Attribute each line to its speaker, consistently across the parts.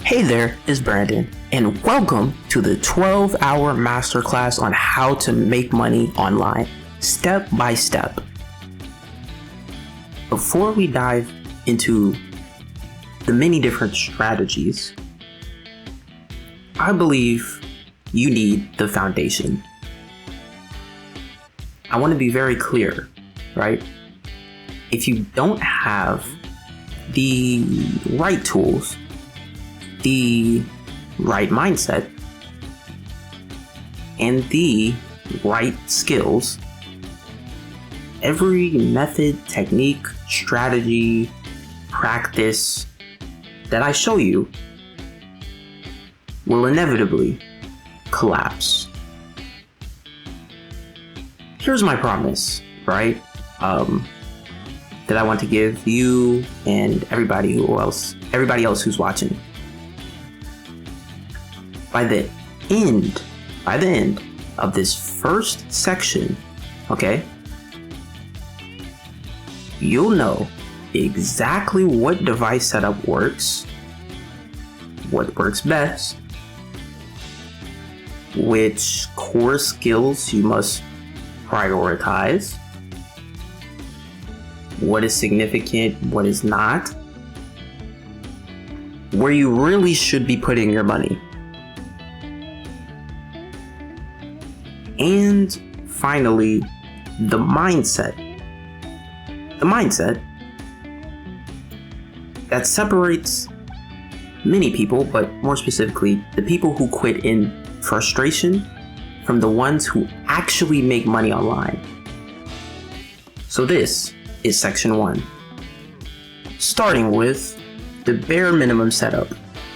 Speaker 1: Hey there, it's Brandon, and welcome to the 12-hour masterclass on how to make money online, step by step. Before we dive into the many different strategies, I believe you need the foundation. I want to be very clear, right? If you don't have the right tools, the right mindset, and the right skills, every method, technique, strategy, practice that I show you will inevitably collapse. Here's my promise, right? That I want to give you and everybody else who's watching. By the end of this first section, okay, you'll know exactly what device setup works, what works best, which core skills you must prioritize, what is significant, what is not, where you really should be putting your money. And finally, the mindset. The mindset that separates many people, but more specifically, the people who quit in frustration from the ones who actually make money online. So this is section 1. Starting with the bare minimum setup,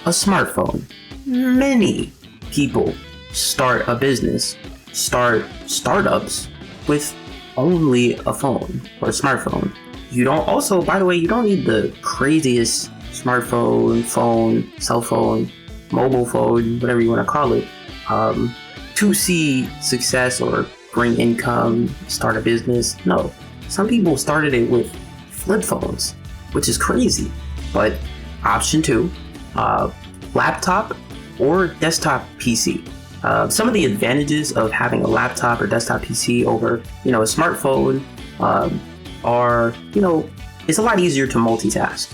Speaker 1: a smartphone. Many people start a business, start startups with only a phone or a smartphone. You don't need the craziest smartphone, cell phone, mobile phone, whatever you want to call it, to see success or bring income, start a business. No, some people started it with flip phones, which is crazy. But option 2, laptop or desktop PC. Some of the advantages of having a laptop or desktop PC over, a smartphone are, it's a lot easier to multitask.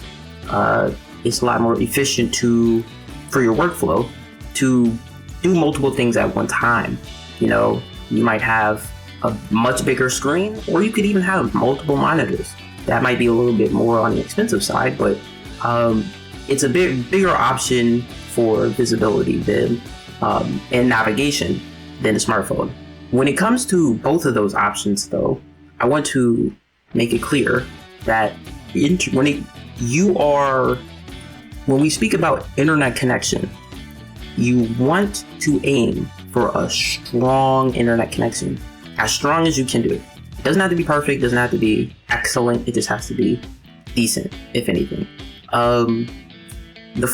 Speaker 1: It's a lot more efficient for your workflow to do multiple things at one time. You might have a much bigger screen, or you could even have multiple monitors. That might be a little bit more on the expensive side, but it's a bigger option for visibility and navigation than a smartphone. When it comes to both of those options, though, I want to make it clear that when we speak about internet connection, you want to aim for a strong internet connection, as strong as you can do. It doesn't have to be perfect, doesn't have to be excellent, it just has to be decent, if anything. The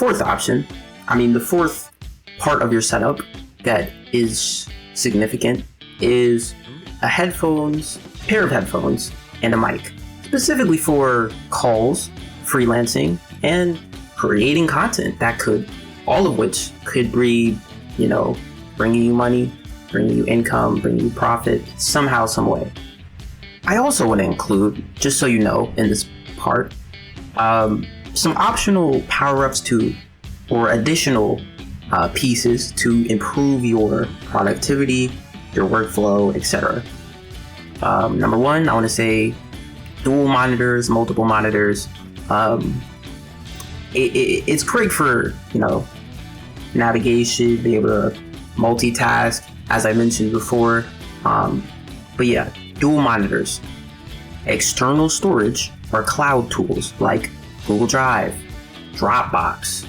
Speaker 1: fourth part of your setup that is significant is a pair of headphones and a mic, specifically for calls, freelancing, and creating content all of which could breed, bringing you money, bringing you income, bringing you profit somehow, some way. I also want to include, just so you know, in this part, some optional power-ups or additional pieces to improve your productivity, your workflow, etc. Number 1, I want to say dual monitors, multiple monitors. It's great for, navigation, be able to multitask, as I mentioned before. But yeah, dual monitors, external storage or cloud tools like Google Drive, Dropbox,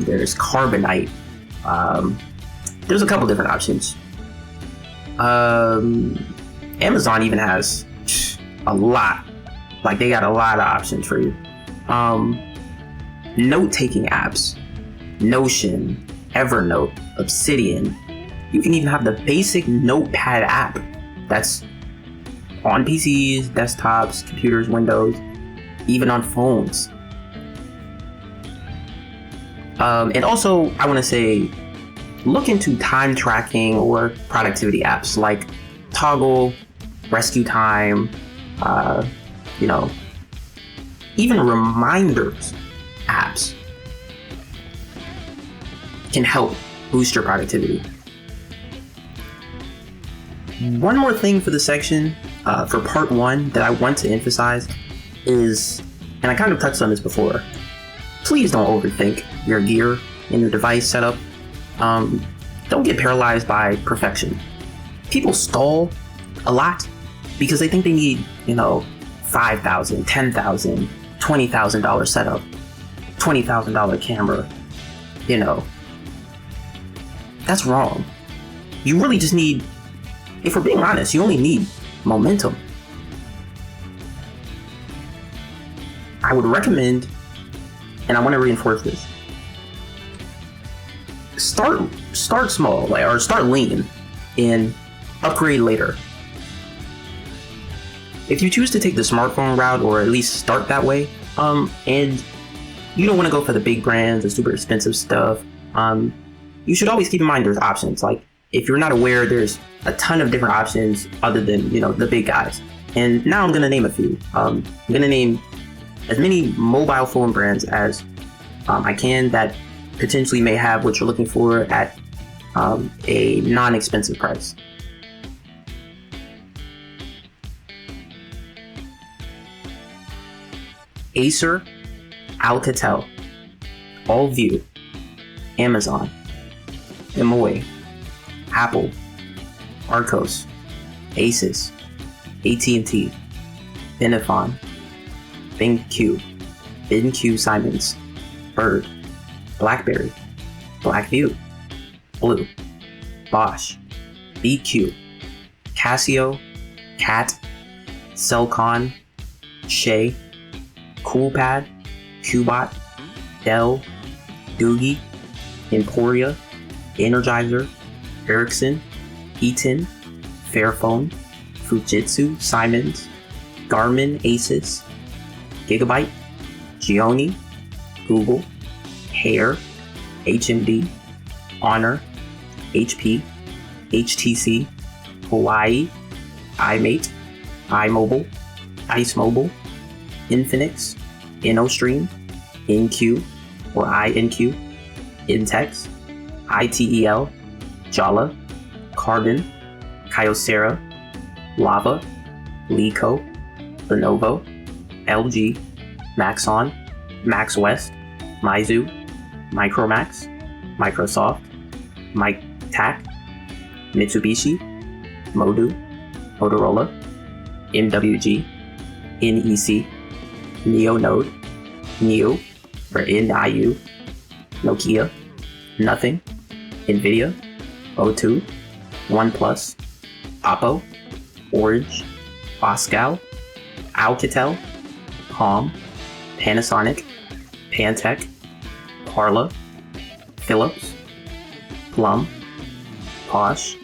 Speaker 1: there's Carbonite. There's a couple different options. Amazon even has a lot. Like, they got a lot of options for you. Note-taking apps, Notion, Evernote, Obsidian. You can even have the basic Notepad app that's on PCs, desktops, computers, Windows, even on phones. And also, I want to say, look into time tracking or productivity apps like Toggle, Rescue Time, even reminders apps can help boost your productivity. One more thing for the section, for part 1 that I want to emphasize is, and I kind of touched on this before, please don't overthink your gear and your device setup. Don't get paralyzed by perfection. People stall a lot because they think they need, $5,000, $10,000, $20,000 setup, $20,000 camera. That's wrong. You really just need, if we're being honest, you only need momentum. I would recommend, and I want to reinforce this, start small, or start lean and upgrade later. If you choose to take the smartphone route, or at least start that way, and you don't want to go for the big brands, the super expensive stuff, you should always keep in mind there's options. Like, if you're not aware, there's a ton of different options other than, the big guys. And now I'm going to name a few. I'm going to name as many mobile phone brands as I can that potentially may have what you're looking for at a non-expensive price. Acer, Alcatel, Allview, Amazon, MOA, Apple, Arcos, Asus, AT&T, Benefon, BenQ Simons, Bird, BlackBerry, Blackview, Blue, Bosch, BQ, Casio, Cat, Cellcon, Shay, Coolpad, Qbot, Dell, Doogie, Emporia, Energizer, Ericsson, Eaton, Fairphone, Fujitsu, Simons, Garmin, Asus, Gigabyte, Gioni, Google, Hair, HMD, Honor, HP, HTC, Hawaii, iMate, iMobile, Ice Mobile, Infinix, InnoStream, InQ or INQ, Intex, ITEL, Jala, Carbon, Kyocera, Lava, Lico, Lenovo, LG, Maxon, MaxWest, Meizu, Micromax, Microsoft, MicTac, Mitsubishi, Modu, Motorola, MWG, NEC, Neonode, Neo, or NIU, Nokia, Nothing, Nvidia, O2, OnePlus, Oppo, Orange, Pascal, Alcatel, Palm, Panasonic, Pantech, Parla, Philips, Plum, Posh,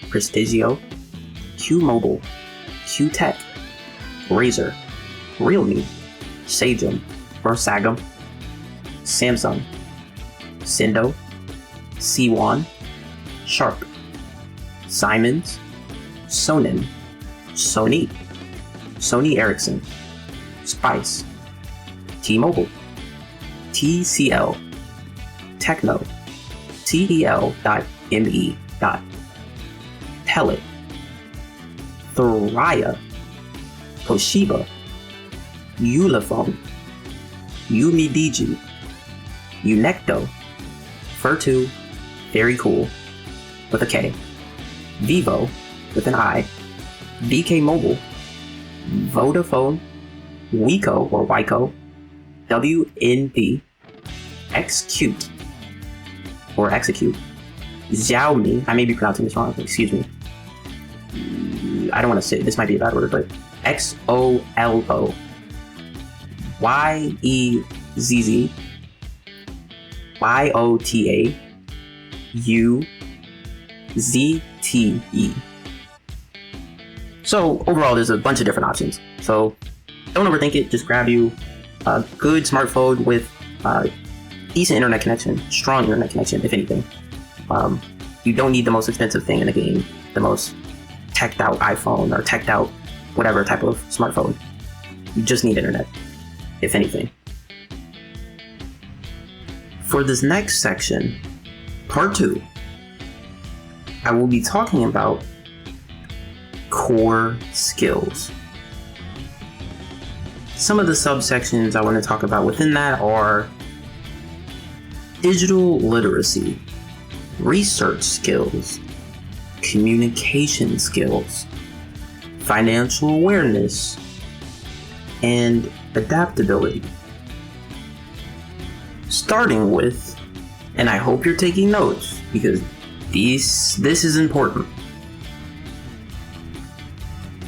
Speaker 1: Prestigio, Q-Mobile, Q-Tech, Razer, Realme, Sagem or Sagem, Samsung, Sendo, C1, Sharp, Simons, Sonin, Sony, Sony Ericsson, Spice, T-Mobile, TCL, Techno, TEL.ME. Pellet, Thuraya, Toshiba, Ulefone, Umidiji, Unecto, Furtu, very cool, with a K, Vivo, with an I, VK Mobile, Vodafone, Wico or Wico, WNP, Xcute, or Execute, Xiaomi, I may be pronouncing this wrong, excuse me. I don't want to say, this might be a bad word, but XOLO, YEZZ, YOTA, UZTE. So overall, there's a bunch of different options. So don't overthink it. Just grab you a good smartphone with decent internet connection, strong internet connection, if anything. You don't need the most expensive thing in the game, the most teched out iPhone or teched out whatever type of smartphone. You just need internet, if anything. For this next section, part 2, I will be talking about core skills. Some of the subsections I want to talk about within that are digital literacy, research skills, communication skills, financial awareness, and adaptability. Starting with, and I hope you're taking notes because this is important,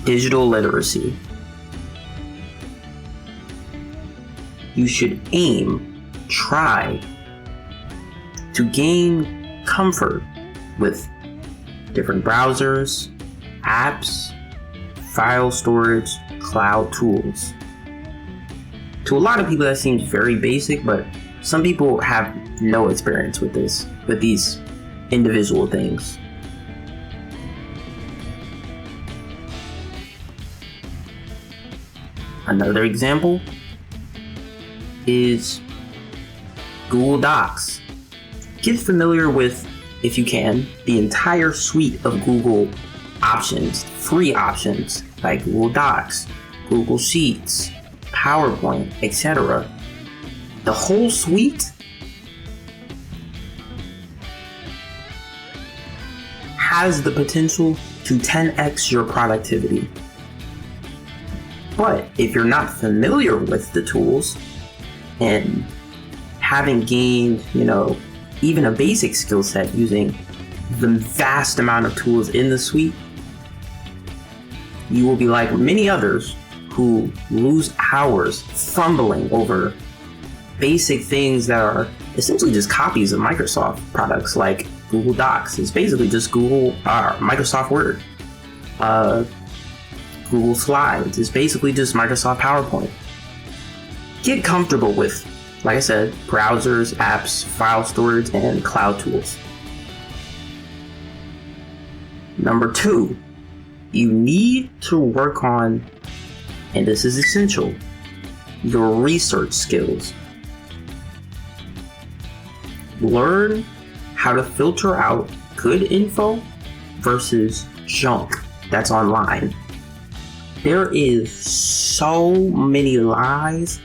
Speaker 1: digital literacy. You should try to gain comfort with different browsers, apps, file storage, cloud tools. To a lot of people that seems very basic, but some people have no experience with these individual things. Another example is Google Docs. Get familiar with, if you can, the entire suite of Google options, free options like Google Docs, Google Sheets, PowerPoint, etc. The whole suite has the potential to 10x your productivity. But if you're not familiar with the tools and haven't gained, even a basic skill set using the vast amount of tools in the suite, you will be like many others who lose hours fumbling over basic things that are essentially just copies of Microsoft products like Google Docs. It's basically just Microsoft Word. Google Slides is basically just Microsoft PowerPoint. Get comfortable with, like I said, browsers, apps, file storage, and cloud tools. Number 2, you need to work on, and this is essential, your research skills. Learn how to filter out good info versus junk that's online. There is so many lies,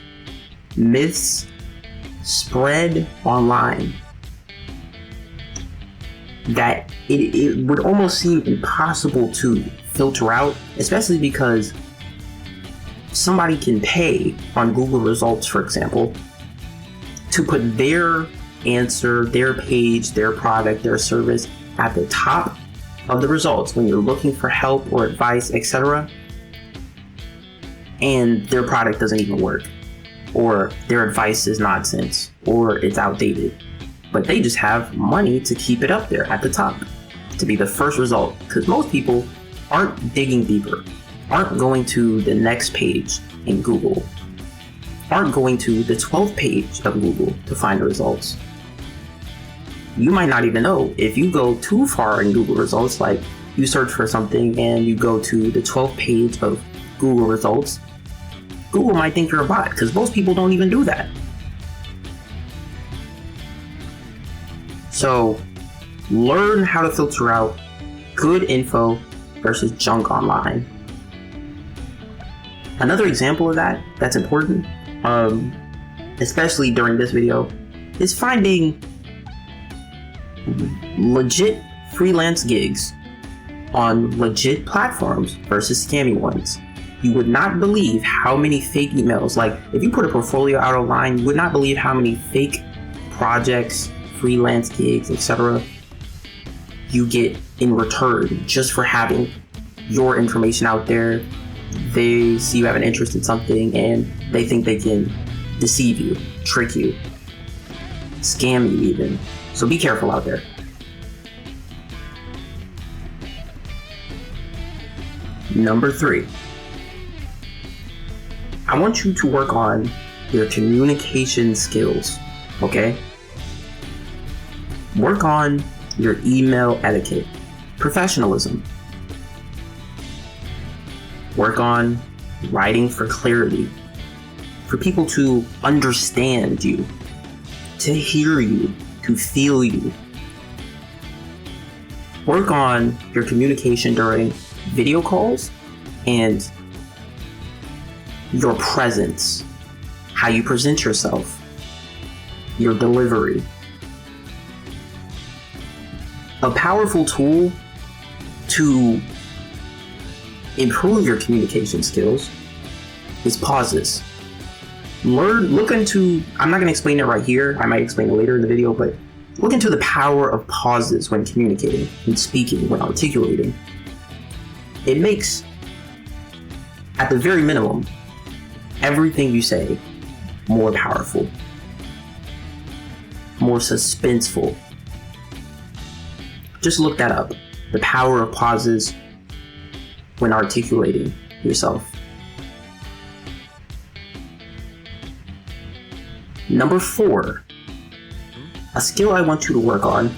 Speaker 1: myths spread online that it would almost seem impossible to filter out, especially because somebody can pay on Google results, for example, to put their answer, their page, their product, their service at the top of the results when you're looking for help or advice, etc. And their product doesn't even work, or their advice is nonsense, or it's outdated. But they just have money to keep it up there at the top, to be the first result, because most people aren't digging deeper, aren't going to the next page in Google, aren't going to the 12th page of Google to find the results. You might not even know if you go too far in Google results, like you search for something and you go to the 12th page of Google results, Google might think you're a bot, because most people don't even do that. So learn how to filter out good info versus junk online. Another example of that's important, especially during this video, is finding legit freelance gigs on legit platforms versus scammy ones. You would not believe how many fake emails, like if you put a portfolio out online, you would not believe how many fake projects, freelance gigs, etc. you get in return just for having your information out there. They see you have an interest in something and they think they can deceive you, trick you, scam you even. So be careful out there. Number 3, I want you to work on your communication skills, okay? Work on your email etiquette, professionalism. Work on writing for clarity, for people to understand you, to hear you, to feel you. Work on your communication during video calls and your presence, how you present yourself, your delivery. A powerful tool to improve your communication skills is pauses. I'm not going to explain it right here. I might explain it later in the video, but look into the power of pauses when communicating, when speaking, when articulating. It makes, at the very minimum, everything you say more powerful, more suspenseful. Just look that up. The power of pauses when articulating yourself. Number 4, a skill I want you to work on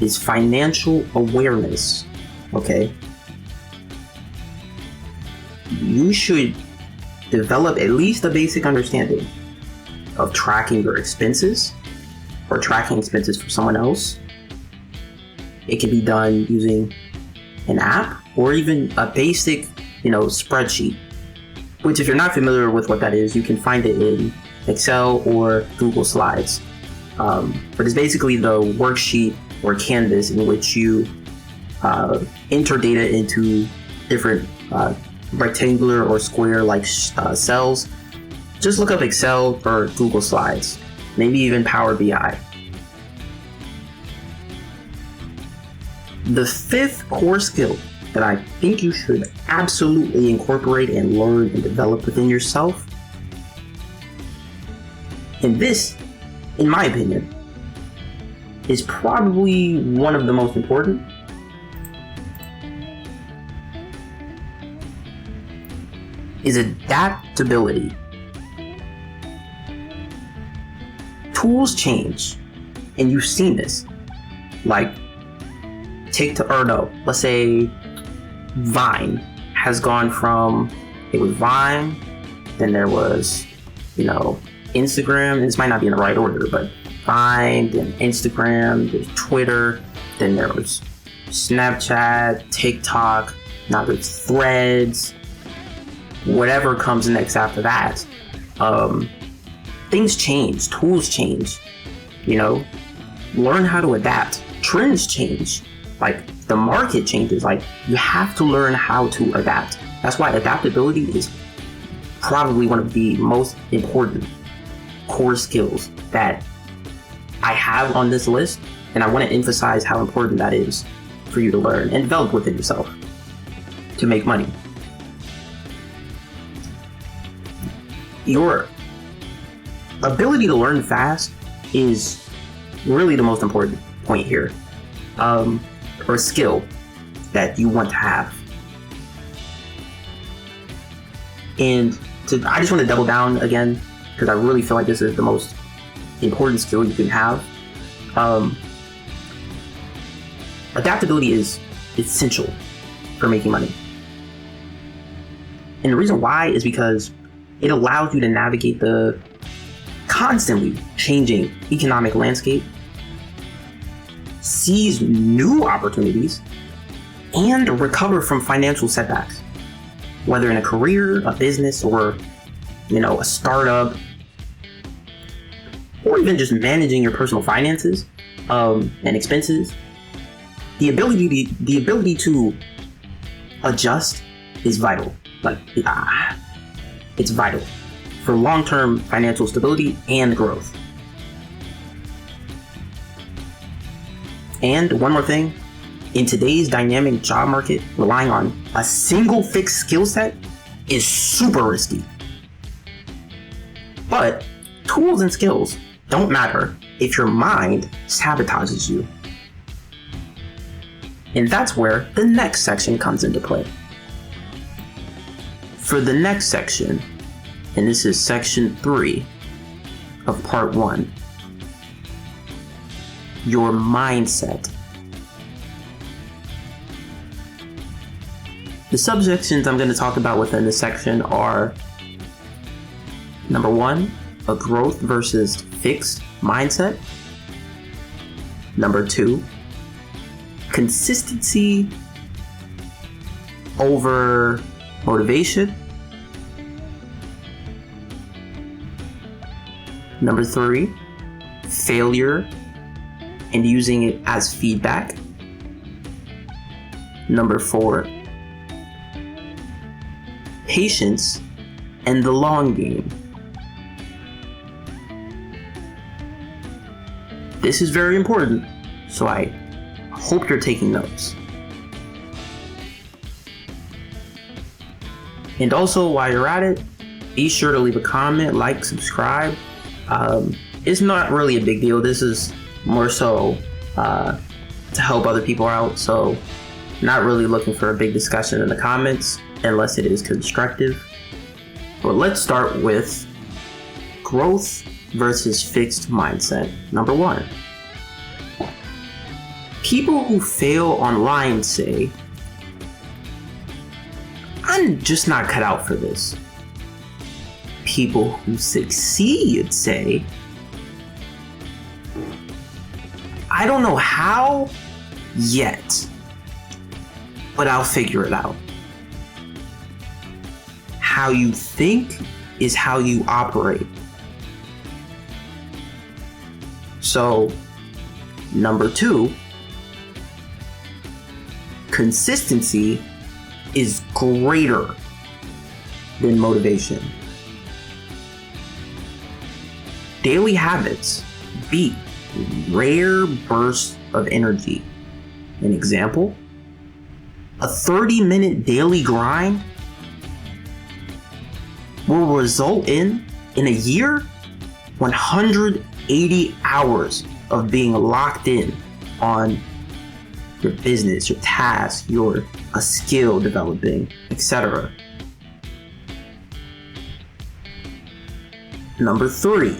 Speaker 1: is financial awareness. Okay? You should develop at least a basic understanding of tracking your expenses or tracking expenses for someone else. It can be done using an app or even a basic, spreadsheet, which if you're not familiar with what that is, you can find it in Excel or Google Slides. But it's basically the worksheet or canvas in which you enter data into different rectangular or square-like cells. Just look up Excel or Google Slides, maybe even Power BI. The 5th core skill that I think you should absolutely incorporate and learn and develop within yourself, and this, in my opinion, is probably one of the most important, is adaptability. Tools change, and you've seen this. Like let's say Vine has gone from, it was Vine, then there was, Instagram. This might not be in the right order, but Vine, then Instagram, there's Twitter, then there was Snapchat, TikTok, now there's Threads, whatever comes next after that. Things change, tools change, learn how to adapt. Trends change, like the market changes, like you have to learn how to adapt. That's why adaptability is probably one of the most important core skills that I have on this list, and I want to emphasize how important that is for you to learn and develop within yourself to make money. Your ability to learn fast is really the most important point here, or skill that you want to have. And I just want to double down again, because I really feel like this is the most important skill you can have. Adaptability is essential for making money. And the reason why is because it allows you to navigate the constantly changing economic landscape, seize new opportunities, and recover from financial setbacks, whether in a career, a business, or a startup, or even just managing your personal finances and expenses. The ability to adjust is vital. It's vital for long-term financial stability and growth. And one more thing, in today's dynamic job market, relying on a single fixed skill set is super risky. But tools and skills don't matter if your mind sabotages you. And that's where the next section comes into play. For the next section, and this is section 3 of part 1, your mindset. The subsections I'm going to talk about within this section are: number 1, a growth versus fixed mindset. Number 2, consistency over motivation. Number 3, failure and using it as feedback. Number 4, patience and the long game. This is very important, so I hope you're taking notes. And also, while you're at it, be sure to leave a comment, like, subscribe. It's not really a big deal. This is more so to help other people out, so not really looking for a big discussion in the comments unless it is constructive. But let's start with growth versus fixed mindset. Number 1, people who fail online say, "I'm just not cut out for this." People who succeed say, "I don't know how yet, but I'll figure it out." How you think is how you operate. So, number 2, consistency is greater than motivation. Daily habits beat rare bursts of energy. An example, a 30-minute daily grind will result in a year, 180 hours of being locked in on your business, your task, a skill developing, etc. Number 3,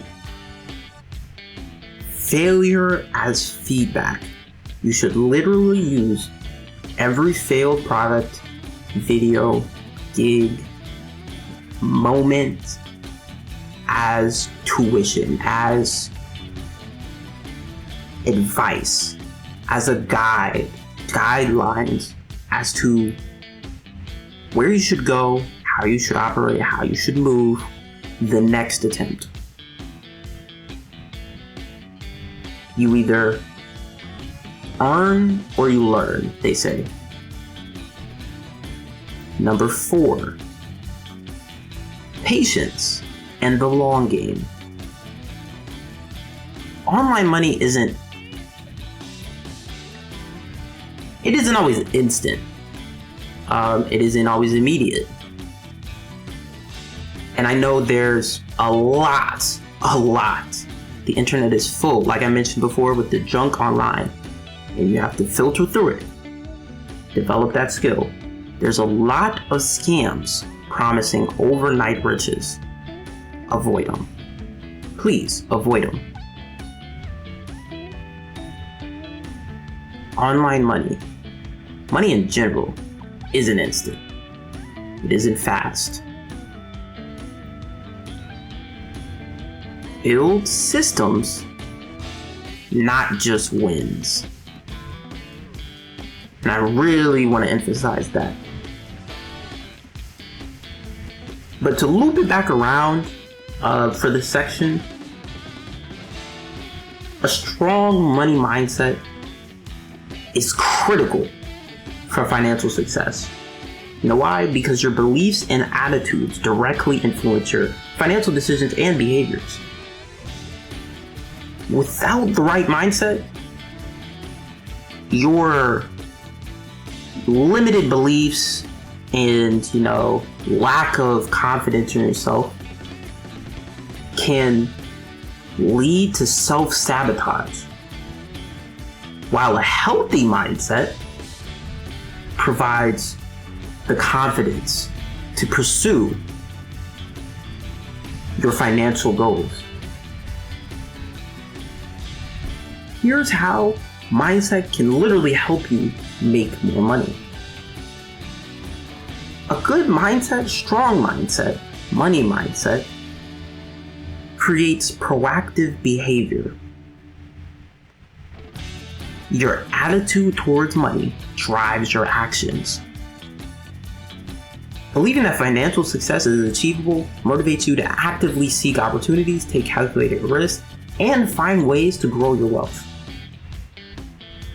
Speaker 1: failure as feedback. You should literally use every failed product, video, gig, moment as tuition, as advice, as a guidelines as to where you should go, how you should operate, how you should move the next attempt. You either earn or you learn, they say. Number 4, patience and the long game. Online money isn't always instant. It isn't always immediate. And I know there's a lot. The internet is full, like I mentioned before, with the junk online. And you have to filter through it. Develop that skill. There's a lot of scams promising overnight riches. Avoid them. Please avoid them. Online money in general, isn't instant. It isn't fast. Build systems, not just wins. And I really want to emphasize that. But to loop it back around for this section, a strong money mindset is critical for financial success. You know why? Because your beliefs and attitudes directly influence your financial decisions and behaviors. Without the right mindset, your limited beliefs and, lack of confidence in yourself can lead to self-sabotage. While a healthy mindset provides the confidence to pursue your financial goals. Here's how mindset can literally help you make more money. A good mindset, strong mindset, money mindset creates proactive behavior. Your attitude towards money drives your actions. Believing that financial success is achievable motivates you to actively seek opportunities, take calculated risks, and find ways to grow your wealth.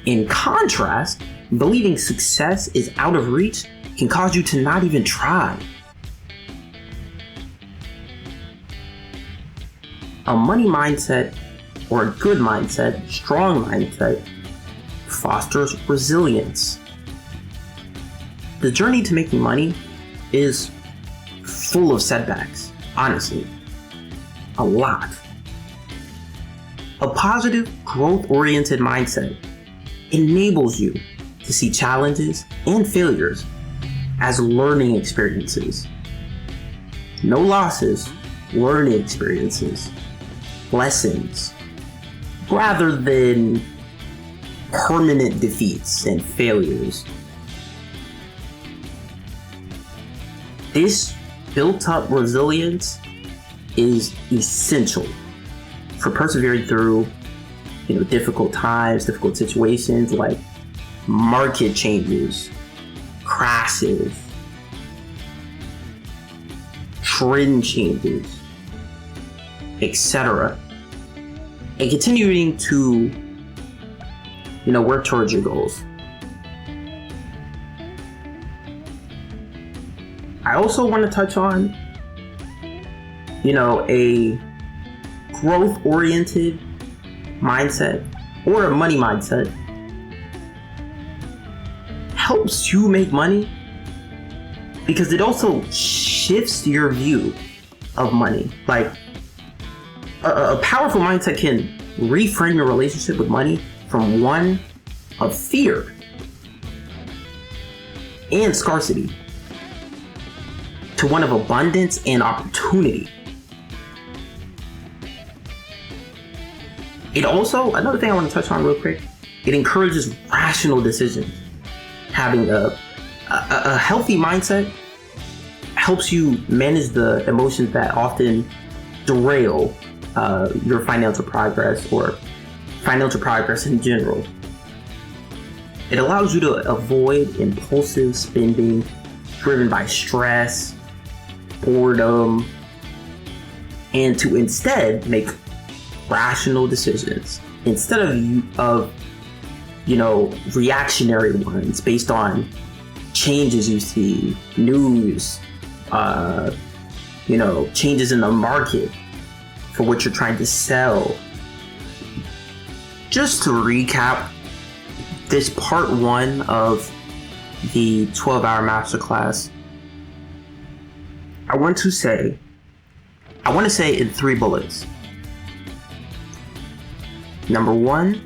Speaker 1: In contrast, believing success is out of reach can cause you to not even try. A money mindset, or a good mindset, strong mindset, fosters resilience. The journey to making money is full of setbacks, honestly. A lot. A positive, growth-oriented mindset enables you to see challenges and failures as learning experiences. No losses, learning experiences, lessons, rather than permanent defeats and failures. This built-up resilience is essential for persevering through, difficult times, difficult situations like market changes, crashes, trend changes, etc., and continuing to, work towards your goals. I also want to touch on, a growth-oriented mindset or a money mindset helps you make money because it also shifts your view of money. Like a powerful mindset can reframe your relationship with money from one of fear and scarcity to one of abundance and opportunity. It also, another thing I want to touch on real quick, it encourages rational decisions. Having a healthy mindset helps you manage the emotions that often derail your financial progress or financial progress in general. It allows you to avoid impulsive spending driven by stress, boredom, and to instead make rational decisions instead of reactionary ones based on changes you see, news, changes in the market for what you're trying to sell. Just to recap this part 1 of the 12-hour masterclass, I want to say in 3 bullets. Number 1,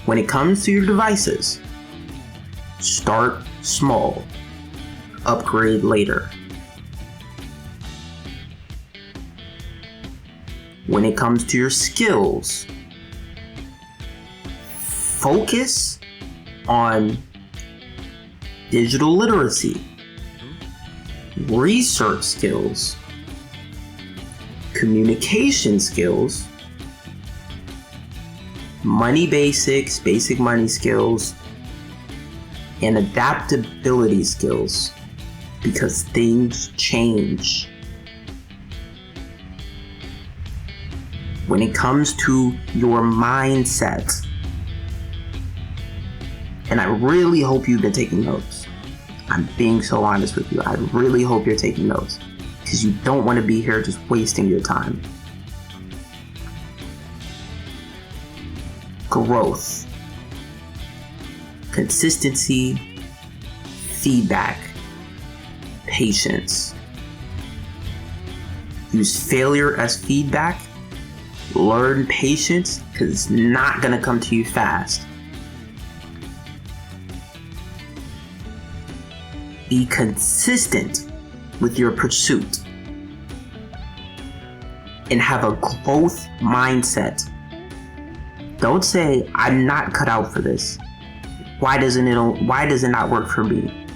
Speaker 1: when it comes to your devices, start small, upgrade later. When it comes to your skills, focus on digital literacy, research skills, communication skills, money basics, basic money skills, and adaptability skills, because things change. When it comes to your mindset, and I really hope you've been taking notes. I'm being so honest with you. I really hope you're taking notes, because you don't want to be here just wasting your time. Growth, consistency, feedback, patience. Use failure as feedback. Learn patience, because it's not going to come to you fast. Be consistent with your pursuit and have a growth mindset. Don't say, I'm not cut out for this. Why does it not work for me?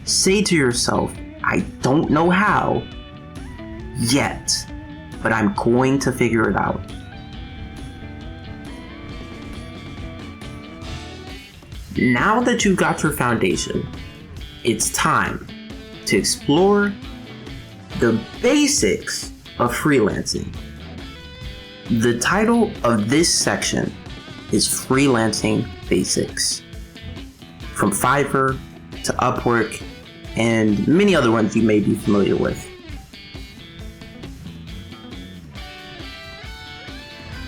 Speaker 1: Say to yourself, I don't know how yet, but I'm going to figure it out. Now that you've got your foundation, it's time to explore the basics of freelancing. The title of this section is Freelancing Basics. From Fiverr to Upwork and many other ones you may be familiar with.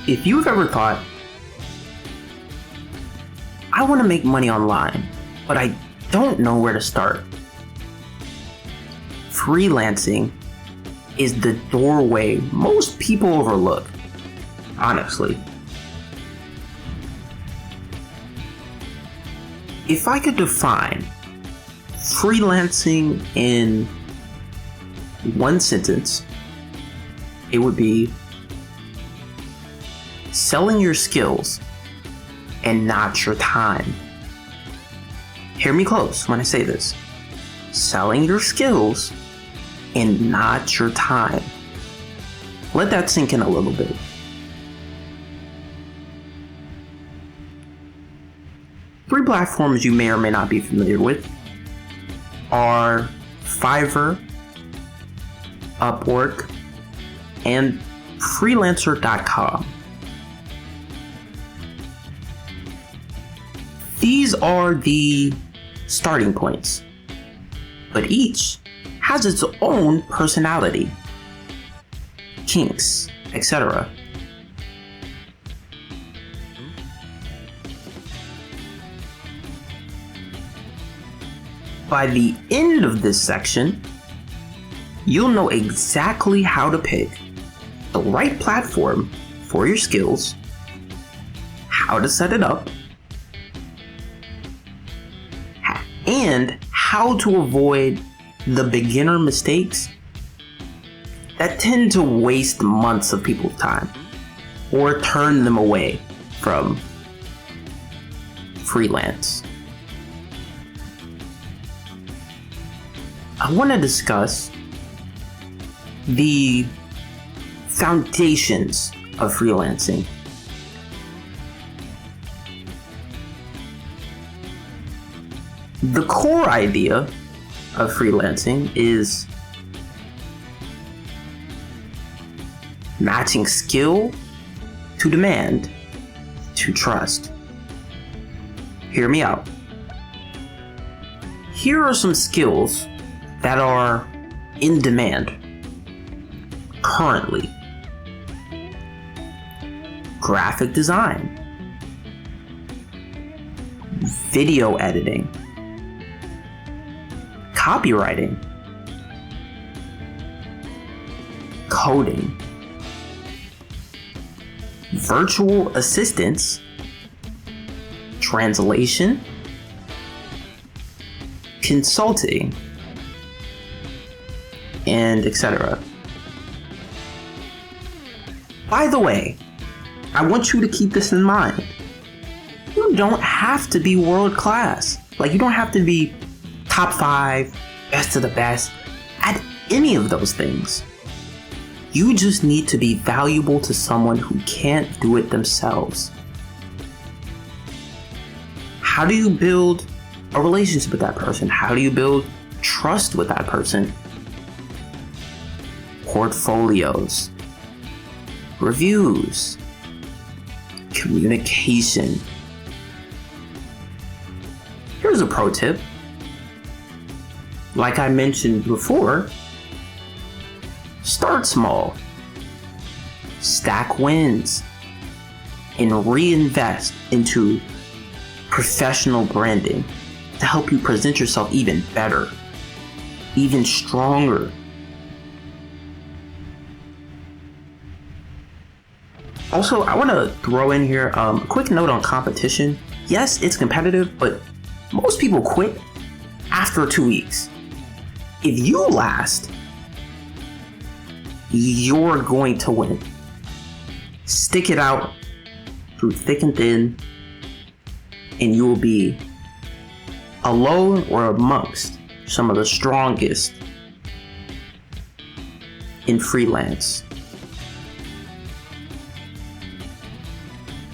Speaker 1: If you've ever thought, I want to make money online, but I don't know where to start, freelancing is the doorway most people overlook, honestly. If I could define freelancing in one sentence, it would be selling your skills and not your time. Hear me close when I say this. Selling your skills and not your time. Let that sink in a little bit. Three platforms you may or may not be familiar with are Fiverr, Upwork, and Freelancer.com. These are the starting points, but each has its own personality, kinks, etc. By the end of this section, you'll know exactly how to pick the right platform for your skills, how to set it up, and how to avoid the beginner mistakes that tend to waste months of people's time or turn them away from freelance. I want to discuss the foundations of freelancing. The core idea of freelancing is matching skill to demand to trust. Hear me out. Here are some skills that are in demand currently. Graphic design, video editing, copywriting, coding, virtual assistants, translation, consulting, and etc. By the way, I want you to keep this in mind. You don't have to be world class. You don't have to be top 5, best of the best at any of those things. You just need to be valuable to someone who can't do it themselves. How do you build a relationship with that person? How do you build trust with that person? Portfolios, reviews, communication. Here's a pro tip. Like I mentioned before, start small, stack wins, and reinvest into professional branding to help you present yourself even better, even stronger. Also, I want to throw in here a quick note on competition. Yes, it's competitive, but most people quit after 2 weeks. If you last, you're going to win. Stick it out through thick and thin, and you will be alone or amongst some of the strongest in freelance.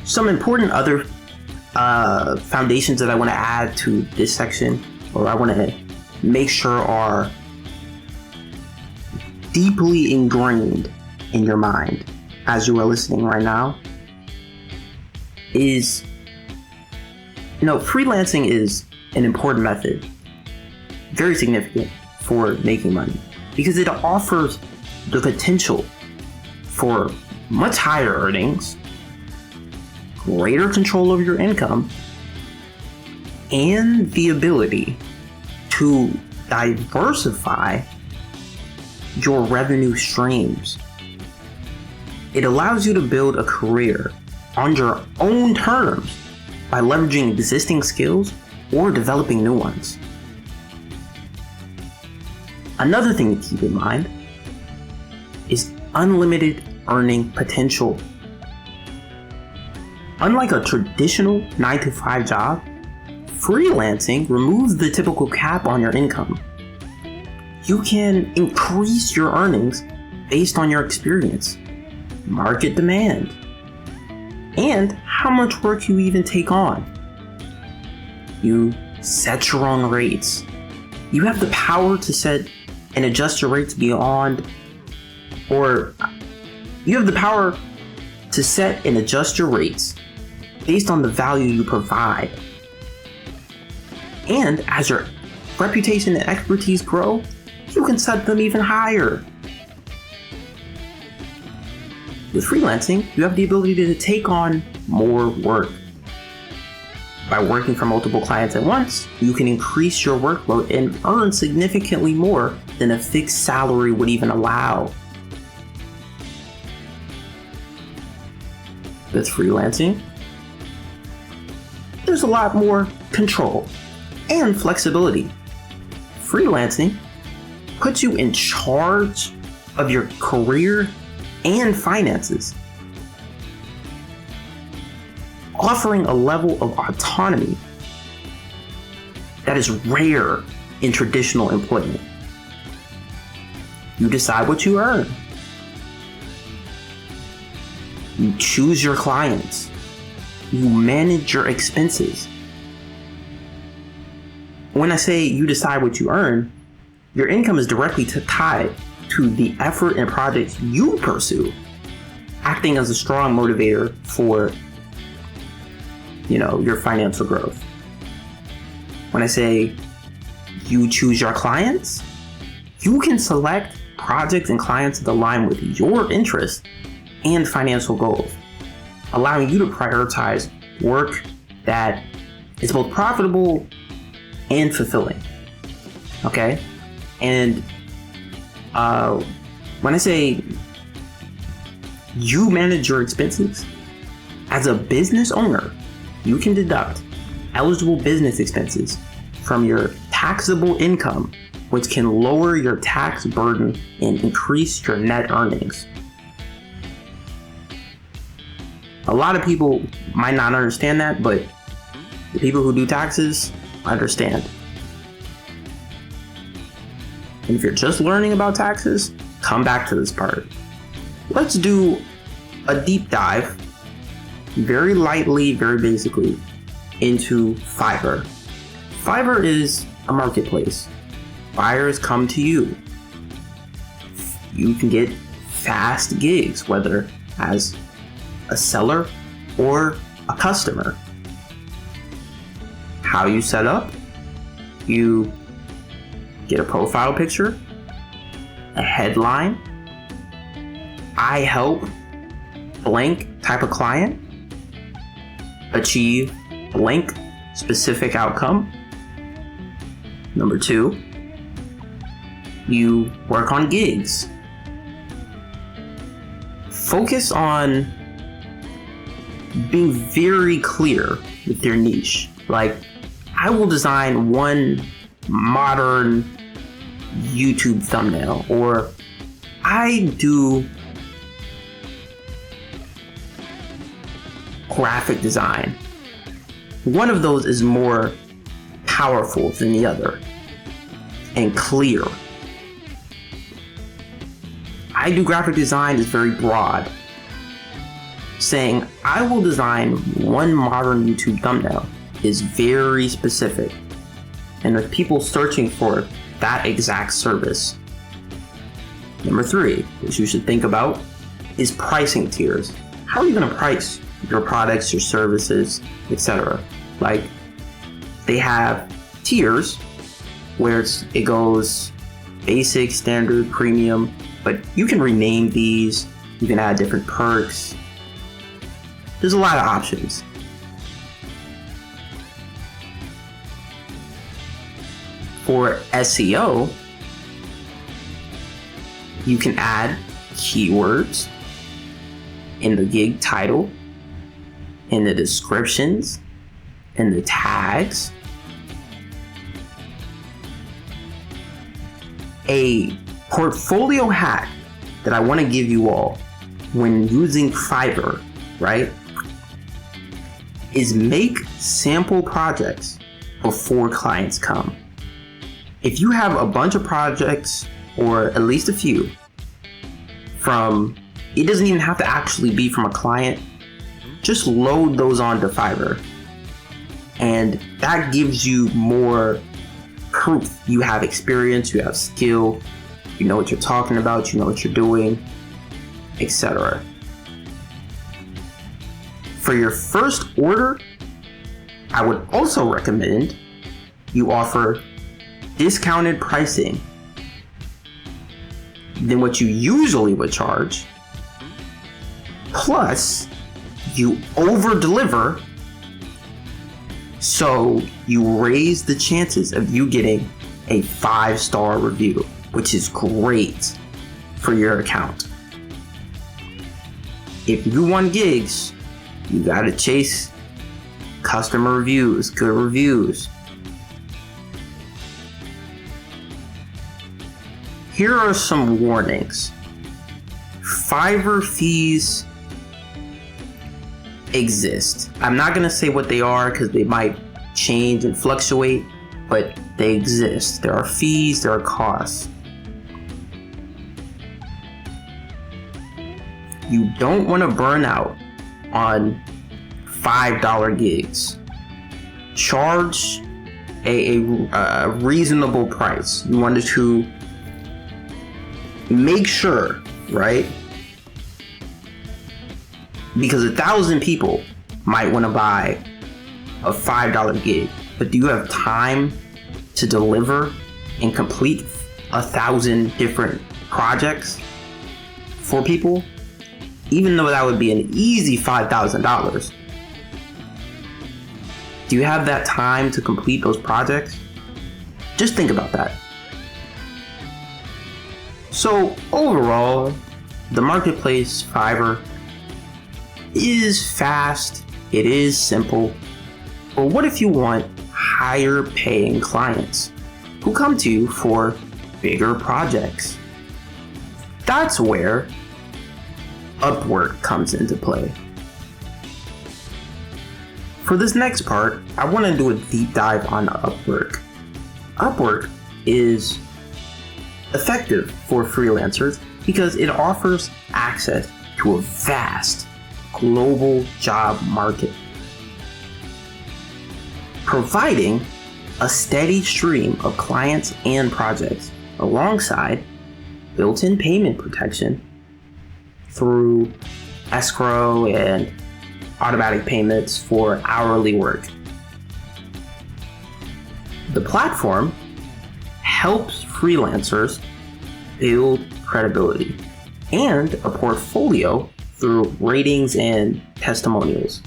Speaker 1: Some important other foundations that I want to add to this section, or I want to make sure are deeply ingrained in your mind as you are listening right now, is, freelancing is an important method, very significant for making money, because it offers the potential for much higher earnings, greater control of your income, and the ability to diversify your revenue streams. It allows you to build a career on your own terms by leveraging existing skills or developing new ones. Another thing to keep in mind is unlimited earning potential. Unlike a traditional 9-to-5 job, freelancing removes the typical cap on your income. You can increase your earnings based on your experience, market demand, and how much work you even take on. You set your own rates. You have the power to set and adjust your rates beyond, or you have the power to set and adjust your rates based on the value you provide. And as your reputation and expertise grow, you can set them even higher. With freelancing, you have the ability to take on more work. By working for multiple clients at once, you can increase your workload and earn significantly more than a fixed salary would even allow. With freelancing, there's a lot more control and flexibility. Freelancing puts you in charge of your career and finances, offering a level of autonomy that is rare in traditional employment. You decide what you earn. You choose your clients. You manage your expenses. When I say you decide what you earn, your income is directly tied to the effort and projects you pursue, acting as a strong motivator for, your financial growth. When I say you choose your clients, you can select projects and clients that align with your interests and financial goals, allowing you to prioritize work that is both profitable and fulfilling. Okay? And when I say you manage your expenses, as a business owner, you can deduct eligible business expenses from your taxable income, which can lower your tax burden and increase your net earnings. A lot of people might not understand that, but the people who do taxes understand. And if you're just learning about taxes, come back to this part. Let's do a deep dive, very lightly, very basically, into Fiverr. Fiverr is a marketplace. Buyers come to you. You can get fast gigs, whether as a seller or a customer. How you set up? You get a profile picture, a headline, I help blank type of client achieve blank specific outcome. Number 2, you work on gigs. Focus on being very clear with your niche. Like, I will design one modern YouTube thumbnail, or I do graphic design. One of those is more powerful than the other and clear. I do graphic design is very broad, saying I will design one modern YouTube thumbnail is very specific, and with people searching for that exact service. Number 3, which you should think about, is pricing tiers. How are you going to price your products, your services, etc.? Like, they have tiers where it goes basic, standard, premium, but you can rename these, you can add different perks. There's a lot of options. For SEO, you can add keywords in the gig title, in the descriptions, in the tags. A portfolio hack that I want to give you all when using Fiverr, right, is make sample projects before clients come. If you have a bunch of projects, or at least a few, it doesn't even have to actually be from a client, just load those onto Fiverr. And that gives you more proof. You have experience, you have skill, you know what you're talking about, you know what you're doing, etc. For your first order, I would also recommend you offer discounted pricing than what you usually would charge, plus you over deliver, so you raise the chances of you getting a 5-star review, which is great for your account. If you want gigs, you gotta chase customer reviews, good reviews. Here are some warnings. Fiverr fees exist. I'm not gonna say what they are because they might change and fluctuate, but they exist. There are fees, there are costs. You don't want to burn out on $5 gigs. Charge a reasonable price. You want to make sure, right? Because 1,000 people might want to buy a $5 gig, but do you have time to deliver and complete 1,000 different projects for people? Even though that would be an easy $5,000, do you have that time to complete those projects? Just think about that. So overall, the marketplace Fiverr is fast, it is simple, but what if you want higher paying clients who come to you for bigger projects? That's where Upwork comes into play. For this next part, I want to do a deep dive on Upwork. Upwork is effective for freelancers because it offers access to a vast global job market, providing a steady stream of clients and projects alongside built-in payment protection through escrow and automatic payments for hourly work. The platform helps freelancers build credibility and a portfolio through ratings and testimonials.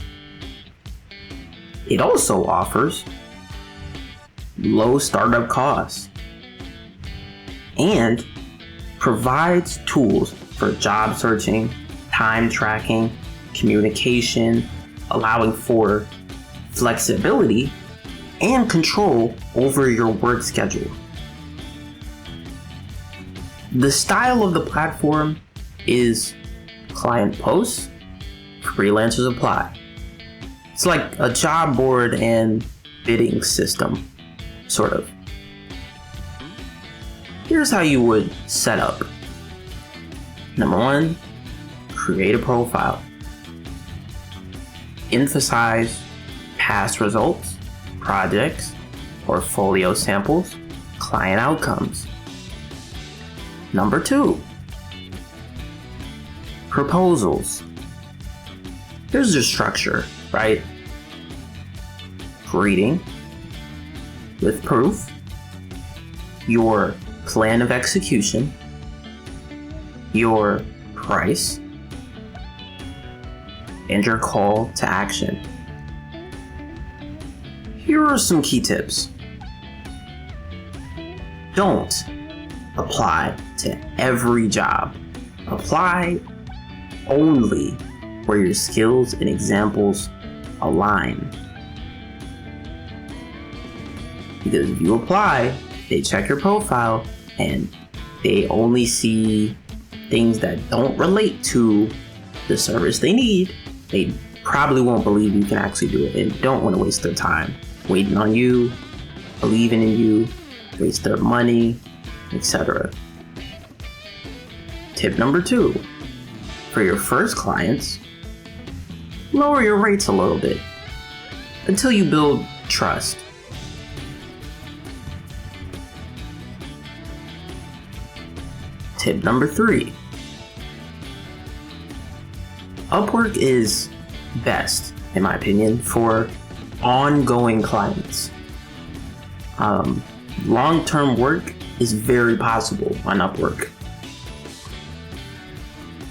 Speaker 1: It also offers low startup costs and provides tools for job searching, time tracking, communication, allowing for flexibility and control over your work schedule. The style of the platform is client posts, freelancers apply. It's like a job board and bidding system, sort of. Here's how you would set up. Number 1, create a profile. Emphasize past results, projects, portfolio samples, client outcomes. Number 2, proposals. Here's the structure, right? Greeting with proof, your plan of execution, your price, and your call to action. Here are some key tips. Don't apply to every job. Apply only where your skills and examples align. Because if you apply, they check your profile and they only see things that don't relate to the service they need. They probably won't believe you can actually do it and don't want to waste their time waiting on you, believing in you, waste their money, etc. Tip number 2, for your first clients, lower your rates a little bit until you build trust. Tip number 3, Upwork is best, in my opinion, for ongoing clients. Long-term work is very possible on Upwork.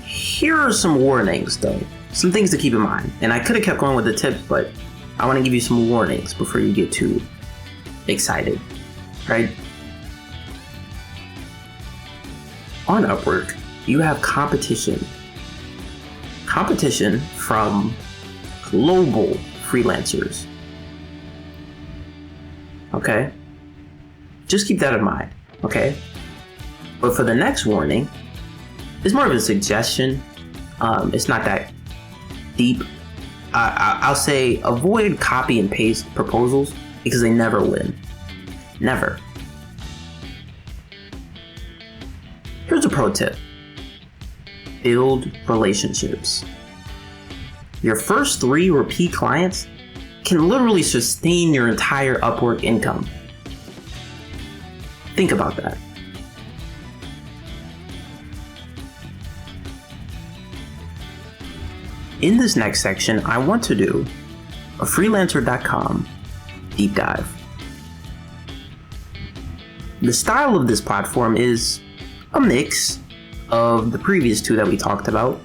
Speaker 1: Here are some warnings though, some things to keep in mind. And I could have kept going with the tips, but I want to give you some warnings before you get too excited, right? On Upwork, you have competition. Competition from global freelancers. Okay? Just keep that in mind, okay? But for the next warning, it's more of a suggestion. It's not that deep. I'll say avoid copy and paste proposals because they never win. Never. Here's a pro tip. Build relationships. Your first 3 repeat clients can literally sustain your entire Upwork income. Think about that. In this next section, I want to do a freelancer.com deep dive. The style of this platform is a mix of the previous 2 that we talked about,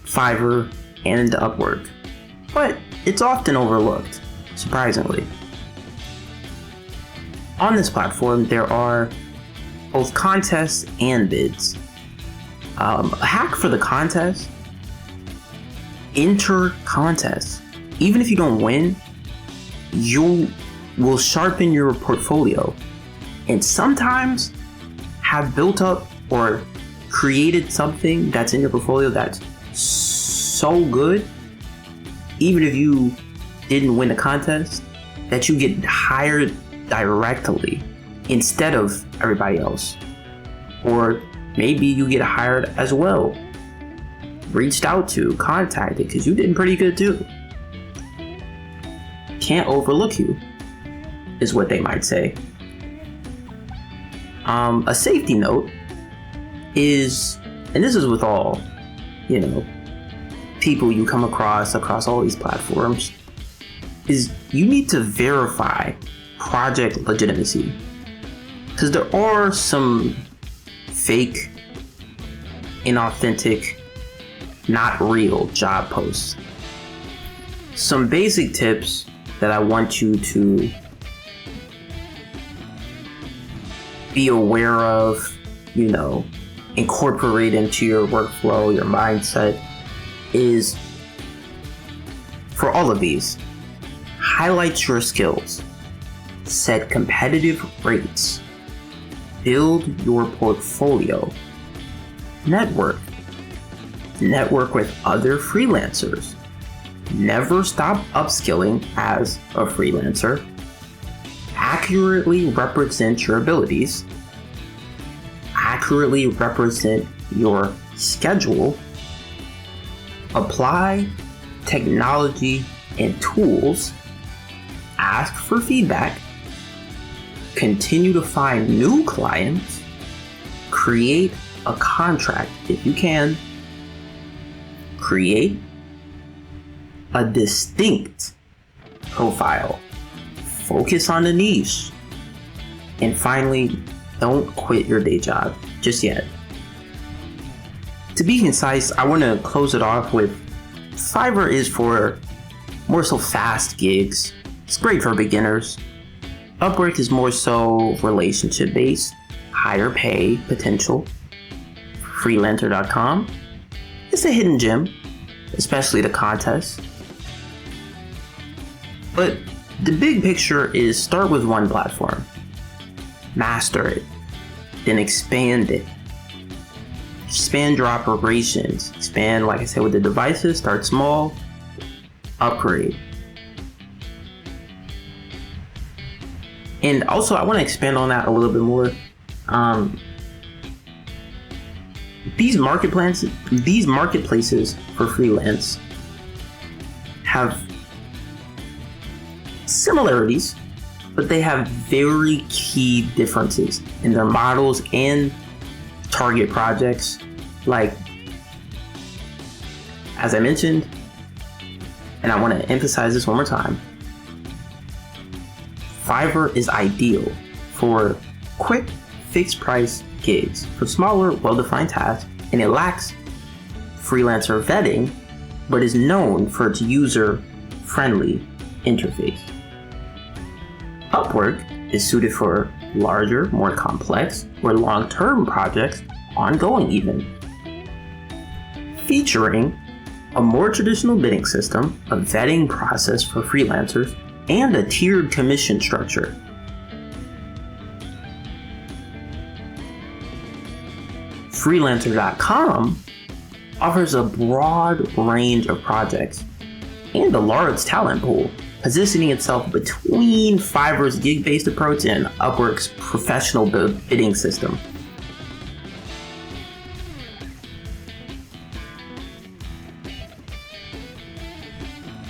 Speaker 1: Fiverr and Upwork, but it's often overlooked, surprisingly. On this platform, there are both contests and bids. A hack for the contest: enter contests. Even if you don't win, you will sharpen your portfolio and sometimes have built up or created something that's in your portfolio that's so good, even if you didn't win the contest, that you get hired directly instead of everybody else. Or maybe you get hired as well, reached out to, contacted, because you did pretty good too. Can't overlook you, is what they might say. A safety note is, and this is with all, people you come across all these platforms, is you need to verify project legitimacy. Because there are some fake, inauthentic, not real job posts. Some basic tips that I want you to be aware of, incorporate into your workflow, your mindset, is for all of these, highlight your skills, set competitive rates, build your portfolio, network with other freelancers, Never stop upskilling as a freelancer. Accurately represent your abilities. Accurately represent your schedule. Apply technology and tools. Ask for feedback. Continue to find new clients. Create a contract if you can. Create a distinct profile. Focus on the niche. And finally, don't quit your day job just yet. To be concise, I want to close it off with Fiverr is for more so fast gigs. It's great for beginners. Upwork is more so relationship based, higher pay potential. Freelancer.com, it's a hidden gem, especially the contests. But the big picture is start with one platform, master it, then expand it. Expand your operations. Expand, like I said, with the devices. Start small, upgrade. And also, I want to expand on that a little bit more. These marketplaces for freelance have similarities, but they have very key differences in their models and target projects. Like, as I mentioned, and I want to emphasize this one more time, Fiverr is ideal for quick fixed price gigs for smaller, well-defined tasks, and it lacks freelancer vetting, but is known for its user-friendly interface. Upwork is suited for larger, more complex, or long-term projects, ongoing even. Featuring a more traditional bidding system, a vetting process for freelancers, and a tiered commission structure. Freelancer.com offers a broad range of projects and a large talent pool, positioning itself between Fiverr's gig-based approach and Upwork's professional bidding system.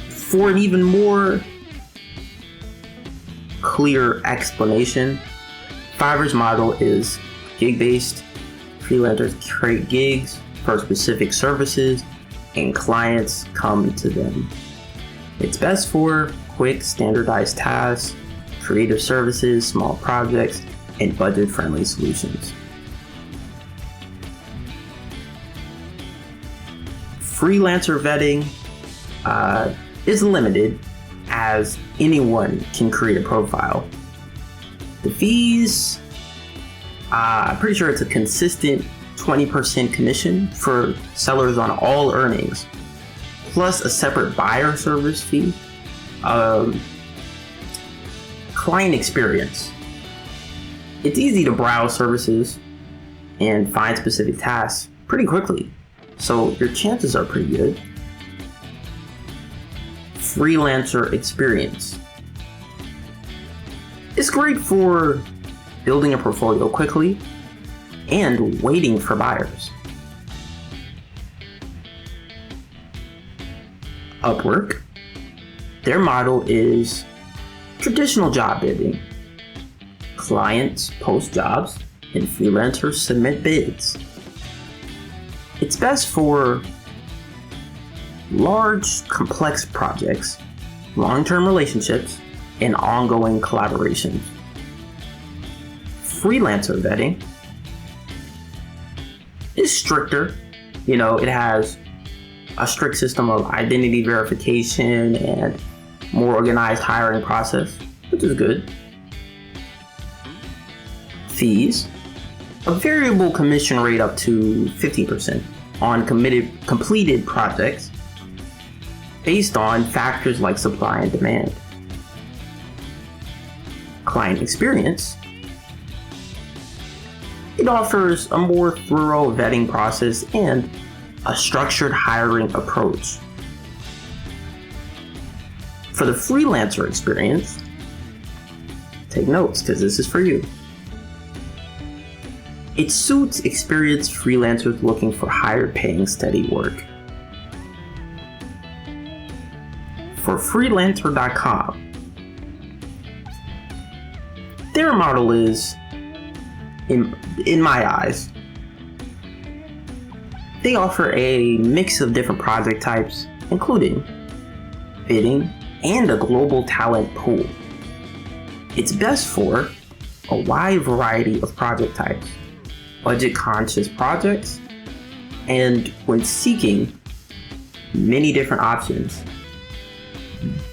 Speaker 1: For an even more clear explanation, Fiverr's model is gig-based. Freelancers create gigs for specific services, and clients come to them. It's best for quick, standardized tasks, creative services, small projects, and budget-friendly solutions. Freelancer vetting is limited, as anyone can create a profile. The fees, I'm pretty sure it's a consistent 20% commission for sellers on all earnings, plus a separate buyer service fee. Client experience. It's easy to browse services and find specific tasks pretty quickly, so your chances are pretty good. Freelancer experience. It's great for building a portfolio quickly and waiting for buyers. Upwork, their model is traditional job bidding. Clients post jobs and freelancers submit bids. It's best for large, complex projects, long-term relationships, and ongoing collaborations. Freelancer vetting is stricter. It has a strict system of identity verification and more organized hiring process, which is good. Fees, a variable commission rate up to 15% on completed projects based on factors like supply and demand. Client experience, it offers a more thorough vetting process and a structured hiring approach. For the freelancer experience, take notes because this is for you. It suits experienced freelancers looking for higher paying steady work. For freelancer.com, their model is, in my eyes, they offer a mix of different project types, including bidding and a global talent pool. It's best for a wide variety of project types, budget-conscious projects, and when seeking many different options,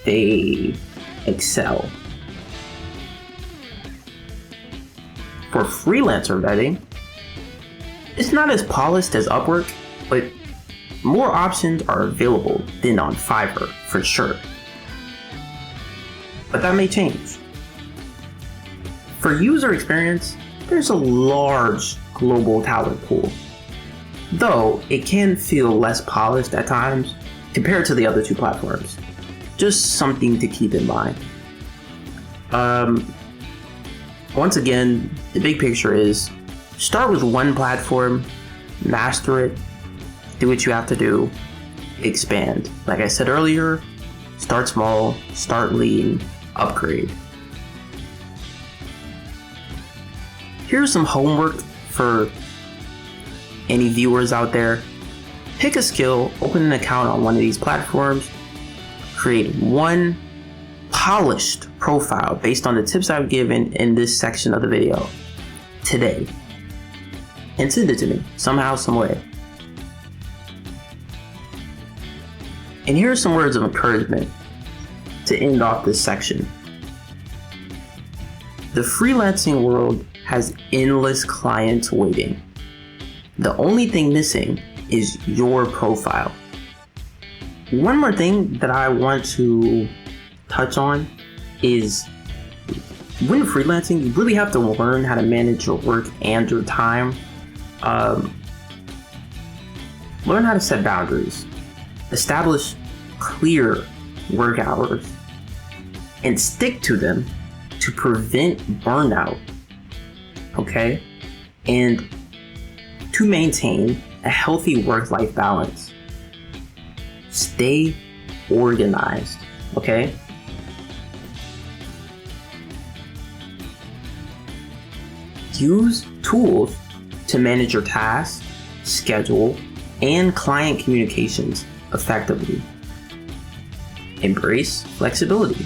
Speaker 1: they excel. For freelancer vetting, it's not as polished as Upwork, but more options are available than on Fiverr for sure. But that may change. For user experience, there's a large global talent pool, though it can feel less polished at times compared to the other two platforms. Just something to keep in mind. Once again, the big picture is start with one platform, master it, do what you have to do, expand. Like I said earlier, start small, start lean, upgrade. Here's some homework for any viewers out there. Pick a skill, open an account on one of these platforms, create one polished profile based on the tips I've given in this section of the video today, and send it to me somehow, some way. And here are some words of encouragement to end off this section. The freelancing world has endless clients waiting. The only thing missing is your profile. One more thing that I want to touch on is when freelancing, you really have to learn how to manage your work and your time. Learn how to set boundaries, establish clear work hours, and stick to them to prevent burnout, okay? And to maintain a healthy work-life balance. Stay organized, okay? Use tools to manage your tasks, schedule, and client communications effectively. Embrace flexibility.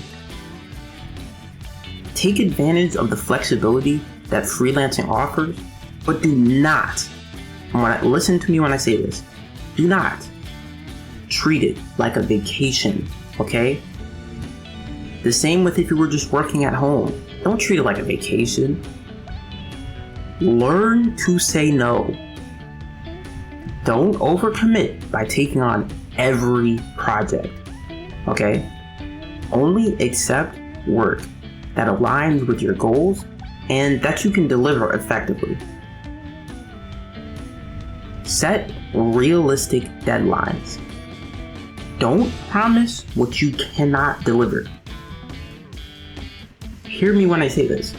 Speaker 1: Take advantage of the flexibility that freelancing offers, but do not, listen to me when I say this, do not treat it like a vacation, okay? The same with if you were just working at home. Don't treat it like a vacation. Learn to say no. Don't overcommit by taking on every project, okay? Only accept work that aligns with your goals and that you can deliver effectively. Set realistic deadlines. Don't promise what you cannot deliver. Hear me when I say this.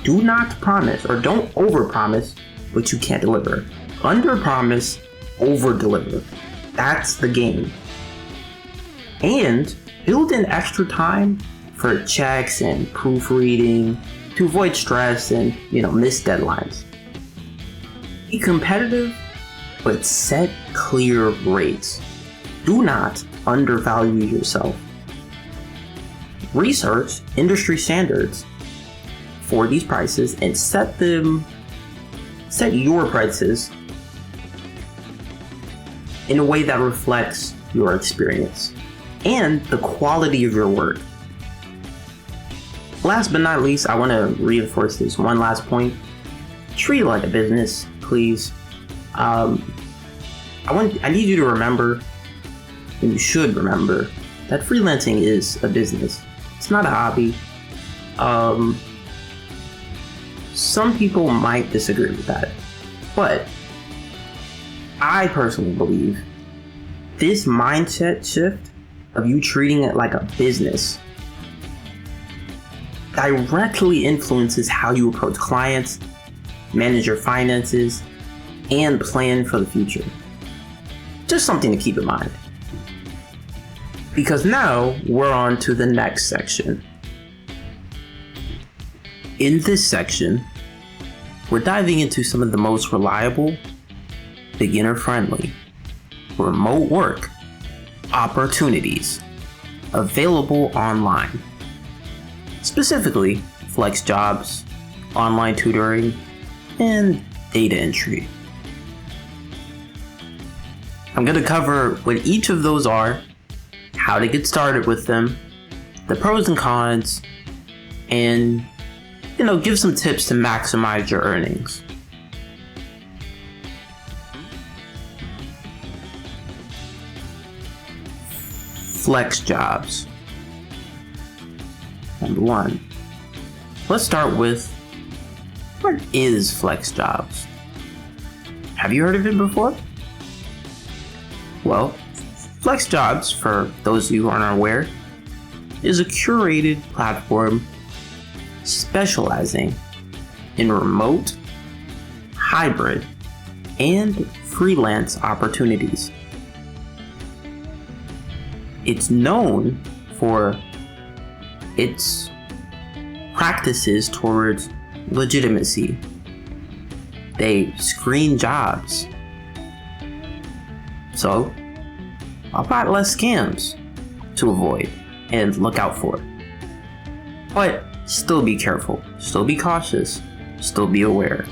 Speaker 1: Do not promise, or don't overpromise what you can't deliver. Underpromise, overdeliver. That's the game. And build in extra time for checks and proofreading to avoid stress and, missed deadlines. Be competitive, but set clear rates. Do not undervalue yourself. Research industry standards for these prices and set your prices in a way that reflects your experience and the quality of your work. Last but not least, I want to reinforce this one last point. Treat it like a business, please. I need you to remember, and you should remember, that freelancing is a business. It's not a hobby. Some people might disagree with that, but I personally believe this mindset shift of you treating it like a business directly influences how you approach clients, manage your finances, and plan for the future. Just something to keep in mind. Because now we're on to the next section. In this section, we're diving into some of the most reliable, beginner-friendly, remote work opportunities available online. Specifically, flex jobs, online tutoring, and data entry. I'm going to cover what each of those are, how to get started with them, the pros and cons, and give some tips to maximize your earnings. Flex jobs. Number one, let's start with, what is flex jobs? Have you heard of it before? Well, flex jobs, for those of you who aren't aware, is a curated platform specializing in remote, hybrid, and freelance opportunities. It's known for its practices towards legitimacy. They screen jobs, so a lot less scams to avoid and look out for. But still be careful, still be cautious, still be aware.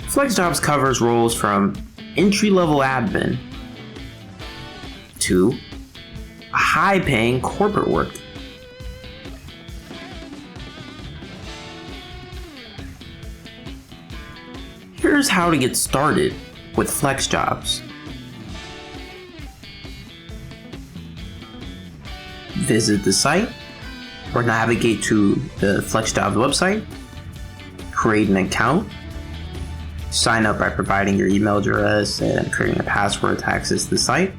Speaker 1: Flex jobs covers roles from entry-level admin to high-paying corporate work. Here's how to get started with flex jobs. Visit the site or navigate to the flex jobs website, create an account, sign up by providing your email address and creating a password to access the site,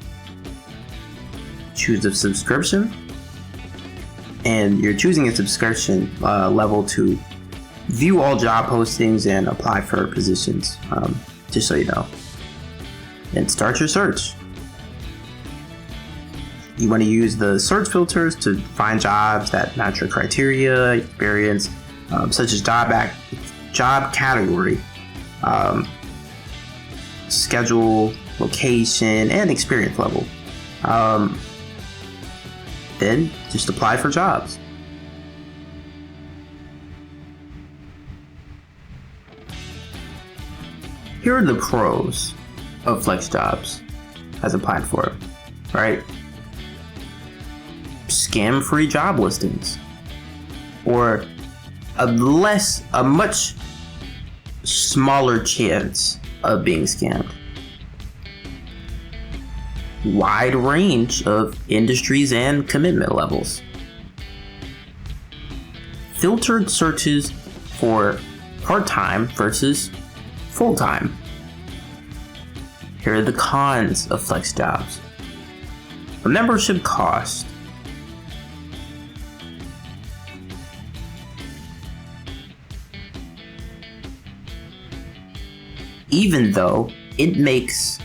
Speaker 1: choose a subscription, and you're choosing a subscription level to view all job postings and apply for positions, just so you know. Then start your search. You want to use the search filters to find jobs that match your criteria, experience, such as job category, schedule, location, and experience level. Then just apply for jobs. Here are the pros of flex jobs as a platform, right? Scam-free job listings, or a much smaller chance of being scammed. Wide range of industries and commitment levels. Filtered searches for part-time versus full-time. Here are the cons of flex jobs. A membership cost. Even though it makes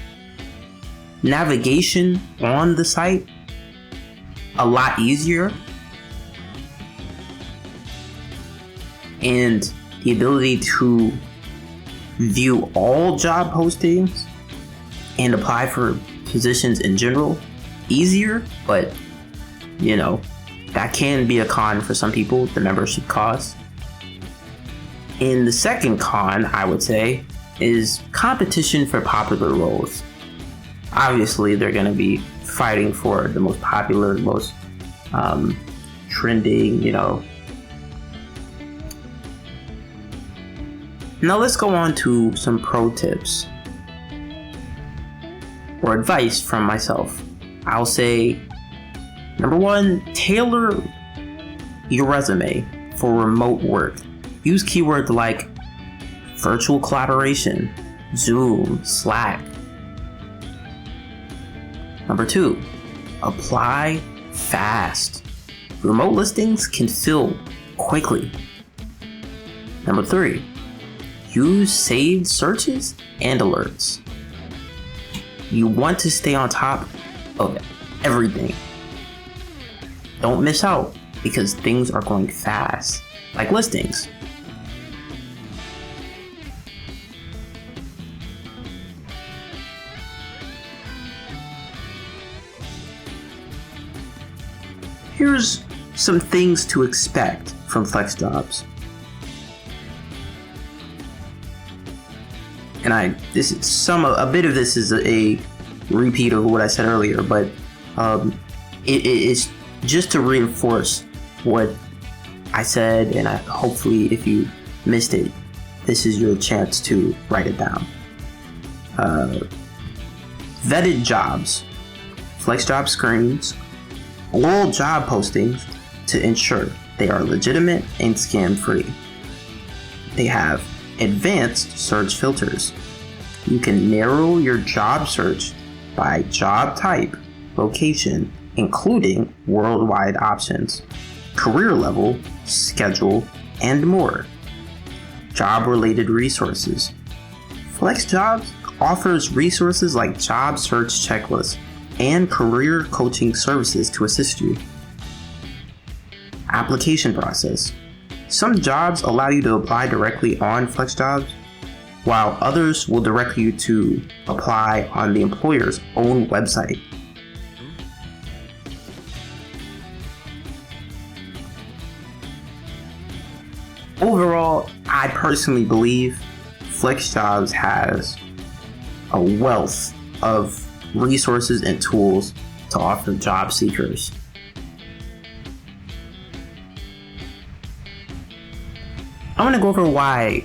Speaker 1: navigation on the site a lot easier, and the ability to view all job postings and apply for positions in general easier, but that can be a con for some people, the membership cost. And the second con, I would say, is competition for popular roles. Obviously, they're going to be fighting for the most popular, most trending, Now let's go on to some pro tips or advice from myself. I'll say, number one, tailor your resume for remote work. Use keywords like virtual collaboration, Zoom, Slack, Number 2, apply fast. Remote listings can fill quickly. Number 3, use saved searches and alerts. You want to stay on top of everything. Don't miss out because things are going fast, like listings. Here's some things to expect from flex jobs. And a bit of this is a repeat of what I said earlier, but it is just to reinforce what I said, and hopefully if you missed it, this is your chance to write it down. Vetted jobs. Flex job screens all job postings to ensure they are legitimate and scam-free. They have advanced search filters. You can narrow your job search by job type, location, including worldwide options, career level, schedule, and more. Job-related resources. Flex Jobs offers resources like job search checklists and career coaching services to assist you. Application process. Some jobs allow you to apply directly on Flex Jobs, while others will direct you to apply on the employer's own website. Overall, I personally believe Flex Jobs has a wealth of resources and tools to offer job seekers. I want to go over why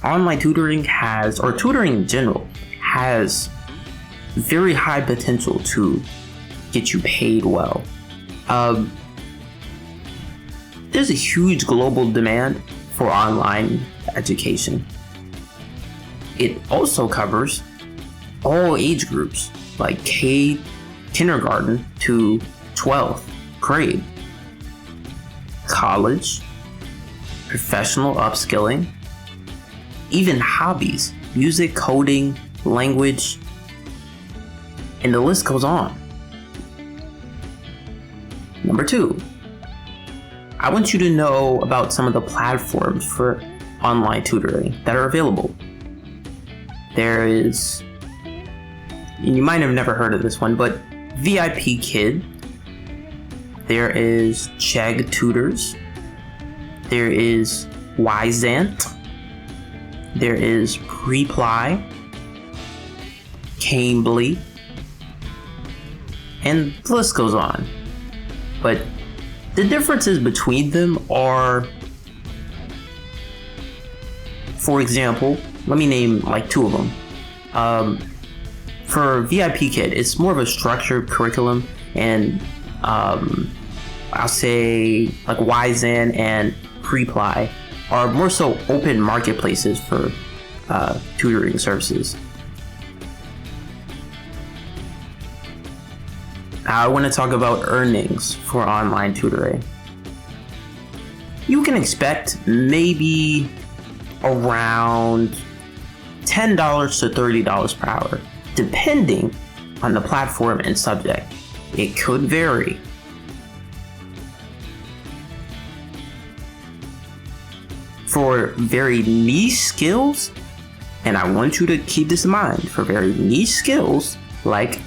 Speaker 1: online tutoring tutoring in general has very high potential to get you paid well. There's a huge global demand for online education. It also covers all age groups, like kindergarten to 12th grade, college, professional upskilling, even hobbies, music, coding, language, and the list goes on. Number 2, I want you to know about some of the platforms for online tutoring that are available. There is, you might have never heard of this one, but VIP Kid. There is Chegg Tutors. There is Wyzant. There is Preply, Cambly, and the list goes on. But the differences between them are, for example, let me name like 2 of them. For VIP Kid, it's more of a structured curriculum, and I'll say like Wyzant and Preply are more so open marketplaces for tutoring services. I want to talk about earnings for online tutoring. You can expect maybe around $10 to $30 per hour, depending on the platform and subject. It could vary. For very niche skills, and I want you to keep this in mind, for very niche skills like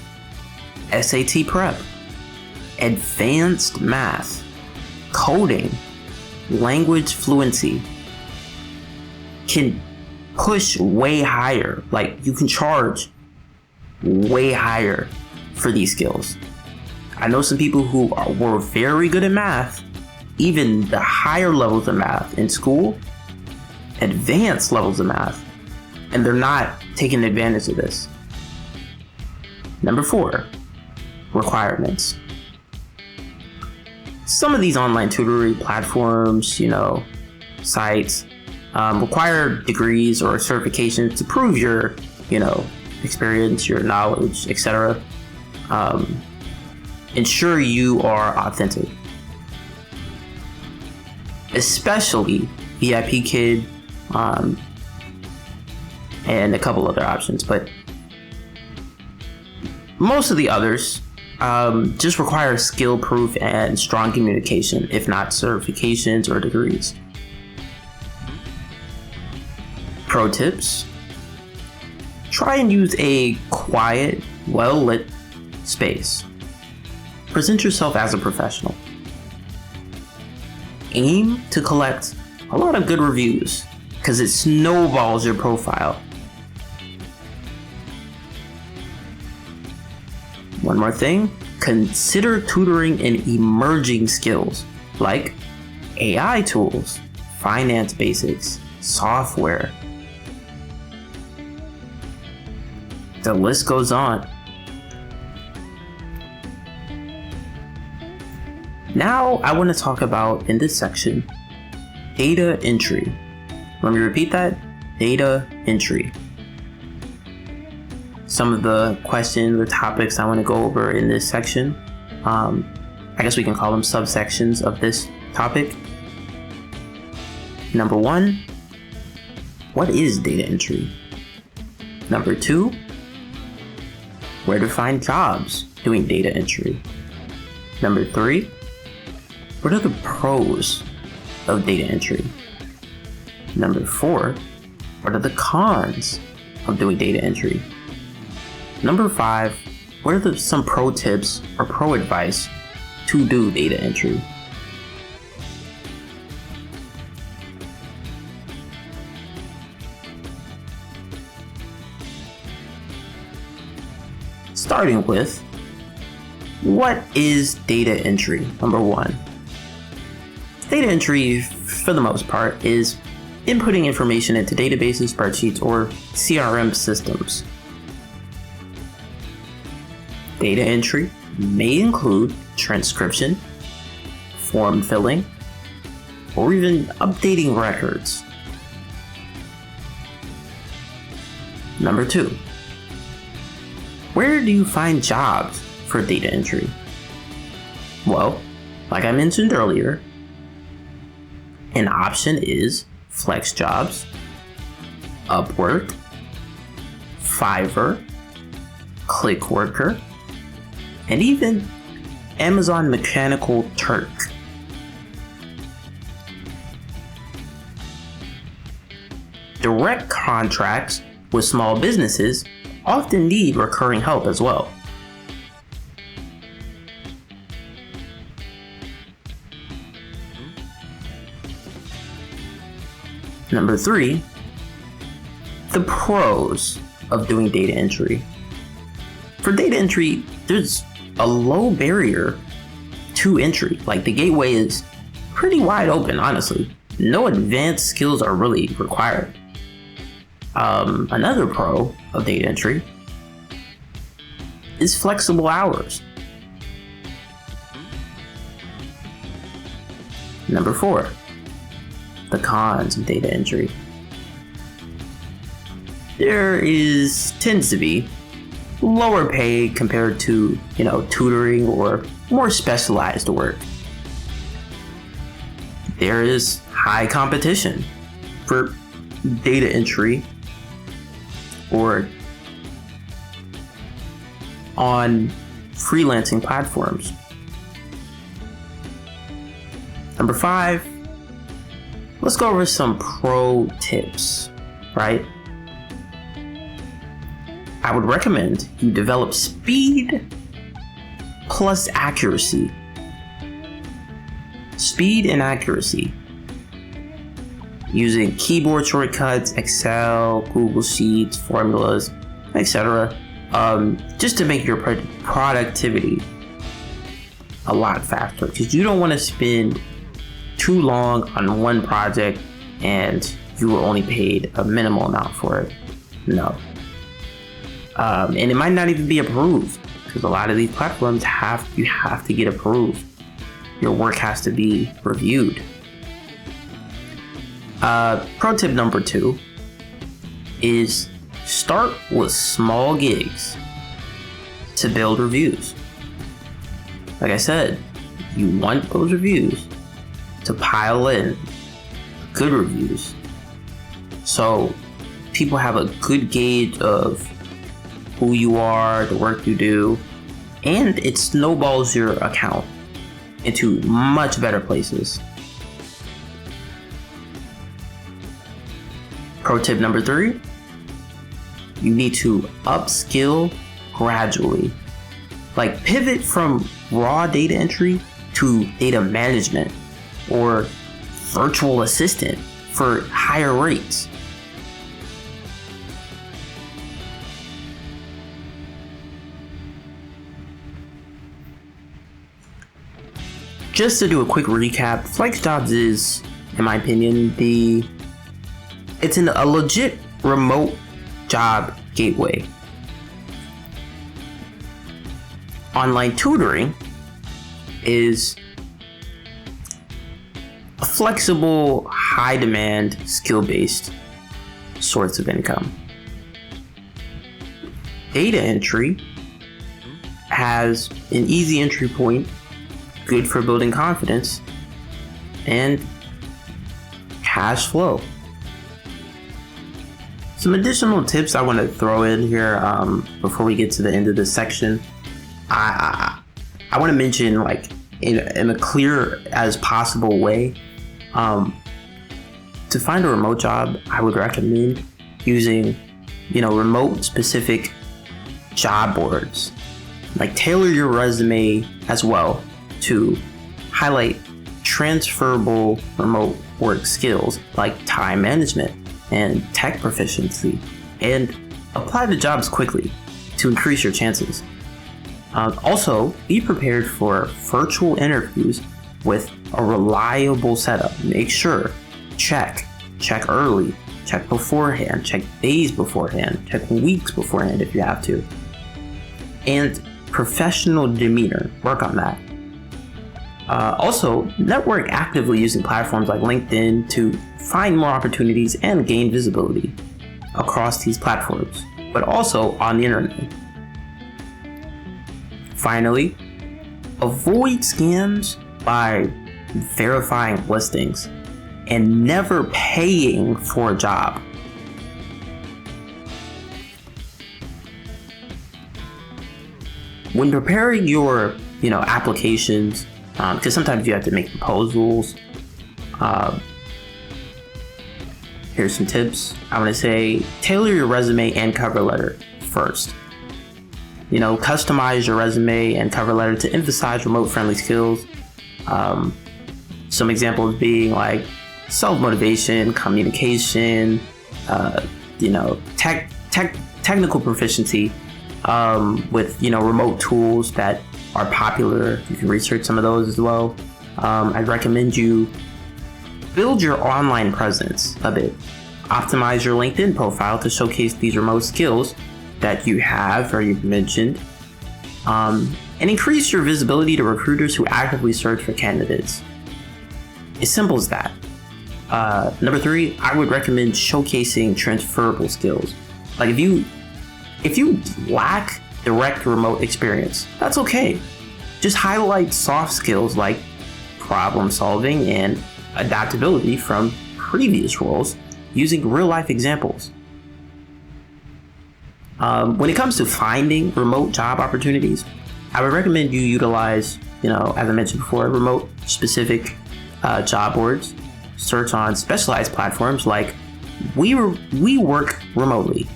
Speaker 1: SAT prep, advanced math, coding, language fluency, can push way higher. Like, you can charge way higher for these skills. I know some people who were very good at math, even the higher levels of math in school, advanced levels of math, and they're not taking advantage of this. Number 4, requirements. Some of these online tutoring platforms, sites, require degrees or certifications to prove your, experience, your knowledge, etc. ensure you are authentic. Especially VIP Kid, and a couple other options, but most of the others just require skill proof and strong communication, if not certifications or degrees. Pro tips: try and use a quiet, well-lit space. Present yourself as a professional. Aim to collect a lot of good reviews, because it snowballs your profile. One more thing, consider tutoring in emerging skills like AI tools, finance basics, software. The list goes on. Now I want to talk about, in this section, data entry. Let me repeat that, data entry. Some of the questions or topics I want to go over in this section, I guess we can call them subsections of this topic. Number 1, what is data entry? Number 2, where to find jobs doing data entry? Number 3, what are the pros of data entry? Number 4, what are the cons of doing data entry? Number 5, what are some pro tips or pro advice to do data entry? Starting with, what is data entry? Number 1. Data entry, for the most part, is inputting information into databases, spreadsheets, or CRM systems. Data entry may include transcription, form filling, or even updating records. Number 2. Where do you find jobs for data entry? Well, like I mentioned earlier, an option is FlexJobs, Upwork, Fiverr, Clickworker, and even Amazon Mechanical Turk. Direct contracts with small businesses often need recurring help as well. Number 3, the pros of doing data entry. For data entry, there's a low barrier to entry. Like, the gateway is pretty wide open, honestly. No advanced skills are really required. Another pro of data entry is flexible hours. Number 4, the cons of data entry. There tends to be lower pay compared to, tutoring or more specialized work. There is high competition for data entry or on freelancing platforms. Number 5, let's go over some pro tips, right? I would recommend you develop speed plus accuracy. Speed and accuracy. Using keyboard shortcuts, Excel, Google Sheets, formulas, etc. Just to make your productivity a lot faster, because you don't want to spend too long on one project and you were only paid a minimal amount for it. No. And it might not even be approved, because a lot of these platforms you have to get approved. Your work has to be reviewed. Pro tip number 2 is start with small gigs. to build reviews. Like I said, you want those reviews to pile in good reviews, so people have a good gauge of who you are, the work you do, and it snowballs your account into much better places. Pro tip number 3, you need to upskill gradually. Like pivot from raw data entry to data management or virtual assistant for higher rates. Just to do a quick recap, FlexJobs is, in my opinion, it's a legit remote job gateway. Online tutoring is a flexible, high-demand, skill-based source of income. Data entry has an easy entry point, good for building confidence, and cash flow. Some additional tips I want to throw in here before we get to the end of this section. I want to mention, like, in a clear as possible way, to find a remote job, I would recommend using, remote specific job boards. Like, tailor your resume as well to highlight transferable remote work skills like time management and tech proficiency, and apply to jobs quickly to increase your chances. Also, be prepared for virtual interviews with a reliable setup. Make sure, check early, check beforehand, check days beforehand, check weeks beforehand if you have to. And professional demeanor, work on that. Also, network actively using platforms like LinkedIn to find more opportunities and gain visibility across these platforms, but also on the internet. Finally, avoid scams by verifying listings and never paying for a job. When preparing your, applications, because sometimes you have to make proposals. Here's some tips. I want to say tailor your resume and cover letter first. Customize your resume and cover letter to emphasize remote-friendly skills. Some examples being like self-motivation, communication, technical proficiency with remote tools that are popular. You can research some of those as well. I'd recommend you build your online presence a bit. Optimize your LinkedIn profile to showcase these remote skills that you have or you've mentioned, and increase your visibility to recruiters who actively search for candidates. As simple as that. Number 3, I would recommend showcasing transferable skills. Like if you lack direct remote experience, that's okay. Just highlight soft skills like problem solving and adaptability from previous roles using real life examples. When it comes to finding remote job opportunities, I would recommend you utilize, as I mentioned before, remote specific job boards. Search on specialized platforms like We Work Remotely,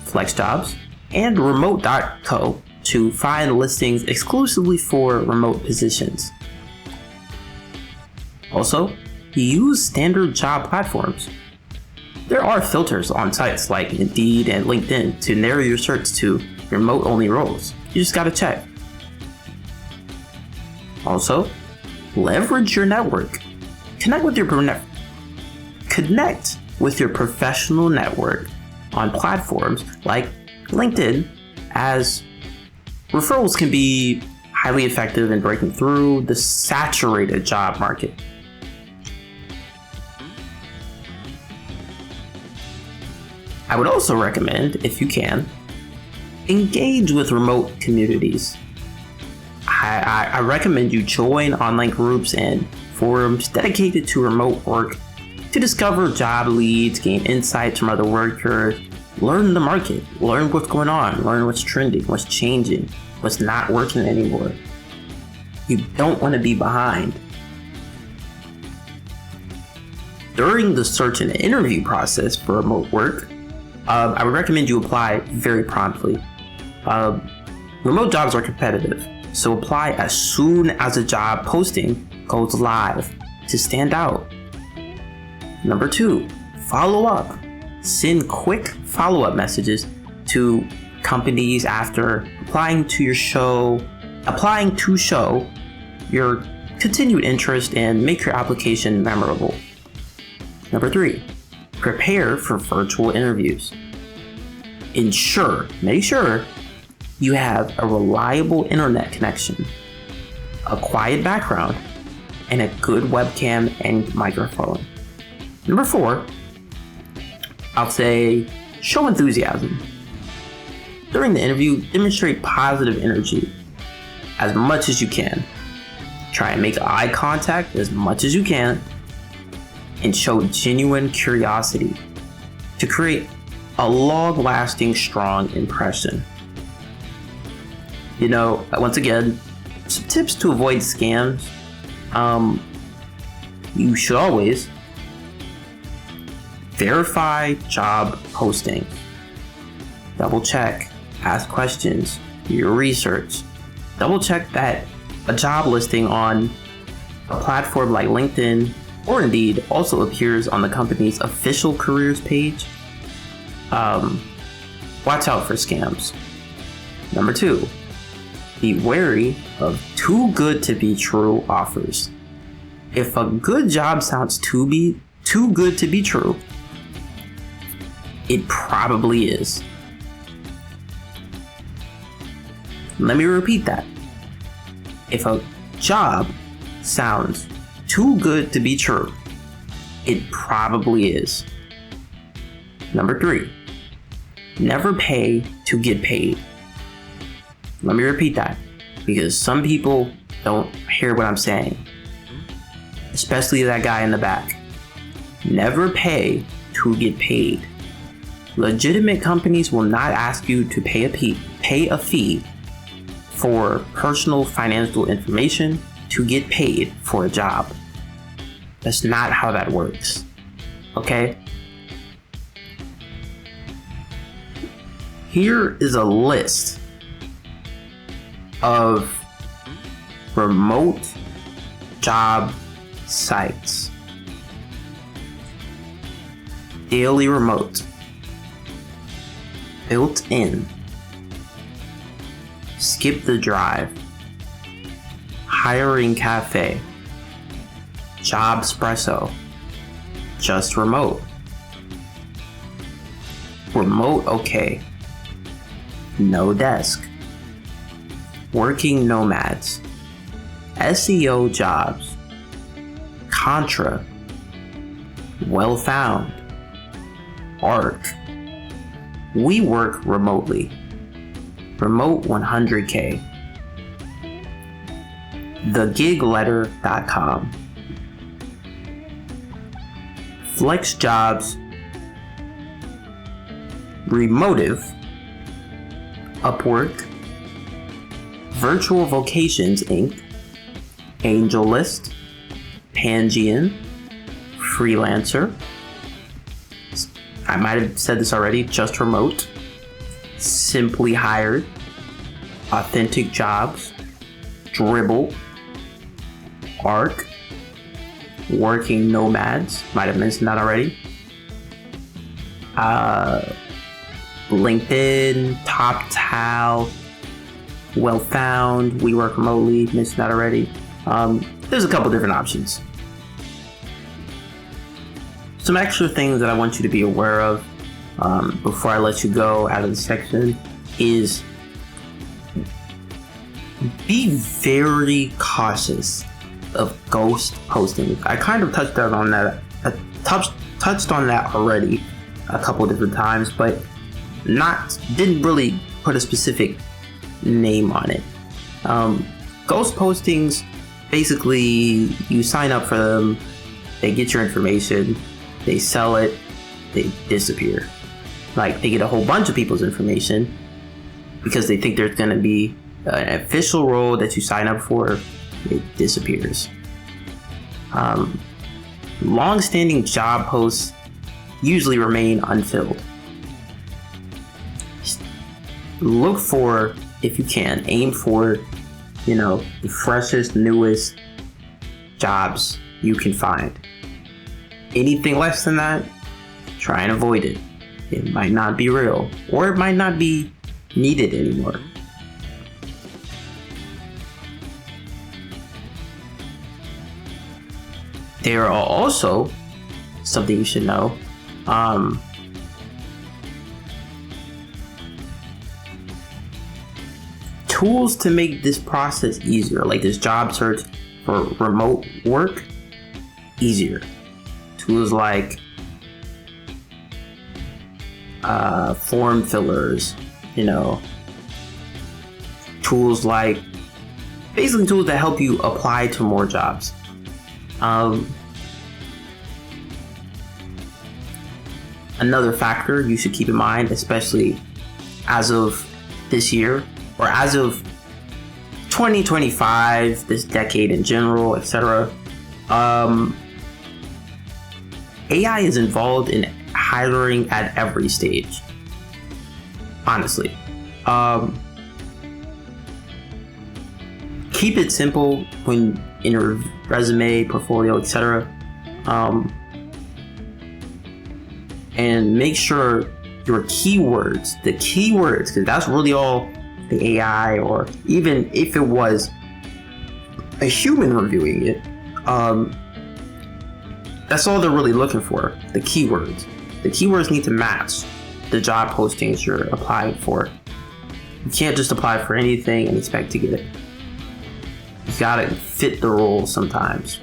Speaker 1: FlexJobs, and remote.co to find listings exclusively for remote positions. Also, use standard job platforms. There are filters on sites like Indeed and LinkedIn to narrow your search to remote-only roles. You just gotta check. Also, leverage your network. Connect with your professional network on platforms like LinkedIn, as referrals can be highly effective in breaking through the saturated job market. I would also recommend, if you can, Engage with remote communities. I recommend you join online groups and forums dedicated to remote work to discover job leads, gain insights from other workers, learn the market, learn what's going on, learn what's trending, what's changing, what's not working anymore. You don't want to be behind. During the search and interview process for remote work, I would recommend you apply very promptly. Remote jobs are competitive, so apply as soon as a job posting goes live to stand out. Number 2, follow up. Send quick follow-up messages to companies after applying to show your continued interest and make your application memorable. Number 3, prepare for virtual interviews. Make sure you have a reliable internet connection, a quiet background, and a good webcam and microphone. Number 4, I'll say show enthusiasm. During the interview, demonstrate positive energy as much as you can. Try and make eye contact as much as you can and show genuine curiosity to create a long-lasting, strong impression. Once again, some tips to avoid scams. You should always verify job postings. Double check, ask questions, do your research. Double check that a job listing on a platform like LinkedIn or Indeed also appears on the company's official careers page. Watch out for scams. Number 2, be wary of too good to be true offers. If a good job sounds too good to be true, it probably is. Let me repeat that. If a job sounds too good to be true, it probably is. Number 3, never pay to get paid. Let me repeat that, because some people don't hear what I'm saying, especially that guy in the back. Never pay to get paid. Legitimate companies will not ask you to pay a fee for personal financial information to get paid for a job. That's not how that works. Okay? Here is a list of remote job sites. Daily Remote, Built In, Skip the Drive, Hiring Cafe, Jobspresso, Just Remote, Remote OK, No Desk, Working Nomads, SEO Jobs, Contra, Well Found, Arc, We Work Remotely, Remote 100K, thegigletter.com, Flex Jobs, Remotive, Upwork, Virtual Vocations Inc., AngelList, Pangian, Freelancer, I might have said this already, Just Remote, Simply Hired, Authentic Jobs, Dribble, Arc, Working Nomads, might have mentioned that already, LinkedIn, TopTal, Well Found, We Work Remotely, mentioned that already. There's a couple different options. Some extra things that I want you to be aware of before I let you go out of the section is be very cautious of ghost posting. I kind of touched on that. touched on that already a couple different times, but didn't really put a specific name on it. Ghost postings, basically you sign up for them, they get your information, they sell it, they disappear. Like, they get a whole bunch of people's information because they think there's going to be an official role that you sign up for. It disappears. Long-standing job posts usually remain unfilled. Look for, if you can, aim for, the freshest, newest jobs you can find. Anything less than that, try and avoid it. It might not be real, or it might not be needed anymore. There are also something you should know. Tools to make this process easier, like this job search for remote work, easier. Tools like form fillers, tools like, basically tools that help you apply to more jobs. Another factor you should keep in mind, especially as of this year, or as of 2025, this decade in general, etc. AI is involved in hiring at every stage. Honestly. Keep it simple when in your resume, portfolio, etc. And make sure your keywords, because that's really all the AI, or even if it was a human reviewing it, that's all they're really looking for, the keywords. The keywords need to match the job postings you're applying for. You can't just apply for anything and expect to get it. You gotta fit the role sometimes.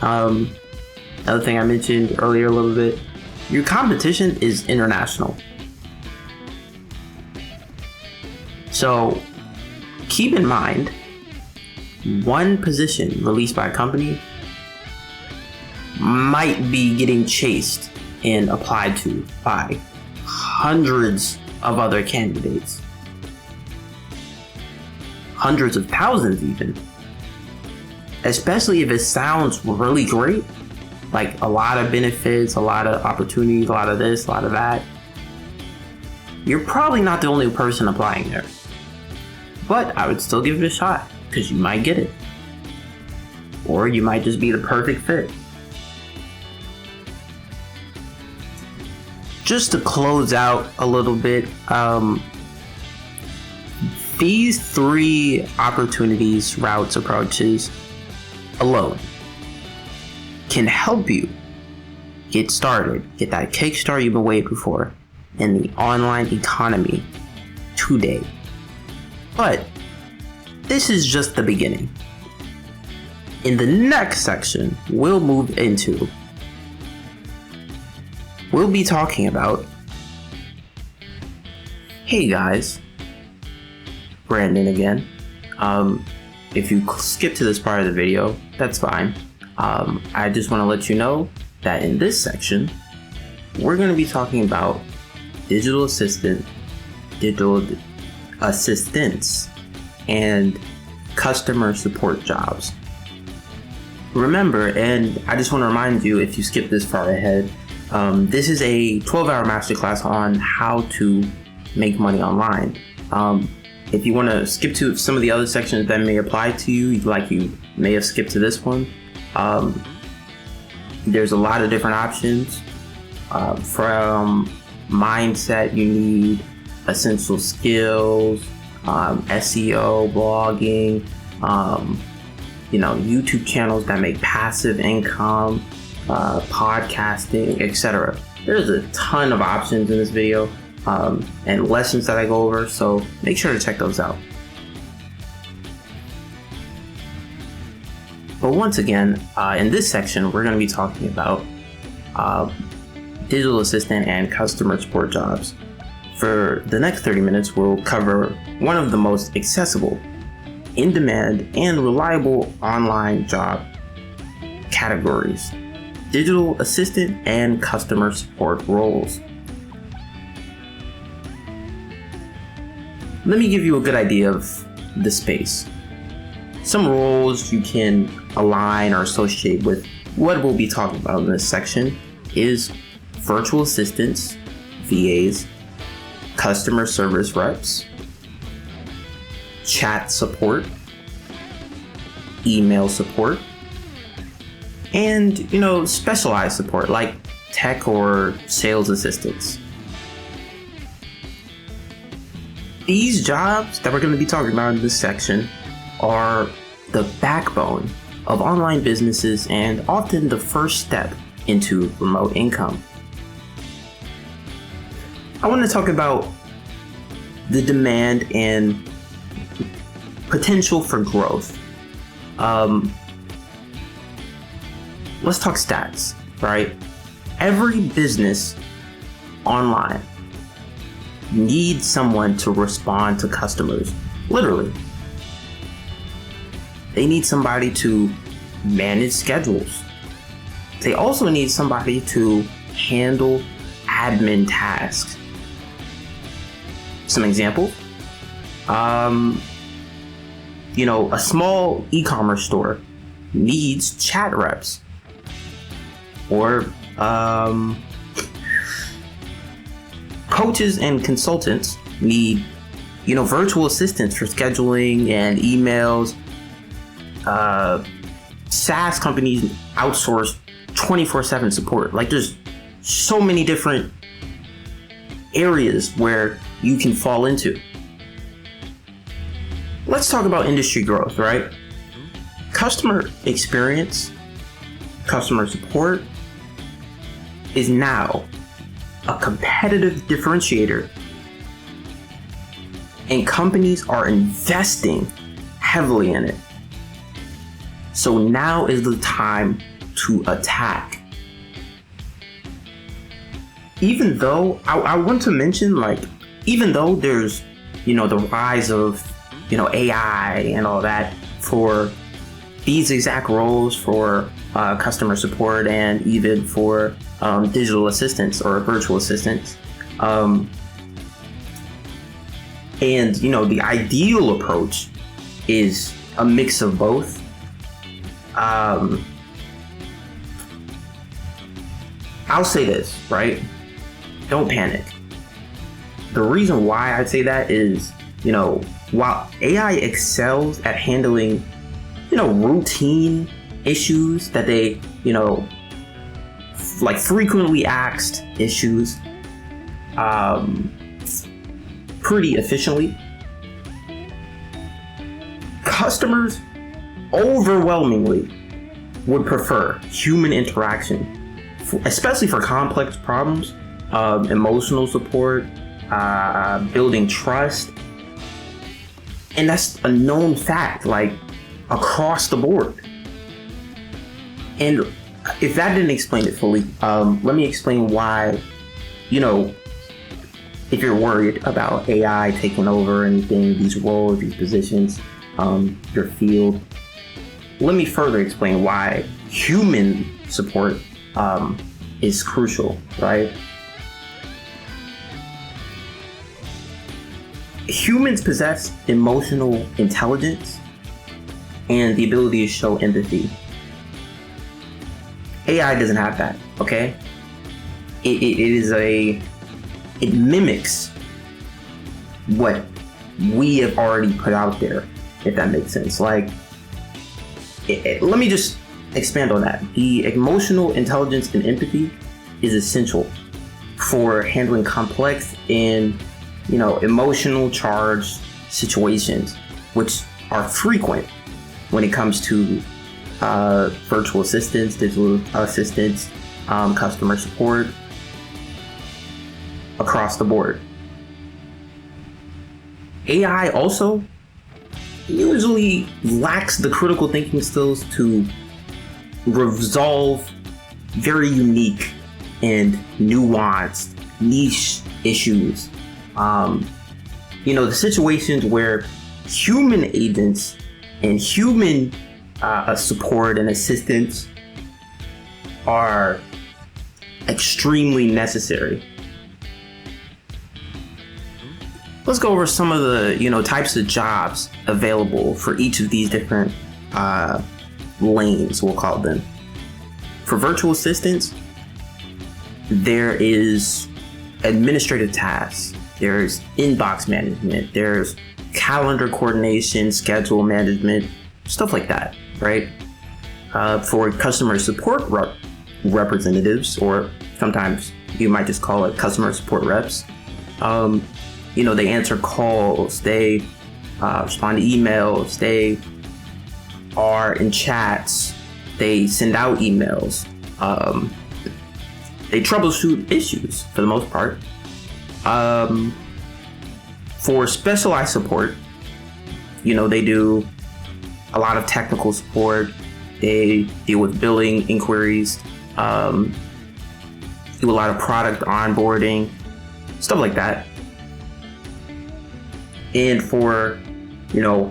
Speaker 1: Another thing I mentioned earlier a little bit, your competition is international. So keep in mind, one position released by a company might be getting chased and applied to by hundreds of other candidates. Hundreds of thousands even. Especially if it sounds really great, like a lot of benefits, a lot of opportunities, a lot of this, a lot of that. You're probably not the only person applying there. But I would still give it a shot, because you might get it. Or you might just be the perfect fit. Just to close out a little bit, these 3 opportunities, routes, approaches alone can help you get started, get that kickstart you've been waiting for in the online economy today. But this is just the beginning. In the next section, we'll be talking about, hey guys, Brandon again. If you skip to this part of the video, that's fine. I just want to let you know that in this section, we're going to be talking about digital assistants, and customer support jobs. Remember, and I just want to remind you, if you skip this far ahead, this is a 12-hour masterclass on how to make money online. If you want to skip to some of the other sections that may apply to you, like you may have skipped to this one, there's a lot of different options. From mindset, you need essential skills, SEO, blogging, YouTube channels that make passive income, podcasting, etc. There's a ton of options in this video, and lessons that I go over, so make sure to check those out. But once again, in this section, we're going to be talking about digital assistant and customer support jobs. For the next 30 minutes, we'll cover one of the most accessible, in-demand, and reliable online job categories: digital assistant and customer support roles. Let me give you a good idea of the space. Some roles you can align or associate with what we'll be talking about in this section is virtual assistants, VAs, customer service reps, chat support, email support, and specialized support like tech or sales assistants. These jobs that we're going to be talking about in this section are the backbone of online businesses and often the first step into remote income. I want to talk about the demand and potential for growth. Let's talk stats, right? Every business online needs someone to respond to customers, literally. They need somebody to manage schedules. They also need somebody to handle admin tasks. Some examples. A small e-commerce store needs chat reps. Or coaches and consultants need, virtual assistants for scheduling and emails. SaaS companies outsource 24/7 support. Like, there's so many different areas where you can fall into. Let's talk about industry growth, right? Customer experience, customer support is now a competitive differentiator, and companies are investing heavily in it. So now is the time to attack. Even though I want to mention, even though there's, the rise of, AI and all that for these exact roles for customer support and even for digital assistants or virtual assistants. And, the ideal approach is a mix of both. I'll say this, right? Don't panic. The reason why I say that is, while AI excels at handling, routine issues that they, frequently asked issues, pretty efficiently, customers overwhelmingly would prefer human interaction, especially for complex problems, emotional support, building trust. And that's a known fact, across the board. And if that didn't explain it fully, let me explain why, if you're worried about AI taking over anything, these roles, these positions, your field, let me further explain why human support is crucial, right? Humans possess emotional intelligence and the ability to show empathy. AI doesn't have that, okay? It mimics what we have already put out there, if that makes sense. Let me just expand on that. The emotional intelligence and empathy is essential for handling complex and, emotional charged situations, which are frequent when it comes to virtual assistants, digital assistants, customer support, across the board. AI also usually lacks the critical thinking skills to resolve very unique and nuanced niche issues The situations where human agents and human support and assistance are extremely necessary. Let's go over some of the types of jobs available for each of these different lanes, we'll call them. For virtual assistants, there is administrative tasks, there's inbox management, there's calendar coordination, schedule management, stuff like that, right? For customer support representatives, or sometimes you might just call it customer support reps, they answer calls, they respond to emails, they are in chats, they send out emails, they troubleshoot issues for the most part. For specialized support, they do a lot of technical support, they deal with billing inquiries, do a lot of product onboarding, stuff like that. And for,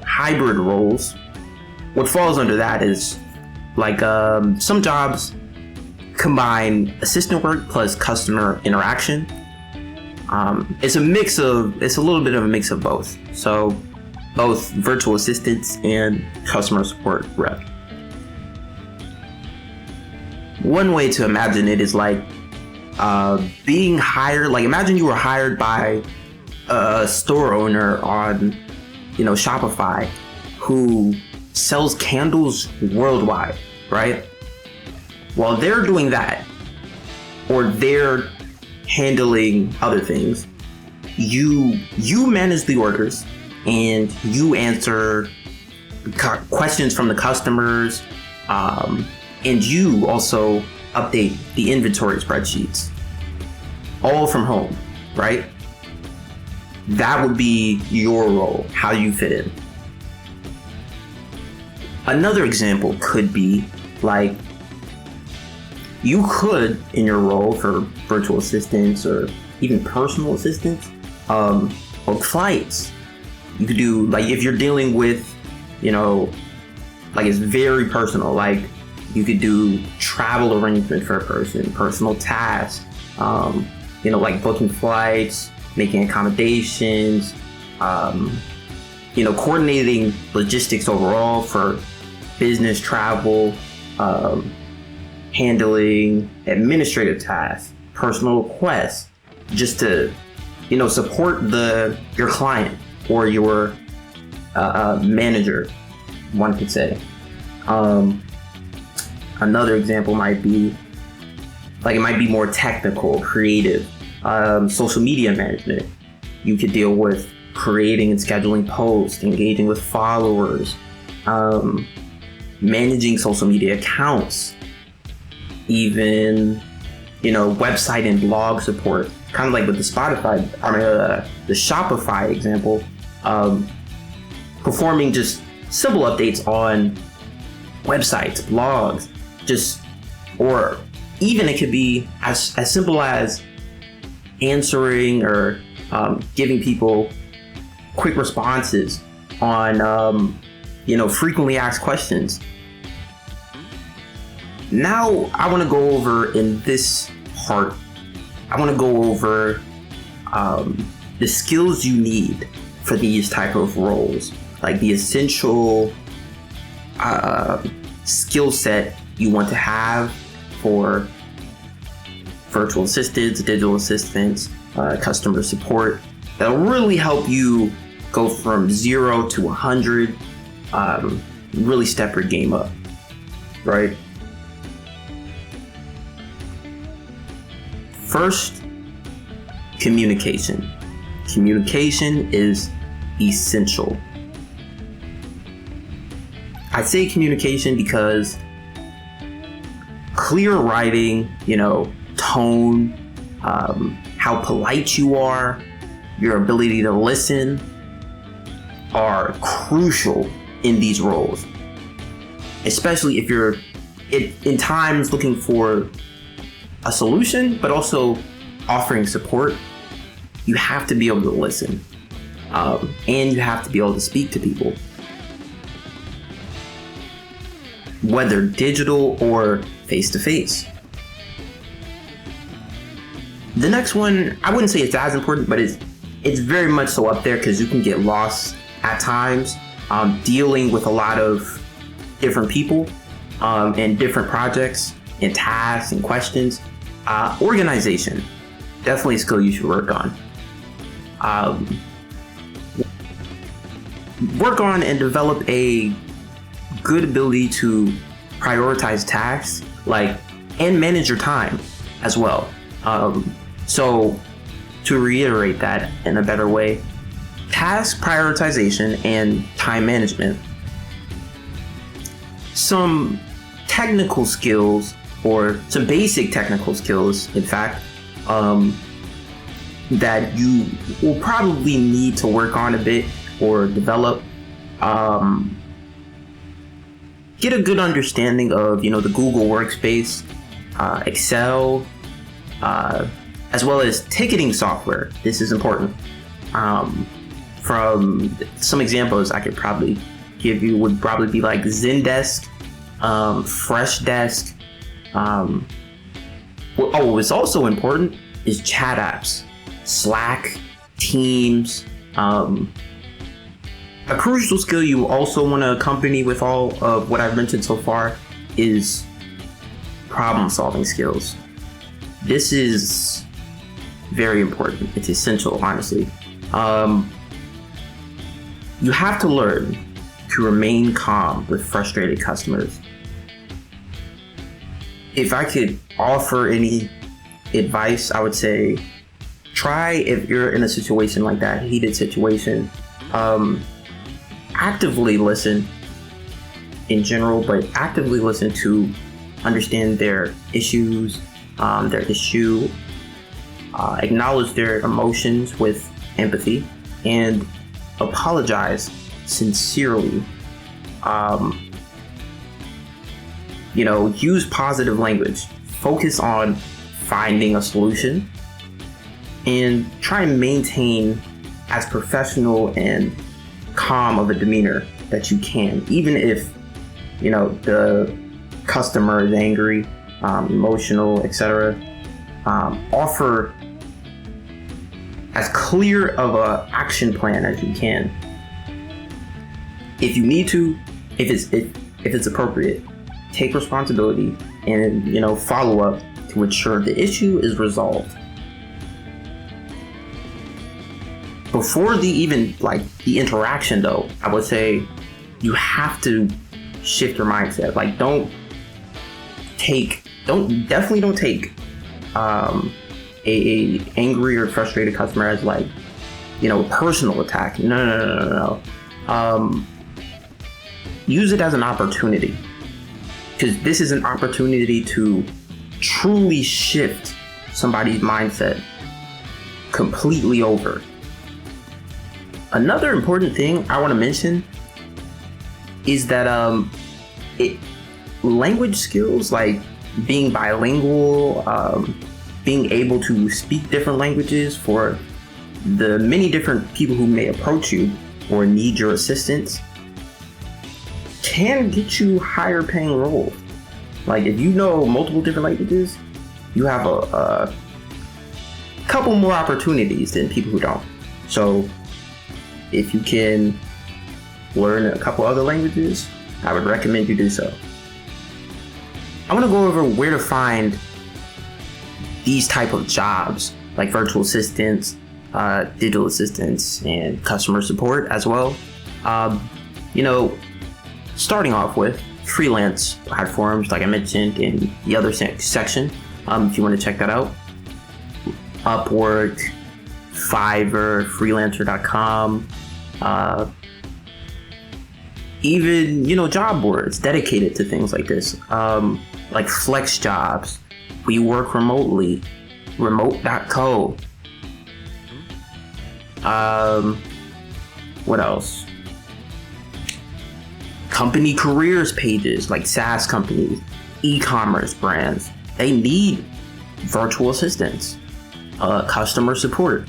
Speaker 1: hybrid roles, what falls under that is like some jobs combine assistant work plus customer interaction. It's a little bit of a mix of both. So both virtual assistants and customer support rep. One way to imagine it is like being hired, like imagine you were hired by a store owner on, Shopify who sells candles worldwide, right? While they're doing that, or they're handling other things, you manage the orders and you answer questions from the customers, and you also update the inventory spreadsheets, all from home, right? That would be your role, how you fit in. Another example could be like, you could, in your role for virtual assistants or even personal assistants, book flights. You could do, like, if you're dealing with, like it's very personal, like you could do travel arrangement for a person, personal tasks, like booking flights, making accommodations, coordinating logistics overall for business travel, handling administrative tasks, personal requests, just to, support your client or your manager, one could say. Another example might be, like, it might be more technical, creative, social media management. You could deal with creating and scheduling posts, engaging with followers, managing social media accounts, even, website and blog support, kind of like with the the Shopify example, performing just simple updates on websites, blogs, or even it could be as simple as answering or giving people quick responses on, frequently asked questions. Now I want to go over in this part, I want to go over the skills you need for these type of roles, like the essential skill set you want to have for virtual assistants, digital assistants, customer support. That'll really help you go from 0 to 100, really step your game up, right? First, communication. Communication is essential. I say communication because clear writing, tone, how polite you are, your ability to listen are crucial in these roles. Especially if you're in times looking for a solution, but also offering support. you have to be able to listen, and you have to be able to speak to people, whether digital or face-to-face. The next one, I wouldn't say it's as important, but it's very much so up there, because you can get lost at times dealing with a lot of different people and different projects and tasks and questions. Organization, definitely a skill you should work on. Work on and develop a good ability to prioritize tasks, and manage your time as well. So to reiterate that in a better way, task prioritization and time management. Some technical skills, or some basic technical skills, in fact, that you will probably need to work on a bit or develop. Get a good understanding of, the Google Workspace, Excel, as well as ticketing software. This is important. From some examples I could probably give you would probably be like Zendesk, Freshdesk. What's also important is chat apps, Slack, Teams. A crucial skill you also want to accompany with all of what I've mentioned so far is problem-solving skills. This is very important. It's essential, honestly. You have to learn to remain calm with frustrated customers. If I could offer any advice, I would say try, if you're in a situation like that, heated situation, actively listen in general, but actively listen to understand their issues, their issue, acknowledge their emotions with empathy, and apologize sincerely. Use positive language, focus on finding a solution, and try and maintain as professional and calm of a demeanor that you can, even if the customer is angry, emotional, etc. Offer as clear of a action plan as you can. If you need to, if it's appropriate, take responsibility and follow up to ensure the issue is resolved. Before the interaction though, I would say you have to shift your mindset. Definitely don't take a angry or frustrated customer as personal attack. No. Use it as an opportunity, because this is an opportunity to truly shift somebody's mindset completely over. Another important thing I want to mention is that language skills, like being bilingual, being able to speak different languages for the many different people who may approach you or need your assistance, can get you higher paying roles. If you know multiple different languages, you have a couple more opportunities than people who don't. So if you can learn a couple other languages, I would recommend you do so. I want to go over where to find these type of jobs, like virtual assistants, digital assistants, and customer support as well. Starting off with freelance platforms, like I mentioned in the other section, if you want to check that out. Upwork, Fiverr, freelancer.com, even, job boards dedicated to things like this, like Flex Jobs, We Work Remotely, remote.co. What else? Company careers pages, like SaaS companies, e-commerce brands. They need virtual assistants, customer support.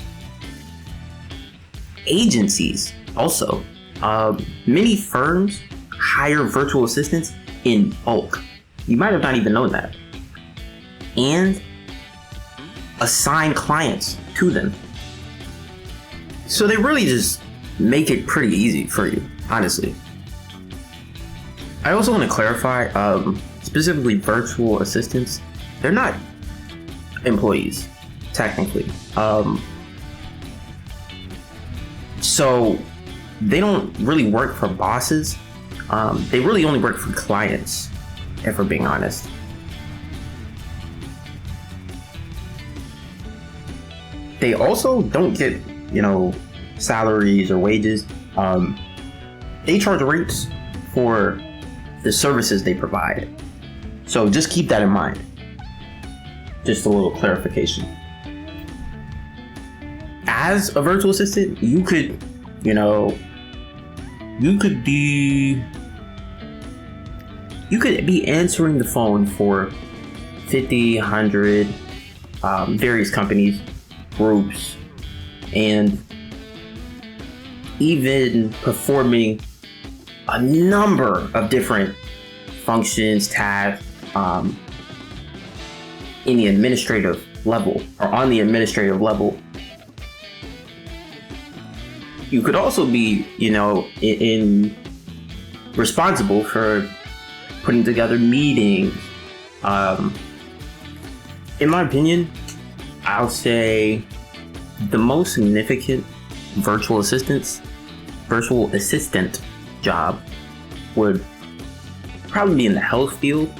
Speaker 1: Agencies also. Many firms hire virtual assistants in bulk. You might have not even known that. And assign clients to them. So they really just make it pretty easy for you, honestly. I also want to clarify, specifically virtual assistants, they're not employees, technically. So they don't really work for bosses. They really only work for clients, if we're being honest. They also don't get, salaries or wages. They charge rates for the services they provide. So just keep that in mind. Just a little clarification. As a virtual assistant, you could be answering the phone for 50, 100 various companies, groups, and even performing a number of different functions, tasks in the administrative level or on the administrative level. You could also be, in responsible for putting together meetings. In my opinion, I'll say the most significant virtual assistant job would probably be in the health field,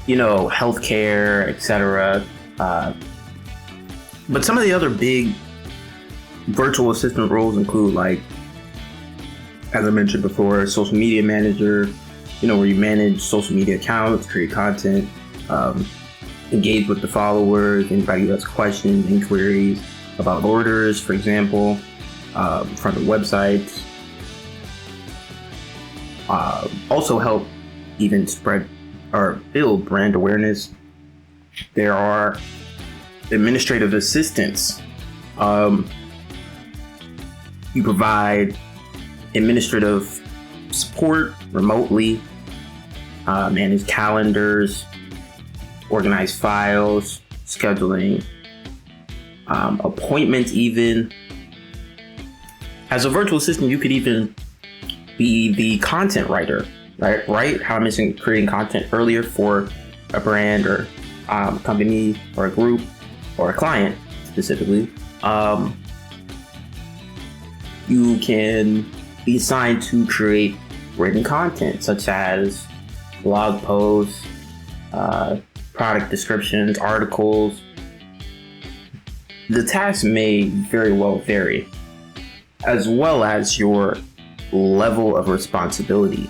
Speaker 1: healthcare, etc. But some of the other big virtual assistant roles include, like, as I mentioned before, social media manager, where you manage social media accounts, create content, engage with the followers, anybody who has questions, inquiries about orders, for example, from the websites. Also help even spread or build brand awareness. There are administrative assistants. You provide administrative support remotely, manage calendars, organize files, scheduling, appointments even. As a virtual assistant, you could even be the content writer, right? How I mentioned creating content earlier for a brand or company or a group or a client specifically. You can be assigned to create written content such as blog posts, product descriptions, articles. The tasks may very well vary, as well as your level of responsibility.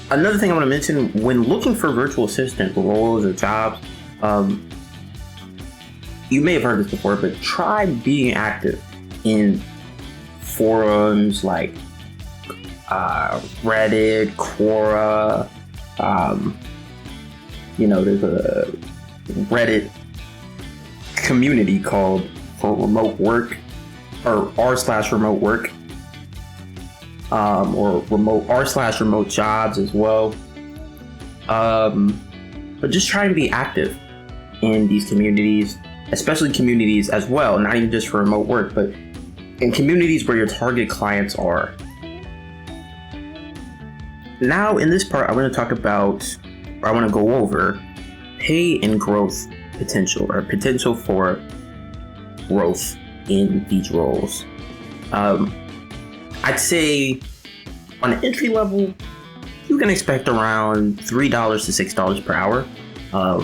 Speaker 1: Another thing I want to mention, when looking for virtual assistant roles or jobs, you may have heard this before, but try being active in forums like Reddit, Quora. There's a Reddit community called for remote work, or r/remote work, or r/remote jobs as well. But just try and be active in these communities, especially communities as well, not even just for remote work, but in communities where your target clients are. Now, in this part, I want to go over pay and growth potential, or potential for growth in these roles. I'd say on an entry level, you can expect around $3 to $6 per hour.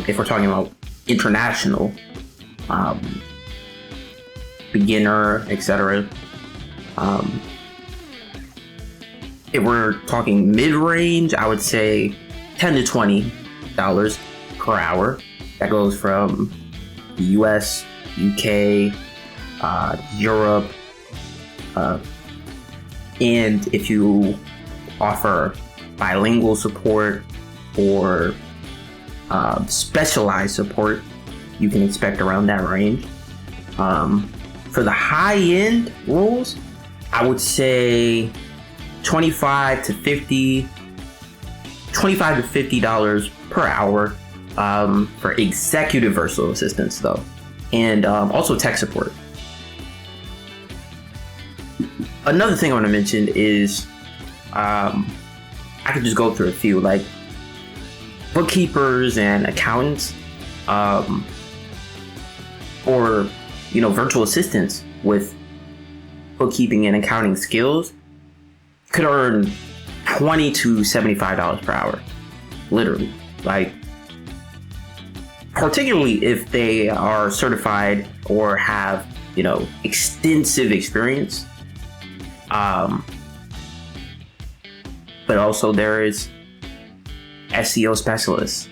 Speaker 1: If we're talking about international, beginner, etc. If we're talking mid-range, I would say $10 to $20 per hour. That goes from the US, UK, Europe, and if you offer bilingual support or specialized support, you can expect around that range. For the high-end roles, I would say $25 to $50 per hour for executive virtual assistants, though, and also tech support. Another thing I want to mention is I could just go through a few, like bookkeepers and accountants, or virtual assistants with bookkeeping and accounting skills could earn $20 to $75 per hour, literally. Like, particularly if they are certified or have extensive experience. But also there is SEO specialists.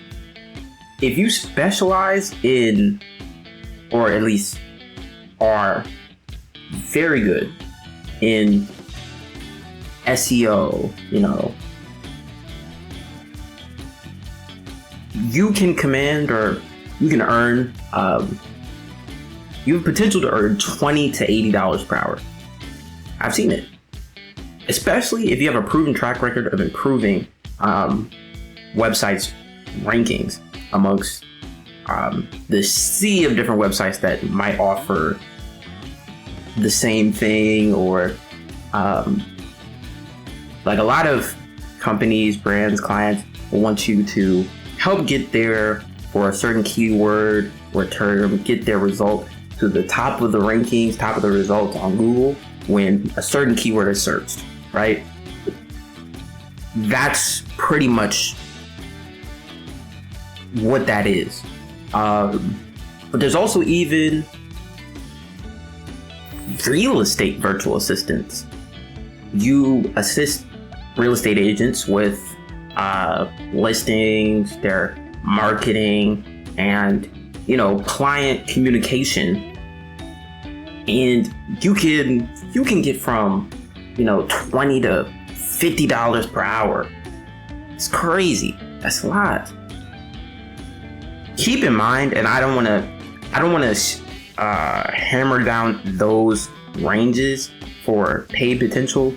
Speaker 1: If you specialize in, or at least are very good in SEO, you can command, or you can earn, you have potential to earn $20 to $80 per hour. I've seen it. Especially if you have a proven track record of improving websites' rankings amongst the sea of different websites that might offer the same thing, or like a lot of companies, brands, clients will want you to help get there for a certain keyword or term, get their result to the top of the rankings, top of the results on Google when a certain keyword is searched, right? That's pretty much what that is. But there's also even real estate virtual assistants. You assist real estate agents with listings, their marketing, and client communication, and you can get from $20 to $50 per hour. It's crazy. That's a lot. Keep in mind, and I don't want to hammer down those ranges for paid potential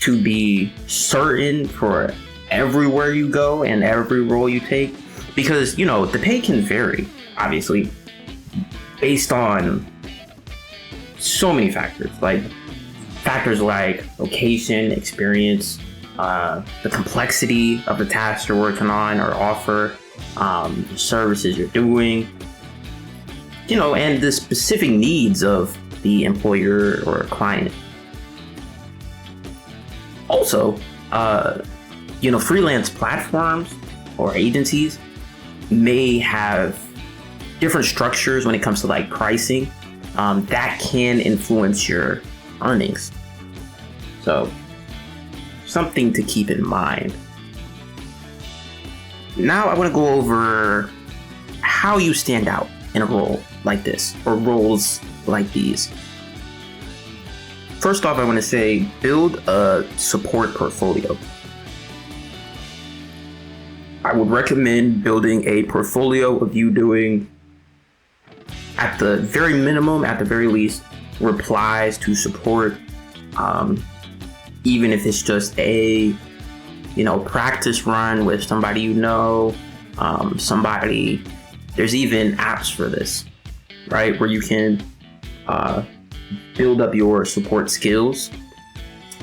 Speaker 1: to be certain for everywhere you go and every role you take, because the pay can vary, obviously, based on so many factors, like location, experience, the complexity of the task you're working on or offer, the services you're doing, and the specific needs of the employer or client. Also, freelance platforms or agencies may have different structures when it comes to pricing that can influence your earnings. So, something to keep in mind. Now I want to go over how you stand out in a role like this, or roles like these. First off, I want to say, build a support portfolio. I would recommend building a portfolio of you doing, at the very minimum, at the very least, replies to support, even if it's just a practice run with somebody somebody. There's even apps for this, right, where you can build up your support skills.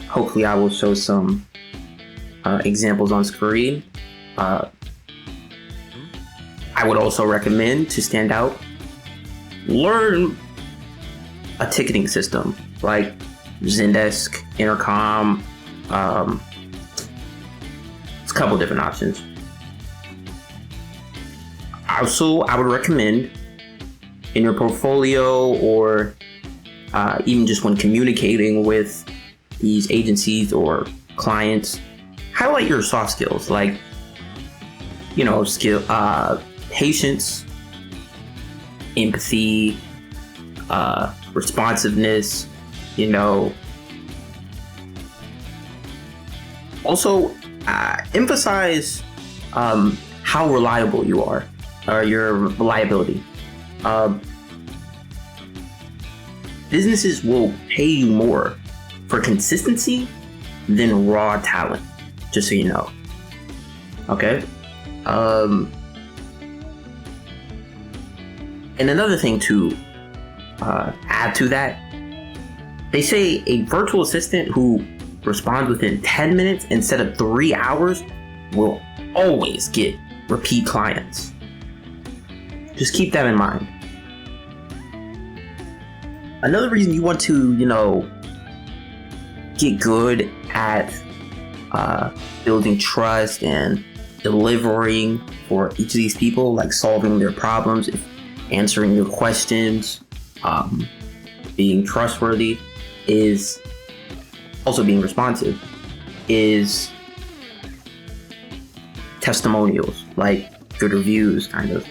Speaker 1: Hopefully I will show some examples on screen. I would also recommend, to stand out, learn a ticketing system like Zendesk, Intercom. It's a couple different options. Also, I would recommend in your portfolio, or even just when communicating with these agencies or clients, highlight your soft skills, like patience, empathy, responsiveness. Also, emphasize how reliable you are, or your reliability. Businesses will pay you more for consistency than raw talent, just so you know. Okay? And another thing to add to that, they say a virtual assistant who responds within 10 minutes instead of 3 hours will always get repeat clients. Just keep that in mind. Another reason you want to, get good at building trust and delivering for each of these people, like solving their problems, answering your questions, being trustworthy, is also being responsive, is testimonials, like good reviews, kind of.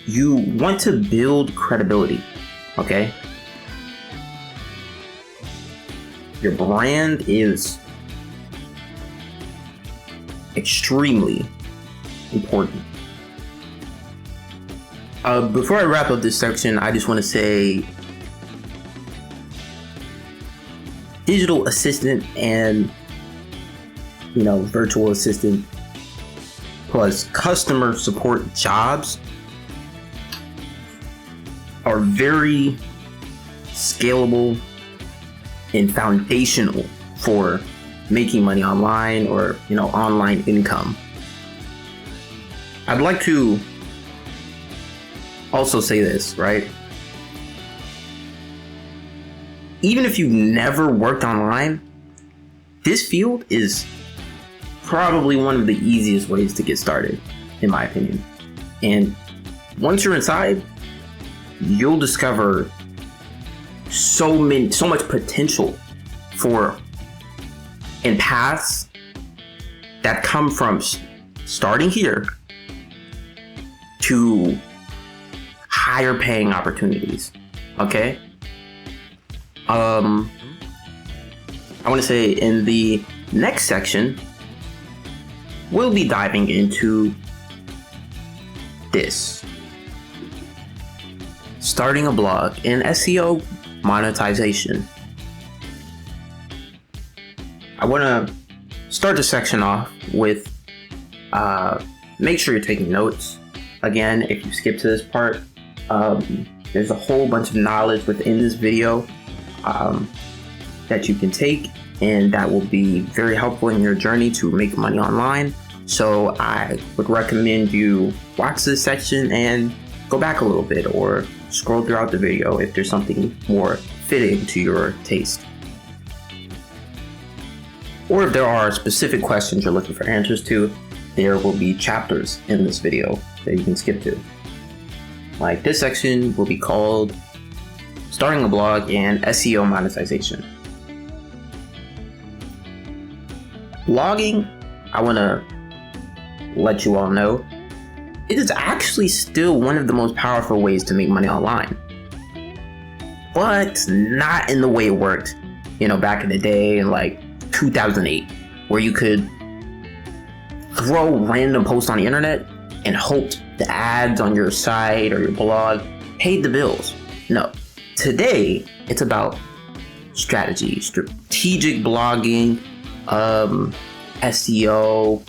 Speaker 1: You want to build credibility, okay? Your brand is extremely important. Before I wrap up this section, I just want to say digital assistant and virtual assistant plus customer support jobs are very scalable and foundational for making money online or online income. I'd like to also say this, right? Even if you've never worked online, this field is probably one of the easiest ways to get started, in my opinion. And once you're inside, you'll discover so much potential and paths that come from starting here to higher paying opportunities. Okay? I want to say in the next section, we'll be diving into this. Starting a blog and SEO monetization. I want to start the section off with make sure you're taking notes. Again, if you skip to this part, there's a whole bunch of knowledge within this video that you can take, and that will be very helpful in your journey to make money online. So I would recommend you watch this section and go back a little bit, or scroll throughout the video if there's something more fitting to your taste. Or if there are specific questions you're looking for answers to, there will be chapters in this video that you can skip to. Like this section will be called Starting a Blog and SEO Monetization. Blogging, I want to let you all know, it is actually still one of the most powerful ways to make money online. But not in the way it worked, back in the day in like 2008, where you could throw random posts on the internet and hoped the ads on your site or your blog paid the bills. No, today it's about strategy, strategic blogging, SEO,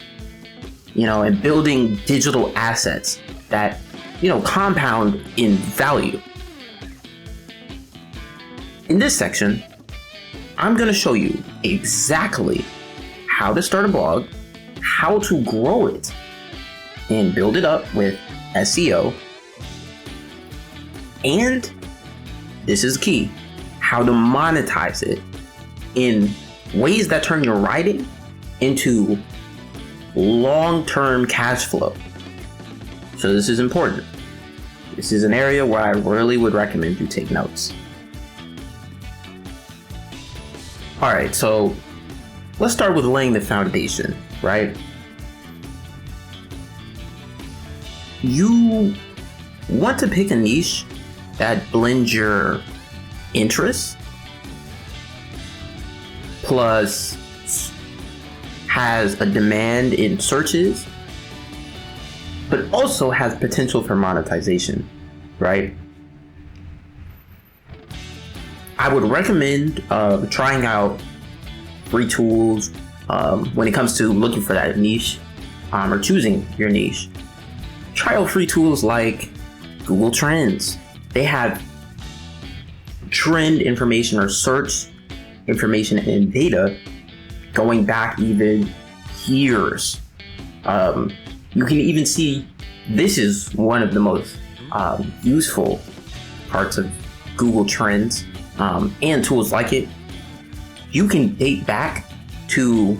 Speaker 1: and building digital assets that, compound in value. In this section, I'm going to show you exactly how to start a blog, how to grow it, and build it up with SEO. And this is key, how to monetize it in ways that turn your writing into long-term cash flow. So this is important. This is an area where I really would recommend you take notes. All right, so let's start with laying the foundation, right? You want to pick a niche that blends your interests plus has a demand in searches but also has potential for monetization, right? I would recommend trying out free tools when it comes to looking for that niche or choosing your niche. Try out free tools like Google Trends. They have trend information or search information and data going back even years. You can even see, this is one of the most useful parts of Google Trends and tools like it. You can date back to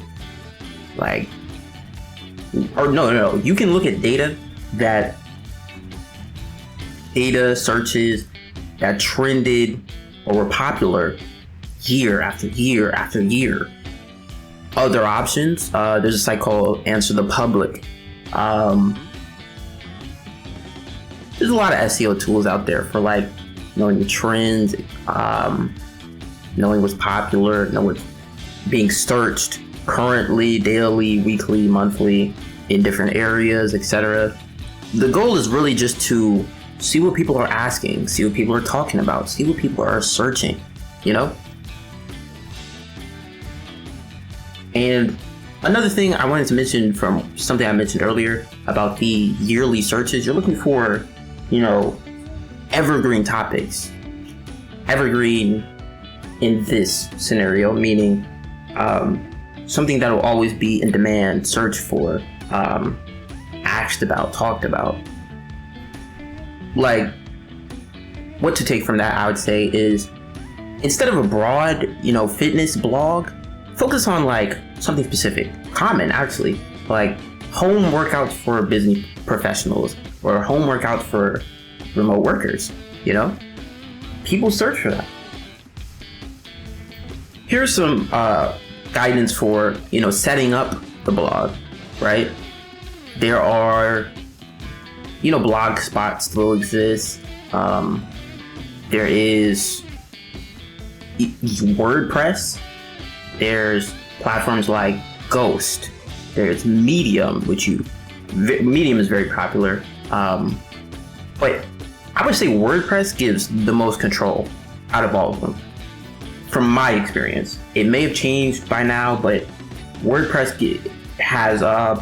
Speaker 1: you can look at data searches that trended or were popular year after year after year. Other options, there's a site called Answer the Public. There's a lot of SEO tools out there for knowing the trends, knowing what's popular, knowing what's being searched currently, daily, weekly, monthly, in different areas, etc. The goal is really just to see what people are asking, see what people are talking about, see what people are searching, And another thing I wanted to mention from something I mentioned earlier about the yearly searches, you're looking for, evergreen topics. Evergreen in this scenario, meaning something that will always be in demand, searched for, asked about, talked about. What to take from that, I would say, is instead of a broad, fitness blog, focus on something specific, common actually, home workouts for business professionals or home workouts for remote workers. People search for that. Here's some guidance for setting up the blog, right? There are blog spots still exist. There is WordPress. There's platforms like Ghost. There's Medium, Medium is very popular. But I would say WordPress gives the most control out of all of them, from my experience. It may have changed by now, but WordPress has a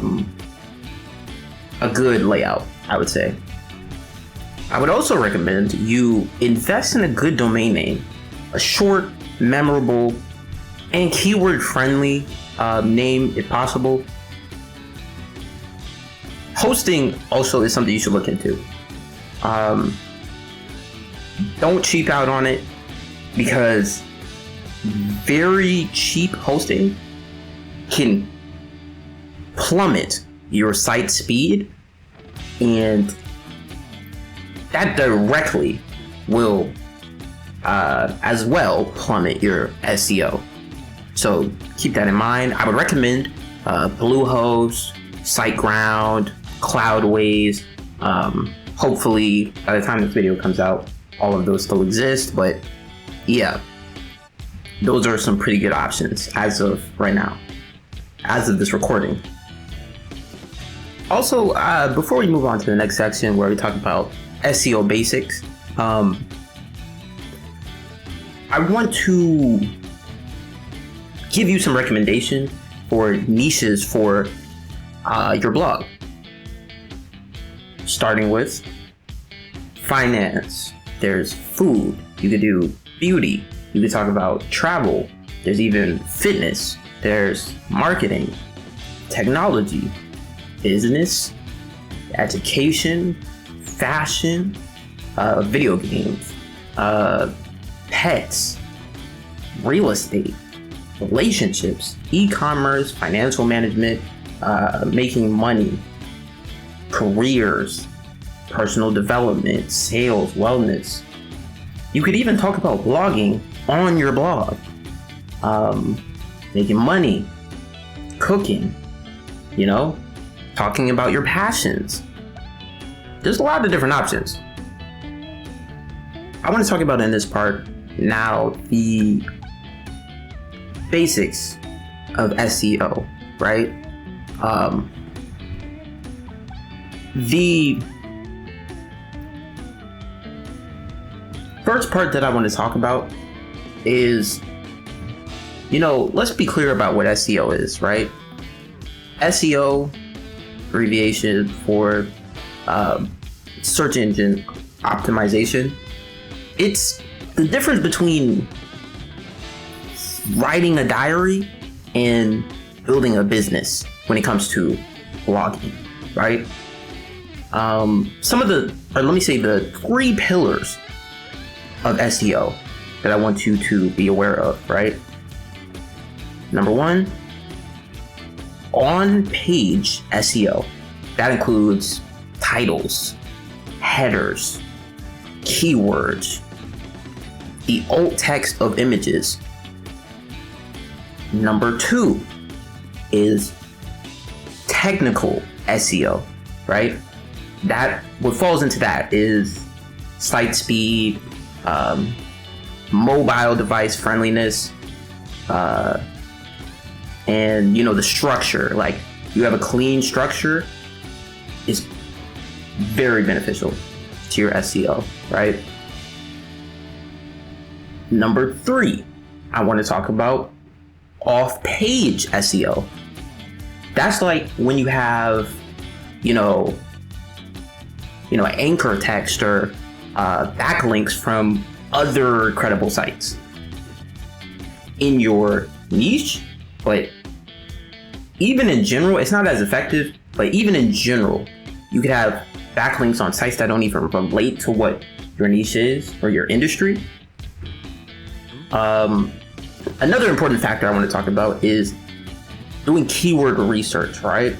Speaker 1: good layout, I would say. I would also recommend you invest in a good domain name, a short, memorable, and keyword-friendly name if possible. Hosting also is something you should look into. Don't cheap out on it, because very cheap hosting can plummet your site speed, and that directly will as well plummet your SEO. So keep that in mind. I would recommend Bluehost, SiteGround, Cloudways. Hopefully by the time this video comes out, all of those still exist, but yeah, those are some pretty good options as of right now, as of this recording. Also, before we move on to the next section where we talk about SEO basics, I want to give you some recommendation for niches for your blog. Starting with finance, there's food, you could do beauty, you could talk about travel, there's even fitness, there's marketing, technology, business, education, fashion, video games, pets, real estate, relationships, e-commerce, financial management, making money, careers, personal development, sales, wellness. You could even talk about blogging on your blog, making money, cooking, talking about your passions. There's a lot of different options. I want to talk about in this part now the basics of SEO, right? The first part that I want to talk about is, let's be clear about what SEO is, right? SEO, abbreviation for search engine optimization. It's the difference between writing a diary and building a business when it comes to blogging, right? The 3 pillars of SEO that I want you to be aware of, right? Number 1, on-page SEO. That includes titles, headers, keywords, the alt text of images. Number 2 is technical SEO, right? What falls into that is site speed, mobile device friendliness, and the structure. Like, you have a clean structure is very beneficial to your SEO, right? Number 3, I want to talk about off-page SEO. That's like when you have, anchor text or backlinks from other credible sites in your niche. But even in general, it's not as effective, but even in general, you could have backlinks on sites that don't even relate to what your niche is or your industry. Another important factor I want to talk about is doing keyword research, right?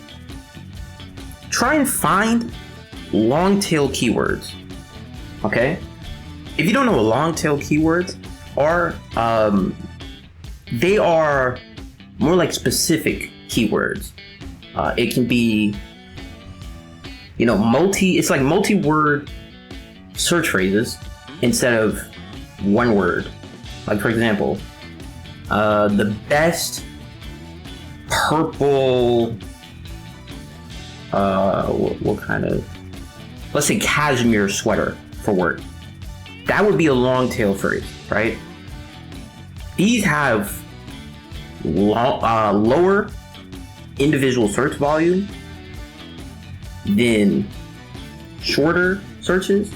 Speaker 1: Try and find long tail keywords, okay? If you don't know what long tail keywords are, they are more like specific keywords. It can be, it's like multi-word search phrases instead of one word. Like, for example, the best purple, what kind of, let's say cashmere sweater for work. That would be a long tail phrase, right? These have lower individual search volume than shorter searches,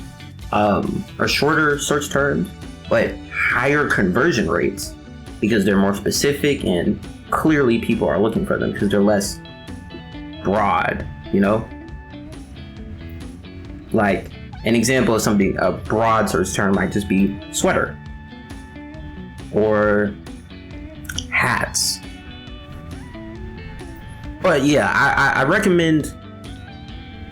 Speaker 1: or shorter search terms, but higher conversion rates because they're more specific and clearly people are looking for them because they're less broad, Like, an example of something, a broad search term might just be sweater or hats. But yeah, I recommend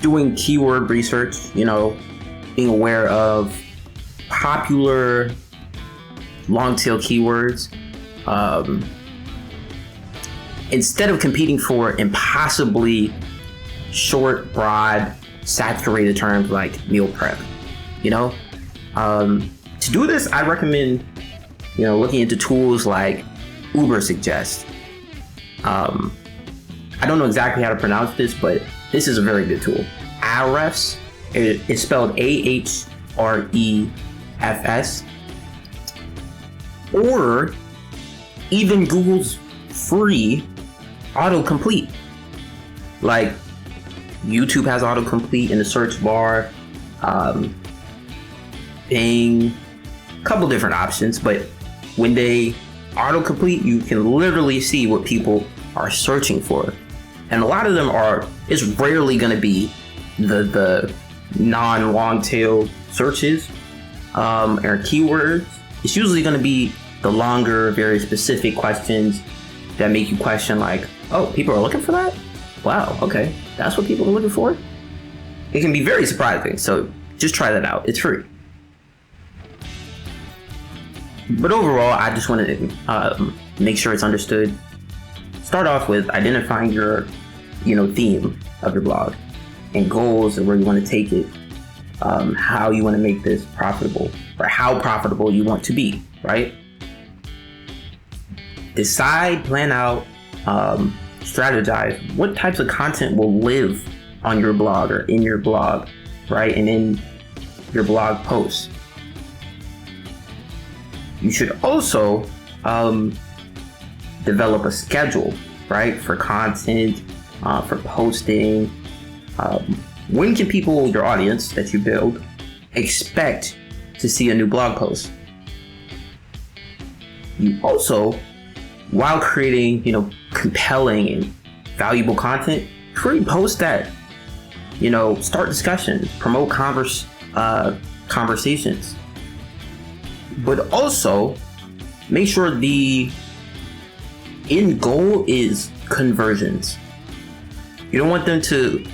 Speaker 1: doing keyword research, being aware of popular long tail keywords, instead of competing for impossibly short, broad, saturated terms like meal prep. To do this, I recommend looking into tools like Uber Suggest. I don't know exactly how to pronounce this, but this is a very good tool. Ahrefs, it's spelled Ahrefs, or even Google's free autocomplete. Like, YouTube has autocomplete in the search bar, Bing, a couple different options, but when they autocomplete, you can literally see what people are searching for. And a lot of them it's rarely going to be the non-long tail searches or keywords. It's usually going to be the longer, very specific questions that make you question, like, oh, people are looking for that? Wow, okay, that's what people are looking for? It can be very surprising, so just try that out. It's free. But overall, I just want to make sure it's understood. Start off with identifying your, theme of your blog and goals and where you want to take it, how you want to make this profitable, or how profitable you want to be, right? Decide, plan out, strategize what types of content will live on your blog or in your blog, right? And in your blog posts. You should also develop a schedule, right? For content, for posting. When can people, your audience that you build, expect to see a new blog post? You also, while creating, compelling and valuable content, create posts that, start discussions, promote conversations. But also, make sure the end goal is conversions. You don't want them to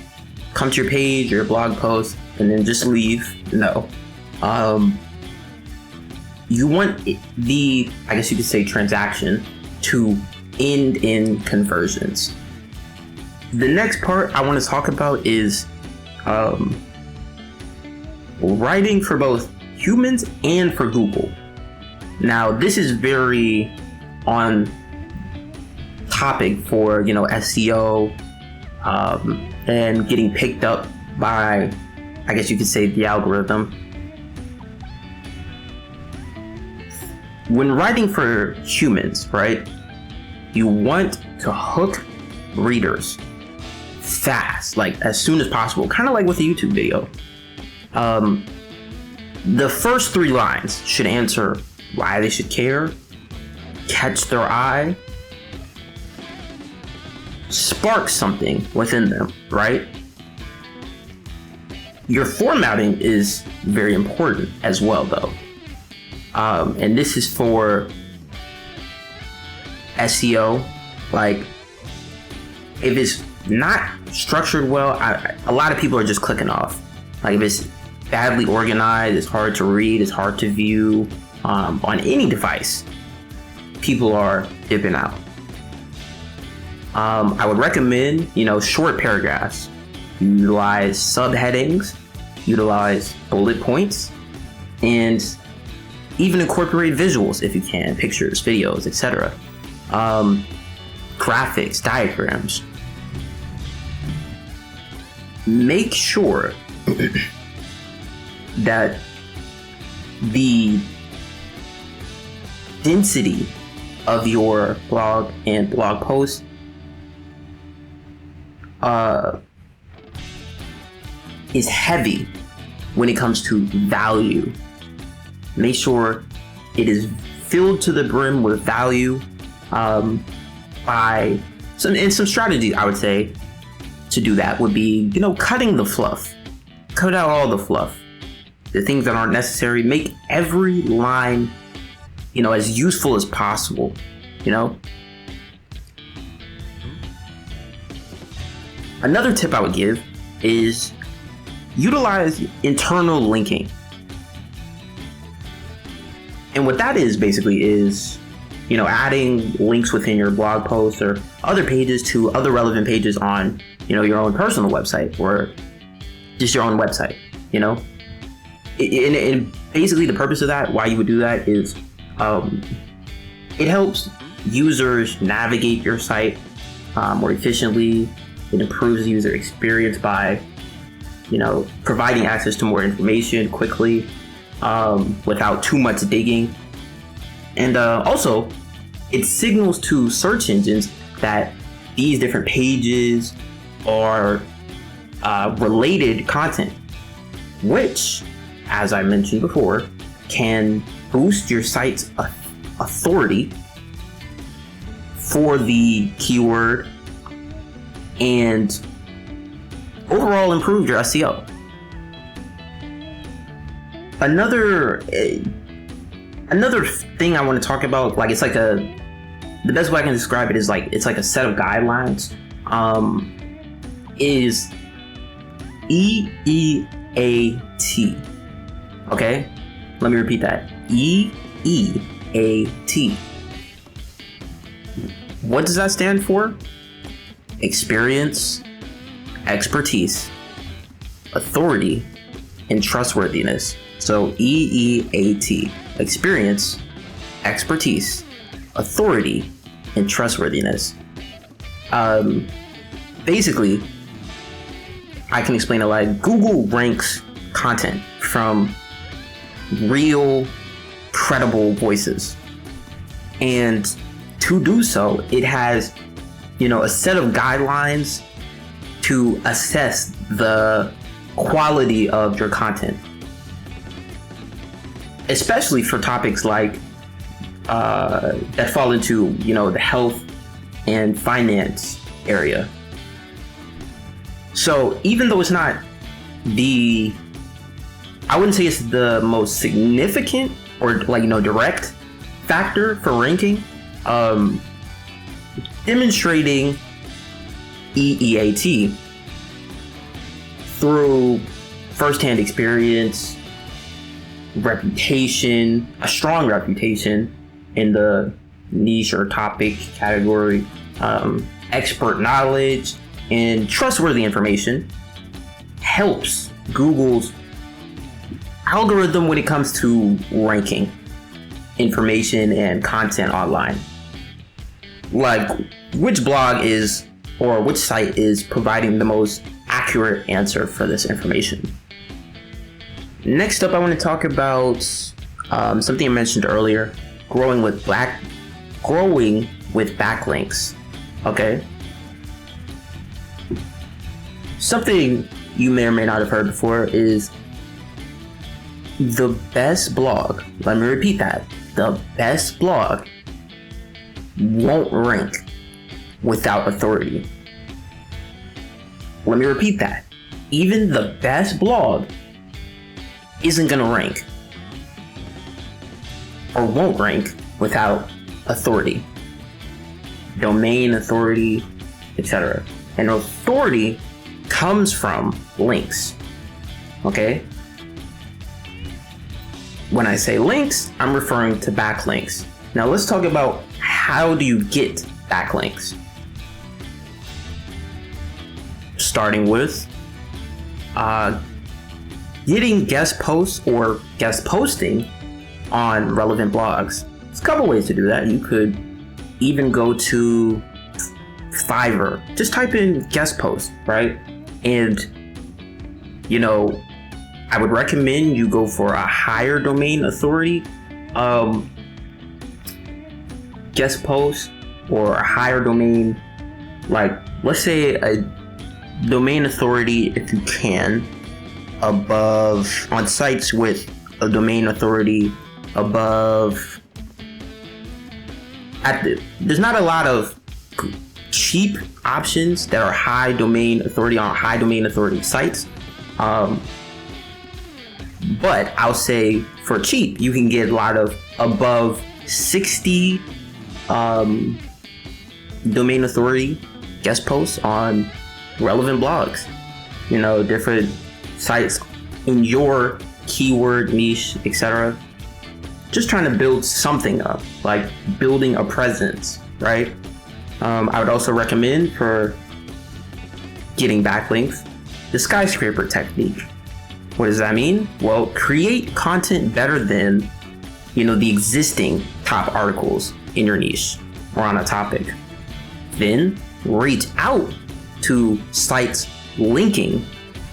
Speaker 1: come to your page, your blog post, and then just leave. No. You want the, I guess you could say, transaction to end in conversions. The next part I want to talk about is writing for both humans and for Google. Now, this is very on topic for, SEO and getting picked up by, I guess you could say, the algorithm. When writing for humans, right, you want to hook readers fast, like as soon as possible, kind of like with a YouTube video. The first 3 lines should answer why they should care, catch their eye, spark something within them, right? Your formatting is very important as well, though. And this is for SEO. Like, if it's not structured well, a lot of people are just clicking off. Like, if it's badly organized, it's hard to read, it's hard to view on any device, people are dipping out. I would recommend, short paragraphs. Utilize subheadings, utilize bullet points, and even incorporate visuals if you can, pictures, videos, etc. Graphics, diagrams. Make sure that the density of your blog and blog post is heavy when it comes to value. Make sure it is filled to the brim with value by some strategies. I would say to do that would be, cutting the fluff. Cut out all the fluff, the things that aren't necessary. Make every line, as useful as possible. Another tip I would give is utilize internal linking. And what that is basically is, adding links within your blog post or other pages to other relevant pages on, your own personal website or just your own website, And basically the purpose of that, why you would do that is, it helps users navigate your site more efficiently. It improves the user experience by, providing access to more information quickly without too much digging. And also, it signals to search engines that these different pages are related content, which, as I mentioned before, can boost your site's authority for the keyword and overall improve your SEO. Another thing I want to talk about, like, the best way I can describe it is it's like a set of guidelines, is EEAT. Okay, let me repeat that. EEAT. What does that stand for? Experience, expertise, authority, and trustworthiness. So EEAT. Experience, expertise, authority, and trustworthiness. Basically, I can explain it like Google ranks content from real, credible voices. And to do so, it has, a set of guidelines to assess the quality of your content. Especially for topics like that fall into, the health and finance area. So even though it's not I wouldn't say it's the most significant or direct factor for ranking, demonstrating EEAT through firsthand experience, reputation, a strong reputation in the niche or topic category, expert knowledge, and trustworthy information helps Google's algorithm when it comes to ranking information and content online. Like which blog or which site is providing the most accurate answer for this information. Next up, I want to talk about something I mentioned earlier, growing with backlinks. Okay. Something you may or may not have heard before is the best blog. Let me repeat that. The best blog won't rank without authority. Let me repeat that. Even the best blog isn't going to rank or won't rank without authority, domain authority, etc. And authority comes from links. Okay? When I say links, I'm referring to backlinks. Now let's talk about how do you get backlinks. Starting with getting guest posts or guest posting on relevant blogs. There's a couple ways to do that. You could even go to Fiverr. Just type in guest post, right? And, I would recommend you go for a higher domain authority guest post, or a higher domain, like let's say a domain authority, if you can, above, on sites with a domain authority above, there's not a lot of cheap options that are high domain authority on high domain authority sites, but I'll say for cheap you can get a lot of above 60 domain authority guest posts on relevant blogs, different sites in your keyword niche, etc. Just trying to build something up, like building a presence, right? I would also recommend, for getting backlinks, the skyscraper technique. What does that mean? Well, create content better than, the existing top articles in your niche or on a topic. Then reach out to sites linking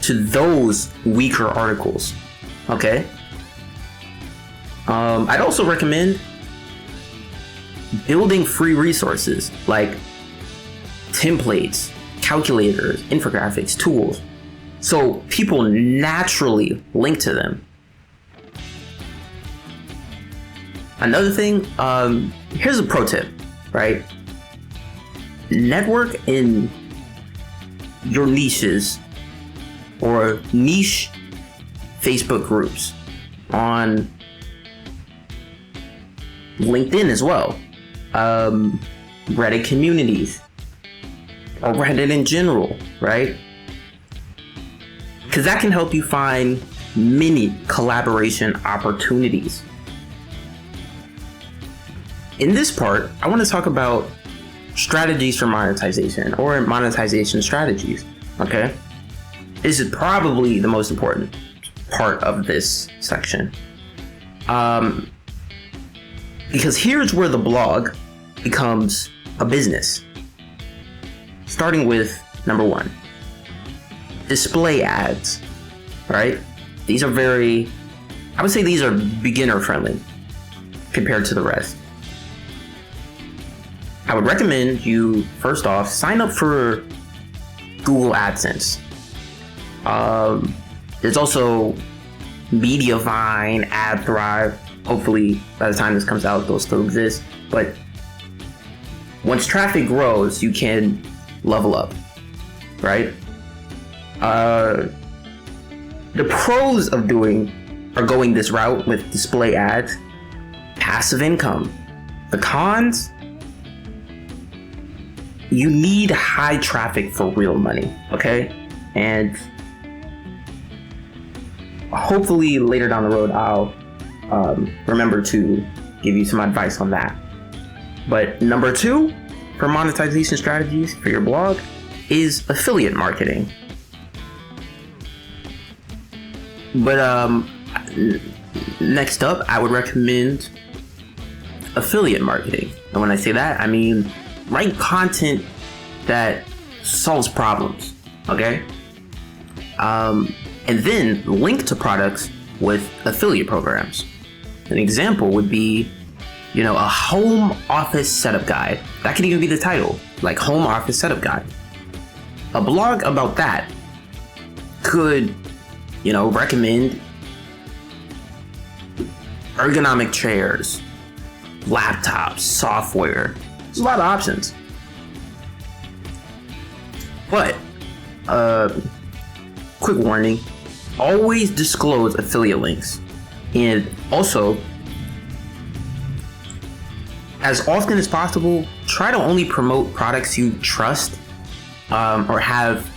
Speaker 1: to those weaker articles. Okay. I'd also recommend building free resources like templates, calculators, infographics, tools, so people naturally link to them. Another thing, here's a pro tip, right? Network in your niches or niche Facebook groups, on LinkedIn as well, Reddit communities, or Reddit in general, right? Because that can help you find many collaboration opportunities. In this part, I want to talk about strategies for monetization, or monetization strategies, okay? This is probably the most important part of this section. Because here's where the blog becomes a business. Starting with number one, display ads, right? These are I would say these are beginner friendly compared to the rest. I would recommend you, first off, sign up for Google AdSense. There's also Mediavine, AdThrive. Hopefully by the time this comes out, those still exist. But once traffic grows, you can level up, right? The pros of going this route with display ads: passive income. The cons: you need high traffic for real money, okay? And hopefully later down the road, I'll remember to give you some advice on that. But number 2 for monetization strategies for your blog is affiliate marketing. But next up, I would recommend affiliate marketing. And when I say that, I mean write content that solves problems, okay? And then link to products with affiliate programs. An example would be, a home office setup guide. That could even be the title, like home office setup guide. A blog about that could, recommend ergonomic chairs, laptops, software. There's a lot of options. But, quick warning, always disclose affiliate links. And also, as often as possible, try to only promote products you trust or have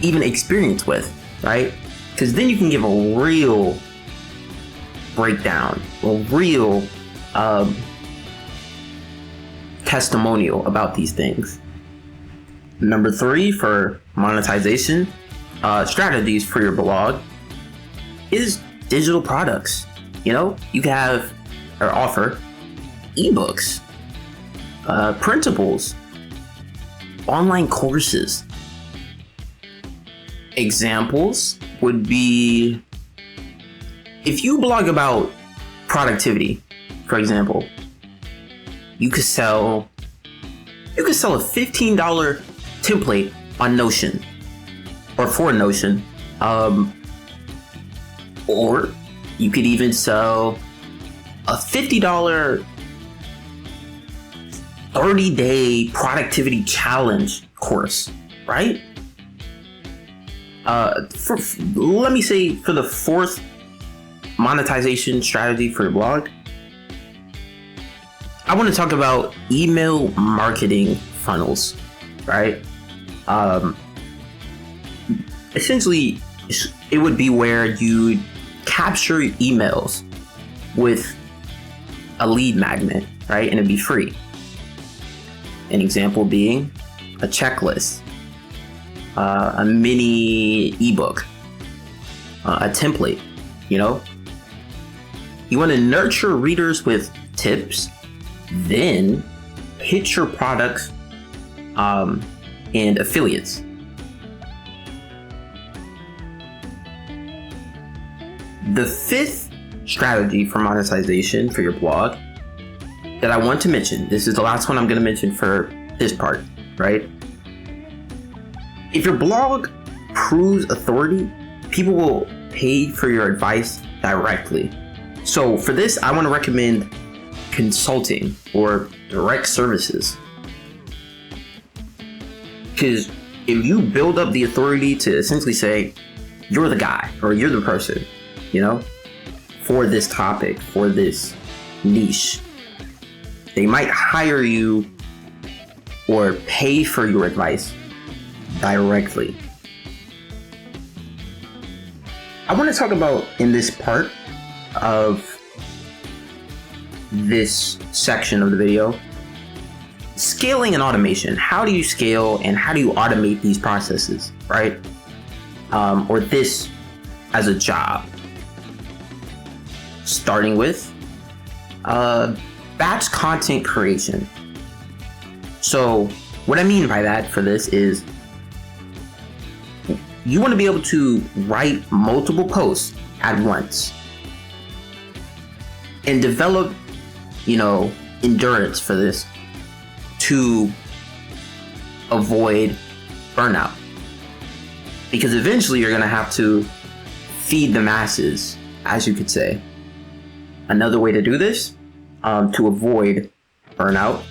Speaker 1: even experience with, right? Because then you can give a real breakdown, a real testimonial about these things. Number 3 for monetization strategies for your blog is digital products. You can have or offer ebooks, printables, online courses. Examples would be, if you blog about productivity, for example, you could sell a $15 template on Notion or for Notion, or you could even sell a $50 30-day productivity challenge course, right? Let me say, for the 4th monetization strategy for your blog, I want to talk about email marketing funnels, right? Essentially, it would be where you capture emails with a lead magnet, right? And it'd be free. An example being a checklist, a mini ebook, a template. You want to nurture readers with tips, then pitch your products and affiliates. The 5th strategy for monetization for your blog that I want to mention, this is the last one I'm going to mention for this part, right? If your blog proves authority, people will pay for your advice directly. So for this, I want to recommend consulting or direct services. Because if you build up the authority to essentially say, you're the guy or you're the person, for this topic, for this niche, they might hire you or pay for your advice directly. I want to talk about, in this part of this section of the video, scaling and automation. How do you scale and how do you automate these processes, right? Or this as a job. Starting with batch content creation. So what I mean by that for this is, you want to be able to write multiple posts at once and develop, endurance for this to avoid burnout. Because eventually you're going to have to feed the masses, as you could say. Another way to do this, to avoid burnout,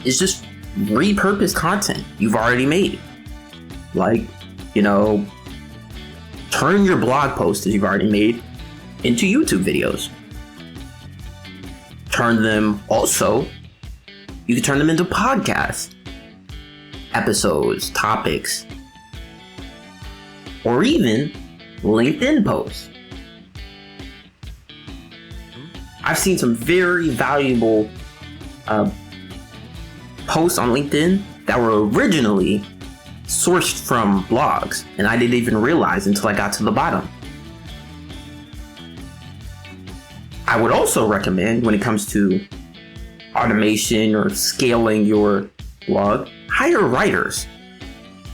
Speaker 1: is just repurpose content you've already made. Like, turn your blog posts that you've already made into YouTube videos. You can turn them into podcasts, episodes, topics, or even LinkedIn posts. I've seen some very valuable posts on LinkedIn that were originally sourced from blogs, and I didn't even realize until I got to the bottom. I would also recommend, when it comes to automation or scaling your blog, hire writers.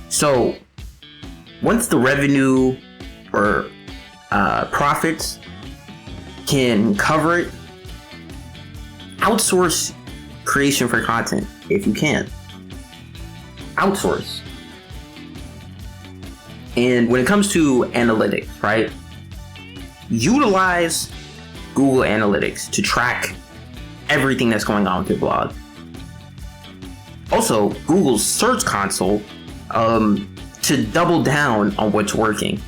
Speaker 1: So once the revenue or profits can cover it, outsource creation for content if you can. Outsource. And when it comes to analytics, right? Utilize Google Analytics to track everything that's going on with your blog. Also, Google's Search Console to double down on what's working.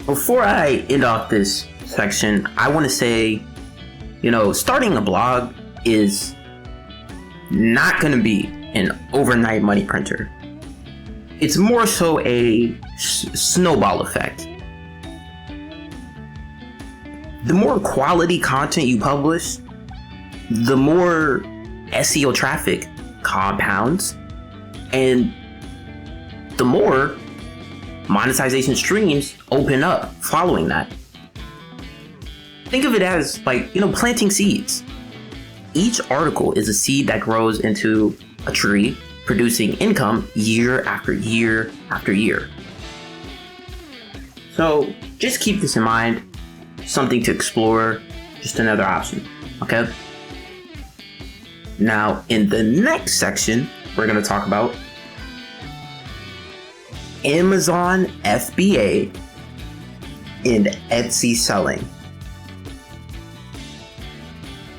Speaker 1: Before I end off this section, I want to say, starting a blog is not going to be an overnight money printer. It's more so a snowball effect. The more quality content you publish, the more SEO traffic compounds, and the more monetization streams open up following that. Think of it as planting seeds. Each article is a seed that grows into a tree, producing income year after year after year. So just keep this in mind. Something to explore, just another option, okay? Now, in the next section, we're going to talk about Amazon FBA and Etsy selling.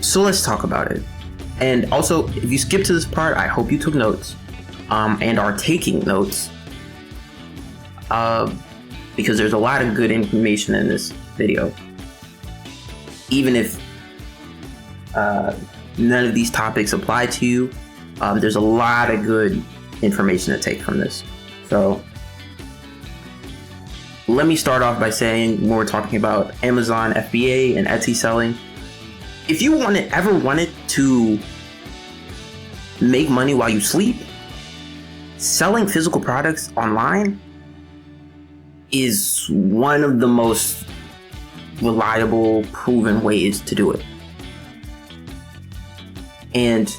Speaker 1: So let's talk about it. And also, if you skip to this part, I hope you took notes and are taking notes because there's a lot of good information in this video. Even if none of these topics apply to you, there's a lot of good information to take from this. So let me start off by saying, when we're talking about Amazon FBA and Etsy selling, if you ever wanted to make money while you sleep, selling physical products online is one of the most reliable, proven ways to do it. And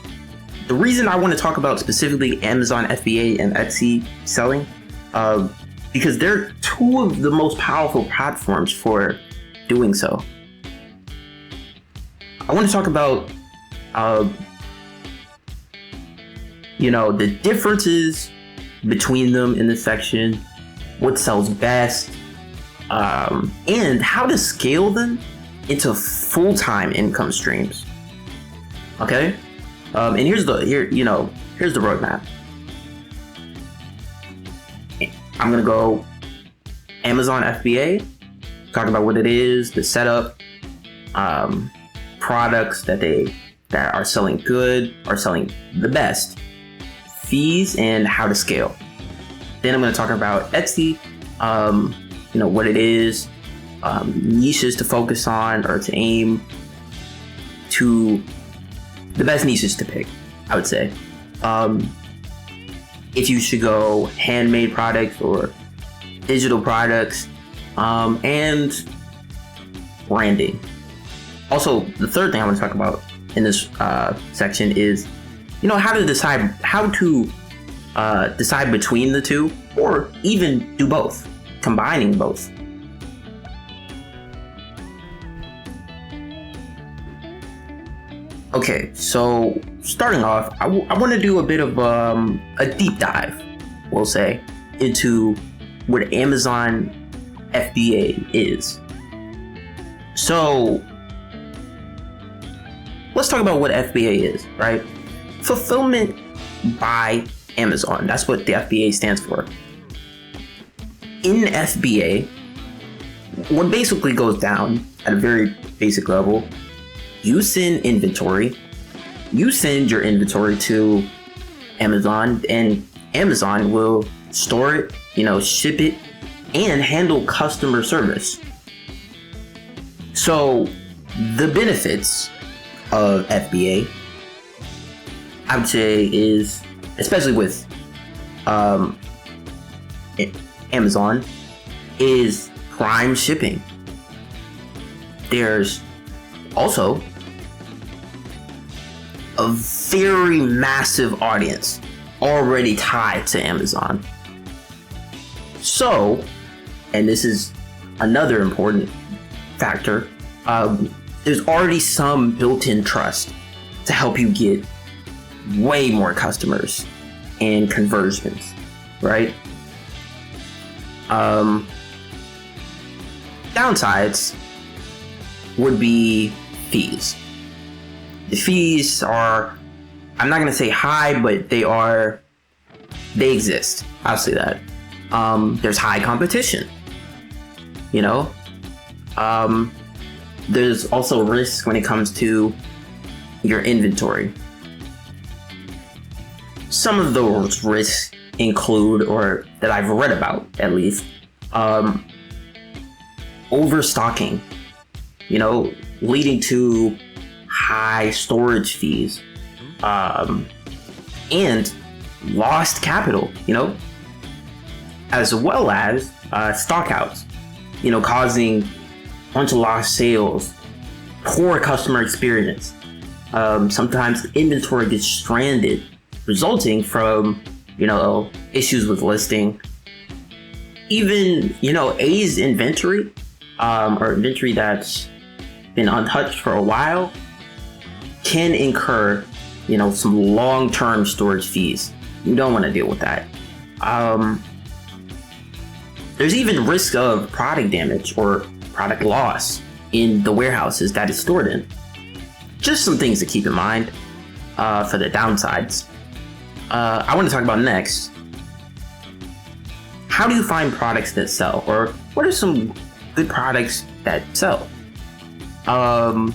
Speaker 1: the reason I want to talk about specifically Amazon FBA and Etsy selling, because they're two of the most powerful platforms for doing so. I want to talk about the differences between them in this section, what sells best, and how to scale them into full-time income streams. Okay, and here's the roadmap. I'm gonna go Amazon FBA, talk about what it is, the setup, products that are selling good, are selling the best, fees, and how to scale. Then I'm going to talk about Etsy, what it is, niches to focus on or to aim to, the best niches to pick, I would say. If you should go handmade products or digital products, and branding. Also, the third thing I want to talk about in this section is, how to decide how to decide between the two, or even do both, combining both. Okay, so starting off, I want to do a bit of a deep dive, we'll say, into what Amazon FBA is. So let's talk about what FBA is, right? Fulfillment by Amazon. That's what the FBA stands for. In FBA, what basically goes down at a very basic level, you send inventory, you send your inventory to Amazon, and Amazon will store it, ship it, and handle customer service. So the benefits of FBA, I would say, is, especially with Amazon, is prime shipping. There's also a very massive audience already tied to Amazon. So, and this is another important factor, there's already some built-in trust to help you get way more customers and conversions, right? Downsides would be fees. The fees are, I'm not going to say high, but they exist. I'll say that. There's high competition, there's also risks when it comes to your inventory. Some of those risks include, or that I've read about at least, overstocking, leading to high storage fees, and lost capital, as well as stockouts, causing a bunch of lost sales, poor customer experience. Sometimes inventory gets stranded, resulting from, issues with listing. Even, A's inventory, or inventory that's been untouched for a while, can incur, some long-term storage fees. You don't want to deal with that. There's even risk of product damage or product loss in the warehouses that it's stored in. Just some things to keep in mind for the downsides. I want to talk about next. How do you find products that sell? Or what are some good products that sell? I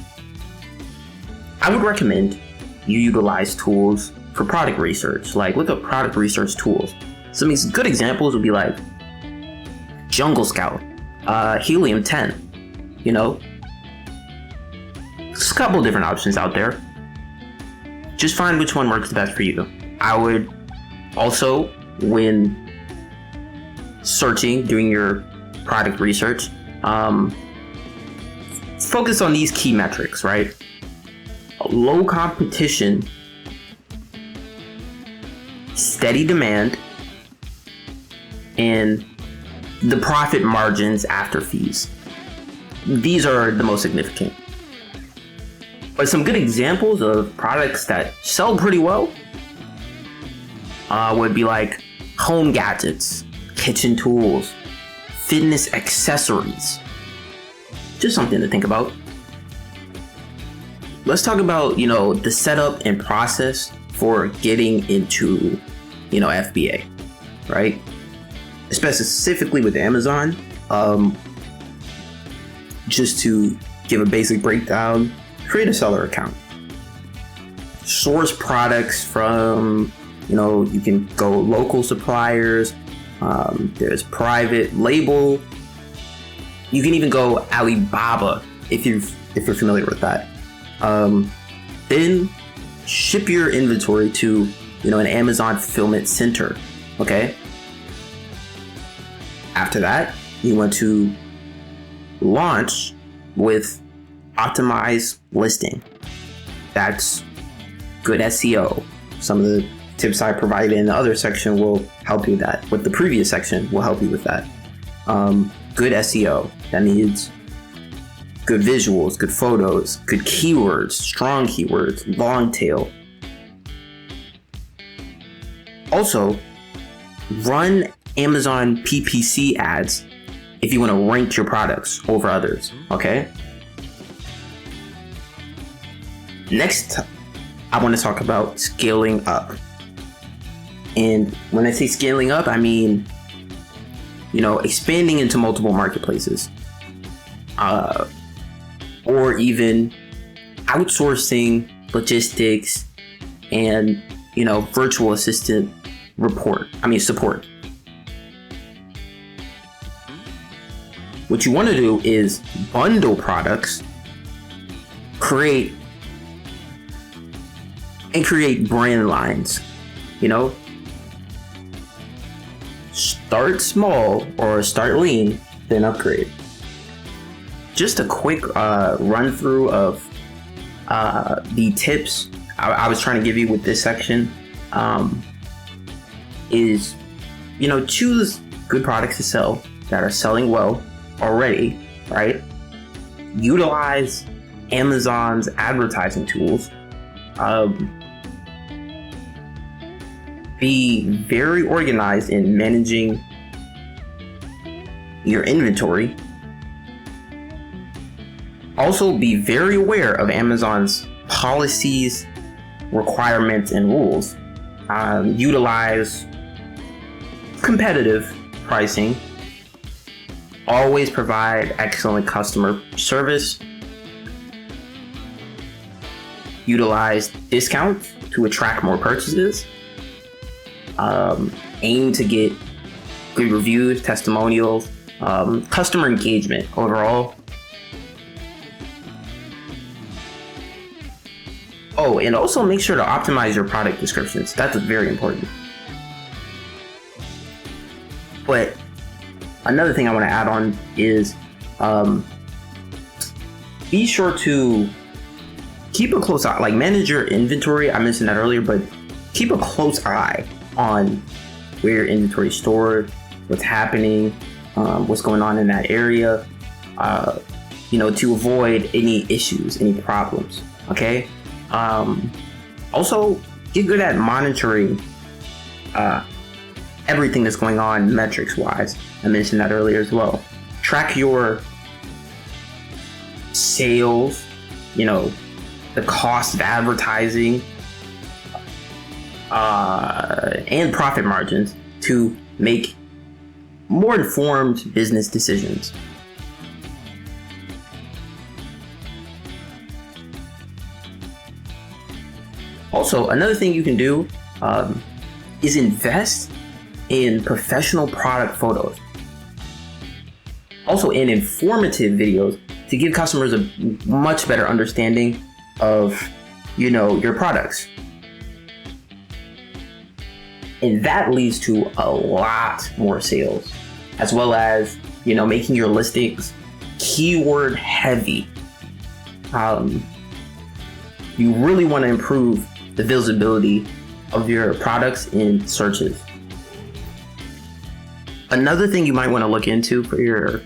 Speaker 1: would recommend you utilize tools for product research. Like, look up product research tools. Some good examples would be like Jungle Scout, Helium 10, There's a couple different options out there. Just find which one works best for you. I would also, when searching, doing your product research, focus on these key metrics, right? Low competition, steady demand, and the profit margins after fees. These are the most significant. But some good examples of products that sell pretty well would be like home gadgets, kitchen tools, fitness accessories. Just something to think about. Let's talk about, the setup and process for getting into, FBA, right? Specifically with Amazon, just to give a basic breakdown, create a seller account. Source products from, you can go local suppliers, there's private label. You can even go Alibaba if you're familiar with that. Then ship your inventory to, an Amazon fulfillment center. Okay. After that, you want to launch with optimized listing. That's good SEO. Some of the tips I provided in the other section will help you with that. With the previous section will help you with that. Good SEO. That means good visuals, good photos, good keywords, strong keywords, long tail. Also, run Amazon PPC ads if you want to rank your products over others, okay? Next, I want to talk about scaling up. And when I say scaling up, I mean, expanding into multiple marketplaces. Or even outsourcing logistics and, virtual assistant support. What you want to do is bundle products, create brand lines, start small or start lean, then upgrade. Just a quick run through of the tips I was trying to give you with this section is, choose good products to sell that are selling well already, right? Utilize Amazon's advertising tools. Be very organized in managing your inventory. Also, be very aware of Amazon's policies, requirements, and rules. Utilize competitive pricing. Always provide excellent customer service. Utilize discounts to attract more purchases. Aim to get good reviews, testimonials, customer engagement overall. Oh, and also make sure to optimize your product descriptions. That's very important. But another thing I want to add on is be sure to keep a close eye, manage your inventory. I mentioned that earlier, but keep a close eye on where your inventory is stored, what's happening, what's going on in that area, to avoid any issues, any problems, okay? Also, get good at monitoring everything that's going on metrics-wise. I mentioned that earlier as well. Track your sales, the cost of advertising, and profit margins to make more informed business decisions. Also, another thing you can do is invest in professional product photos. Also in informative videos to give customers a much better understanding of, your products. And that leads to a lot more sales, as well as, making your listings keyword heavy. You really want to improve the visibility of your products in searches. Another thing you might want to look into for your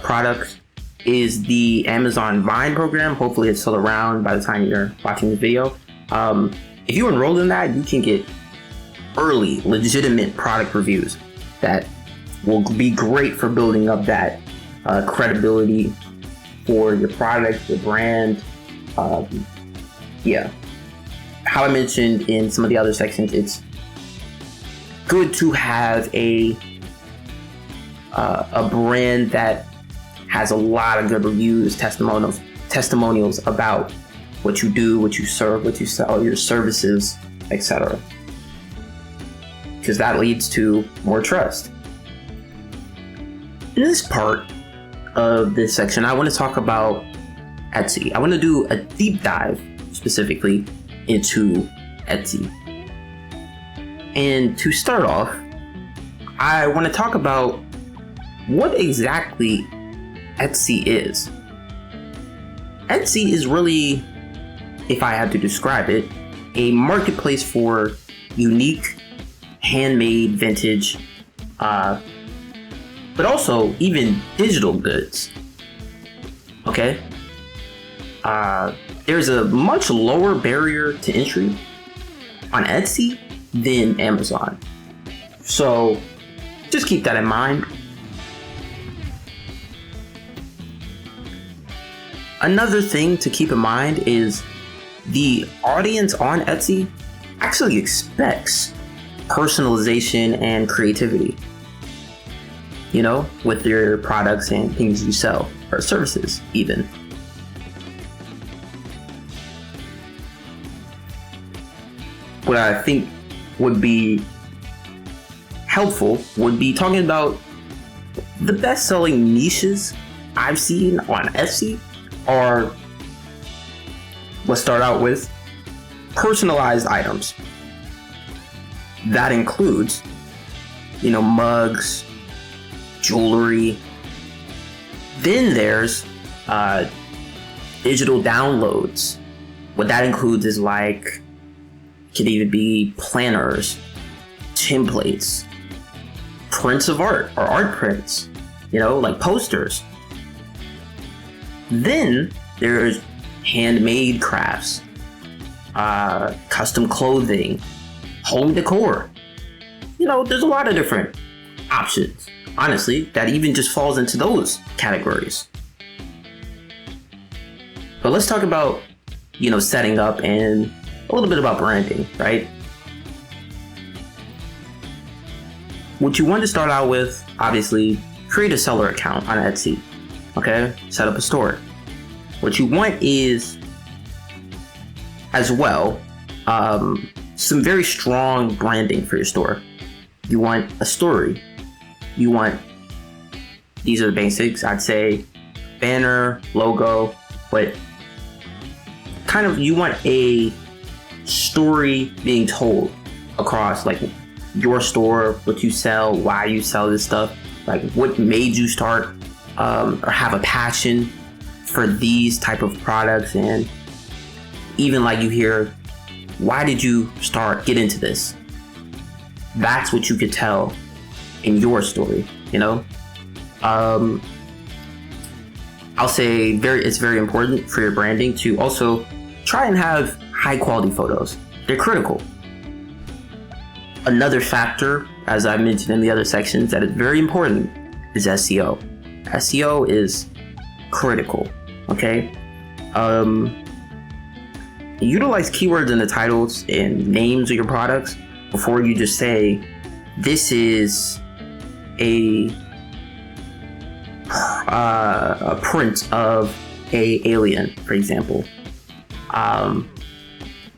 Speaker 1: products is the Amazon Vine program. Hopefully it's still around by the time you're watching the video. If you enroll in that, you can get early, legitimate product reviews that will be great for building up that credibility for your product, your brand. How I mentioned in some of the other sections, it's good to have a brand that has a lot of good reviews, testimonials about what you do, what you serve, what you sell, your services, etc. Because that leads to more trust. In this part of this section, I want to talk about Etsy. I want to do a deep dive specifically into Etsy. And to start off, I want to talk about what exactly Etsy is. Etsy is really, if I had to describe it, a marketplace for unique, handmade, vintage, but also even digital goods. Okay? There's a much lower barrier to entry on Etsy than Amazon. So just keep that in mind. Another thing to keep in mind is the audience on Etsy actually expects personalization and creativity, you know, with your products and things you sell, or services even. What I think would be helpful would be talking about the best-selling niches I've seen on Etsy are, let's start out with personalized items. That includes, you know, mugs, jewelry. Then there's digital downloads. What that includes is like, could even be planners, templates, prints of art or art prints, you know, like posters. Then there's handmade crafts, custom clothing, home decor. You know, there's a lot of different options, honestly, that even just falls into those categories. But let's talk about, you know, setting up and a little bit about branding, right? What you want to start out with, obviously, create a seller account on Etsy, okay? Set up a store. What you want is, as well, some very strong branding for your store. You want a story. You want, these are the basics, I'd say, banner, logo, but kind of you want a story being told across like your store, what you sell, why you sell this stuff, like what made you start or have a passion for these type of products, and even like you hear, why did you get into this? That's what you could tell in your story, you know? I'll say it's very important for your branding to also try and have high quality photos. They're critical. Another factor, as I mentioned in the other sections, that is very important is SEO. SEO is critical, okay? Utilize keywords in the titles and names of your products before you just say, this is a print of a alien, for example.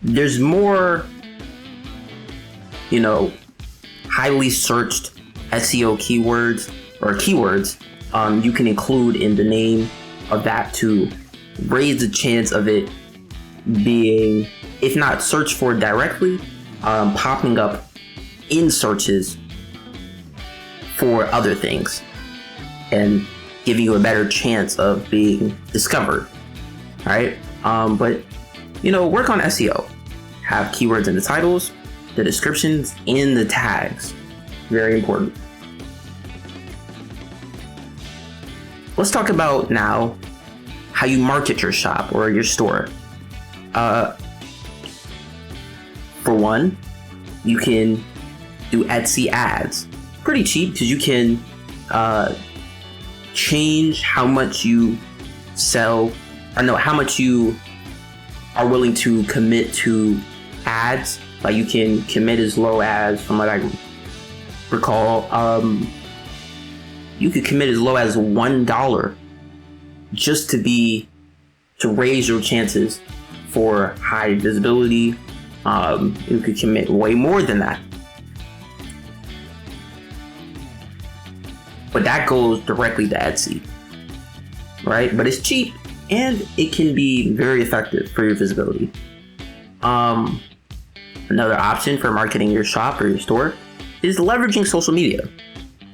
Speaker 1: There's more, you know, highly searched SEO keywords you can include in the name of that to raise the chance of it being, if not searched for directly, popping up in searches for other things and giving you a better chance of being discovered, right? But, you know, work on SEO. Have keywords in the titles, the descriptions, and the tags. Very important. Let's talk about now how you market your shop or your store. For one, you can do Etsy ads. Pretty cheap because you can change how much you sell, or no, how much you are willing to commit to ads. Like you can commit as low as, from what I recall, you could commit as low as $1 just to raise your chances for high visibility. You could commit way more than that. But that goes directly to Etsy, right? But it's cheap and it can be very effective for your visibility. Another option for marketing your shop or your store is leveraging social media.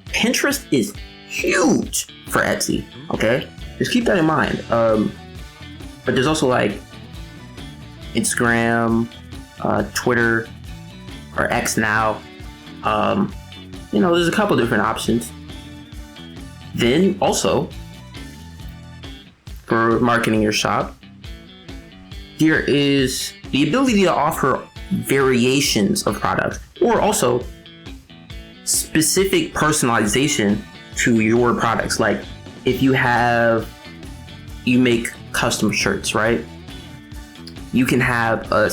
Speaker 1: Pinterest is huge for Etsy, okay? Just keep that in mind. But there's also like Instagram, Twitter, or X now. There's a couple different options. Then also, for marketing your shop, there is the ability to offer variations of products, or also specific personalization to your products. Like if you make custom shirts, right? You can have a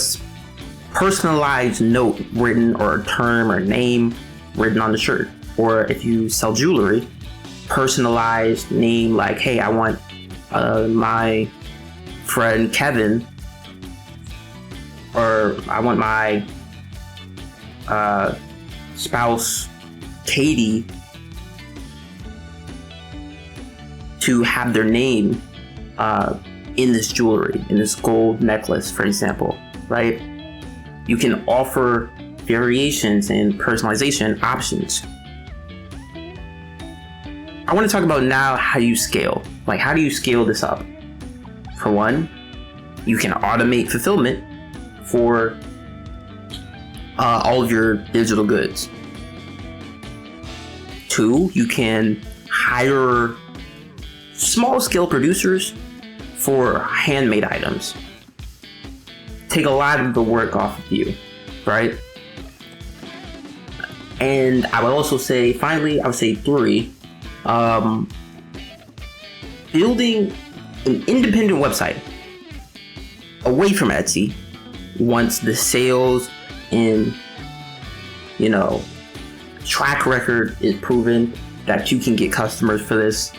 Speaker 1: personalized note written, or a term or name written on the shirt. Or if you sell jewelry, personalized name like, hey, I want my friend Kevin, or I want my spouse Katie to have their name in this jewelry, in this gold necklace, for example, right? You can offer variations and personalization options. I want to talk about now how you scale. Like, how do you scale this up? For one, you can automate fulfillment for all of your digital goods. Two, you can hire small scale producers for handmade items. Take a lot of the work off of you, right? And I would also say, finally, I would say three, building an independent website away from Etsy once the sales and, track record is proven that you can get customers for this,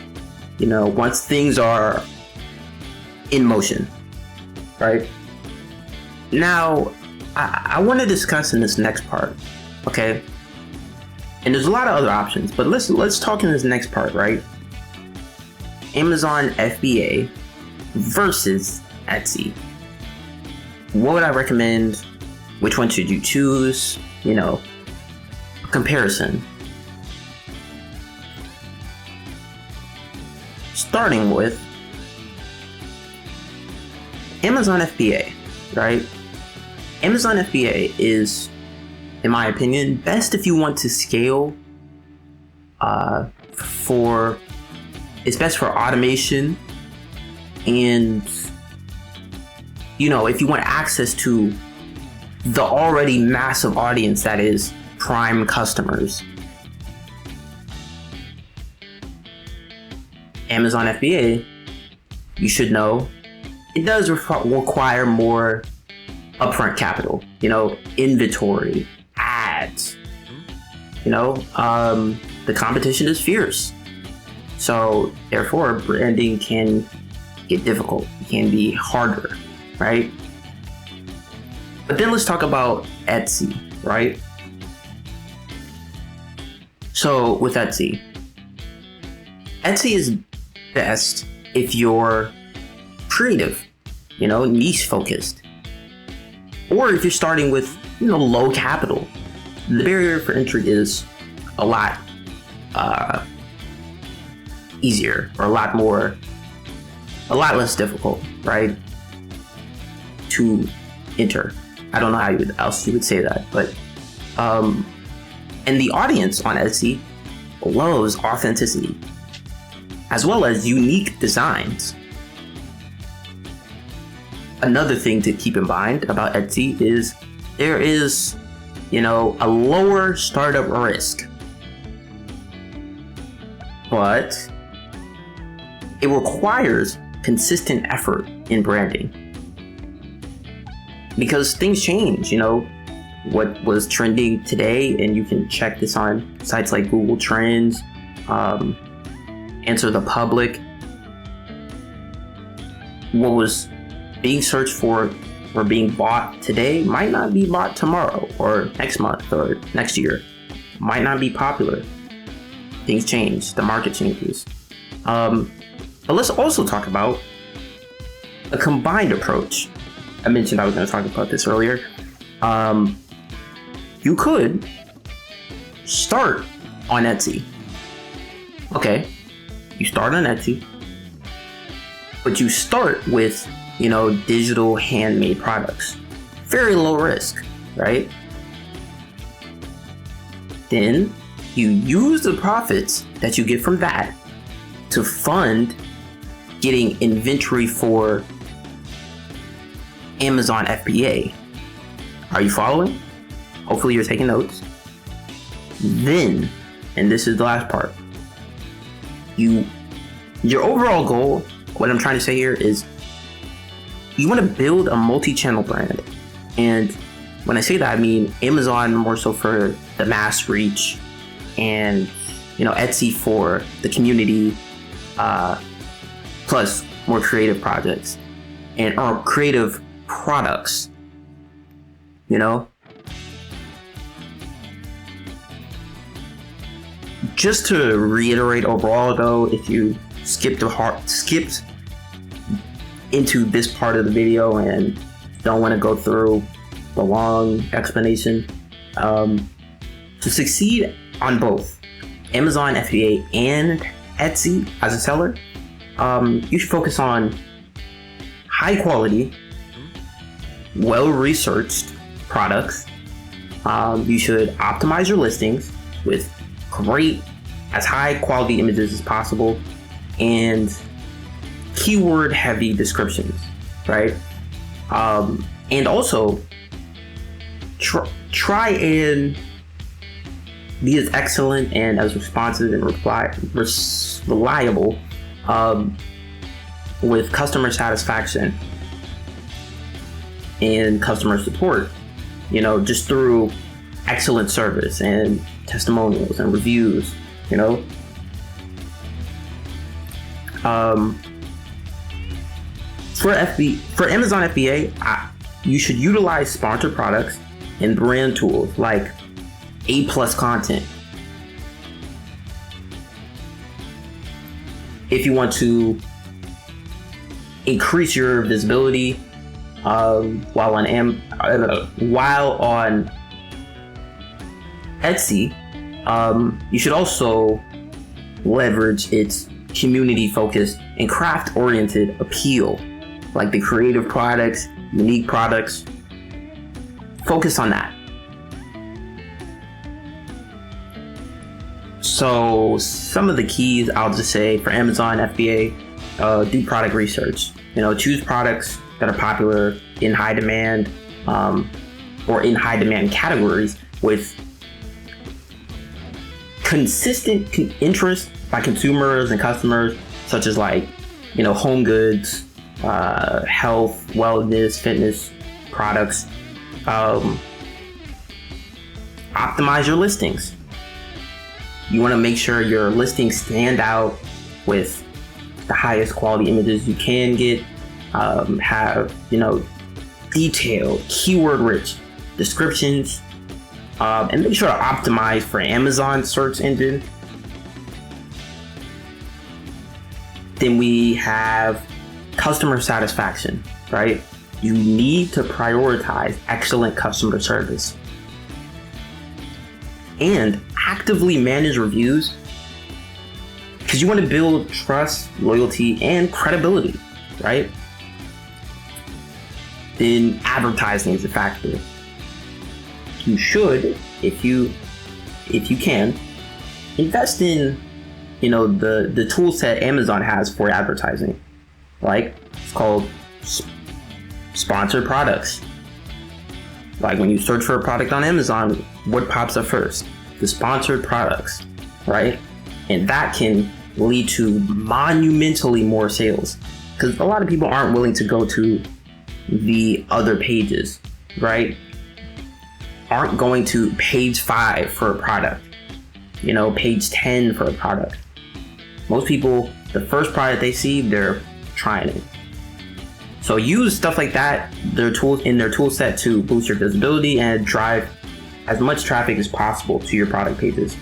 Speaker 1: once things are in motion, right? Now, I want to discuss in this next part, okay? And there's a lot of other options, but let's talk in this next part, right? Amazon FBA versus Etsy. What would I recommend? Which one should you choose? Comparison. Starting with Amazon FBA, right? Amazon FBA is, in my opinion, best if you want to scale. It's best for automation, and if you want access to the already massive audience that is Prime customers. Amazon FBA, you should know, it does require more upfront capital, inventory, ads, the competition is fierce. So therefore, branding can get difficult. It can be harder, right? But then let's talk about Etsy, right? So with Etsy is best if you're creative, niche focused, or if you're starting with, low capital. The barrier for entry is a lot easier, or a lot less difficult, right? To enter. I don't know how else you would say that, but and the audience on Etsy loves authenticity, as well as unique designs. Another thing to keep in mind about Etsy is there is, a lower startup risk, but it requires consistent effort in branding, because things change. What was trending today, and you can check this on sites like Google Trends, Answer the Public. What was being searched for or being bought today might not be bought tomorrow, or next month, or next year. Might not be popular. Things change, the market changes. But let's also talk about a combined approach. I mentioned I was going to talk about this earlier. You could start on Etsy. Okay, you start on Etsy, but you start with, digital handmade products. Very low risk, right? Then you use the profits that you get from that to fund getting inventory for Amazon FBA. Are you following? Hopefully you're taking notes. Then, and this is the last part, your overall goal, what I'm trying to say here is you want to build a multi-channel brand. And when I say that, I mean Amazon more so for the mass reach, and Etsy for the community, plus more creative projects and creative products. Just to reiterate overall though, if you skipped into this part of the video and don't want to go through the long explanation, to succeed on both Amazon FBA and Etsy as a seller, you should focus on high quality, well-researched products. You should optimize your listings with as high quality images as possible and keyword heavy descriptions, right? And also try and be as excellent and as responsive and reliable with customer satisfaction and customer support, just through excellent service and testimonials and reviews, For Amazon FBA, you should utilize sponsored products and brand tools like A+ content. If you want to increase your visibility while on Etsy, you should also leverage its community-focused and craft-oriented appeal, like the creative products, unique products. Focus on that. So some of the keys I'll just say for Amazon FBA, do product research. Choose products that are popular in high demand, or in high demand categories with consistent interest by consumers and customers, such as home goods, health, wellness, fitness products. Optimize your listings. You want to make sure your listings stand out with the highest quality images you can get, have detailed, keyword-rich descriptions, and make sure to optimize for Amazon search engine. Then we have customer satisfaction, right? You need to prioritize excellent customer service and actively manage reviews, because you want to build trust, loyalty, and credibility, right? Then advertising is a factor. You should, if you can, invest in the tool set Amazon has for advertising. It's called sponsored products. When you search for a product on Amazon, what pops up first? The sponsored products, right? And that can lead to monumentally more sales, because a lot of people aren't willing to go to the other pages, right? Aren't going to page 5 for a product, page 10 for a product. Most people, the first product they see, they're trying it. So use stuff like that, their tool set, to boost your visibility and drive as much traffic as possible to your product pages.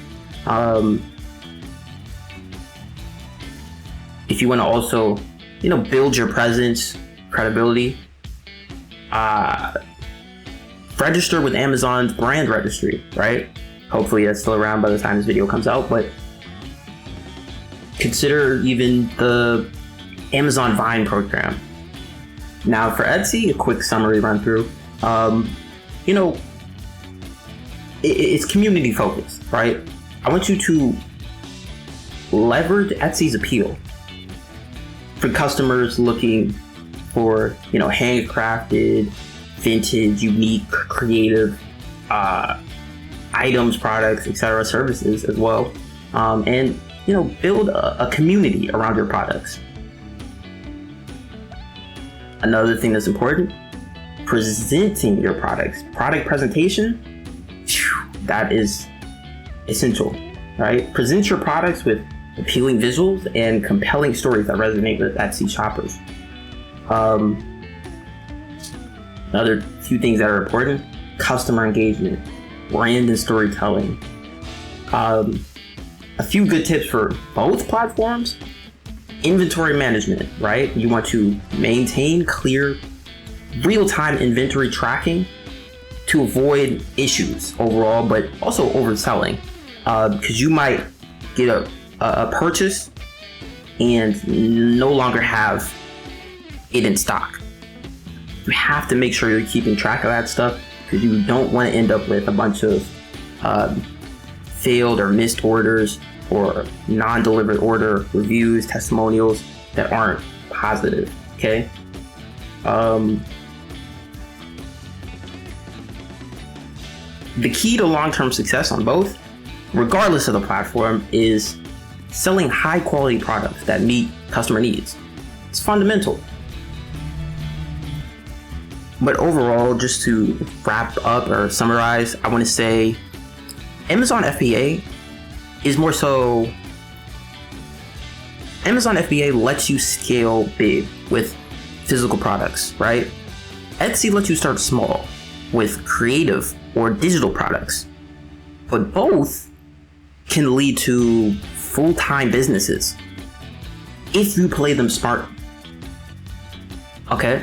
Speaker 1: If you want to also, build your presence, credibility, register with Amazon's brand registry, right? Hopefully that's still around by the time this video comes out, but consider even the Amazon Vine program. Now for Etsy, a quick summary run through. it's community focused, right? I want you to leverage Etsy's appeal for customers looking for, handcrafted, vintage, unique, creative items, products, etc., services as well, and build a community around your products. Another thing that's important: presenting your products. Product presentation, that is essential, right? Present your products with appealing visuals and compelling stories that resonate with Etsy shoppers. Another few things that are important: customer engagement, brand and storytelling. A few good tips for both platforms: inventory management, right? You want to maintain clear, real-time inventory tracking to avoid issues overall, but also overselling, because you might get a purchase and no longer have it in stock. You have to make sure you're keeping track of that stuff, because you don't want to end up with a bunch of failed or missed orders or non-delivered order reviews, testimonials that aren't positive, okay? The key to long-term success on both, regardless of the platform, is selling high-quality products that meet customer needs. It's fundamental. But overall, just to wrap up or summarize, I want to say Amazon FBA is more so, Amazon FBA lets you scale big with physical products, right? Etsy lets you start small with creative or digital products, but both can lead to full-time businesses if you play them smart. Okay.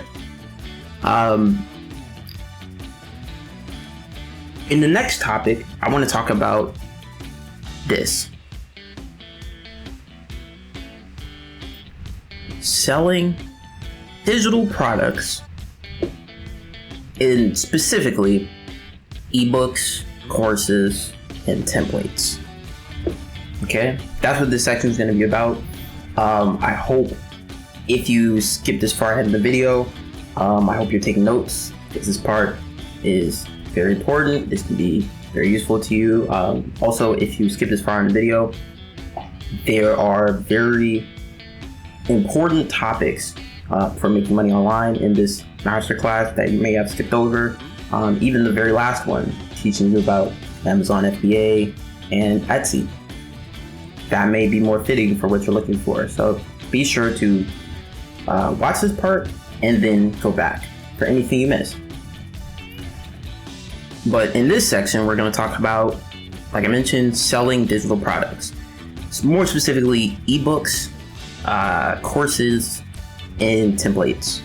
Speaker 1: In the next topic, I want to talk about this: selling digital products, in specifically ebooks, courses, and templates. Okay, that's what this section is going to be about. I hope if you skip this far ahead in the video, I hope you're taking notes, because this part is very important. This can be very useful to you. Also, if you skip this far in the video, there are very important topics for making money online in this masterclass that you may have skipped over. Even the very last one, teaching you about Amazon FBA and Etsy. That may be more fitting for what you're looking for. So be sure to watch this part and then go back for anything you missed. But in this section, we're going to talk about, like I mentioned, selling digital products. More specifically, ebooks, courses, and templates.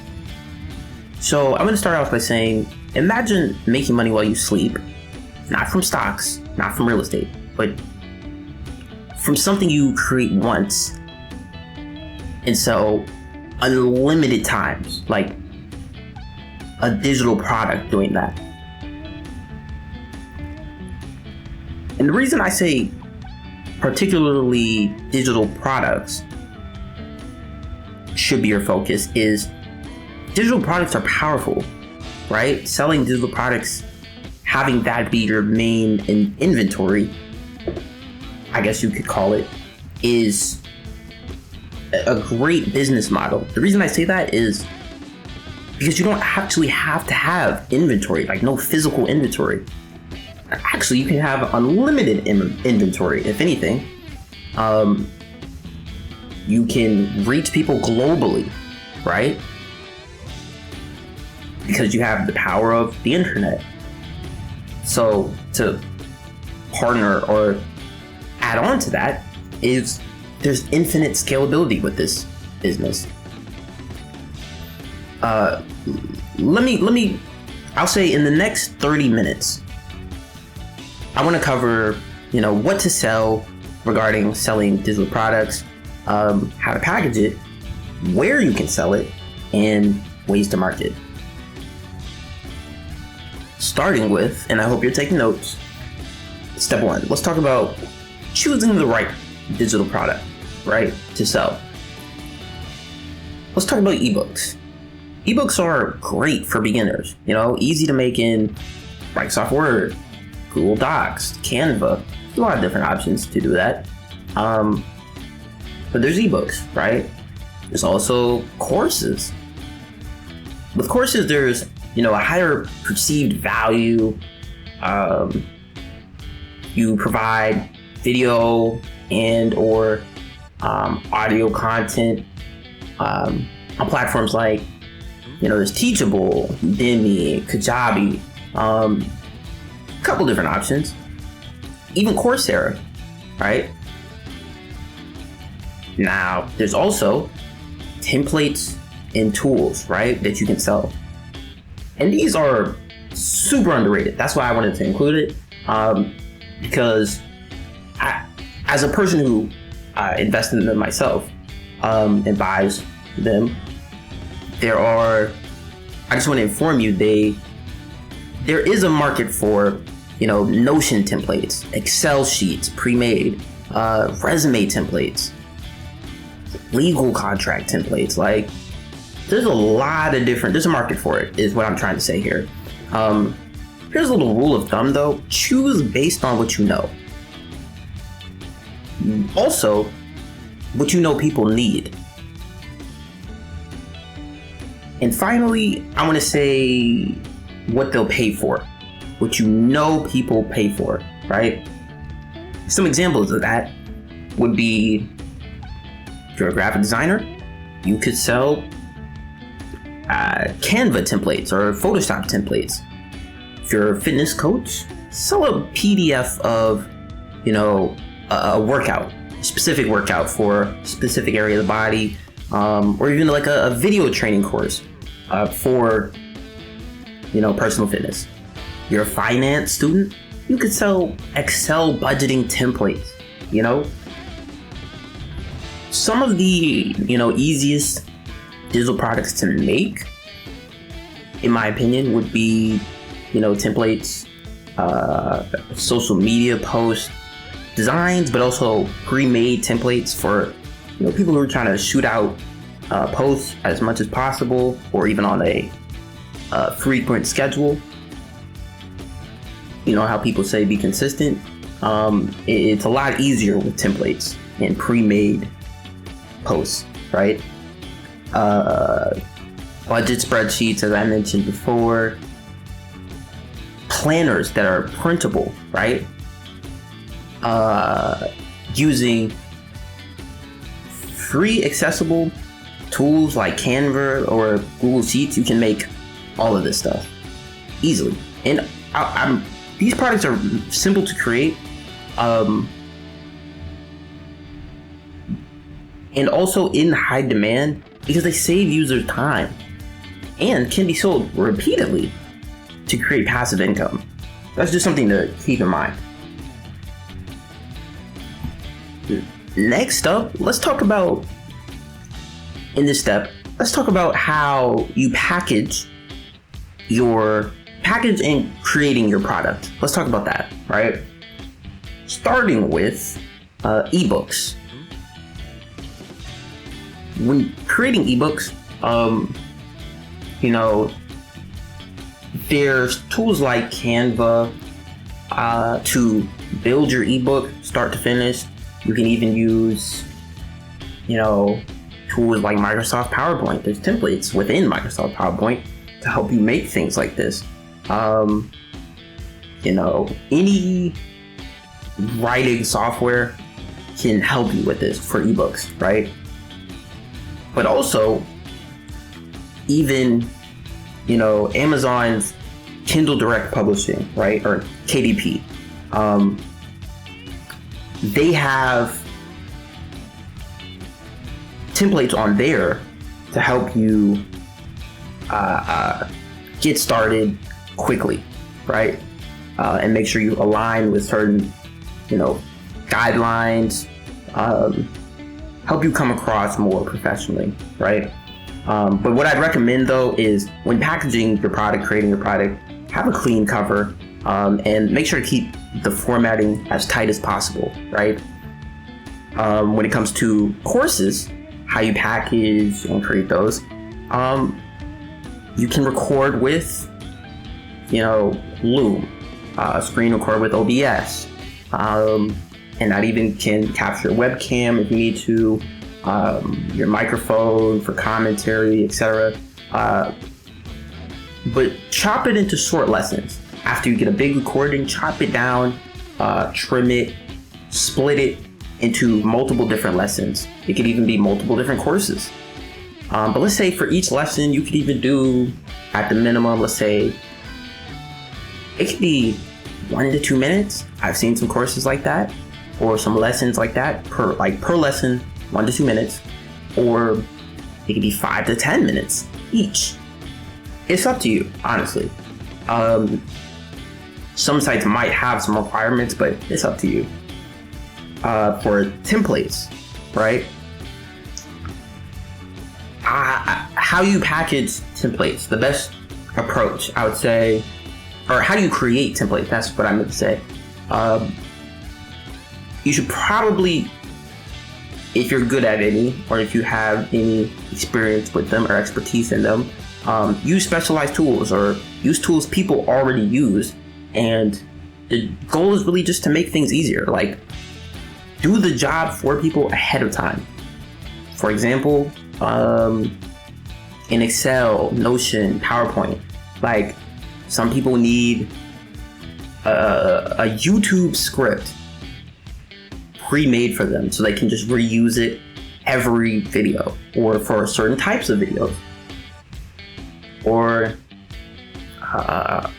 Speaker 1: So I'm going to start off by saying, imagine making money while you sleep, not from stocks, not from real estate, but from something you create once and sell unlimited times, like a digital product doing that. And the reason I say particularly digital products should be your focus is digital products are powerful, right? Selling digital products, having that be your main inventory, I guess you could call it, is a great business model. The reason I say that is because you don't actually have to have inventory, like no physical inventory. Actually, you can have unlimited inventory, if anything. You can reach people globally, right? Because you have the power of the internet. So to partner or add on to that is there's infinite scalability with this business. I'll say in the next 30 minutes, I want to cover, what to sell regarding selling digital products, how to package it, where you can sell it, and ways to market. Starting with, and I hope you're taking notes, step one, let's talk about choosing the right digital product, right, to sell. Let's talk about ebooks. Ebooks are great for beginners, easy to make in Microsoft Word, Google Docs, Canva. There's a lot of different options to do that. But there's ebooks, right? There's also courses. With courses, there's, a higher perceived value. You provide video and or audio content on platforms like, there's Teachable, Udemy, Kajabi, a couple different options. Even Coursera, right? Now, there's also templates and tools, right, that you can sell. And these are super underrated. That's why I wanted to include it, because as a person who invests in them myself and buys them, I just want to inform you, there is a market for, Notion templates, Excel sheets, pre-made, resume templates, legal contract templates. Like, there's a market for it, is what I'm trying to say here. Here's a little rule of thumb though. Choose based on what you know. Also, what you know people need. And finally, I want to say what they'll pay for. What you know people pay for, right? Some examples of that would be, if you're a graphic designer, you could sell Canva templates or Photoshop templates. If you're a fitness coach, sell a PDF of, a workout, a specific workout for a specific area of the body, or even like a video training course for, personal fitness. You're a finance student, you could sell Excel budgeting templates, Some of the, easiest digital products to make, in my opinion, would be, templates, social media posts, designs, but also pre-made templates for, people who are trying to shoot out posts as much as possible, or even on a frequent schedule. How people say be consistent. It's a lot easier with templates and pre-made posts, right? Budget spreadsheets, as I mentioned before. Planners that are printable, right? Using free accessible tools like Canva or Google Sheets, you can make all of this stuff easily. And these products are simple to create, and also in high demand because they save users time and can be sold repeatedly to create passive income. That's just something to keep in mind. Next up, let's talk about how you package and creating your product. Let's talk about that, right? Starting with ebooks. When creating ebooks, there's tools like Canva to build your ebook start to finish. You can even use, tools like Microsoft PowerPoint. There's templates within Microsoft PowerPoint to help you make things like this. Any writing software can help you with this for ebooks, right? But also, even, Amazon's Kindle Direct Publishing, right? Or KDP. They have templates on there to help you get started quickly, right? And make sure you align with certain, guidelines, help you come across more professionally, right? But what I'd recommend though is when packaging your product, creating your product, have a clean cover, and make sure to keep the formatting as tight as possible, right? When it comes to courses, how you package and create those, you can record with, Loom, screen record with OBS, and that even can capture webcam if you need to, your microphone for commentary, etc. But chop it into short lessons. After you get a big recording, chop it down, trim it, split it into multiple different lessons. It could even be multiple different courses. But let's say for each lesson, you could even do, at the minimum, let's say, it could be 1 to 2 minutes. I've seen some courses like that, or some lessons like that, per lesson, 1 to 2 minutes, or it could be 5 to 10 minutes each. It's up to you, honestly. Some sites might have some requirements, but it's up to you. For templates, right? How you package templates, the best approach, I would say, or how do you create templates? That's what I meant to say. You should probably, if you're good at any, or if you have any experience with them or expertise in them, use specialized tools or use tools people already use. And the goal is really just to make things easier. Like, do the job for people ahead of time. For example, in Excel, Notion, PowerPoint, like some people need a YouTube script pre-made for them so they can just reuse it every video, or for certain types of videos, or a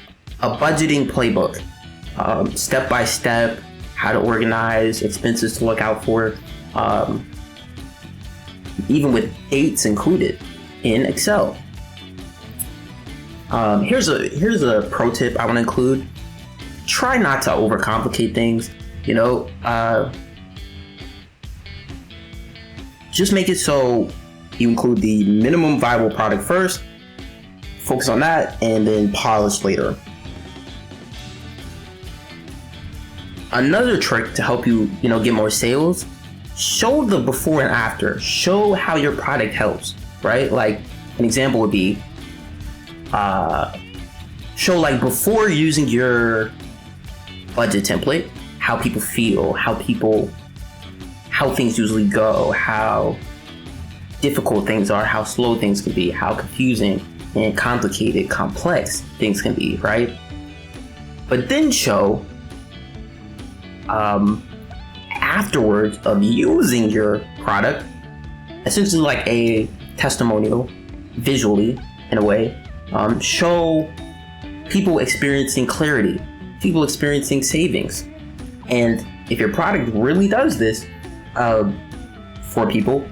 Speaker 1: budgeting playbook, step by step, how to organize, expenses to look out for, even with dates included in Excel. Here's a pro tip I want to include. Try not to overcomplicate things. Just make it so you include the minimum viable product first, focus on that, and then polish later. Another trick to help you, get more sales, show the before and after. Show how your product helps, right? Like an example would be, show like before using your budget template, how people feel, how things usually go, how difficult things are, how slow things can be, how confusing and complicated, complex things can be, right? But then show afterwards of using your product, essentially like a testimonial, visually in a way, show people experiencing clarity, people experiencing savings. And if your product really does this for people,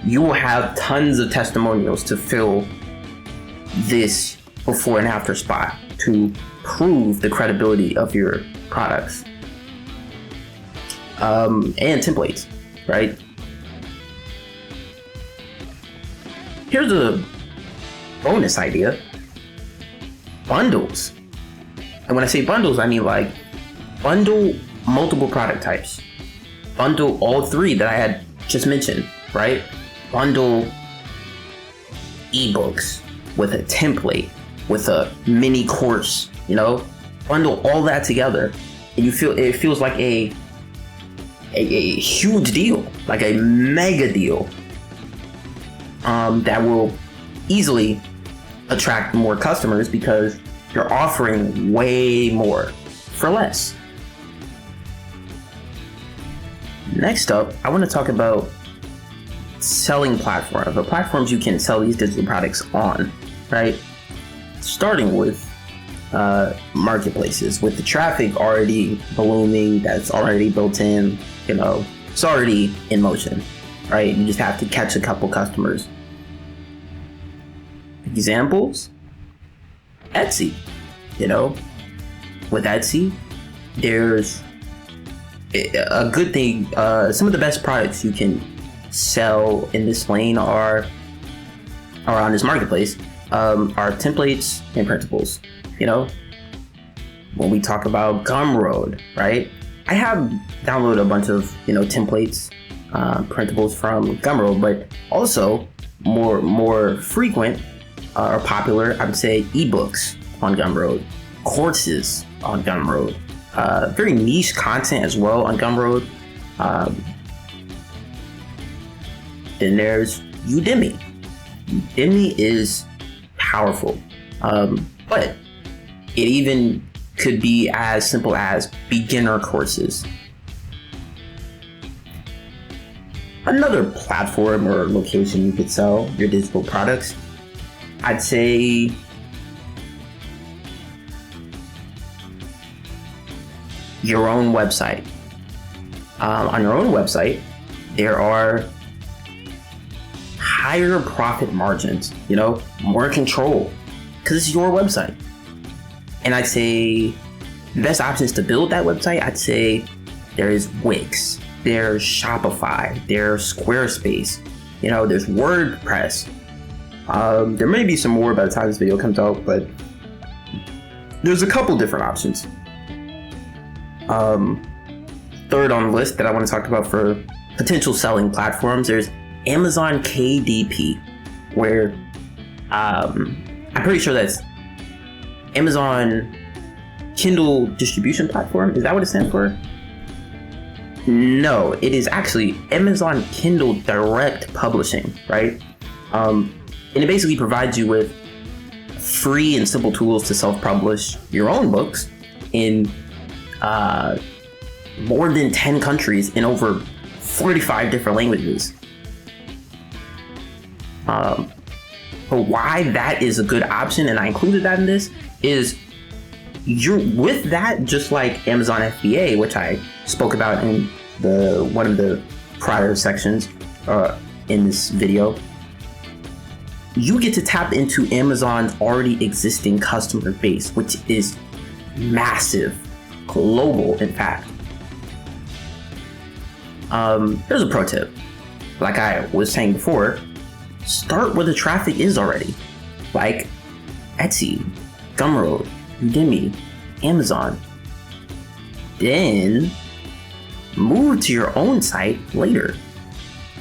Speaker 1: you will have tons of testimonials to fill this before and after spot to prove the credibility of your products. And templates, right? Here's a bonus idea. Bundles. And when I say bundles, I mean like bundle multiple product types. Bundle all 3 that I had just mentioned, right? Bundle ebooks with a template, with a mini course, bundle all that together, and it feels like a huge deal, like a mega deal, that will easily attract more customers because you're offering way more for less. Next up, I want to talk about selling platforms, the platforms you can sell these digital products on, right? Starting with marketplaces, with the traffic already blooming, that's already built in, it's already in motion, right? You just have to catch a couple customers. Examples, Etsy. With Etsy, there's a good thing. Some of the best products you can sell in this lane are on this marketplace are templates and printables. when we talk about Gumroad, right? I have downloaded a bunch of, templates, printables from Gumroad, but also more frequent or popular, I would say, ebooks on Gumroad, courses on Gumroad, very niche content as well on Gumroad. Then there's Udemy. Udemy is powerful, but it even could be as simple as beginner courses. Another platform or location you could sell your digital products, I'd say your own website. On your own website, there are higher profit margins, more control, because it's your website. And I'd say the best options to build that website, I'd say there is Wix, there's Shopify, there's Squarespace, there's WordPress. There may be some more by the time this video comes out, but there's a couple different options. Third on the list that I want to talk about for potential selling platforms, there's Amazon KDP, where I'm pretty sure that's Amazon Kindle distribution platform. Is that what it stands for? No, it is actually Amazon Kindle Direct Publishing, right? And it basically provides you with free and simple tools to self-publish your own books in more than 10 countries in over 45 different languages. But why that is a good option, and I included that in this, is you're with that, just like Amazon FBA, which I spoke about in one of the prior sections in this video. You get to tap into Amazon's already existing customer base, which is massive, global, in fact. There's a pro tip. Like I was saying before, start where the traffic is already, like Etsy, Gumroad, Udemy, Amazon. Then move to your own site later,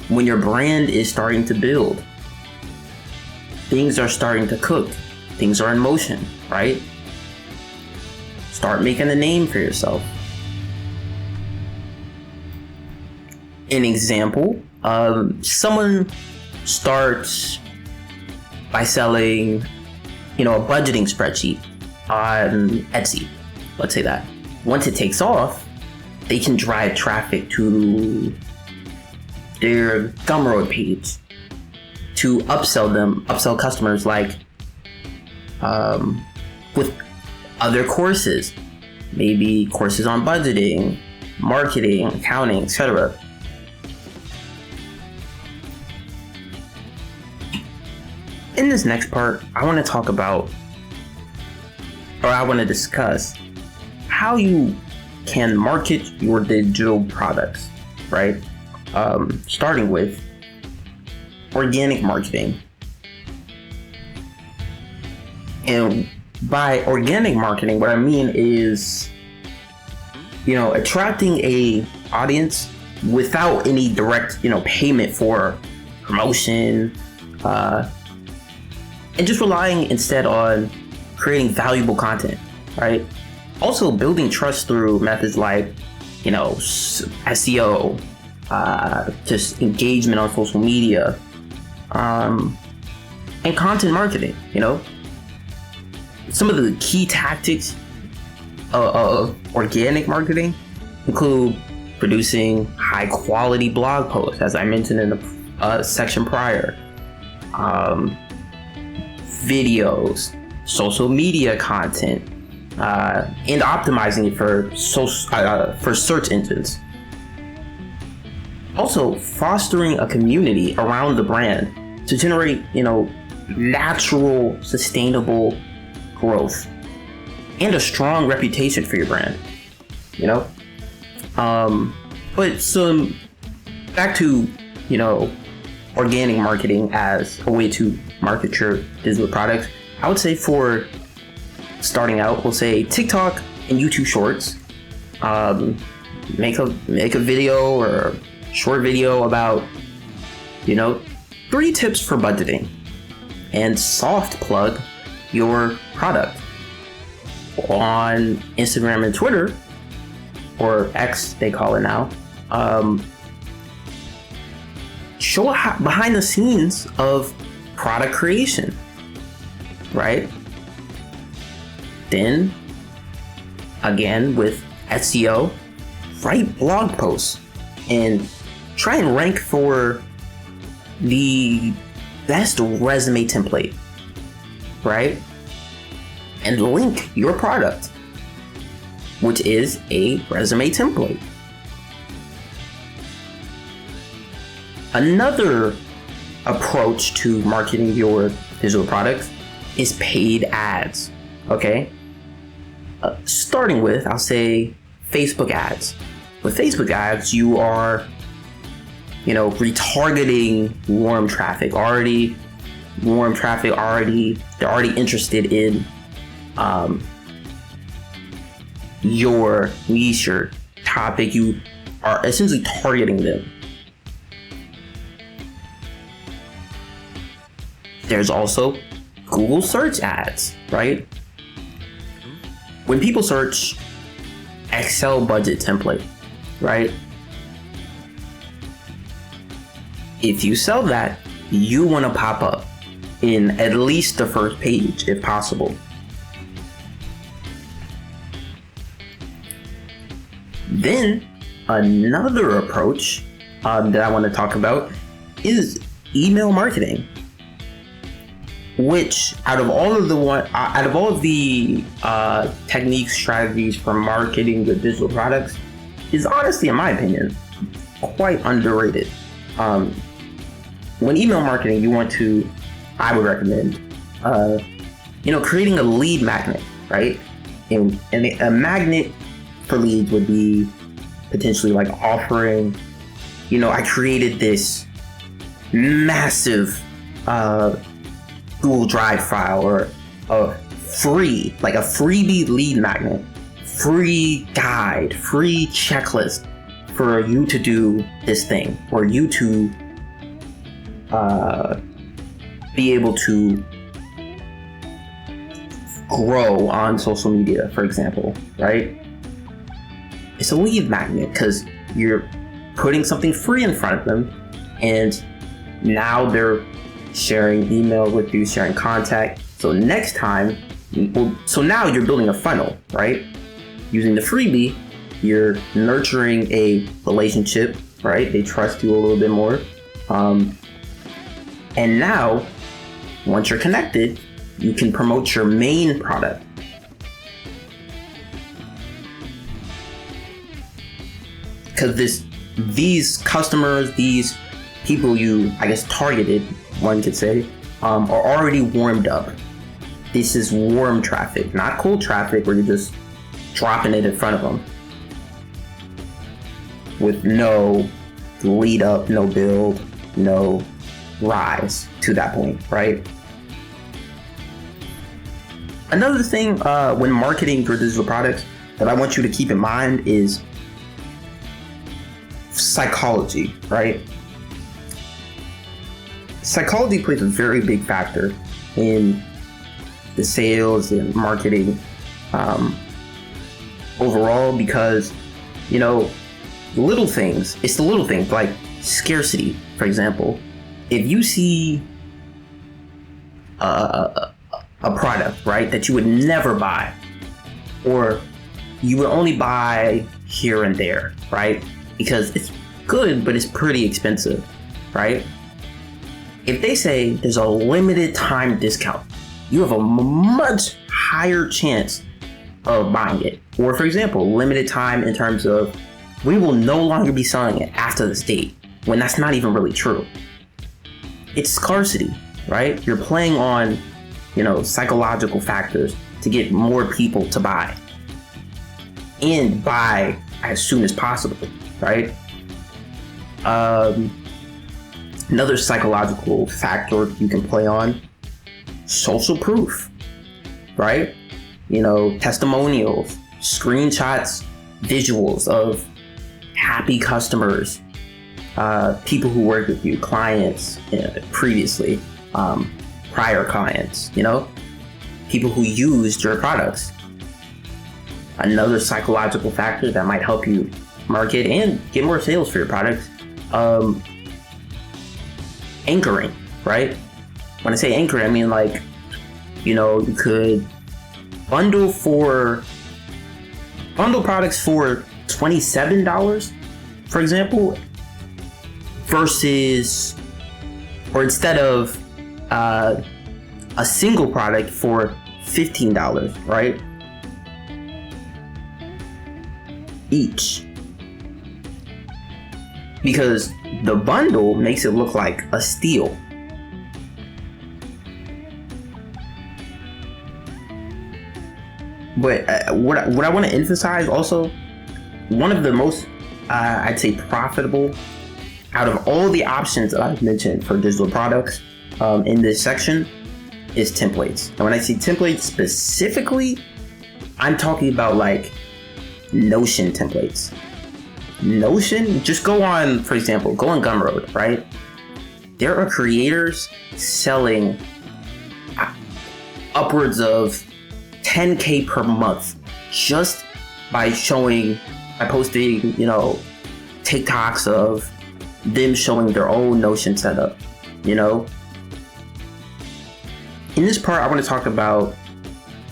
Speaker 1: when your brand is starting to build. Things are starting to cook. Things are in motion, right? Start making a name for yourself. An example, someone starts by selling, a budgeting spreadsheet on Etsy. Let's say that. Once it takes off, they can drive traffic to their Gumroad page to upsell customers, like with other courses, maybe courses on budgeting, marketing, accounting, etc. In this next part, I want to talk about, or I want to discuss, how you can market your digital products, right? Starting with organic marketing. And by organic marketing, what I mean is, attracting a audience without any direct, payment for promotion, and just relying instead on creating valuable content, right? Also building trust through methods like, SEO, just engagement on social media, and content marketing. Some of the key tactics of organic marketing include producing high quality blog posts, as I mentioned in the section prior, videos, social media content, and optimizing it for search engines. Also, fostering a community around the brand to generate, natural, sustainable growth and a strong reputation for your brand. But back to, organic marketing as a way to market your digital products. I would say for starting out, we'll say TikTok, in YouTube Shorts, make a video or a short video about, 3 tips for budgeting, and soft plug your product on Instagram and Twitter, or X they call it now. Show behind the scenes of product creation, right? Then again, with SEO, write blog posts and try and rank for the best resume template, right? And link your product, which is a resume template. Another approach to marketing your digital products is paid ads, okay? Starting with, I'll say, Facebook ads. With Facebook ads, you are, retargeting warm traffic. They're already interested in your niche, your topic. You are essentially targeting them. There's also Google search ads, right? When people search Excel budget template, right? If you sell that, you want to pop up in at least the first page if possible. Then another approach that I want to talk about is email marketing, which out of all of the techniques, strategies for marketing the digital products, is honestly, in my opinion, quite underrated. When email marketing, I would recommend, creating a lead magnet, right? And a magnet for leads would be potentially like offering, I created this massive Google Drive file, or a freebie lead magnet, free guide, free checklist for you to do this thing, or you to be able to grow on social media, for example, right? It's a lead magnet because you're putting something free in front of them, and now they're sharing emails with you, sharing contact. So now you're building a funnel, right? Using the freebie, you're nurturing a relationship, right? They trust you a little bit more. And now, once you're connected, you can promote your main product. Because these customers, these people you, targeted, one could say, are already warmed up. This is warm traffic, not cold traffic where you're just dropping it in front of them with no lead up, no build, no rise to that point, right? Another thing when marketing your digital products that I want you to keep in mind is psychology, right? Psychology plays a very big factor in the sales and marketing overall, because it's the little things like scarcity. For example, if you see a product, right, that you would never buy, or you would only buy here and there, right, because it's good but it's pretty expensive, right? If they say there's a limited time discount, you have a much higher chance of buying it. Or for example, limited time in terms of we will no longer be selling it after this date, when that's not even really true. It's scarcity, right? You're playing on, psychological factors to get more people to buy and buy as soon as possible, right? Another psychological factor you can play on, social proof, right? testimonials, screenshots, visuals of happy customers, people who worked with you, clients previously, prior clients, people who used your products. Another psychological factor that might help you market and get more sales for your products, anchoring, right? When I say anchoring, I mean you could bundle products for $27, for example, instead of a single product for $15, right? Each. Because the bundle makes it look like a steal. But what I want to emphasize also, one of the most, I'd say, profitable out of all the options that I've mentioned for digital products in this section is templates. And when I say templates specifically, I'm talking about Notion templates. Notion, just go on, for example, go on Gumroad, right? There are creators selling upwards of $10K per month just by posting, TikToks of them showing their own Notion setup, In this part, I want to talk about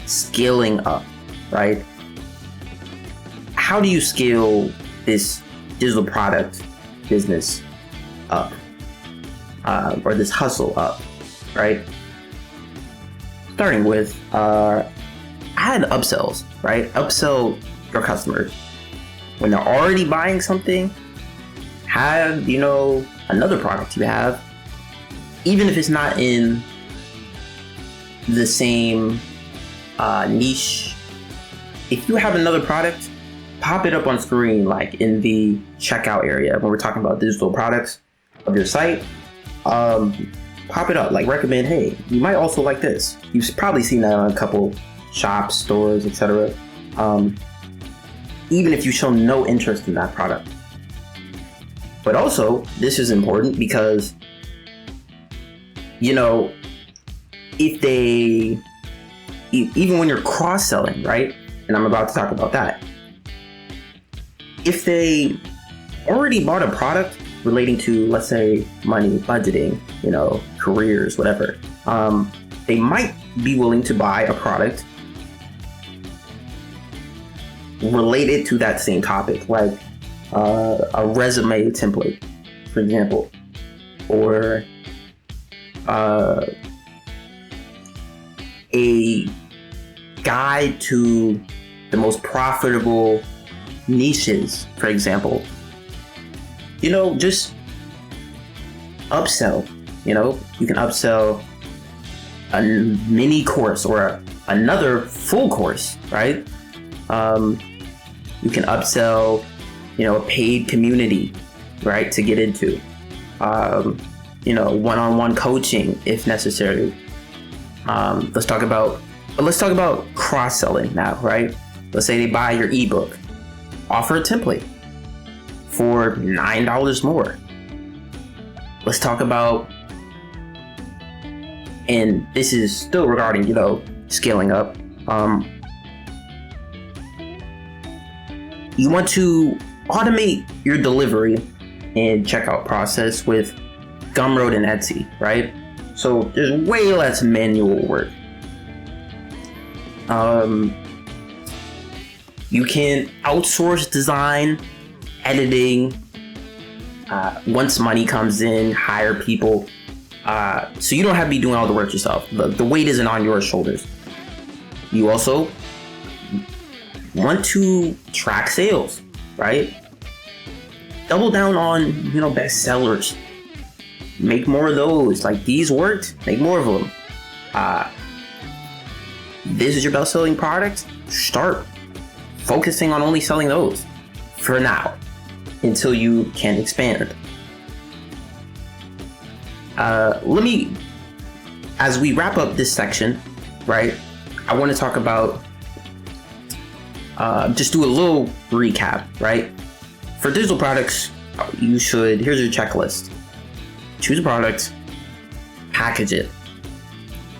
Speaker 1: scaling up, right? How do you scale this digital product business up, or this hustle up, right? Starting with, add upsells, right? Upsell your customers. When they're already buying something, have, another product you have, even if it's not in the same niche. If you have another product, pop it up on screen, in the checkout area when we're talking about digital products of your site. Pop it up, recommend, hey, you might also like this. You've probably seen that on a couple shops, stores, etc. Even if you show no interest in that product. But also, this is important because, if they, even when you're cross-selling, right? And I'm about to talk about that. If they already bought a product relating to, let's say, money, budgeting, careers, whatever, they might be willing to buy a product related to that same topic, like a resume template, for example, or a guide to the most profitable niches, for example. Just upsell. You can upsell a mini course or another full course, right? You can upsell, a paid community, right, to get into. One-on-one coaching if necessary. Let's talk about cross-selling now, right? Let's say they buy your ebook. Offer a template for $9 more. Let's talk about, and this is still regarding, scaling up. You want to automate your delivery and checkout process with Gumroad and Etsy, right? So there's way less manual work. You can outsource design, editing. Once money comes in, hire people. So you don't have to be doing all the work yourself. The weight isn't on your shoulders. You also want to track sales, right? Double down on, bestsellers. Make more of those. These worked, make more of them. This is your best-selling product. Start focusing on only selling those for now until you can expand. As we wrap up this section, right, I want to talk about just do a little recap, right? For digital products, here's your checklist. Choose a product, package it,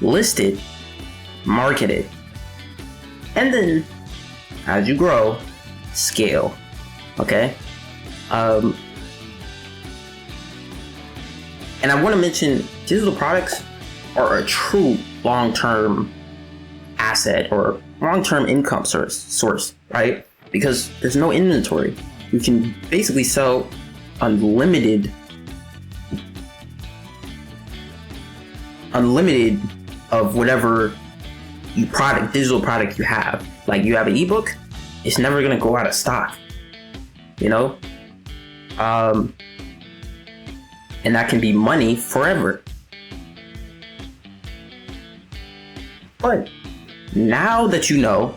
Speaker 1: list it, market it, and then as you grow, scale, okay? And I want to mention digital products are a true long-term asset or long-term income source, right? Because there's no inventory. You can basically sell unlimited of whatever digital product you have. Like you have an ebook, it's never gonna go out of stock, you know? And that can be money forever. But now that you know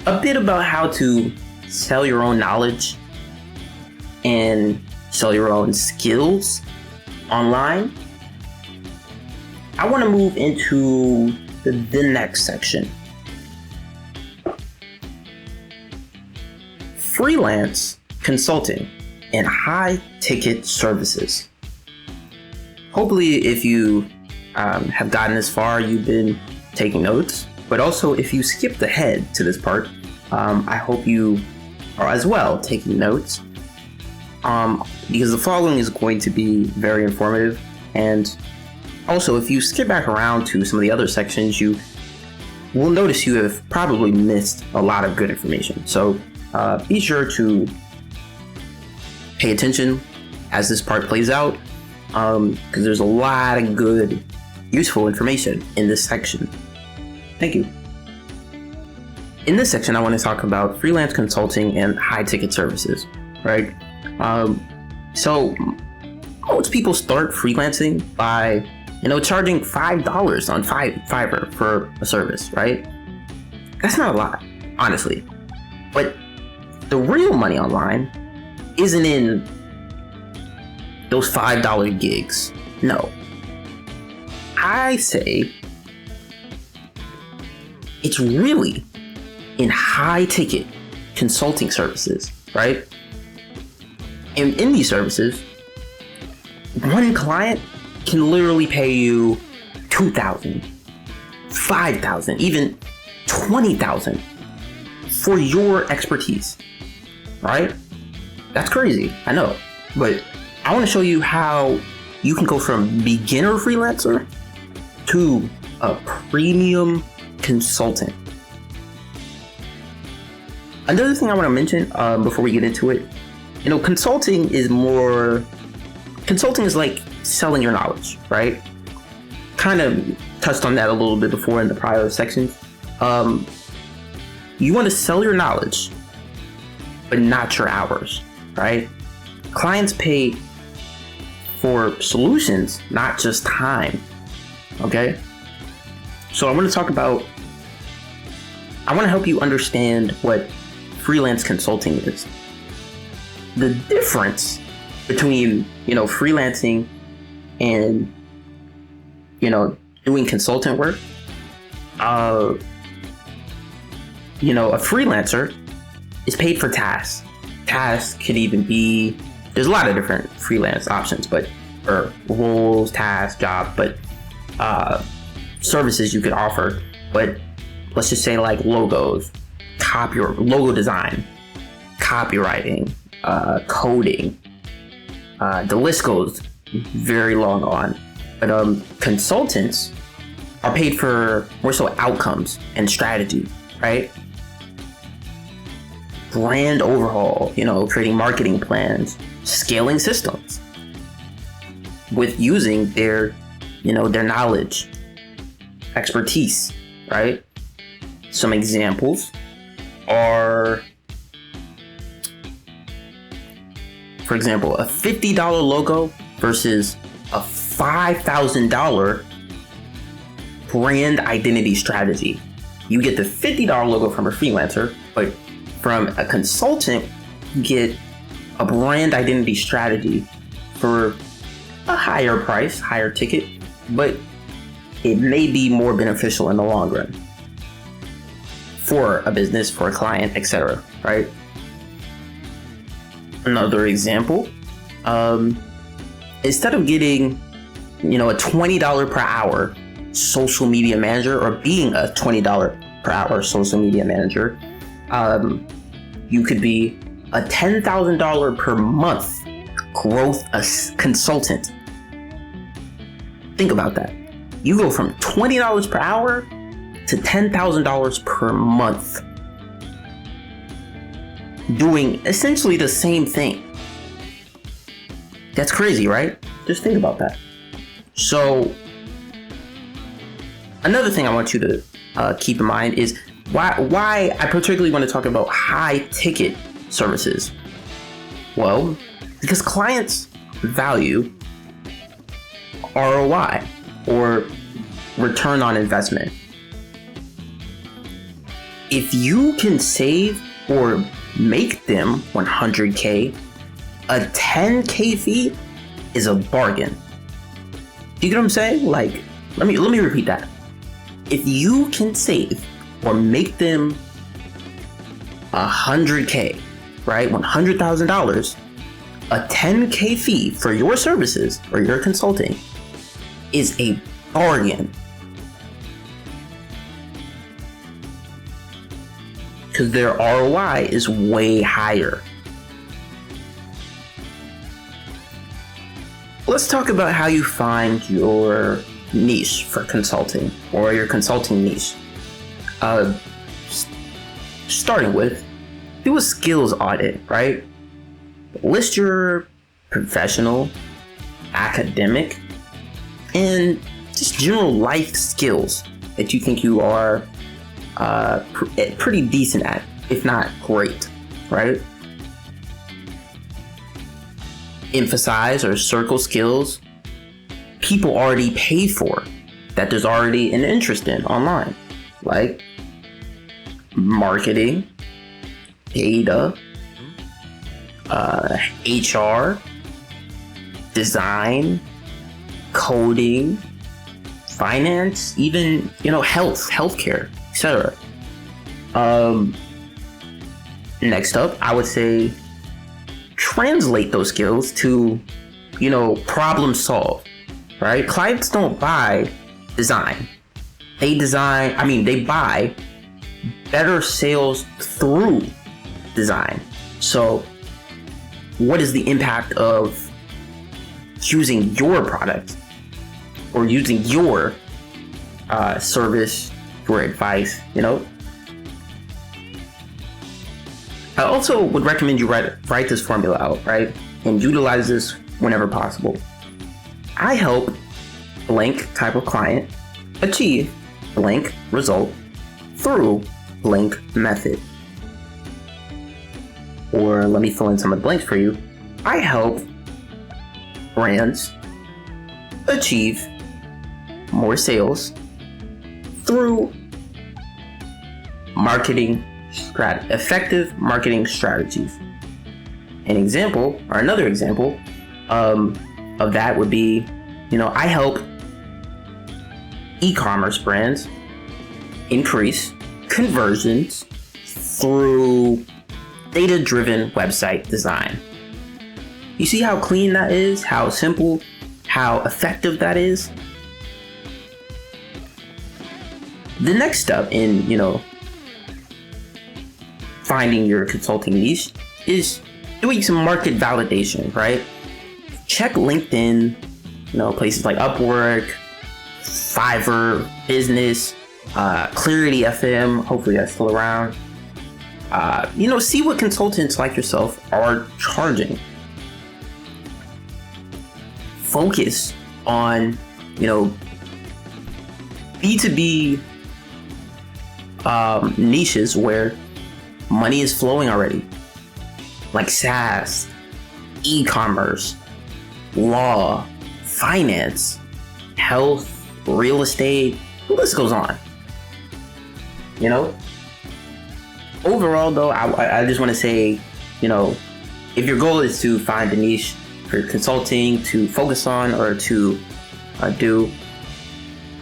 Speaker 1: a bit about how to sell your own knowledge and sell your own skills online, I want to move into the next section. Freelance consulting and high ticket services. Hopefully, if you have gotten this far, you've been taking notes, but also if you skipped ahead to this part, I hope you are as well taking notes, because the following is going to be very informative. And also, if you skip back around to some of the other sections, you will notice you have probably missed a lot of good information. So be sure to pay attention as this part plays out, because there's a lot of good, useful information in this section. Thank you. In this section, I want to talk about freelance consulting and high ticket services, right? So most people start freelancing by, charging $5 on Fiverr for a service, right? That's not a lot, honestly. But the real money online isn't in those $5 gigs. No. I say it's really in high ticket consulting services, right? And in these services, one client can literally pay you $2,000, $5,000, even $20,000 for your expertise, right? That's crazy, I know, but I want to show you how you can go from beginner freelancer to a premium consultant. Another thing I want to mention before we get into it, consulting is like selling your knowledge, right? Kind of touched on that a little bit before in the prior sections. You want to sell your knowledge, but not your hours, right? Clients pay for solutions, not just time, okay? So I want to help you understand what freelance consulting is. The difference between, freelancing and, doing consultant work. A freelancer is paid for tasks. Tasks could even be, there's a lot of different freelance options, or roles, tasks, jobs, but services you could offer. But let's just say like logos, logo design, copywriting, coding. The list goes very long on. But consultants are paid for more so outcomes and strategy, right? Brand overhaul, creating marketing plans, scaling systems with using their knowledge, expertise, right? Some examples are, for example, a $50 logo versus a $5,000 brand identity strategy. You get the $50 logo from a freelancer, but from a consultant, you get a brand identity strategy for a higher price, higher ticket, but it may be more beneficial in the long run. for a business, for a client, etc. Right? Another example, instead of getting, a $20 per hour social media manager, or being a $20 per hour social media manager, you could be a $10,000 per month growth consultant. Think about that. You go from $20 per hour to $10,000 per month, doing essentially the same thing. That's crazy, right? Just think about that. So, another thing I want you to keep in mind is why I particularly want to talk about high ticket services. Well, because clients value ROI, or return on investment. If you can save or make them 100K, a 10K fee is a bargain. Do you get what I'm saying? Like, let me repeat that. If you can save or make them 100K, right? $100,000, a 10K fee for your services or your consulting is a bargain. Because their ROI is way higher. Let's talk about how you find your niche for consulting, or your consulting niche. Starting with, do a skills audit, right? List your professional, academic, and just general life skills that you think you are pretty decent at, if not great, right? Emphasize or circle skills people already pay for, that there's already an interest in online, like marketing, data, HR, design, coding, finance, even, healthcare, etc. Next up, I would say translate those skills to, problem solve, right? Clients don't buy design. They buy better sales through design. So what is the impact of using your product or using your service for advice, I also would recommend you write this formula out, right? And utilize this whenever possible. I help blank type of client achieve blank result through blank method. Or let me fill in some of the blanks for you. I help brands achieve more sales through effective marketing strategies. Another example of that would be, I help e-commerce brands increase conversions through data-driven website design. You see how clean that is, how simple, how effective that is? The next step in, finding your consulting niche is doing some market validation, right? Check LinkedIn, places like Upwork, Fiverr, Business, Clarity FM, hopefully that's still around. See what consultants like yourself are charging. Focus on, B2B niches where money is flowing already, like SaaS, e-commerce, law, finance, health, real estate, the list goes on. Overall though, I just want to say, if your goal is to find a niche for consulting to focus on or to do,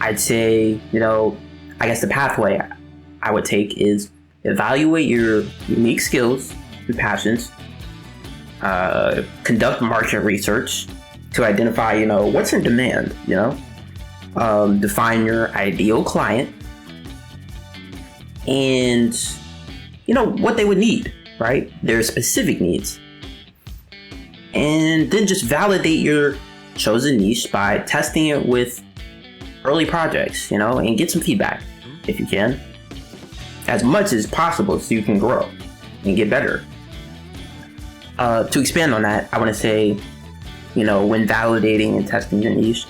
Speaker 1: I'd say, I guess the pathway I would take is evaluate your unique skills and passions, conduct market research to identify, what's in demand, define your ideal client and, what they would need, right? Their specific needs. And then just validate your chosen niche by testing it with early projects, and get some feedback if you can, as much as possible so you can grow and get better. To expand on that, I want to say, when validating and testing your niche,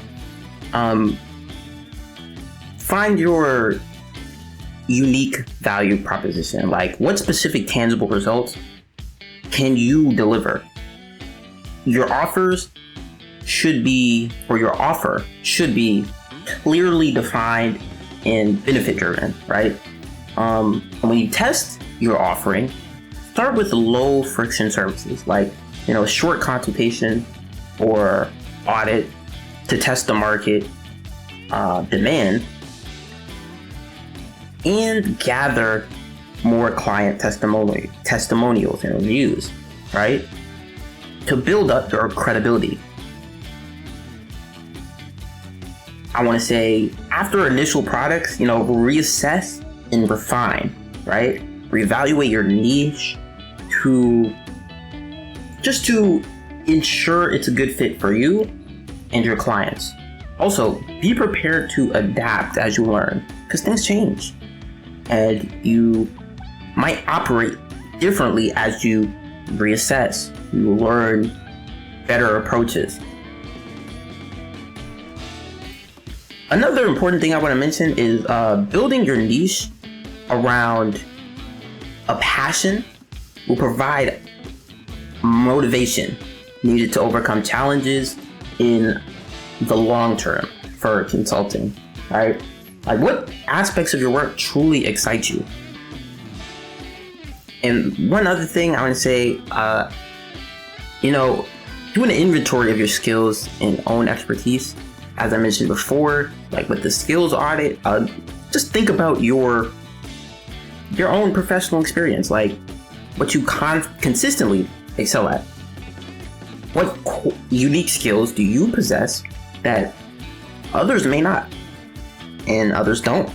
Speaker 1: find your unique value proposition. Like, what specific tangible results can you deliver? Your offers should be, or your offer should be clearly defined and benefit driven, right? When you test your offering, start with low friction services like, a short consultation or audit to test the market demand and gather more client testimonials and reviews, right? To build up your credibility. I want to say, after initial products, reassess and refine, right? Reevaluate your niche to ensure it's a good fit for you and your clients. Also, be prepared to adapt as you learn, because things change and you might operate differently as you reassess. You learn better approaches. Another important thing I want to mention is building your niche around a passion will provide motivation needed to overcome challenges in the long term for consulting, right? Like, what aspects of your work truly excite you? And one other thing I want to say, do an inventory of your skills and own expertise. As I mentioned before, like with the skills audit, just think about your own professional experience, like what you consistently excel at. What unique skills do you possess that others may not and others don't?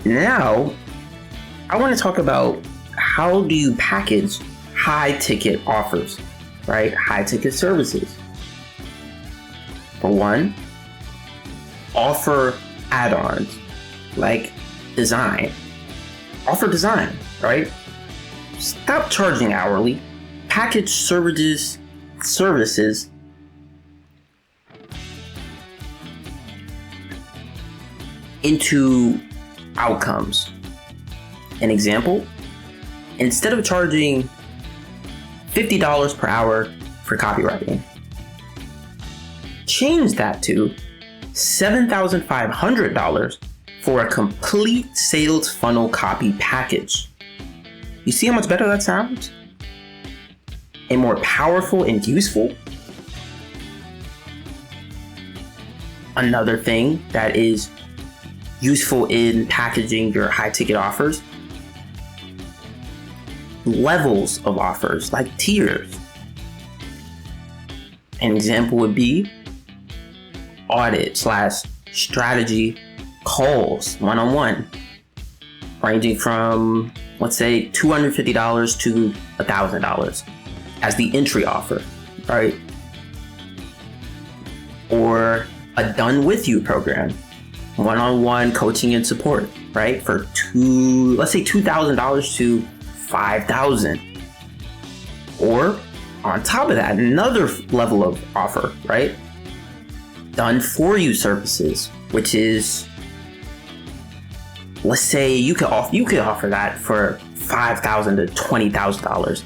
Speaker 1: Now, I want to talk about how do you package high ticket offers, right? High ticket services. For one, offer add-ons like design. Offer design, right? Stop charging hourly. Package services into outcomes. An example, instead of charging $50 per hour for copywriting, change that to $7,500 for a complete sales funnel copy package. You see how much better that sounds? And more powerful and useful? Another thing that is useful in packaging your high ticket offers, levels of offers, like tiers. An example would be audit/strategy calls, one-on-one, ranging from, let's say, $250 to $1,000 as the entry offer, right? Or a done with you program, one-on-one coaching and support, right? For let's say $2,000 to $5,000. Or on top of that, another level of offer, right? Done for you services, which is, let's say you could offer that for $5,000 to $20,000.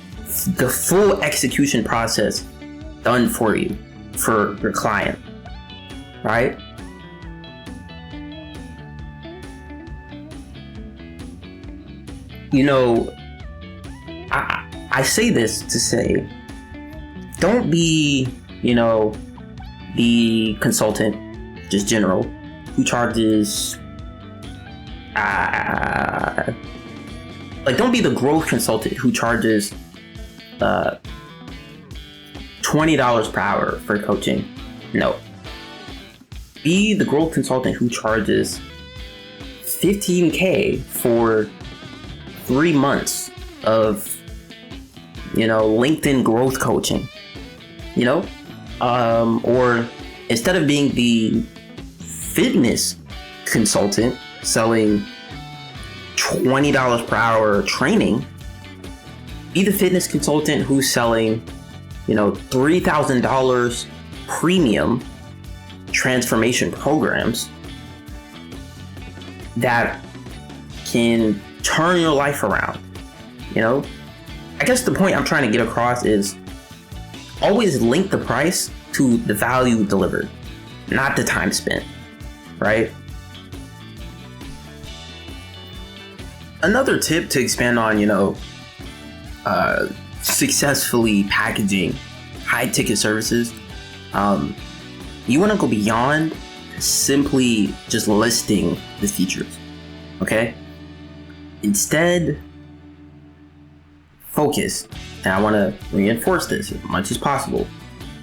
Speaker 1: The full execution process done for you, for your client, right? I say this to say, don't be, the consultant, just general, who charges, don't be the growth consultant who charges $20 per hour for coaching. No. Be the growth consultant who charges $15K for 3 months of, LinkedIn growth coaching, or instead of being the fitness consultant selling $20 per hour training, be the fitness consultant who's selling, $3,000 premium transformation programs that can turn your life around. I guess the point I'm trying to get across is always link the price to the value delivered, not the time spent, right? Another tip to expand on, successfully packaging high ticket services, you want to go beyond simply just listing the features, okay? Instead, focus, and I want to reinforce this as much as possible,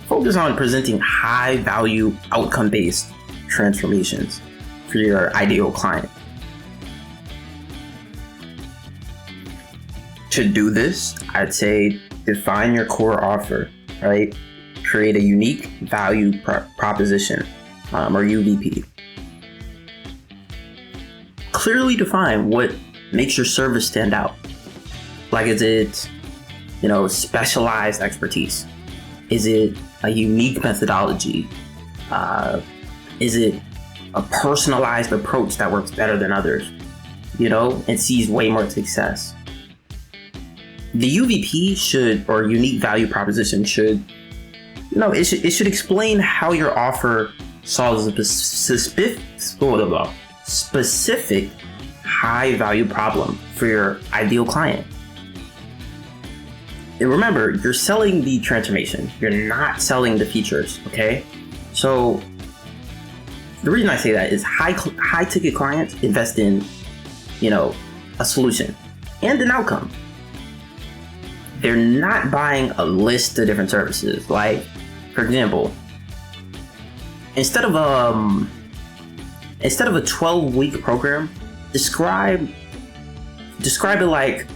Speaker 1: focus on presenting high value outcome based transformations for your ideal client. To do this, I'd say define your core offer, right? Create a unique value proposition, or UVP. Clearly define what makes your service stand out. Like, is it, specialized expertise? Is it a unique methodology? Is it a personalized approach that works better than others, and sees way more success? The UVP or unique value proposition should, it should explain how your offer solves a specific high value problem for your ideal client. And remember, you're selling the transformation. You're not selling the features, okay? So the reason I say that is high ticket clients invest in, a solution and an outcome. They're not buying a list of different services. Like, for example, instead of a 12-week program, describe it like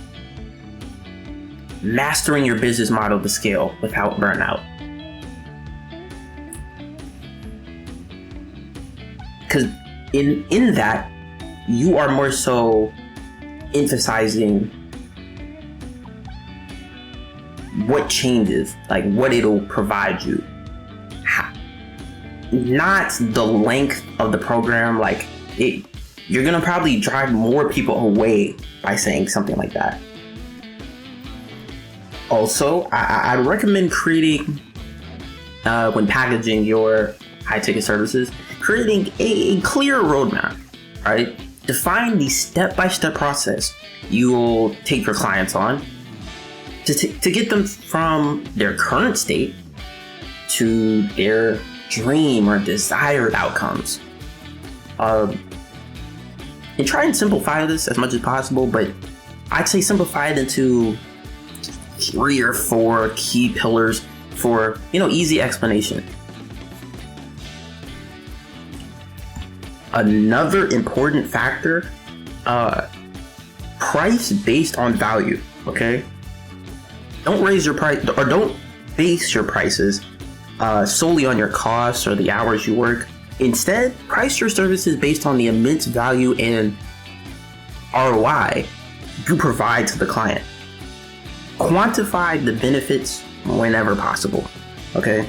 Speaker 1: mastering your business model to scale without burnout. Because in that, you are more so emphasizing what changes, like what it'll provide you, not the length of the program. Like, you're gonna probably drive more people away by saying something like that. Also, I'd recommend creating, when packaging your high ticket services, creating a clear roadmap, right? Define the step-by-step process you'll take your clients on to get them from their current state to their dream or desired outcomes. And try and simplify this as much as possible, but I'd say simplify it into 3 or 4 key pillars for, easy explanation. Another important factor, price based on value, okay? Don't raise your price, or don't base your prices solely on your costs or the hours you work. Instead, price your services based on the immense value and ROI you provide to the client. Quantify the benefits whenever possible, okay?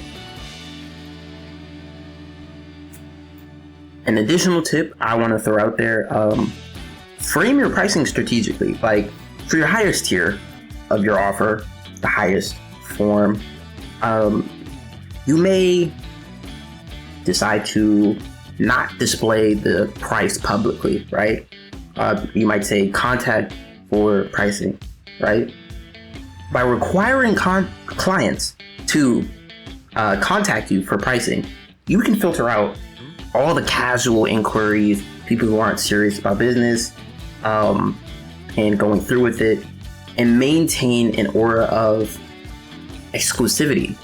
Speaker 1: An additional tip I want to throw out there, frame your pricing strategically. Like, for your highest tier of your offer, the highest form, you may decide to not display the price publicly, right? You might say contact for pricing, right? By requiring clients to contact you for pricing, you can filter out all the casual inquiries people who aren't serious about business, and going through with it, and maintain an aura of exclusivity.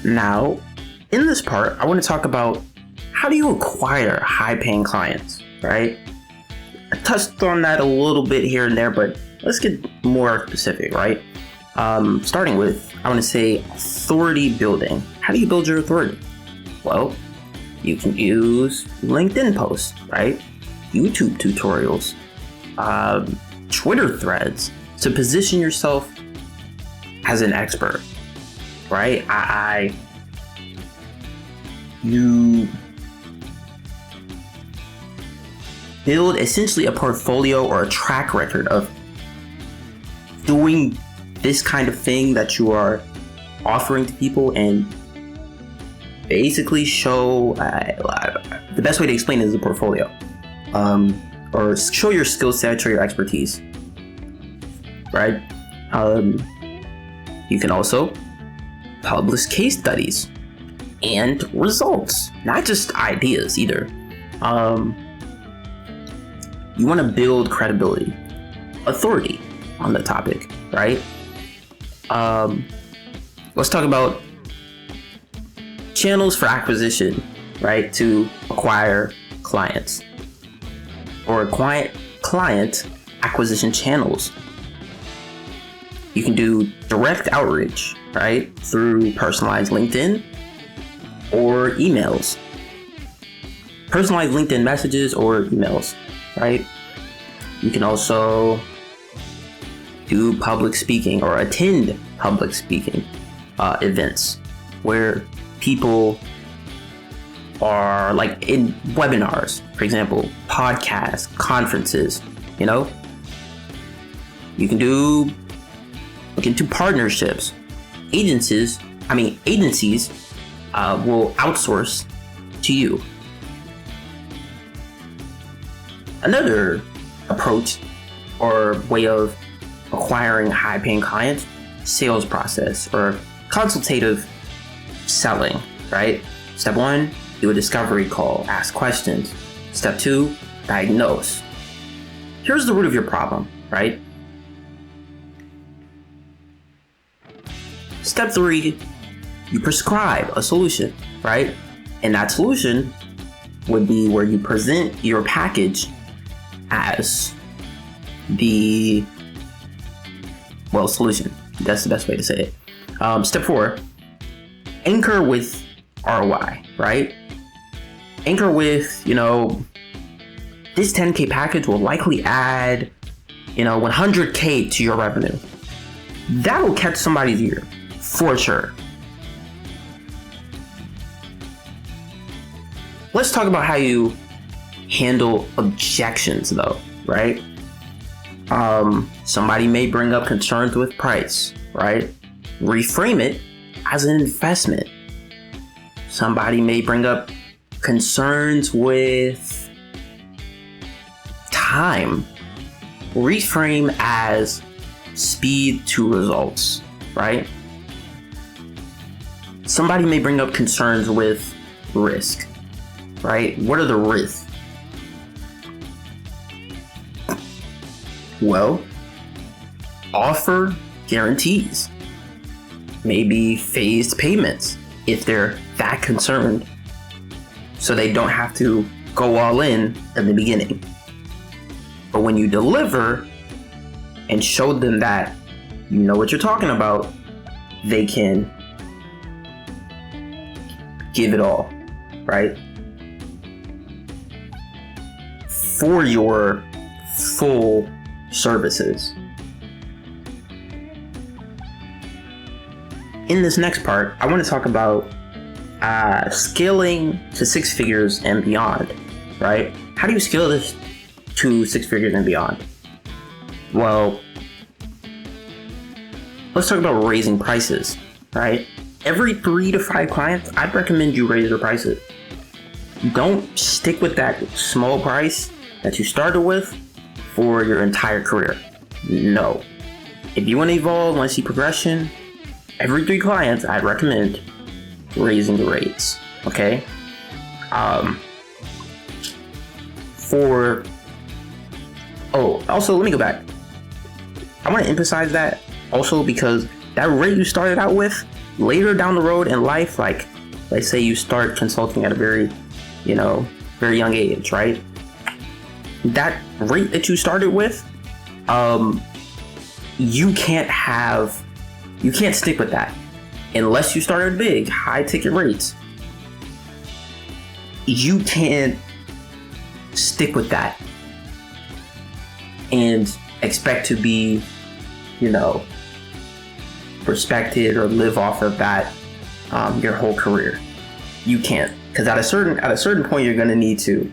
Speaker 1: Now, in this part, I want to talk about how do you acquire high-paying clients, right? I touched on that a little bit here and there, but let's get more specific, right? Starting with, I want to say authority building. How do you build your authority? Well, you can use LinkedIn posts, right? YouTube tutorials, Twitter threads to position yourself as an expert, right? You build essentially a portfolio or a track record of doing this kind of thing that you are offering to people, and basically show the best way to explain it is a portfolio, or show your skill set or your expertise, right? You can also publish case studies and results, not just ideas either. You want to build credibility, authority on the topic, right? Let's talk about channels for acquisition, right? To acquire clients, or client acquisition channels. You can do direct outreach, right? Through personalized LinkedIn or emails. Personalized LinkedIn messages or emails, right? You can also do public speaking or attend public speaking events where people are, like, in webinars, for example, podcasts, conferences, you know? You can look into partnerships. Agencies will outsource to you. Another approach or way of acquiring high-paying clients, sales process or consultative selling, right? Step 1, do a discovery call, ask questions. Step 2, diagnose. Here's the root of your problem, right? Step 3, you prescribe a solution, right? And that solution would be where you present your package as the solution. That's the best way to say it. Step 4, anchor with ROI, right? Anchor with, this 10K package will likely add, 100K to your revenue. That will catch somebody's ear, for sure. Let's talk about how you handle objections, though, right? Somebody may bring up concerns with price, right? Reframe it as an investment. Somebody may bring up concerns with time. Reframe as speed to results, right? Somebody may bring up concerns with risk, right? What are the risks? Well, offer guarantees, maybe phased payments if they're that concerned, so they don't have to go all in the beginning. But when you deliver and show them that you know what you're talking about, they can give it all, right? For your full services. In this next part, I want to talk about scaling to 6 figures and beyond, right? How do you scale this to 6 figures and beyond? Well, let's talk about raising prices, right? Every 3 to 5 clients, I'd recommend you raise your prices. Don't stick with that small price that you started with for your entire career. No. If you want to evolve, want to see progression, every 3 clients, I'd recommend raising the rates, Okay. Also, let me go back. I want to emphasize that also because that rate you started out with, later down the road in life, like let's say you start consulting at a very young age, right? That rate that you started with, you can't stick with that unless you started big, high ticket rates. You can't stick with that and expect to be, respected or live off of that your whole career. You can't, because at a certain point you're going to need to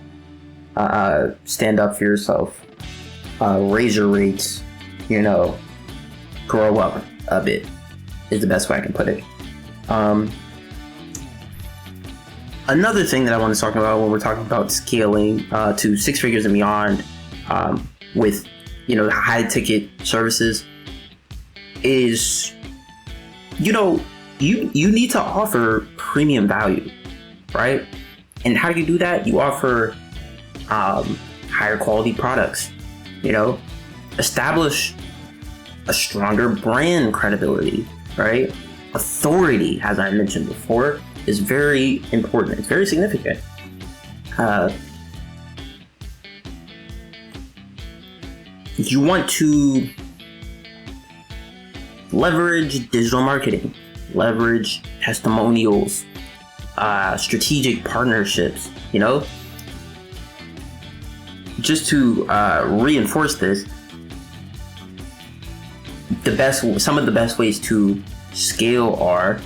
Speaker 1: stand up for yourself, raise your rates, grow up a bit is the best way I can put it. Another thing that I want to talk about when we're talking about scaling to 6 figures and beyond with the high ticket services is you need to offer premium value, right? And how do you do that? You offer higher quality products, establish a stronger brand credibility, right? Authority, as I mentioned before, is very important. It's very significant. You want to leverage digital marketing, leverage testimonials, strategic partnerships, just to reinforce this, some of the best ways to scale are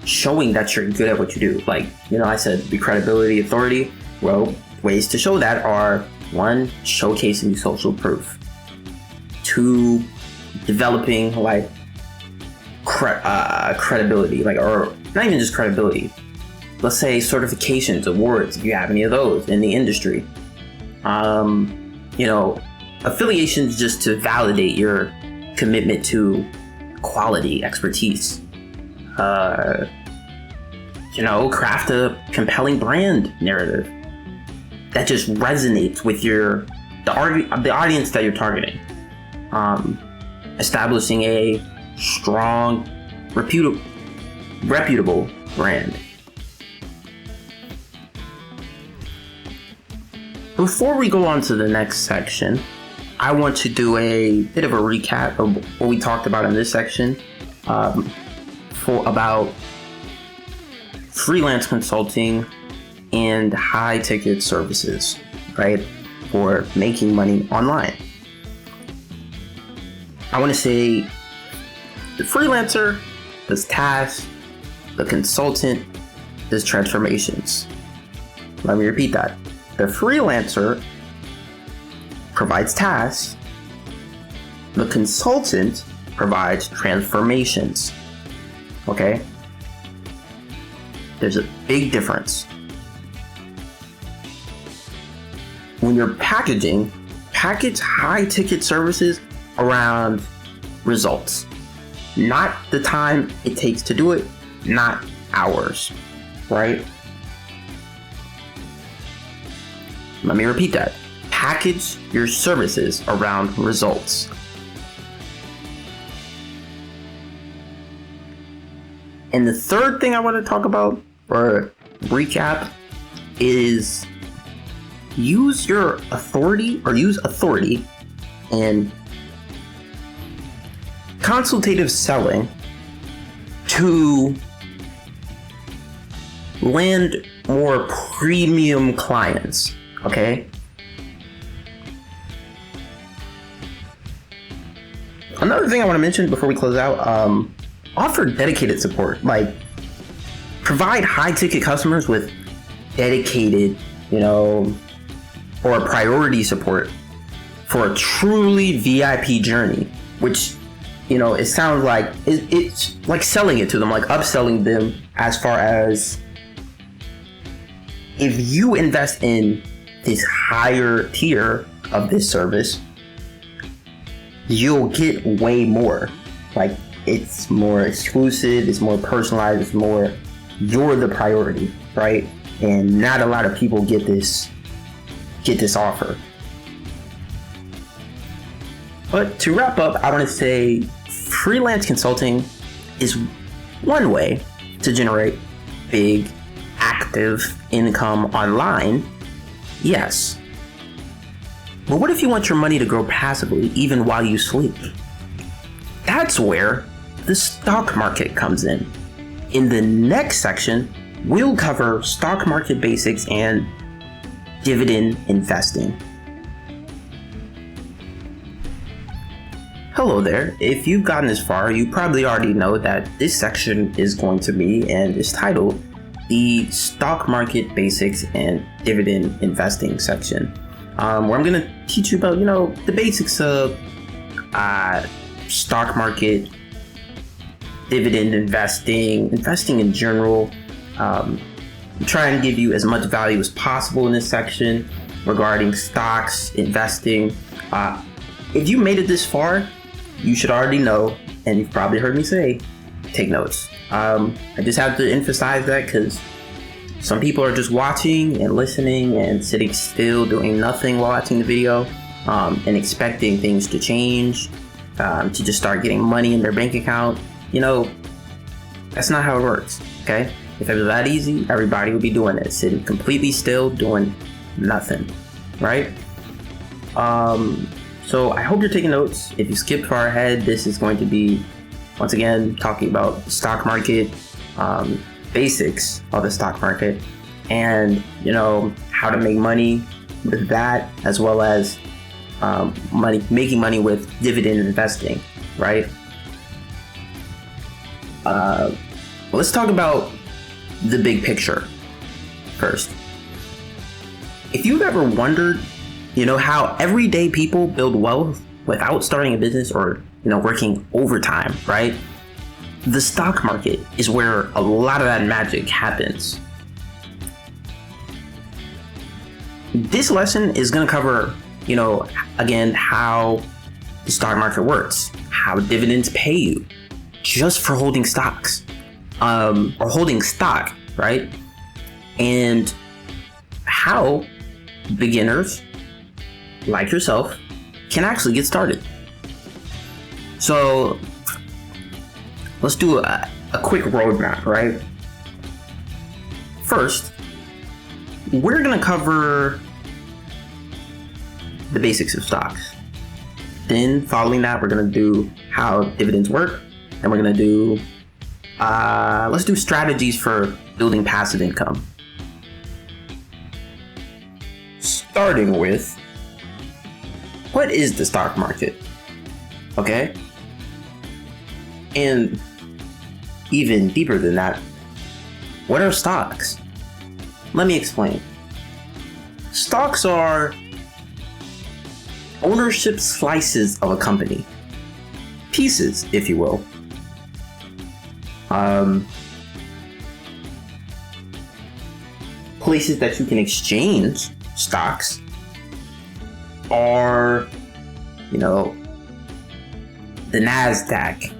Speaker 1: showing that you're good at what you do. Like, I said the credibility, authority. Well, ways to show that are 1, showcasing social proof. 2, developing like credibility, or not even just credibility. Let's say certifications, awards, if you have any of those in the industry. Affiliations just to validate your commitment to quality, expertise. Craft a compelling brand narrative that just resonates with the audience that you're targeting. Establishing a strong, reputable brand. Before we go on to the next section, I want to do a bit of a recap of what we talked about in this section about freelance consulting and high ticket services, right? For making money online. I want to say the freelancer does tasks, the consultant does transformations. Let me repeat that. The freelancer provides tasks, the consultant provides transformations. Okay? There's a big difference. When you're package high ticket services around results, not the time it takes to do it, not hours, right? Let me repeat that. Package your services around results. And the third thing I want to talk about or recap is use authority and consultative selling to land more premium clients, okay? Another thing I want to mention before we close out, offer dedicated support. Like, provide high ticket customers with dedicated, or priority support for a truly VIP journey, which, it sounds like it's like selling it to them, like upselling them, as far as if you invest in this higher tier of this service, you'll get way more. Like, it's more exclusive, it's more personalized, you're the priority. right? And not a lot of people get this offer. But to wrap up, I want to say freelance consulting is one way to generate big, active income online. Yes. But what if you want your money to grow passively even while you sleep? That's where the stock market comes in. In the next section, we'll cover stock market basics and dividend investing. Hello there. If you've gotten this far, you probably already know that this section is going to be and is titled the stock market basics and dividend investing section, where I'm going to teach you about, the basics of stock market, dividend investing in general. Try and give you as much value as possible in this section regarding stocks, investing. If you made it this far, you should already know, and you've probably heard me say, take notes. I just have to emphasize that because some people are just watching and listening and sitting still, doing nothing while watching the video, and expecting things to change, to just start getting money in their bank account. That's not how it works, okay? If it was that easy, everybody would be doing it, sitting completely still, doing nothing, right? So I hope you're taking notes. If you skipped far ahead, this is going to be, once again, talking about the stock market, basics of the stock market, and how to make money with that, as well as making money with dividend investing, right? Let's talk about the big picture first. If you've ever wondered, how everyday people build wealth without starting a business or, working overtime, right? The stock market is where a lot of that magic happens. This lesson is going to cover, again, how the stock market works, how dividends pay you just for holding stocks, or holding stock, right? And how beginners like yourself can actually get started. So let's do a quick roadmap, right? First, we're going to cover the basics of stocks. Then following that, we're going to do how dividends work. And we're going to do, let's do strategies for building passive income. Starting with, what is the stock market? Okay? And even deeper than that, what are stocks? Let me explain. Stocks are ownership slices of a company. Pieces, if you will. Places that you can exchange stocks are, the Nasdaq,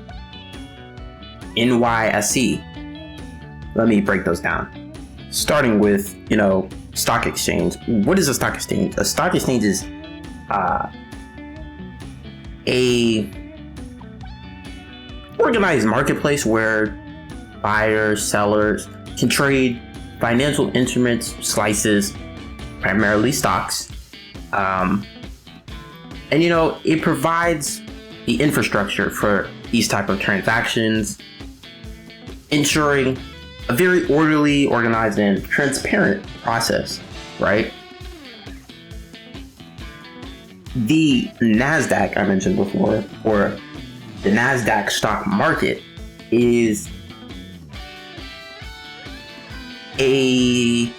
Speaker 1: NYSE. Let me break those down. Starting with, stock exchange. What is a stock exchange? A stock exchange is a organized marketplace where buyers, sellers can trade financial instruments, slices, primarily stocks. And it provides the infrastructure for these type of transactions, ensuring a very orderly, organized, and transparent process, right? The Nasdaq I mentioned before, or the Nasdaq stock market, is a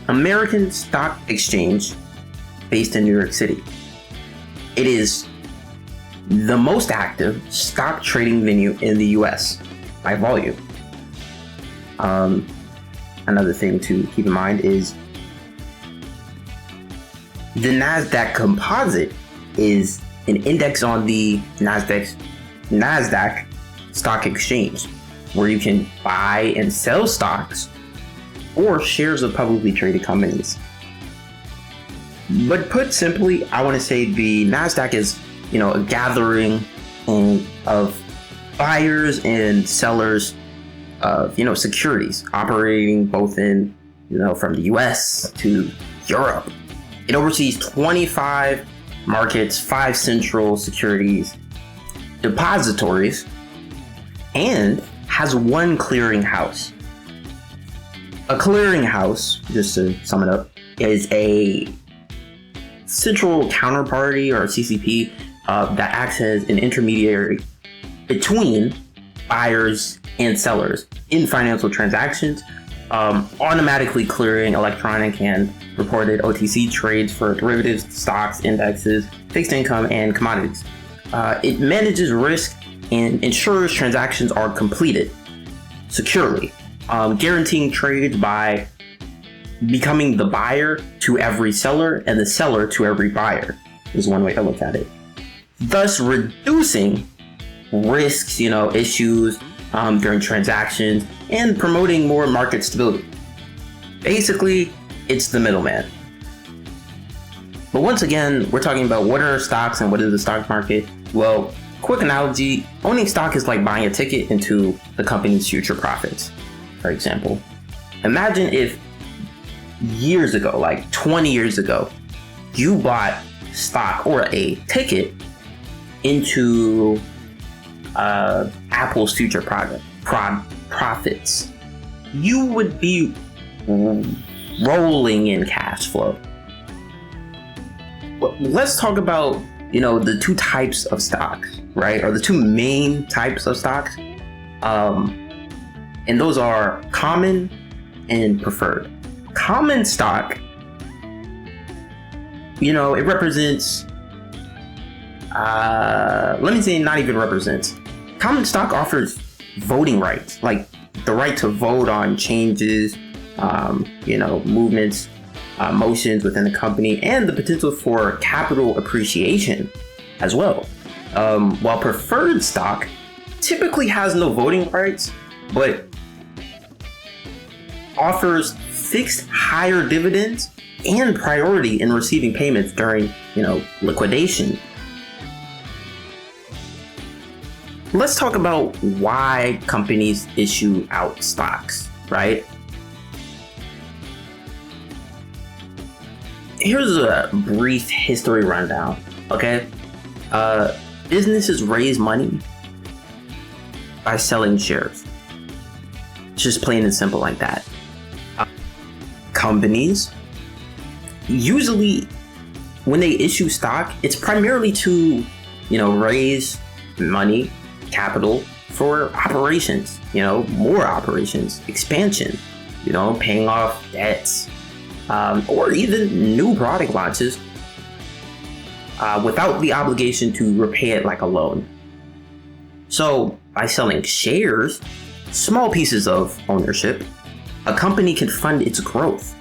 Speaker 1: American stock exchange based in New York City. It is the most active stock trading venue in the US by volume. Another thing to keep in mind is the Nasdaq Composite is an index on the Nasdaq Stock Exchange. where you can buy and sell stocks or shares of publicly traded companies. But put simply, I want to say the Nasdaq is, a gathering of buyers and sellers of, securities operating both in, from the US to Europe. It oversees 25 markets, 5 central securities depositories, and has 1 clearinghouse. A clearinghouse, just to sum it up, is a central counterparty or CCP that acts as an intermediary between buyers and sellers in financial transactions, automatically clearing electronic and reported OTC trades for derivatives, stocks, indexes, fixed income, and commodities. It manages risk and ensures transactions are completed securely, guaranteeing trades by becoming the buyer to every seller and the seller to every buyer is one way to look at it. Thus reducing risks, issues during transactions and promoting more market stability. Basically, it's the middleman. But once again, we're talking about what are stocks and what is the stock market. Well, quick analogy, owning stock is like buying a ticket into the company's future profits. For example, imagine if years ago, like 20 years ago, you bought stock or a ticket into Apple's future profits. You would be rolling in cash flow. Let's talk about, the 2 types of stocks, right? Or the 2 main types of stocks. And those are common and preferred. Common stock, it represents, let me say not even represents. Common stock offers voting rights, like the right to vote on changes, movements, motions within the company, and the potential for capital appreciation as well. While preferred stock typically has no voting rights, but offers fixed higher dividends and priority in receiving payments during, liquidation. Let's talk about why companies issue out stocks, right? Here's a brief history rundown, okay? Businesses raise money by selling shares. Just plain and simple like that. Companies, usually when they issue stock, it's primarily to, raise money, capital for operations, more operations, expansion, paying off debts, or even new product launches without the obligation to repay it like a loan. So by selling shares, small pieces of ownership, a company can fund its growth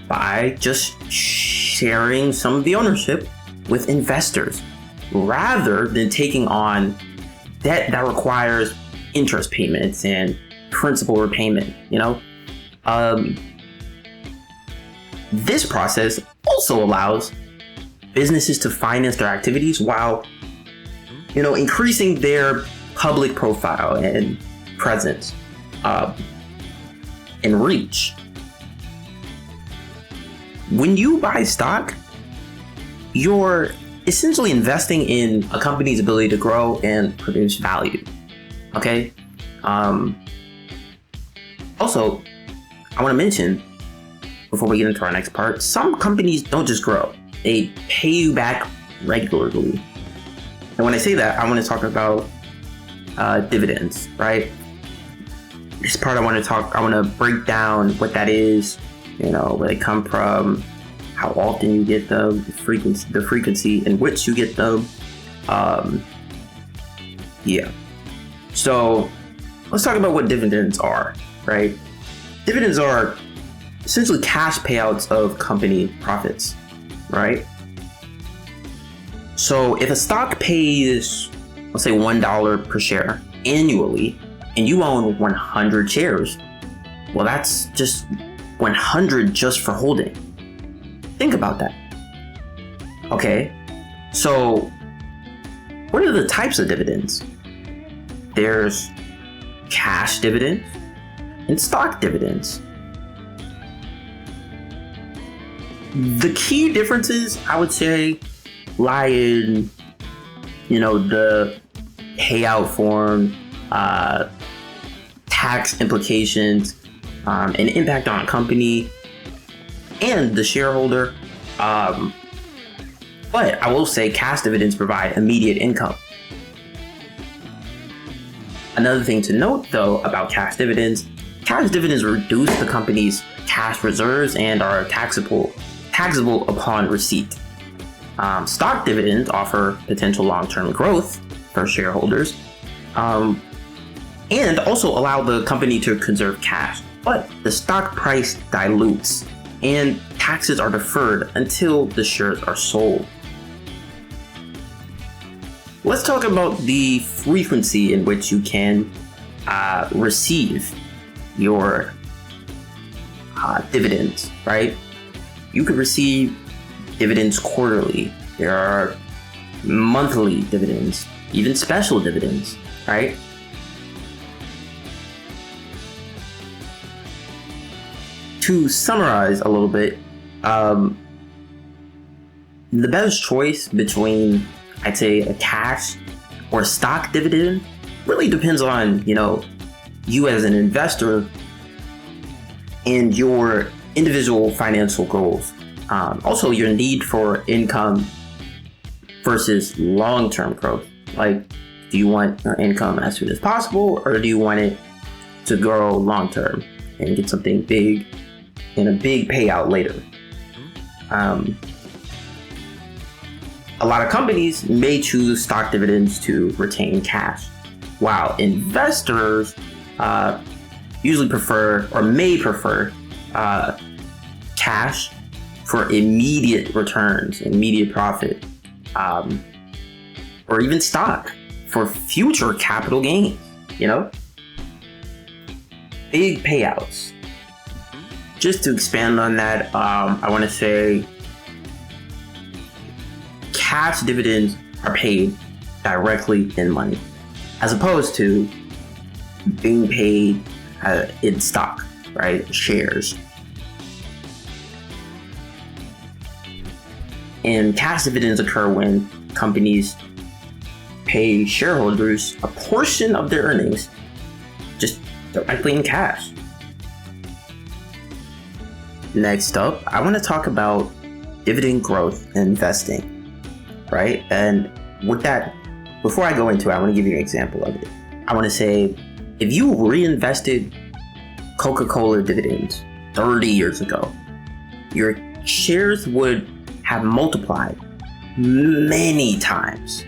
Speaker 1: by just sharing some of the ownership with investors rather than taking on debt that requires interest payments and principal repayment, This process also allows businesses to finance their activities while, increasing their public profile and presence and reach. When you buy stock, you're essentially investing in a company's ability to grow and produce value. Okay. Also, I want to mention before we get into our next part, some companies don't just grow; they pay you back regularly. And when I say that, I want to talk about dividends, right? This part I want to break down what that is, where they come from, how often you get them, the frequency in which you get them. So let's talk about what dividends are, right? Dividends are essentially cash payouts of company profits, right? So if a stock pays, let's say $1 per share annually, and you own 100 shares, well, that's just 100 just for holding. Think about that. Okay, so what are the types of dividends? There's cash dividends and stock dividends. The key differences, I would say, lie in, the payout form, tax implications, and impact on a company and the shareholder. But I will say cash dividends provide immediate income. Another thing to note, though, about cash dividends reduce the company's cash reserves and are taxable upon receipt. Stock dividends offer potential long-term growth for shareholders, and also allow the company to conserve cash. But the stock price dilutes, and taxes are deferred until the shares are sold. Let's talk about the frequency in which you can receive your dividends, right? You could receive dividends quarterly. There are monthly dividends, even special dividends, right? To summarize a little bit, the best choice between, I'd say, a cash or stock dividend really depends on, you as an investor and your individual financial goals. Also, your need for income versus long-term growth. Like, do you want your income as soon as possible, or do you want it to grow long-term and get something big and a big payout later? A lot of companies may choose stock dividends to retain cash, while investors usually may prefer cash for immediate returns, immediate profit, or even stock for future capital gains, Big payouts. Just to expand on that, I want to say cash dividends are paid directly in money, as opposed to being paid in stock, right? Shares. And cash dividends occur when companies pay shareholders a portion of their earnings just directly in cash. Next up, I want to talk about dividend growth and investing, right? And with that, before I go into it, I want to give you an example of it. I want to say, if you reinvested Coca-Cola dividends 30 years ago, your shares would have multiplied many times.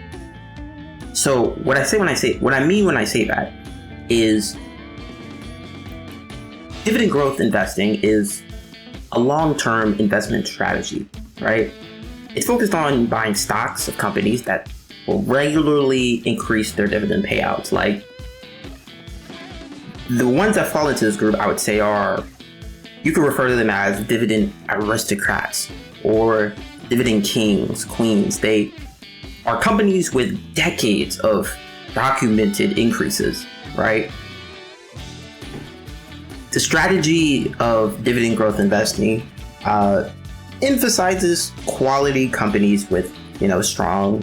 Speaker 1: So what I mean when I say that is dividend growth investing is a long-term investment strategy, right? It's focused on buying stocks of companies that will regularly increase their dividend payouts. Like, the ones that fall into this group, I would say, you could refer to them as dividend aristocrats or dividend kings, queens. They are companies with decades of documented increases, right? The strategy of dividend growth investing emphasizes quality companies with, strong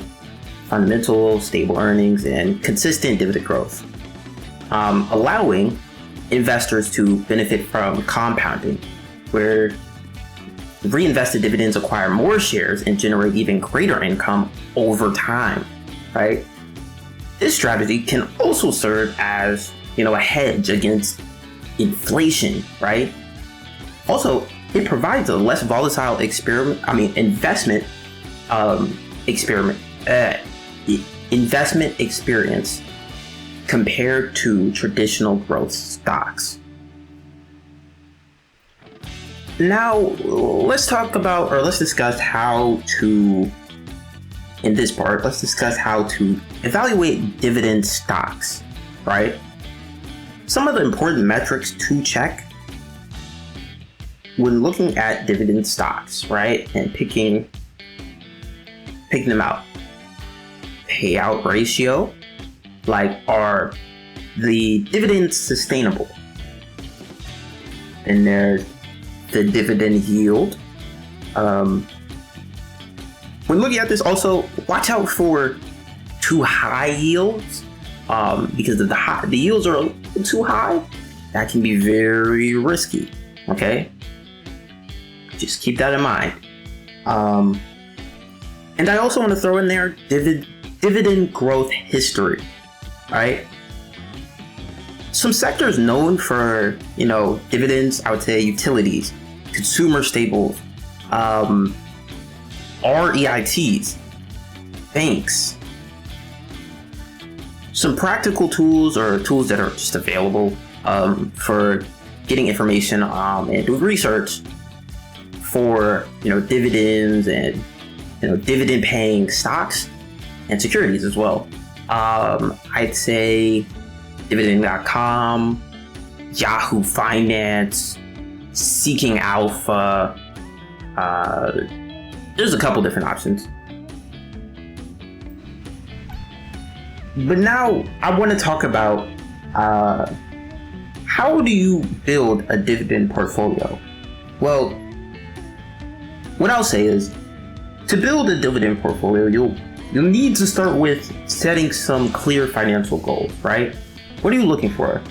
Speaker 1: fundamentals, stable earnings, and consistent dividend growth, allowing investors to benefit from compounding, where reinvested dividends acquire more shares and generate even greater income over time, right? This strategy can also serve as, a hedge against inflation, right? Also, it provides a less volatile investment experience compared to traditional growth stocks. Now, let's discuss how to evaluate dividend stocks, right? some of the important metrics to check when looking at dividend stocks, right? And picking them out. Payout ratio, like, are the dividends sustainable? And there's the dividend yield. When looking at this, also watch out for too high yields, because if the yields are too high, that can be very risky. Okay, just keep that in mind. And I also want to throw in there dividend growth history. Right? Some sectors known for, dividends, I would say utilities, consumer staples, REITs, banks. Some practical tools, or tools that are just available for getting information and doing research for, dividends and, dividend paying stocks and securities as well. I'd say Dividend.com, Yahoo Finance, Seeking Alpha. There's a couple different options. But now I want to talk about how do you build a dividend portfolio? Well, what I'll say is, to build a dividend portfolio, you'll need to start with setting some clear financial goals, right? What are you looking for?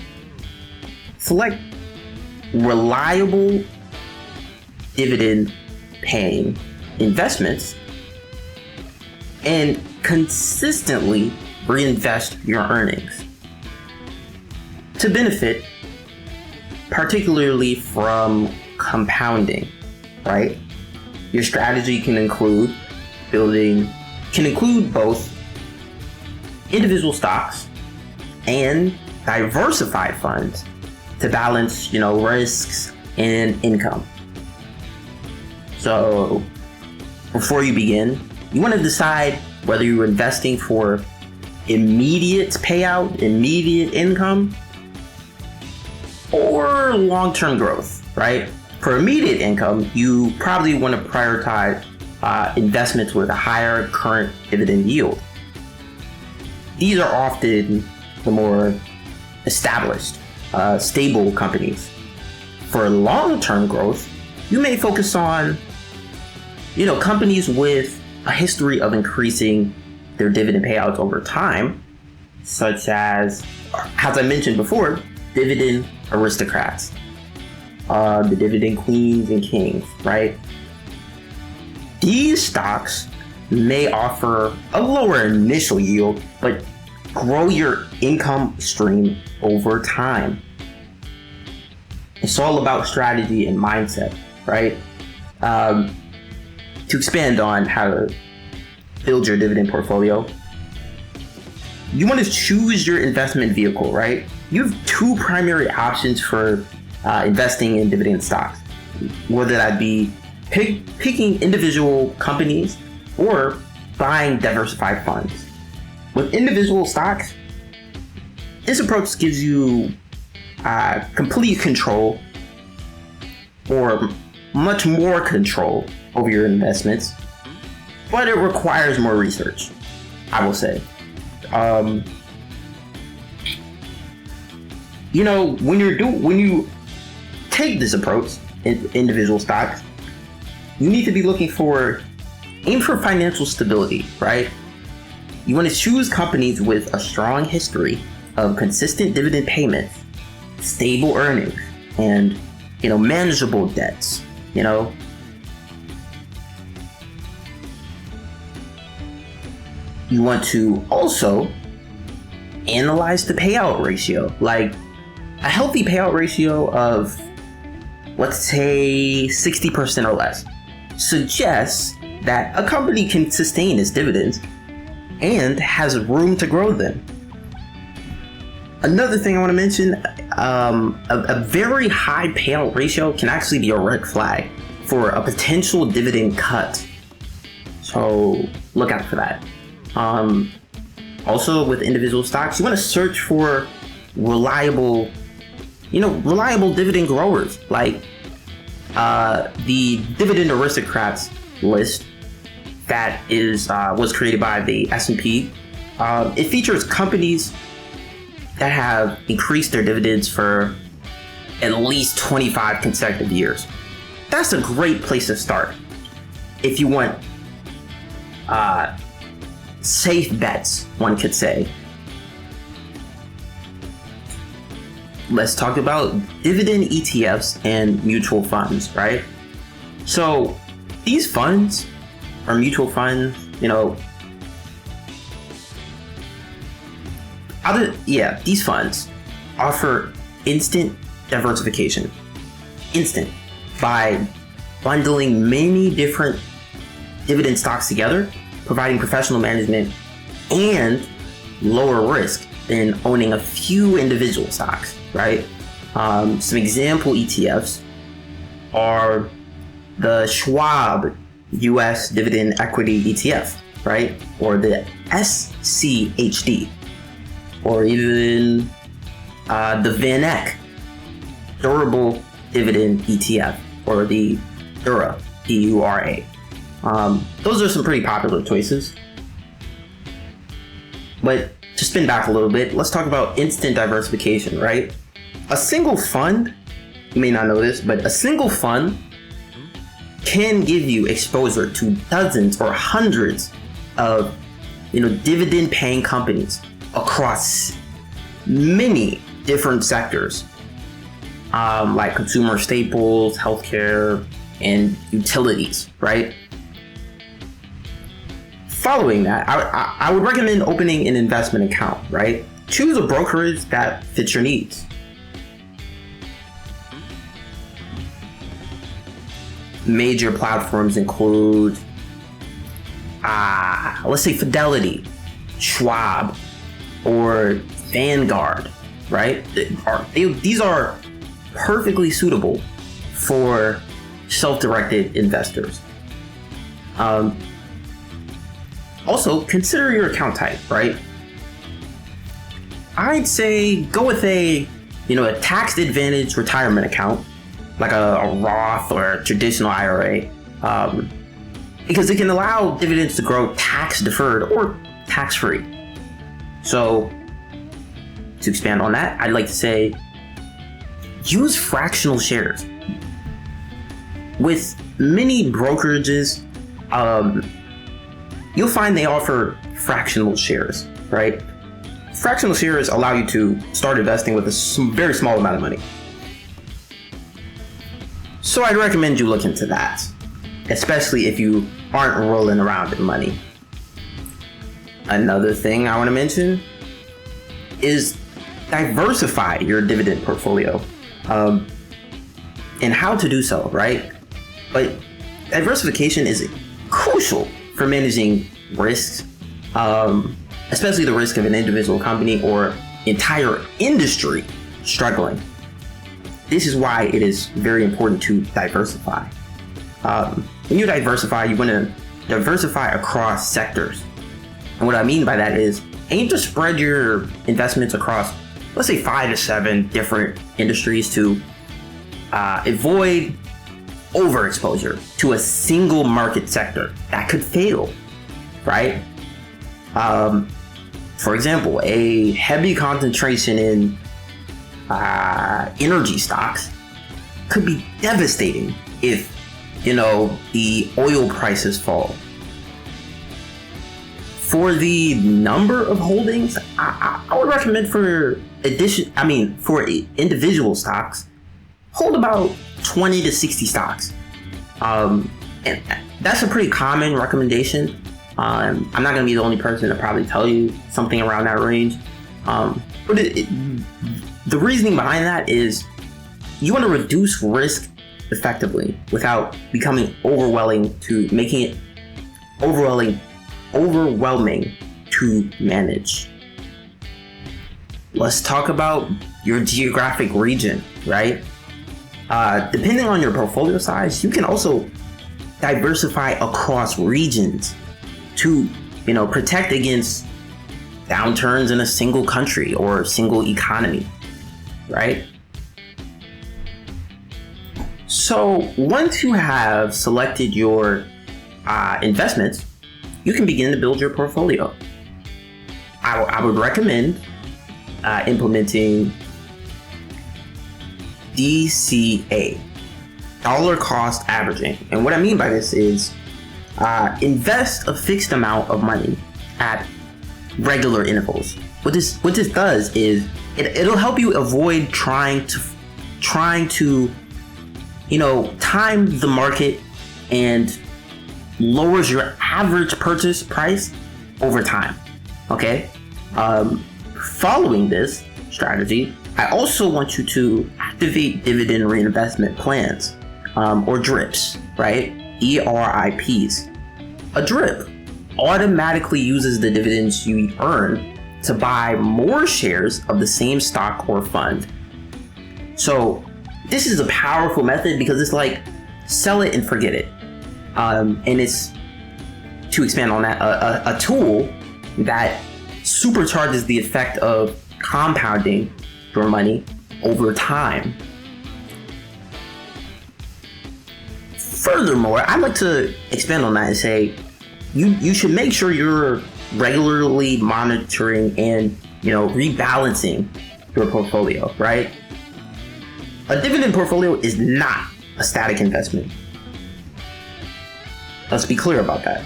Speaker 1: Select reliable dividend paying investments and consistently reinvest your earnings to benefit particularly from compounding, right? Your strategy can include both individual stocks and diversified funds to balance, risks and income. So before you begin, you want to decide whether you're investing for immediate payout, immediate income, or long-term growth, right? For immediate income, you probably want to prioritize investments with a higher current dividend yield. These are often the more established, stable companies. For long-term growth, you may focus on, companies with a history of increasing their dividend payouts over time, such as I mentioned before, dividend aristocrats, the dividend queens and kings, right? These stocks may offer a lower initial yield, but grow your income stream over time. It's all about strategy and mindset, right? To expand on how to build your dividend portfolio, you want to choose your investment vehicle, right? You have two primary options for investing in dividend stocks, whether that be picking individual companies or buying diversified funds. With individual stocks, this approach gives you complete control, or much more control over your investments, but it requires more research, I will say. When you take this approach in individual stocks, you need to be aim for financial stability, right? You want to choose companies with a strong history of consistent dividend payments, stable earnings, and, manageable debts, You want to also analyze the payout ratio. Like, a healthy payout ratio of, let's say, 60% or less suggests that a company can sustain its dividends and has room to grow them. Another thing I want to mention, a very high payout ratio can actually be a red flag for a potential dividend cut. So look out for that. Also, with individual stocks, you want to search for reliable reliable dividend growers like the Dividend Aristocrats list that was created by the S&P. It features companies that have increased their dividends for at least 25 consecutive years. That's a great place to start if you want safe bets, one could say. Let's talk about dividend ETFs and mutual funds, right? So these funds are mutual funds, these funds offer instant diversification. Instant. By bundling many different dividend stocks together, providing professional management and lower risk than owning a few individual stocks, right? Some example ETFs are the Schwab US Dividend Equity ETF, right? Or the SCHD, or even the VanEck Durable Dividend ETF, or the DURA, DURA. Those are some pretty popular choices. But to spin back a little bit, let's talk about instant diversification, right? A single fund, you may not know this, but a single fund can give you exposure to dozens or hundreds of, dividend paying companies across many different sectors, like consumer staples, healthcare, and utilities, right? Following that, I would recommend opening an investment account, right? Choose a brokerage that fits your needs. Major platforms include, let's say Fidelity, Schwab, or Vanguard, right? These are perfectly suitable for self-directed investors. Also, consider your account type, right? I'd say go with a tax advantage retirement account, like a Roth or a traditional IRA, because it can allow dividends to grow tax deferred or tax free. So, to expand on that, I'd like to say use fractional shares. With many brokerages, you'll find they offer fractional shares, right? Fractional shares allow you to start investing with a very small amount of money. So I'd recommend you look into that, especially if you aren't rolling around in money. Another thing I want to mention is diversify your dividend portfolio, and how to do so, right? But diversification is crucial for managing risks, especially the risk of an individual company or entire industry struggling. This is why it is very important to diversify. When you diversify, you want to diversify across sectors. And what I mean by that is aim to spread your investments across, let's say 5 to 7 different industries to avoid overexposure to a single market sector that could fail, right? For example, a heavy concentration in energy stocks could be devastating if, the oil prices fall. For the number of holdings, I would recommend for individual stocks, hold about 20 to 60 stocks. And that's a pretty common recommendation. I'm not going to be the only person to probably tell you something around that range. But the reasoning behind that is you want to reduce risk effectively without becoming overwhelming to making it overwhelming to manage. Let's talk about your geographic region, right? Depending on your portfolio size, you can also diversify across regions to, protect against downturns in a single country or single economy, right? So once you have selected your investments, you can begin to build your portfolio. I would recommend implementing DCA, dollar cost averaging. And what I mean by this is invest a fixed amount of money at regular intervals. What this does is it'll help you avoid trying to time the market, and lowers your average purchase price over time. Okay. Following this strategy, I also want you to activate dividend reinvestment plans, or DRIPs, right? DRIPs. A DRIP automatically uses the dividends you earn to buy more shares of the same stock or fund. So this is a powerful method because it's like sell it and forget it. And it's, to expand on that, a tool that supercharges the effect of compounding your money over time. Furthermore, I'd like to expand on that and say you should make sure you're regularly monitoring and rebalancing your portfolio, right? A dividend portfolio is not a static investment. Let's be clear about that.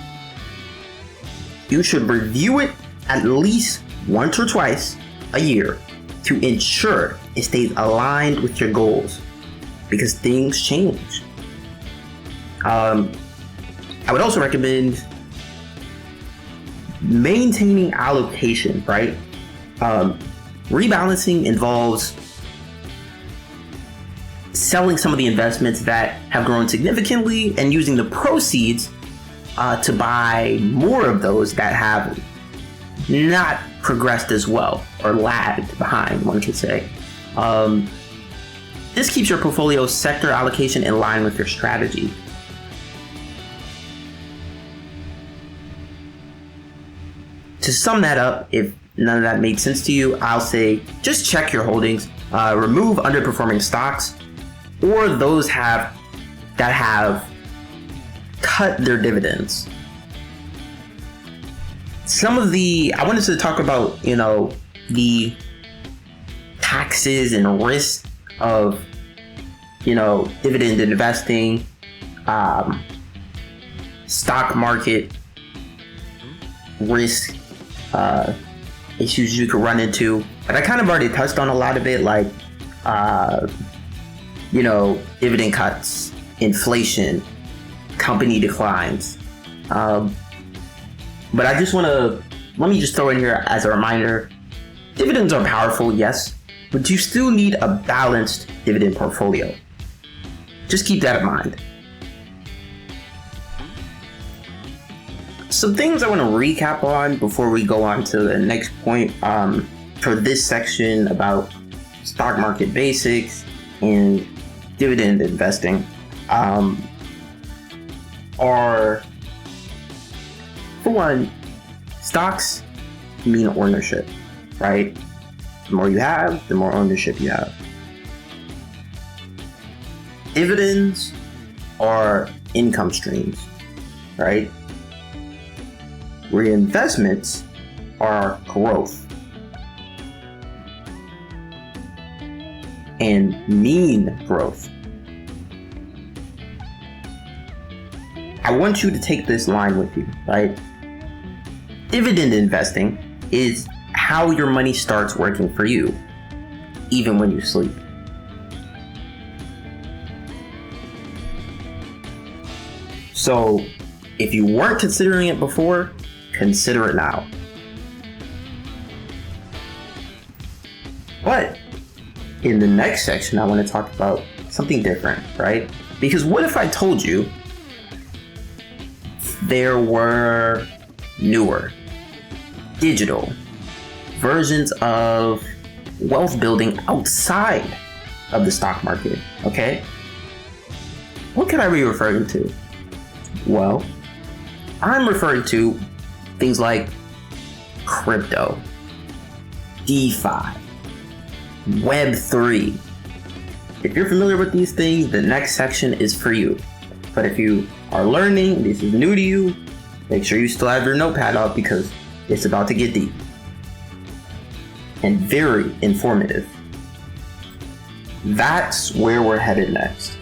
Speaker 1: You should review it at least once or twice a year to ensure it stays aligned with your goals, because things change. I would also recommend maintaining allocation, right? Rebalancing involves selling some of the investments that have grown significantly and using the proceeds to buy more of those that have not progressed as well, or lagged behind, one could say. This keeps your portfolio sector allocation in line with your strategy. To sum that up, if none of that made sense to you, I'll say just check your holdings, remove underperforming stocks, or those that have cut their dividends. I wanted to talk about, the taxes and risks of, dividend investing, stock market risk, issues you could run into. But I kind of already touched on a lot of it, like, dividend cuts, inflation, company declines. But I just let me just throw in here as a reminder, dividends are powerful, yes, but you still need a balanced dividend portfolio. Just keep that in mind. Some things I want to recap on before we go on to the next point for this section about stock market basics and dividend investing are, for one, stocks mean ownership, right? The more you have, the more ownership you have. Dividends are income streams, right? Reinvestments are growth and mean growth. I want you to take this line with you, right? Dividend investing is how your money starts working for you, even when you sleep. So, if you weren't considering it before, consider it now. But in the next section, I want to talk about something different, right? Because what if I told you there were newer, digital versions of wealth building outside of the stock market, okay? What could I be referring to? Well, I'm referring to things like crypto, DeFi, Web3, if you're familiar with these things, the next section is for you. But if you are learning, this is new to you, make sure you still have your notepad out because it's about to get deep and very informative. That's where we're headed next.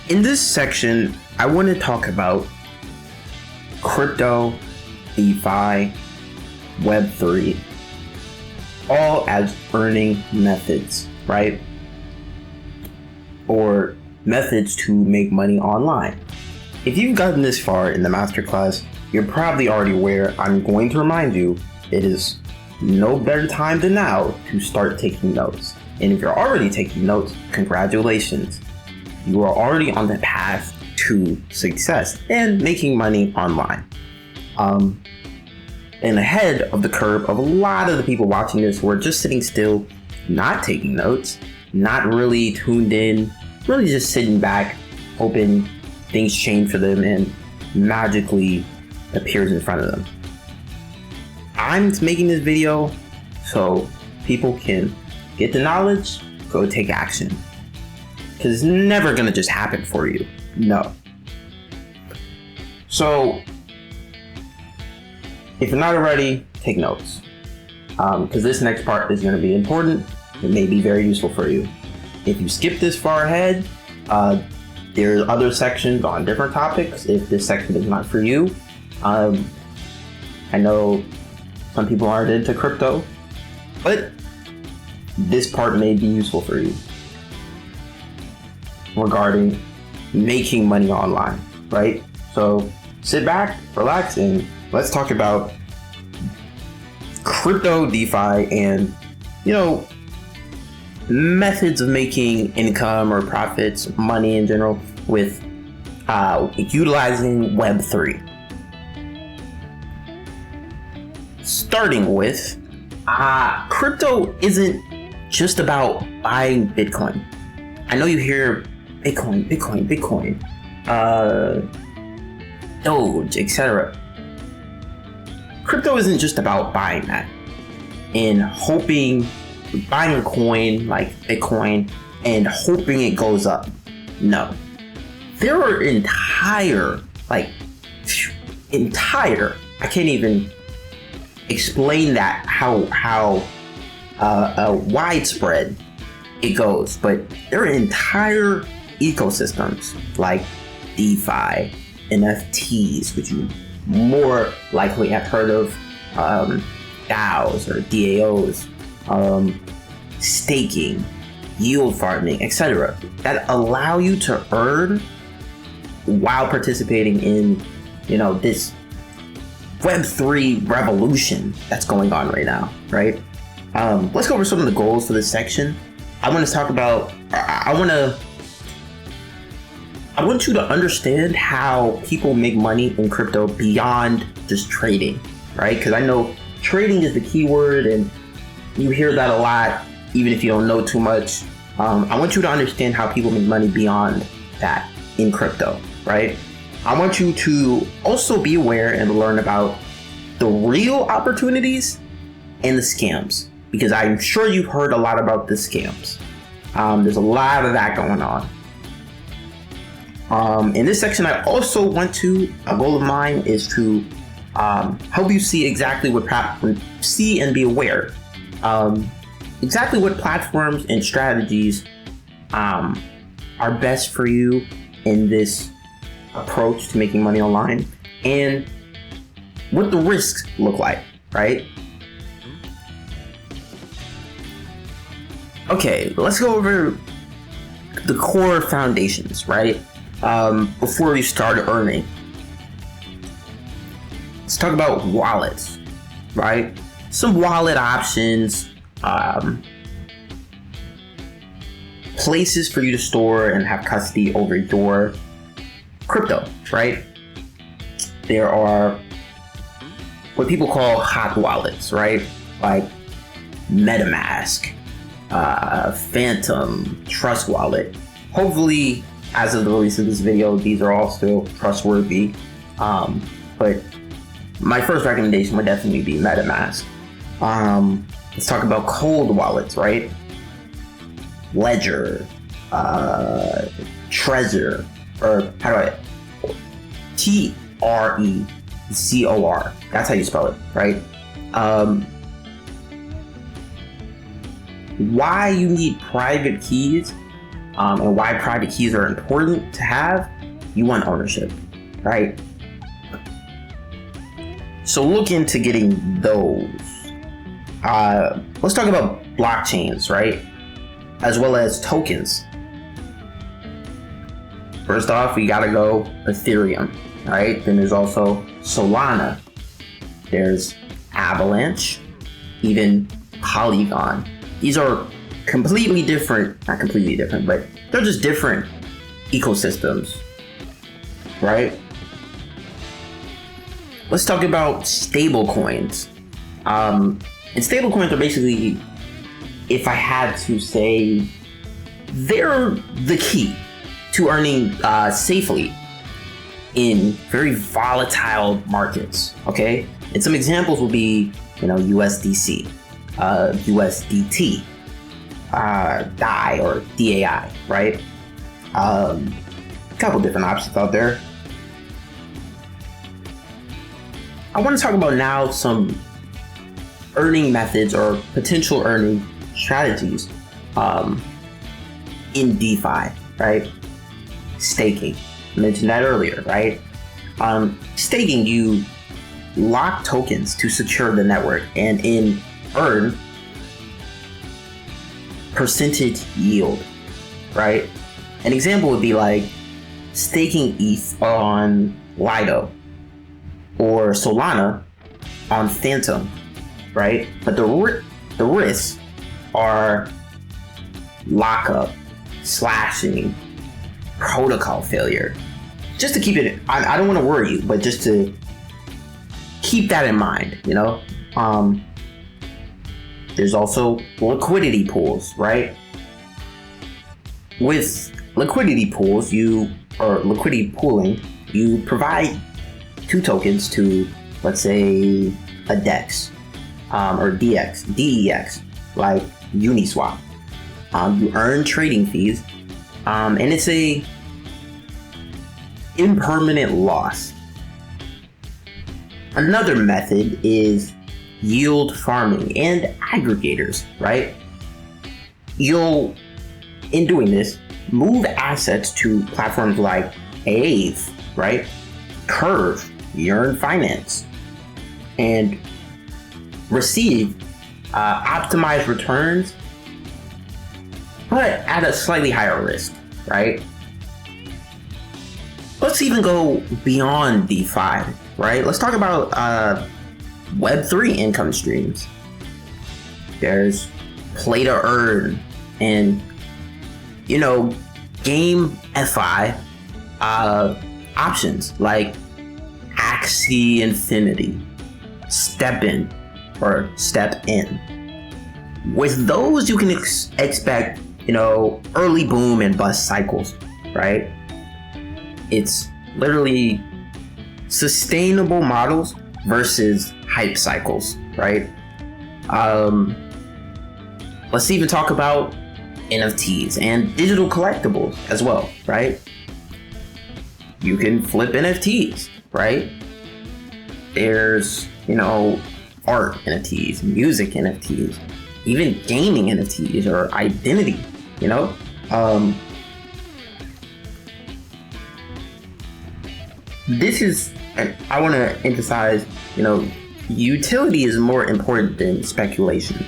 Speaker 1: In this section, I want to talk about crypto, DeFi, Web3, all as earning methods, right? Or methods to make money online. If you've gotten this far in the masterclass, you're probably already aware. I'm going to remind you, it is no better time than now to start taking notes. And if you're already taking notes, congratulations. You are already on the path to success and making money online. And ahead of the curve of a lot of the people watching this who are just sitting still, not taking notes, not really tuned in, really just sitting back, hoping things change for them and magically appears in front of them. I'm making this video so people can get the knowledge, go take action. Because it's never gonna just happen for you. No. So, if you're not already, take notes. Because this next part is gonna be important. It may be very useful for you. If you skip this far ahead, there's other sections on different topics. If this section is not for you, I know some people aren't into crypto, but this part may be useful for you regarding making money online, right? So sit back, relax, and let's talk about crypto, DeFi, and, methods of making income or profits, money in general, with utilizing Web3. Starting with, crypto isn't just about buying Bitcoin. I know you hear Bitcoin, Doge, etc. Crypto isn't just about buying that and buying a coin like Bitcoin and hoping it goes up. No. There are I can't even explain that how widespread it goes, but there are entire ecosystems like DeFi, NFTs, which you more likely have heard of, DAOs or DAOs, staking, yield farming, etc., that allow you to earn while participating in, this Web3 revolution that's going on right now, right? Let's go over some of the goals for this section. I want you to understand how people make money in crypto beyond just trading, right? Because I know trading is the key word and you hear that a lot, even if you don't know too much. I want you to understand how people make money beyond that in crypto, right? I want you to also be aware and learn about the real opportunities and the scams, because I'm sure you've heard a lot about the scams. There's a lot of that going on. In this section, I also a goal of mine is to help you see exactly and be aware exactly what platforms and strategies are best for you in this approach to making money online and what the risks look like, right? Okay, let's go over the core foundations, right? Before we start earning. Let's talk about wallets, right? Some wallet options, places for you to store and have custody over your crypto, right? There are what people call hot wallets, right? Like MetaMask, Phantom, Trust Wallet. Hopefully, as of the release of this video, these are all still trustworthy. But my first recommendation would definitely be MetaMask. Let's talk about cold wallets, right? Ledger, Trezor, or how do I, Trecor. That's how you spell it, right? Why you need private keys, and why private keys are important to have, you want ownership, right? So look into getting those. Let's talk about blockchains, right? As well as tokens. First off, we gotta go Ethereum, right? Then there's also Solana. There's Avalanche, even Polygon. These are completely different, not completely different, but they're just different ecosystems, right? Let's talk about stable coins. And stable coins are basically, if I had to say, they're the key to earning safely in very volatile markets, okay? And some examples will be, USDC, USDT, DAI or DAI, right? A couple different options out there. I want to talk about now some earning methods or potential earning strategies in DeFi, right? Staking, I mentioned that earlier, right? Staking, you lock tokens to secure the network and earn percentage yield, right? An example would be like staking ETH on Lido or Solana on Phantom, right? But the risks are lockup, slashing, protocol failure. Just to keep it, I don't want to worry you, but just to keep that in mind, There's also liquidity pools, right? With liquidity pools, liquidity pooling, you provide 2 tokens to, let's say, a DEX or DEX, like Uniswap. You earn trading fees, and it's a impermanent loss. Another method is yield farming and aggregators, right? You'll, in doing this, move assets to platforms like Aave, right? Curve, Yearn Finance, and receive optimized returns, but at a slightly higher risk, right? Let's even go beyond DeFi, right? Let's talk about Web3 income streams. There's play to earn and, GameFi options like Axie Infinity, Step In. With those, you can expect, early boom and bust cycles, right? It's literally sustainable models versus hype cycles, right? Let's even talk about NFTs and digital collectibles as well, right? You can flip NFTs, right? There's, art NFTs, music NFTs, even gaming NFTs or identity, This is, I want to emphasize, utility is more important than speculation.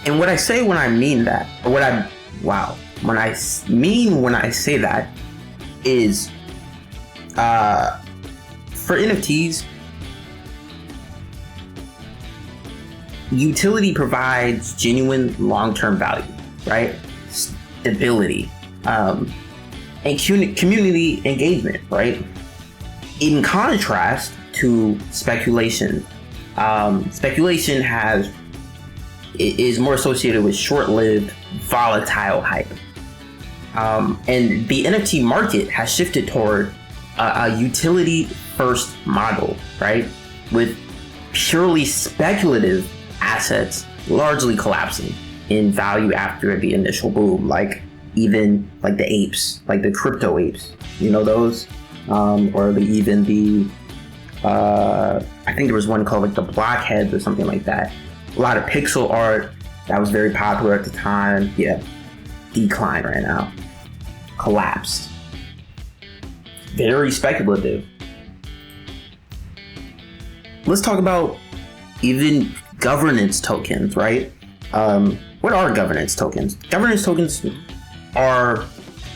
Speaker 1: And what I say when I mean that, or when I say that is, for NFTs, utility provides genuine long-term value, right? Stability, and community engagement, right? In contrast to speculation, speculation is more associated with short-lived, volatile hype. And the NFT market has shifted toward a utility-first model, right? With purely speculative assets largely collapsing. in value after the initial boom, like even like the apes, like the crypto apes, you know those, or I think there was one called like the blockheads or something like that. A lot of pixel art that was very popular at the time. Yeah, declined right now, collapsed. Very speculative. Let's talk about even governance tokens, right? What are governance tokens? Governance tokens are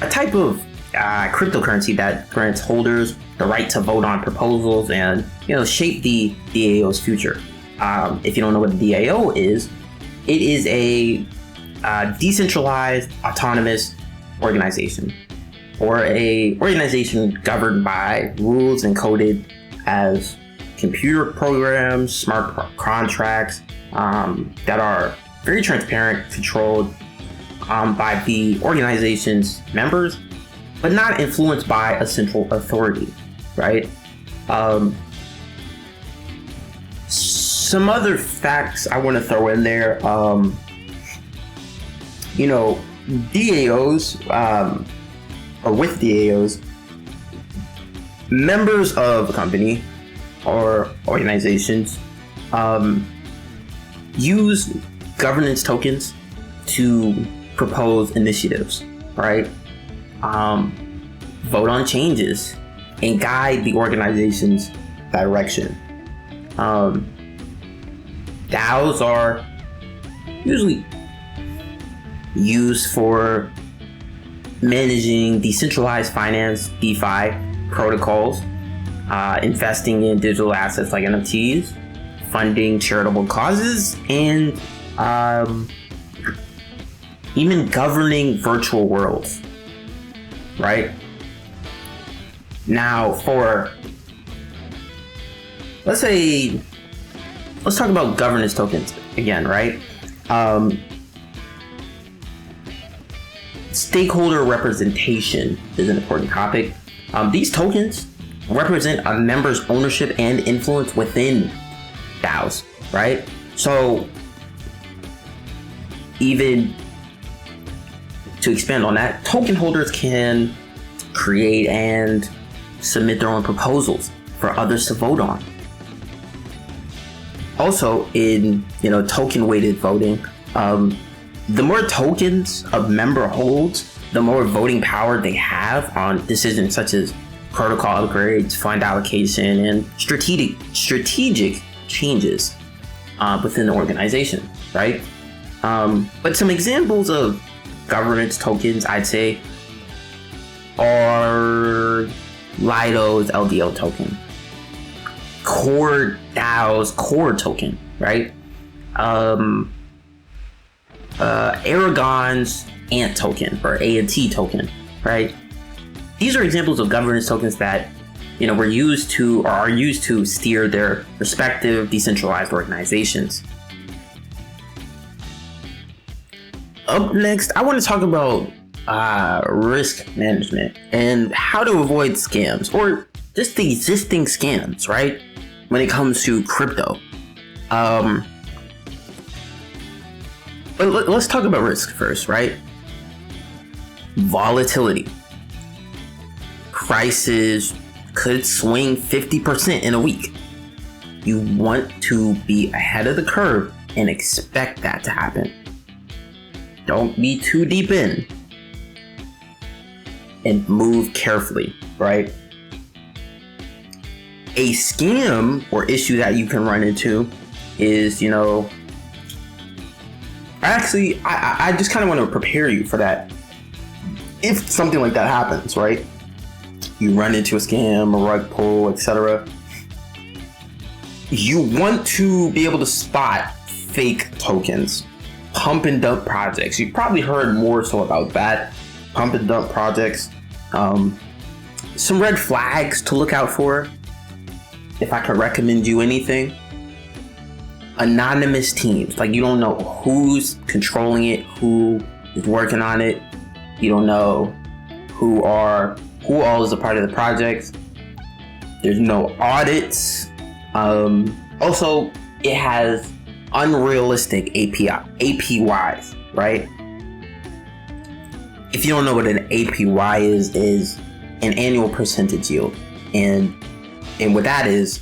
Speaker 1: a type of cryptocurrency that grants holders the right to vote on proposals and shape the DAO's future. If you don't know what the DAO is, it is a decentralized autonomous organization, or a organization governed by rules encoded as computer programs, smart contracts that are very transparent, controlled by the organization's members, but not influenced by a central authority, right? Some other facts I want to throw in there, DAOs, or with DAOs, members of a company or organizations use governance tokens to propose initiatives, right? Vote on changes and guide the organization's direction. DAOs are usually used for managing decentralized finance, DeFi protocols, investing in digital assets like NFTs, funding charitable causes, and even governing virtual worlds, right? Now, let's talk about governance tokens again, right? Stakeholder representation is an important topic. These tokens represent a member's ownership and influence within DAOs, right? So, even to expand on that, token holders can create and submit their own proposals for others to vote on. Also, in token weighted voting, the more tokens a member holds, the more voting power they have on decisions such as protocol upgrades, fund allocation, and strategic changes within the organization, right? But some examples of governance tokens, I'd say, are Lido's LDL token, Core DAO's Core token, right? Aragon's ANT token, or A&T token, right? These are examples of governance tokens that are used to steer their respective decentralized organizations. Up next, I want to talk about risk management and how to avoid scams, or just the existing scams, right? When it comes to crypto. But let's talk about risk first, right? Volatility. Prices could swing 50% in a week. You want to be ahead of the curve and expect that to happen. Don't be too deep in, and move carefully, right? A scam or issue that you can run into is, actually, I just kind of want to prepare you for that. If something like that happens, right? You run into a scam, a rug pull, etc. You want to be able to spot fake tokens, pump and dump projects. You've probably heard more so about that. Pump and dump projects. Some red flags to look out for, if I could recommend you anything. Anonymous teams, like you don't know who's controlling it, who is working on it. You don't know who all is a part of the project. There's no audits. Also, it has unrealistic APYs, right? If you don't know what an APY is an annual percentage yield, and what that is,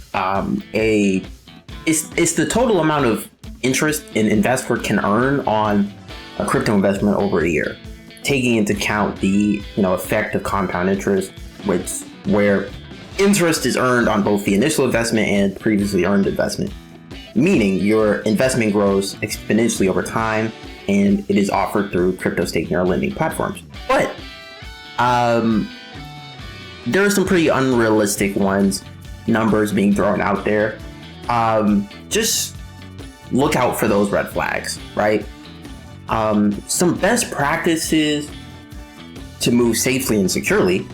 Speaker 1: it's the total amount of interest an investor can earn on a crypto investment over a year, taking into account the effect of compound interest, where interest is earned on both the initial investment and previously earned investment, meaning your investment grows exponentially over time, and it is offered through crypto staking or lending platforms. But there are some pretty unrealistic numbers being thrown out there. Just look out for those red flags, right? Some best practices to move safely and securely.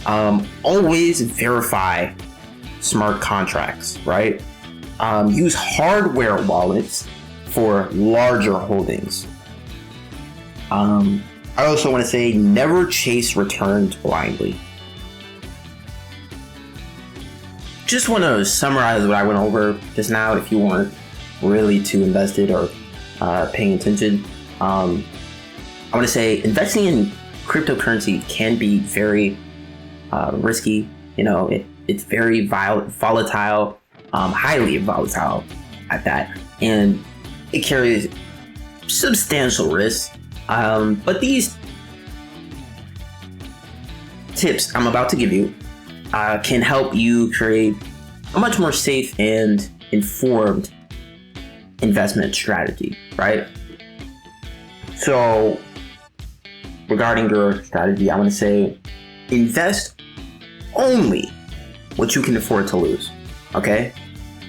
Speaker 1: Always verify smart contracts, right? Use hardware wallets for larger holdings. I also want to say never chase returns blindly. Just want to summarize what I went over just now if you weren't really too invested or paying attention. I want to say investing in cryptocurrency can be very risky. It's very volatile, highly volatile at that, and it carries substantial risks. But these tips I'm about to give you can help you create a much more safe and informed investment strategy, right? So regarding your strategy, I want to say invest only what you can afford to lose, okay?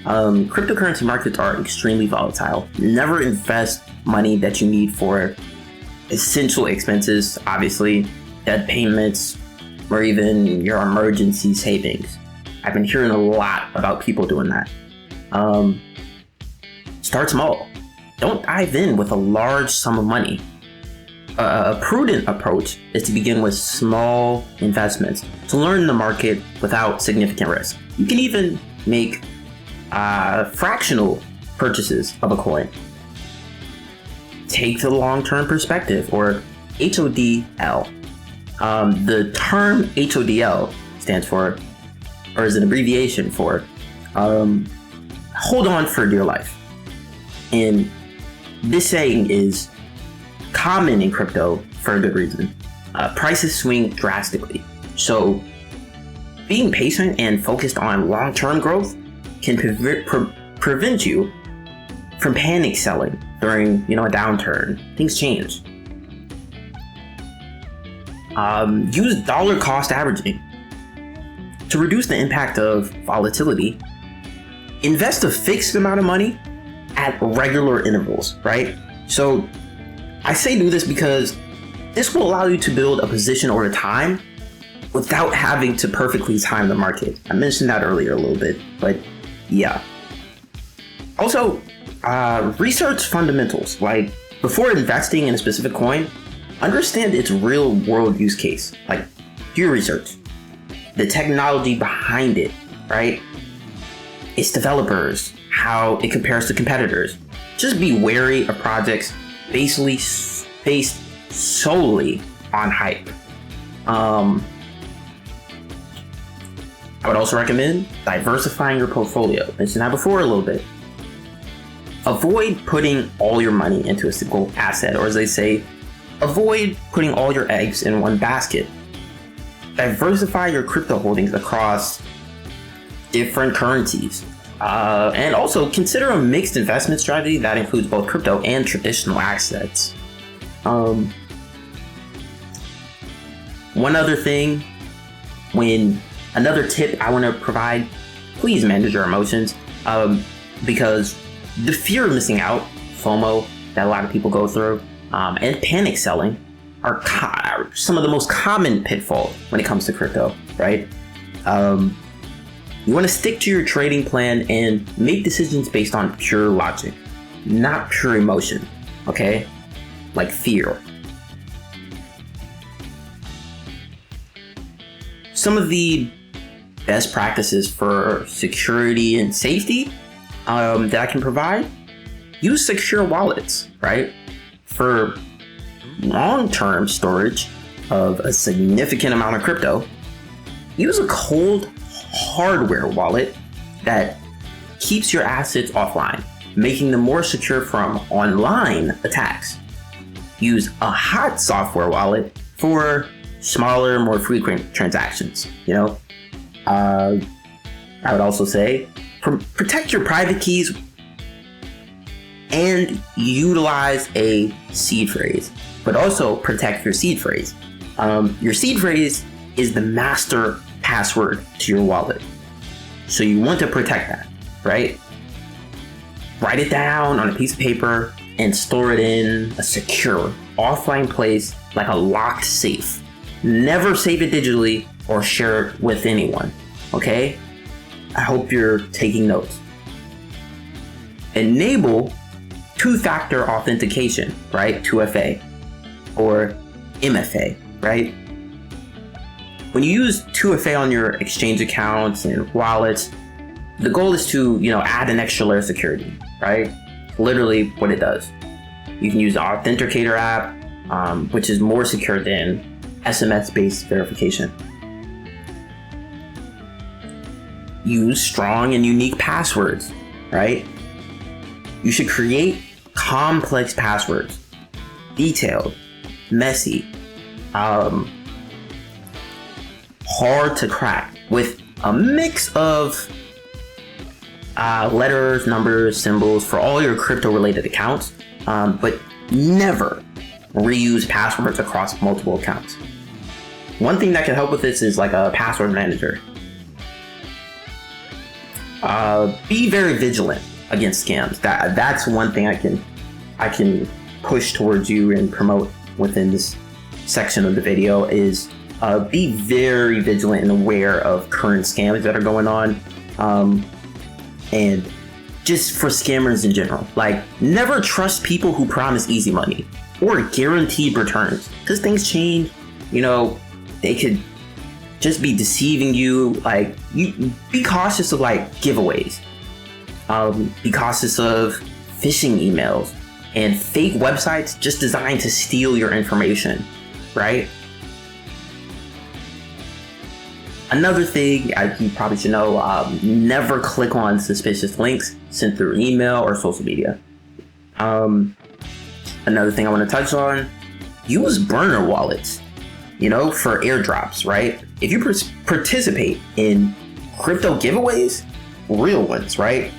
Speaker 1: Cryptocurrency markets are extremely volatile. Never invest money that you need for essential expenses, obviously, debt payments, or even your emergency savings. I've been hearing a lot about people doing that. Start small. Don't dive in with a large sum of money. A prudent approach is to begin with small investments to learn the market without significant risk. You can even make fractional purchases of a coin. Take the long-term perspective, or HODL. The term HODL stands for, or is an abbreviation for, hold on for dear life. And this saying is common in crypto for a good reason. Prices swing drastically. So being patient and focused on long-term growth can prevent you from panic selling during a downturn. Things change. Use dollar cost averaging to reduce the impact of volatility. Invest a fixed amount of money at regular intervals, right? So I say do this because this will allow you to build a position over time without having to perfectly time the market. I mentioned that earlier a little bit, but yeah. Also, research fundamentals. Like, before investing in a specific coin, understand its real world use case. Like, do your research. The technology behind it, right? Its developers, how it compares to competitors. Just be wary of projects based solely on hype. I would also recommend diversifying your portfolio. Mentioned that before a little bit. Avoid putting all your money into a single asset, or as they say, avoid putting all your eggs in one basket. Diversify your crypto holdings across different currencies. And also consider a mixed investment strategy that includes both crypto and traditional assets. One other thing, another tip I want to provide, please manage your emotions, because the fear of missing out, FOMO, that a lot of people go through, and panic selling are some of the most common pitfalls when it comes to crypto, right? You want to stick to your trading plan and make decisions based on pure logic, not pure emotion, okay? Like fear. Some of the best practices for security and safety that I can provide: use secure wallets, right? For long-term storage of a significant amount of crypto, use a cold hardware wallet that keeps your assets offline, making them more secure from online attacks. Use a hot software wallet for smaller, more frequent transactions. I would also say protect your private keys and utilize a seed phrase, but also protect your seed phrase. Your seed phrase is the master password to your wallet. So you want to protect that, right? Write it down on a piece of paper and store it in a secure offline place like a locked safe. Never save it digitally or share it with anyone, okay? I hope you're taking notes. Enable two-factor authentication, right? 2FA or MFA, right? When you use 2FA on your exchange accounts and wallets, the goal is to, add an extra layer of security, right? Literally what it does. You can use the Authenticator app, which is more secure than SMS-based verification. Use strong and unique passwords, right? You should create complex passwords, detailed, messy, hard to crack, with a mix of letters, numbers, symbols for all your crypto-related accounts, but never reuse passwords across multiple accounts. One thing that can help with this is like a password manager. Be very vigilant against scams. That's one thing I can push towards you and promote within this section of the video is be very vigilant and aware of current scams that are going on. And just for scammers in general, like never trust people who promise easy money or guaranteed returns, because things change. They could just be deceiving you. Like, you be cautious of like giveaways. Be cautious of phishing emails and fake websites just designed to steal your information, right? Another thing you probably should know, never click on suspicious links sent through email or social media. Another thing I want to touch on, use burner wallets, for airdrops, right? If you participate in crypto giveaways, real ones, right?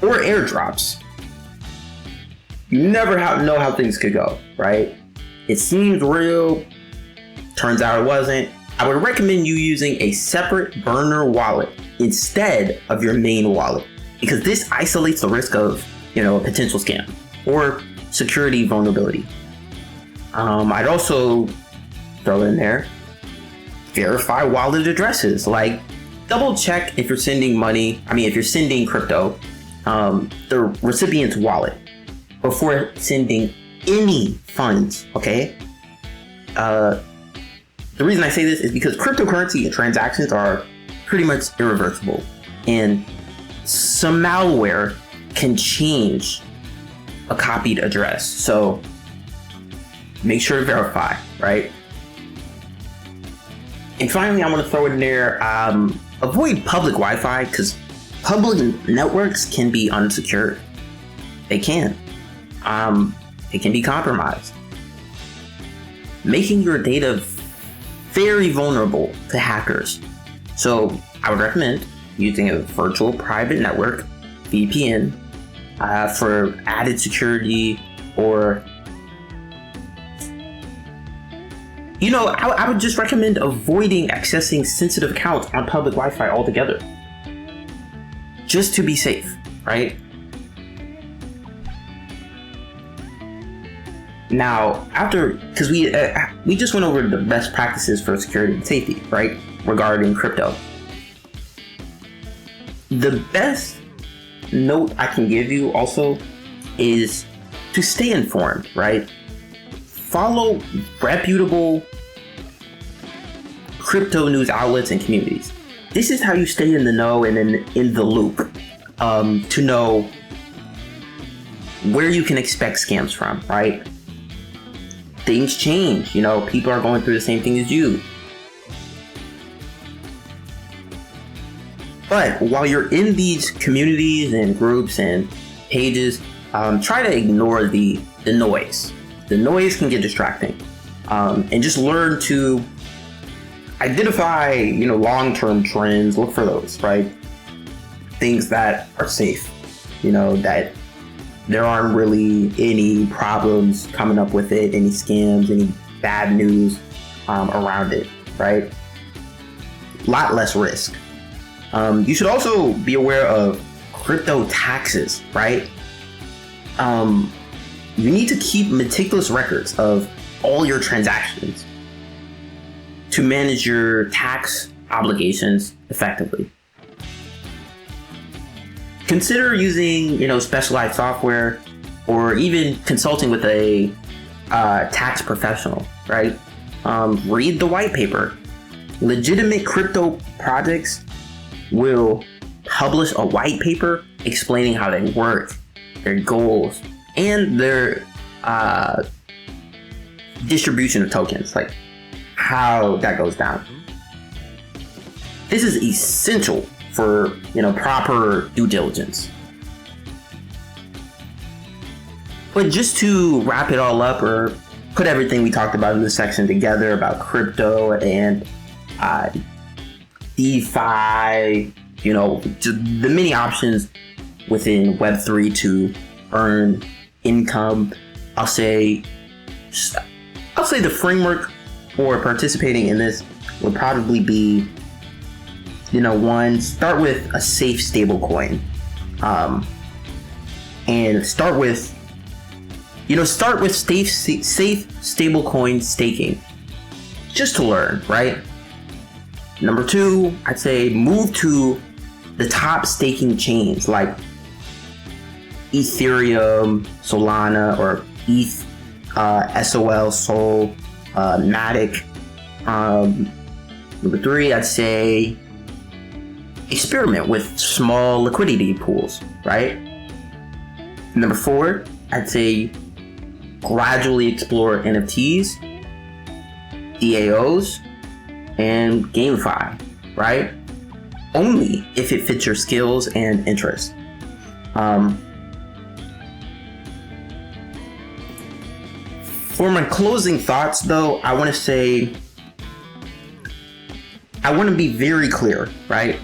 Speaker 1: Or airdrops, you never know how things could go, right? It seems real, turns out it wasn't. I would recommend you using a separate burner wallet instead of your main wallet, because this isolates the risk of, a potential scam or security vulnerability. I'd also throw in there, verify wallet addresses. Like, double check if you're sending if you're sending crypto, the recipient's wallet before sending any funds, okay? The reason I say this is because cryptocurrency transactions are pretty much irreversible, and some malware can change a copied address. So make sure to verify, right? And finally, I want to throw in there, avoid public Wi-Fi, because public networks can be unsecured. They can. It can be compromised, making your data very vulnerable to hackers. So I would recommend using a virtual private network, VPN, for added security, or I would just recommend avoiding accessing sensitive accounts on public Wi-Fi altogether, just to be safe, right? Now, because we just went over the best practices for security and safety, right, regarding crypto. The best note I can give you also is to stay informed, right? Follow reputable crypto news outlets and communities. This is how you stay in the know and in the loop, to know where you can expect scams from, right? things change. People are going through the same thing as you. But while you're in these communities and groups and pages, try to ignore the noise. The noise can get distracting. And just learn to identify, long-term trends. Look for those, right? Things that are safe, that there aren't really any problems coming up with it, any scams, any bad news around it, right? A lot less risk. You should also be aware of crypto taxes, right? You need to keep meticulous records of all your transactions to manage your tax obligations effectively. Consider using, specialized software or even consulting with a tax professional, right? Read the white paper. Legitimate crypto projects will publish a white paper explaining how they work, their goals, and their distribution of tokens, like how that goes down. This is essential for proper due diligence. But just to wrap it all up, or put everything we talked about in this section together about crypto and DeFi, the many options within Web3 to earn income, I'll say the framework for participating in this would probably be, one, start with a safe stable coin, and start with safe stable coin staking, just to learn, right? Number 2, I'd say move to the top staking chains like Ethereum, Solana, or ETH, SOL, Sol, Matic. Number 3, I'd say experiment with small liquidity pools, right? Number 4, I'd say gradually explore NFTs, DAOs, and GameFi, right? Only if it fits your skills and interests. For my closing thoughts, though, I want to be very clear, right?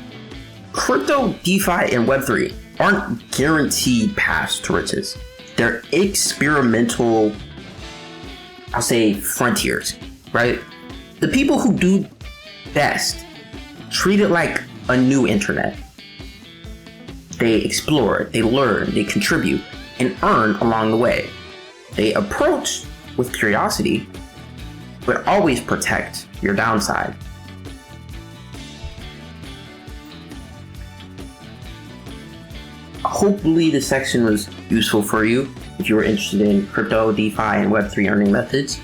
Speaker 1: Crypto, DeFi, and Web3 aren't guaranteed paths to riches. They're experimental, I'll say, frontiers, right? The people who do best treat it like a new internet. They explore, they learn, they contribute, and earn along the way. They approach with curiosity, but always protect your downside. Hopefully this section was useful for you if you were interested in crypto, DeFi, and Web3 earning methods.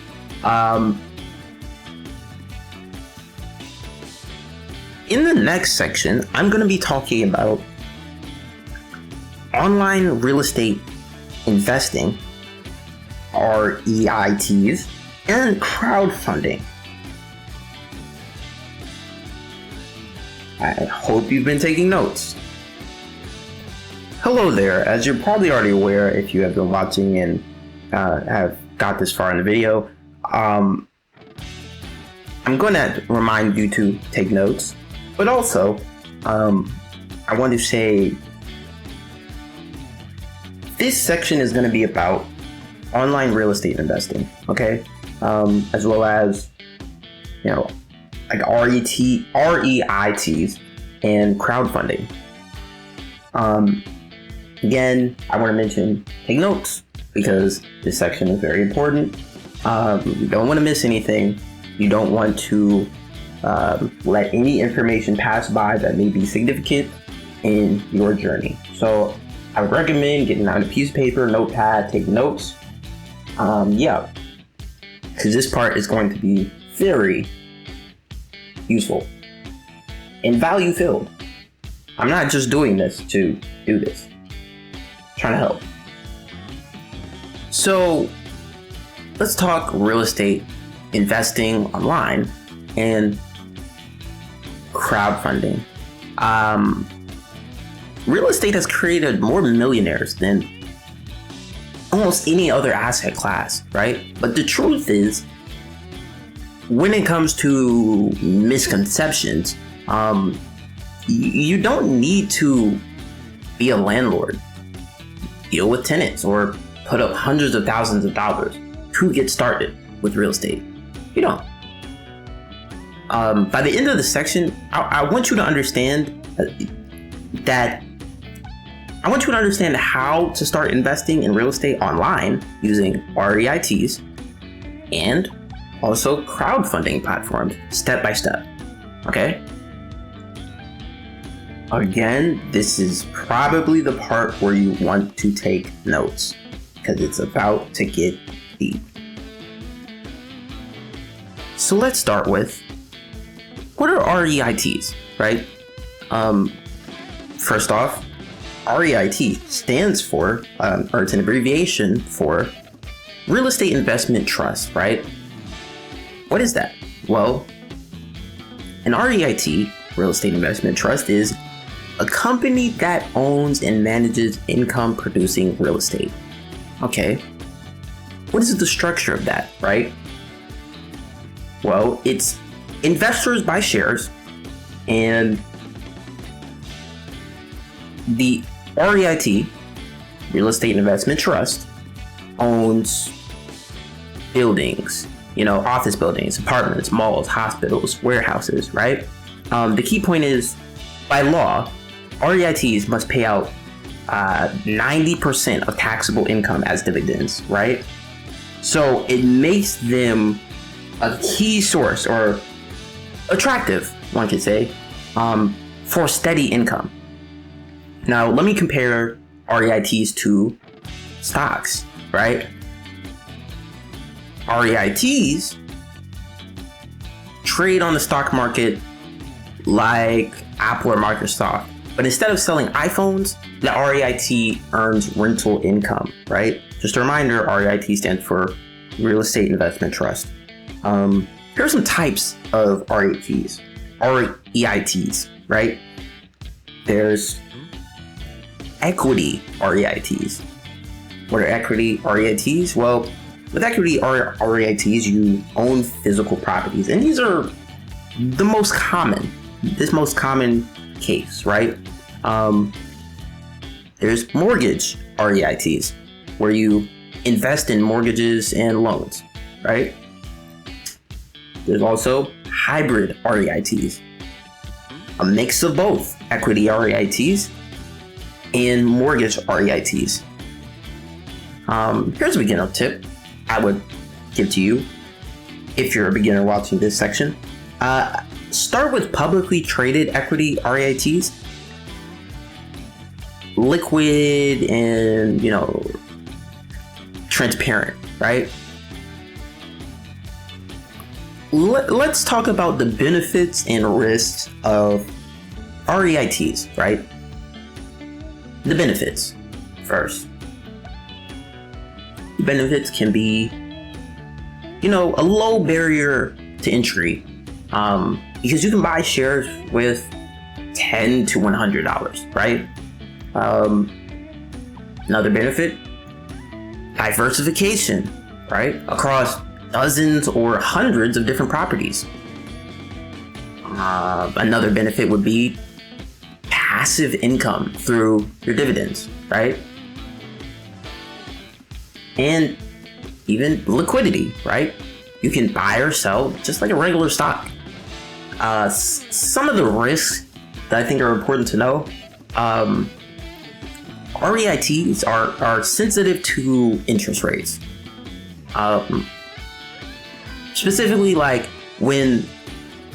Speaker 1: In the next section, I'm going to be talking about online real estate investing, REITs, and crowdfunding. I hope you've been taking notes. Hello there, as you're probably already aware if you have been watching and have got this far in the video, I'm going to remind you to take notes, but also I want to say this section is going to be about online real estate investing, okay? As well as, like REITs and crowdfunding. Again, I want to mention, take notes, because this section is very important. You don't want to miss anything. You don't want to let any information pass by that may be significant in your journey. So I would recommend getting out a piece of paper, notepad, take notes. Because this part is going to be very useful and value filled. I'm not just doing this to do this. I'm trying to help. So let's talk real estate investing online and crowdfunding. Real estate has created more millionaires than almost any other asset class, right? But the truth is, when it comes to misconceptions, you don't need to be a landlord, deal with tenants, or put up hundreds of thousands of dollars to get started with real estate. You don't. By the end of the section, I want you to understand how to start investing in real estate online using REITs and also crowdfunding platforms step by step. Okay? Again, this is probably the part where you want to take notes because it's about to get deep. So let's start with, what are REITs, right? First off, REIT stands for, or it's an abbreviation for Real Estate Investment Trust, right? What is that? Well, an REIT, Real Estate Investment Trust, is a company that owns and manages income producing real estate. Okay. What is the structure of that, right? Well, it's investors buy shares, and the REIT, Real Estate Investment Trust, owns buildings, office buildings, apartments, malls, hospitals, warehouses, right? The key point is, by law, REITs must pay out 90% of taxable income as dividends, right? So it makes them a key source, or attractive, one could say, for steady income. Now, let me compare REITs to stocks, right? REITs trade on the stock market like Apple or Microsoft, but instead of selling iPhones, the REIT earns rental income, right? Just a reminder, REIT stands for Real Estate Investment Trust. Here are some types of REITs, right? There's equity REITs. What are equity REITs? Well, with equity REITs, you own physical properties, and these are the most common case, right? There's mortgage REITs, where you invest in mortgages and loans, right? There's also hybrid REITs, a mix of both equity REITs and mortgage REITs. Here's a beginner tip I would give to you if you're a beginner watching this section. Start with publicly traded equity REITs. Liquid and, transparent, right? Let's talk about the benefits and risks of REITs, right? The benefits first. The benefits can be, a low barrier to entry, because you can buy shares with $10 to $100, right? Another benefit, diversification, right? Across dozens or hundreds of different properties. Another benefit would be passive income through your dividends, right? And even liquidity, right? You can buy or sell just like a regular stock. Some of the risks that I think are important to know. REITs are sensitive to interest rates. Specifically, like when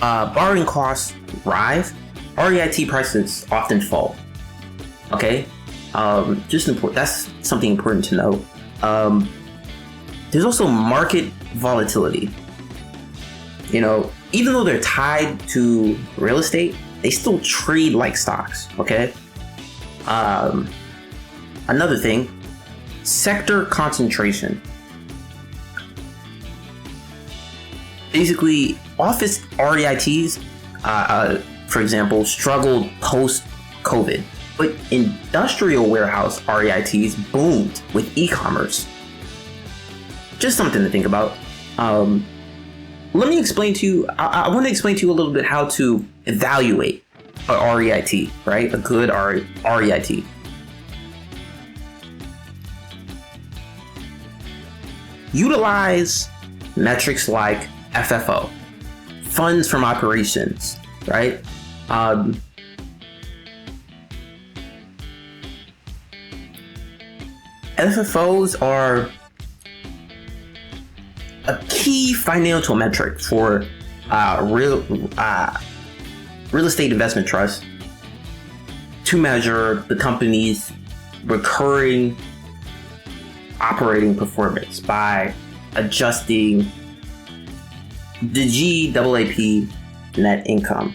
Speaker 1: borrowing costs rise, REIT prices often fall. Okay, that's something important to know. There's also market volatility. Even though they're tied to real estate, they still trade like stocks. Okay. Another thing, sector concentration. Basically, office REITs, for example, struggled post-COVID, but industrial warehouse REITs boomed with e-commerce. Just something to think about. Let me explain to you, I want to explain to you a little bit how to evaluate a REIT, right? A good REIT. Utilize metrics like FFO, funds from operations, right? FFOs are a key financial metric for real estate investment trusts to measure the company's recurring operating performance by adjusting the GAAP net income.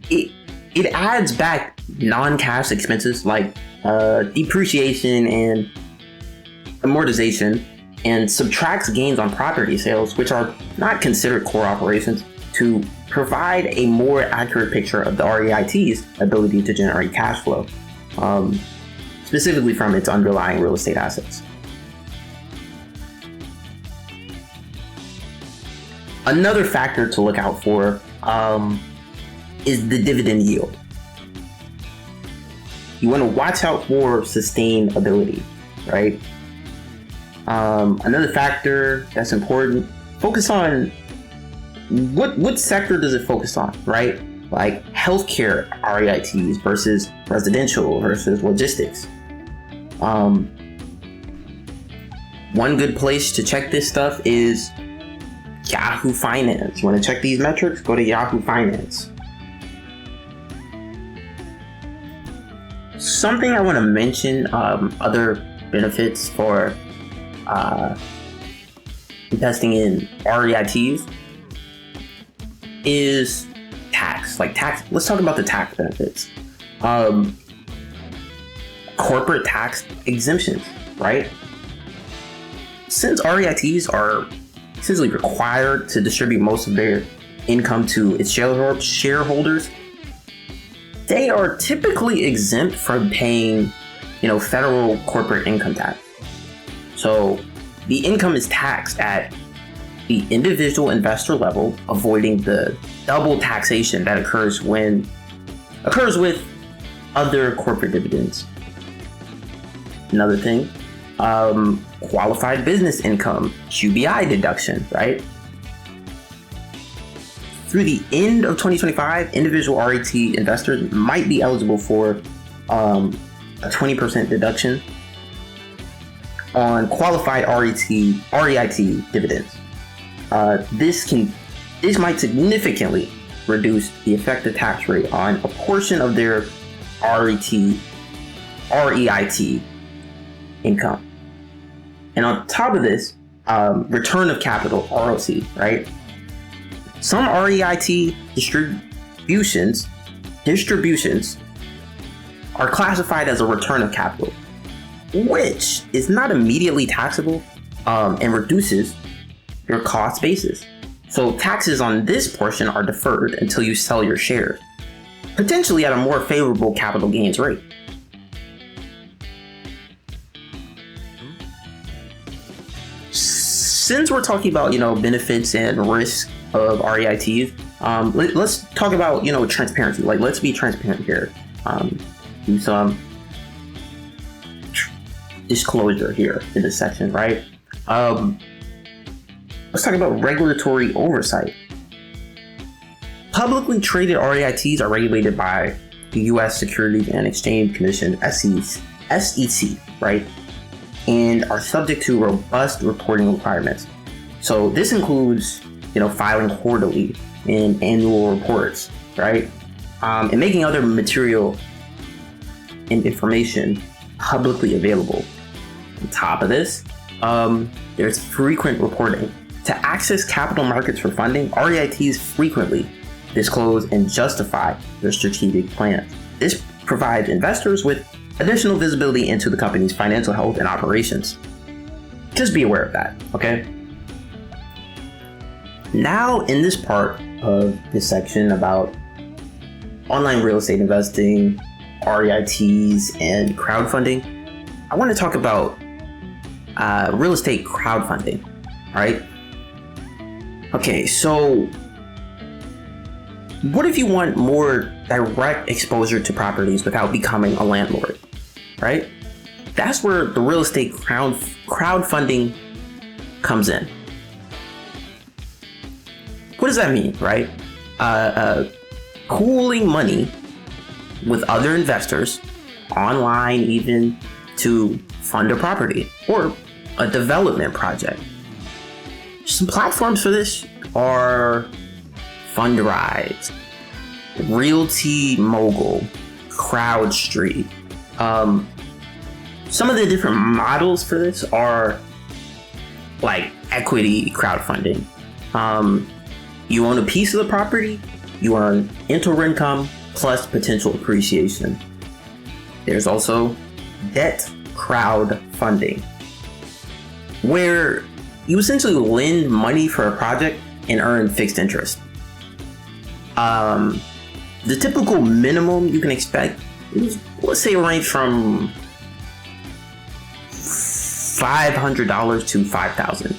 Speaker 1: It adds back non-cash expenses like depreciation and amortization, and subtracts gains on property sales, which are not considered core operations, to provide a more accurate picture of the REIT's ability to generate cash flow, specifically from its underlying real estate assets. Another factor to look out for is the dividend yield. You want to watch out for sustainability, right? Another factor that's important, focus on what sector does it focus on, right? Like healthcare REITs versus residential versus logistics. One good place to check this stuff is Yahoo Finance. You want to check these metrics? Go to Yahoo Finance. Something I want to mention, other benefits for investing in REITs is tax. Let's talk about the tax benefits. Corporate tax exemptions, right? Since REITs are essentially required to distribute most of their income to its shareholders, they are typically exempt from paying, federal corporate income tax. So the income is taxed at the individual investor level, avoiding the double taxation that occurs with other corporate dividends. Another thing, qualified business income, QBI deduction, right? Through the end of 2025, individual REIT investors might be eligible for a 20% deduction on qualified REIT dividends. This might significantly reduce the effective tax rate on a portion of their REIT income. And on top of this, return of capital, ROC, right? Some REIT distributions are classified as a return of capital, which is not immediately taxable and reduces your cost basis. So taxes on this portion are deferred until you sell your shares, potentially at a more favorable capital gains rate. Since we're talking about, benefits and risks of REITs, let's talk about, transparency. Let's be transparent here. Do some disclosure here in this section, right? Let's talk about regulatory oversight. Publicly traded REITs are regulated by the U.S. Securities and Exchange Commission, SEC, right? And are subject to robust reporting requirements. So this includes, filing quarterly and annual reports, right? And making other material and information publicly available. On top of this, there's frequent reporting. To access capital markets for funding, REITs frequently disclose and justify their strategic plans. This provides investors with additional visibility into the company's financial health and operations. Just be aware of that, okay? Now, in this part of this section about online real estate investing, REITs, and crowdfunding, I want to talk about real estate crowdfunding, right? Okay, so what if you want more direct exposure to properties without becoming a landlord, right? That's where the real estate crowdfunding comes in. What does that mean, right? Pooling money with other investors online, even to fund a property or a development project. Some platforms for this are Fundrise, Realty Mogul, CrowdStreet. Some of the different models for this are like equity crowdfunding. You own a piece of the property, you earn rental income plus potential appreciation. There's also debt crowdfunding, where you essentially lend money for a project and earn fixed interest. The typical minimum you can expect is, let's say, range from $500 to $5,000.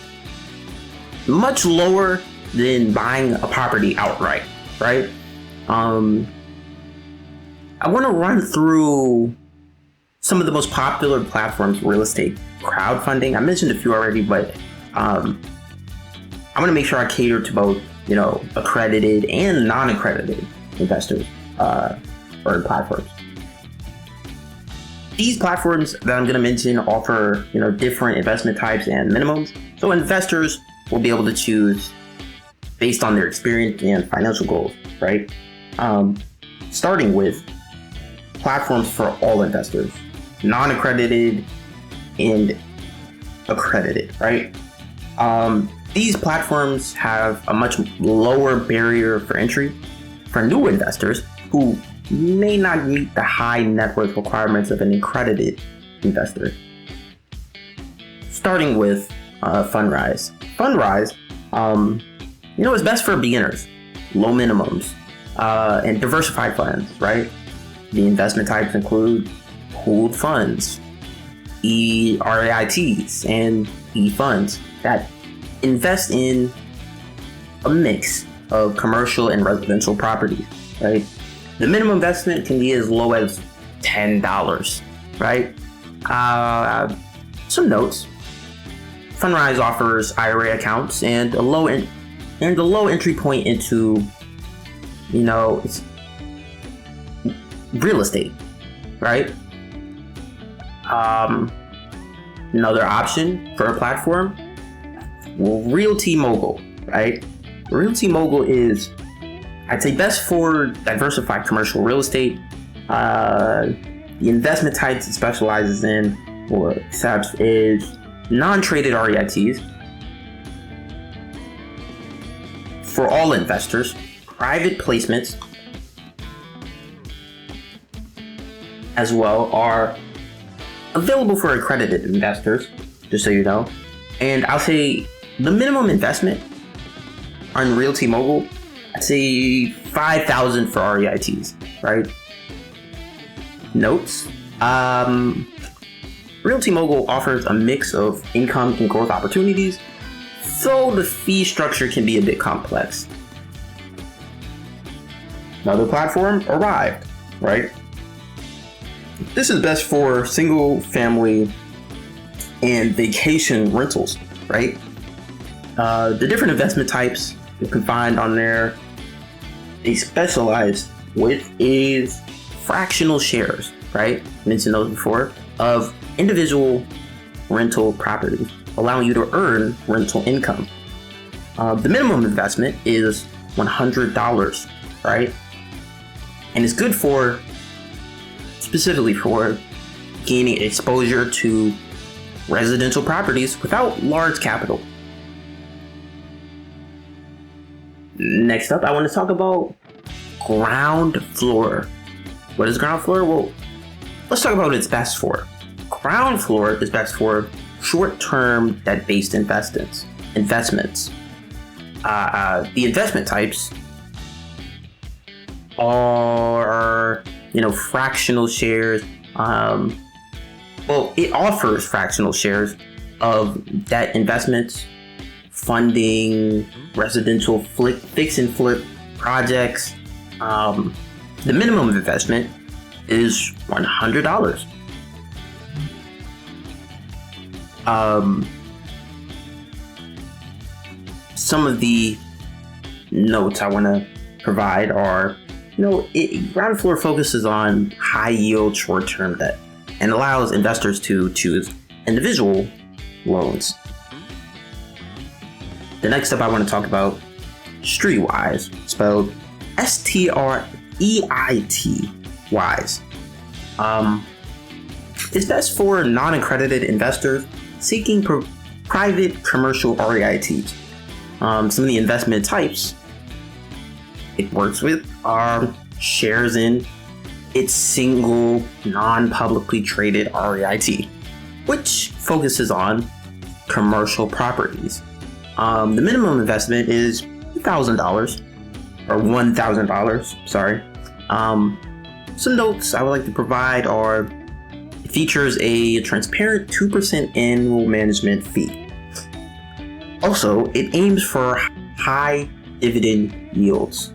Speaker 1: Much lower than buying a property outright, right? I want to run through some of the most popular platforms for real estate crowdfunding. I mentioned a few already, but I want to make sure I cater to both, accredited and non-accredited investors or platforms. These platforms that I'm going to mention offer, different investment types and minimums, so investors will be able to choose based on their experience and financial goals, right? Starting with platforms for all investors, non-accredited and accredited, right? These platforms have a much lower barrier for entry for new investors who may not meet the high net worth requirements of an accredited investor. Starting with Fundrise. Fundrise, is best for beginners, low minimums, and diversified funds, right? The investment types include pooled funds, REITs, and E-funds that invest in a mix of commercial and residential properties, right? The minimum investment can be as low as $10, right? Some notes. Fundrise offers IRA accounts and a low entry point into, it's real estate, right? Another option for a platform, Realty Mogul, right? Realty Mogul is, I'd say, best for diversified commercial real estate. The investment types it specializes in or accepts is non-traded REITs for all investors, private placements as well are available for accredited investors, just so you know. And I'll say the minimum investment on Realty Mogul, I'd say $5,000 for REITs, right? Notes. Realty Mogul offers a mix of income and growth opportunities, so the fee structure can be a bit complex. Another platform, Arrived, right? This is best for single family and vacation rentals, right? The different investment types you can find on there, they specialize with is fractional shares, right? Mentioned those before, of individual rental properties, allowing you to earn rental income. The minimum investment is $100, right? And it's good specifically for gaining exposure to residential properties without large capital. Next up, I want to talk about ground floor. What is ground floor? Well, let's talk about what it's best for. Ground floor is best for short-term debt-based investments. The investment types are, fractional shares. It offers fractional shares of debt investments, funding, residential fix and flip projects. The minimum investment is $100. Some of the notes I want to provide are, Ground Floor focuses on high yield short-term debt and allows investors to choose individual loans. The next up I want to talk about, Streetwise, spelled STREIT-wise. It's best for non-accredited investors seeking private commercial REITs. Some of the investment types it works with are shares in its single non-publicly traded REIT, which focuses on commercial properties. The minimum investment is $1,000 or $1,000. Sorry. Some notes I would like to provide are: it features a transparent 2% annual management fee. Also, it aims for high dividend yields.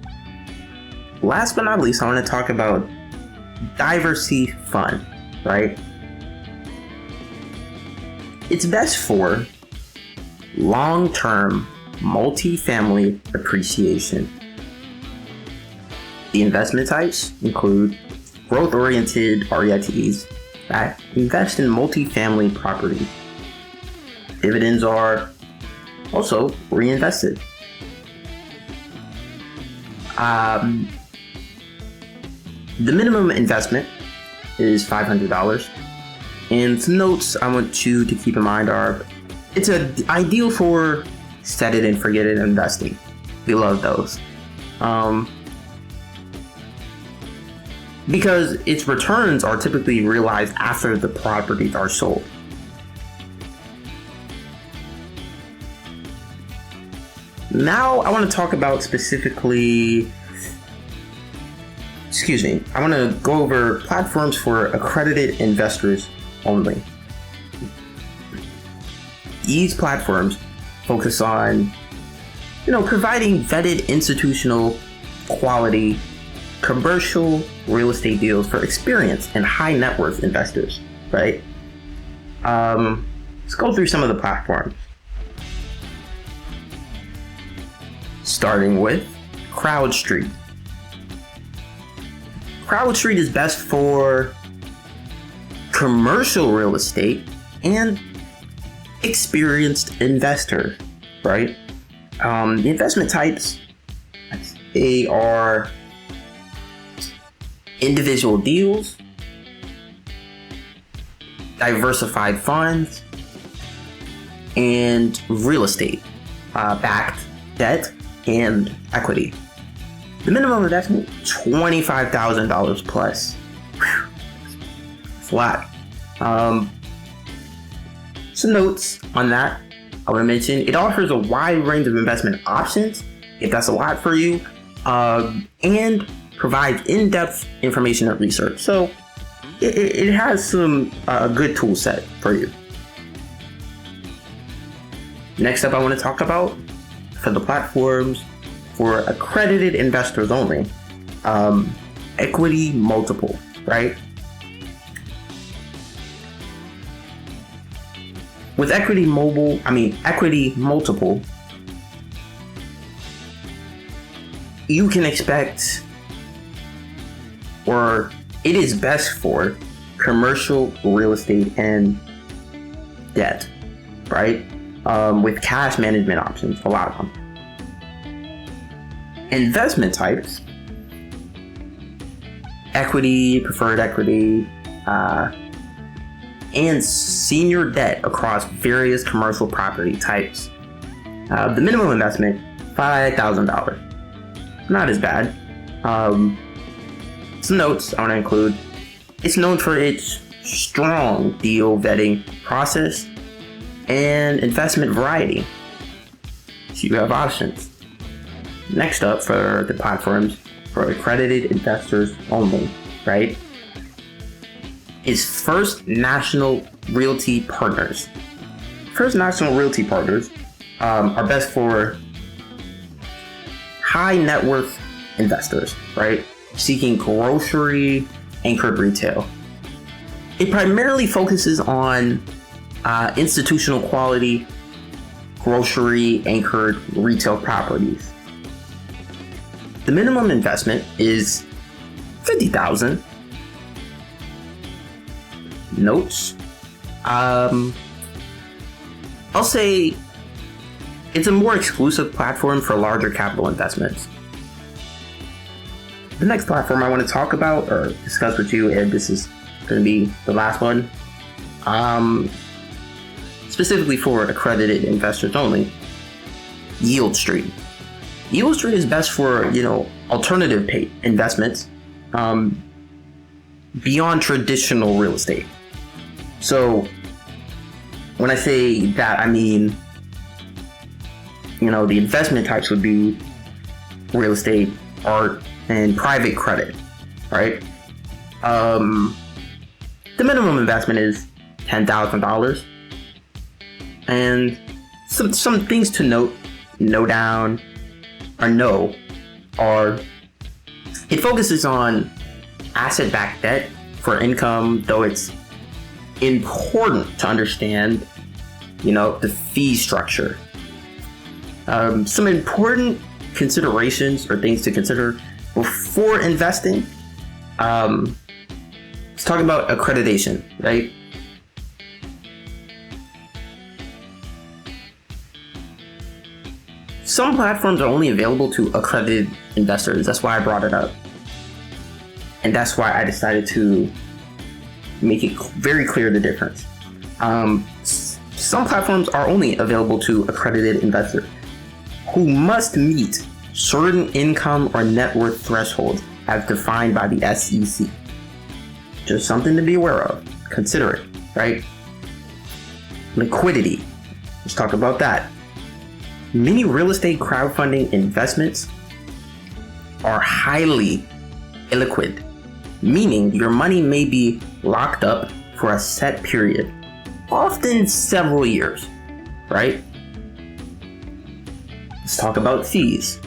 Speaker 1: Last but not least, I want to talk about Diversity Fund, right? It's best for long-term multifamily appreciation. The investment types include growth-oriented REITs that invest in multifamily property. Dividends are also reinvested. The minimum investment is $500. And some notes I want you to keep in mind are, it's ideal for set it and forget it investing. We love those. Because its returns are typically realized after the properties are sold. Now I want to talk about specifically, I want to go over platforms for accredited investors only. These platforms focus on, providing vetted institutional quality commercial real estate deals for experienced and high net worth investors, right? Let's go through some of the platforms. Starting with CrowdStreet. CrowdStreet is best for commercial real estate and experienced investor, right? The investment types, they are individual deals, diversified funds, and real estate backed debt and equity. The minimum investment, $25,000 plus. Whew. It's a lot. Some notes on that I want to mention: it offers a wide range of investment options, if that's a lot for you, and provides in-depth information and research. So it has some good tool set for you. Next up, I want to talk about, for the platforms for accredited investors only, equity multiple, right? With equity multiple, you can expect, or it is best for commercial real estate and debt, right? With cash management options, a lot of them. Investment types: equity, preferred equity, and senior debt across various commercial property types. The minimum investment, $5,000. Not as bad. Some notes I want to include: it's known for its strong deal vetting process and investment variety. So you have options. Next up for the platforms for accredited investors only, right, is First National Realty Partners. First National Realty Partners are best for high net worth investors, right, seeking grocery anchored retail. It primarily focuses on institutional quality grocery anchored retail properties. The minimum investment is $50,000. Notes. I'll say it's a more exclusive platform for larger capital investments. The next platform I want to talk about or discuss with you, and this is going to be the last one, specifically for accredited investors only, Yield Street. Yield Street is best for, alternative investments beyond traditional real estate. So when I say that, I mean, the investment types would be real estate, art, and private credit, right? The minimum investment is $10,000. And some things to note are it focuses on asset-backed debt for income, though it's important to understand, the fee structure. Some important considerations or things to consider before investing. Let's talk about accreditation, right? Some platforms are only available to accredited investors. That's why I brought it up. And that's why I decided to make it very clear the difference. Some platforms are only available to accredited investors who must meet certain income or net worth thresholds as defined by the SEC. Just something to be aware of. Consider it, right? Liquidity. Let's talk about that. Many real estate crowdfunding investments are highly illiquid, meaning your money may be locked up for a set period, often several years, right? Let's talk about fees.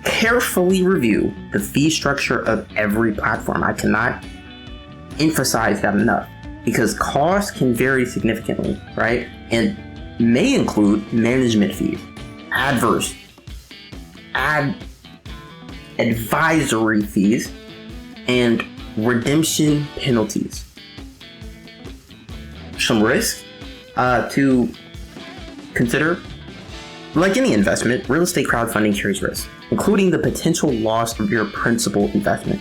Speaker 1: Carefully review the fee structure of every platform. I cannot emphasize that enough because costs can vary significantly, right? And may include management fees, advisory fees, and redemption penalties. Some risks to consider. Like any investment, real estate crowdfunding carries risks, including the potential loss of your principal investment.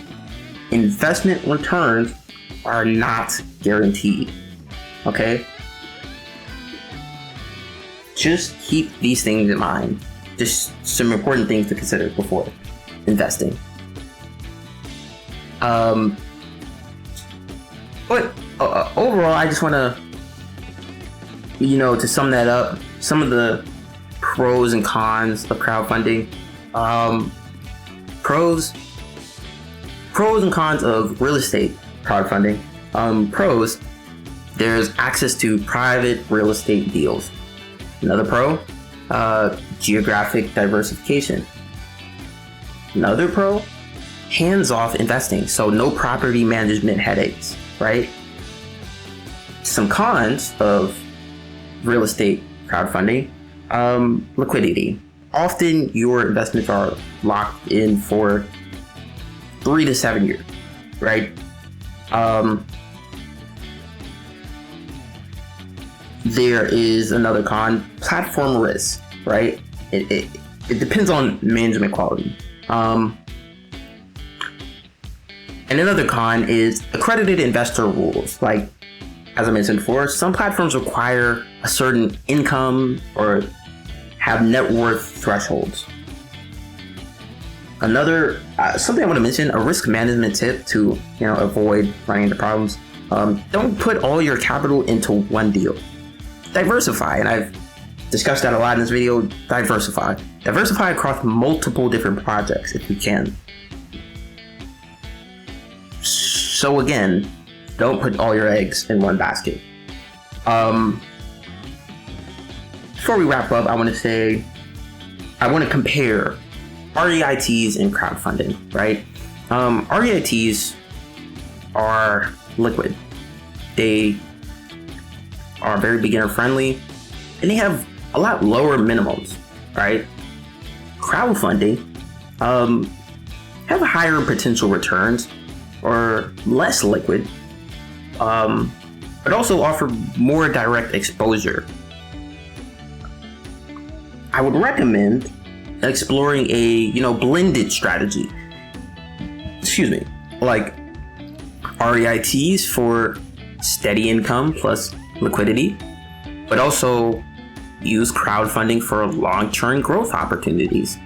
Speaker 1: Investment returns are not guaranteed. Okay? Just keep these things in mind. Just some important things to consider before investing. But overall, I just want to, to sum that up, some of the pros and cons of crowdfunding. Pros and cons of real estate crowdfunding. Pros, there's access to private real estate deals. Another pro, geographic diversification. Another pro, hands-off investing, so no property management headaches, right? Some cons of real estate crowdfunding, liquidity. Often your investments are locked in for 3 to 7 years, right? There is another con, platform risk, right? It depends on management quality. And another con is accredited investor rules. Like, as I mentioned before, some platforms require a certain income or have net worth thresholds. Another, something I want to mention, a risk management tip to, avoid running into problems. Don't put all your capital into one deal. Diversify, and I've discussed that a lot in this video. Diversify across multiple different projects if you can. So again, don't put all your eggs in one basket. Before we wrap up, I want to compare REITs and crowdfunding, right? REITs are liquid. They are very beginner friendly, and they have a lot lower minimums, right? Crowdfunding have higher potential returns, or less liquid, but also offer more direct exposure. I would recommend exploring a blended strategy. Like REITs for steady income plus liquidity, but also use crowdfunding for long-term growth opportunities.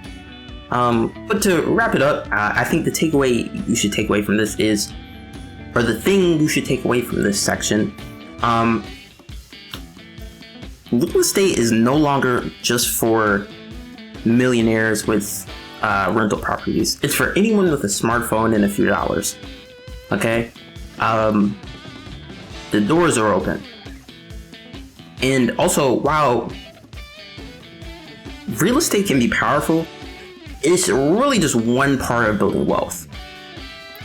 Speaker 1: But to wrap it up, I think the takeaway you should take away from this is, or the thing you should take away from this section, real estate is no longer just for millionaires with rental properties. It's for anyone with a smartphone and a few dollars. Okay? The doors are open. And also, while real estate can be powerful, it's really just one part of building wealth.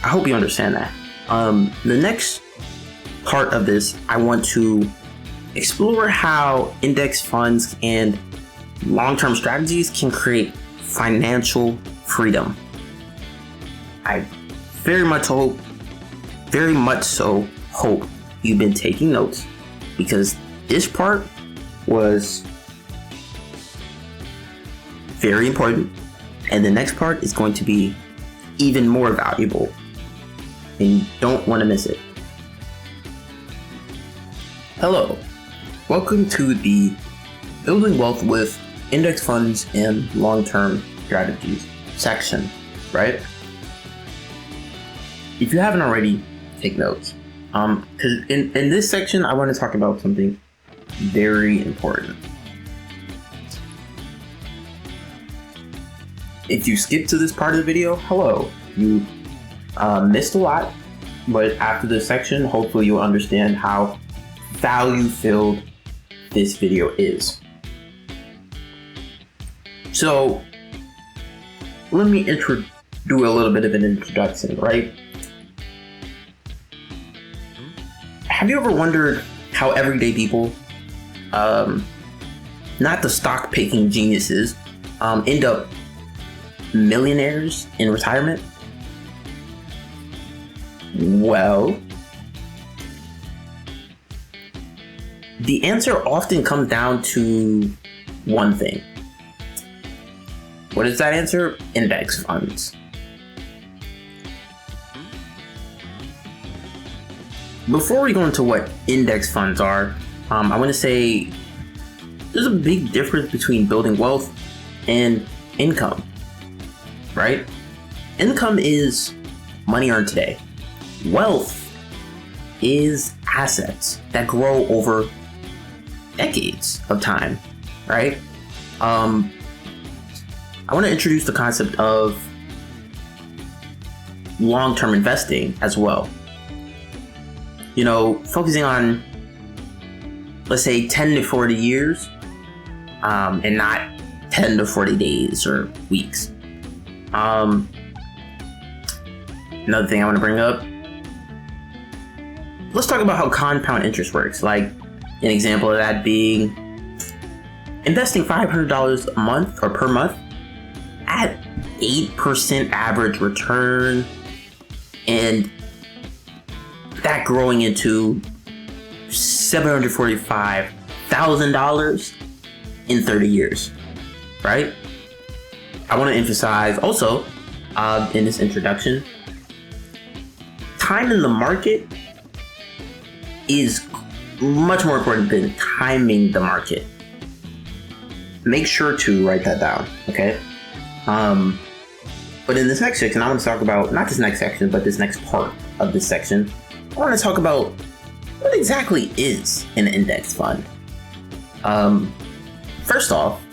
Speaker 1: I hope you understand that. The next part of this, I want to explore how index funds and long-term strategies can create financial freedom. I very much so hope you've been taking notes, because this part was very important, and the next part is going to be even more valuable, and you don't want to miss it. Hello, welcome to the Building Wealth with Index Funds and Long-Term Strategies section, right? If you haven't already, take notes. Because in this section, I want to talk about something very important. If you skip to this part of the video, hello, you missed a lot, but after this section, hopefully you'll understand how value-filled this video is. So, let me do a little bit of an introduction, right? Have you ever wondered how everyday people, not the stock picking geniuses, end up millionaires in retirement? Well, the answer often comes down to one thing. What is that answer? Index funds. Before we go into what index funds are, I want to say there's a big difference between building wealth and income, right? Income is money earned today. Wealth is assets that grow over decades of time, right? I want to introduce the concept of long-term investing as well. Focusing on, let's say, 10 to 40 years, and not 10 to 40 days or weeks. Another thing I want to bring up, let's talk about how compound interest works. Like an example of that being investing $500 a month or per month at 8% average return, and that growing into $745,000 in 30 years, right? I want to emphasize also in this introduction, time in the market is much more important than timing the market. Make sure to write that down, okay? But in this next section, I want to talk about, not this next section, but this next part of this section, I want to talk about what exactly is an index fund. First off,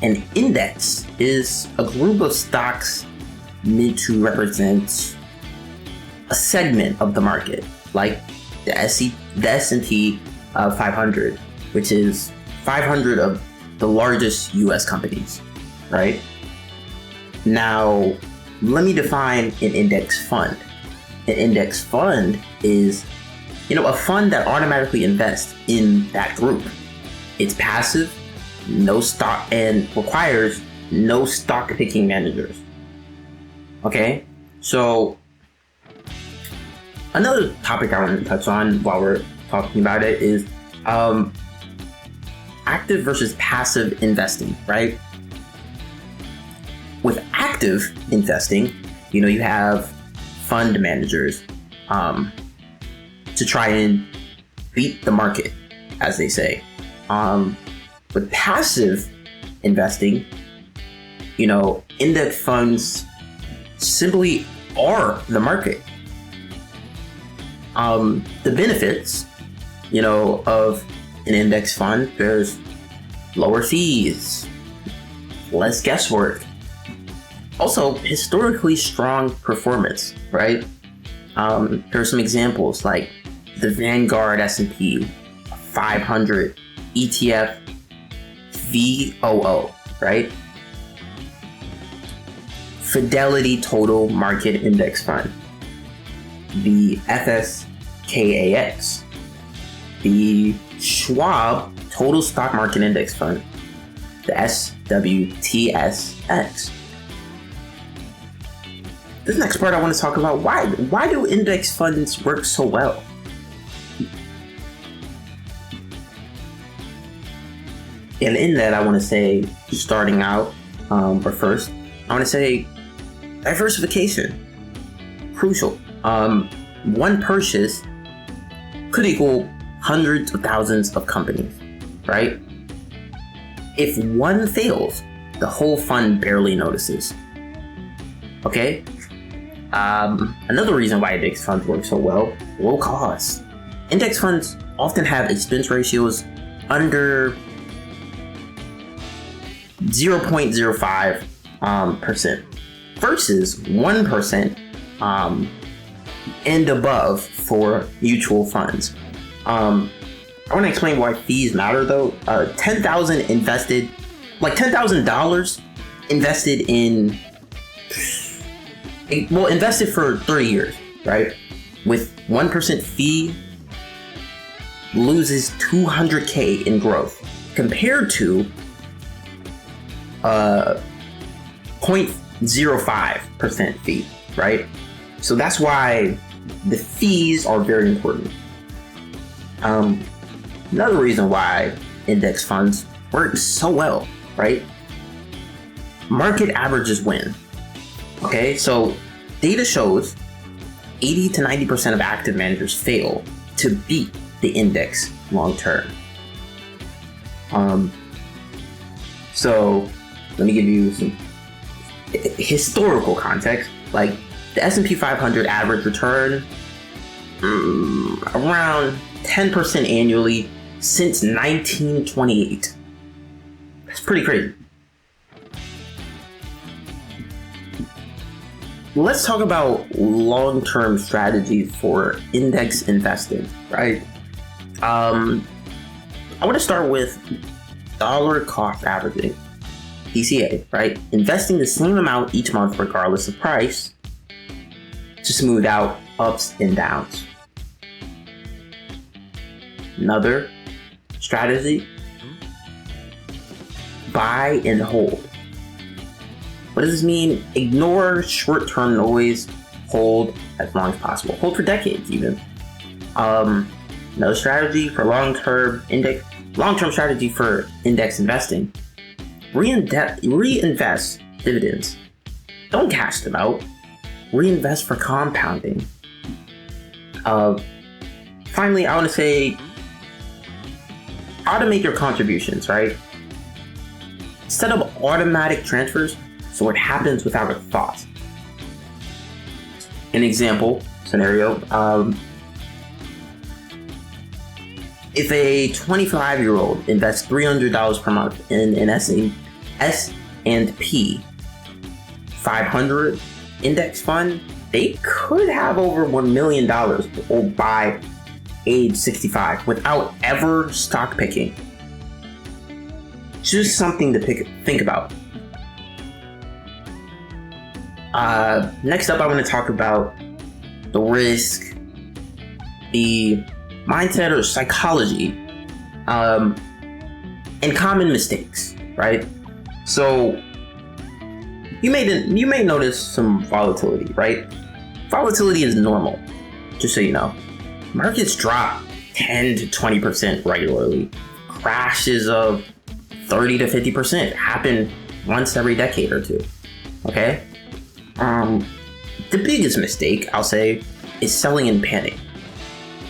Speaker 1: an index is a group of stocks meant to represent a segment of the market, like the S&P 500, which is 500 of the largest US companies, right? Now, let me define an index fund. An index fund is, a fund that automatically invests in that group. It's passive, no stock, and requires no stock picking managers. Okay, so another topic I wanted to touch on while we're talking about it is active versus passive investing, right? With active investing, you have fund managers to try and beat the market, as they say. With passive investing, index funds simply are the market. The benefits, of an index fund, there's lower fees, less guesswork, also historically strong performance, right? There are some examples like the Vanguard S&P 500 ETF VOO, right? Fidelity Total Market Index Fund, the FSKAX, the Schwab Total Stock Market Index Fund, the SWTSX. This next part I want to talk about why do index funds work so well? And in that, I want to say, starting out, first, I want to say diversification, crucial. One purchase could equal hundreds of thousands of companies, right? If one fails, the whole fund barely notices. Okay? Another reason why index funds work so well, low cost. Index funds often have expense ratios under 0.05% versus 1% and above for mutual funds. I want to explain why fees matter though. $10,000 invested, like $10,000 invested in, invested for 30 years, right? With 1% fee, loses $200K in growth compared to 0.05% fee, right? So that's why the fees are very important. Another reason why index funds work so well, right? Market averages win. Okay, so data shows 80 to 90% of active managers fail to beat the index long term. So let me give you some historical context. Like the S&P 500 average return around 10% annually since 1928. That's pretty crazy. Let's talk about long-term strategies for index investing, right? I want to start with dollar cost averaging, DCA, right? Investing the same amount each month regardless of price to smooth out ups and downs. Another strategy, buy and hold. What does this mean? Ignore short-term noise, hold as long as possible. Hold for decades even. Another strategy for long-term strategy for index investing. Reinvest dividends. Don't cash them out. Reinvest for compounding. Finally, I want to say automate your contributions, right? Set up automatic transfers so it happens without a thought. An example scenario, If a 25-year-old invests $300 per month in an S&P 500 index fund, they could have over $1 million by age 65 without ever stock picking. Just something to think about. Next up, I want to talk about the risk, the mindset or psychology, and common mistakes, right? So you may notice some volatility, right? Volatility is normal, just so you know. Markets drop 10 to 20% regularly. Crashes of 30 to 50% happen once every decade or two, okay? The biggest mistake, I'll say, is selling in panic.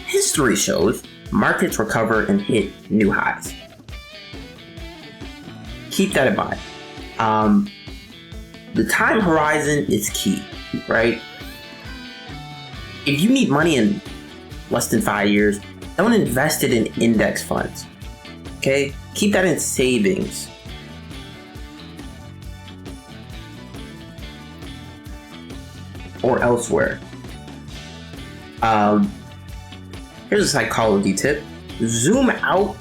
Speaker 1: History shows markets recover and hit new highs. Keep that in mind. The time horizon is key, right? If you need money in less than 5 years, don't invest it in index funds, okay? Keep that in savings. Or elsewhere. Here's a psychology tip. Zoom out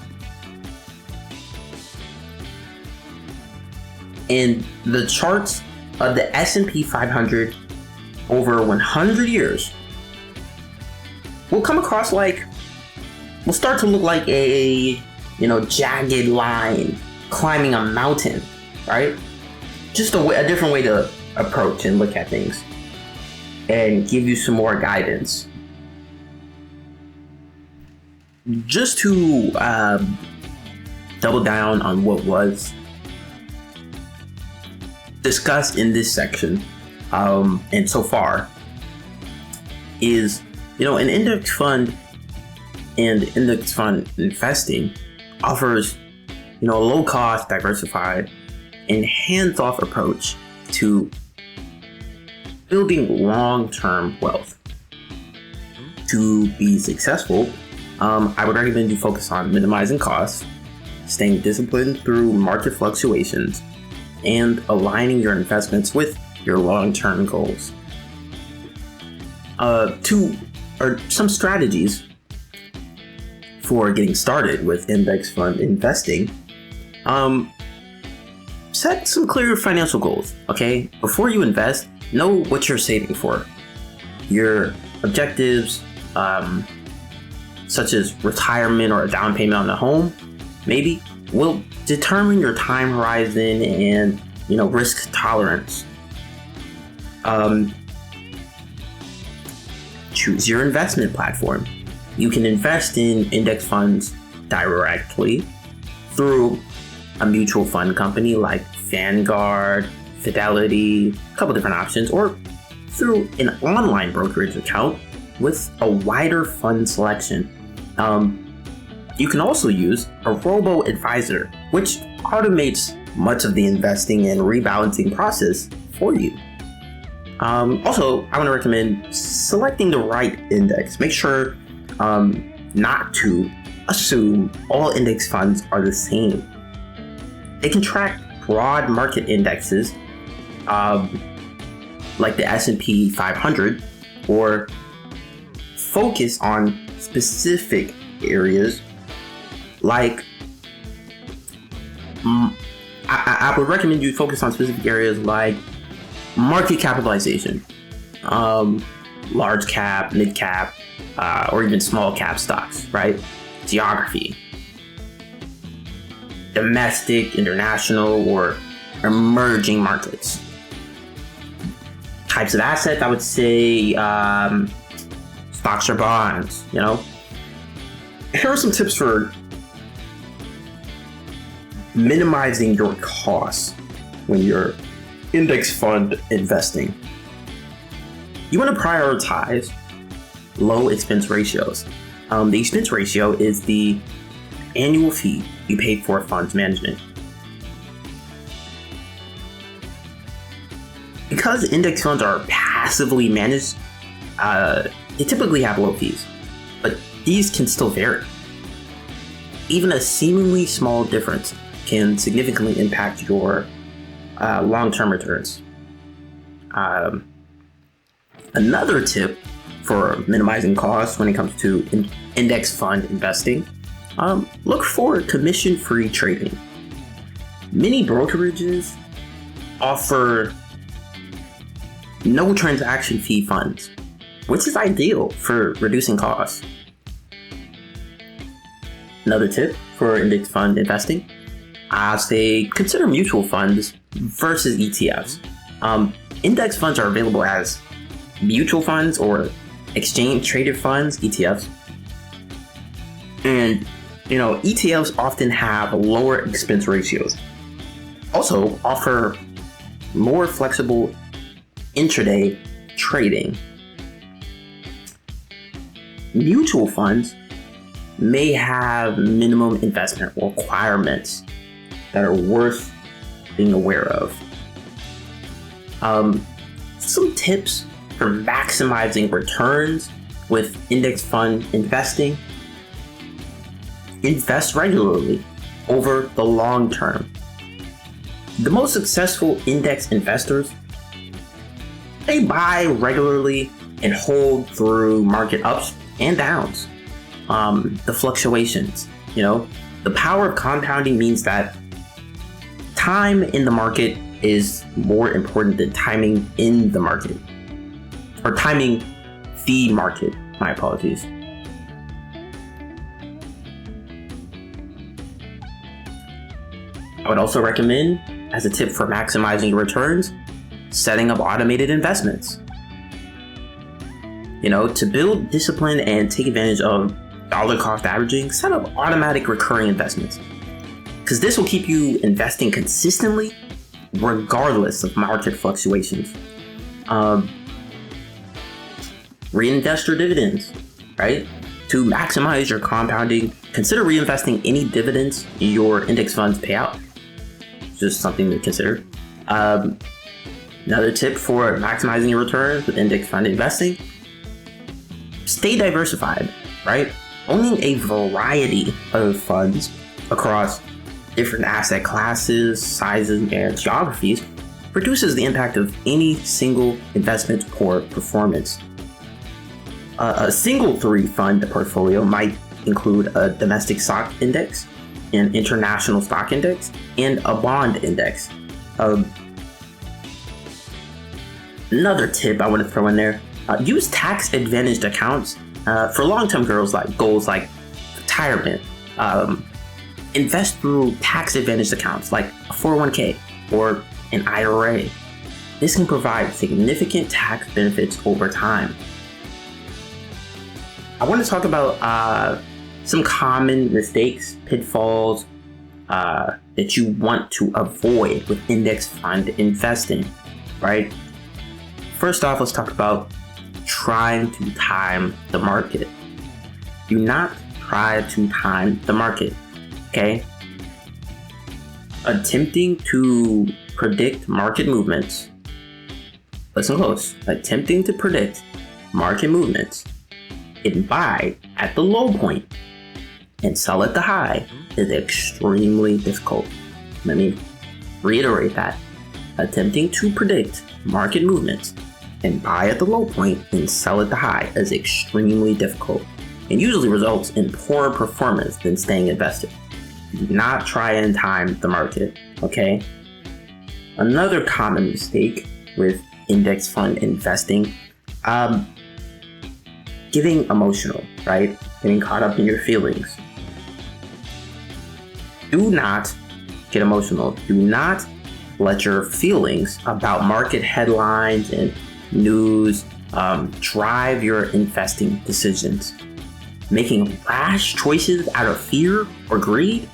Speaker 1: in the charts of the S&P 500 over 100 years. We'll come across we'll start to look like a, jagged line climbing a mountain, right? Just a different way to approach and look at things and give you some more guidance. Just to double down on what was discussed in this section and so far is, an index fund and index fund investing offers, a low cost, diversified, and hands-off approach to building long-term wealth. To be successful, I would recommend you focus on minimizing costs, staying disciplined through market fluctuations, and aligning your investments with your long-term goals. Some strategies for getting started with index fund investing. Set some clear financial goals, okay? Before you invest, know what you're saving for. Your objectives, such as retirement or a down payment on the home, maybe, will determine your time horizon and, risk tolerance. Choose your investment platform. You can invest in index funds directly through a mutual fund company like Vanguard, Fidelity, a couple different options, or through an online brokerage account with a wider fund selection. You can also use a robo-advisor, which automates much of the investing and rebalancing process for you. Also, I want to recommend selecting the right index. Make sure not to assume all index funds are the same. They can track broad market indexes like the S&P 500, or focus on specific areas like I would recommend you focus on specific areas like market capitalization, large cap, mid cap, or even small cap stocks, right? Geography, domestic, international, or emerging markets. Types of assets, I would say stocks or bonds, Here are some tips for minimizing your costs when you're index fund investing. You want to prioritize low expense ratios. The expense ratio is the annual fee you pay for funds management. Because index funds are passively managed, they typically have low fees, but these can still vary. Even a seemingly small difference can significantly impact your long-term returns. Another tip for minimizing costs when it comes to index fund investing, look for commission-free trading. Many brokerages offer no transaction fee funds, which is ideal for reducing costs. Another tip for index fund investing, I'd say consider mutual funds versus ETFs. Index funds are available as mutual funds or exchange traded funds, ETFs. And ETFs often have lower expense ratios. Also offer more flexible intraday trading. Mutual funds may have minimum investment requirements that are worth being aware of. Some tips for maximizing returns with index fund investing: invest regularly over the long term. The most successful index investors, they buy regularly and hold through market ups and downs. The fluctuations, the power of compounding means that time in the market is more important than timing in the market, or timing the market. My apologies. I would also recommend, as a tip for maximizing your returns, setting up automated investments. To build discipline and take advantage of dollar cost averaging, set up automatic recurring investments, because this will keep you investing consistently regardless of market fluctuations. Reinvest your dividends, right? To maximize your compounding, consider reinvesting any dividends your index funds pay out. Just something to consider. Another tip for maximizing your returns with index fund investing: stay diversified, right? Owning a variety of funds across different asset classes, sizes, and geographies reduces the impact of any single investment's poor performance. A single 3-fund portfolio might include a domestic stock index, an international stock index, and a bond index. Another tip I want to throw in there: use tax-advantaged accounts for long-term goals like retirement. Invest through tax-advantaged accounts like a 401k or an IRA. This can provide significant tax benefits over time. I want to talk about some common mistakes, pitfalls that you want to avoid with index fund investing, right? First off, let's talk about trying to time the market. Do not try to time the market, okay? Attempting to predict market movements. Listen close. Attempting to predict market movements and buy at the low point and sell at the high is extremely difficult. Let me reiterate that. Attempting to predict market movements and buy at the low point and sell at the high is extremely difficult and usually results in poorer performance than staying invested. Do not try and time the market, okay? Another common mistake with index fund investing, getting emotional, right? Getting caught up in your feelings. Do not get emotional. Do not let your feelings about market headlines and news drive your investing decisions. Making rash choices out of fear or greed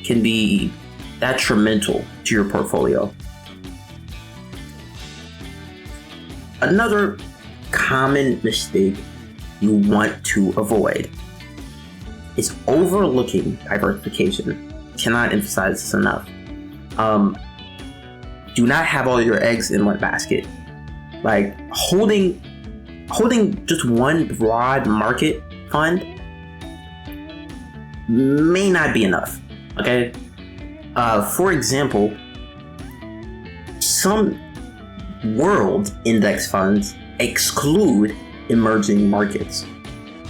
Speaker 1: can be detrimental to your portfolio. Another common mistake you want to avoid is overlooking diversification. Cannot emphasize this enough. Do not have all your eggs in one basket. Like holding just one broad market fund may not be enough. Okay. For example, some world index funds exclude emerging markets.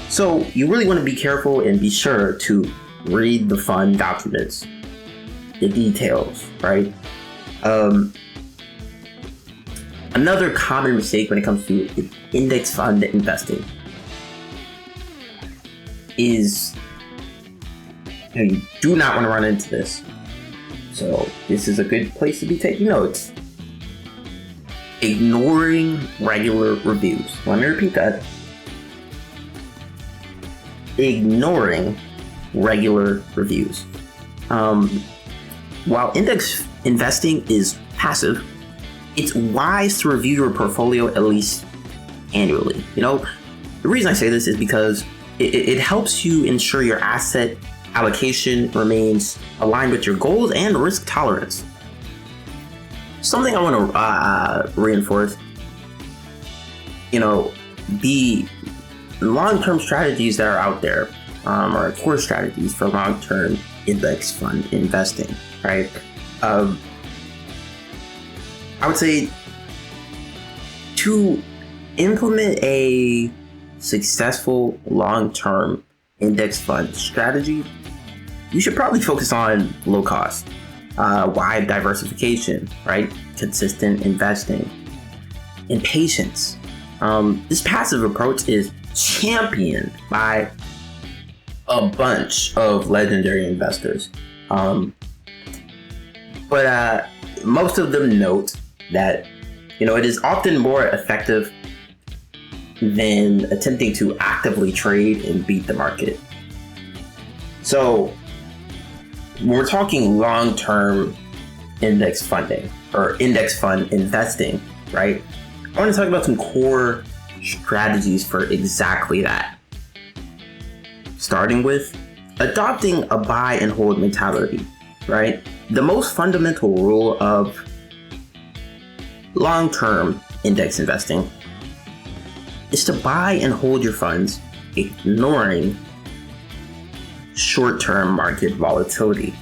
Speaker 1: So you really want to be careful and be sure to read the fund documents, the details, right? Another common mistake when it comes to index fund investing is, you do not want to run into this. So this is a good place to be taking notes. Ignoring regular reviews. Let me repeat that. Ignoring regular reviews. While index investing is passive, it's wise to review your portfolio at least annually. The reason I say this is because it helps you ensure your asset allocation remains aligned with your goals and risk tolerance. Something I want to reinforce, the long-term strategies that are out there are core strategies for long-term index fund investing, right? I would say to implement a successful long-term index fund strategy, you should probably focus on low cost, wide diversification, right? Consistent investing, and patience. This passive approach is championed by a bunch of legendary investors. But most of them note that, it is often more effective than attempting to actively trade and beat the market. So when we're talking long-term index funding or index fund investing, right? I want to talk about some core strategies for exactly that. Starting with adopting a buy and hold mentality, right? The most fundamental rule of long-term index investing is to buy and hold your funds, ignoring short-term market volatility.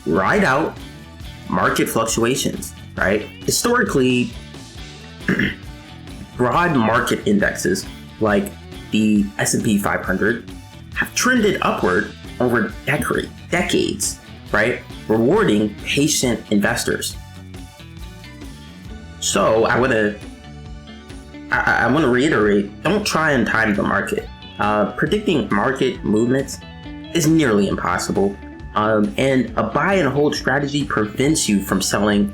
Speaker 1: Ride out market fluctuations, right? Historically, broad market indexes like the S&P 500 have trended upward over decades, right? Rewarding patient investors. So I want to reiterate, don't try and time the market. Predicting market movements is nearly impossible. And a buy and hold strategy prevents you from selling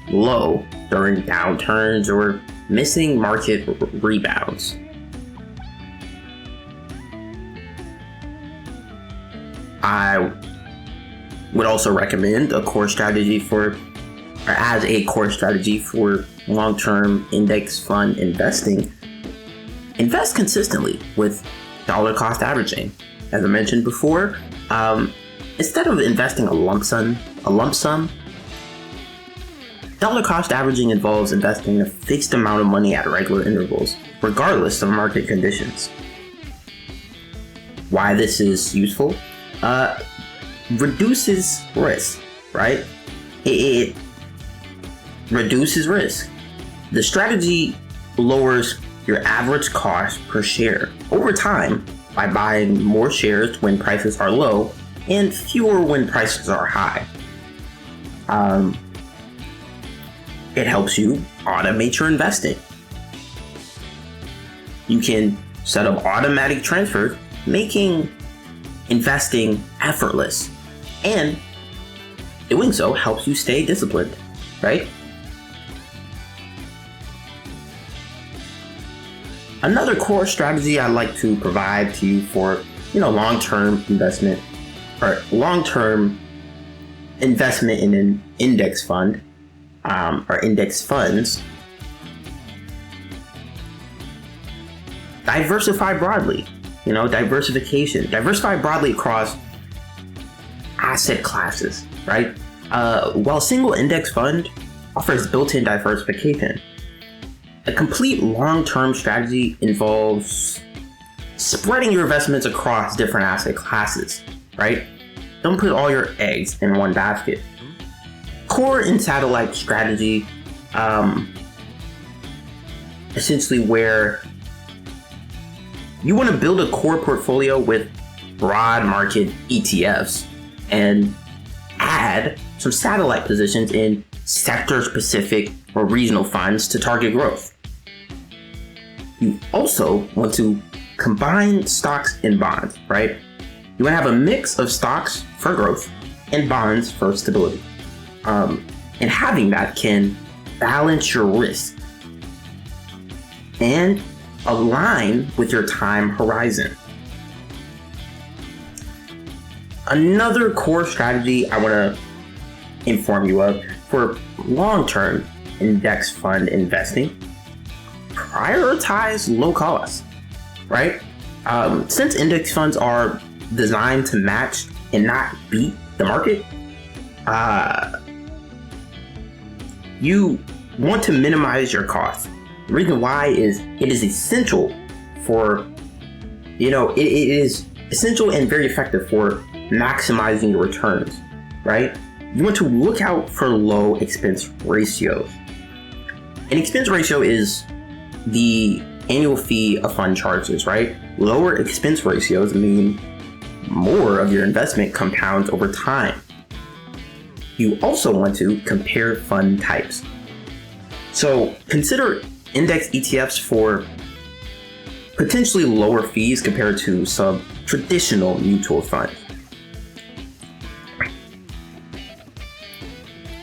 Speaker 1: low during downturns or missing market rebounds. I would also recommend as a core strategy for long-term index fund investing, invest consistently with dollar cost averaging. As I mentioned before, instead of investing a lump sum, dollar cost averaging involves investing a fixed amount of money at regular intervals, regardless of market conditions. Why this is useful? Reduces risk, right? It reduces risk. The strategy lowers your average cost per share over time by buying more shares when prices are low and fewer when prices are high. It helps you automate your investing. You can set up automatic transfers, making investing effortless, and doing so helps you stay disciplined, right? Another core strategy I'd like to provide to you for, long-term investment or long-term investment in an index fund or index funds. Diversify broadly, diversification. Diversify broadly across asset classes, right? While a single index fund offers built-in diversification, a complete long-term strategy involves spreading your investments across different asset classes, right? Don't put all your eggs in one basket. Core and satellite strategy, essentially where you want to build a core portfolio with broad market ETFs and add some satellite positions in sector-specific or regional funds to target growth. You also want to combine stocks and bonds, right? You want to have a mix of stocks for growth and bonds for stability. And having that can balance your risk and align with your time horizon. Another core strategy I want to inform you of for long-term index fund investing: prioritize low cost, right? Since index funds are designed to match and not beat the market, you want to minimize your costs. The reason why is it is essential for, it is essential and very effective for maximizing your returns, right? You want to look out for low expense ratios. An expense ratio is the annual fee a fund charges, right? Lower expense ratios mean more of your investment compounds over time. You also want to compare fund types. So consider index ETFs for potentially lower fees compared to some traditional mutual funds.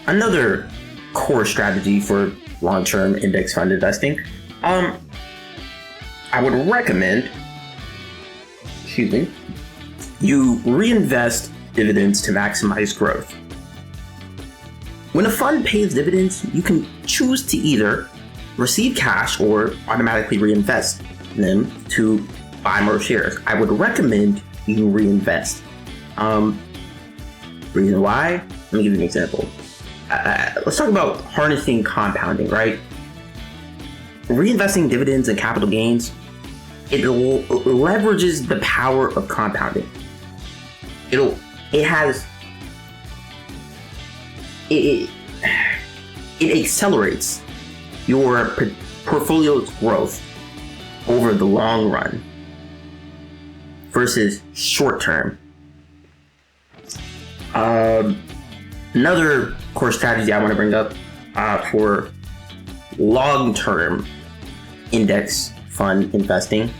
Speaker 1: Another core strategy for long-term index fund investing, I would recommend, you reinvest dividends to maximize growth. When a fund pays dividends, you can choose to either receive cash or automatically reinvest them to buy more shares. I would recommend you reinvest. Reason why? Let me give you an example. Let's talk about harnessing compounding, right? Reinvesting dividends and capital gains, it leverages the power of compounding. It accelerates your portfolio's growth over the long run versus short term. Another core strategy I want to bring up for long-term index fund investing: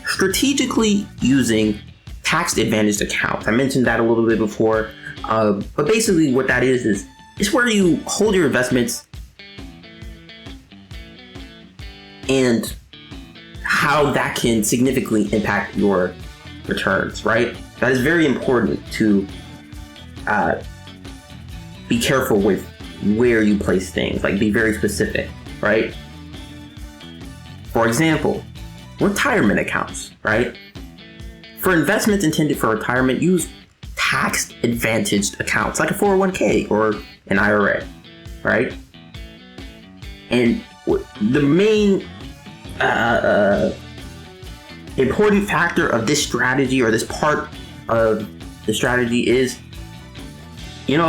Speaker 1: strategically using tax-advantaged accounts. I mentioned that a little bit before, but basically what that is where you hold your investments and how that can significantly impact your returns, right? That is very important to be careful with where you place things, like be very specific, right? For example, retirement accounts, right? For investments intended for retirement, use tax-advantaged accounts like a 401k or an IRA, right? And the main important factor of this strategy, or this part of the strategy, is, it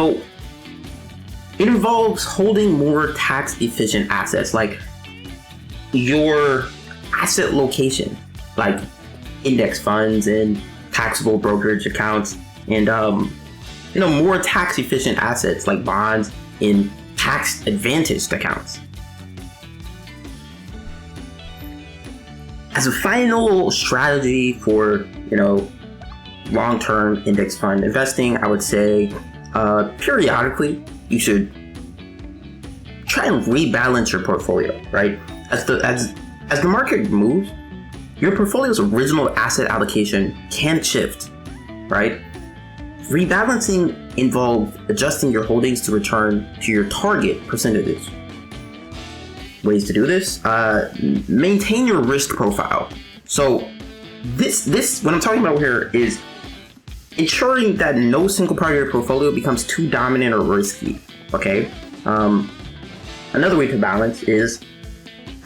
Speaker 1: involves holding more tax-efficient assets, like your asset location, like index funds and taxable brokerage accounts, and more tax-efficient assets like bonds in tax-advantaged accounts. As a final strategy for long-term index fund investing, I would say periodically you should try and rebalance your portfolio, right? As the market moves, your portfolio's original asset allocation can shift, right? Rebalancing involves adjusting your holdings to return to your target percentages. Ways to do this: maintain your risk profile. So this what I'm talking about here is ensuring that no single part of your portfolio becomes too dominant or risky. Okay. Another way to balance is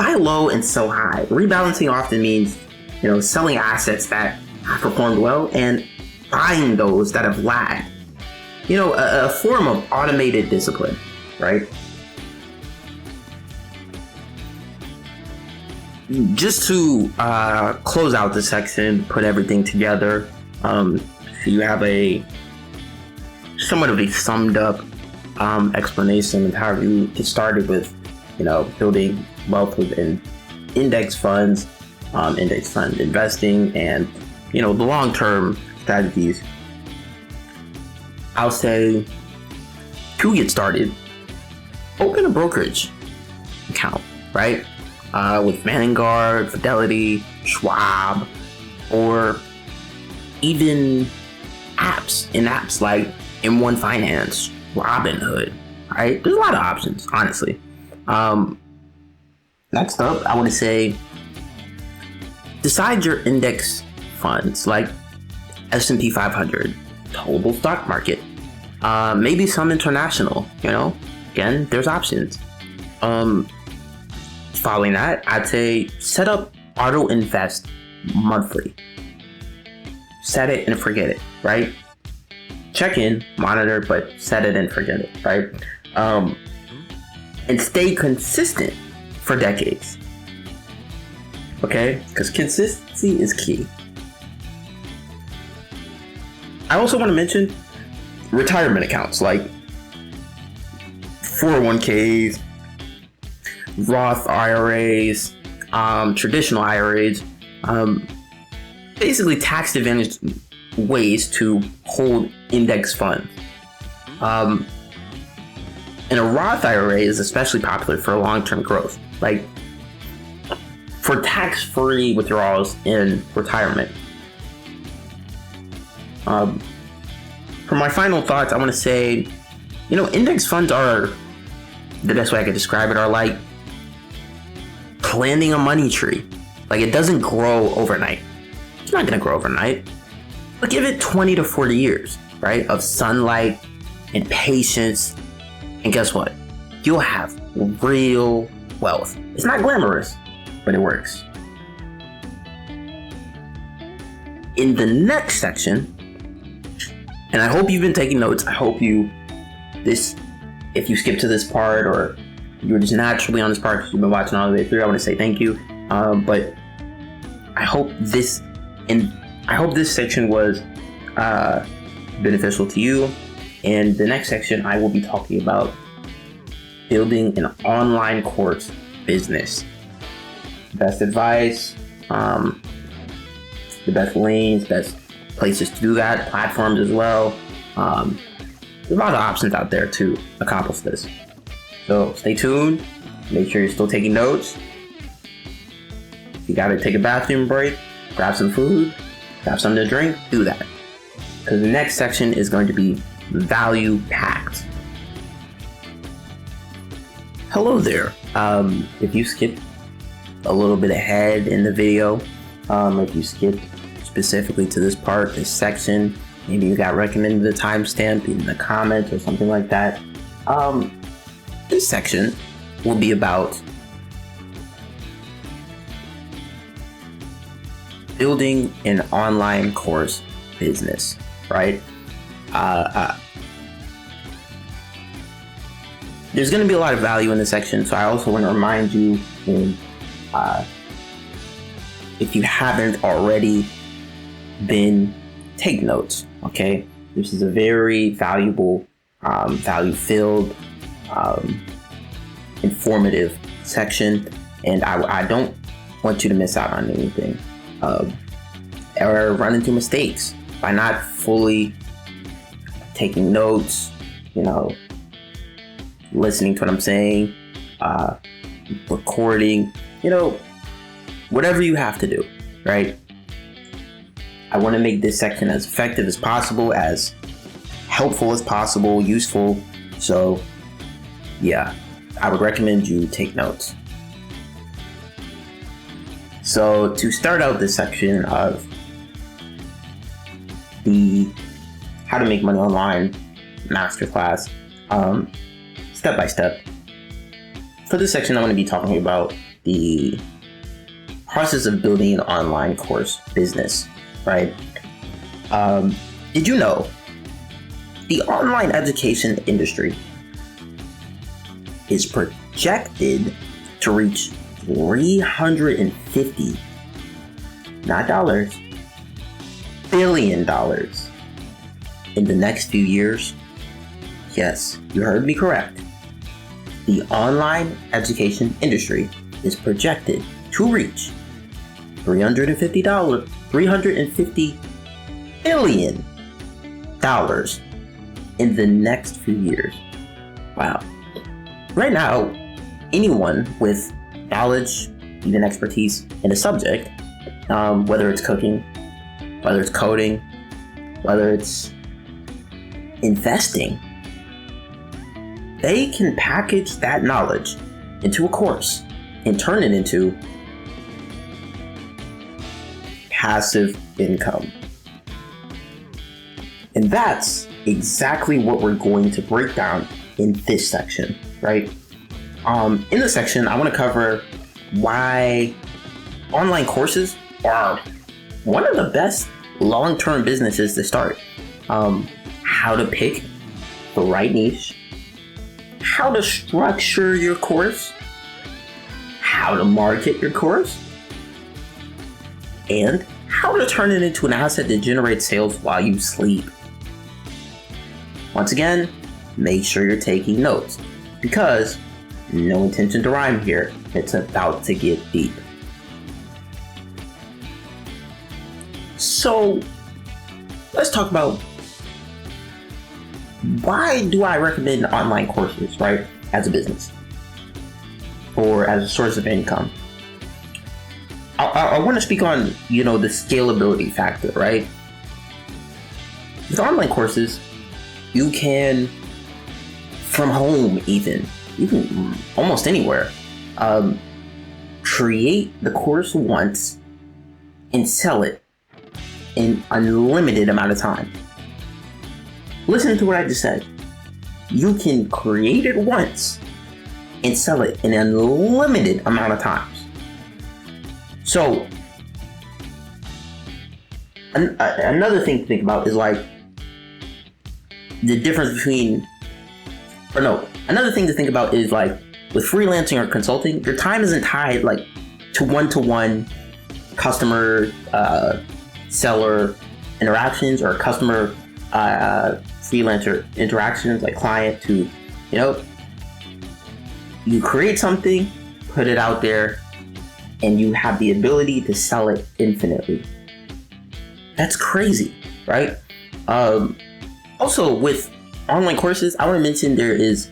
Speaker 1: buy low and sell high. Rebalancing often means, selling assets that have performed well and buying those that have lagged. A form of automated discipline, right? Just to close out this section, put everything together, so you have somewhat of a summed up explanation of how you get started with, building wealth within index funds, index fund investing, and, the long-term strategies. I'll say, to get started, open a brokerage account, right? With Vanguard, Fidelity, Schwab, or even apps like M1 Finance, Robinhood, right? There's a lot of options, honestly. Next up, I want to say, decide your index funds like S&P 500, total stock market, maybe some international, again, there's options. Following that, I'd say set up auto invest monthly. Set it and forget it, right? Check in, monitor, but set it and forget it, right? And stay consistent for decades. Okay? Because consistency is key. I also want to mention retirement accounts like 401ks, Roth IRAs, traditional IRAs, basically tax advantage ways to hold index funds. And a Roth IRA is especially popular for long-term growth, like for tax-free withdrawals in retirement. For my final thoughts, I want to say, index funds are, the best way I could describe it, are like planting a money tree. Like, it doesn't grow overnight. It's not going to grow overnight. But give it 20 to 40 years, right, of sunlight and patience. And guess what? You'll have real wealth. It's not glamorous, but it works. In the next section, and I hope you've been taking notes. I hope if you skip to this part or you're just naturally on this part because you've been watching all the way through, I want to say thank you. But I hope this section was beneficial to you. In the next section, I will be talking about building an online course business. Best advice, the best lanes, best places to do that, platforms as well. There's a lot of options out there to accomplish this. So stay tuned. Make sure you're still taking notes. If you gotta take a bathroom break, grab some food, grab something to drink, do that. Because the next section is going to be value packed. Hello there. If you skipped a little bit ahead in the video, if you skipped specifically to this part, this section, maybe you got recommended a timestamp in the comments or something like that. This section will be about building an online course business, right? There's going to be a lot of value in this section, so I also want to remind you, if you haven't already take notes, okay? This is a very valuable, value-filled, informative section, and I don't want you to miss out on anything or run into mistakes by not fully taking notes, listening to what I'm saying, recording, whatever you have to do, right? I want to make this section as effective as possible, as helpful as possible, useful. So yeah, I would recommend you take notes. So to start out this section of the How to Make Money Online masterclass, step by step. for this section, I'm going to be talking about the process of building an online course business, right? Did you know the online education industry is projected to reach $350, not dollars, $billion in the next few years? Yes, you heard me correct. The online education industry is projected to reach $350 billion in the next few years. Wow. Right now, anyone with knowledge, even expertise in a subject, whether it's cooking, whether it's coding, whether it's investing, they can package that knowledge into a course and turn it into passive income. And that's exactly what we're going to break down in this section, right? In this section, I want to cover why online courses are one of the best long-term businesses to start. How to pick the right niche, how to structure your course, how to market your course, and how to turn it into an asset that generates sales while you sleep. Once again, make sure you're taking notes, because no intention to rhyme here. It's about to get deep. So let's talk about, why do I recommend online courses, right, as a business or as a source of income? I want to speak on, the scalability factor, right? With online courses, you can, from home even almost anywhere, create the course once and sell it in unlimited amount of time. Listen to what I just said. You can create it once and sell it in an unlimited amount of times. So, another thing to think about is like the difference between, another thing to think about is like with freelancing or consulting, your time isn't tied like to one-to-one customer seller interactions or customer freelancer interactions, like client to, you create something, put it out there, and you have the ability to sell it infinitely. That's crazy, right? Also, with online courses, I want to mention there is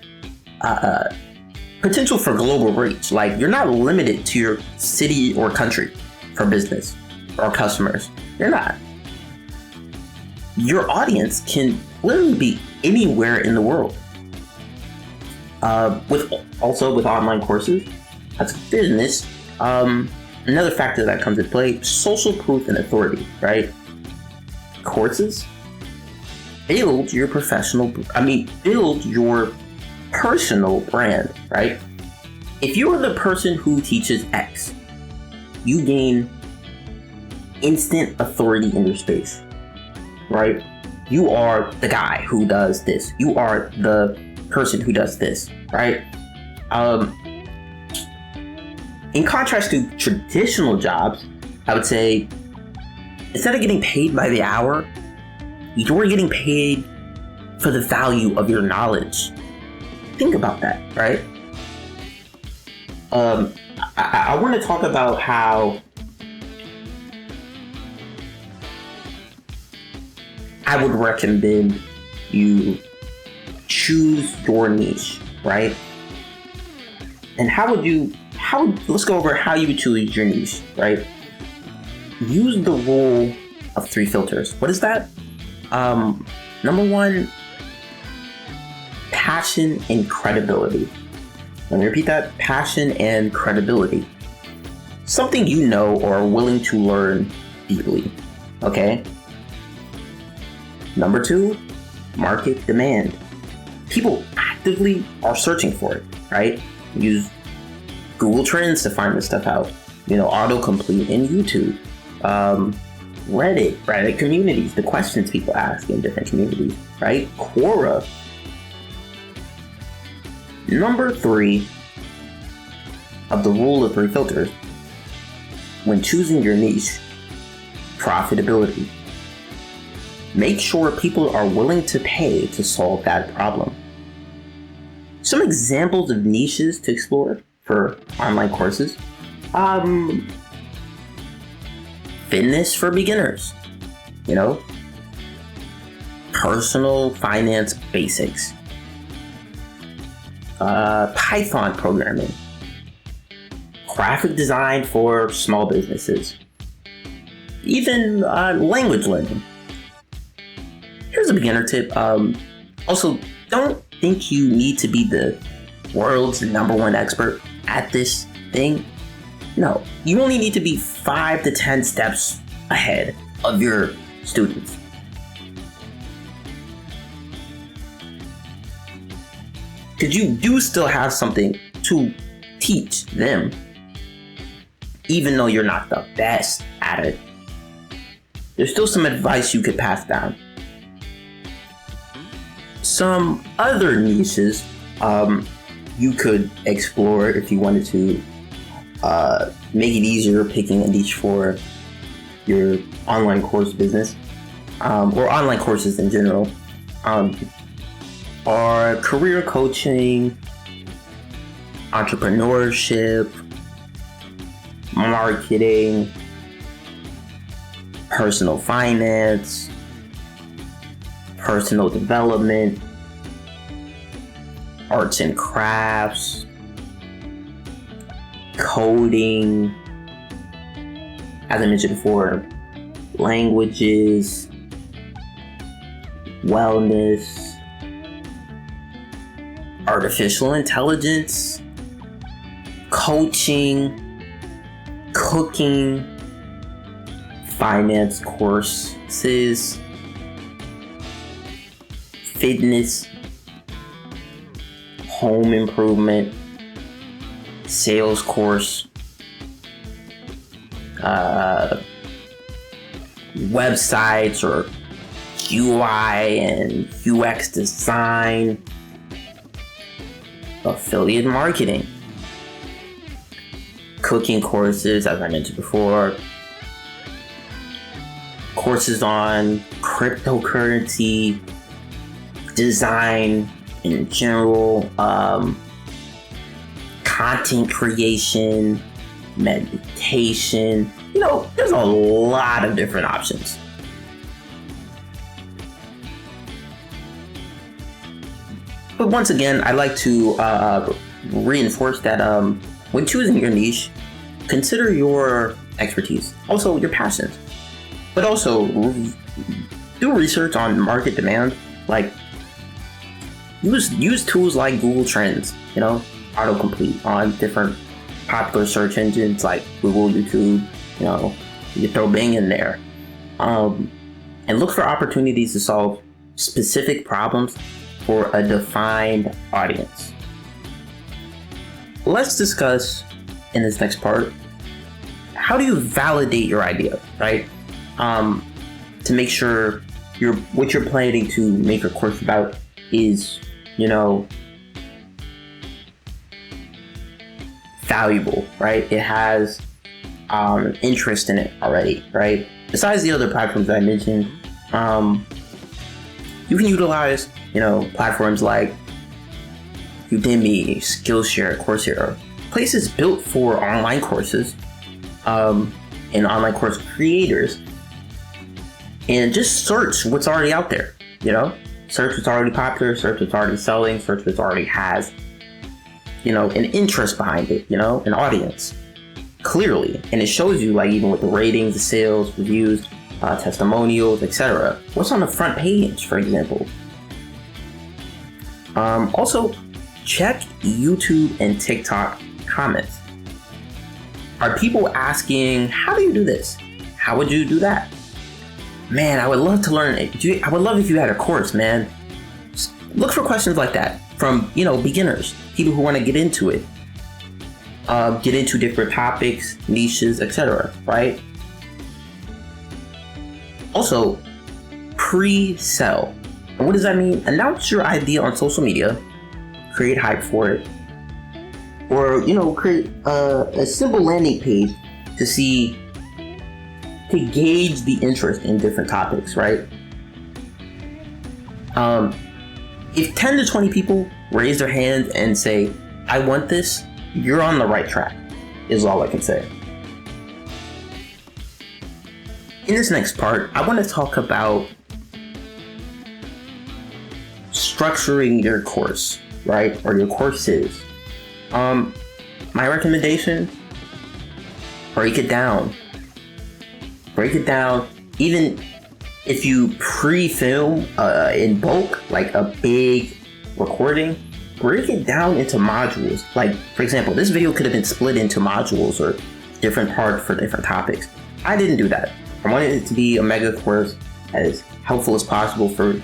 Speaker 1: potential for global reach. Like, you're not limited to your city or country for business or customers. You're not. Your audience can literally be anywhere in the world. With online courses, as a business, another factor that comes into play: social proof and authority, right? Courses build your personal brand, right? If you are the person who teaches X, you gain instant authority in your space, right? You are the guy who does this. You are the person who does this, right? In contrast to traditional jobs, I would say, instead of getting paid by the hour, you're getting paid for the value of your knowledge. Think about that, right? I want to talk about how I would recommend you choose your niche, right? And let's go over how you would choose your niche, right? Use the rule of 3 filters. What is that? Number 1, passion and credibility. Let me repeat that: passion and credibility. Something you know or are willing to learn deeply, okay? Number 2, market demand. People actively are searching for it, right? Use Google Trends to find this stuff out. Autocomplete in YouTube. Reddit communities, the questions people ask in different communities, right? Quora. Number 3 of the rule of 3 filters when choosing your niche: profitability. Make sure people are willing to pay to solve that problem. Some examples of niches to explore for online courses. Fitness for beginners. Personal finance basics. Python programming. Graphic design for small businesses. Even language learning. Here's a beginner tip. Also, don't think you need to be the world's #1 expert at this thing. No, you only need to be 5 to 10 steps ahead of your students. Because you do still have something to teach them, even though you're not the best at it. There's still some advice you could pass down. Some other niches you could explore if you wanted to make it easier picking a niche for your online course business, or online courses in general, are career coaching, entrepreneurship, marketing, personal finance, personal development, arts and crafts, coding, as I mentioned before, languages, wellness, artificial intelligence, coaching, cooking, finance courses, fitness, home improvement, sales course, websites or UI and UX design, affiliate marketing, cooking courses, as I mentioned before, courses on cryptocurrency, design in general, content creation, meditation. There's a lot of different options. But once again, I like to reinforce that when choosing your niche, consider your expertise, also your passions, but also do research on market demand. Like use tools like Google Trends, autocomplete on different popular search engines like Google, YouTube. You throw Bing in there, and look for opportunities to solve specific problems for a defined audience. Let's discuss in this next part, how do you validate your idea, right? To make sure what you're planning to make a course about is, valuable, right? It has interest in it already, right? Besides the other platforms that I mentioned, you can utilize, platforms like Udemy, Skillshare, Coursera, places built for online courses and online course creators, and just search what's already out there, search what's already popular, search what's already selling, search what's already has, an interest behind it, an audience, clearly. And it shows you, like, even with the ratings, the sales, reviews, testimonials, etc. What's on the front page, for example. Also, check YouTube and TikTok comments. Are people asking, how do you do this? How would you do that? Man, I would love to learn it. I would love if you had a course, man. Just look for questions like that from, beginners, people who want to get into it. get into different topics, niches, etc. Right? Also, pre-sell. And what does that mean? Announce your idea on social media, create hype for it, or create a simple landing page to gauge the interest in different topics, right? If 10 to 20 people raise their hands and say, I want this, you're on the right track, is all I can say. In this next part, I want to talk about structuring your course, right? Or your courses. My recommendation, break it down. Even if you pre-film in bulk, like a big recording, break it down into modules. Like, for example, this video could have been split into modules or different parts for different topics. I didn't do that. I wanted it to be a mega course as helpful as possible for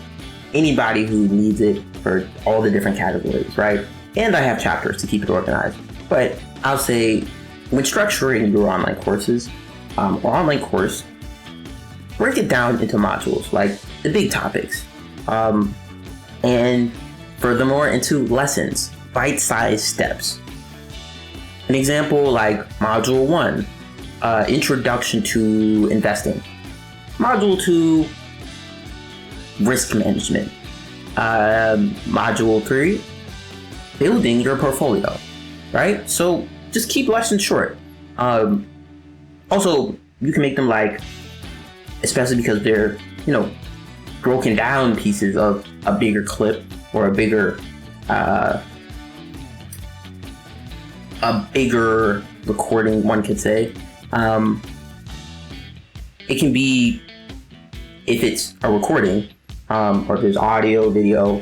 Speaker 1: anybody who needs it for all the different categories, right? And I have chapters to keep it organized. But I'll say, when structuring your online courses or online course, break it down into modules, like the big topics. And furthermore, into lessons, bite-sized steps. An example like Module 1, Introduction to Investing. Module 2, Risk Management. Module 3, Building your portfolio, right? So just keep lessons short. Also, you can make them like, especially because they're, broken down pieces of a bigger clip or a bigger recording, one could say. It can be, if it's a recording, or if there's audio, video,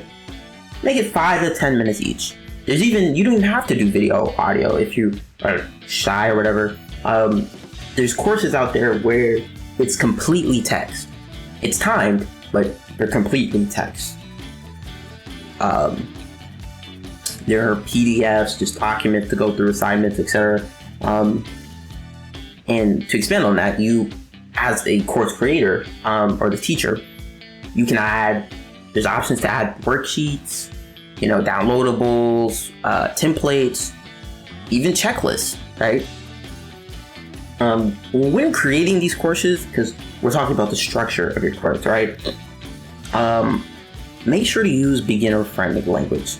Speaker 1: make it 5 to 10 minutes each. You don't even have to do video, audio if you are shy or whatever. There's courses out there where it's completely text. It's timed, but they're completely text. There are PDFs, just documents to go through, assignments, etc. And to expand on that, you, as a course creator or the teacher, you can there's options to add worksheets, downloadables, templates, even checklists, right? When creating these courses, because we're talking about the structure of your course, right? Make sure to use beginner-friendly language.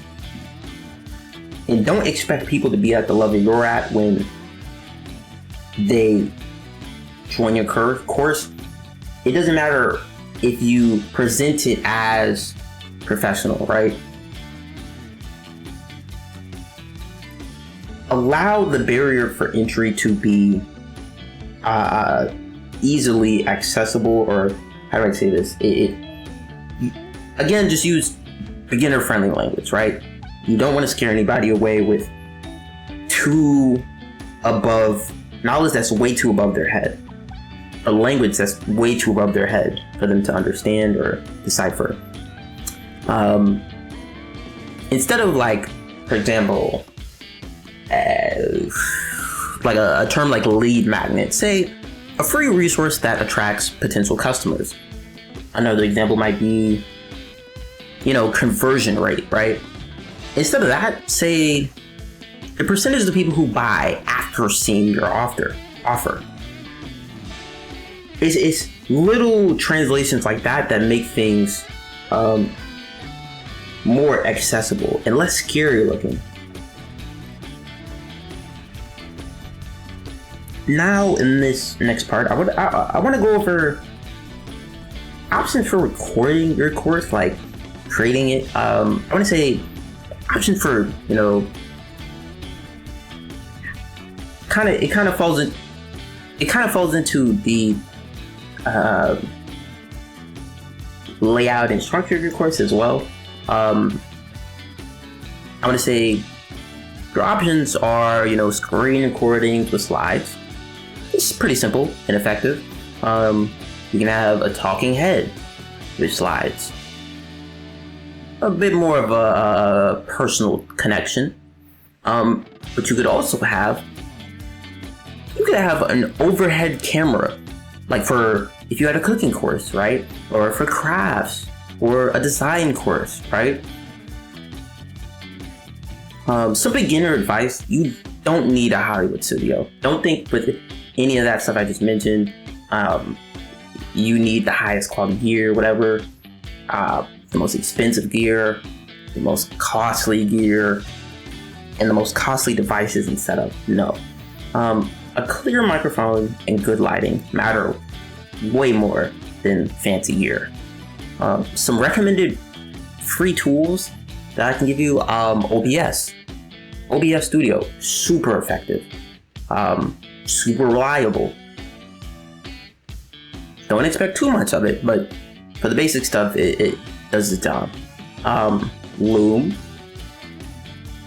Speaker 1: And don't expect people to be at the level you're at when they join your course. It doesn't matter if you present it as professional, right? Allow the barrier for entry to be easily accessible, or how do I say this? Again, just use beginner-friendly language, right? You don't want to scare anybody away with knowledge that's way too above their head, or language that's way too above their head for them to understand or decipher. Instead of, like, for example, like a term like lead magnet, say a free resource that attracts potential customers. Another example might be, conversion rate, right? Instead of that, say the percentage of the people who buy after seeing your offer. It's little translations like that make things more accessible and less scary looking. Now, in this next part, I want to go over options for recording your course, like creating it. I want to say options for, it kind of falls into the layout and structure of your course as well. I want to say your options are, screen recordings with slides. It's pretty simple and effective. You can have a talking head with slides. A bit more of a personal connection. But you could also have You could have an overhead camera, like for if you had a cooking course, right? Or for crafts, or a design course, right? Some beginner advice: you don't need a Hollywood studio. Don't think with any of that stuff I just mentioned, you need the highest quality gear, whatever, the most expensive gear, the most costly gear, and the most costly devices and setup. No. A clear microphone and good lighting matter way more than fancy gear. Some recommended free tools that I can give you: OBS Studio, super effective, super reliable. Don't expect too much of it, but for the basic stuff, it does the job. Loom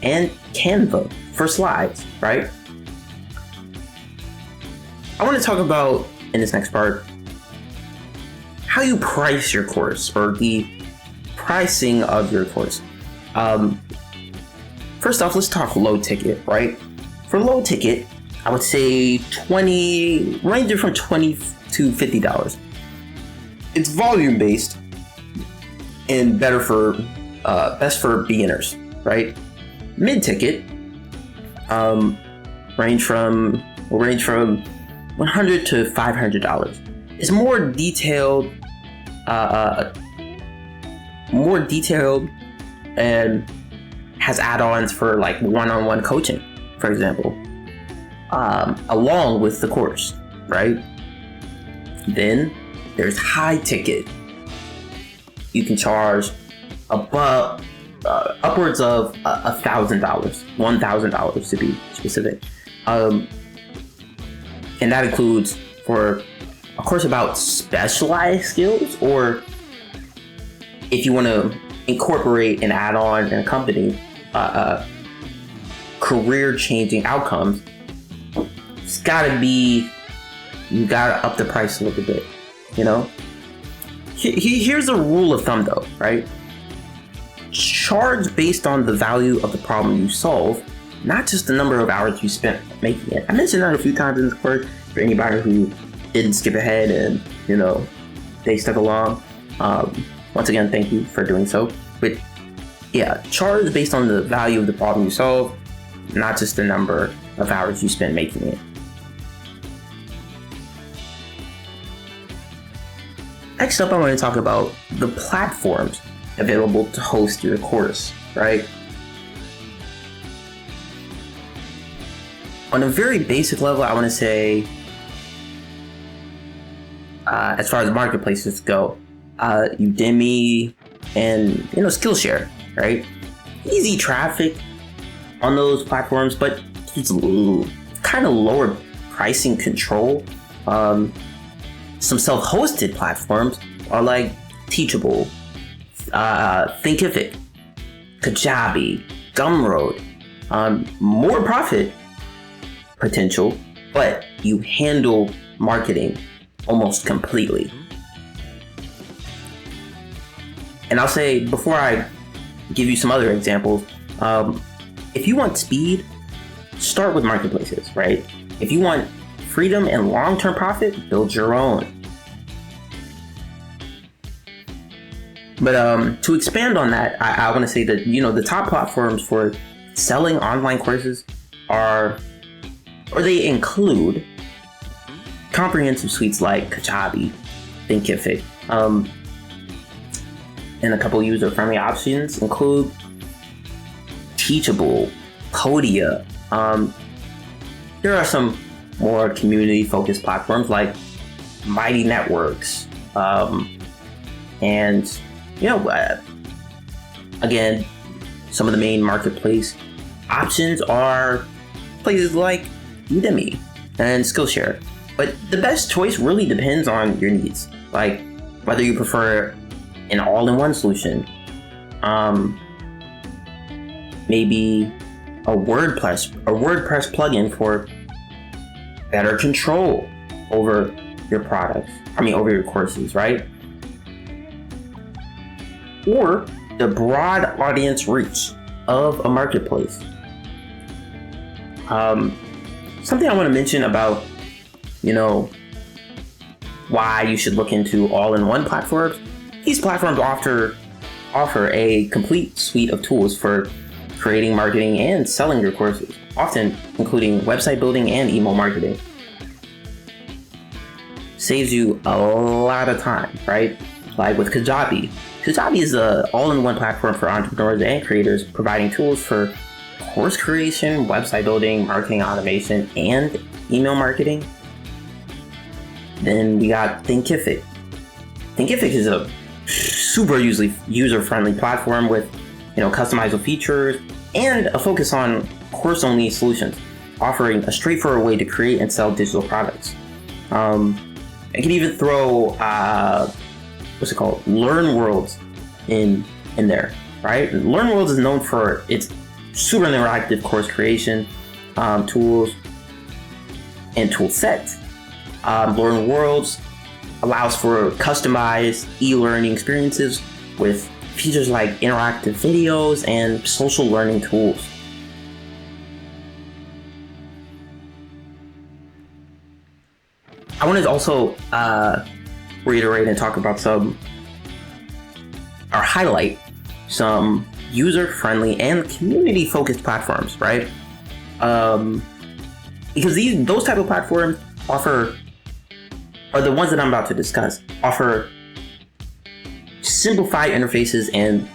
Speaker 1: and Canva for slides, right? I want to talk about, in this next part, how you price your course, or the pricing of your course. First off, let's talk low ticket, right? For low ticket, I would say ranging from $20 to $50. It's volume based and best for beginners, right? Mid ticket range from $100 to $500. It's more detailed and has add-ons for like one-on-one coaching, for example, along with the course, right? Then there's high ticket. You can charge upwards of $1,000, $1,000 to be specific. And that includes for a course about specialized skills, or if you want to incorporate an add-on and accompany career-changing outcomes. You gotta up the price a little bit, you know? Here's a rule of thumb though, right? Charge based on the value of the problem you solve, not just the number of hours you spent making it. I mentioned that a few times in this course for anybody who didn't skip ahead and, they stuck along. Once again, thank you for doing so. But yeah, charge based on the value of the problem you solve, not just the number of hours you spent making it. Next up, I want to talk about the platforms available to host your course, right? On a very basic level, I want to say, as far as marketplaces go, Udemy and Skillshare, right? Easy traffic on those platforms, but it's kind of lower pricing control. Some self-hosted platforms are like Teachable, Thinkific, Kajabi, Gumroad. More profit potential, but you handle marketing almost completely. And I'll say, before I give you some other examples, if you want speed, start with marketplaces, right? If you want freedom and long-term profit, build your own. But to expand on that, I want to say that the top platforms for selling online courses they include comprehensive suites like Kajabi, Thinkific, and a couple user-friendly options include Teachable, Podia. There are some more community-focused platforms like Mighty Networks, and again, some of the main marketplace options are places like Udemy and Skillshare. But the best choice really depends on your needs, like whether you prefer an all-in-one solution, maybe a WordPress plugin for better control over your over your courses, right? Or the broad audience reach of a marketplace. something I want to mention about, why you should look into all-in-one platforms. These platforms offer a complete suite of tools for creating, marketing, and selling your courses, often including website building and email marketing. Saves you a lot of time, right? Like with Kajabi. Kajabi is an all-in-one platform for entrepreneurs and creators, providing tools for course creation, website building, marketing automation, and email marketing. Then we got Thinkific. Thinkific is a super user-friendly platform with, customizable features and a focus on course-only solutions, offering a straightforward way to create and sell digital products. I can even throw Learn Worlds in there, right? Learn Worlds is known for its super interactive course creation tools and tool set. Learn Worlds allows for customized e-learning experiences with features like interactive videos and social learning tools. I wanted to also reiterate and talk about highlight some user-friendly and community-focused platforms, right? Because those type of platforms are the ones that I'm about to discuss, offer simplified interfaces and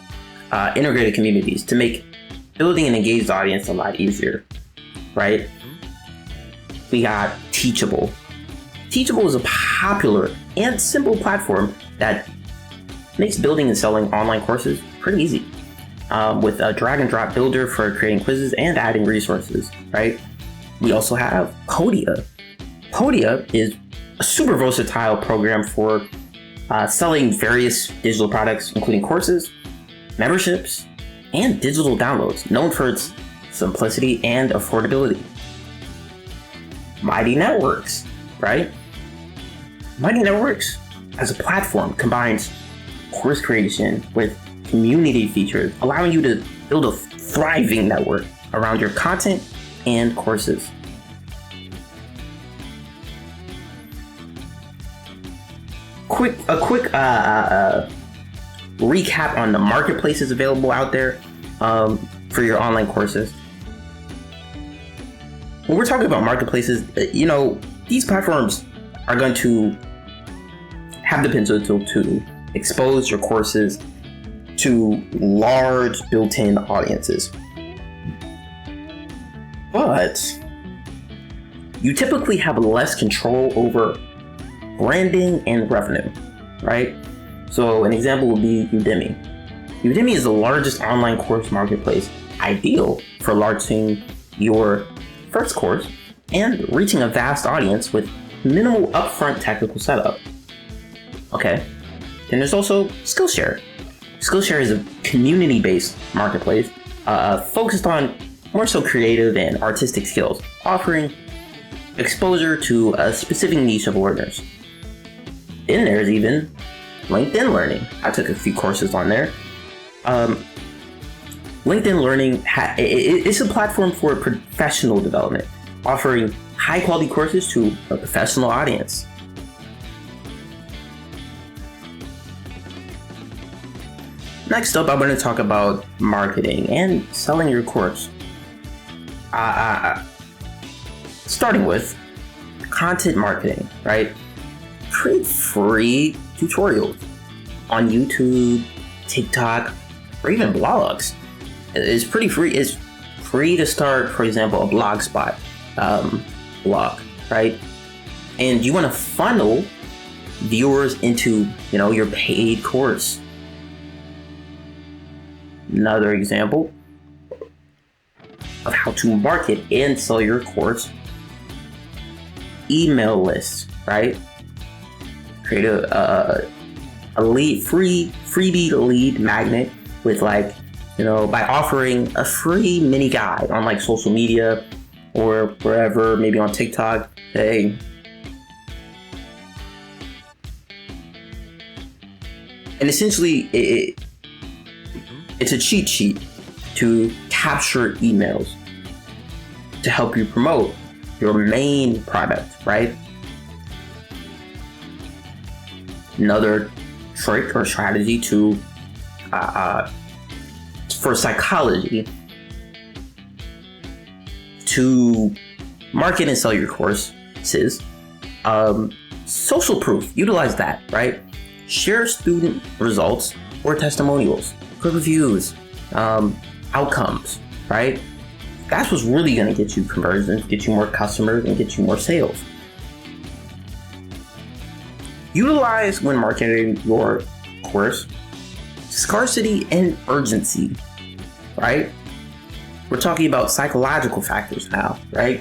Speaker 1: integrated communities to make building an engaged audience a lot easier, right? We got Teachable. Teachable is a popular and simple platform that makes building and selling online courses pretty easy, with a drag and drop builder for creating quizzes and adding resources, right? We also have Podia. Podia is a super versatile program for selling various digital products, including courses, memberships, and digital downloads, known for its simplicity and affordability. Mighty Networks, right? Mighty Networks as a platform combines course creation with community features, allowing you to build a thriving network around your content and courses. A quick recap on the marketplaces available out there for your online courses. When we're talking about marketplaces, these platforms are going to have the potential to expose your courses to large built-in audiences. But you typically have less control over branding and revenue, right? So an example would be Udemy. Udemy is the largest online course marketplace, ideal for launching your first course and reaching a vast audience with minimal upfront technical setup. Okay, then there's also Skillshare. Skillshare is a community-based marketplace focused on more so creative and artistic skills, offering exposure to a specific niche of learners. Then there's even LinkedIn Learning. I took a few courses on there. LinkedIn Learning is a platform for professional development, offering high-quality courses to a professional audience. Next up, I'm going to talk about marketing and selling your course. Starting with content marketing, right? Create free tutorials on YouTube, TikTok, or even blogs. It's pretty free. It's free to start, for example, a Blogspot blog, right? And you want to funnel viewers into, your paid course. Another example of how to market and sell your course: email lists, right? Create a freebie lead magnet with by offering a free mini guide on social media or wherever, maybe on TikTok. Hey, and essentially it's a cheat sheet to capture emails to help you promote your main product, right? Another trick or strategy to for psychology to market and sell your courses, social proof. Utilize that, right? Share student results or testimonials, quick reviews, outcomes, right? That's what's really going to get you conversions, get you more customers, and get you more sales. Utilize, when marketing your course, scarcity and urgency, right? We're talking about psychological factors now, right?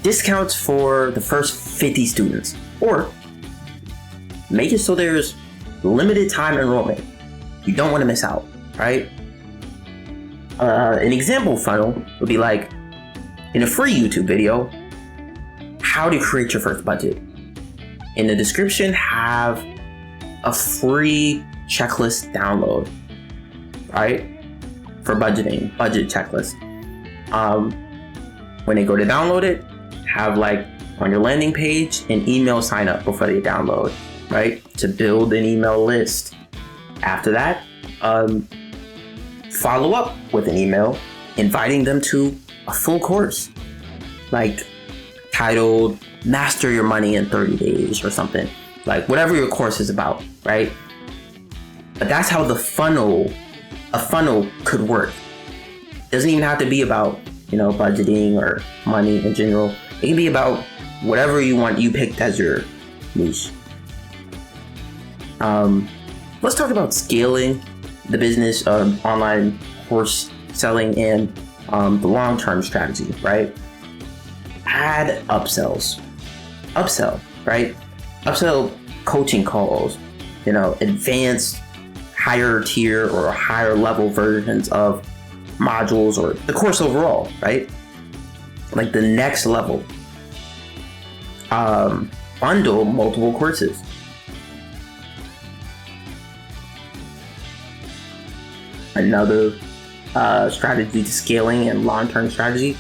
Speaker 1: Discounts for the first 50 students, or make it so there's limited time enrollment. You don't want to miss out, right? An example funnel would be like, in a free YouTube video, how to create your first budget. In the description, have a free checklist download, right? For budgeting, budget checklist. When they go to download it, have like on your landing page an email sign up before they download, right? To build an email list. After that, follow up with an email inviting them to a full course, like titled Master Your Money in 30 Days or something, like whatever your course is about, right? But that's how a funnel could work. It doesn't even have to be about, budgeting or money in general. It can be about whatever you picked as your niche. Let's talk about scaling the business of online course selling and the long-term strategy, right? Add upsells. Upsell, right? Upsell coaching calls, advanced higher tier or higher level versions of modules or the course overall, right? Like the next level. Bundle multiple courses. Another strategy to scaling and long-term strategy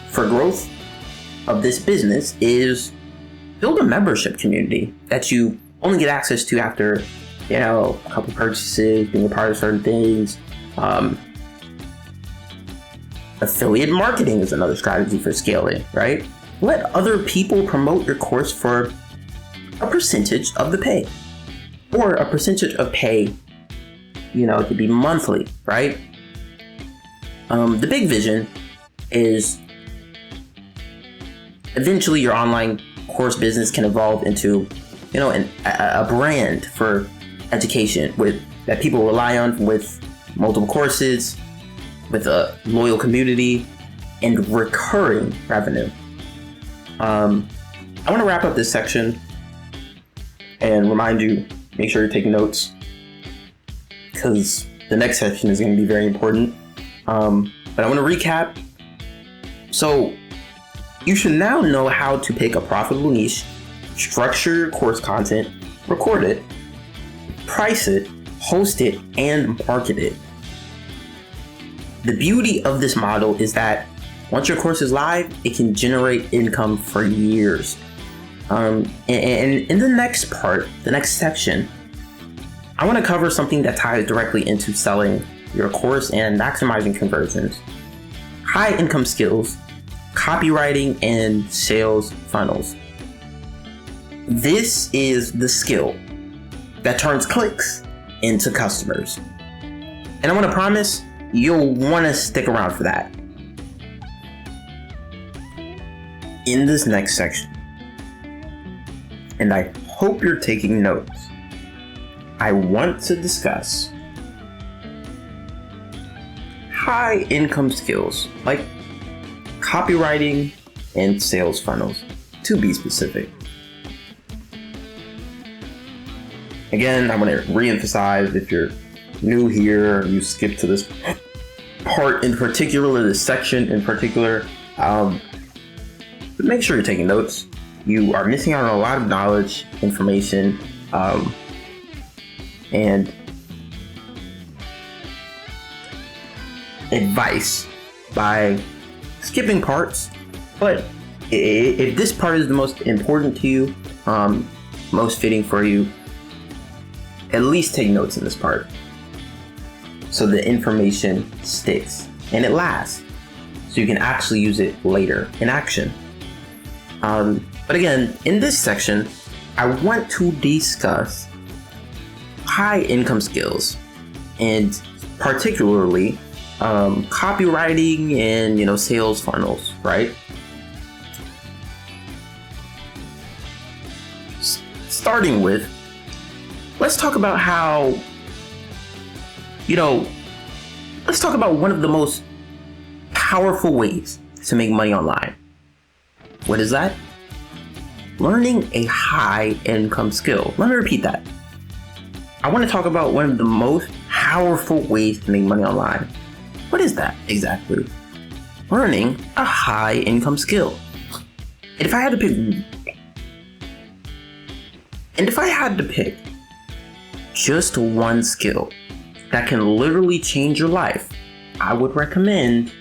Speaker 1: for growth of this business is build a membership community that you only get access to after, a couple purchases, being a part of certain things. Affiliate marketing is another strategy for scaling, right? Let other people promote your course for a percentage of the pay, or a percentage of pay, it could be monthly, right? The big vision is eventually your online course business can evolve into, a brand for education that people rely on, with multiple courses, with a loyal community and recurring revenue. I want to wrap up this section and remind you, make sure you're taking notes, because the next section is going to be very important. But I want to recap. So you should now know how to pick a profitable niche, structure your course content, record it, price it, host it, and market it. The beauty of this model is that once your course is live, it can generate income for years. And in the next part, the next section, I want to cover something that ties directly into selling your course and maximizing conversions. High income skills, copywriting, and sales funnels. This is the skill that turns clicks into customers. And I want to promise you'll want to stick around for that. In this next section, and I hope you're taking notes, I want to discuss high income skills like copywriting and sales funnels, to be specific. Again, I want to reemphasize, if you're new here, you skip to this part in particular, this section in particular, but make sure you're taking notes. You are missing out on a lot of knowledge, information, and advice by skipping parts But if this part is the most important to you, most fitting for you, at least take notes in this part so the information sticks and it lasts, so you can actually use it later in action. But again, in this section, I want to discuss high income skills, and particularly copywriting and sales funnels, right? Starting with, let's talk about how, let's talk about one of the most powerful ways to make money online. What is that? Learning a high income skill. Let me repeat that. I want to talk about one of the most powerful ways to make money online. What is that exactly? Learning a high income skill. And if I had to pick just one skill that can literally change your life, I would recommend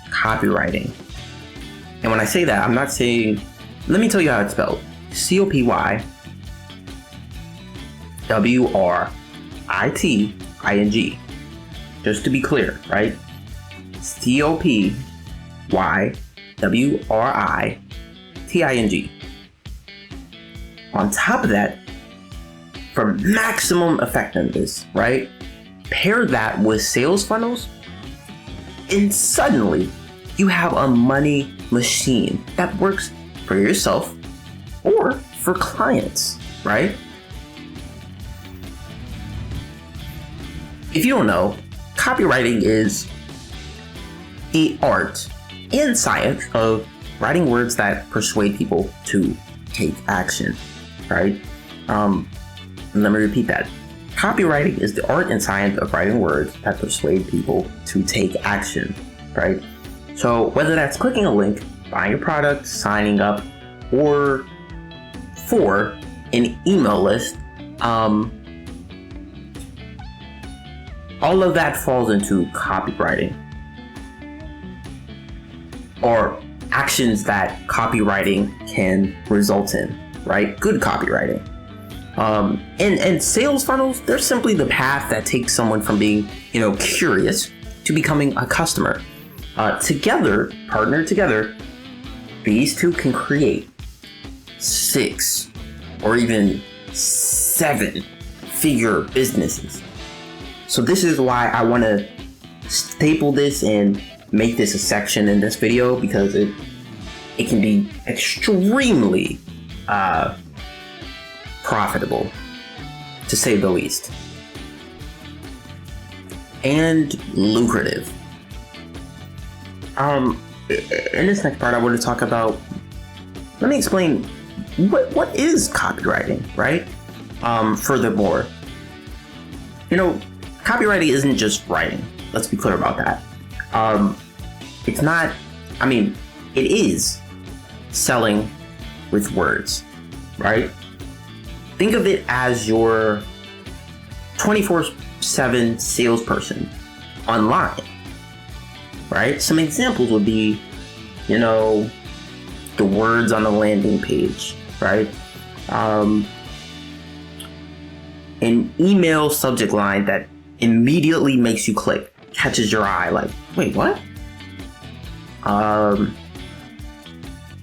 Speaker 1: copywriting. And when I say that, I'm not saying, let me tell you how it's spelled. Copywriting. Just to be clear, right? Copywriting. On top of that, for maximum effectiveness, right? Pair that with sales funnels, and suddenly you have a money machine that works for yourself or for clients, right? If you don't know, copywriting is the art and science of writing words that persuade people to take action, right? Let me repeat that. Copywriting is the art and science of writing words that persuade people to take action, right? So whether that's clicking a link, buying a product, signing up, or for an email list, all of that falls into copywriting, or actions that copywriting can result in, right? Good copywriting. And sales funnels, they're simply the path that takes someone from being, curious to becoming a customer. Partner together, these two can create 6 or even 7-figure businesses. So this is why I want to staple this and make this a section in this video, because it can be extremely profitable, to say the least, and lucrative. In this next part, I want to talk about, let me explain what is copywriting, right? Furthermore, copywriting isn't just writing. Let's be clear about that. It's not, it is selling with words, right? Think of it as your 24/7 salesperson online, right? Some examples would be, the words on the landing page, right? An email subject line that immediately makes you click, catches your eye, like, wait, what?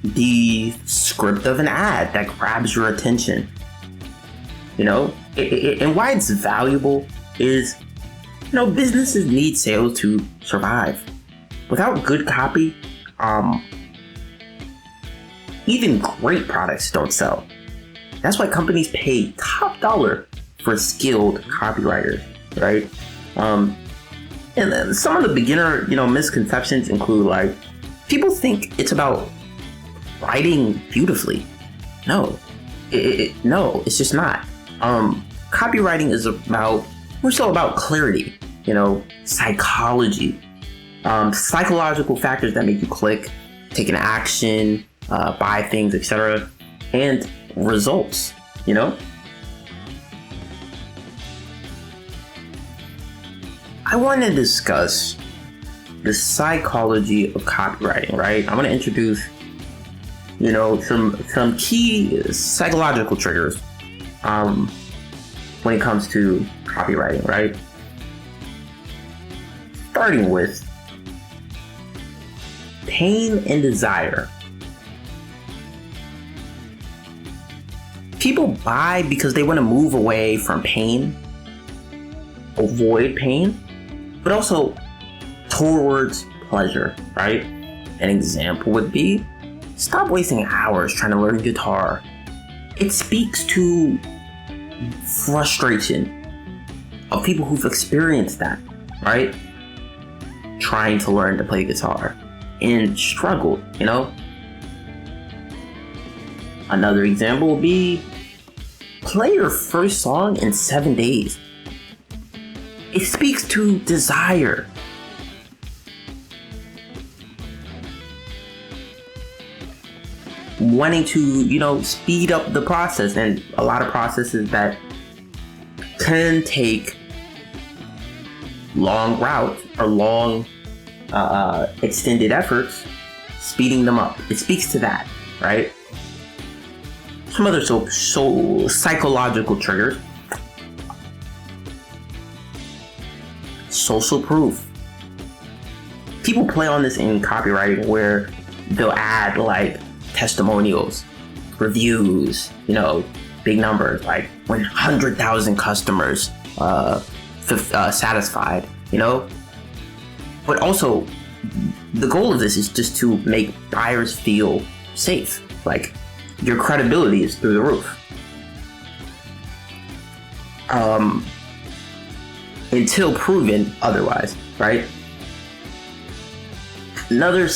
Speaker 1: The script of an ad that grabs your attention. And why it's valuable is, businesses need sales to survive. Without good copy, even great products don't sell. That's why companies pay top dollar for skilled copywriters, right? And then some of the beginner, misconceptions include, like, people think it's about writing beautifully. No, it's just not. Copywriting is more so about clarity, psychology, psychological factors that make you click, take an action, buy things, etc., and results, I want to discuss the psychology of copywriting, right? I want to introduce some key psychological triggers when it comes to copywriting, right? Starting with pain and desire. People buy because they want to move away from pain, avoid pain, but also towards pleasure, right? An example would be, stop wasting hours trying to learn guitar. It speaks to frustration of people who've experienced that, right? Trying to learn to play guitar and struggled, Another example would be, play your first song in 7 days. It speaks to desire. Wanting to, speed up the process, and a lot of processes that can take long routes or long extended efforts, speeding them up. It speaks to that, right? Some other so psychological triggers. Social proof. People play on this in copywriting where they'll add like testimonials, reviews, big numbers, like 100,000 customers satisfied, But also, the goal of this is just to make buyers feel safe. Like, your credibility is through the roof. Until proven otherwise, right? Another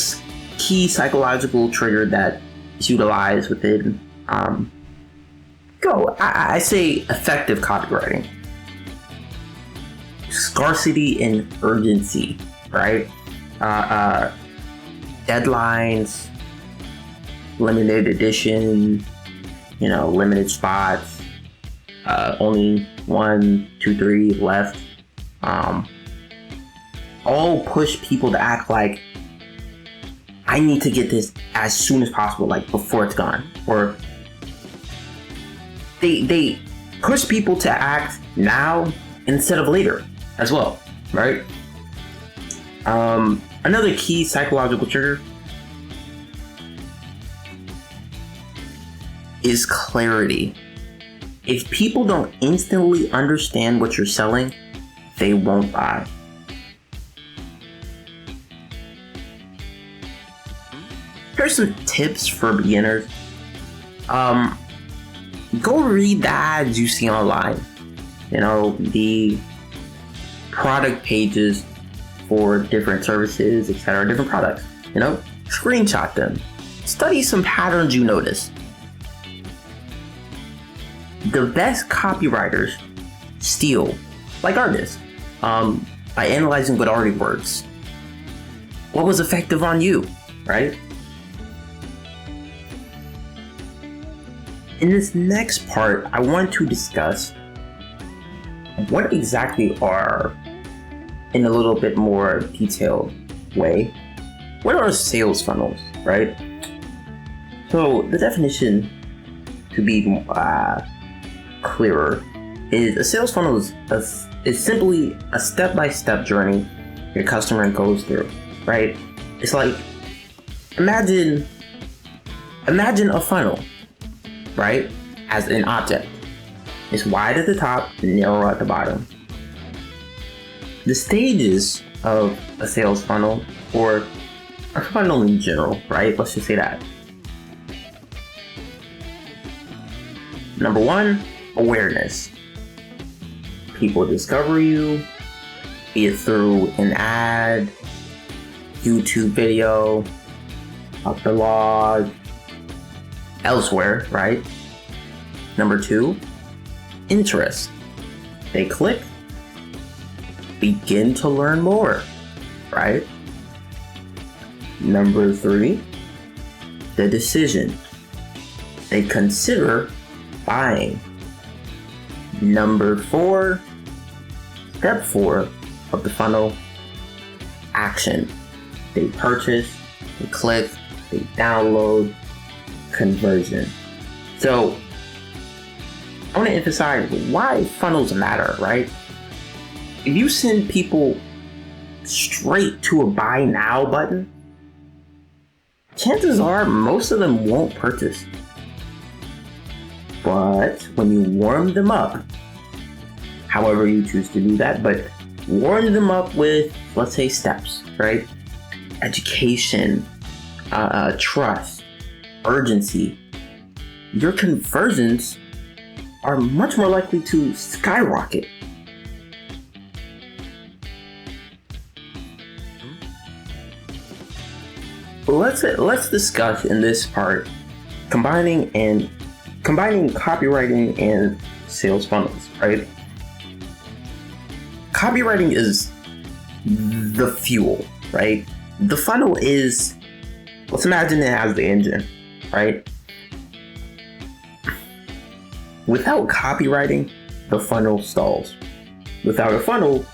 Speaker 1: key psychological trigger that is utilized within, I say effective copywriting. Scarcity and urgency, right? Deadlines, limited edition, limited spots, only 1, 2, 3 left. All push people to act like, I need to get this as soon as possible, like before it's gone. Or they push people to act now instead of later as well, right? Another key psychological trigger is clarity. If people don't instantly understand what you're selling, they won't buy. Here's some tips for beginners. Go read the ads you see online. The product pages for different services, etc., different products. Screenshot them. Study some patterns you notice. The best copywriters steal, like artists, by analyzing what already works. What was effective on you, right? In this next part, I want to discuss what exactly are, in a little bit more detailed way, what are sales funnels, right? So the definition, to be clearer, is a sales funnel is simply a step-by-step journey your customer goes through, right? It's like, imagine a funnel, right, as an object. It's wide at the top and narrow at the bottom. The stages of a sales funnel, or a funnel in general, right? Let's just say that. Number 1, awareness. People discover you, be it through an ad, YouTube video, a blog, elsewhere, right? Number 2, interest. They click, begin to learn more, right? Number 3, the decision. They consider buying. Number 4, step 4 of the funnel, action. They purchase, they click, they download, conversion. So I want to emphasize why funnels matter, right? If you send people straight to a buy now button, chances are most of them won't purchase. But when you warm them up, however you choose to do that, but warm them up with, let's say, steps, right? Education, trust, urgency, your conversions are much more likely to skyrocket. Let's discuss in this part combining copywriting and sales funnels, right? Copywriting is the fuel, right? The funnel is, let's imagine it as the engine, right? Without copywriting, the funnel stalls. Without a funnel,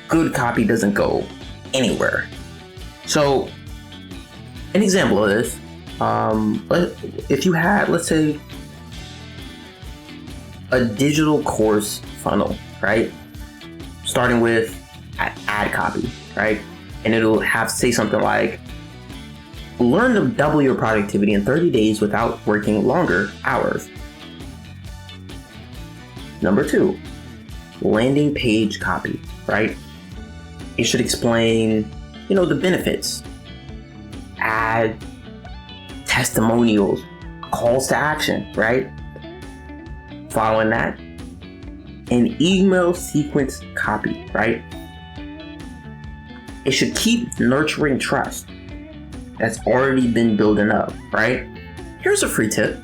Speaker 1: good copy doesn't go anywhere. So, an example of this, if you had, let's say, a digital course funnel, right? Starting with ad copy, right? And it'll have say something like, learn to double your productivity in 30 days without working longer hours. Number 2, landing page copy, right? It should explain, the benefits, add testimonials, calls to action, right? Following that, an email sequence copy, right? It should keep nurturing trust that's already been building up, right? Here's a free tip.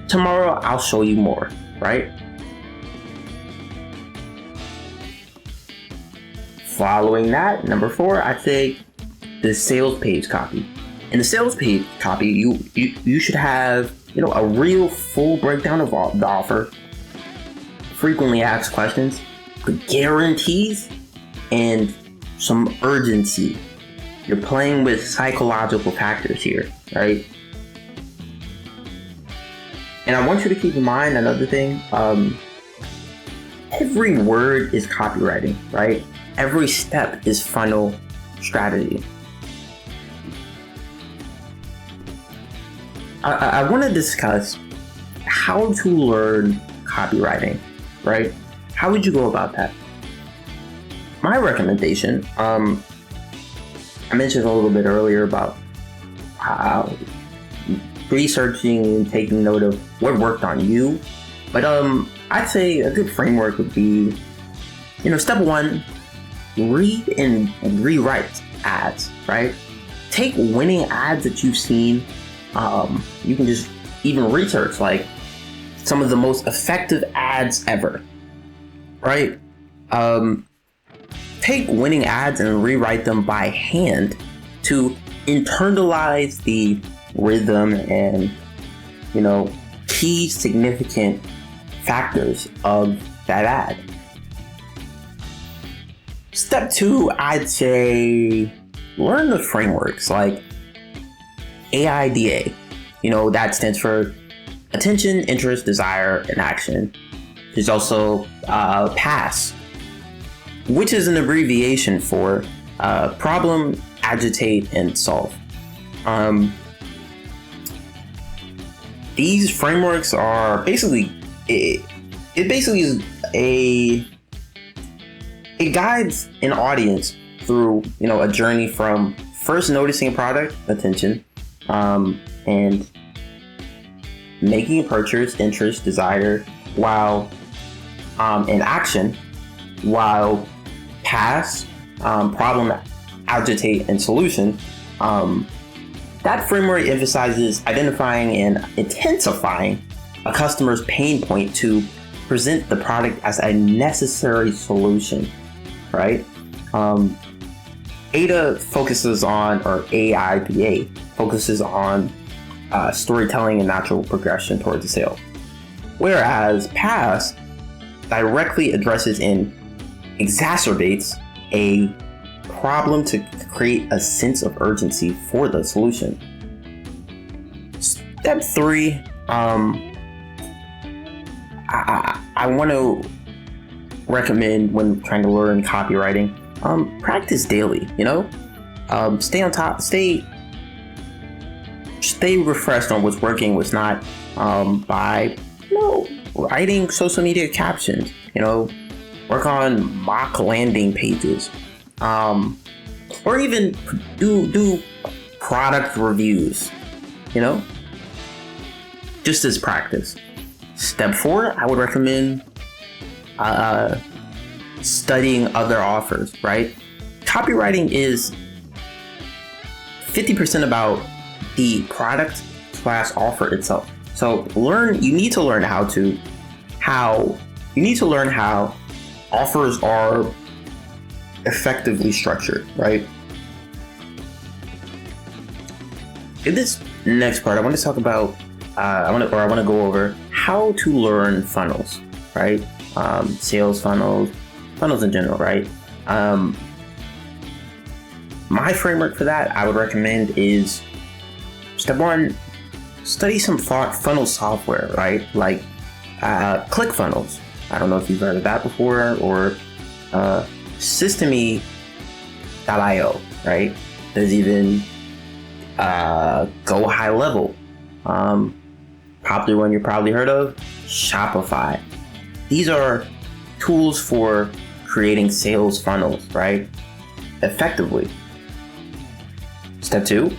Speaker 1: Tomorrow I'll show you more, right? Following that, number 4, I think the sales page copy. In the sales page copy, you should have, a real full breakdown of the offer, frequently asked questions, guarantees, and some urgency. You're playing with psychological factors here, right? And I want you to keep in mind another thing. Every word is copywriting, right? Every step is funnel strategy. I want to discuss how to learn copywriting, right? How would you go about that? My recommendation, I mentioned a little bit earlier about how researching and taking note of what worked on you. But I'd say a good framework would be, step 1, read and rewrite ads, right? Take winning ads that you've seen. You can just even research like some of the most effective ads ever, right? Take winning ads and rewrite them by hand to internalize the rhythm and, key significant factors of that ad. Step 2, I'd say learn the frameworks like AIDA. That stands for attention, interest, desire, and action. There's also PASS, which is an abbreviation for problem, agitate, and solve. These frameworks are basically, it basically is it guides an audience through, a journey from first noticing a product, attention, and making a purchase, interest, desire, while in action, while PASS, problem, agitate, and solution. That framework emphasizes identifying and intensifying a customer's pain point to present the product as a necessary solution, right? AIDA focuses on, or AIDA focuses on storytelling and natural progression towards the sale. Whereas PASS directly addresses and exacerbates a problem to create a sense of urgency for the solution. Step 3, I want to recommend when trying to learn copywriting, practice daily. Stay on top, stay refreshed on what's working, what's not, by writing social media captions. Work on mock landing pages, or even do product reviews. Just as practice. Step 4, I would recommend studying other offers, right? Copywriting is 50% about the product / offer itself. So you need to learn how offers are effectively structured, right? In this next part, I want to talk about I want to go over how to learn funnels, right? Sales funnels in general, right? My framework for that I would recommend is step 1, study some funnel software, right? Like ClickFunnels. I don't know if you've heard of that before, or Systemy.io, right? There's even Go High Level. Popular one you probably heard of, Shopify. These are tools for creating sales funnels, right? Effectively. Step 2,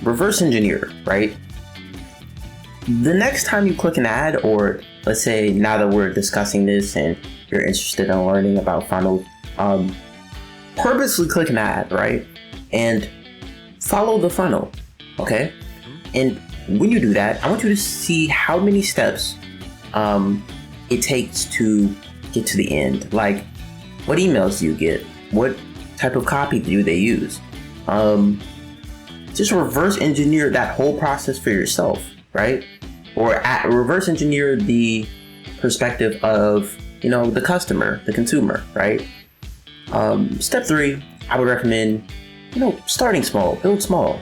Speaker 1: reverse engineer, right? The next time you click an ad, or let's say now that we're discussing this and you're interested in learning about funnels, purposely click an ad, right? And follow the funnel, okay? And when you do that, I want you to see how many steps it takes to get to the end. Like, what emails do you get? What type of copy do they use? Just reverse engineer that whole process for yourself, right? Or reverse engineer the perspective of, the customer, the consumer, right? Step 3, I would recommend, starting small, build small,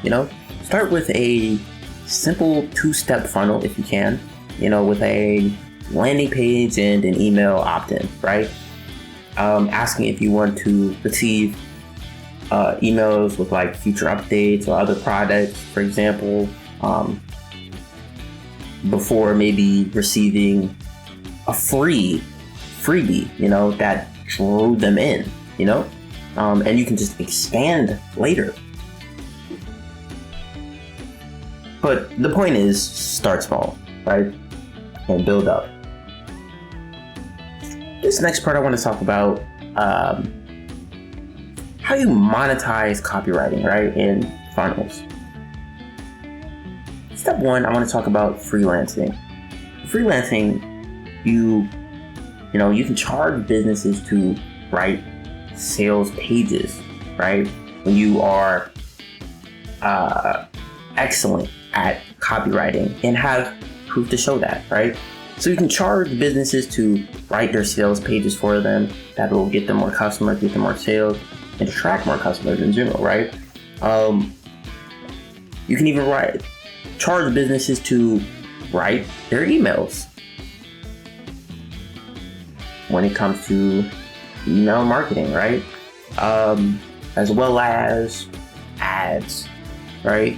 Speaker 1: start with a simple 2-step funnel if you can, with a landing page and an email opt-in, right? Asking if you want to receive emails with like future updates or other products, for example, before maybe receiving a freebie, that drew them in, and you can just expand later. But the point is, start small, right? And build up. This next part I want to talk about how you monetize copywriting, right? In funnels. Step 1, I want to talk about freelancing. Freelancing, you can charge businesses to write sales pages, right? When you are excellent at copywriting and have proof to show that, right? So you can charge businesses to write their sales pages for them. That will get them more customers, get them more sales, and attract more customers in general, right? You can even charge businesses to write their emails. When it comes to email marketing, right? As well as ads, right?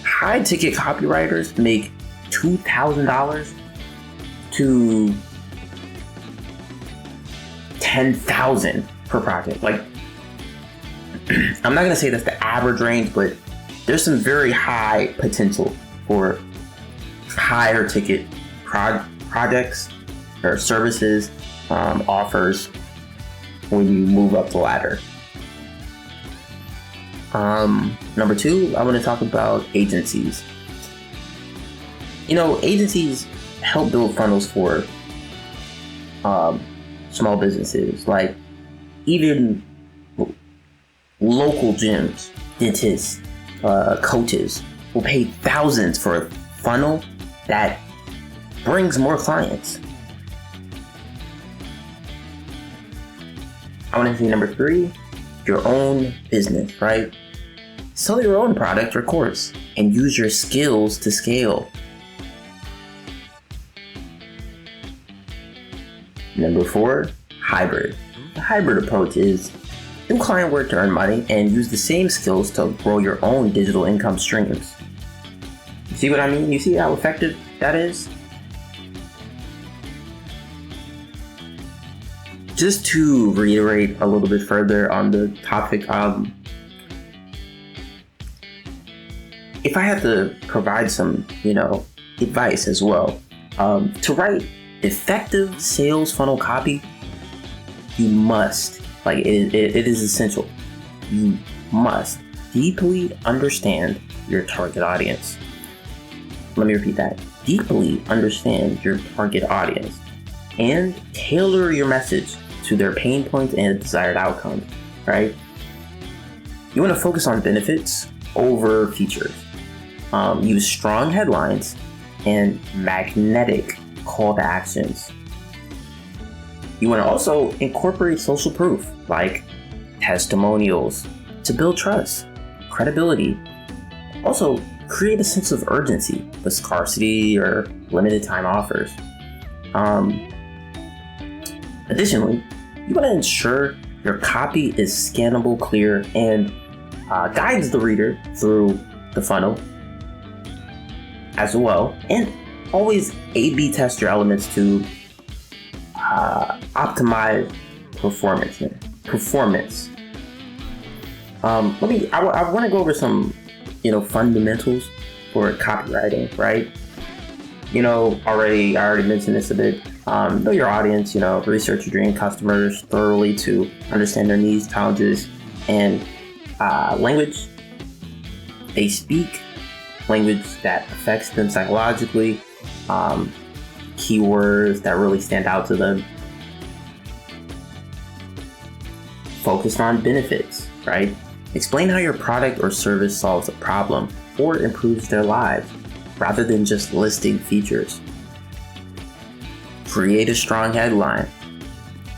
Speaker 1: High ticket copywriters make $2,000 to $10,000 per project. Like, I'm not gonna say that's the average range, but there's some very high potential for higher ticket projects or services, offers when you move up the ladder. Number 2, I want to talk about agencies. Agencies help build funnels for small businesses, like even local gyms, dentists, coaches will pay thousands for a funnel that brings more clients. I want to see number 3, your own business, right? Sell your own product or course and use your skills to scale. Number 4, hybrid. The hybrid approach is do client work to earn money and use the same skills to grow your own digital income streams. You see what I mean? You see how effective that is? Just to reiterate a little bit further on the topic, if I had to provide some, advice as well, to write effective sales funnel copy, you must, it is essential. You must deeply understand your target audience. Let me repeat that. Deeply understand your target audience and tailor your message to their pain points and desired outcomes, right? You want to focus on benefits over features. Use strong headlines and magnetic call to actions. You want to also incorporate social proof like testimonials to build trust, credibility. Also, create a sense of urgency with scarcity or limited time offers. Additionally, you want to ensure your copy is scannable, clear, and guides the reader through the funnel as well. And always A/B test your elements to optimize performance. I want to go over some, fundamentals for copywriting, right? I already mentioned this a bit. Know your audience, research your dream customers thoroughly to understand their needs, challenges, and language they speak, language that affects them psychologically, keywords that really stand out to them. Focus on benefits, right? Explain how your product or service solves a problem or improves their lives, rather than just listing features. Create a strong headline.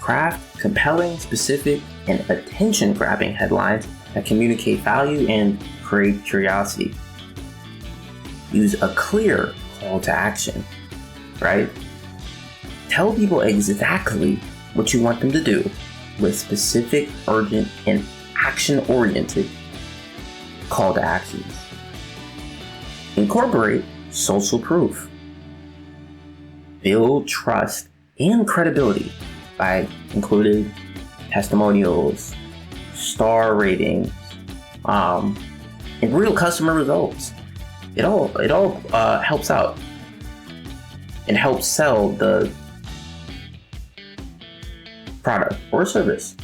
Speaker 1: Craft compelling, specific, and attention-grabbing headlines that communicate value and create curiosity. Use a clear call to action, right? Tell people exactly what you want them to do with specific, urgent, and action-oriented call to actions. Incorporate social proof. Build trust and credibility by including testimonials, star ratings, and real customer results. It all helps out and helps sell the product or service.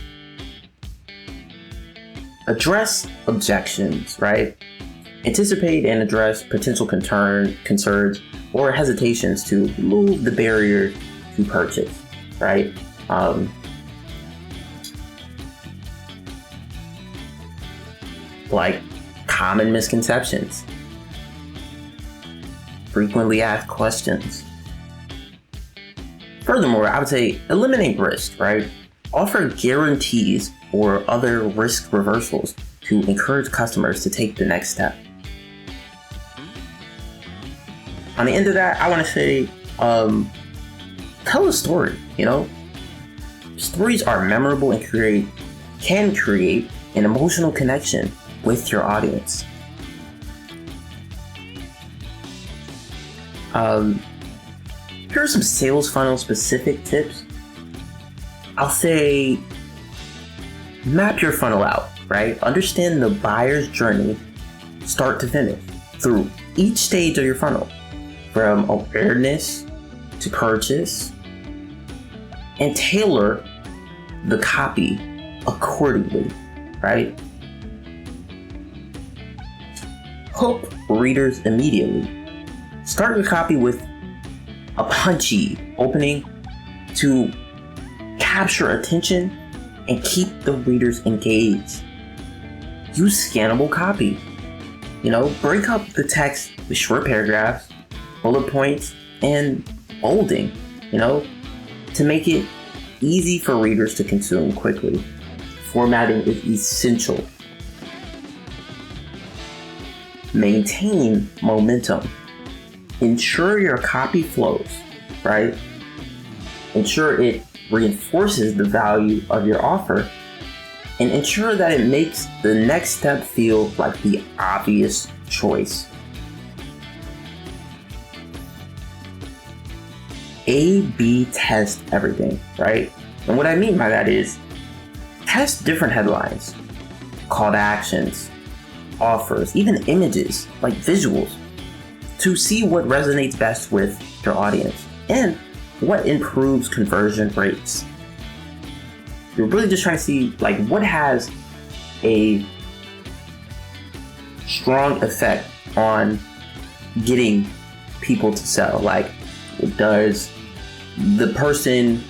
Speaker 1: Address objections, right? Anticipate and address potential concerns or hesitations to remove the barrier to purchase, right? Like common misconceptions, frequently asked questions. Furthermore, I would say eliminate risk, right? Offer guarantees or other risk reversals to encourage customers to take the next step. On the end of that, I want to say, tell a story, Stories are memorable and can create an emotional connection with your audience. Here are some sales funnel specific tips. I'll say, map your funnel out, right? Understand the buyer's journey, start to finish, through each stage of your funnel, from awareness to purchase, and tailor the copy accordingly, right? Hook readers immediately. Start your copy with a punchy opening to capture attention and keep the readers engaged. Use scannable copy. Break up the text with short paragraphs, bullet points, and bolding, to make it easy for readers to consume quickly. Formatting is essential. maintain momentum. Ensure your copy flows, right? Ensure it reinforces the value of your offer, and ensure that it makes the next step feel like the obvious choice. A/B test everything, right? And what I mean by that is test different headlines, call to actions, offers, even images like visuals to see what resonates best with your audience and what improves conversion rates. You're really just trying to see like what has a strong effect on getting people to sell. Like, does the person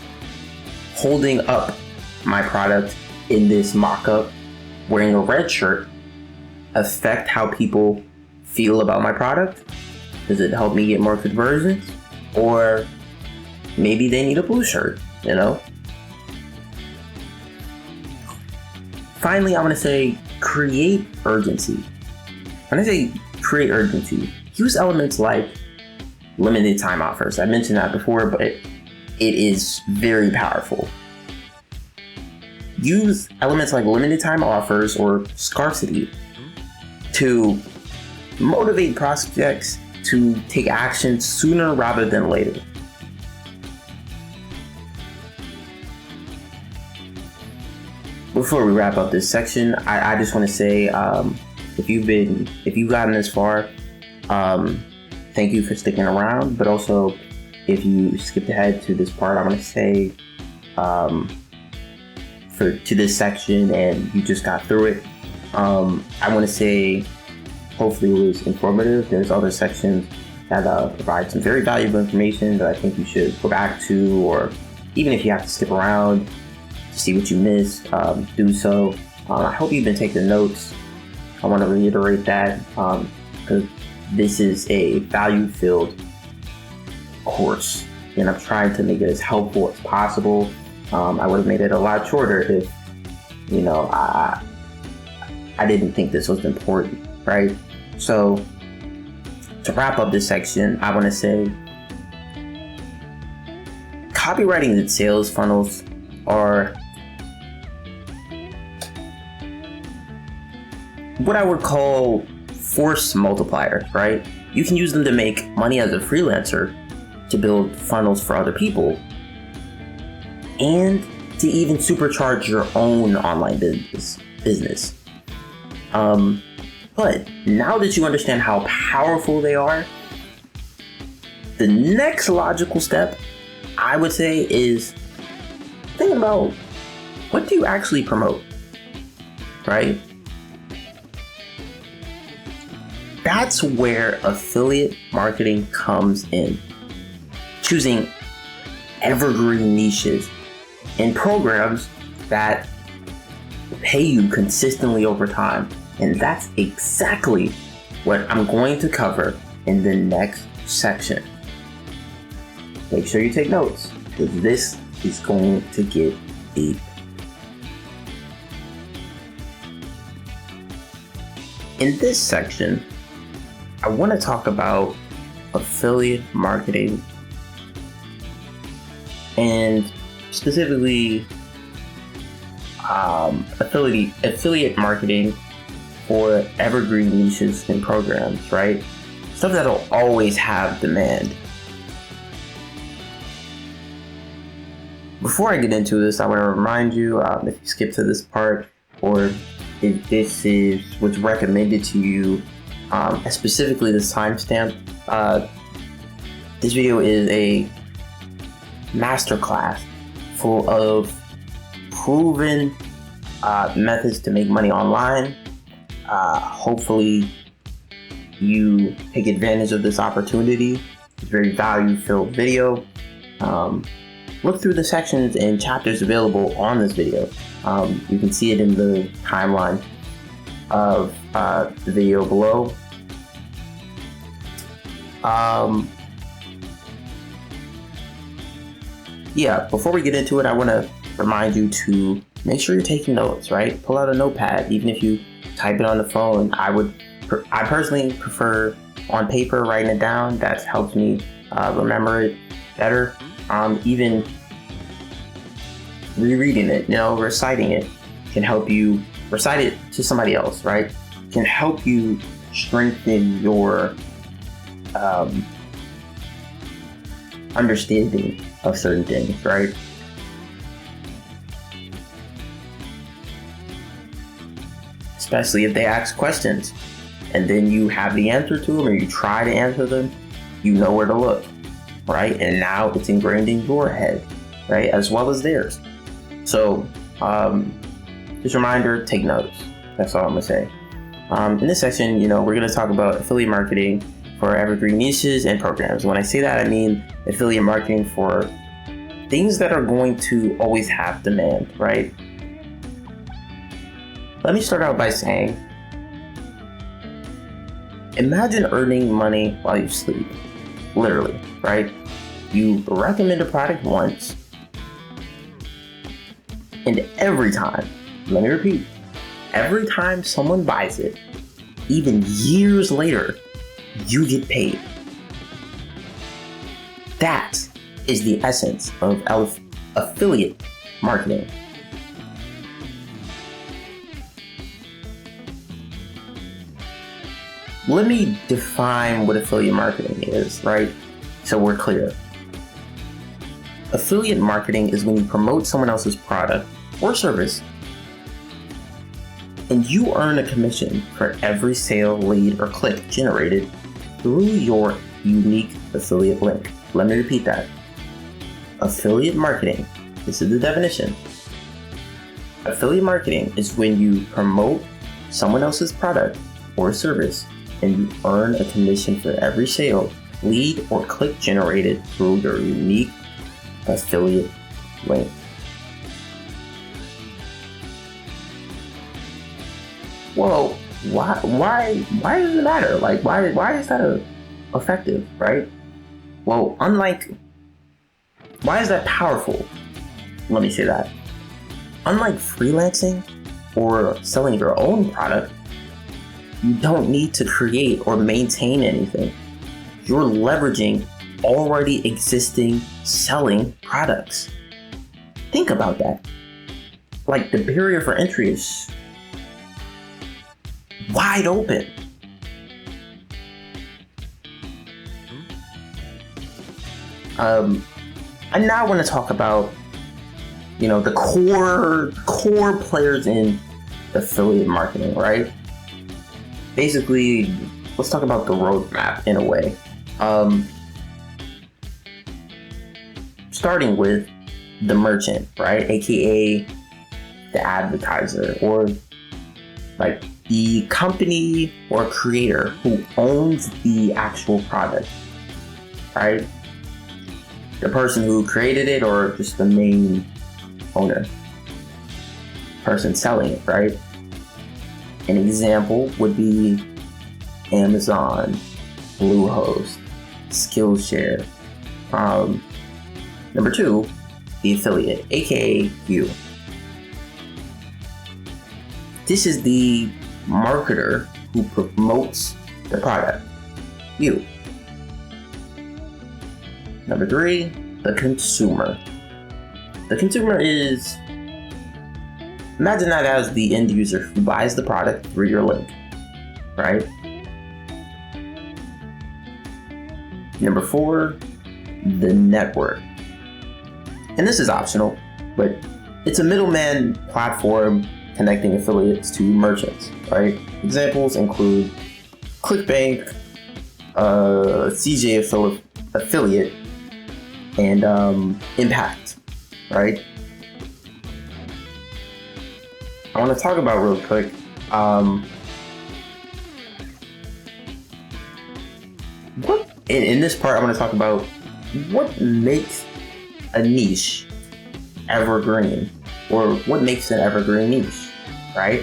Speaker 1: holding up my product in this mock-up wearing a red shirt affect how people feel about my product? Does it help me get more conversions? Or maybe they need a blue shirt, you know? Finally, I want to say create urgency. When I say create urgency, use elements like limited time offers. I mentioned that before, but it is very powerful. Use elements like limited time offers or scarcity to motivate prospects to take action sooner rather than later. Before we wrap up this section, I just want to say, if you've gotten this far, thank you for sticking around. But also, if you skipped ahead to this part, I want to say, to this section and you just got through it, I want to say, hopefully it was informative. There's other sections that provide some very valuable information that I think you should go back to, or even if you have to skip around to see what you missed, do so. I hope you've been taking notes. I want to reiterate that because this is a value-filled course, and I'm trying to make it as helpful as possible. I would have made it a lot shorter if, I didn't think this was important, right? So to wrap up this section, I want to say copywriting and sales funnels are what I would call force multipliers, right? You can use them to make money as a freelancer, to build funnels for other people, and to even supercharge your own online business. But now that you understand how powerful they are, the next logical step, I would say, is thinking about what do you actually promote, right? That's where affiliate marketing comes in. Choosing evergreen niches and programs that pay you consistently over time. And that's exactly what I'm going to cover in the next section. Make sure you take notes, because this is going to get deep. In this section, I want to talk about affiliate marketing, and specifically affiliate marketing for evergreen niches and programs, right? Stuff that'll always have demand. Before I get into this, I want to remind you, if you skip to this part, or if this is what's recommended to you, specifically this timestamp, this video is a masterclass full of proven methods to make money online. Hopefully you take advantage of this opportunity. It's a very value-filled video. Look through the sections and chapters available on this video. You can see it in the timeline of the video below. Before we get into it, I want to remind you to make sure you're taking notes, right? Pull out a notepad. Even if you type it on the phone, I would I personally prefer on paper, writing it down. That helps me remember it better. Even rereading it, reciting it can help you recite it to somebody else, right? Can help you strengthen your understanding of certain things, right? Especially if they ask questions and then you have the answer to them, or you try to answer them, you know where to look, right? And now it's ingrained in your head, right? As well as theirs. So just a reminder, take notes. That's all I'm gonna say. In this section, we're gonna talk about affiliate marketing for evergreen niches and programs. When I say that, I mean affiliate marketing for things that are going to always have demand, right? Let me start out by saying, imagine earning money while you sleep, literally, right? You recommend a product once, and every time, let me repeat, every time someone buys it, even years later, you get paid. That is the essence of affiliate marketing. Let me define what affiliate marketing is, right? So we're clear. Affiliate marketing is when you promote someone else's product or service and you earn a commission for every sale, lead, or click generated through your unique affiliate link. Let me repeat that. Affiliate marketing, this is the definition. Affiliate marketing is when you promote someone else's product or service and you earn a commission for every sale, lead, or click generated through your unique affiliate link. Well, why does it matter? Like, why is that effective, right? Well, why is that powerful? Let me say that. Unlike freelancing or selling your own product, you don't need to create or maintain anything. You're leveraging already existing selling products. Think about that. Like, the barrier for entry is wide open. I now want to talk about, the core players in affiliate marketing, right? Basically, let's talk about the roadmap in a way. Starting with the merchant, right? AKA the advertiser, or like the company or creator who owns the actual product, right? The person who created it, or just the main owner, person selling it, right? An example would be Amazon, Bluehost, Skillshare. Number two, the affiliate, aka you. This is the marketer who promotes the product, you. Number three, the consumer. The consumer is, imagine that as the end user who buys the product through your link, right? Number four, the network. And this is optional, but it's a middleman platform connecting affiliates to merchants, right? Examples include ClickBank, CJ affiliate, and Impact, right? I want to talk about real quick. In this part, I want to talk about what makes a niche evergreen, or what makes an evergreen niche, right?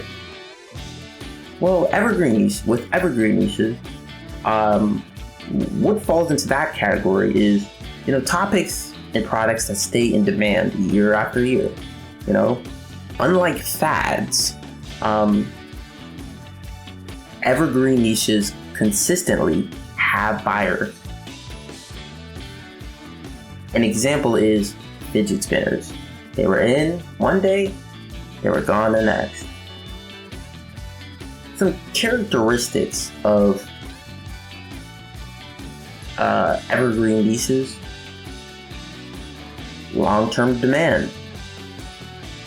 Speaker 1: Well, with evergreen niches, what falls into that category is, topics and products that stay in demand year after year. Unlike fads, Evergreen niches consistently have buyers. An example is fidget spinners. They were in one day, they were gone the next. Some characteristics of evergreen niches: long-term demand.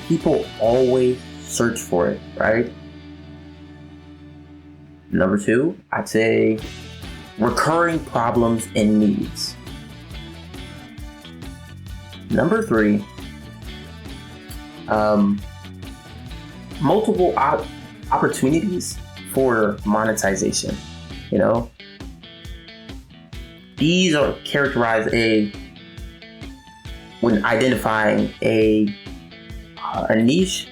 Speaker 1: People always search for it, right? Number 2, I'd say recurring problems and needs. Number 3, multiple opportunities for monetization. These are characterized when identifying a niche.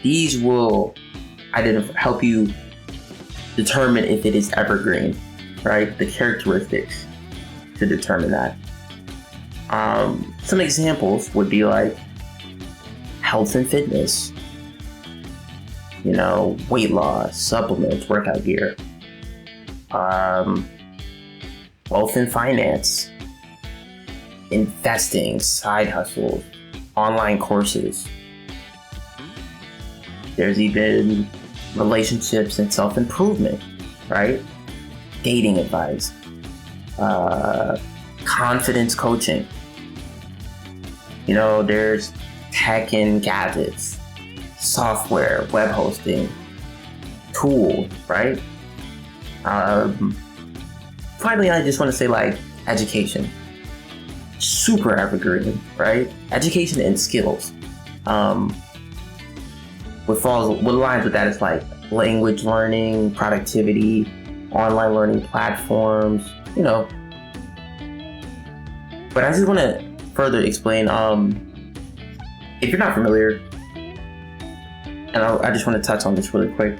Speaker 1: These will help you determine if it is evergreen, right? The characteristics to determine that. Some examples would be like health and fitness, weight loss, supplements, workout gear, wealth and finance, investing, side hustles, online courses. There's even relationships and self-improvement, right? Dating advice, confidence coaching. There's tech and gadgets, software, web hosting, tools, right? Finally, I just want to say education. Super evergreen, right? Education and skills. What aligns with that is language learning, productivity, online learning platforms, But I just want to further explain, if you're not familiar, and I just want to touch on this really quick.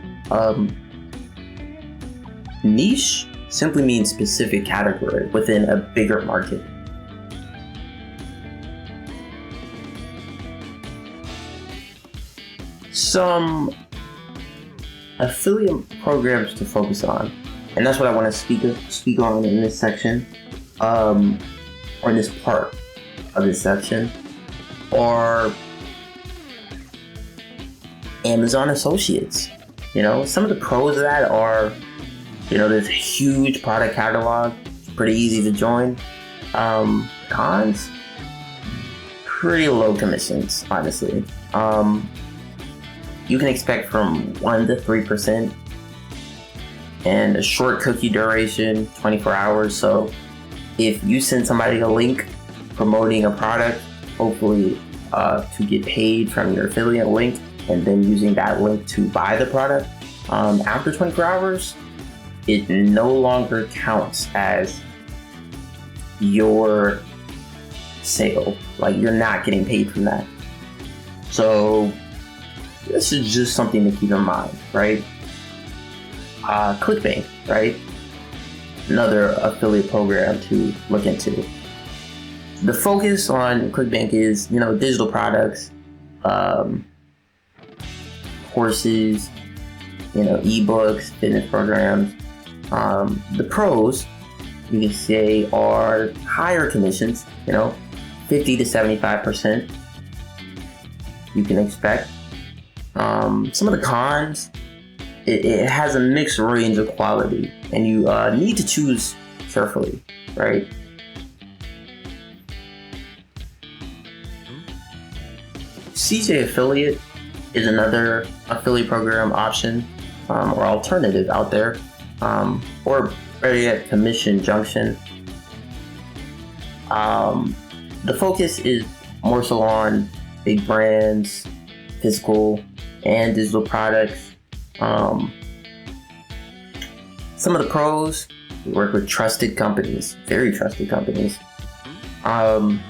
Speaker 1: Niche simply means specific category within a bigger market. Some affiliate programs to focus on, and that's what I want to speak on in this section, or in this part of this section, are Amazon Associates. Some of the pros of that are, there's a huge product catalog, it's pretty easy to join. Cons, pretty low commissions, honestly. You can expect from 1 to 3%, and a short cookie duration, 24 hours. So if you send somebody a link promoting a product, hopefully to get paid from your affiliate link, and then using that link to buy the product, after 24 hours, it no longer counts as your sale. You're not getting paid from that. So this is just something to keep in mind, right? ClickBank, right? Another affiliate program to look into. The focus on ClickBank is, digital products, courses, ebooks, fitness programs. The pros, you can say, are higher commissions, 50 to 75%. You can expect. Some of the cons, it has a mixed range of quality, and you need to choose carefully, right? CJ Affiliate is another affiliate program option or alternative out there, or better yet, Commission Junction. The focus is more so on big brands, physical and digital products. Some of the pros, we work with trusted companies, very trusted companies. Some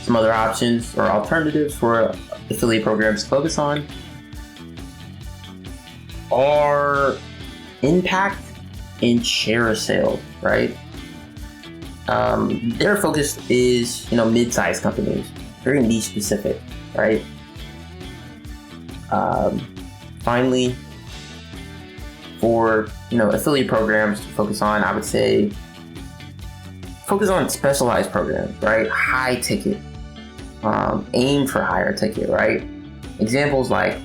Speaker 1: other options or alternatives for affiliate programs to focus on are impact and share sales, right? Their focus is, mid-sized companies, very niche specific, right? Finally, for, affiliate programs to focus on, I would say focus on specialized programs, right? High ticket, aim for higher ticket, right? Examples like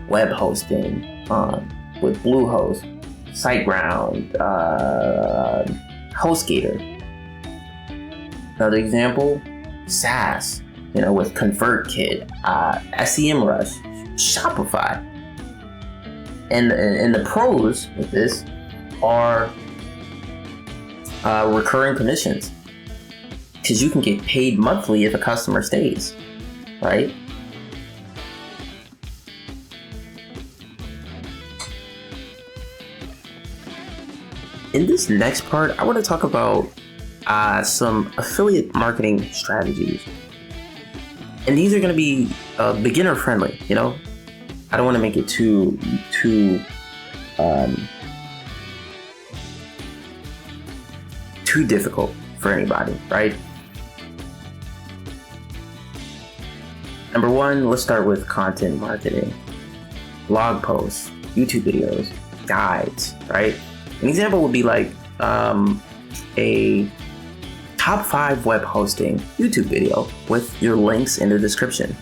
Speaker 1: web hosting with Bluehost, SiteGround, HostGator. Another example, SaaS, with ConvertKit, SEMrush, Shopify. And the pros with this are recurring commissions, because you can get paid monthly if a customer stays, right? In this next part, I want to talk about some affiliate marketing strategies. And these are going to be beginner friendly, I don't want to make it too difficult for anybody, right? Number one, let's start with content marketing. Blog posts, YouTube videos, guides, right? An example would be like a top 5 web hosting YouTube video with your links in the description.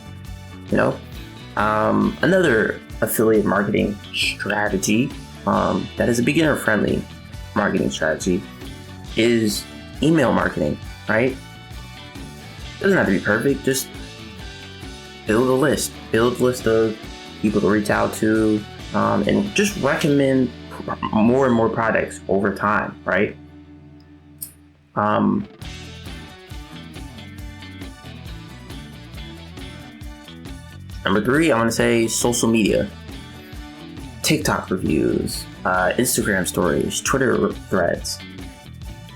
Speaker 1: Another affiliate marketing strategy that is a beginner friendly marketing strategy is email marketing, right? It doesn't have to be perfect, just build a list of people to reach out to, and just recommend more and more products over time, right? Number 3, I want to say social media, TikTok reviews, Instagram stories, Twitter threads.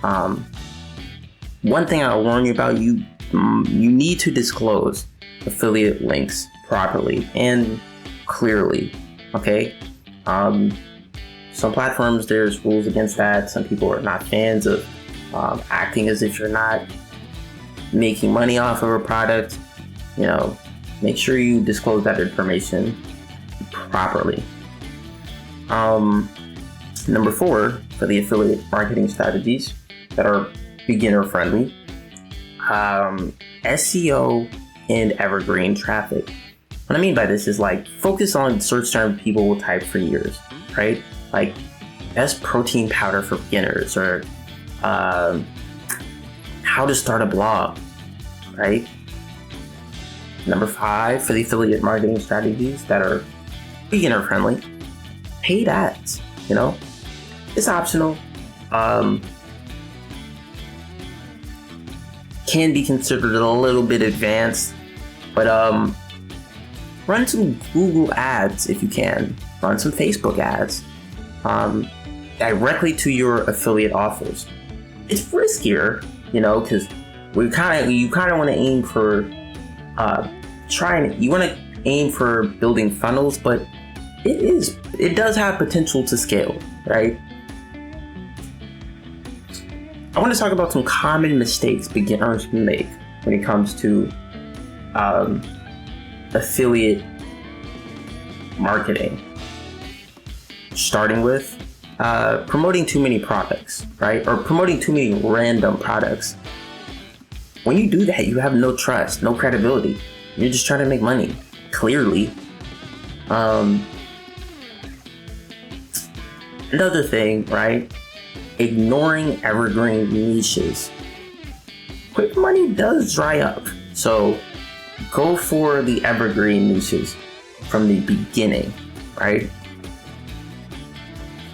Speaker 1: One thing I'll warn you about, you need to disclose affiliate links properly and clearly, okay? Some platforms, there's rules against that. Some people are not fans of acting as if you're not making money off of a product. Make sure you disclose that information properly. Number 4, for the affiliate marketing strategies that are beginner friendly, SEO and evergreen traffic. What I mean by this is like focus on search terms people will type for years, right? Like best protein powder for beginners, or how to start a blog, right? Number 5, for the affiliate marketing strategies that are beginner friendly, paid ads. It's optional. Can be considered a little bit advanced, but run some Google ads if you can. Run some Facebook ads directly to your affiliate offers. It's riskier, because you kind of want to aim for building funnels, but it does have potential to scale, right? I want to talk about some common mistakes beginners make when it comes to affiliate marketing. Starting with promoting too many products, right? Or promoting too many random products. When you do that, you have no trust, no credibility. You're just trying to make money, clearly. Another thing, right? Ignoring evergreen niches. Quick money does dry up, so go for the evergreen niches from the beginning, right?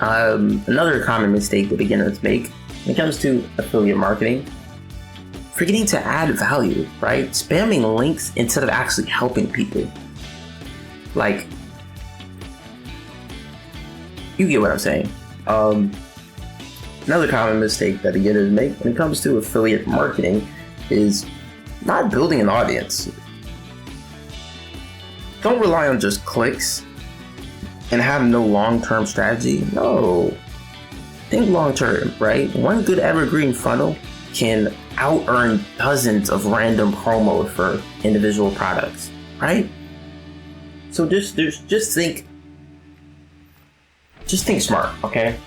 Speaker 1: Another common mistake that beginners make when it comes to affiliate marketing, forgetting to add value, right? Spamming links instead of actually helping people. Like, you get what I'm saying. Another common mistake that beginners make when it comes to affiliate marketing is not building an audience. Don't rely on just clicks and have no long-term strategy. No. Think long-term, right? One good evergreen funnel can out-earn dozens of random promos for individual products, right? So just just think smart, okay?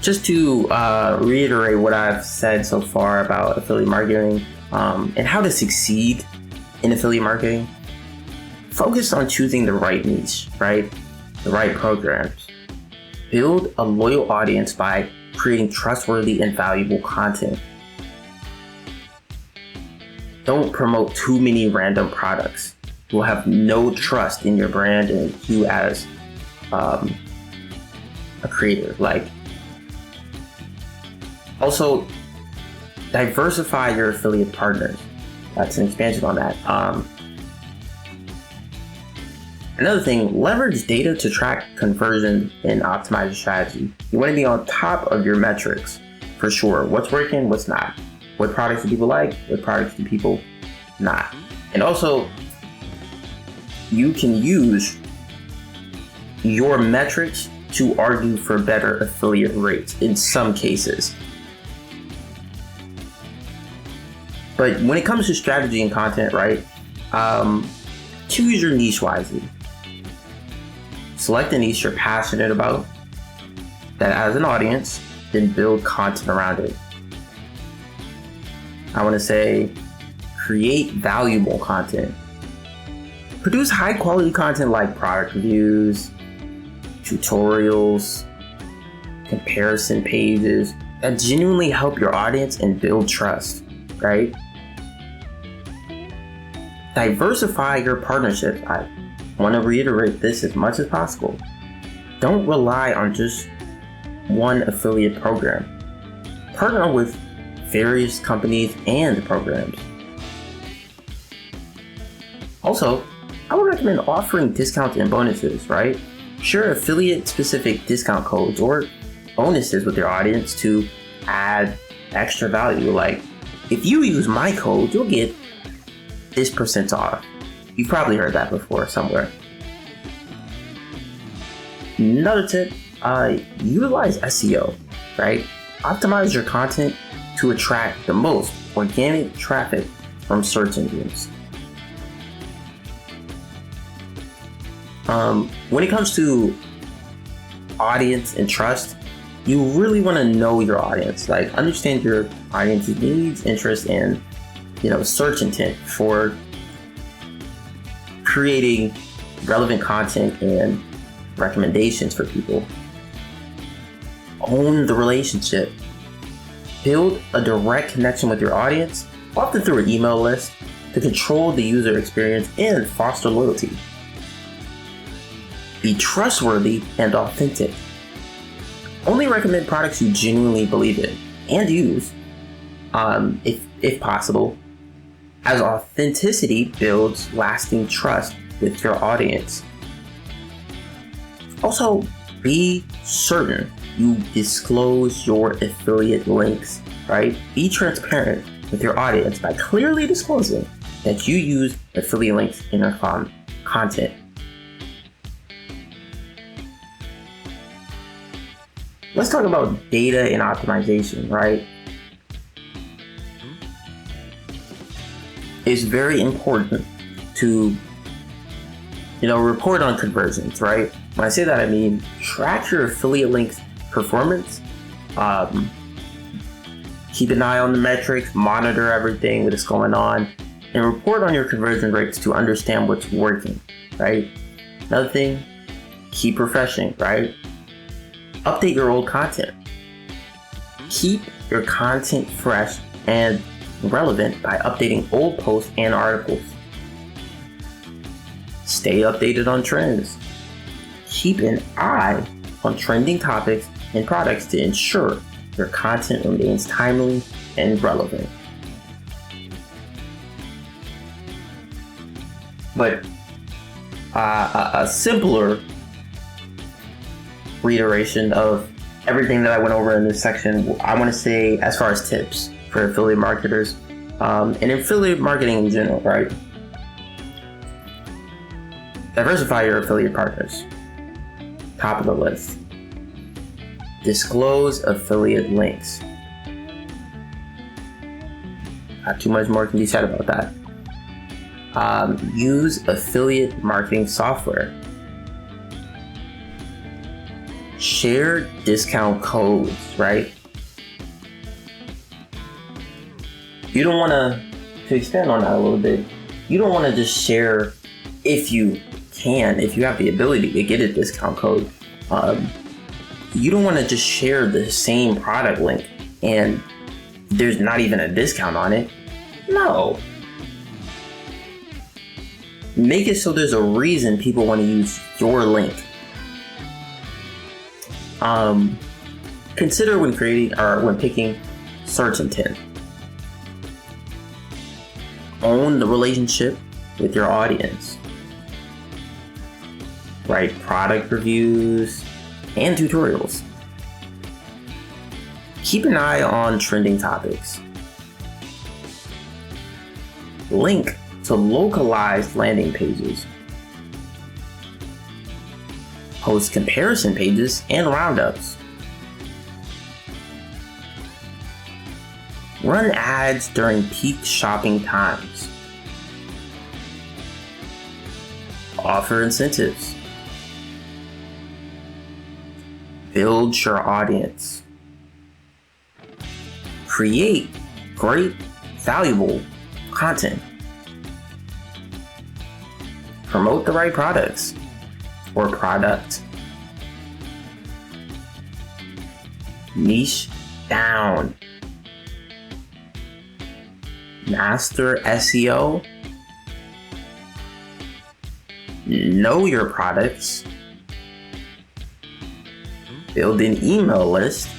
Speaker 1: Just to reiterate what I've said so far about affiliate marketing and how to succeed in affiliate marketing, focus on choosing the right niche, right? The right programs. Build a loyal audience by creating trustworthy and valuable content. Don't promote too many random products. You'll have no trust in your brand and you as a creator. Also, diversify your affiliate partners. That's an expansion on that. Another thing, leverage data to track conversion and optimize your strategy. You want to be on top of your metrics for sure. What's working, what's not. What products do people like? What products do people not? And also, you can use your metrics to argue for better affiliate rates in some cases. But when it comes to strategy and content, right? Choose your niche wisely. Select a niche you're passionate about that has an audience, then build content around it. I want to say, create valuable content. Produce high quality content like product reviews, tutorials, comparison pages that genuinely help your audience and build trust, right? Diversify your partnerships. I want to reiterate this as much as possible. Don't rely on just one affiliate program. Partner with various companies and programs. Also, I would recommend offering discounts and bonuses, right? Share affiliate specific discount codes or bonuses with your audience to add extra value. Like, if you use my code, you'll get this % off. You've probably heard that before somewhere. Another tip, utilize SEO, right? Optimize your content to attract the most organic traffic from search engines. When it comes to audience and trust, you really want to know your audience. Like, understand your audience's needs, interests, and search intent for creating relevant content and recommendations for people. Own the relationship. Build a direct connection with your audience, often through an email list, to control the user experience and foster loyalty. Be trustworthy and authentic. Only recommend products you genuinely believe in and use, if possible, as authenticity builds lasting trust with your audience. Also, be certain you disclose your affiliate links, right? Be transparent with your audience by clearly disclosing that you use affiliate links in your content. Let's talk about data and optimization, right? It's very important to, report on conversions, right? When I say that, I mean track your affiliate links performance. Keep an eye on the metrics, monitor everything that is going on, and report on your conversion rates to understand what's working, right? Another thing, keep refreshing, right? Update your old content. Keep your content fresh and relevant by updating old posts and articles. Stay updated on trends. Keep an eye on trending topics and products to ensure your content remains timely and relevant. But a simpler reiteration of everything that I went over in this section, I want to say, as far as tips for affiliate marketers and affiliate marketing in general, right? Diversify your affiliate partners. Top of the list. Disclose affiliate links. Not too much more can be said about that. Use affiliate marketing software. share discount codes, right? You don't want to expand on that a little bit, you don't want to just share if you have the ability to get a discount code. You don't want to just share the same product link and there's not even a discount on it. No. Make it so there's a reason people want to use your link. Consider when picking search intent. Own the relationship with your audience. Write product reviews and tutorials. Keep an eye on trending topics. Link to localized landing pages. Post comparison pages and roundups. Run ads during peak shopping times. Offer incentives. Build your audience. Create great, valuable content. Promote the right products or product. Niche down. Master SEO. Know your products. Build an email list.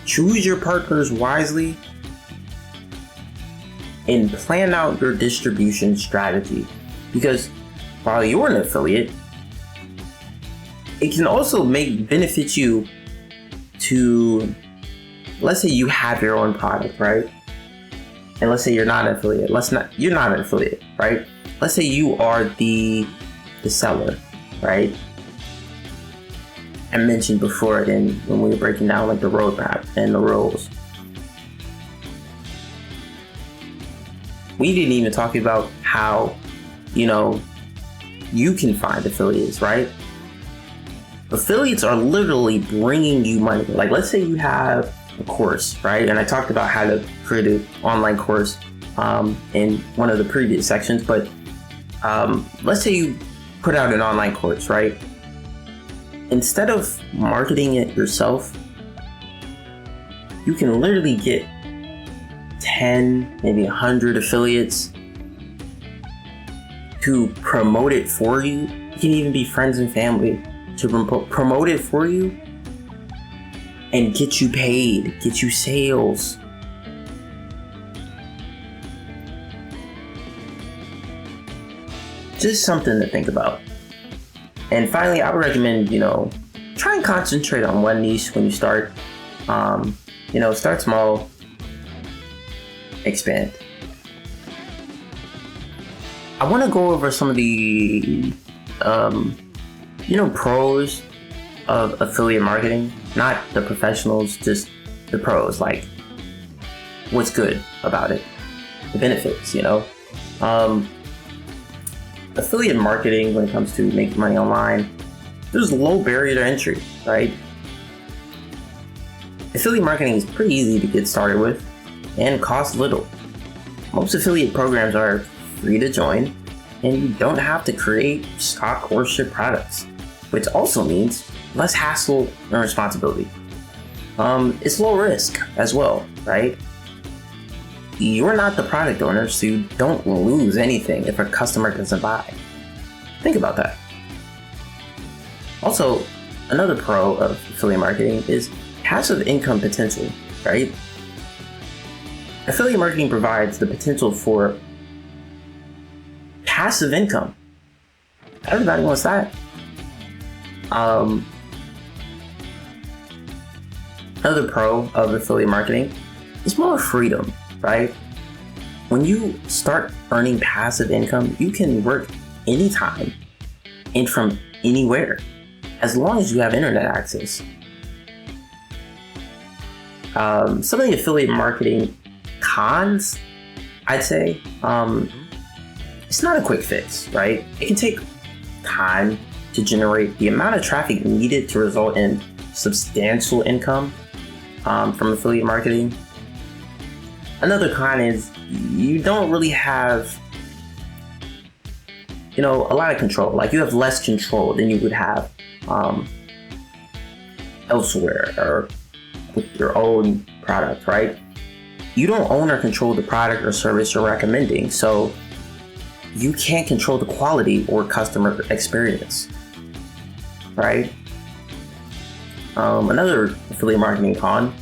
Speaker 1: Choose your partners wisely. And plan out your distribution strategy. Because while you're an affiliate, it can also benefit you to, let's say you have your own product, right? And let's say you're not an affiliate. You're not an affiliate, right? Let's say you are the seller, right? I mentioned before when we were breaking down like the roadmap and the roles. We didn't even talk about how, you can find affiliates, right? Affiliates are literally bringing you money. Like, let's say you have a course, right? And I talked about how to create an online course in one of the previous sections, but let's say you put out an online course, right? Instead of marketing it yourself, you can literally get 10, maybe 100 affiliates to promote it for you. You can even be friends and family to promote it for you and get you paid, get you sales. Just something to think about. And finally, I would recommend, try and concentrate on one niche when you start. Start small, expand. I want to go over some of the, pros of affiliate marketing. Not the professionals, just the pros. Like, what's good about it, the benefits. Affiliate marketing, when it comes to making money online, there's low barrier to entry, right? Affiliate marketing is pretty easy to get started with and costs little. Most affiliate programs are free to join, and you don't have to create, stock, or ship products, which also means less hassle and responsibility. It's low risk as well, right? You're not the product owner, so you don't lose anything if a customer doesn't buy. Think about that. Also, another pro of affiliate marketing is passive income potential, right? Affiliate marketing provides the potential for passive income. Everybody wants that. Another pro of affiliate marketing is more freedom, right? When you start earning passive income, you can work anytime and from anywhere, as long as you have internet access. Some of the affiliate marketing cons, I'd say, it's not a quick fix, right? It can take time to generate the amount of traffic needed to result in substantial income from affiliate marketing. Another con is you don't really have, a lot of control. Like, you have less control than you would have elsewhere or with your own product, right? You don't own or control the product or service you're recommending, so you can't control the quality or customer experience, right? Another affiliate marketing con,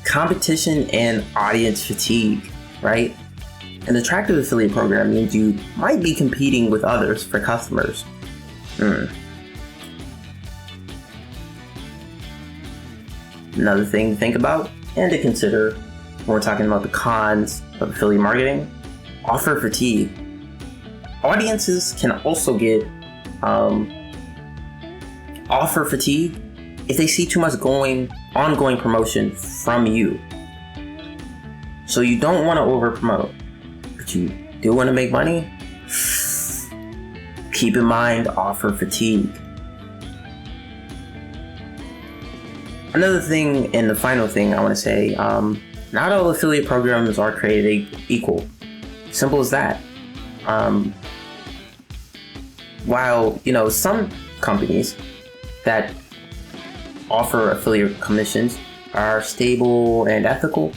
Speaker 1: competition and audience fatigue, right? An attractive affiliate program means you might be competing with others for customers. Another thing to think about and to consider when we're talking about the cons of affiliate marketing: offer fatigue. Audiences can also get offer fatigue if they see too much ongoing promotion from you. So you don't want to over promote, but you do want to make money. Keep in mind offer fatigue. Another thing, and the final thing I want to say, not all affiliate programs are created equal. Simple as that. While, some companies that offer affiliate commissions are stable and ethical,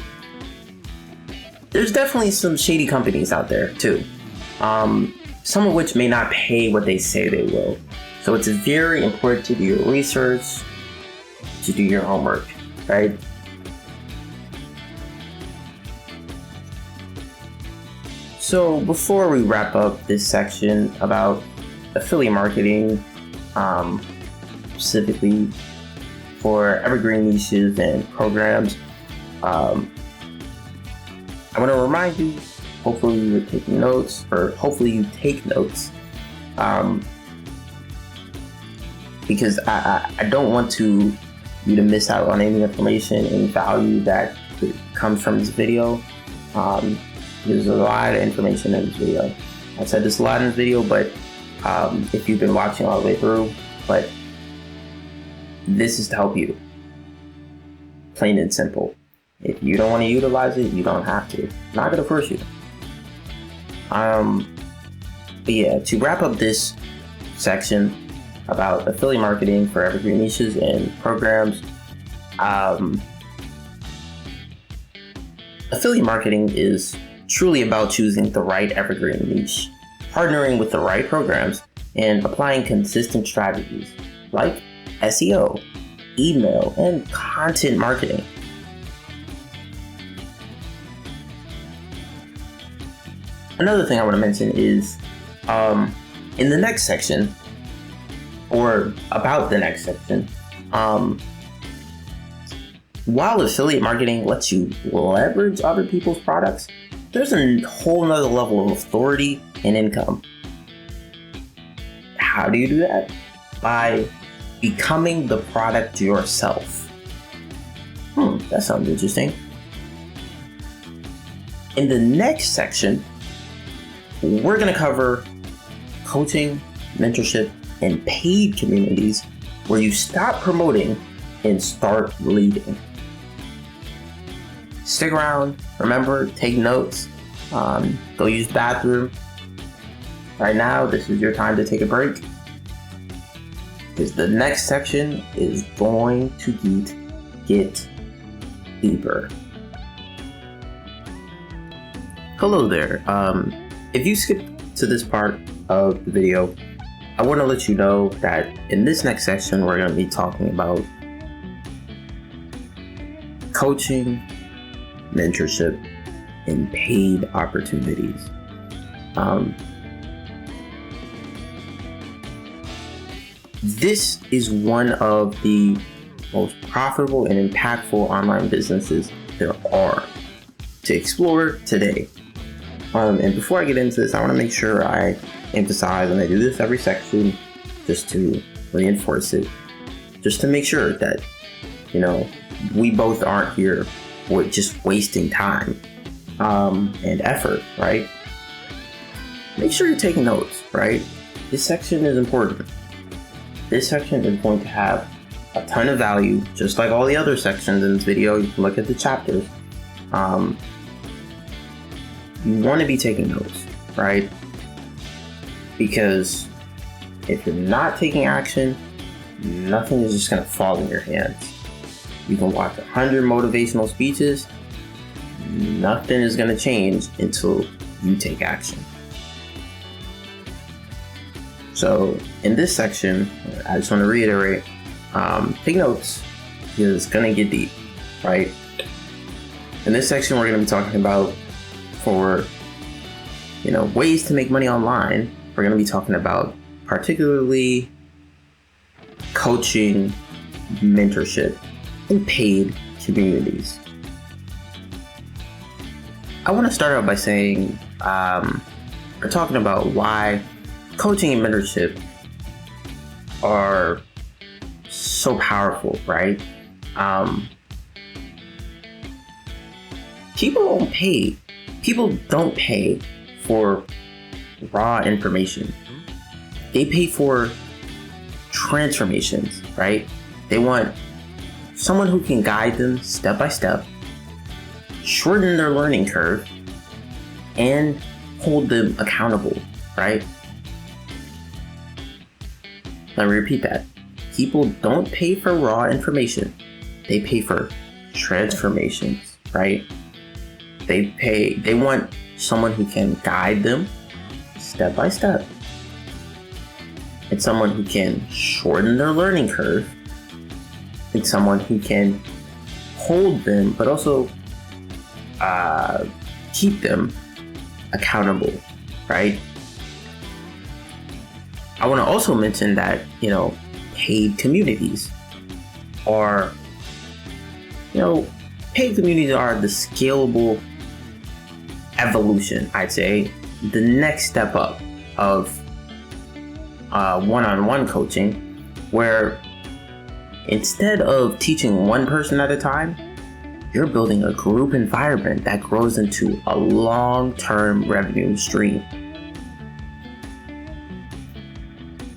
Speaker 1: there's definitely some shady companies out there too. Some of which may not pay what they say they will. So it's very important to do your research, to do your homework, right? So before we wrap up this section about affiliate marketing, specifically for evergreen niches and programs, I want to remind you, hopefully you're taking notes, or hopefully you take notes, because I don't want you to miss out on any information, any value that comes from this video. There's a lot of information in this video. I said this a lot in this video, but if you've been watching all the way through, but this is to help you. Plain and simple. If you don't want to utilize it, you don't have to. I'm not gonna force you. But yeah, to wrap up this section about affiliate marketing for evergreen niches and programs, affiliate marketing is truly about choosing the right evergreen niche, partnering with the right programs, and applying consistent strategies like SEO, email, and content marketing. Another thing I want to mention is in the next section, or about the next section, while affiliate marketing lets you leverage other people's products, there's a whole nother level of authority and income. How do you do that? By becoming the product yourself. That sounds interesting. In the next section, we're going to cover coaching, mentorship, and paid communities where you stop promoting and start leading. Stick around. Remember, take notes. Go use the bathroom. Right now, this is your time to take a break, because the next section is going to get deeper. Hello there. If you skipped to this part of the video, I want to let you know that in this next section, we're going to be talking about coaching, mentorship, and paid opportunities. This is one of the most profitable and impactful online businesses there are to explore today. And before I get into this, I want to make sure I emphasize, and I do this every section just to reinforce it, just to make sure that, we both aren't here with just wasting time and effort, right? Make sure you're taking notes, right? this section is important. This section is going to have a ton of value, just like all the other sections in this video. You can look at the chapters. You want to be taking notes, right? Because if you're not taking action, nothing is just going to fall in your hands. You can watch 100 motivational speeches. Nothing is going to change until you take action. So in this section, I just want to reiterate, take notes because it's going to get deep, right? In this section, we're going to be talking about for, ways to make money online. We're going to be talking about particularly coaching, mentorship, and paid communities. I want to start out by saying, we're talking about why coaching and mentorship are so powerful, right? People don't pay for raw information. They pay for transformations, right? They want someone who can guide them step by step, shorten their learning curve, and hold them accountable, right? Let me repeat that. People don't pay for raw information. They pay for transformations, right? They want someone who can guide them step by step, and someone who can shorten their learning curve, and someone who can hold them, but also keep them accountable, right? I want to also mention that, paid communities are, paid communities are the scalable evolution, I'd say, the next step up of one-on-one coaching, where instead of teaching one person at a time, you're building a group environment that grows into a long-term revenue stream.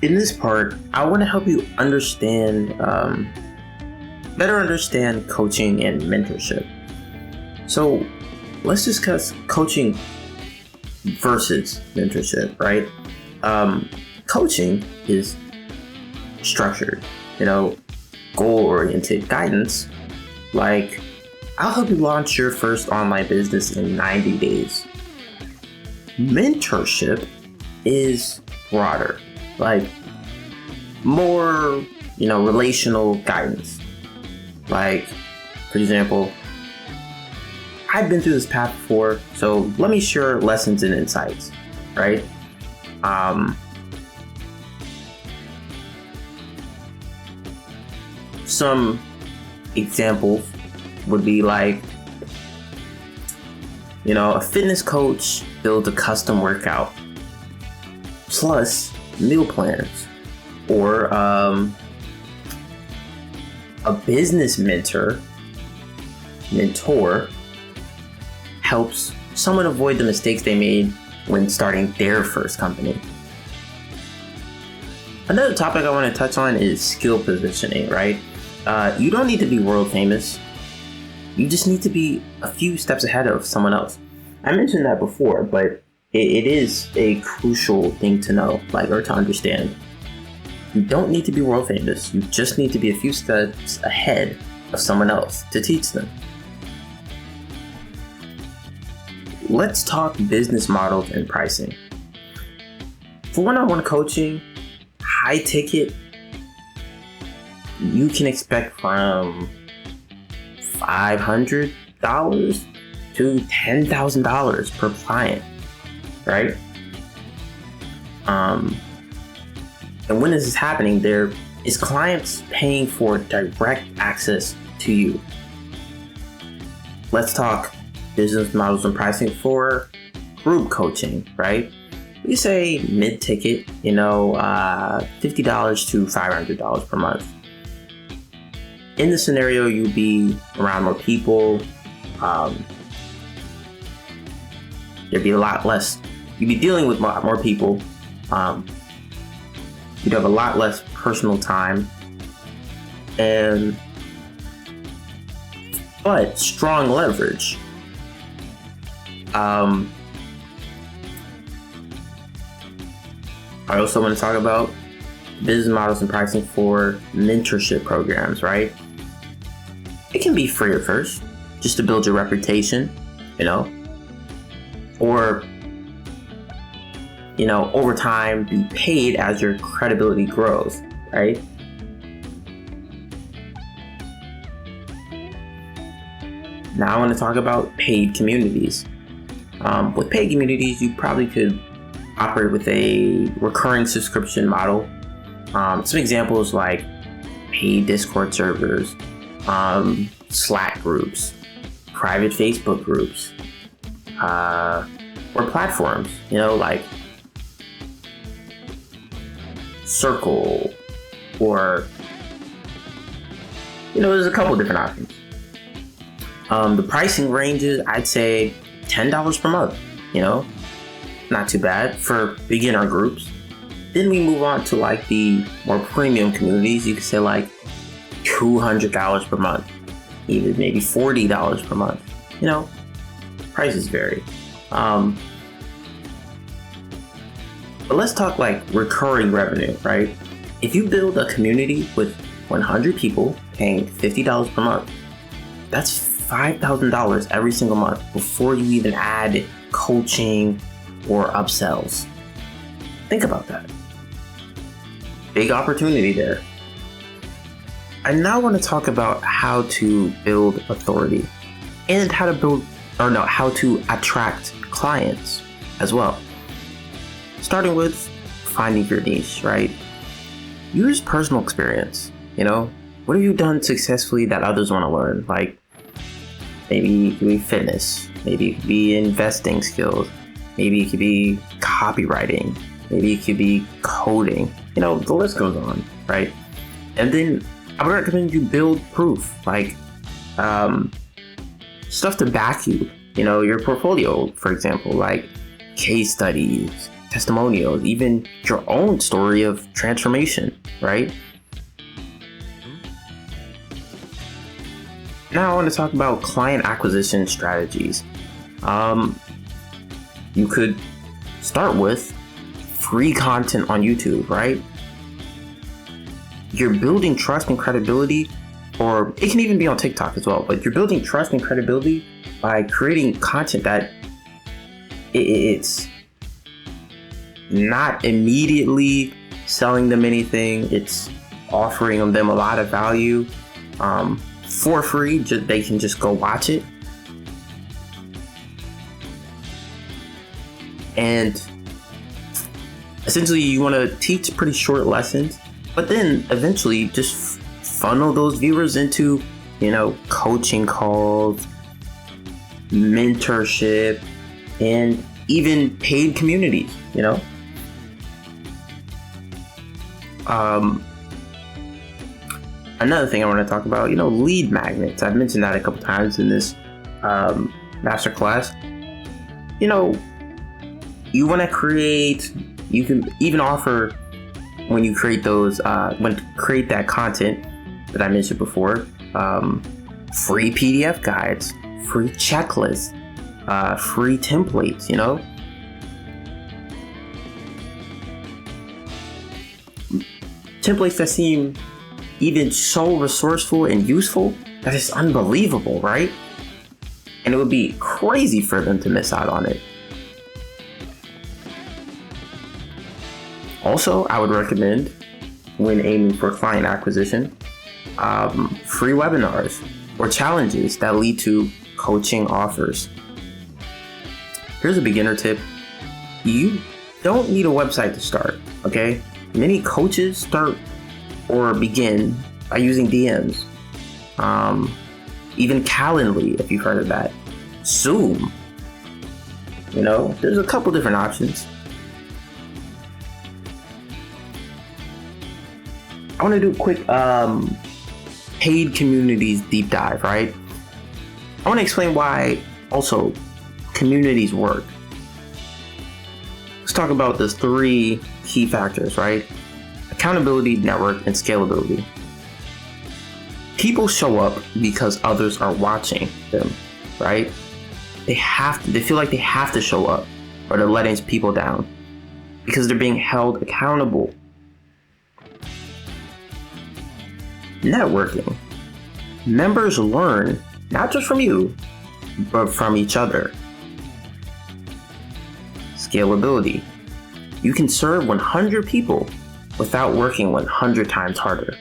Speaker 1: In this part, I want to help you better understand coaching and mentorship. So let's discuss coaching versus mentorship, right? Coaching is structured, goal-oriented guidance, like I'll help you launch your first online business in 90 days. Mentorship is broader, like more, relational guidance. Like, for example, I've been through this path before, so let me share lessons and insights, right? Some examples would be like, a fitness coach builds a custom workout plus meal plans, or a business mentor helps someone avoid the mistakes they made when starting their first company. Another topic I want to touch on is skill positioning, right? You don't need to be world famous. You just need to be a few steps ahead of someone else. I mentioned that before, but it is a crucial thing to know, or to understand. You don't need to be world famous. You just need to be a few steps ahead of someone else to teach them. Let's talk business models and pricing. For one-on-one coaching, high ticket, you can expect from $500 to $10,000 per client, right? And when this is happening, there is clients paying for direct access to you. Let's talk business models and pricing for group coaching, right? We say mid-ticket, $50 to $500 per month. In the scenario, you'd be around more people. There'd be a lot less. You'd be dealing with a lot more people. You'd have a lot less personal time, but strong leverage. I also want to talk about business models and pricing for mentorship programs, right? It can be free at first, just to build your reputation, or, over time be paid as your credibility grows, right? Now I want to talk about paid communities. With paid communities, you probably could operate with a recurring subscription model. Some examples like paid Discord servers, Slack groups, private Facebook groups, or platforms, like Circle, or, there's a couple different options. The pricing ranges, I'd say $10 per month, not too bad for beginner groups. Then we move on to like the more premium communities. You could say like $200 per month, even maybe $40 per month. Prices vary. But let's talk like recurring revenue, right? If you build a community with 100 people paying $50 per month, that's $5,000 every single month before you even add coaching or upsells. Think about that. Big opportunity there. I now want to talk about how to build authority and how to attract clients as well. Starting with finding your niche, right? Use personal experience. What have you done successfully that others want to learn? Like, maybe it could be fitness, maybe it could be investing skills, maybe it could be copywriting, maybe it could be coding, the list goes on, right? And then I would recommend you build proof, like stuff to back you, your portfolio, for example, like case studies, testimonials, even your own story of transformation, right? Now I want to talk about client acquisition strategies. You could start with free content on YouTube, right? You're building trust and credibility, or it can even be on TikTok as well, but you're building trust and credibility by creating content that it's not immediately selling them anything. It's offering them a lot of value for free. They can just go watch it. And essentially you want to teach pretty short lessons, but then eventually just funnel those viewers into, coaching calls, mentorship, and even paid communities, Another thing I want to talk about, lead magnets. I've mentioned that a couple times in this masterclass. You want to create, you can even offer, when you create those, create that content that I mentioned before, free PDF guides, free checklists, free templates, templates that seem even so resourceful and useful that it's unbelievable, right? And it would be crazy for them to miss out on it. Also, I would recommend, when aiming for client acquisition, free webinars or challenges that lead to coaching offers. Here's a beginner tip. You don't need a website to start, okay? Many coaches start or begin by using DMs. Even Calendly, if you've heard of that. Zoom. There's a couple different options. I want to do a quick paid communities deep dive, right? I want to explain why also communities work. Let's talk about the 3 key factors, right? accountability, network, and scalability. People show up because others are watching them, right? They feel like they have to show up, or they're letting people down because they're being held accountable. Networking. Members learn not just from you, but from each other. Scalability. You can serve 100 people without working 100 times harder.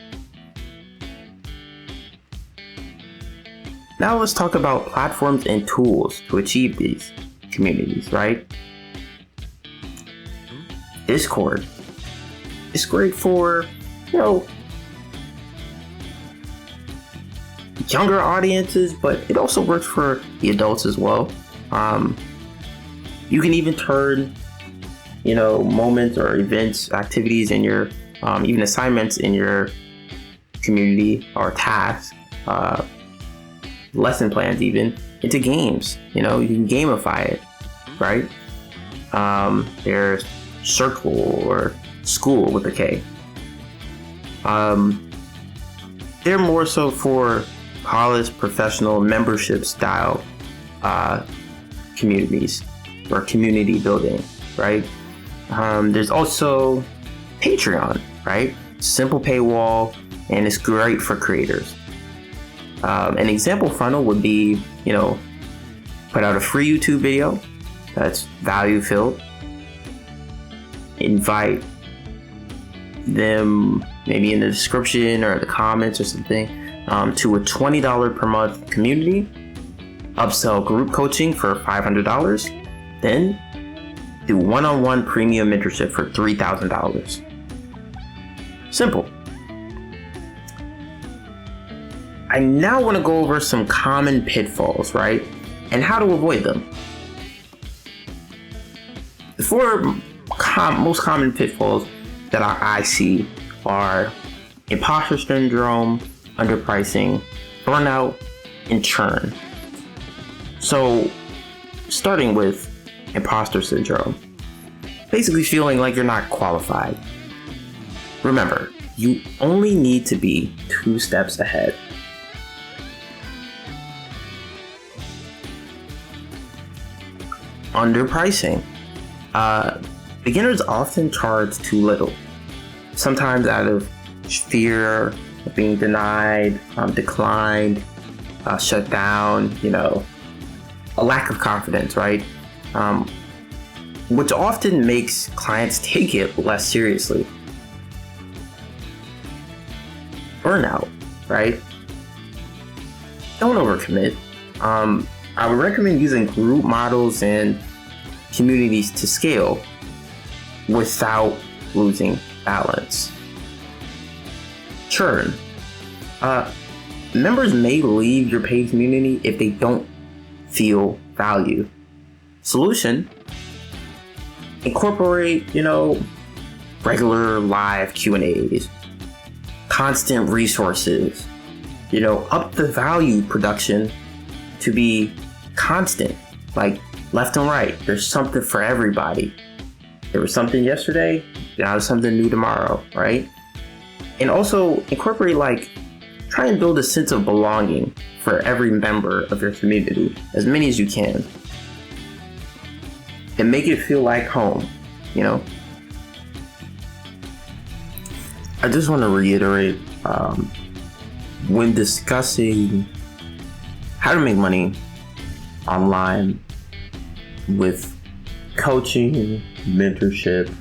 Speaker 1: Now let's talk about platforms and tools to achieve these communities, right? Discord. It's great for, younger audiences, but it also works for the adults as well. You can even turn, moments or events, activities in your, even assignments in your community or tasks, lesson plans even, into games. You can gamify it, right? There's Circle or School with a K. They're more so for polished professional membership style communities or community building, right? There's also Patreon, right? Simple paywall, and it's great for creators. An example funnel would be, put out a free YouTube video that's value filled, invite them maybe in the description or the comments or something to a $20 per month community, upsell group coaching for $500, then do one-on-one premium mentorship for $3,000. Simple. I now want to go over some common pitfalls, right? And how to avoid them. The four most common pitfalls that I see are imposter syndrome, underpricing, burnout, and churn. So, starting with imposter syndrome, basically feeling like you're not qualified. Remember, you only need to be 2 steps ahead. Underpricing. Beginners often charge too little, sometimes out of fear of being denied, declined, shut down, a lack of confidence, right? Which often makes clients take it less seriously. Burnout, right? Don't overcommit. I would recommend using group models and communities to scale without losing balance. Churn. Members may leave your paid community if they don't feel value. Solution: incorporate, regular live Q&As, constant resources, up the value production to be constant, like left and right. There's something for everybody. There was something yesterday, now there's something new tomorrow, right? And also incorporate, try and build a sense of belonging for every member of your community, as many as you can. And make it feel like home, I just want to reiterate, when discussing how to make money online with coaching, mentorship,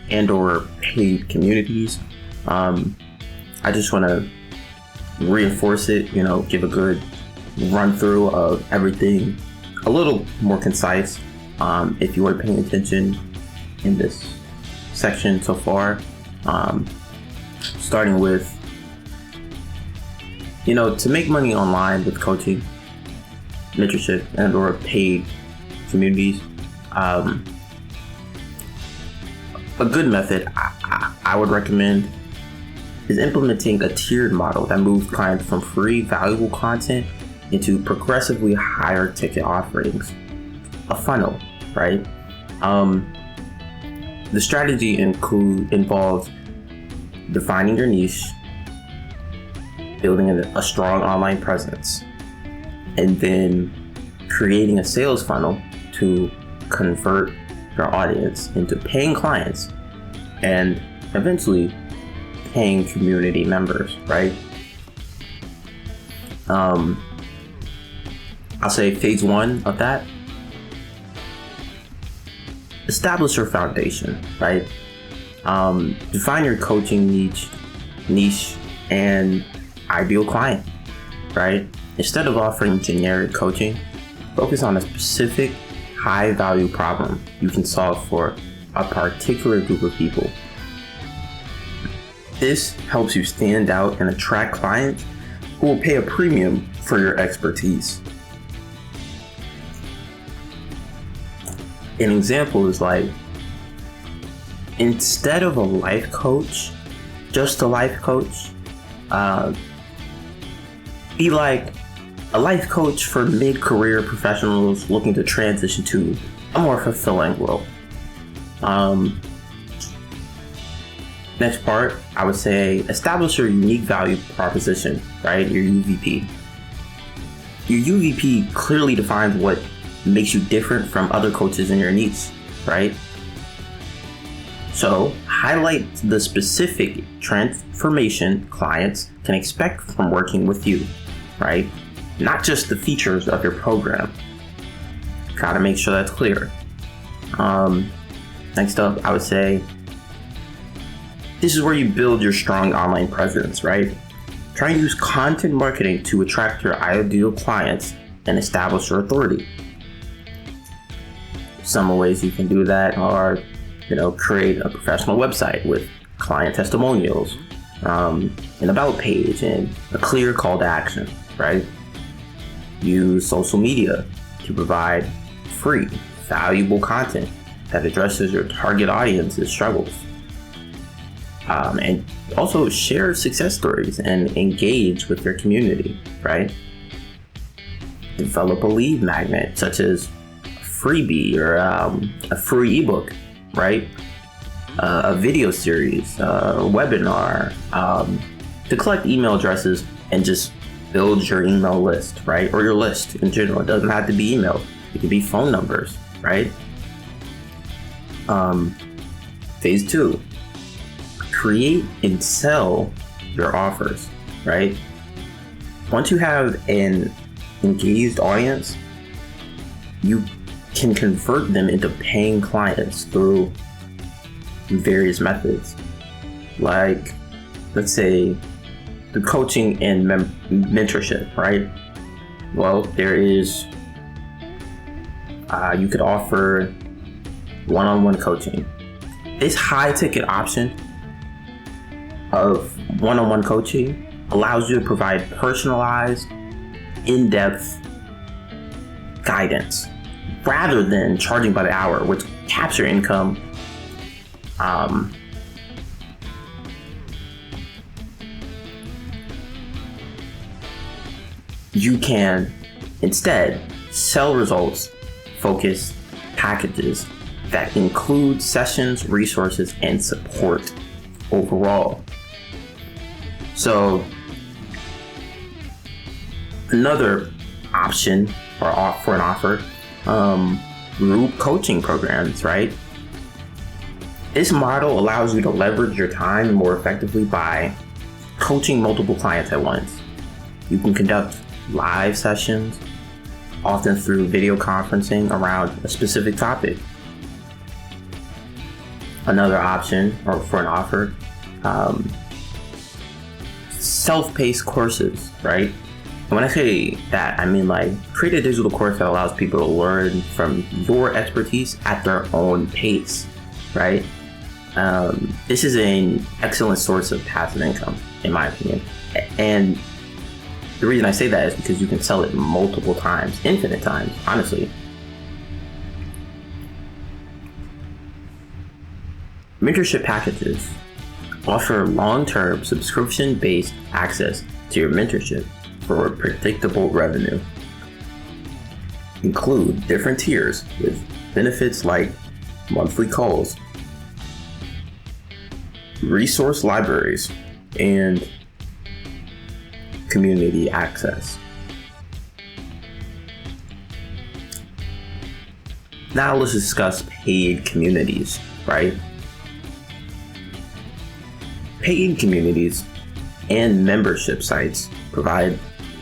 Speaker 1: and or paid communities, I just want to reinforce it, give a good run through of everything, a little more concise, if you are paying attention in this section so far, starting with, to make money online with coaching, mentorship, and or paid communities. A good method I would recommend is implementing a tiered model that moves clients from free, valuable content into progressively higher ticket offerings. A funnel, right? The strategy involves defining your niche, building a strong online presence, and then creating a sales funnel to convert your audience into paying clients and eventually paying community members, right? I'll say phase one of that, establish your foundation, right? Define your coaching niche and ideal client, right? Instead of offering generic coaching, focus on a specific high value problem you can solve for a particular group of people. This helps you stand out and attract clients who will pay a premium for your expertise. An example is like, instead of a life coach, just a life coach, be like a life coach for mid-career professionals looking to transition to a more fulfilling role. Next part, I would say establish your unique value proposition, right? Your UVP. Your UVP clearly defines what makes you different from other coaches in your niche, right? So highlight the specific transformation clients can expect from working with you, right? Not just the features of your program. Gotta make sure that's clear. Next up, I would say, this is where you build your strong online presence, right? Try and use content marketing to attract your ideal clients and establish your authority. Some ways you can do that are, create a professional website with client testimonials, an about page, and a clear call to action, right? Use social media to provide free, valuable content that addresses your target audience's struggles. And also share success stories and engage with your community, right? Develop a lead magnet, such as a freebie or a free ebook, right? A video series, a webinar, to collect email addresses and just build your email list, right? Or your list in general. It doesn't have to be email. It can be phone numbers, right? Phase two, create and sell your offers, right? Once you have an engaged audience, you can convert them into paying clients through various methods. Like, let's say, the coaching and mentorship, right? Well, there is, you could offer one-on-one coaching. This high ticket option of one-on-one coaching allows you to provide personalized, in-depth guidance rather than charging by the hour, which caps your income. You can instead sell results focused packages that include sessions, resources, and support overall. So another option for an offer, group coaching programs, right? This model allows you to leverage your time more effectively by coaching multiple clients at once. You can conduct live sessions, often through video conferencing around a specific topic. Another option for an offer, self-paced courses, right? And when I say that, I mean like create a digital course that allows people to learn from your expertise at their own pace, right? This is an excellent source of passive income, in my opinion. And the reason I say that is because you can sell it multiple times, infinite times, honestly. Mentorship packages offer long-term subscription-based access to your mentorship for predictable revenue. Include different tiers with benefits like monthly calls, resource libraries, and community access. Now let's discuss paid communities, right? Paid communities and membership sites provide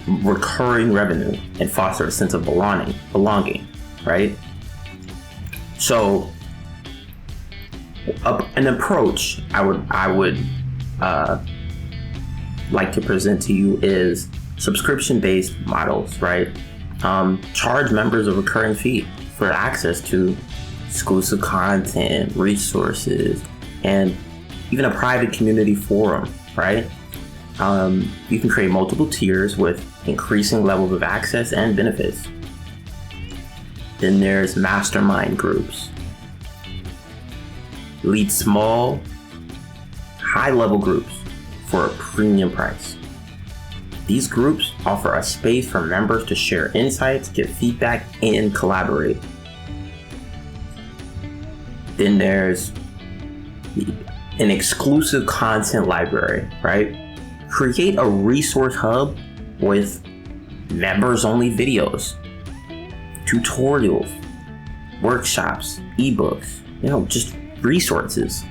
Speaker 1: recurring revenue and foster a sense of belonging, right? So an approach I would like to present to you is subscription-based models, right? Charge members a recurring fee for access to exclusive content, resources, and even a private community forum, right? You can create multiple tiers with increasing levels of access and benefits. Then there's mastermind groups. Lead small, high-level groups for a premium price. These groups offer a space for members to share insights, get feedback, and collaborate. Then there's an exclusive content library, right? Create a resource hub with members-only videos, tutorials, workshops, ebooks, just resources.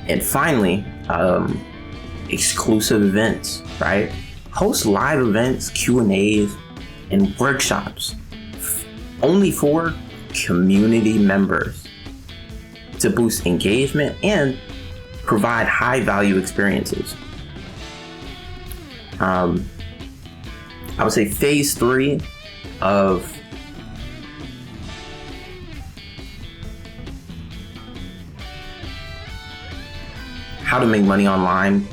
Speaker 1: And finally, exclusive events, right? Host live events, Q&As, and workshops only for community members to boost engagement and provide high value experiences. I would say phase 3 of how to make money online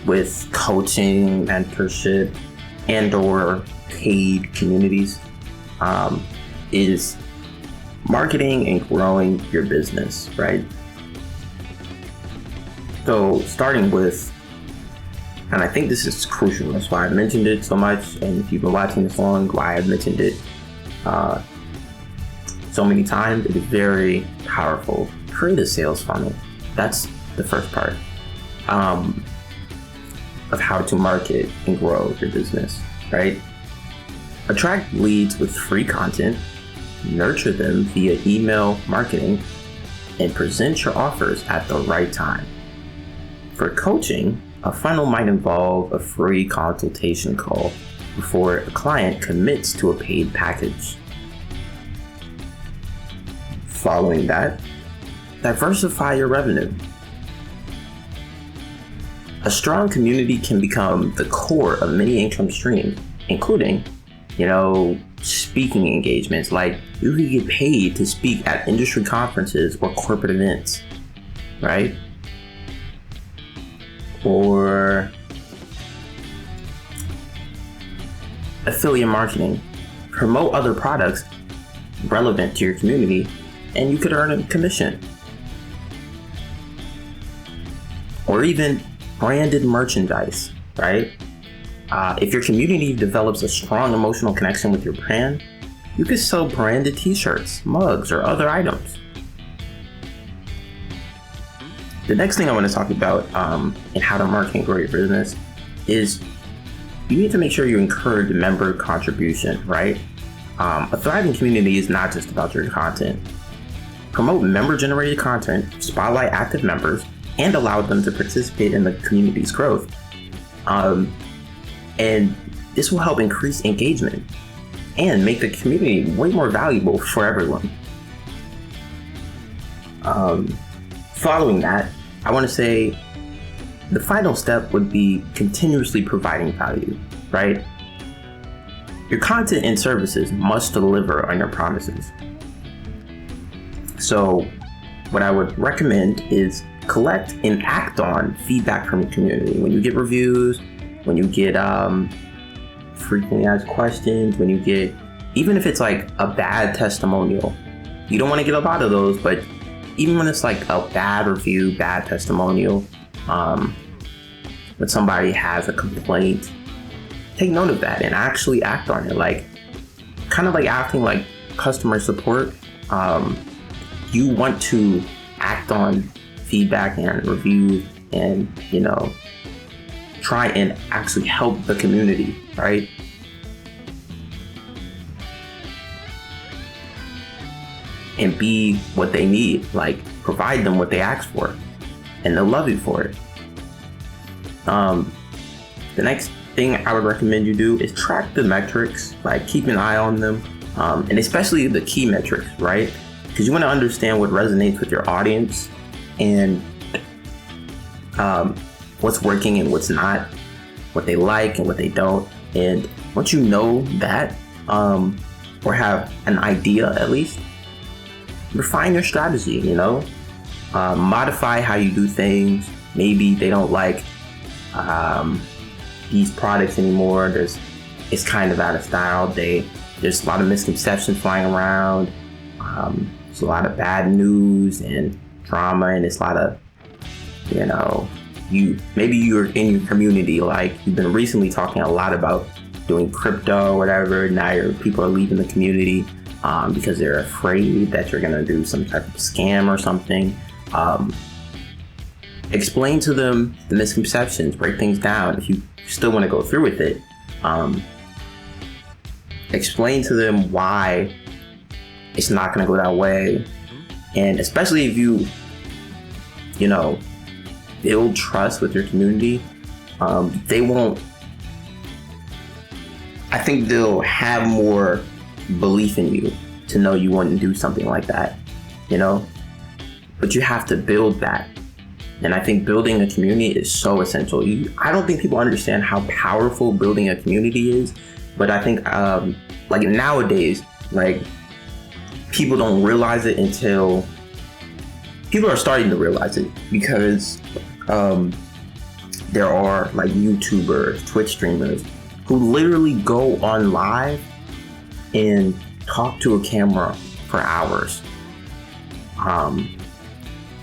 Speaker 1: with coaching, mentorship, and or paid communities is marketing and growing your business, right? So starting with, and I think this is crucial, that's why I mentioned it so much, and if you've been watching this long, why I've mentioned it so many times, it is very powerful. Create a sales funnel. That's the first part of how to market and grow your business, right? Attract leads with free content, nurture them via email marketing, and present your offers at the right time. For coaching, a funnel might involve a free consultation call before a client commits to a paid package. Following that, diversify your revenue. A strong community can become the core of many income streams, including, speaking engagements. Like, you could get paid to speak at industry conferences or corporate events, right? Or affiliate marketing. Promote other products relevant to your community, and you could earn a commission. Or even branded merchandise, right? If your community develops a strong emotional connection with your brand, you could sell branded t-shirts, mugs, or other items. The next thing I want to talk about in how to market and grow your business is you need to make sure you encourage member contribution, right? A thriving community is not just about your content. Promote member-generated content, spotlight active members, and allow them to participate in the community's growth. And this will help increase engagement and make the community way more valuable for everyone. Following that, I want to say the final step would be continuously providing value, right? Your content and services must deliver on your promises. So what I would recommend is collect and act on feedback from your community. When you get reviews, when you get frequently asked questions, when you get, even if it's like a bad testimonial, you don't want to get a lot of those, but even when it's like a bad review, bad testimonial, when somebody has a complaint, take note of that and actually act on it. Like, kind of like acting like customer support. you want to act on feedback and review and, try and actually help the community, right? And be what they need, like provide them what they ask for, and they'll love you for it. The next thing I would recommend you do is track the metrics, like keep an eye on them, and especially the key metrics, right? Because you want to understand what resonates with your audience and what's working and what's not, what they like and what they don't. And once you know that, or have an idea at least, refine your strategy, modify how you do things. Maybe they don't like these products anymore. It's kind of out of style. There's a lot of misconceptions flying around. There's a lot of bad news and drama, and it's a lot of, maybe you're in your community, like you've been recently talking a lot about doing crypto or whatever. Now people are leaving the community because they're afraid that you're gonna do some type of scam or something. Explain to them the misconceptions, break things down. If you still want to go through with it, explain to them why it's not gonna go that way. And especially if you build trust with your community, I think they'll have more belief in you to know you wouldn't do something like that, but you have to build that. And I think building a community is so essential. I don't think people understand how powerful building a community is, but I think like nowadays, like people don't realize it until people are starting to realize it, because there are like YouTubers, Twitch streamers who literally go on live and talk to a camera for hours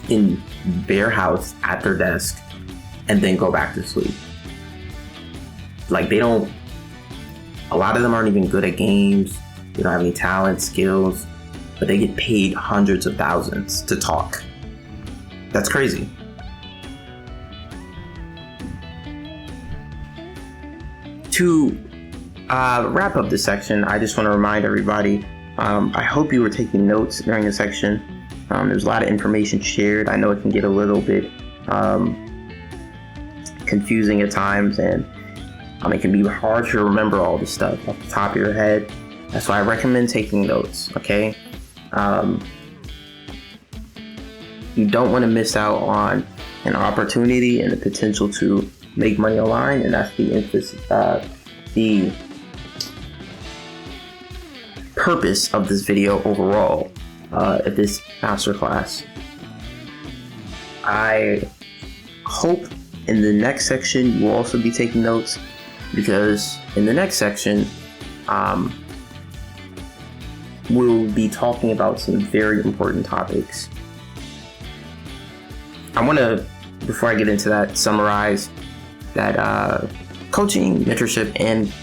Speaker 1: in their house at their desk and then go back to sleep. Like a lot of them aren't even good at games. They don't have any talent, skills, but they get paid hundreds of thousands to talk. That's crazy. To wrap up this section, I just want to remind everybody, I hope you were taking notes during the section. There's a lot of information shared. I know it can get a little bit confusing at times, and it can be hard to remember all this stuff off the top of your head. That's why I recommend taking notes, okay? You don't want to miss out on an opportunity and the potential to make money online, and that's the emphasis, the purpose of this video overall, of this masterclass. I hope in the next section you will also be taking notes, because in the next section we'll be talking about some very important topics. I want to, before I get into that, summarize that coaching, mentorship, and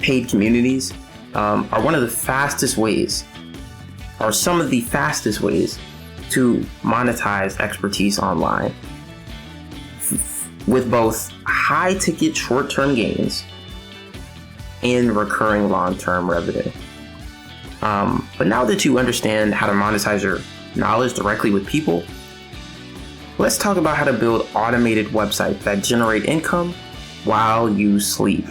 Speaker 1: paid communities are one of the fastest ways, or some of the fastest ways, to monetize expertise online with both high ticket short-term gains and recurring long-term revenue. But now that you understand how to monetize your knowledge directly with people, let's talk about how to build automated websites that generate income while you sleep.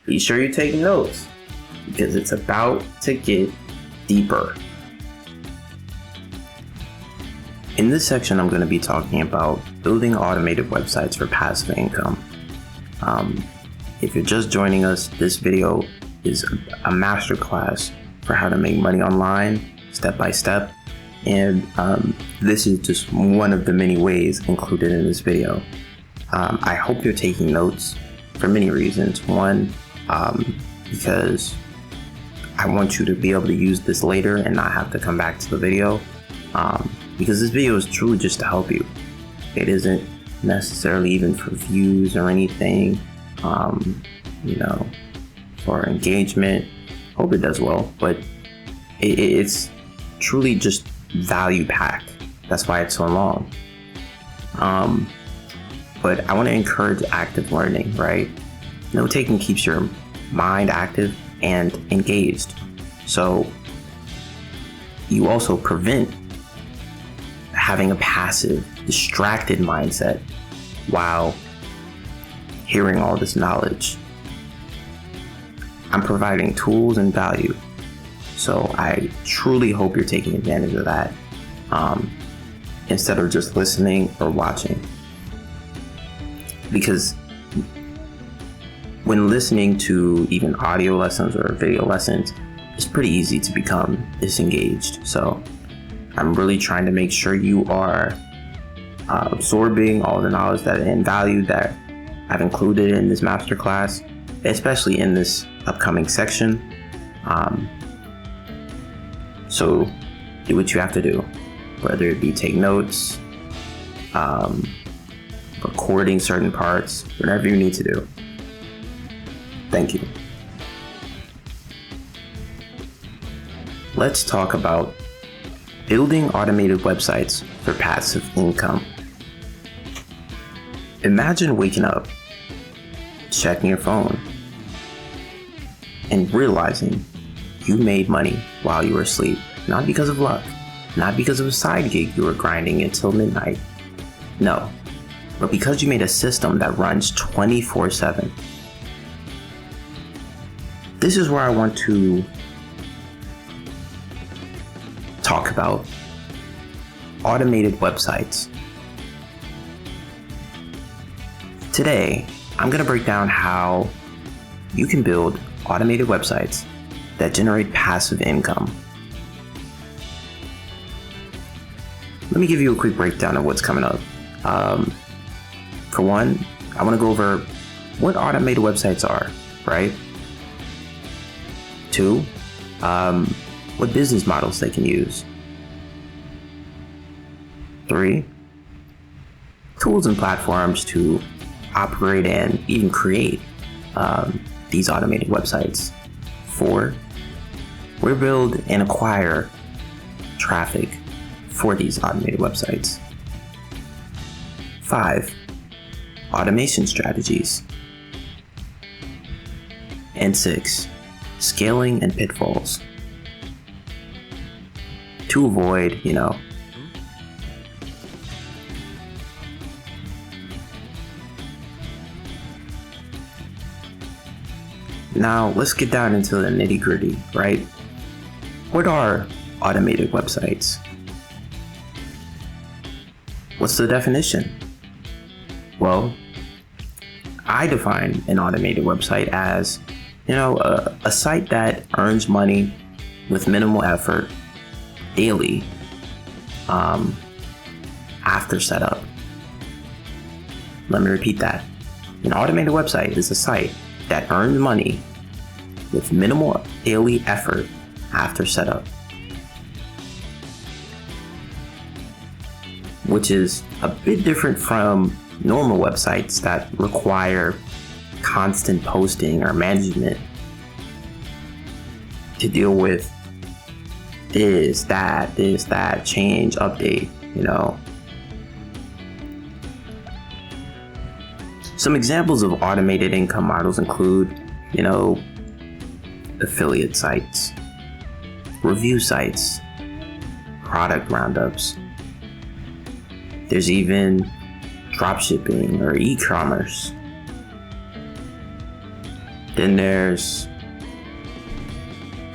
Speaker 1: Be sure you take notes, because it's about to get deeper. In this section, I'm going to be talking about building automated websites for passive income. If you're just joining us, this video is a masterclass for how to make money online, step by step. And this is just one of the many ways included in this video. I hope you're taking notes for many reasons. One, because I want you to be able to use this later and not have to come back to the video. Because this video is truly just to help you. It isn't necessarily even for views or anything, for engagement. Hope it does well, but it's truly just value packed. That's why it's so long. But I want to encourage active learning, right? Note taking keeps your mind active and engaged. So you also prevent having a passive, distracted mindset while hearing all this knowledge. I'm providing tools and value. So I truly hope you're taking advantage of that instead of just listening or watching. Because when listening to even audio lessons or video lessons, it's pretty easy to become disengaged. So I'm really trying to make sure you are absorbing all the knowledge and value that I've included in this masterclass, especially in this upcoming section. So do what you have to do, whether it be take notes, recording certain parts, whatever you need to do. Thank you. Let's talk about building automated websites for passive income. Imagine waking up, checking your phone, and realizing you made money while you were asleep. Not because of luck, not because of a side gig you were grinding until midnight. No, but because you made a system that runs 24/7. This is where I want to talk about automated websites. Today, I'm going to break down how you can build automated websites that generate passive income. Let me give you a quick breakdown of what's coming up. For one, I want to go over what automated websites are, right? Two, what business models they can use. Three, tools and platforms to operate and even create these automated websites. Four, where to build and acquire traffic for these automated websites. 5, automation strategies. And 6, scaling and pitfalls to avoid, Now let's get down into the nitty-gritty, right? What are automated websites? What's the definition? Well, I define an automated website as, a site that earns money with minimal effort daily after setup. Let me repeat that. An automated website is a site that earns money with minimal daily effort after setup, which is a bit different from normal websites that require constant posting or management to deal with this, that, change, update, Some examples of automated income models include, affiliate sites, review sites, product roundups. There's even dropshipping or e-commerce. Then there's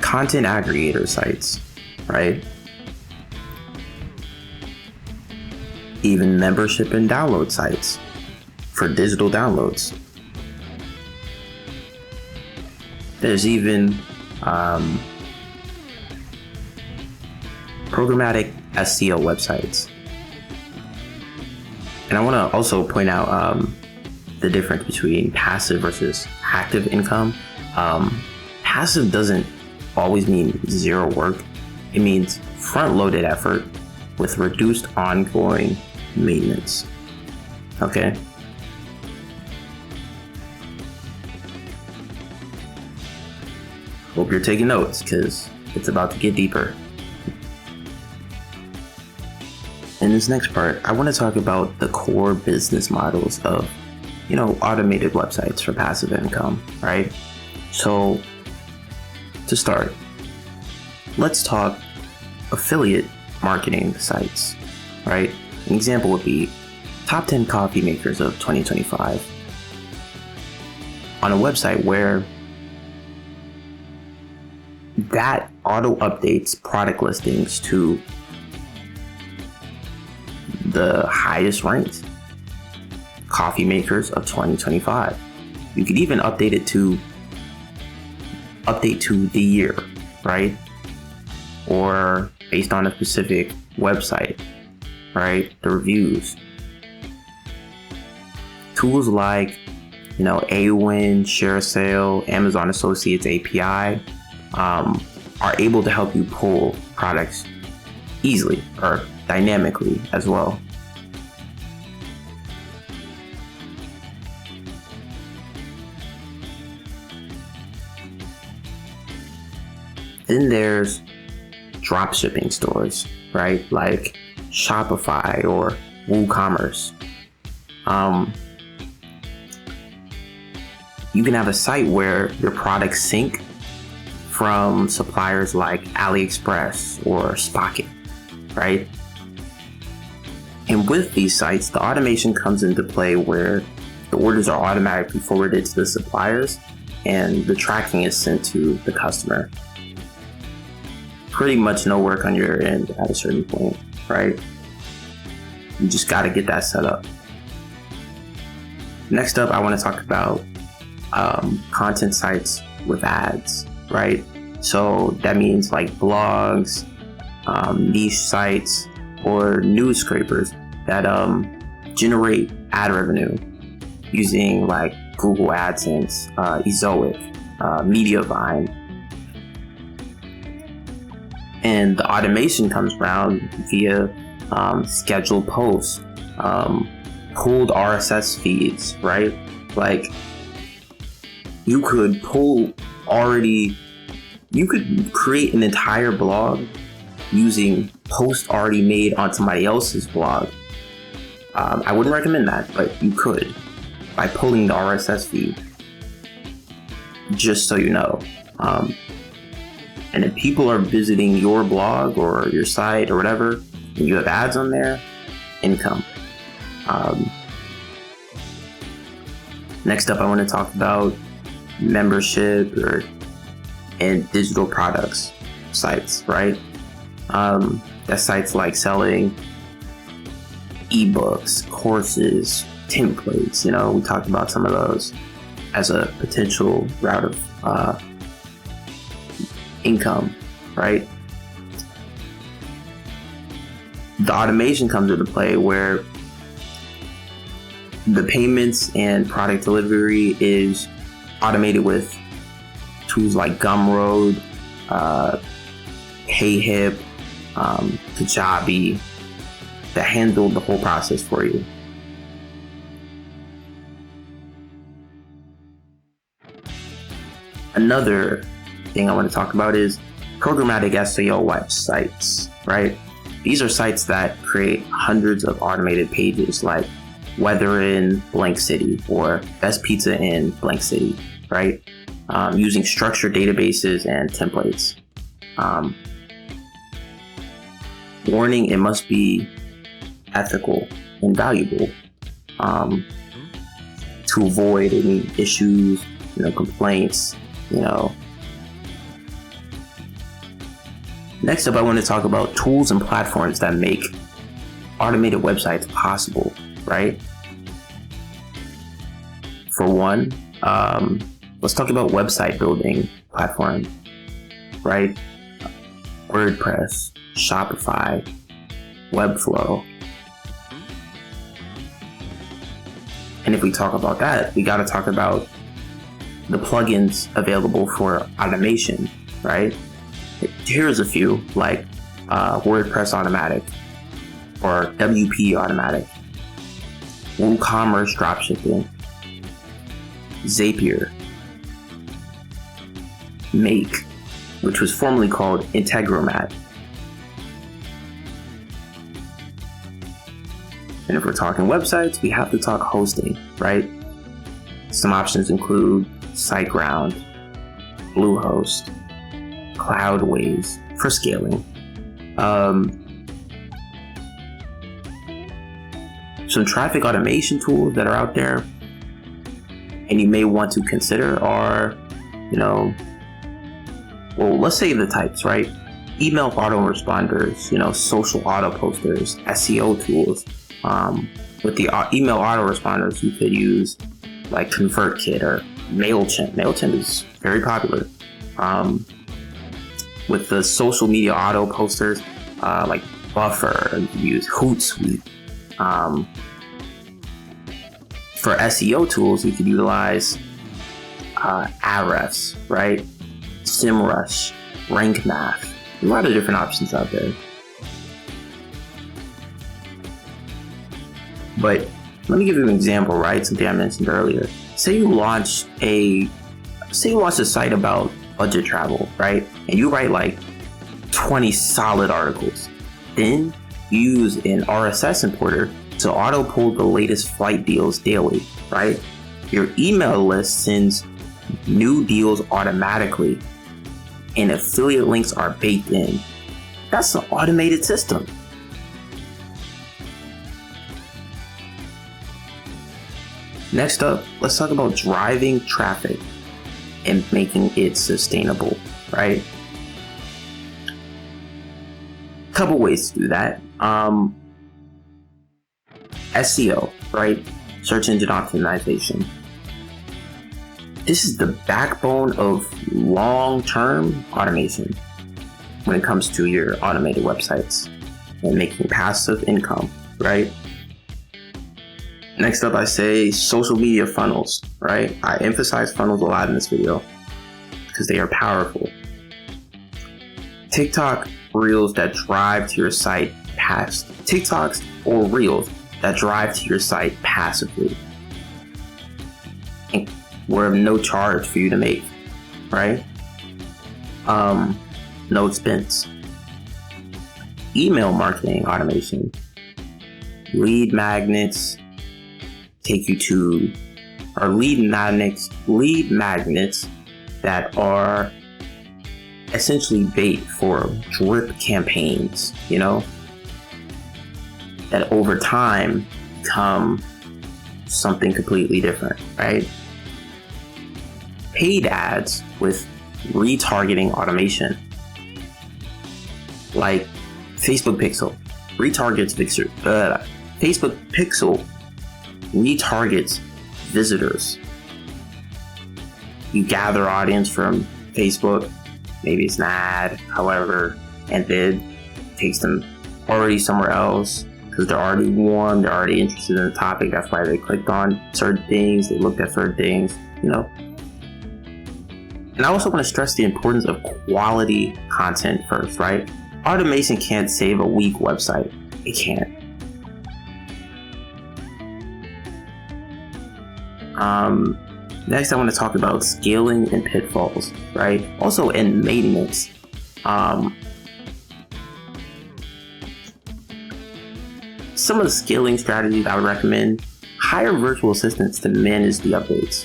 Speaker 1: content aggregator sites, right? Even membership and download sites for digital downloads. There's even programmatic SEO websites. And I want to also point out the difference between passive versus active income. Passive doesn't always mean zero work. It means front-loaded effort with reduced ongoing maintenance. Okay? Well, hope you're taking notes because it's about to get deeper. In this next part, I want to talk about the core business models of, automated websites for passive income, right? So to start, let's talk affiliate marketing sites, right? An example would be top 10 coffee makers of 2025 on a website where that auto updates product listings to the highest ranked coffee makers of 2025. You could even update to the year, right? Or based on a specific website, right? The reviews. Tools like, AWin, ShareSale, Amazon Associates API are able to help you pull products easily or dynamically as well. Then there's dropshipping stores, right? Like Shopify or WooCommerce. You can have a site where your products sync from suppliers like AliExpress or Spocket, right? And with these sites, the automation comes into play where the orders are automatically forwarded to the suppliers and the tracking is sent to the customer. Pretty much no work on your end at a certain point, right? You just got to get that set up. Next up, I want to talk about content sites with ads, right? So that means like blogs, niche sites, or news scrapers that generate ad revenue using like Google AdSense, Ezoic, Mediavine. And the automation comes around via scheduled posts, pulled RSS feeds, right? Like you could create an entire blog using posts already made on somebody else's blog. I wouldn't recommend that, but you could by pulling the RSS feed, just so you know. And if people are visiting your blog or your site or whatever, and you have ads on there, income. Next up, I want to talk about membership and digital products sites, right? That's sites like selling ebooks, courses, templates. We talked about some of those as a potential route of income, right? The automation comes into play where the payments and product delivery is automated with tools like Gumroad, Payhip, Kajabi that handle the whole process for you. Another thing I want to talk about is programmatic SEO websites, right? These are sites that create hundreds of automated pages like weather in blank city or best pizza in blank city, right? Using structured databases and templates. Warning, it must be ethical and valuable to avoid any issues, complaints, Next up, I want to talk about tools and platforms that make automated websites possible, right? For one, let's talk about website building platform, right? WordPress, Shopify, Webflow. And if we talk about that, we got to talk about the plugins available for automation, right? Here's a few, like WordPress Automatic or WP Automatic, WooCommerce Dropshipping, Zapier, Make, which was formerly called Integromat. And if we're talking websites, we have to talk hosting, right? Some options include SiteGround, Bluehost, Cloudways for scaling. Some traffic automation tools that are out there and you may want to consider are, let's say the types, right? Email autoresponders, social auto posters, SEO tools. With the email autoresponders, you could use like ConvertKit or MailChimp. MailChimp is very popular. With the social media auto posters, like Buffer, you could use Hootsuite. For SEO tools, you could utilize Ahrefs, right? SEMrush, Rank Math. A lot of different options out there. But let me give you an example, right? Something I mentioned earlier. Say you launch a site about budget travel, right? And you write like 20 solid articles. Then you use an RSS importer to auto pull the latest flight deals daily, right? Your email list sends new deals automatically and affiliate links are baked in. That's an automated system. Next up, let's talk about driving traffic and making it sustainable, right? A couple ways to do that. SEO, right? Search engine optimization. This is the backbone of long-term automation when it comes to your automated websites and making passive income, right? Next up, I say social media funnels, right? I emphasize funnels a lot in this video because they are powerful. TikTok reels that drive to your site TikToks or reels that drive to your site passively and were no charge for you to make, right? No expense. Email marketing automation. Lead magnets take you to, or lead magnets that are essentially bait for drip campaigns, that over time become something completely different, right? Paid ads with retargeting automation, like Facebook Pixel retargets visitors. You gather audience from Facebook, maybe it's an ad, however, and then takes them already somewhere else because they're already warm, they're already interested in the topic. That's why they clicked on certain things, they looked at certain things, And I also want to stress the importance of quality content first, right? Automation can't save a weak website. It can't. Next, I want to talk about scaling and pitfalls, right? Also in maintenance. Some of the scaling strategies I would recommend: hire virtual assistants to manage the updates.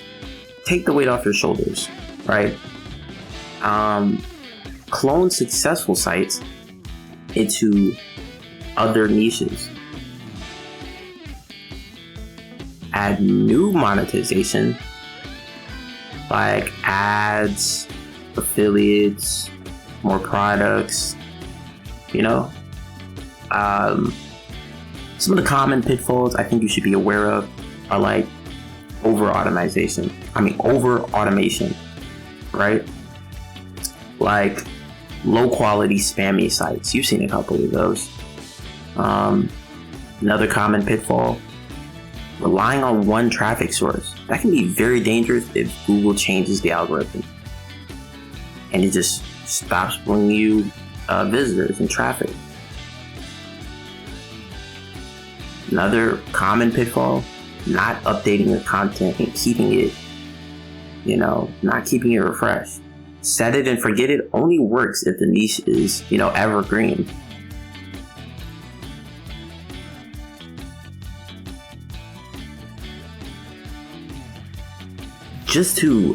Speaker 1: Take the weight off your shoulders, right? Clone successful sites into other niches. Add new monetization like ads, affiliates, more products, Some of the common pitfalls I think you should be aware of are like over automation, right? Like low quality spammy sites. You've seen a couple of those. Another common pitfall: relying on one traffic source. That can be very dangerous if Google changes the algorithm and it just stops bringing you visitors and traffic. Another common pitfall: not updating the content and keeping it, not keeping it refreshed. set it and forget it only works if the niche is, evergreen. Just to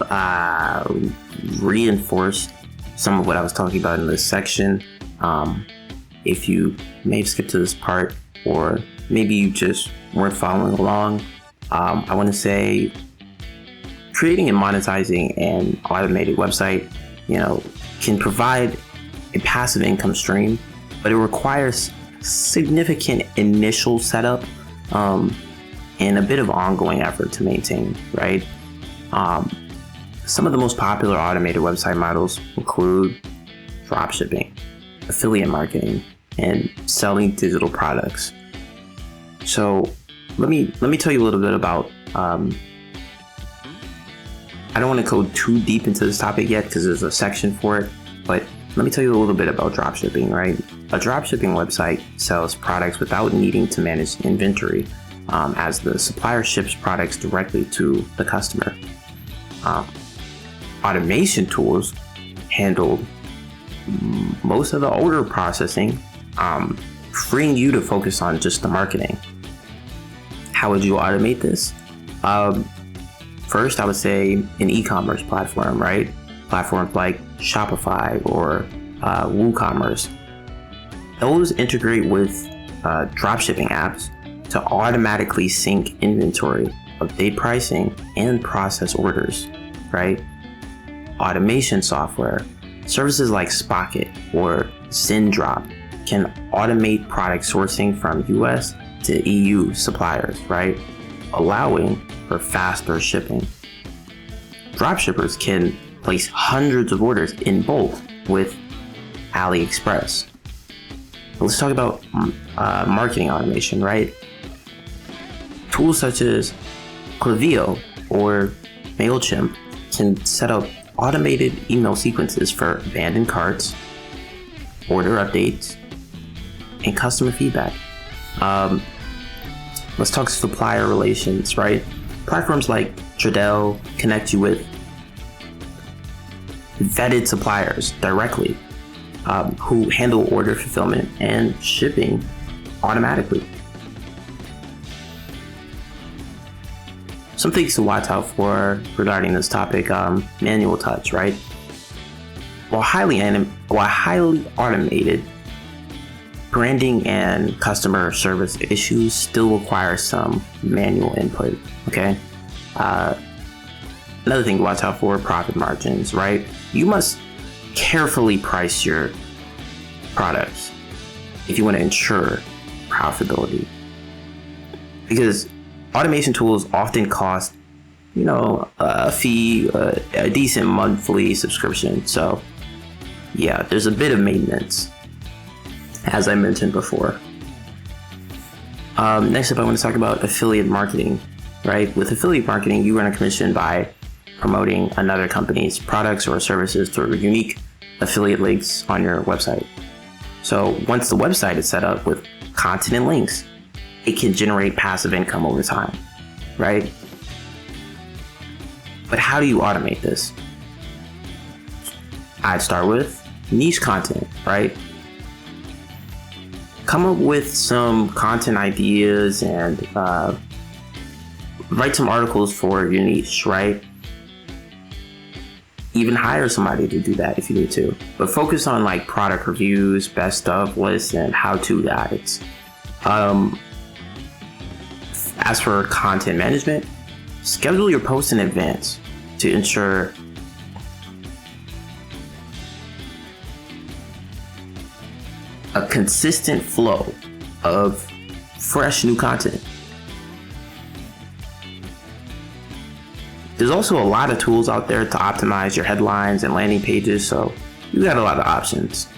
Speaker 1: reinforce some of what I was talking about in this section, if you may have skipped to this part, or maybe you just weren't following along, I want to say creating and monetizing an automated website, can provide a passive income stream, but it requires significant initial setup and a bit of ongoing effort to maintain, right? Some of the most popular automated website models include dropshipping, affiliate marketing, and selling digital products. So let me tell you a little bit about, I don't want to go too deep into this topic yet because there's a section for it, but let me tell you a little bit about dropshipping, right? A dropshipping website sells products without needing to manage inventory, as the supplier ships products directly to the customer. Automation tools handle most of the order processing, freeing you to focus on just the marketing. How would you automate this? First, I would say an e-commerce platform, right? Platforms like Shopify or WooCommerce. Those integrate with dropshipping apps to automatically sync inventory, update pricing, and process orders, right? Automation software, services like Spocket or Zendrop can automate product sourcing from US to EU suppliers, right? Allowing for faster shipping. Dropshippers can place hundreds of orders in bulk with AliExpress. Let's talk about marketing automation, right? Tools such as Klaviyo or MailChimp can set up automated email sequences for abandoned carts, order updates, and customer feedback. Let's talk supplier relations, right? Platforms like Tradell connect you with vetted suppliers directly, who handle order fulfillment and shipping automatically. Some things to watch out for regarding this topic: manual touch, right? While highly automated, branding and customer service issues still require some manual input, okay? Another thing to watch out for: profit margins, right? You must carefully price your products if you want to ensure profitability, because automation tools often cost, a fee, a decent monthly subscription. So yeah, there's a bit of maintenance, as I mentioned before. Next up, I want to talk about affiliate marketing, right? With affiliate marketing, you earn a commission by promoting another company's products or services through unique affiliate links on your website. So once the website is set up with content and links, it can generate passive income over time, right? But how do you automate this? I'd start with niche content, right? Come up with some content ideas and write some articles for your niche, right? Even hire somebody to do that if you need to. But focus on like product reviews, best of lists, and how-to guides. As for content management, schedule your posts in advance to ensure a consistent flow of fresh new content. There's also a lot of tools out there to optimize your headlines and landing pages, so you got a lot of options.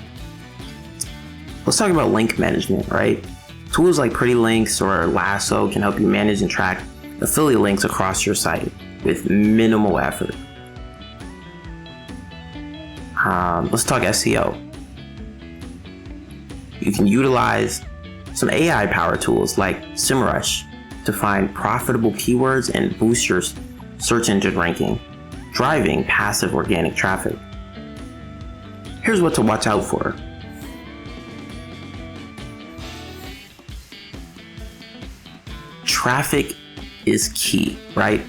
Speaker 1: Let's talk about link management, right? Tools like Pretty Links or Lasso can help you manage and track affiliate links across your site with minimal effort. Let's talk SEO. You can utilize some AI power tools like SEMrush to find profitable keywords and boost your search engine ranking, driving passive organic traffic. Here's what to watch out for. Traffic is key, right?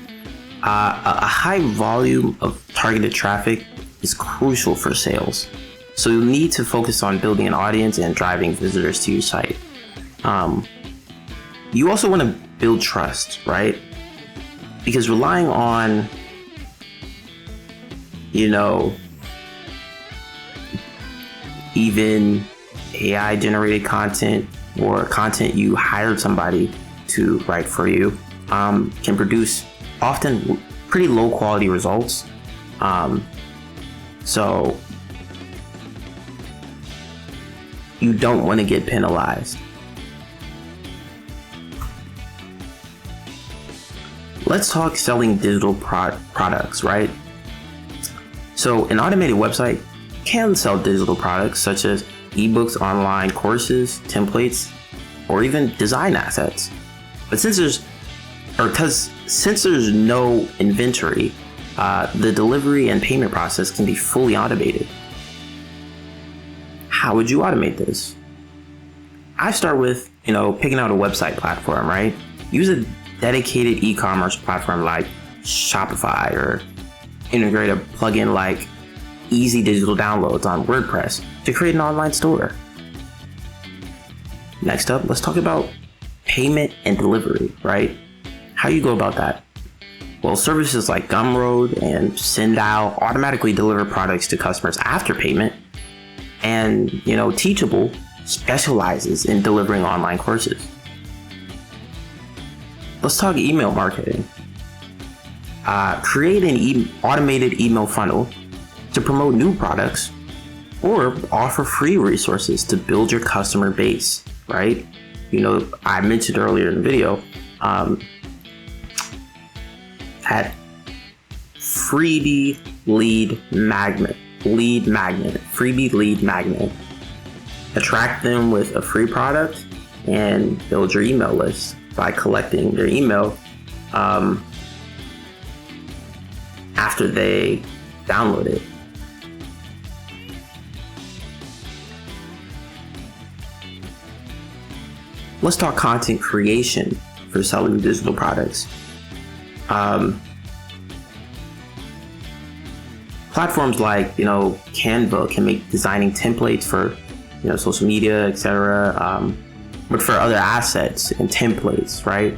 Speaker 1: A high volume of targeted traffic is crucial for sales. So you'll need to focus on building an audience and driving visitors to your site. You also want to build trust, right? Because relying on, even AI generated content or content you hired somebody to write for you can produce often pretty low quality results. So you don't want to get penalized. Let's talk selling digital products, right? So an automated website can sell digital products such as ebooks, online courses, templates, or even design assets. But since there's no inventory, the delivery and payment process can be fully automated. How would you automate this? I start with, picking out a website platform, right? Use a dedicated e-commerce platform like Shopify, or integrate a plugin like Easy Digital Downloads on WordPress to create an online store. Next up, let's talk about payment and delivery, right? How do you go about that? Well, services like Gumroad and Sendow automatically deliver products to customers after payment. And, Teachable specializes in delivering online courses. Let's talk email marketing. Create an automated email funnel to promote new products or offer free resources to build your customer base, right? I mentioned earlier in the video that freebie lead magnet. Attract them with a free product and build your email list by collecting their email after they download it. Let's talk content creation for selling digital products. Platforms like, Canva can make designing templates for, social media, etc. But for other assets and templates, right?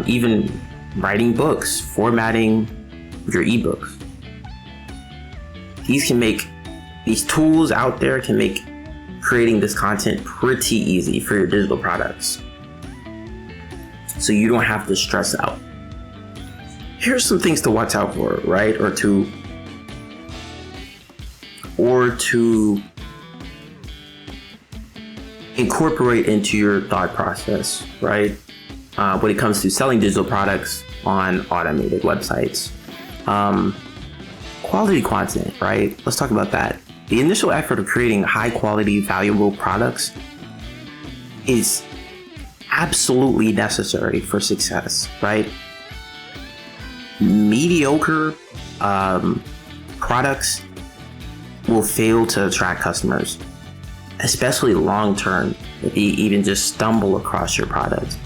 Speaker 1: Even writing books, formatting your ebooks. These tools out there can make creating this content pretty easy for your digital products. So you don't have to stress out. Here's some things to watch out for, right? Or to incorporate into your thought process, right? When it comes to selling digital products on automated websites. Quality content, right? Let's talk about that. The initial effort of creating high quality, valuable products is absolutely necessary for success, right? Mediocre products will fail to attract customers, especially long term, if you even just stumble across your product.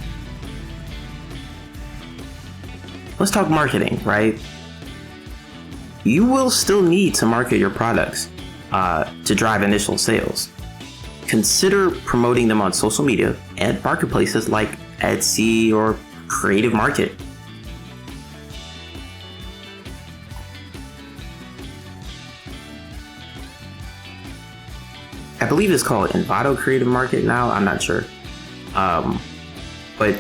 Speaker 1: Let's talk marketing, right? You will still need to market your products to drive initial sales. Consider promoting them on social media and marketplaces like Etsy or Creative Market. I believe it's called Envato Creative Market now. I'm not sure. But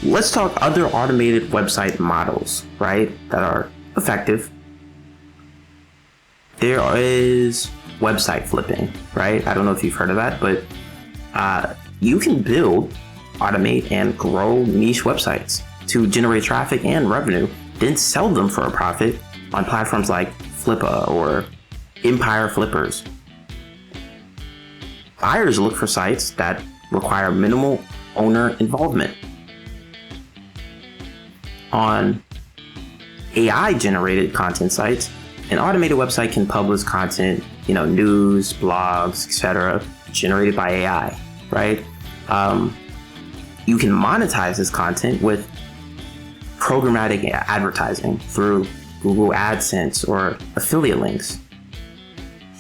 Speaker 1: let's talk other automated website models, right? That are effective. There is website flipping, right? I don't know if you've heard of that, but you can build, automate, and grow niche websites to generate traffic and revenue, then sell them for a profit on platforms like Flippa or Empire Flippers. Buyers look for sites that require minimal owner involvement. On AI-generated content sites, An automated website can publish content, news, blogs, etc., generated by AI, right? You can monetize this content with programmatic advertising through Google AdSense or affiliate links.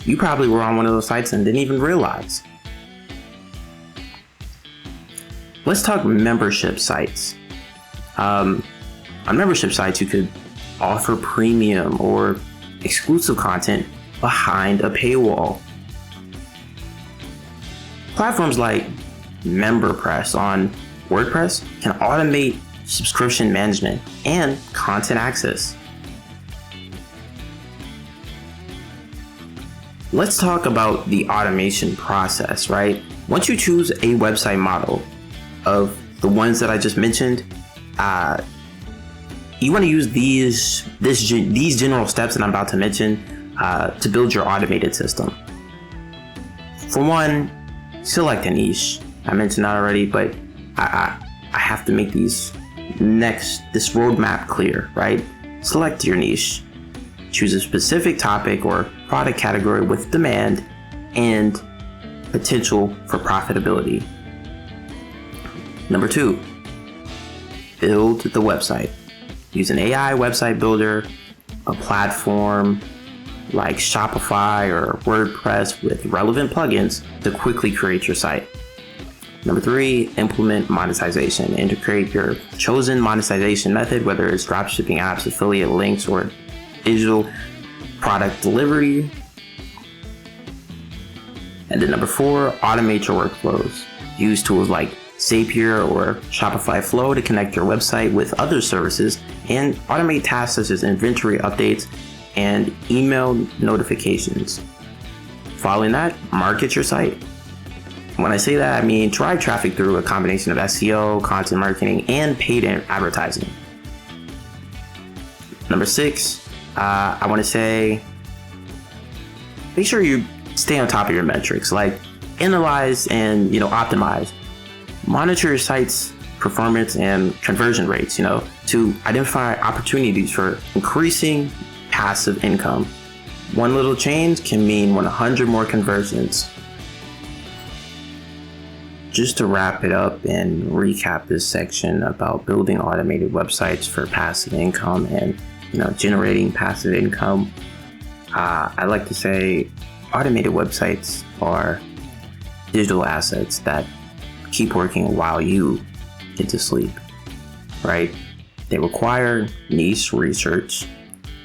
Speaker 1: You probably were on one of those sites and didn't even realize. Let's talk membership sites. On membership sites, you could offer premium or exclusive content behind a paywall. Platforms like MemberPress on WordPress can automate subscription management and content access. Let's talk about the automation process, right? Once you choose a website model of the ones that I just mentioned, you want to use these general steps that I'm about to mention to build your automated system. For one, select a niche. I mentioned that already, but I have to make this roadmap clear, right? Select your niche. Choose a specific topic or product category with demand and potential for profitability. Number 2, build the website. Use an AI website builder, a platform like Shopify or WordPress with relevant plugins to quickly create your site. Number 3, implement monetization. Integrate your chosen monetization method, whether it's dropshipping apps, affiliate links, or digital product delivery. And then number 4, automate your workflows. Use tools like Zapier or Shopify Flow to connect your website with other services and automate tasks such as inventory updates and email notifications. Following that, market your site. When I say that, I mean drive traffic through a combination of SEO, content marketing, and paid advertising. Number 6, I want to say, make sure you stay on top of your metrics, like analyze and optimize. Monitor your site's performance and conversion rates, to identify opportunities for increasing passive income. One little change can mean 100 more conversions. Just to wrap it up and recap this section about building automated websites for passive income and generating passive income, I like to say automated websites are digital assets that keep working while you get to sleep, right? They require niche research,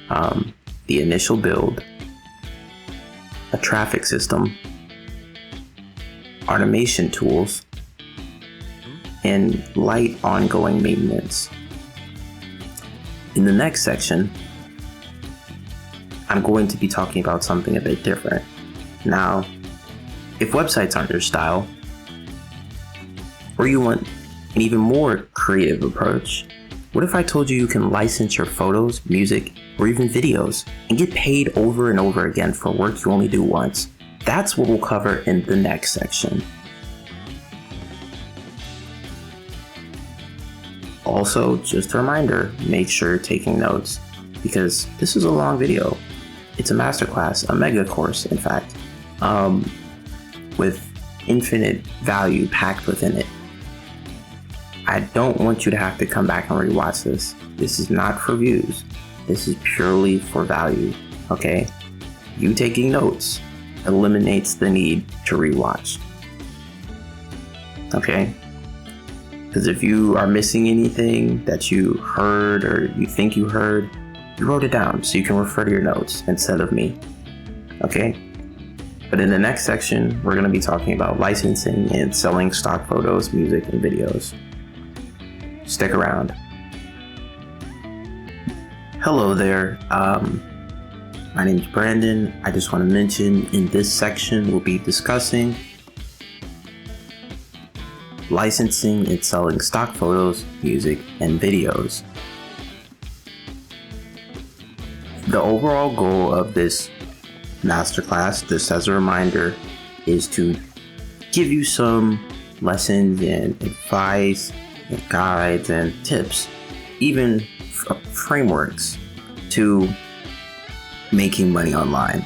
Speaker 1: the initial build, a traffic system, automation tools, and light ongoing maintenance. In the next section, I'm going to be talking about something a bit different. Now, if websites aren't your style, or you want an even more creative approach, what if I told you can license your photos, music, or even videos and get paid over and over again for work you only do once? That's what we'll cover in the next section. Also, just a reminder, make sure you're taking notes because this is a long video. It's a masterclass, a mega course, in fact, with infinite value packed within it. I don't want you to have to come back and rewatch this. This is not for views. This is purely for value, okay? You taking notes eliminates the need to rewatch, okay? Because if you are missing anything that you heard or you think you heard, you wrote it down so you can refer to your notes instead of me, okay? But in the next section, we're gonna be talking about licensing and selling stock photos, music, and videos. Stick around. Hello there. My name is Brandon. I just want to mention in this section, we'll be discussing licensing and selling stock photos, music, and videos. The overall goal of this masterclass, just as a reminder, is to give you some lessons and advice and guides and tips, even frameworks to making money online.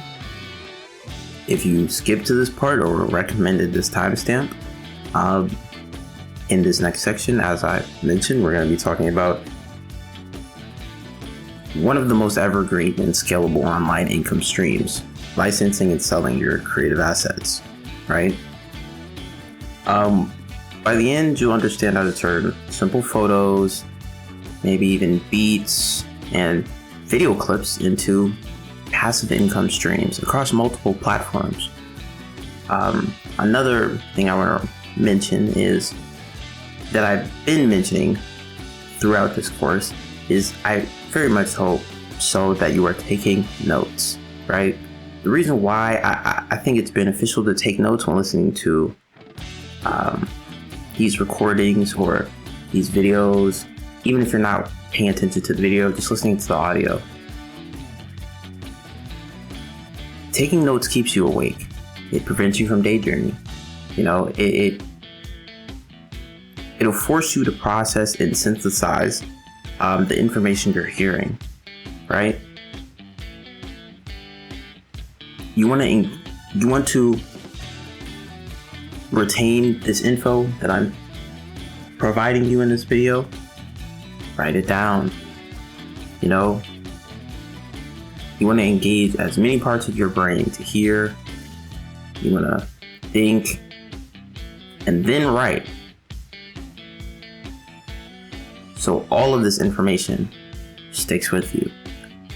Speaker 1: If you skip to this part or recommended this timestamp, in this next section, as I mentioned, we're going to be talking about one of the most evergreen and scalable online income streams, licensing and selling your creative assets, right? By the end, you'll understand how to turn simple photos, maybe even beats and video clips into passive income streams across multiple platforms. Another thing I want to mention is that I've been mentioning throughout this course is I very much hope so that you are taking notes, right? The reason why I think it's beneficial to take notes when listening to these recordings or these videos, even if you're not paying attention to the video, just listening to the audio. Taking notes keeps you awake. It prevents you from daydreaming. You know, it'll force you to process and synthesize the information you're hearing, right? You want to retain this info that I'm providing you in this video. Write it down. You know, you want to engage as many parts of your brain to hear. You want to think and then write. So all of this information sticks with you,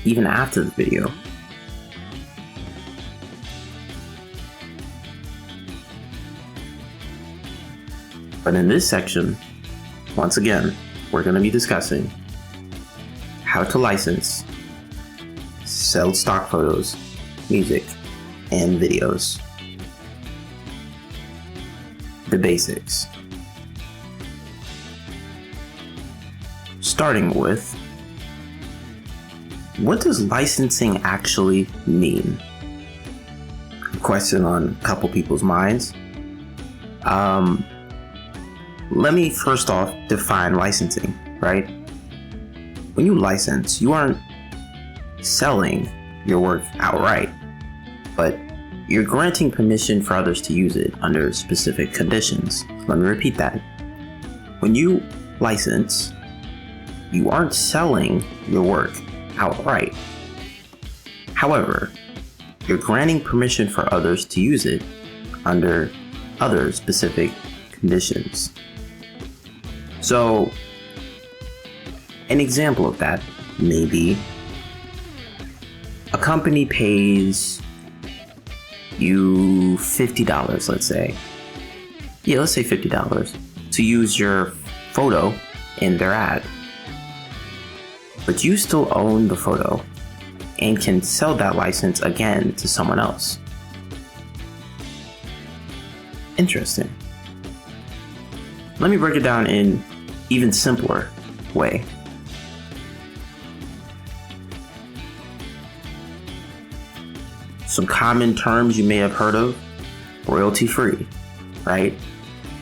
Speaker 1: even after the video. But in this section, once again, we're going to be discussing how to license, sell stock photos, music, and videos. The basics. Starting with, what does licensing actually mean? A question on a couple people's minds. Let me first off define licensing, right? When you license, you aren't selling your work outright, but you're granting permission for others to use it under specific conditions. Let me repeat that. When you license, you aren't selling your work outright. However, you're granting permission for others to use it under other specific conditions. So, an example of that may be a company pays you $50, let's say. Yeah, let's say $50 to use your photo in their ad. But you still own the photo and can sell that license again to someone else. Interesting. Let me break it down in even simpler way. Some common terms you may have heard of: royalty-free, right?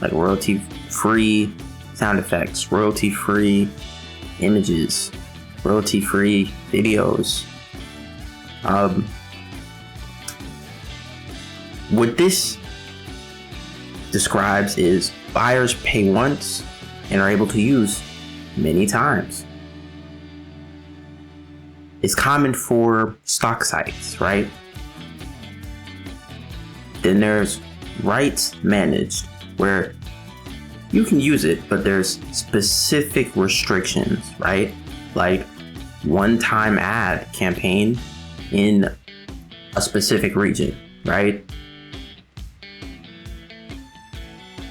Speaker 1: Like royalty-free sound effects, royalty-free images, royalty-free videos. What this describes is buyers pay once and are able to use many times. It's common for stock sites, right? Then there's rights managed, where you can use it, but there's specific restrictions, right? Like one-time ad campaign in a specific region, right?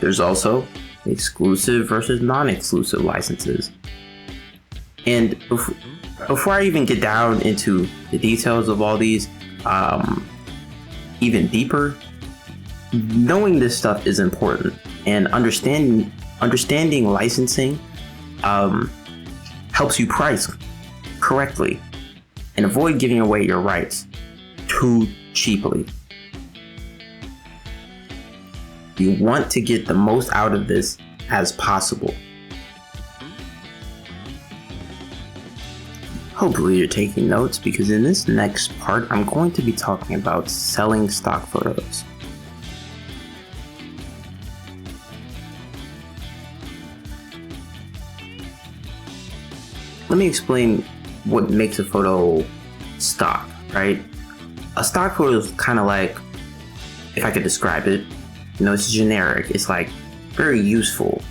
Speaker 1: There's also exclusive versus non-exclusive licenses. And before I even get down into the details of all these, even deeper, knowing this stuff is important, and understanding licensing helps you price correctly and avoid giving away your rights too cheaply. You want to get the most out of this as possible. Hopefully you're taking notes, because in this next part, I'm going to be talking about selling stock photos. Let me explain what makes a photo stock, right? A stock photo is kind of like, if I could describe it, it's generic. It's like very useful.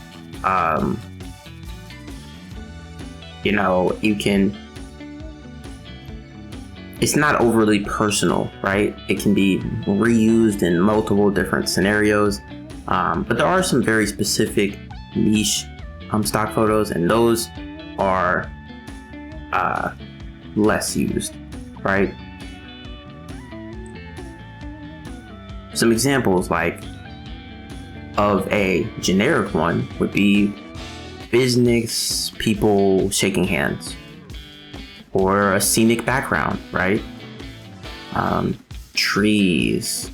Speaker 1: It's not overly personal, right? It can be reused in multiple different scenarios. But there are some very specific niche stock photos, and those are less used, right? Some examples of a generic one would be business people shaking hands, or a scenic background, right? Trees,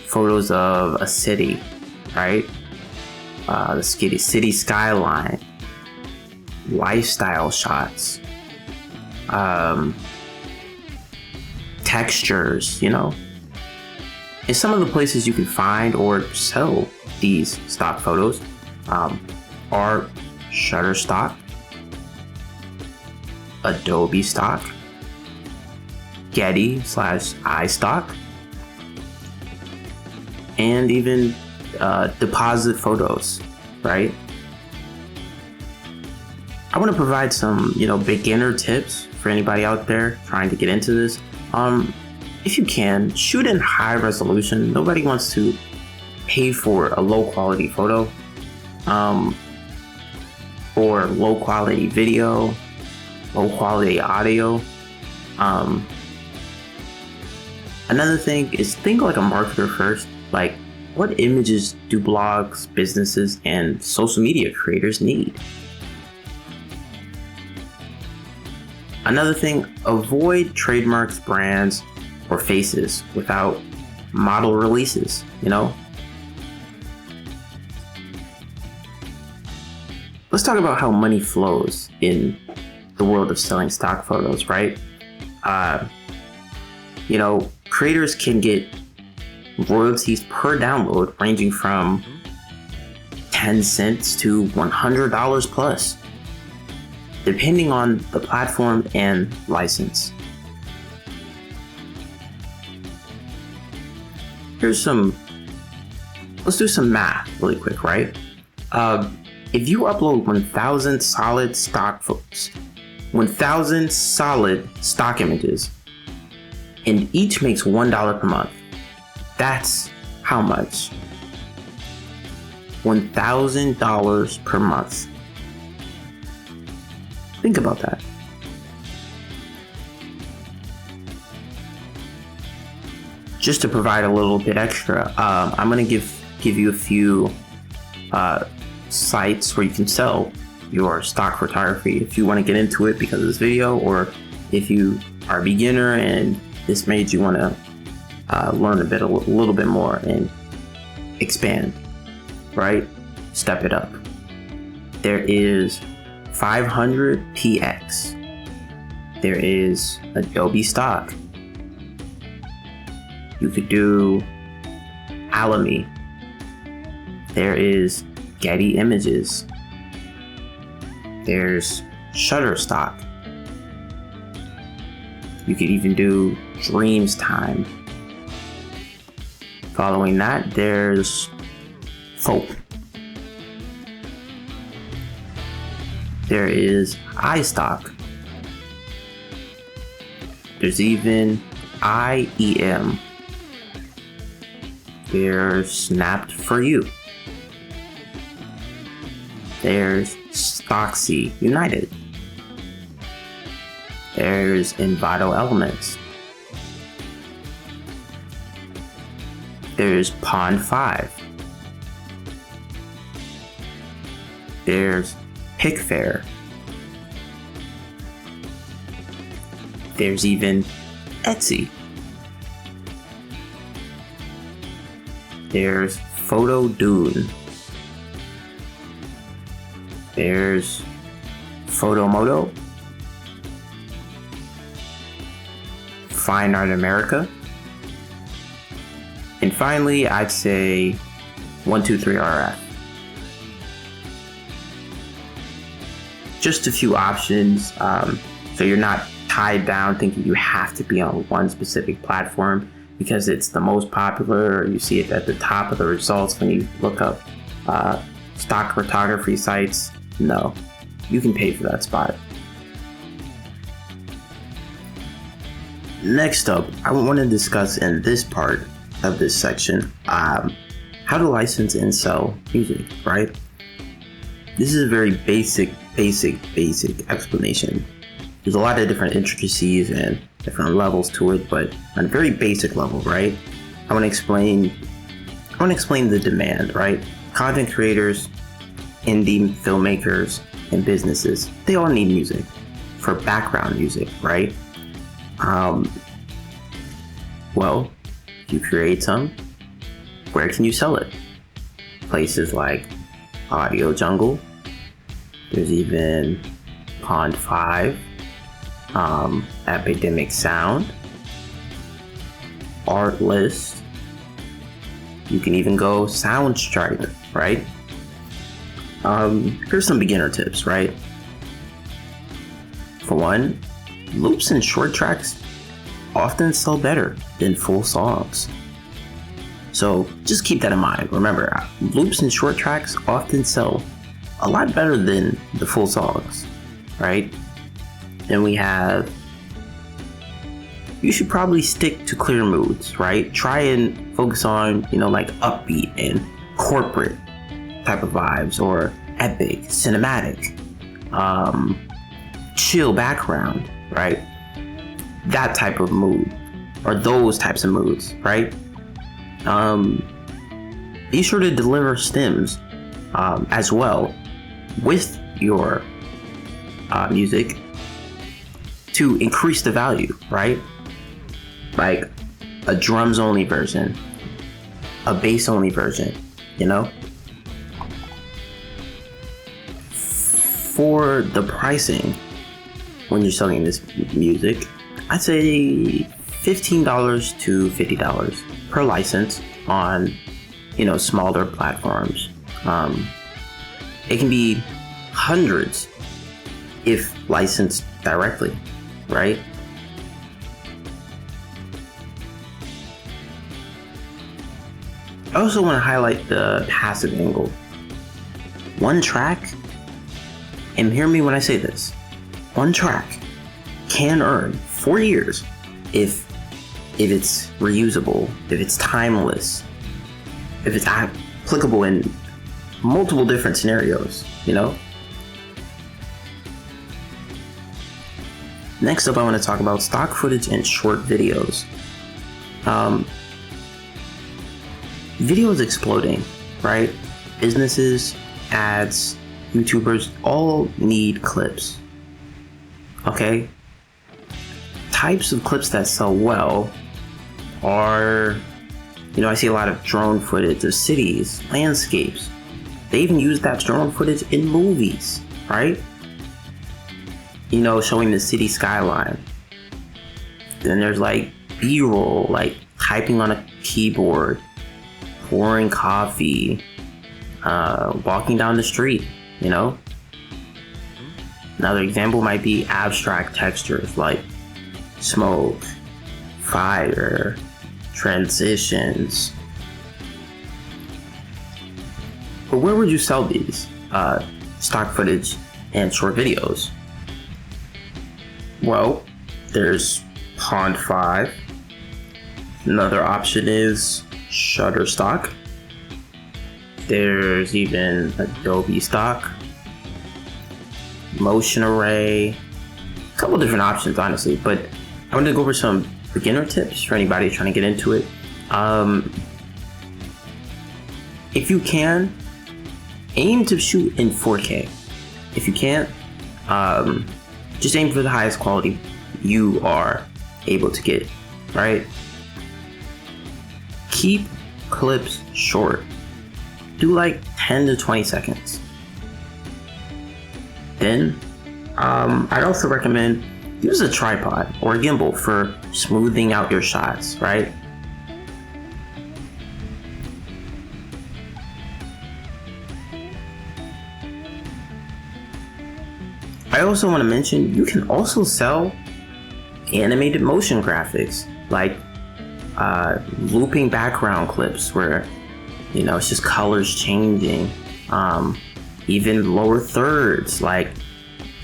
Speaker 1: photos of a city, right? The city skyline, lifestyle shots, textures, And some of the places you can find or sell these stock photos are Shutterstock, Adobe Stock, Getty/iStock, and even Deposit Photos, right? I want to provide some, beginner tips for anybody out there trying to get into this. If you can, shoot in high resolution. Nobody wants to pay for a low quality photo, or low quality video, low quality audio. Another thing is, think like a marketer first. Like, what images do blogs, businesses, and social media creators need? Another thing, avoid trademarks, brands, or faces without model releases, Let's talk about how money flows in the world of selling stock photos, right? Creators can get royalties per download ranging from 10 cents to $100 plus, depending on the platform and license. Let's do some math really quick, right? If you upload 1,000 solid stock photos, 1,000 solid stock images, and each makes $1 per month, that's how much? $1,000 per month. Think about that. Just to provide a little bit extra, I'm going to give you a few sites where you can sell your stock photography if you want to get into it because of this video, or if you are a beginner and this made you want to learn a little bit more and expand, right? Step it up. There is 500px. There is Adobe Stock. You could do Alamy. There is Getty Images. There's Shutterstock. You could even do Dreams Time. Following that, there's Folk. There is iStock. There's even IEM. There's Snapped for You. There's Stocksy United. There's Envato Elements. There's Pond 5. There's Pickfair. There's even Etsy. There's Photo Dune. There's Photomoto. Fine Art America. And finally, I'd say 123RF. Just a few options, so you're not tied down thinking you have to be on one specific platform because it's the most popular, or you see it at the top of the results when you look up stock photography sites. No, you can pay for that spot. Next up, I want to discuss in this part of this section how to license and sell music, right? This is a very basic explanation. There's a lot of different intricacies and different levels to it, but on a very basic level, right? I want to explain the demand, right? Content creators, indie filmmakers, and businesses, they all need music for background music, right? Well, if you create some, where can you sell it? Places like Audio Jungle, there's even Pond 5, Epidemic Sound, Artlist, you can even go Soundstripe, right? Here's some beginner tips, right? For one, loops and short tracks often sell better than full songs. So just keep that in mind. Remember, loops and short tracks often sell a lot better than the full songs, right? Then we have, you should probably stick to clear moods, right? Try and focus on, like upbeat and corporate type of vibes, or epic, cinematic, chill background, right? That type of mood, or those types of moods, right? Be sure to deliver stems as well with your music to increase the value, right? Like a drums only version, a bass only version, For the pricing, when you're selling this music, I'd say $15 to $50 per license on, smaller platforms. It can be hundreds if licensed directly, right? I also want to highlight the passive angle. One track, and hear me when I say this, one track can earn 4 years if it's reusable, if it's timeless, if it's applicable in multiple different scenarios, Next up, I want to talk about stock footage and short videos. Video is exploding, right? Businesses, ads, YouTubers all need clips. Okay? Types of clips that sell well are, I see a lot of drone footage of cities, landscapes. They even use that drone footage in movies, right? Showing the city skyline. Then there's like B-roll, like typing on a keyboard, pouring coffee, walking down the street, Another example might be abstract textures like smoke, fire, transitions. But where would you sell these stock footage and short videos? Well, there's Pond 5. Another option is Shutterstock. There's even Adobe Stock, Motion Array, a couple different options, honestly. But I want to go over some beginner tips for anybody trying to get into it. If you can, aim to shoot in 4K. If you can't, just aim for the highest quality you are able to get, right? Keep clips short. Do like 10 to 20 seconds. Then, I'd also recommend use a tripod or a gimbal for smoothing out your shots, right? I also want to mention you can also sell animated motion graphics, like looping background clips where, you know, it's just colors changing. Even lower thirds, like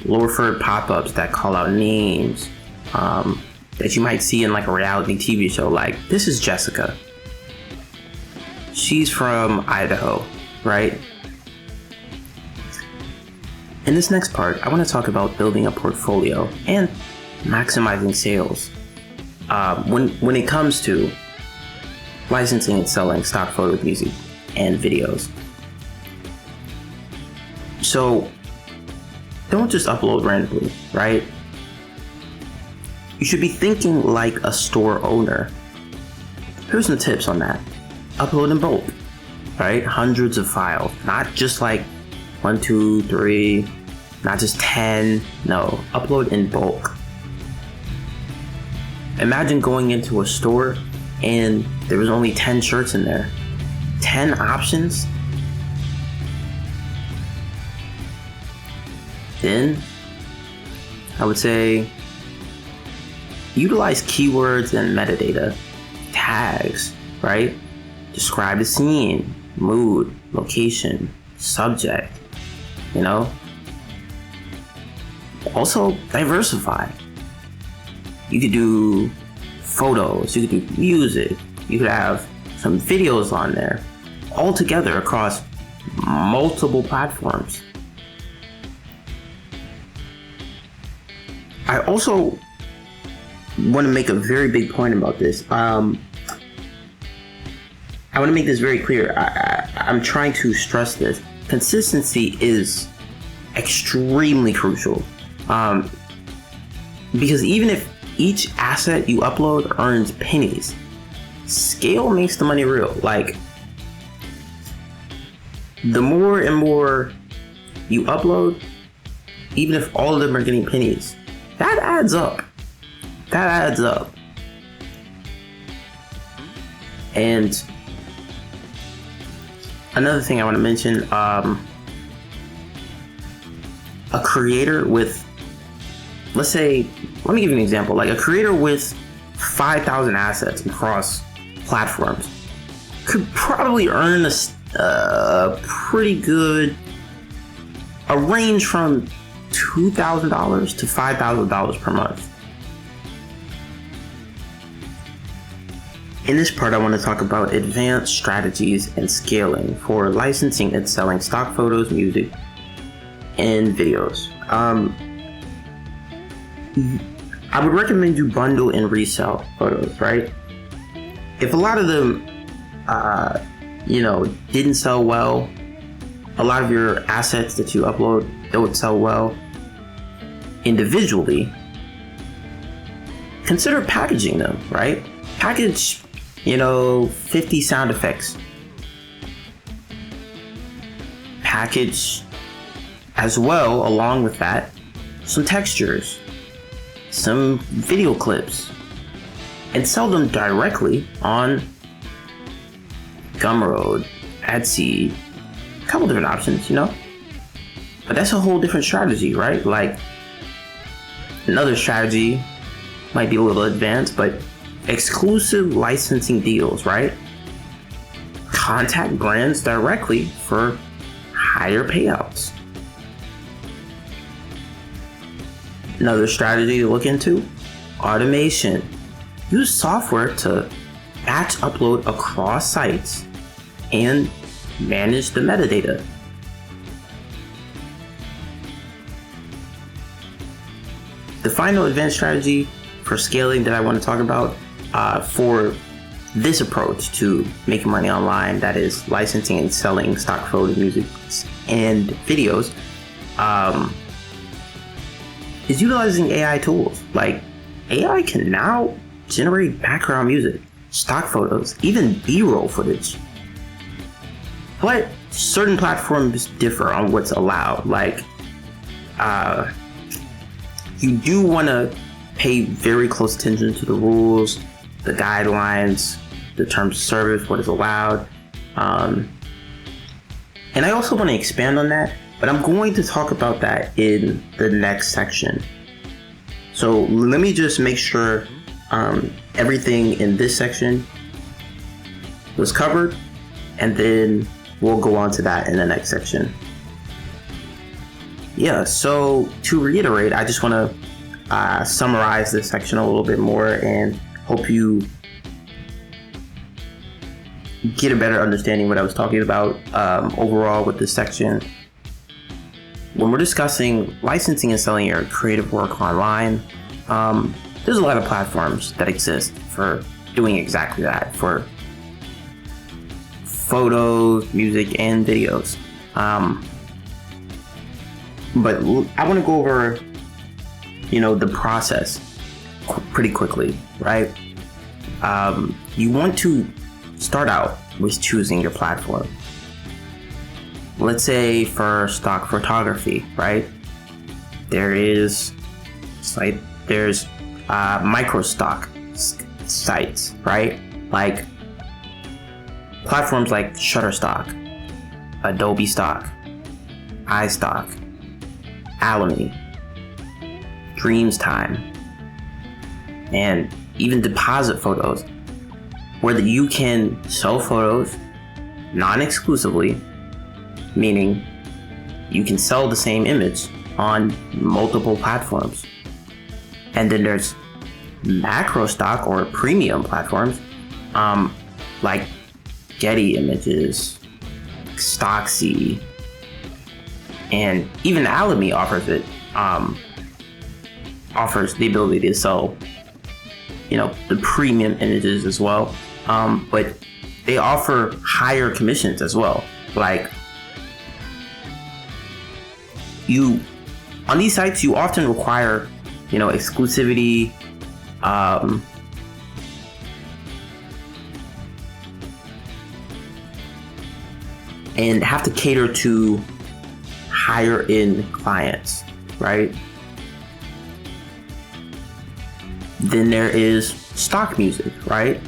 Speaker 1: lower third pop-ups that call out names that you might see in like a reality TV show. Like, this is Jessica. She's from Idaho, right? In this next part, I want to talk about building a portfolio and maximizing sales. When it comes to licensing and selling stock photos, music, and videos. So don't just upload randomly, right? You should be thinking like a store owner. Here's some tips on that. Upload in bulk, right? Hundreds of files, not just like 1, 2, 3, not just 10. No, upload in bulk. Imagine going into a store and there was only 10 shirts in there. 10 options. Then I would say utilize keywords and metadata, tags, right? Describe the scene, mood, location, subject, you know? Also diversify. You could do photos, you could do music, you could have some videos on there, all together across multiple platforms. I also want to make a very big point about this. I want to make this very clear. I'm trying to stress this. Consistency is extremely crucial. Because even if each asset you upload earns pennies, scale makes the money real. Like, the more and more you upload, even if all of them are getting pennies, that adds up. That adds up. And another thing I want to mention, a creator with, let's say, let me give you an example. Like, a creator with 5,000 assets across platforms could probably earn a pretty good, a range from $2,000 to $5,000 per month. In this part, I want to talk about advanced strategies and scaling for licensing and selling stock photos, music, and videos. I would recommend you bundle and resell photos, right? If a lot of them, didn't sell well, a lot of your assets that you upload don't sell well individually, consider packaging them, right? Package, 50 sound effects. Package as well, along with that, some textures, some video clips, and sell them directly on Gumroad, Etsy, a couple different options, But that's a whole different strategy, right? Like, another strategy might be a little advanced, but exclusive licensing deals, right? Contact brands directly for higher payouts. Another strategy to look into, automation. Use software to batch upload across sites and manage the metadata. The final advanced strategy for scaling that I want to talk about for this approach to making money online, that is licensing and selling stock photos, music, and videos, is utilizing AI tools. Like, AI can now generate background music, stock photos, even B-roll footage. But certain platforms differ on what's allowed. Like, you do want to pay very close attention to the rules, the guidelines, the terms of service, what is allowed. And I also want to expand on that, but I'm going to talk about that in the next section. So let me just make sure everything in this section was covered, and then we'll go on to that in the next section. Yeah, so to reiterate, I just want to summarize this section a little bit more and hope you get a better understanding of what I was talking about overall with this section. When we're discussing licensing and selling your creative work online, there's a lot of platforms that exist for doing exactly that, for photos, music, and videos. But I want to go over, the process pretty quickly, right? You want to start out with choosing your platform. Let's say for stock photography, right? There's micro stock sites, right? Like platforms like Shutterstock, Adobe Stock, iStock, Alamy, Dreamstime, and even Deposit Photos, where you can sell photos non-exclusively, meaning you can sell the same image on multiple platforms. And then there's macro stock or premium platforms like Getty Images, Stocksy, and even Alamy offers the ability to sell, the premium images as well. But they offer higher commissions as well. Like on these sites, you often require, exclusivity, and have to cater to higher end clients, right? Then there is stock music, right?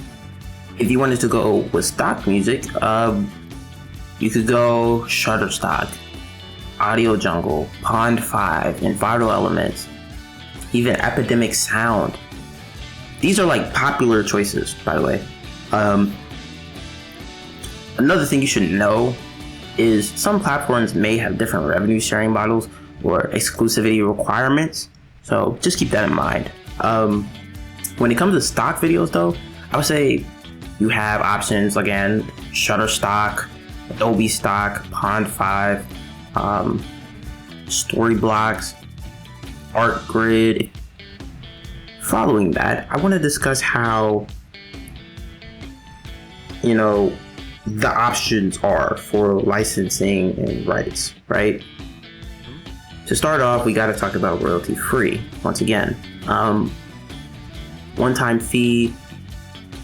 Speaker 1: If you wanted to go with stock music, you could go Shutterstock, Audio Jungle, Pond5, and Vital Elements, even Epidemic Sound. These are like popular choices, by the way. Another thing you should know is some platforms may have different revenue sharing models or exclusivity requirements. So just keep that in mind. When it comes to stock videos though, I would say you have options, again, Shutterstock, Adobe Stock, Pond5, Storyblocks, ArtGrid. Following that, I want to discuss how, the options are for licensing and rights, right? To start off, we got to talk about royalty free. Once again, one-time fee,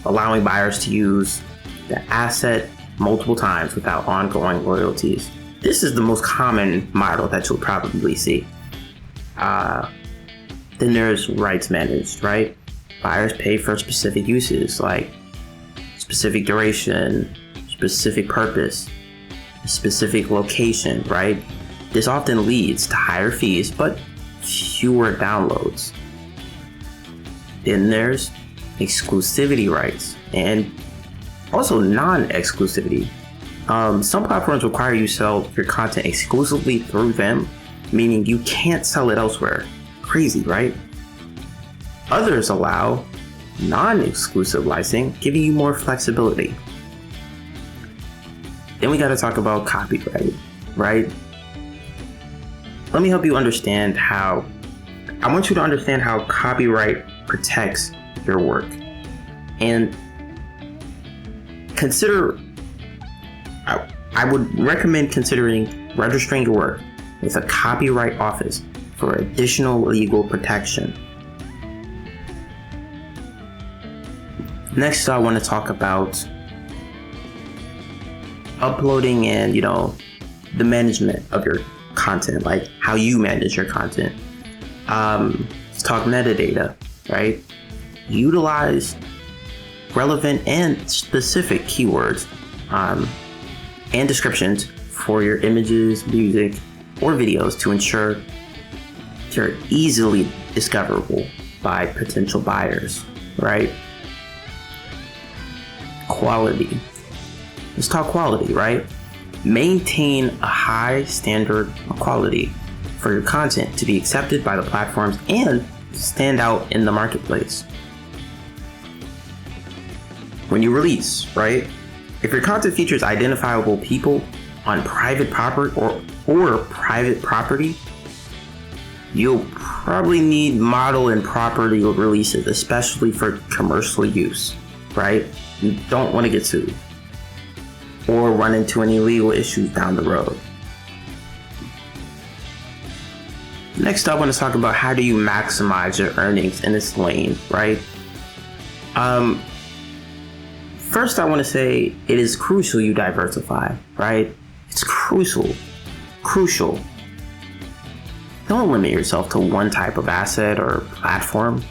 Speaker 1: allowing buyers to use the asset multiple times without ongoing royalties. This is the most common model that you'll probably see. Then there's rights managed, right? Buyers pay for specific uses like specific duration, specific purpose, specific location, right? This often leads to higher fees, but fewer downloads. Then there's exclusivity rights and also non-exclusivity. Some platforms require you to sell your content exclusively through them, meaning you can't sell it elsewhere. Crazy, right? Others allow non-exclusive licensing, giving you more flexibility. Then we got to talk about copyright, right? Let me help you understand I want you to understand how copyright protects your work. And I would recommend considering registering your work with a copyright office for additional legal protection. Next, I want to talk about uploading and, the management of your content, like how you manage your content. Let's talk metadata. right? Utilize relevant and specific keywords and descriptions for your images, music, or videos to ensure they're easily discoverable by potential buyers, right? Quality. Let's talk quality, right? Maintain a high standard of quality for your content to be accepted by the platforms and stand out in the marketplace. When you release, right? If your content features identifiable people on private property or private property, you'll probably need model and property releases, especially for commercial use, right? You don't want to get sued or run into any legal issues down the road. Next up, I want to talk about how do you maximize your earnings in this lane, right? First, I want to say it is crucial you diversify, right? It's crucial. Don't limit yourself to one type of asset or platform.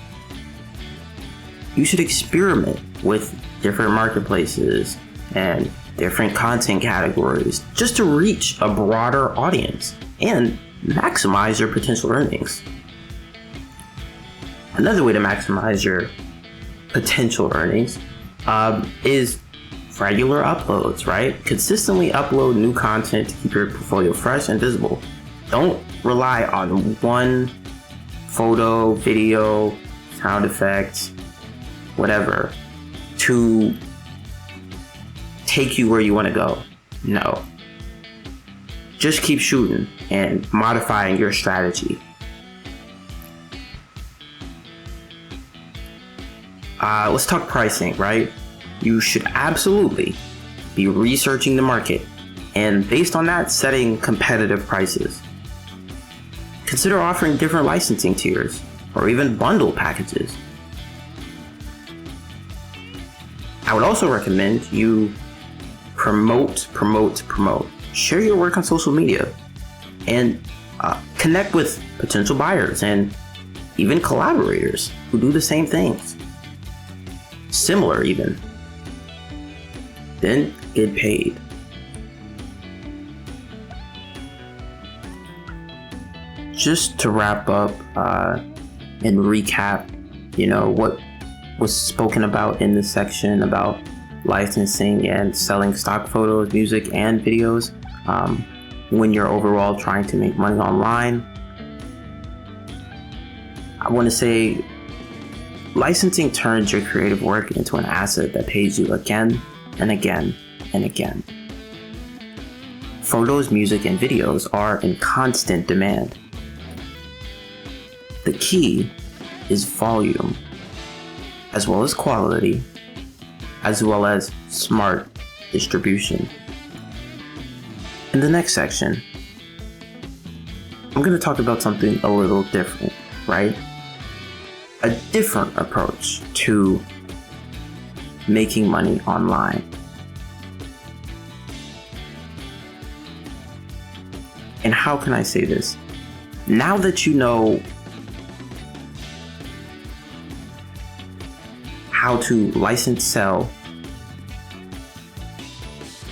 Speaker 1: You should experiment with different marketplaces and different content categories just to reach a broader audience and maximize your potential earnings. Another way to maximize your potential earnings is regular uploads, right? Consistently upload new content to keep your portfolio fresh and visible. Don't rely on one photo, video, sound effects, whatever, to take you where you want to go. No. Just keep shooting and modifying your strategy. Let's talk pricing, right? You should absolutely be researching the market and based on that, setting competitive prices. Consider offering different licensing tiers or even bundle packages. I would also recommend you promote. Share your work on social media and connect with potential buyers and even collaborators who do the same things. Similar even. Then get paid. Just to wrap up and recap, what was spoken about in this section about licensing and selling stock photos, music, and videos when you're overall trying to make money online. I want to say licensing turns your creative work into an asset that pays you again and again and again. Photos, music, and videos are in constant demand. The key is volume, as well as quality, as well as smart distribution. In the next section, I'm going to talk about something a little different, right? A different approach to making money online. And how can I say this? Now that you know how to license, sell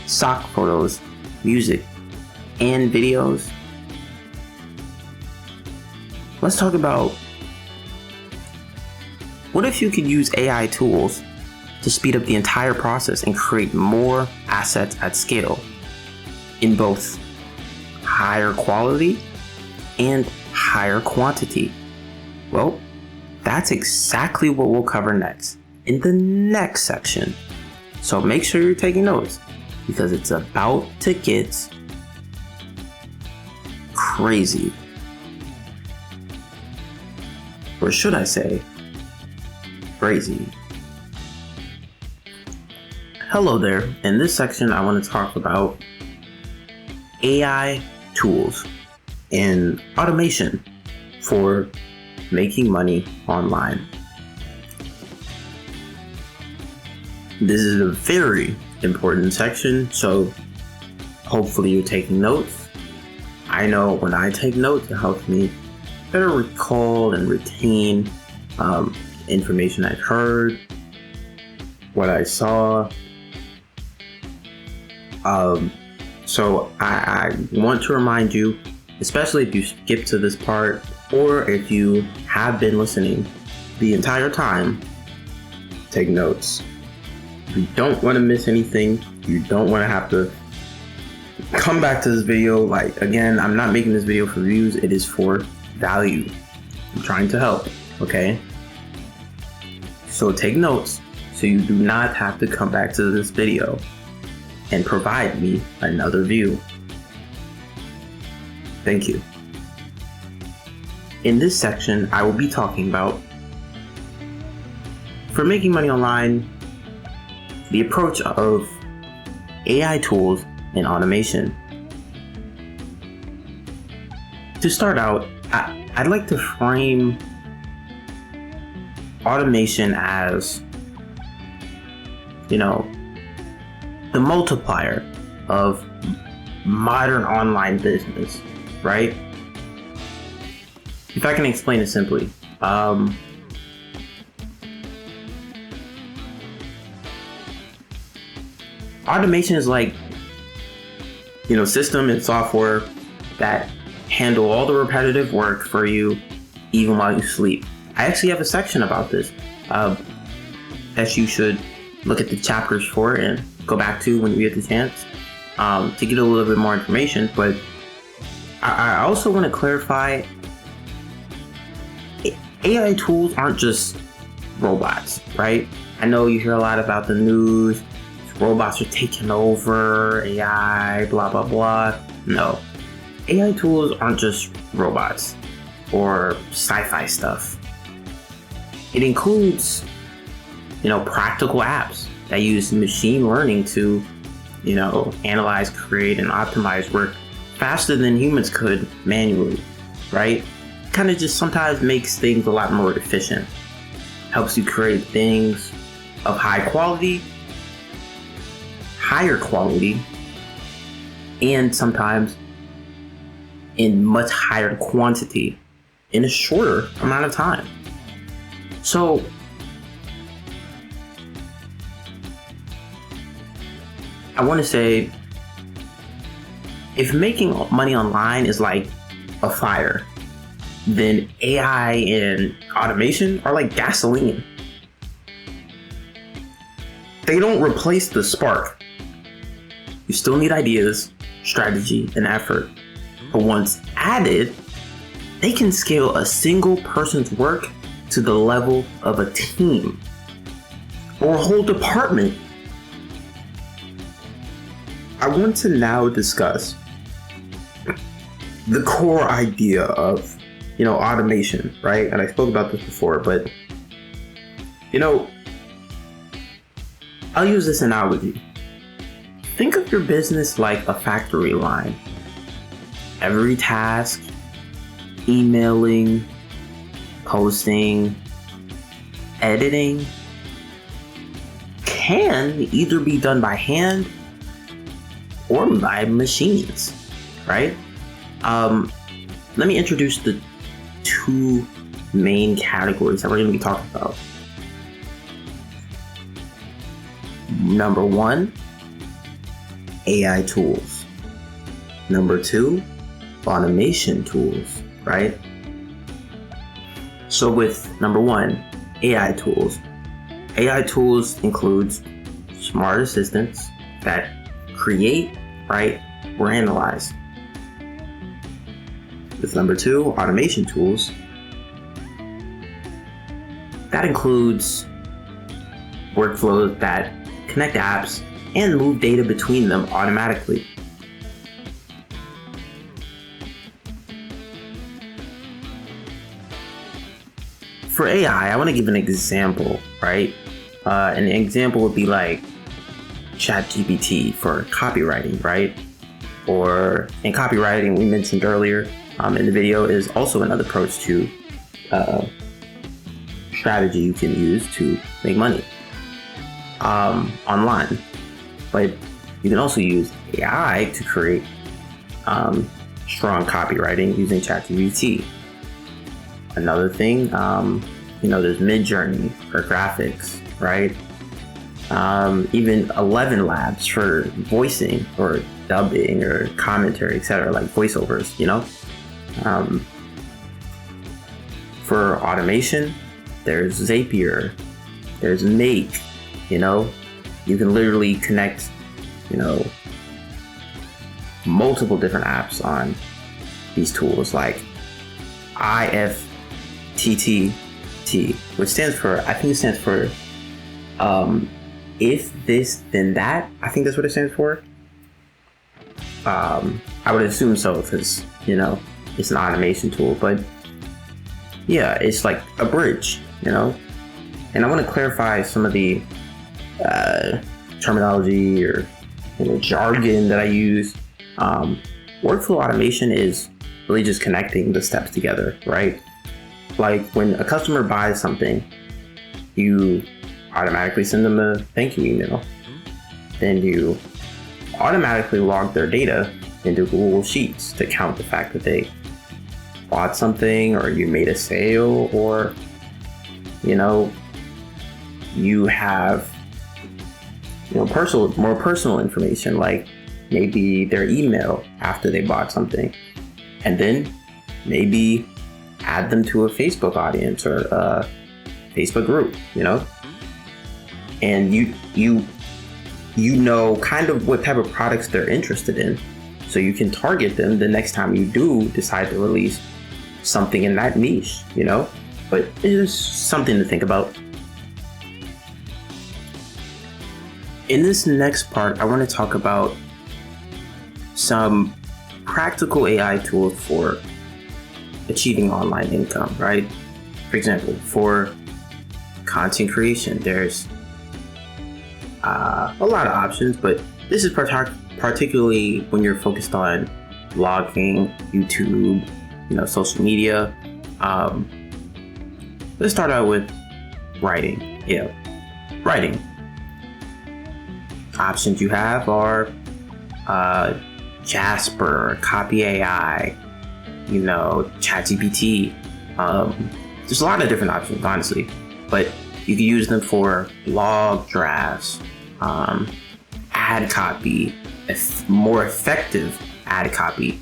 Speaker 1: stock photos, music, and videos, let's talk about what if you could use AI tools to speed up the entire process and create more assets at scale in both higher quality and higher quantity? Well, that's exactly what we'll cover next in the next section. So make sure you're taking notes because it's about to get crazy. Or should I say, crazy. Hello there. In this section, I want to talk about AI tools and automation for making money online. This is a very important section, so hopefully you're taking notes. I know when I take notes, it helps me better recall and retain information I've heard, what I saw. So I want to remind you, especially if you skip to this part, or if you have been listening the entire time, take notes. You don't want to miss anything. You don't want to have to come back to this video. Like, again, I'm not making this video for views. It is for value. I'm trying to help, okay? So take notes so you do not have to come back to this video and provide me another view. Thank you. In this section, I will be talking about, for making money online, the approach of AI tools and automation. To start out, I'd like to frame automation as, the multiplier of modern online business, right? If I can explain it simply, automation is like, system and software that handle all the repetitive work for you, even while you sleep. I actually have a section about this that you should look at the chapters for and go back to when you get the chance to get a little bit more information. But I also want to clarify, AI tools aren't just robots, right? I know you hear a lot about the news, robots are taking over, AI, blah, blah, blah. No, AI tools aren't just robots or sci-fi stuff. It includes, practical apps that use machine learning to, analyze, create, and optimize work faster than humans could manually, right? Kind of just sometimes makes things a lot more efficient. Helps you create things of higher quality, and sometimes in much higher quantity in a shorter amount of time. So I want to say, if making money online is like a fire, then AI and automation are like gasoline. They don't replace the spark. You still need ideas, strategy, and effort. But once added, they can scale a single person's work to the level of a team or a whole department. I want to now discuss the core idea of, automation, right? And I spoke about this before, but, I'll use this analogy. Think of your business like a factory line. Every task, emailing, posting, editing, can either be done by hand or by machines, right? Let me introduce the two main categories that we're going to be talking about. Number one, AI tools. Number two, automation tools, right? So with number one, AI tools. AI tools includes smart assistants that create, write, or analyze. With number two, automation tools. That includes workflows that connect apps and move data between them automatically. For AI, I want to give an example, right? An example would be like ChatGPT for copywriting, right? Or in copywriting, we mentioned earlier in the video, is also another approach to strategy you can use to make money online. But you can also use AI to create strong copywriting using ChatGPT. Another thing There's Midjourney for graphics, right? Even 11 Labs for voicing or dubbing or commentary, etc., like voiceovers, For automation, there's Zapier, there's Make, you can literally connect, multiple different apps on these tools like IFTTT, which stands for, if this then that. I think that's what it stands for. I would assume so because it's an automation tool, but yeah, it's like a bridge, and I want to clarify some of the terminology or jargon that I use. Workflow automation is really just connecting the steps together, right? Like when a customer buys something, you automatically send them a thank you email. Then you automatically log their data into Google Sheets to count the fact that they bought something, or you made a sale, or you have more personal information, like maybe their email after they bought something, and then maybe add them to a Facebook audience or a Facebook group, and you kind of what type of products they're interested in, so you can target them the next time you do decide to release something in that niche, but it's something to think about. In this next part, I want to talk about some practical AI tools for achieving online income, right? For example, for content creation, there's a lot of options, but this is particularly when you're focused on blogging, YouTube, social media. Let's start out with writing. Writing. Options you have are Jasper, Copy AI, ChatGPT. There's a lot of different options, honestly, but you can use them for blog drafts, ad copy, more effective ad copy,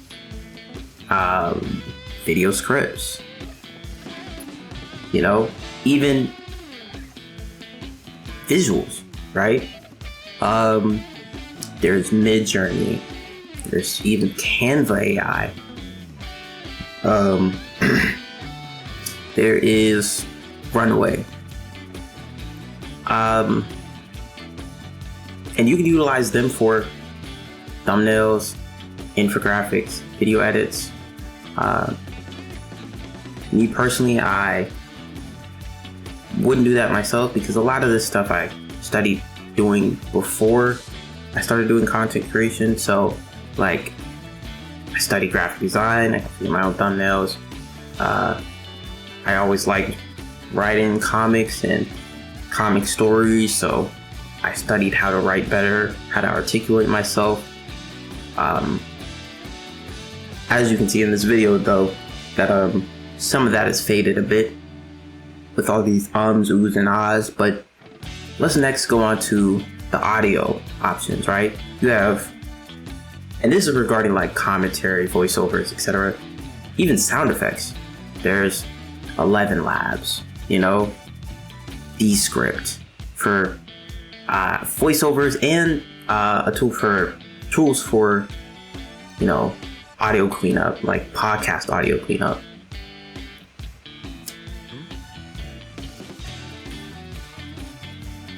Speaker 1: video scripts, even visuals, right? There's Midjourney, there's even Canva AI. There is Runway. And you can utilize them for thumbnails, infographics, video edits. Me personally, I wouldn't do that myself because a lot of this stuff I studied doing before I started doing content creation. So like I studied graphic design, I do my own thumbnails. I always liked writing comics and comic stories, so I studied how to write better, how to articulate myself. As you can see in this video though, that some of that is faded a bit with all these oohs and ahs, but let's next go on to the audio options, right? You have, and this is regarding like commentary, voiceovers, etc., even sound effects. There's 11 Labs, Descript for voiceovers, and a tool for tools for audio cleanup, like podcast audio cleanup.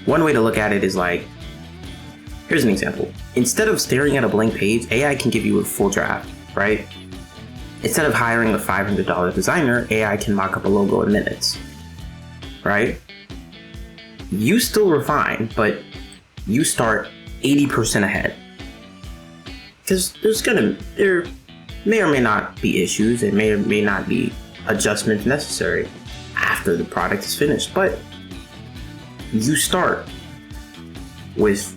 Speaker 1: One way to look at it is like, here's an example. Instead of staring at a blank page, AI can give you a full draft, right? Instead of hiring a $500 designer, AI can mock up a logo in minutes, right? You still refine, but you start 80% ahead. Because there may or may not be issues, there may or may not be adjustments necessary after the product is finished, but you start with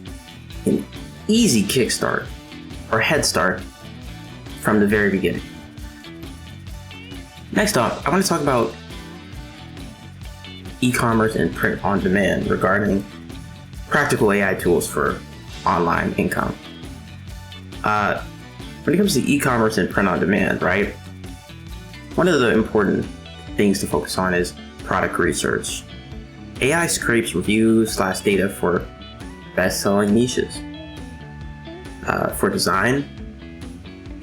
Speaker 1: an easy kickstart or head start from the very beginning. Next up, I want to talk about e-commerce and print on demand regarding practical AI tools for online income. When it comes to e-commerce and print on demand, right? One of the important things to focus on is product research. AI scrapes reviews/data for best-selling niches. For design,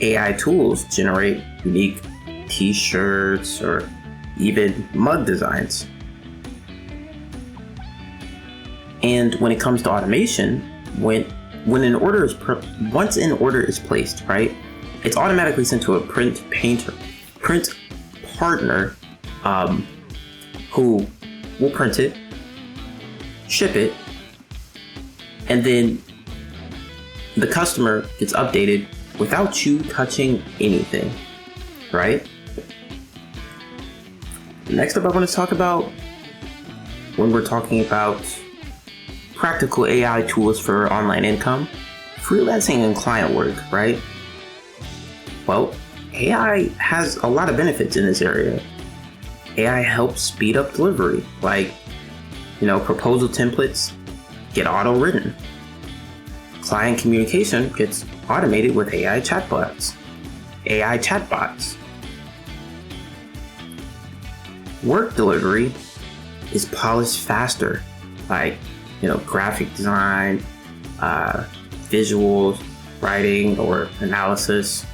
Speaker 1: AI tools generate unique t-shirts or even mug designs. And when it comes to automation, once an order is placed, right, it's automatically sent to a print partner who will print it, ship it, and then the customer gets updated without you touching anything, right? Next up, I want to talk about when we're talking about practical AI tools for online income, freelancing and client work, right? Well, AI has a lot of benefits in this area. AI helps speed up delivery, like, proposal templates get auto-written. Client communication gets automated with AI chatbots. Work delivery is polished faster, like, graphic design, visuals, writing, or analysis.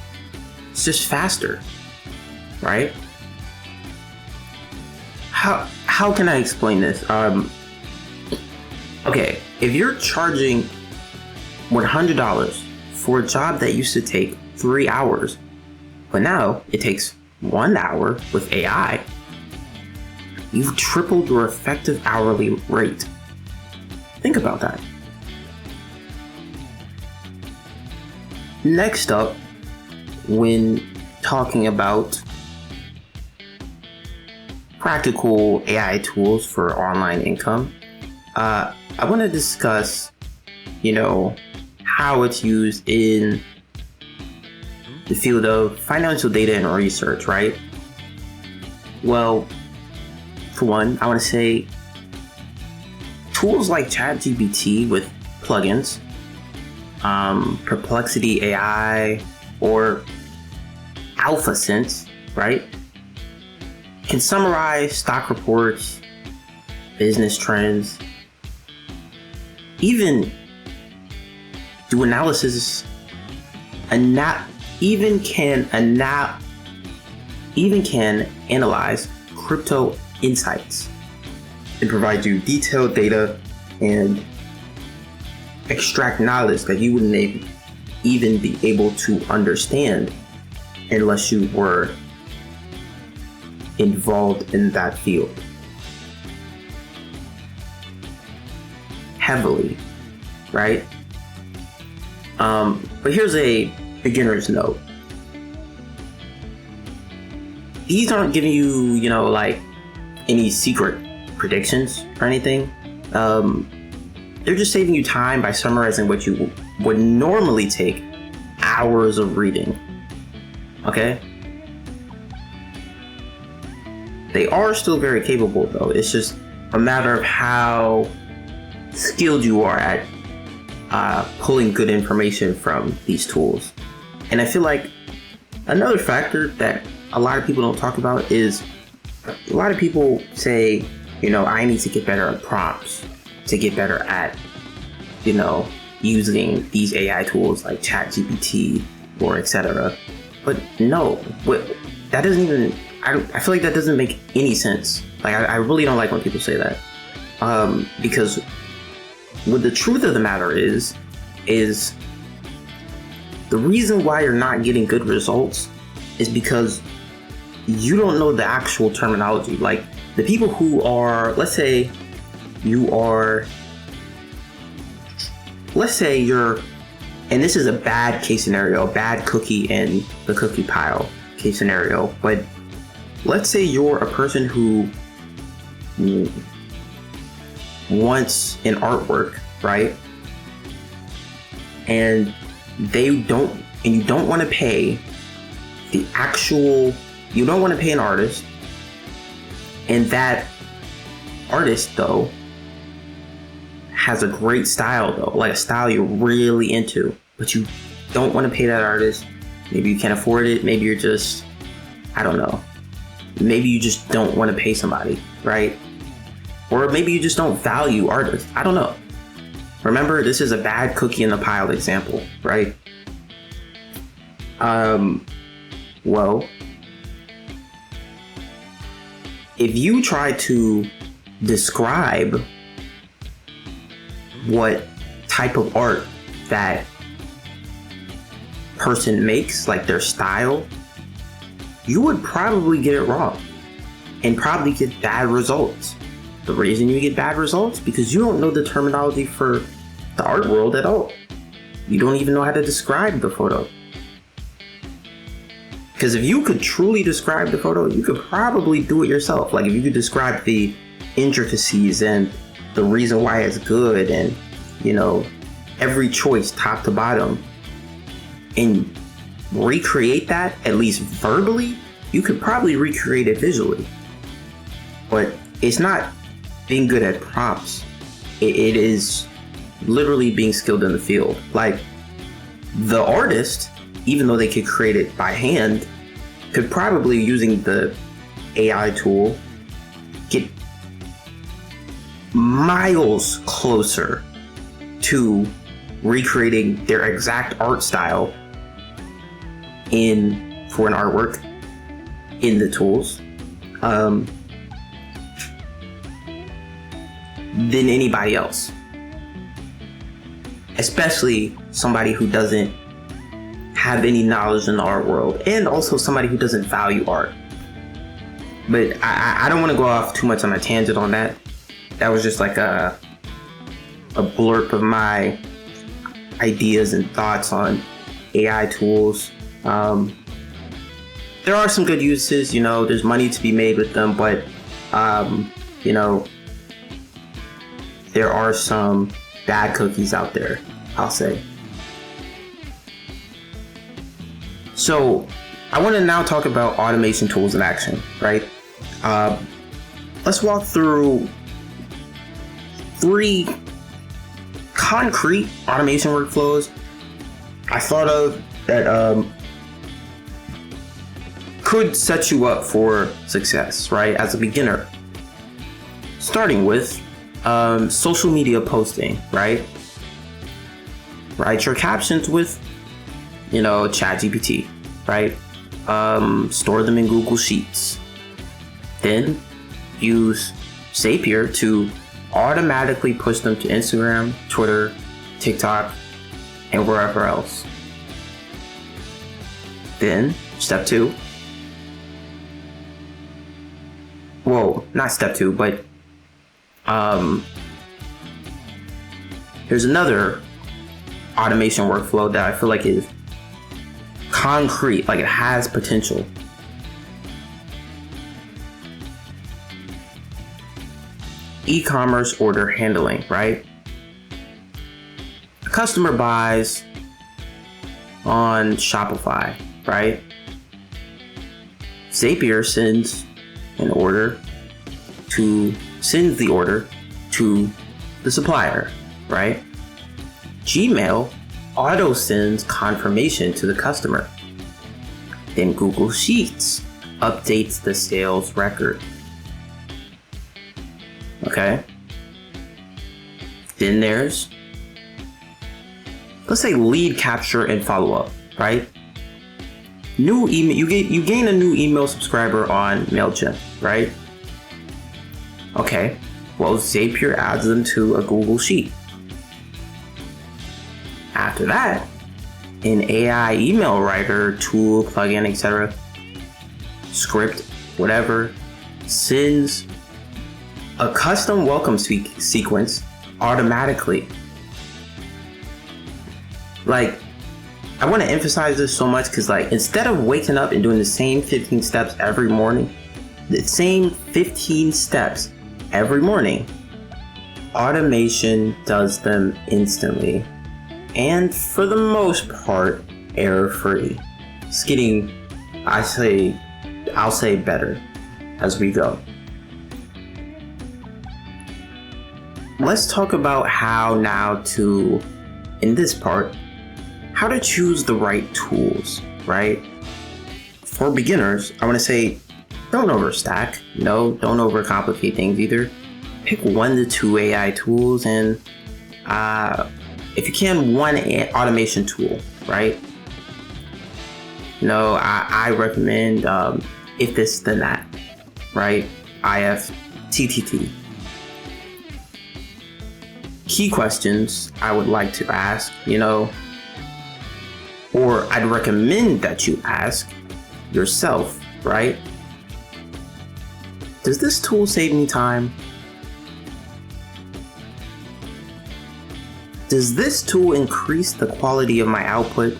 Speaker 1: It's just faster, right? How can I explain this? Okay, if you're charging $100 for a job that used to take 3 hours, but now it takes 1 hour with AI, you've tripled your effective hourly rate. Think about that. Next up, when talking about practical AI tools for online income, I want to discuss, how it's used in the field of financial data and research, right? Well, for one, I want to say tools like ChatGPT with plugins, Perplexity AI, or AlphaSense, right, can summarize stock reports, business trends, even do analysis, even can analyze crypto insights and provide you detailed data and extract knowledge that you wouldn't even be able to understand unless you were involved in that field heavily, right? But here's a beginner's note. These aren't giving you, any secret predictions or anything. They're just saving you time by summarizing what you would normally take hours of reading. Okay? They are still very capable, though. It's just a matter of how skilled you are at pulling good information from these tools. And I feel like another factor that a lot of people don't talk about is a lot of people say, I need to get better at prompts, to get better at, using these AI tools like ChatGPT or etc. But no, that doesn't even, I feel like that doesn't make any sense. Like, I really don't like when people say that. Because what the truth of the matter is the reason why you're not getting good results is because you don't know the actual terminology. Like, the people who are, let's say you're, and this is a bad case scenario, a bad cookie in the cookie pile case scenario, but let's say you're a person who wants an artwork, right? And you don't want to pay you don't want to pay an artist, and that artist though has a great style though, like a style you're really into, but you don't want to pay that artist. Maybe you can't afford it. Maybe you're just, I don't know. Maybe you just don't want to pay somebody, right? Or maybe you just don't value artists. I don't know. Remember, this is a bad cookie in the pile example, right? Well, if you try to describe what type of art that person makes, like their style, you would probably get it wrong and probably get bad results. The reason you get bad results because you don't know the terminology for the art world at all. You don't even know how to describe the photo. Because if you could truly describe the photo, you could probably do it yourself. Like if you could describe the intricacies and the reason why it's good and, you know, every choice top to bottom, and recreate that, at least verbally, you could probably recreate it visually. But it's not being good at prompts. It is literally being skilled in the field. Like the artist, even though they could create it by hand, could probably, using the AI tool, get miles closer to recreating their exact art style for an artwork in the tools than anybody else, especially somebody who doesn't have any knowledge in the art world, and also somebody who doesn't value art. But I don't want to go off too much on a tangent on that. That was just like a blurb of my ideas and thoughts on AI tools. There are some good uses, you know, there's money to be made with them, but you know, there are some bad cookies out there, I'll say. So I want to now talk about automation tools in action, right? Let's walk through 3 concrete automation workflows I thought of that could set you up for success, right? As a beginner. Starting with social media posting, right? Write your captions with, you know, ChatGPT, right? Store them in Google Sheets. Then use Zapier to automatically push them to Instagram, Twitter, TikTok, and wherever else. Then step 2. Well, not step 2, but here's another automation workflow that I feel like is concrete, like it has potential. E-commerce order handling, right? A customer buys on Shopify, right? Zapier sends the order to the supplier, right? Gmail auto sends confirmation to the customer. Then Google Sheets updates the sales record. Okay. Then there's, let's say, lead capture and follow up, right? New email, you gain a new email subscriber on MailChimp, right? Okay. Well, Zapier adds them to a Google Sheet. After that, an AI email writer tool, plugin, etc., script, whatever, sends a custom welcome sequence automatically. Like, I want to emphasize this so much because, like, instead of waking up and doing the same 15 steps every morning, the same 15 steps every morning, automation does them instantly. And for the most part, error-free. It's getting, I'll say better as we go. let's talk about in this part, how to choose the right tools, right? For beginners, I want to say, don't overstack, don't overcomplicate things either. Pick 1 to 2 AI tools, and if you can, one automation tool, right? I recommend If This Then That, right? IFTTT. Key questions I would like to ask, or I'd recommend that you ask yourself, right? Does this tool save me time? Does this tool increase the quality of my output?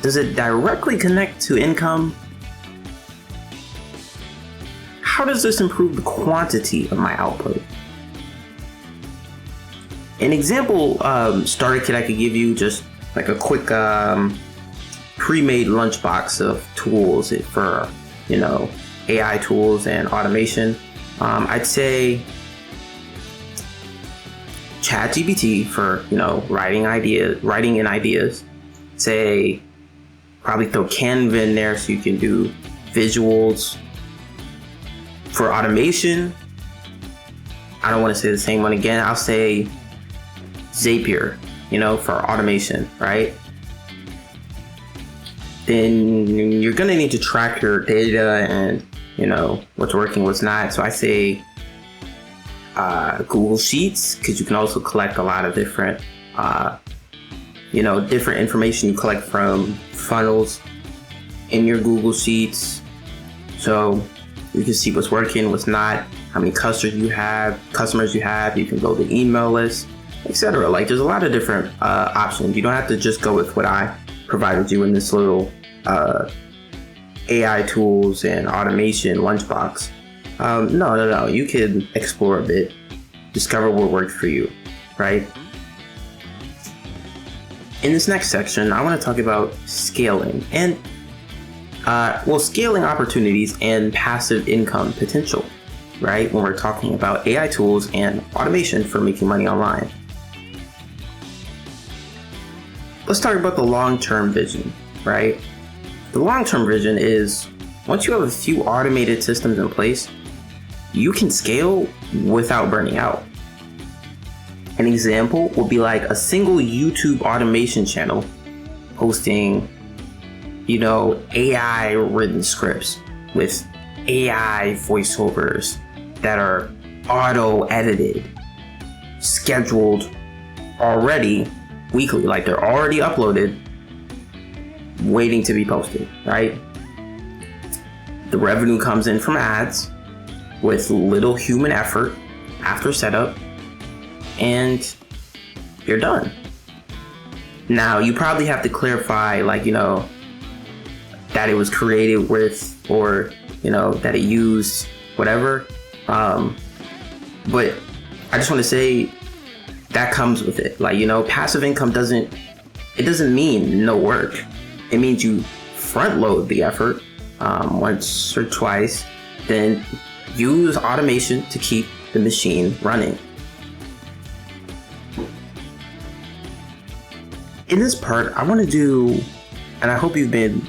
Speaker 1: Does it directly connect to income? How does this improve the quantity of my output? An example starter kit I could give you, just like a quick pre-made lunchbox of tools for, AI tools and automation. I'd say ChatGPT for, writing in ideas. Say, probably throw Canva in there so you can do visuals. For automation, I don't want to say the same one again. I'll say Zapier, for automation, right? Then you're going to need to track your data and, what's working, what's not. So I say Google Sheets, because you can also collect a lot of different, different information you collect from funnels in your Google Sheets. So you can see what's working, what's not, how many customers you have. You can build an email list, etc. Like, there's a lot of different options. You don't have to just go with what I provided you in this little AI tools and automation lunchbox. No. You can explore a bit, discover what works for you, right? In this next section, I want to talk about scaling and scaling opportunities and passive income potential, right? When we're talking about AI tools and automation for making money online. Let's talk about the long-term vision, right? The long-term vision is, once you have a few automated systems in place, you can scale without burning out. An example would be like a single YouTube automation channel posting, AI written scripts with AI voiceovers that are auto edited, scheduled already weekly, like they're already uploaded, waiting to be posted, right? The revenue comes in from ads with little human effort after setup, and you're done. Now, you probably have to clarify, that it was created with, or, that it used whatever. But I just want to say that comes with it. Passive income doesn't mean no work. It means you front load the effort once or twice, then use automation to keep the machine running. In this part, I want to do, and I hope you've been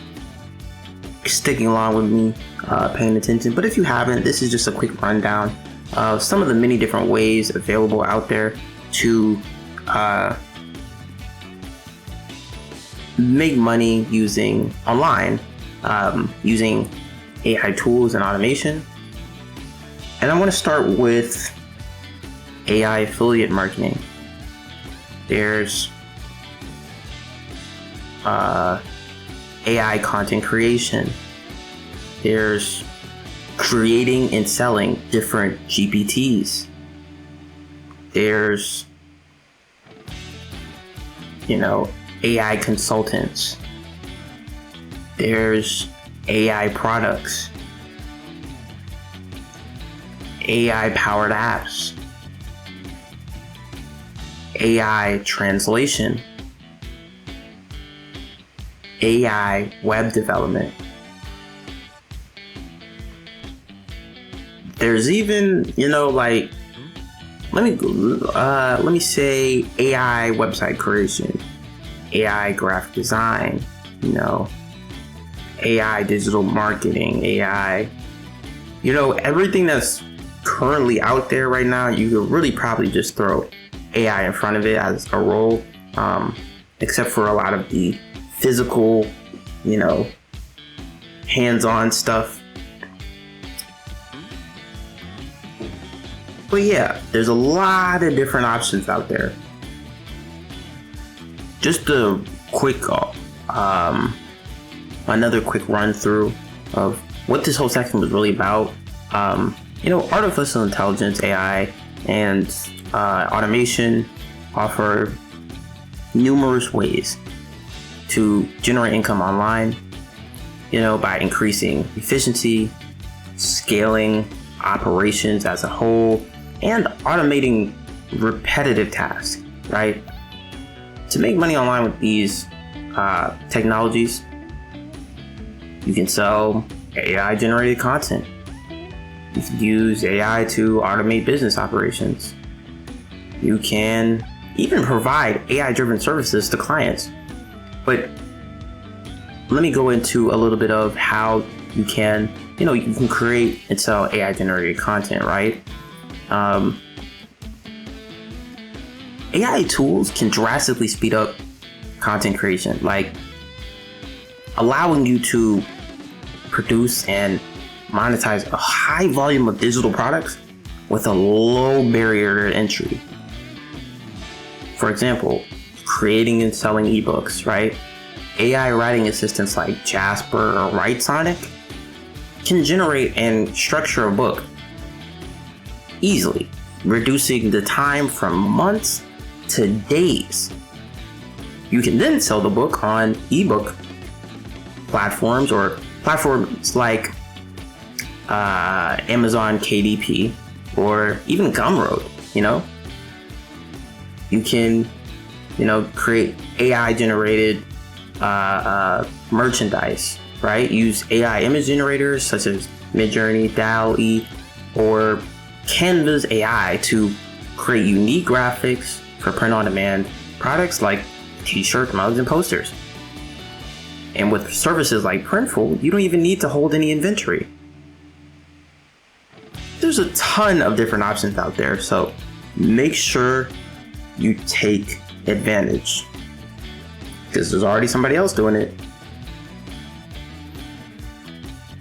Speaker 1: sticking along with me, paying attention, but if you haven't, this is just a quick rundown of some of the many different ways available out there to make money using online, using AI tools and automation. And I want to start with AI affiliate marketing. There's AI content creation. There's creating and selling different GPTs. There's, AI consultants. There's AI products. AI powered apps. AI translation. AI web development. There's even, let me say AI website creation, AI graphic design, AI digital marketing, AI, everything that's currently out there right now. You could really probably just throw AI in front of it as a role, except for a lot of the physical, hands-on stuff. But yeah, there's a lot of different options out there. Just a quick, another quick run through of what this whole section was really about. Artificial intelligence, AI, and automation offer numerous ways to generate income online, by increasing efficiency, scaling operations as a whole, and automating repetitive tasks, right? To make money online with these technologies, you can sell AI generated content. You can use AI to automate business operations. You can even provide AI driven services to clients. But let me go into a little bit of how you can, you can create and sell AI generated content, right? AI tools can drastically speed up content creation, like allowing you to produce and monetize a high volume of digital products with a low barrier to entry. For example, creating and selling ebooks, right? AI writing assistants like Jasper or Writesonic can generate and structure a book easily, reducing the time from months to days. You can then sell the book on ebook platforms or platforms like Amazon KDP or even Gumroad. You can create AI generated merchandise, right? Use AI image generators such as Midjourney, DALL-E, or Canva's AI to create unique graphics for print on demand products like t-shirts, mugs, and posters. And with services like Printful, you don't even need to hold any inventory. There's a ton of different options out there, so make sure you take advantage, because there's already somebody else doing it.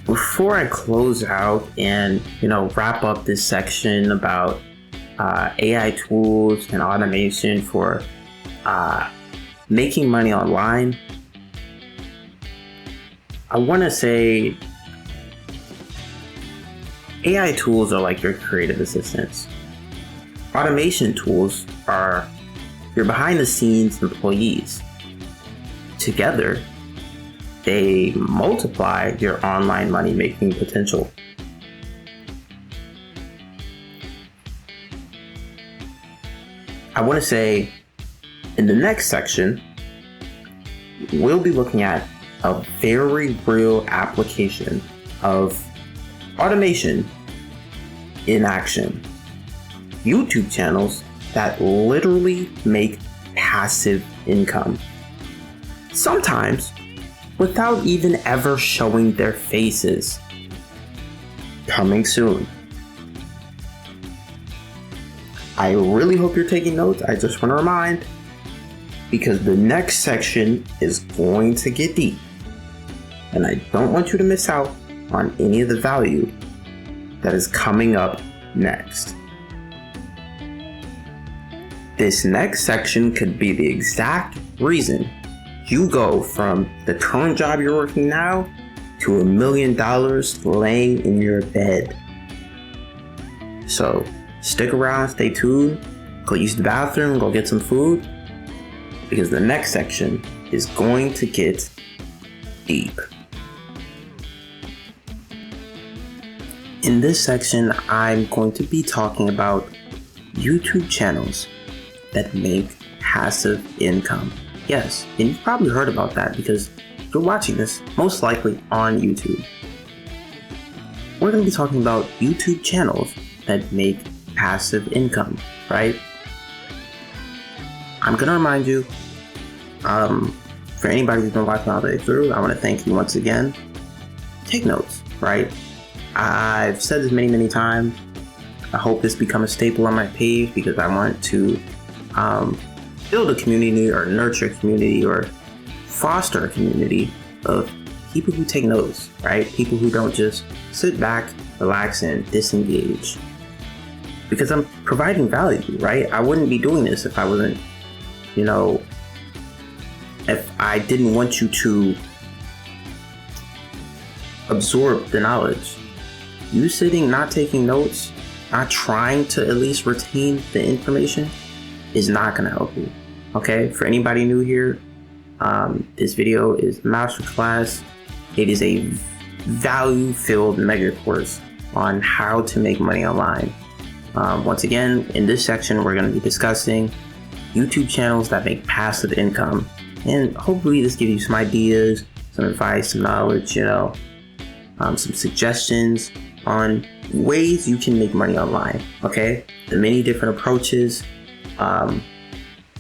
Speaker 1: Before I close out and wrap up this section about AI tools and automation for making money online, I want to say AI tools are like your creative assistants. Automation tools are your behind the scenes employees. Together, they multiply your online money making potential. I want to say in the next section, we'll be looking at a very real application of automation in action. YouTube channels that literally make passive income, sometimes without even ever showing their faces. Coming soon. I really hope you're taking notes. I just want to remind, because the next section is going to get deep, and I don't want you to miss out on any of the value that is coming up next. This next section could be the exact reason you go from the current job you're working now to $1 million laying in your bed. So stick around, stay tuned, go use the bathroom, go get some food, because the next section is going to get deep. In this section, I'm going to be talking about YouTube channels that make passive income. Yes, and you've probably heard about that because you're watching this most likely on YouTube. We're going to be talking about YouTube channels that make passive income, right? I'm gonna remind you, for anybody who's been watching all the way through, I want to thank you once again. Take notes, right? I've said this many times. I hope this becomes a staple on my page because I want to build a community or nurture a community or foster a community of people who take notes, right? People who don't just sit back, relax, and disengage. Because I'm providing value, right? I wouldn't be doing this if I wasn't, if I didn't want you to absorb the knowledge. You sitting, not taking notes, not trying to at least retain the information is not going to help you. Okay, for anybody new here, this video is masterclass. It is a value-filled mega course on how to make money online. Once again, in this section, we're going to be discussing YouTube channels that make passive income, and hopefully this gives you some ideas, some advice, some knowledge, some suggestions on ways you can make money online. Okay, the many different approaches.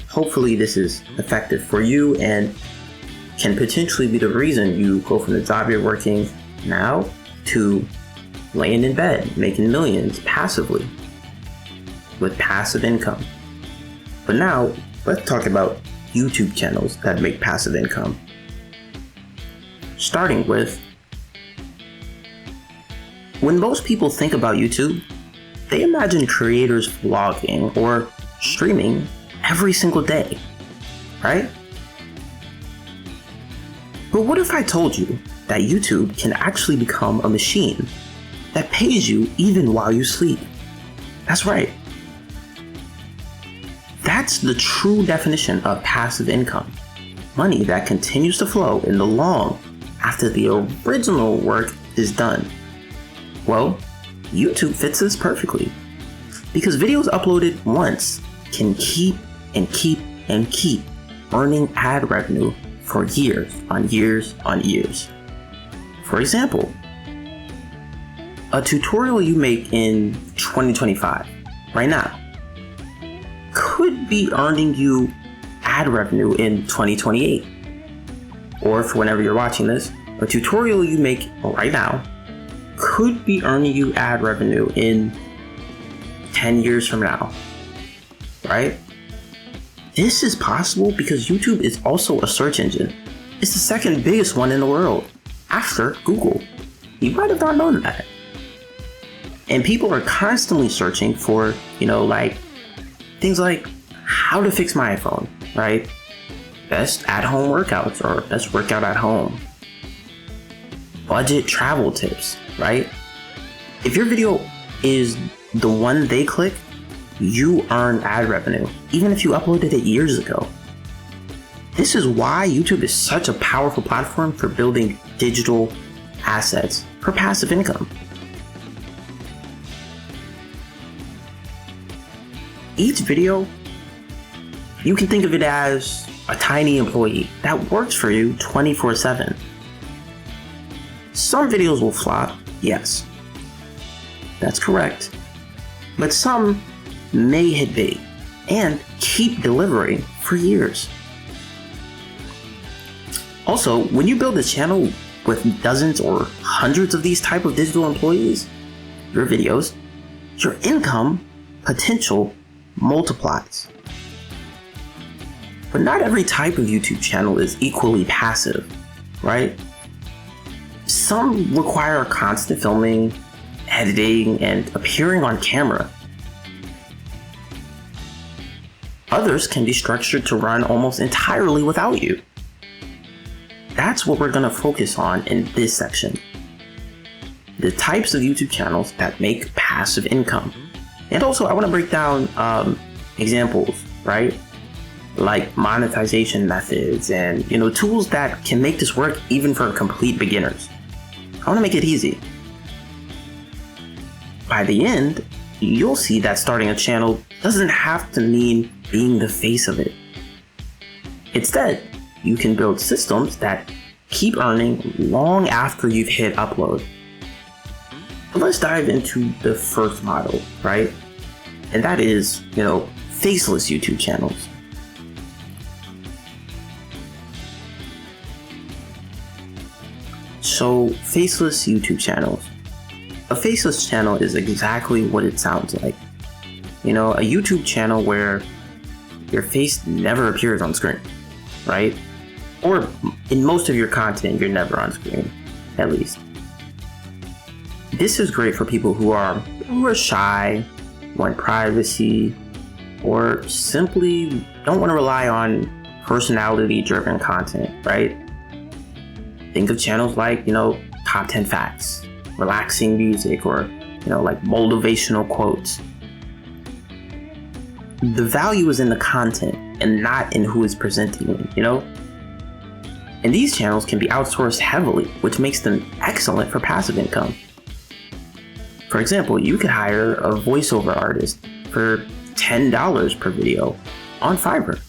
Speaker 1: Hopefully this is effective for you and can potentially be the reason you go from the job you're working now to laying in bed, making millions passively with passive income. But now let's talk about YouTube channels that make passive income. Starting with, when most people think about YouTube, they imagine creators vlogging or streaming every single day, right? But what if I told you that YouTube can actually become a machine that pays you even while you sleep? That's right. That's the true definition of passive income. Money that continues to flow in the long after the original work is done. Well, YouTube fits this perfectly because videos uploaded once can keep earning ad revenue for years on years on years. For example, a tutorial you make in 2025 right now could be earning you ad revenue in 2028. Or for whenever you're watching this, a tutorial you make right now could be earning you ad revenue in 10 years from now, right? This is possible because YouTube is also a search engine. It's the second biggest one in the world after Google. You might have not known that. And people are constantly searching for, things like how to fix my iPhone, right? Best at-home workouts or best workout at home. Budget travel tips, right? If your video is the one they click, you earn ad revenue, even if you uploaded it years ago. This is why YouTube is such a powerful platform for building digital assets for passive income. Each video, you can think of it as a tiny employee that works for you 24/7. Some videos will flop, yes, that's correct, but some may hit big and keep delivering for years. Also, when you build a channel with dozens or hundreds of these type of digital employees, your videos, your income potential multiplies. But not every type of YouTube channel is equally passive, right? Some require constant filming, editing, and appearing on camera. Others can be structured to run almost entirely without you. That's what we're going to focus on in this section. The types of YouTube channels that make passive income. And also I want to break down examples, right? Like monetization methods and tools that can make this work even for complete beginners. I want to make it easy. By the end, you'll see that starting a channel doesn't have to mean being the face of it. Instead, you can build systems that keep earning long after you've hit upload. But let's dive into the first model, right? and that is, faceless YouTube channels. So, faceless YouTube channels. A faceless channel is exactly what it sounds like. A YouTube channel where your face never appears on screen, right? Or in most of your content, you're never on screen, at least. This is great for people who are shy, want privacy, or simply don't want to rely on personality-driven content, right? Think of channels like, Top 10 Facts, relaxing music, or, like motivational quotes. The value is in the content and not in who is presenting it, And these channels can be outsourced heavily, which makes them excellent for passive income. For example, you could hire a voiceover artist for $10 per video on Fiverr,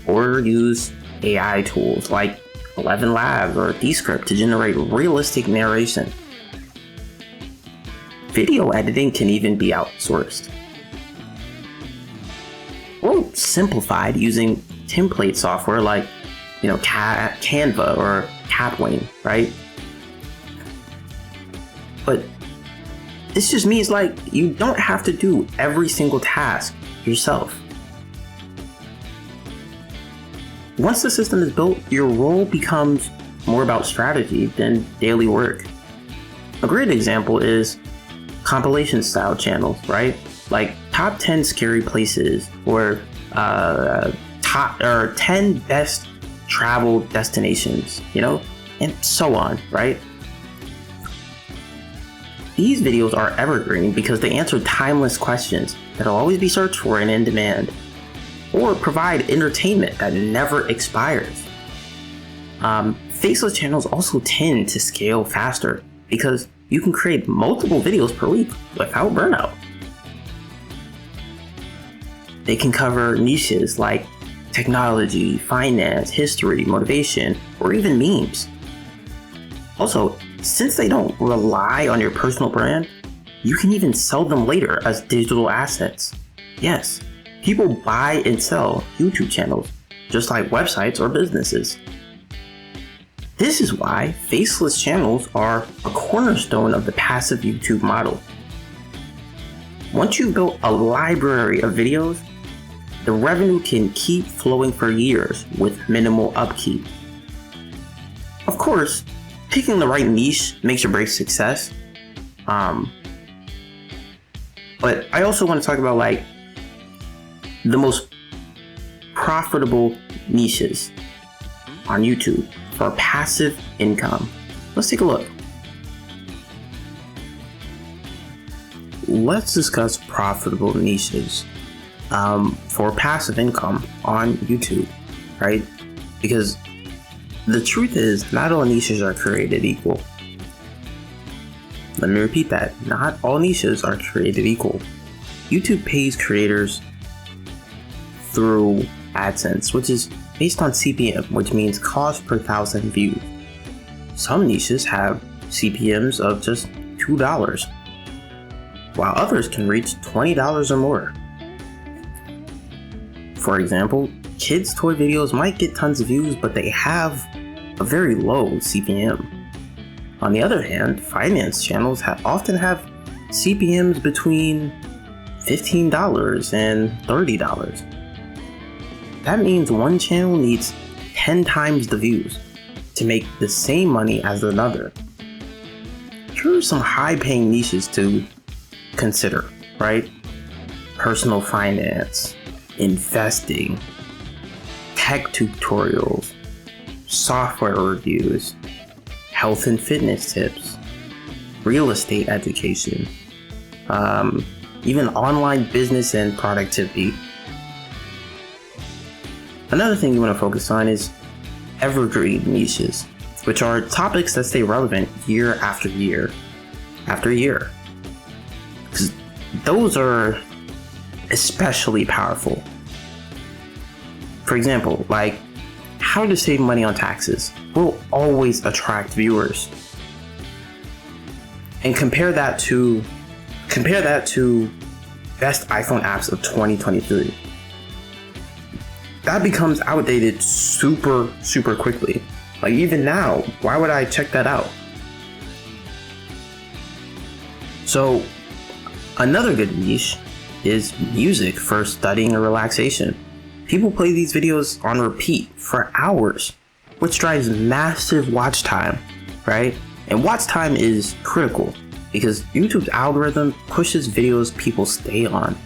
Speaker 1: or use AI tools like 11 Labs or Descript to generate realistic narration. Video editing can even be outsourced, or simplified using template software like Canva or Capwing, right? But this just means you don't have to do every single task yourself. Once the system is built, your role becomes more about strategy than daily work. A great example is compilation style channels, right? Like top 10 scary places, or 10 best travel destinations, and so on, right? These videos are evergreen because they answer timeless questions that'll always be searched for and in demand, or provide entertainment that never expires. Faceless channels also tend to scale faster because you can create multiple videos per week without burnout. They can cover niches like technology, finance, history, motivation, or even memes. Also, since they don't rely on your personal brand, you can even sell them later as digital assets. Yes, people buy and sell YouTube channels, just like websites or businesses. This is why faceless channels are a cornerstone of the passive YouTube model. Once you've built a library of videos, the revenue can keep flowing for years with minimal upkeep. Of course, picking the right niche makes or breaks success. But I also want to talk about the most profitable niches on YouTube for passive income. Let's take a look. Let's discuss profitable niches for passive income on YouTube, right? Because the truth is, not all niches are created equal. Let me repeat that. Not all niches are created equal. YouTube pays creators through AdSense, which is based on CPM, which means cost per 1,000 views. Some niches have CPMs of just $2, while others can reach $20 or more. For example, kids' toy videos might get tons of views, but they have a very low CPM. On the other hand, finance channels often have CPMs between $15 and $30. That means one channel needs 10 times the views to make the same money as another. Here are some high-paying niches to consider, right? Personal finance, investing, tech tutorials, software reviews, health and fitness tips, real estate education, even online business and productivity. Another thing you want to focus on is evergreen niches, which are topics that stay relevant year after year after year. Because those are especially powerful. For example, like how to save money on taxes will always attract viewers. And compare that to best iPhone apps of 2023. That becomes outdated super quickly. Like even now, why would I check that out? So another good niche is music for studying or relaxation. People play these videos on repeat for hours, which drives massive watch time, right? And watch time is critical because YouTube's algorithm pushes videos people stay on.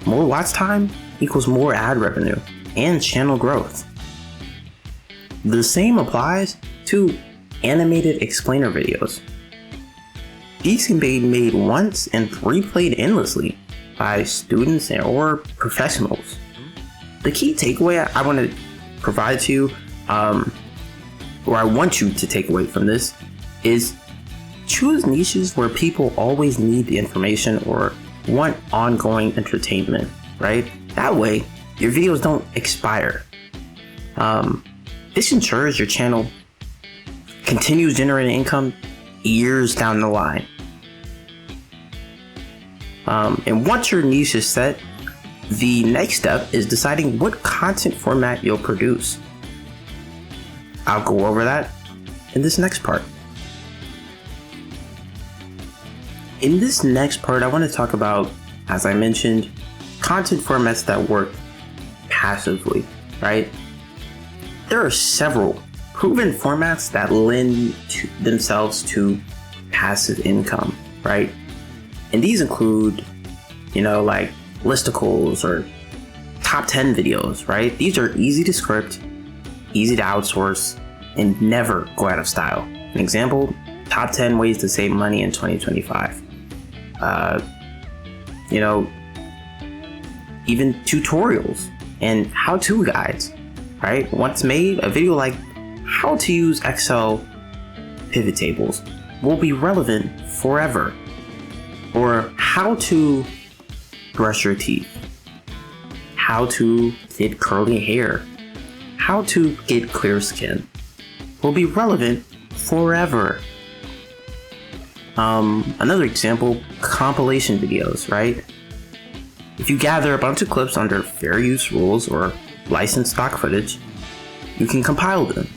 Speaker 1: More watch time equals more ad revenue and channel growth. The same applies to animated explainer videos. These can be made once and replayed endlessly by students or professionals. The key takeaway I want to provide to you, or I want you to take away from this, is choose niches where people always need the information or want ongoing entertainment, right? That way, your videos don't expire. This ensures your channel continues generating income years down the line. And once your niche is set, the next step is deciding what content format you'll produce. I'll go over that in this next part. In this next part, I want to talk about, as I mentioned, content formats that work passively, right? There are several proven formats that lend themselves to passive income, right? And these include, like listicles or top 10 videos, right? These are easy to script, easy to outsource, and never go out of style. An example, top 10 ways to save money in 2025. Even tutorials and how-to guides, right? Once made, a video like how to use Excel pivot tables will be relevant forever. Or how to brush your teeth, how to get curly hair, how to get clear skin will be relevant forever. Another example, compilation videos, right? If you gather a bunch of clips under fair use rules or licensed stock footage, you can compile them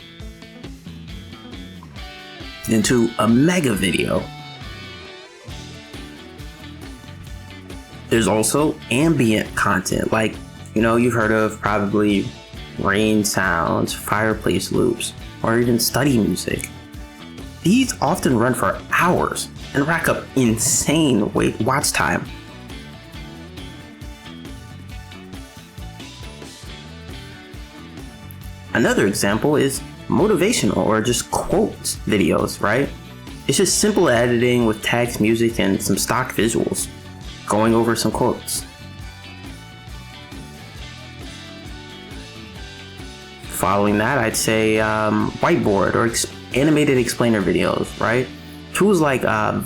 Speaker 1: into a mega video. There's also ambient content, like, you've heard of probably rain sounds, fireplace loops, or even study music. These often run for hours and rack up insane watch time. Another example is motivational or just quotes videos, right? It's just simple editing with text, music, and some stock visuals, going over some quotes. Following that, I'd say whiteboard or animated explainer videos, right? Tools like, I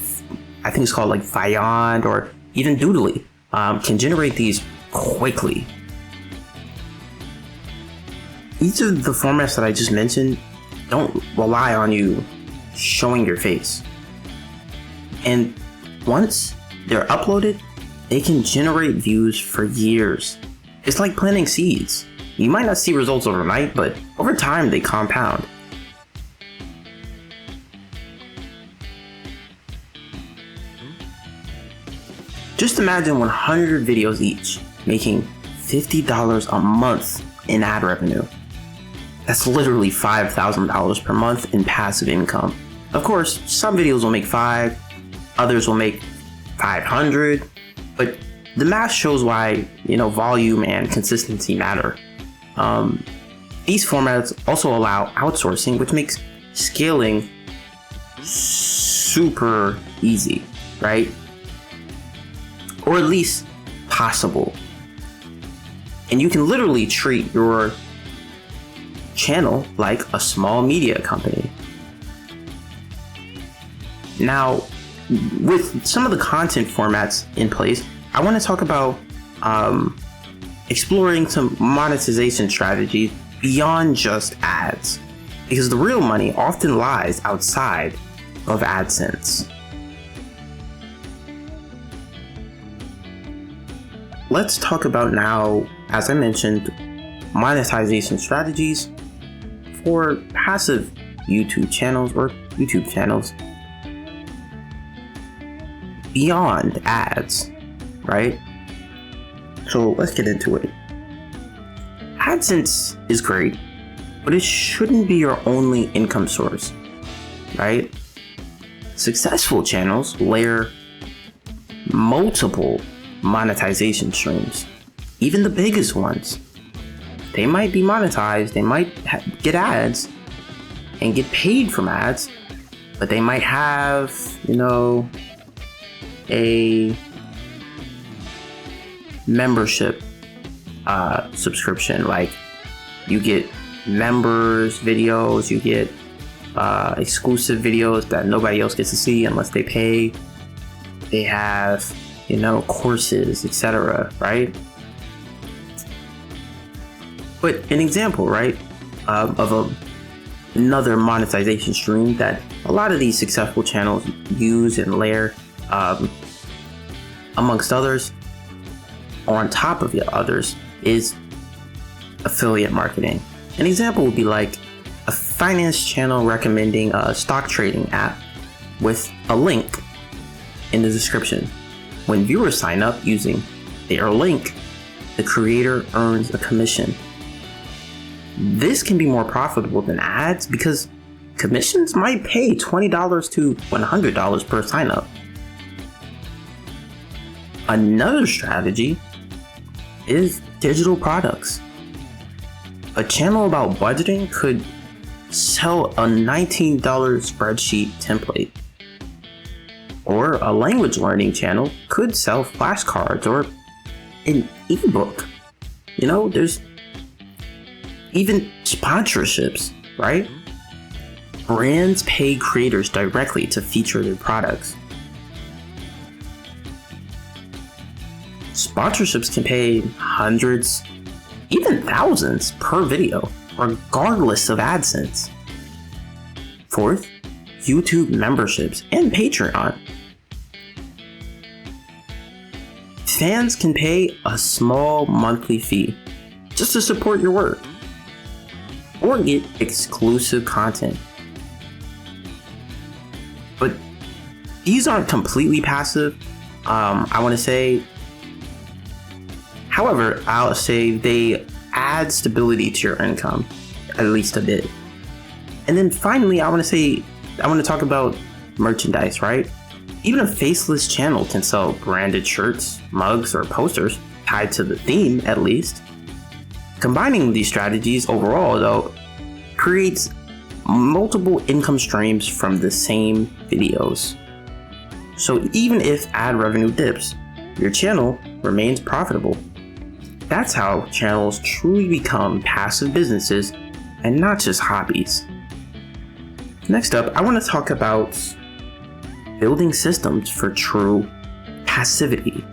Speaker 1: think it's called like Vyond or even Doodly can generate these quickly. Each of the formats that I just mentioned don't rely on you showing your face. And once they're uploaded, they can generate views for years. It's like planting seeds. You might not see results overnight, but over time they compound. Just imagine 100 videos each, making $50 a month in ad revenue. That's literally $5,000 per month in passive income. Of course, some videos will make 5, others will make 500, but the math shows why, volume and consistency matter. These formats also allow outsourcing, which makes scaling super easy, right? Or at least possible. And you can literally treat your channel like a small media company. Now, with some of the content formats in place, I want to talk about exploring some monetization strategies beyond just ads, because the real money often lies outside of AdSense. let's talk about now, as I mentioned, monetization strategies for passive YouTube channels or YouTube channels beyond ads, right? So let's get into it. AdSense is great, but it shouldn't be your only income source, right? Successful channels layer multiple monetization streams, even the biggest ones. They might be monetized, they might get ads and get paid from ads, but they might have, a membership subscription. Like, you get members videos, you get exclusive videos that nobody else gets to see unless they pay. They have, courses, etc., right? But an example, right, of another monetization stream that a lot of these successful channels use and layer, amongst others, or on top of the others, is affiliate marketing. An example would be like a finance channel recommending a stock trading app with a link in the description. When viewers sign up using their link, the creator earns a commission. This can be more profitable than ads because commissions might pay $20 to $100 per sign up. Another strategy is digital products. A channel about budgeting could sell a $19 spreadsheet template. Or a language learning channel could sell flashcards or an ebook. There's even sponsorships, right? Brands pay creators directly to feature their products. Sponsorships can pay hundreds, even thousands per video, regardless of AdSense. Fourth, YouTube memberships and Patreon. Fans can pay a small monthly fee just to support your work or get exclusive content. But these aren't completely passive. I want to say, however, I'll say they add stability to your income, at least a bit. And then finally, I want to talk about merchandise, right? Even a faceless channel can sell branded shirts, mugs, or posters tied to the theme, at least. Combining these strategies overall, though, creates multiple income streams from the same videos. So even if ad revenue dips, your channel remains profitable. That's how channels truly become passive businesses and not just hobbies. Next up, I want to talk about building systems for true passivity.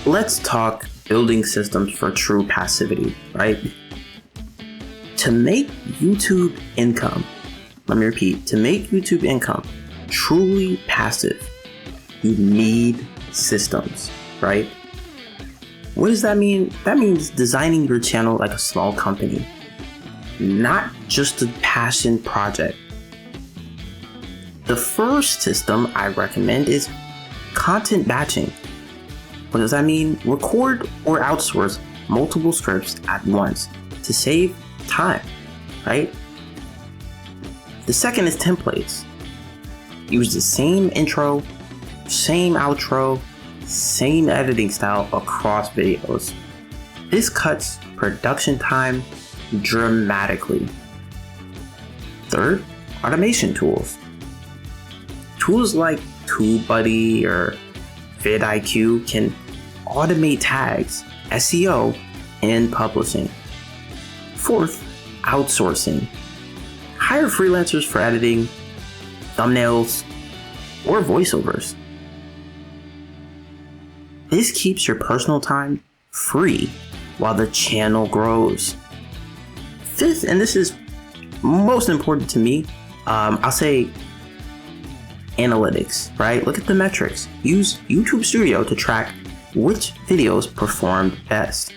Speaker 1: Let's talk building systems for true passivity, right? To make YouTube income, let me repeat, to make YouTube income truly passive, you need systems, right? What does that mean? That means designing your channel like a small company, not just a passion project. The first system I recommend is content batching. What does that mean? Record or outsource multiple scripts at once to save time, right? The second is templates. Use the same intro, same outro, same editing style across videos. This cuts production time dramatically. Third, automation tools. Tools like TubeBuddy or vidIQ can automate tags, SEO, and publishing. Fourth, outsourcing. Hire freelancers for editing, thumbnails, or voiceovers. This keeps your personal time free while the channel grows. Fifth, and this is most important to me, I'll say analytics, right? Look at the metrics. Use YouTube Studio to track which videos performed best.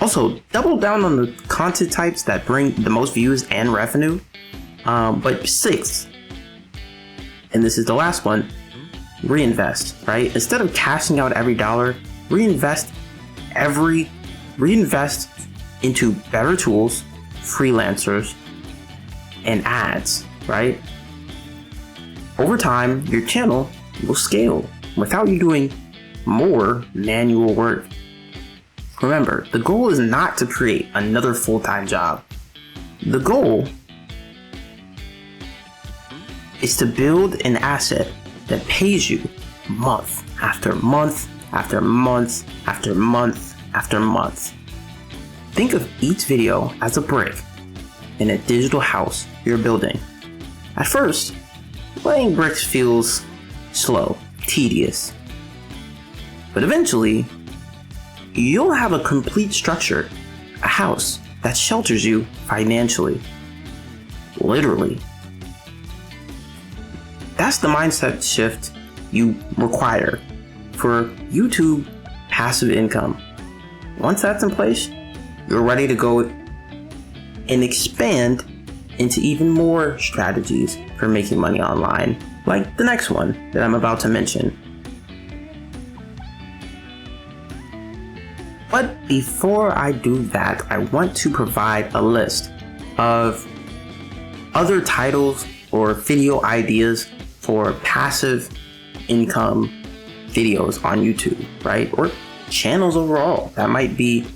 Speaker 1: Also, double down on the content types that bring the most views and revenue. But 6, and this is the last one, reinvest, right? Instead of cashing out every dollar, reinvest into better tools, freelancers, and ads, right? Over time, your channel will scale without you doing more manual work. Remember, the goal is not to create another full-time job. The goal is to build an asset that pays you month after month after month after month after month. Think of each video as a brick in a digital house you're building. At first, laying bricks feels slow, tedious, but eventually, you'll have a complete structure, a house that shelters you financially. Literally. That's the mindset shift you require for YouTube passive income. Once that's in place, you're ready to go and expand into even more strategies for making money online, like the next one that I'm about to mention. But before I do that, I want to provide a list of other titles or video ideas for passive income videos on YouTube, right? Or channels overall that might be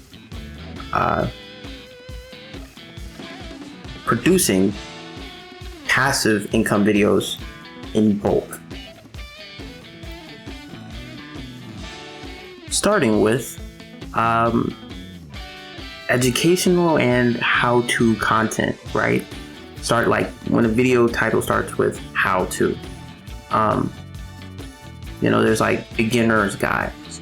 Speaker 1: producing passive income videos in bulk. Starting with educational and how-to content, right? Start like when a video title starts with how to. There's like beginner's guides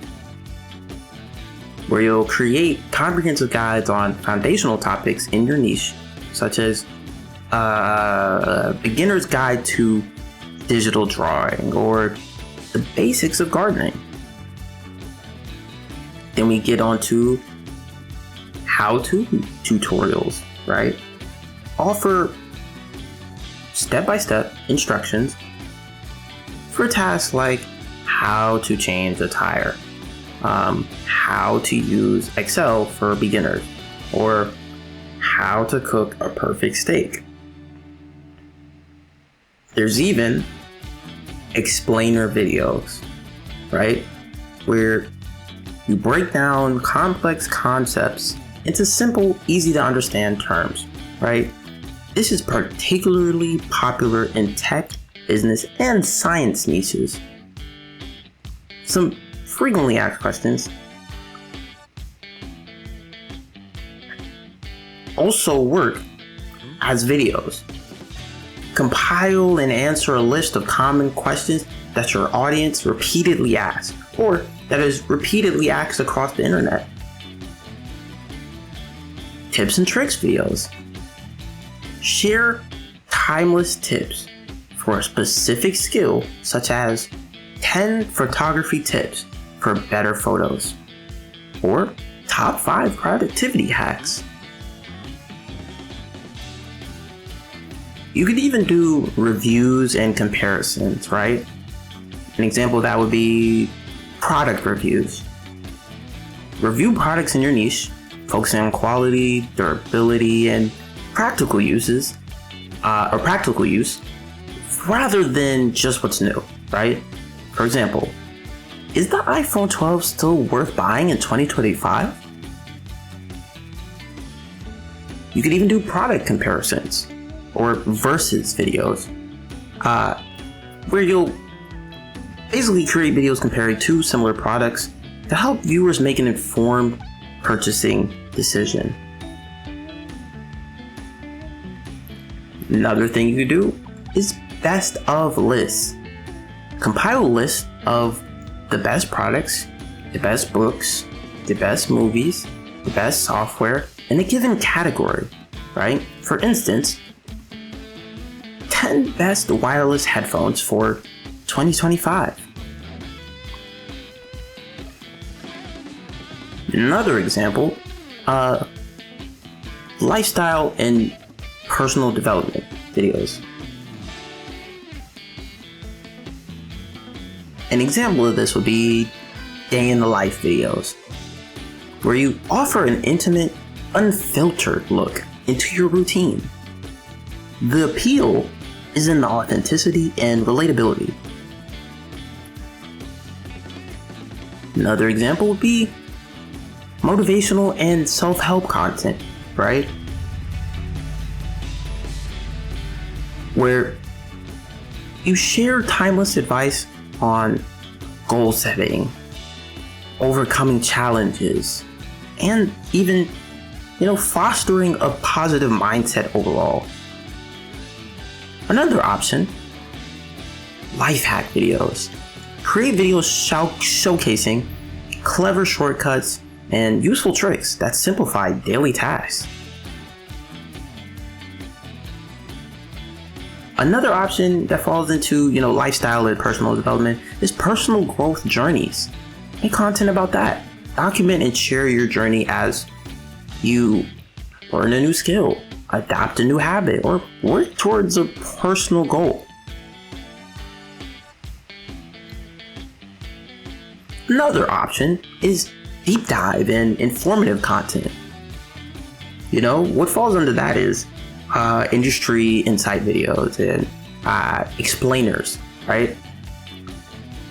Speaker 1: where you'll create comprehensive guides on foundational topics in your niche, such as beginner's guide to digital drawing or the basics of gardening. Then we get on to how-to tutorials, right? Offer step-by-step instructions for tasks like how to change a tire, how to use Excel for beginners, or how to cook a perfect steak. There's even explainer videos, right? Where you break down complex concepts into simple, easy to understand terms, right? This is particularly popular in tech, business, and science niches. Some frequently asked questions also work as videos. Compile and answer a list of common questions that your audience repeatedly asks, or that is repeatedly asked across the internet. Tips and tricks videos. Share timeless tips for a specific skill, such as 10 photography tips for better photos, or top 5 productivity hacks. You could even do reviews and comparisons, right? An example of that would be product reviews. Review products in your niche, focusing on quality, durability, and practical use, rather than just what's new, right? For example, is the iPhone 12 still worth buying in 2025? You could even do product comparisons or versus videos, where you'll basically create videos comparing two similar products to help viewers make an informed purchasing decision. Another thing you could do is best of lists. Compile a list of the best products, the best books, the best movies, the best software in a given category, right? For instance, 10 best wireless headphones for 2025. Another example, lifestyle and personal development videos. An example of this would be day in the life videos, where you offer an intimate, unfiltered look into your routine. The appeal is in the authenticity and relatability. Another example would be motivational and self-help content, right? Where you share timeless advice on goal setting, overcoming challenges, and even, fostering a positive mindset overall. Another option, life hack videos. Create videos showcasing clever shortcuts and useful tricks that simplify daily tasks. Another option that falls into, lifestyle and personal development is personal growth journeys. Make content about that. Document and share your journey as you learn a new skill, adopt a new habit, or work towards a personal goal. Another option is deep dive and informative content. What falls under that is industry insight videos and explainers, right?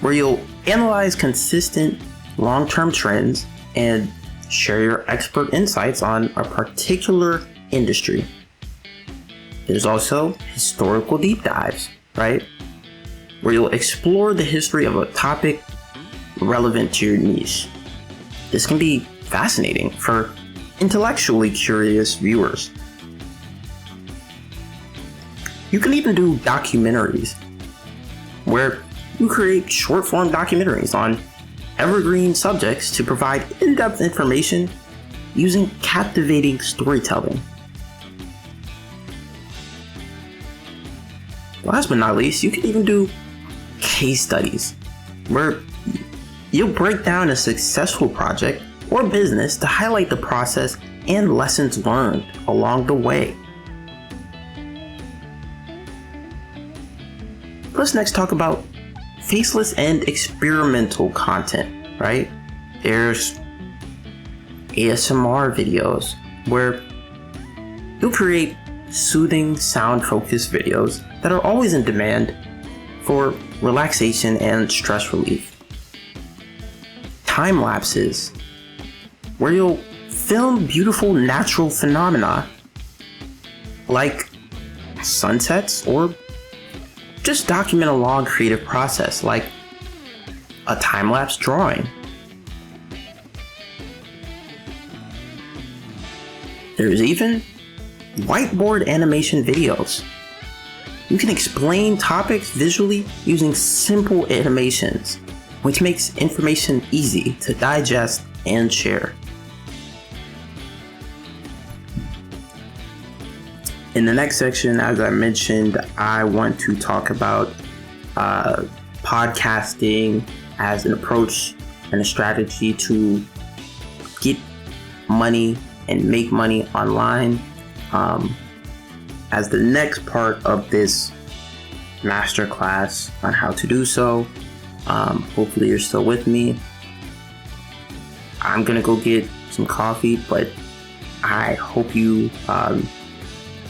Speaker 1: Where you'll analyze consistent long-term trends and share your expert insights on a particular industry. There's also historical deep dives, right? Where you'll explore the history of a topic relevant to your niche. This can be fascinating for intellectually curious viewers. You can even do documentaries, where you create short-form documentaries on evergreen subjects to provide in-depth information using captivating storytelling. Last but not least, you can even do case studies, where you'll break down a successful project or business to highlight the process and lessons learned along the way. Let's next talk about faceless and experimental content, right? There's ASMR videos, where you'll create soothing, sound-focused videos that are always in demand for relaxation and stress relief. Time lapses, where you'll film beautiful natural phenomena like sunsets, or just document a long creative process like a time-lapse drawing. There's even whiteboard animation videos. You can explain topics visually using simple animations, which makes information easy to digest and share. In the next section, as I mentioned, I want to talk about podcasting as an approach and a strategy to get money and make money online. As the next part of this masterclass on how to do so. Hopefully you're still with me. I'm gonna go get some coffee, but I hope you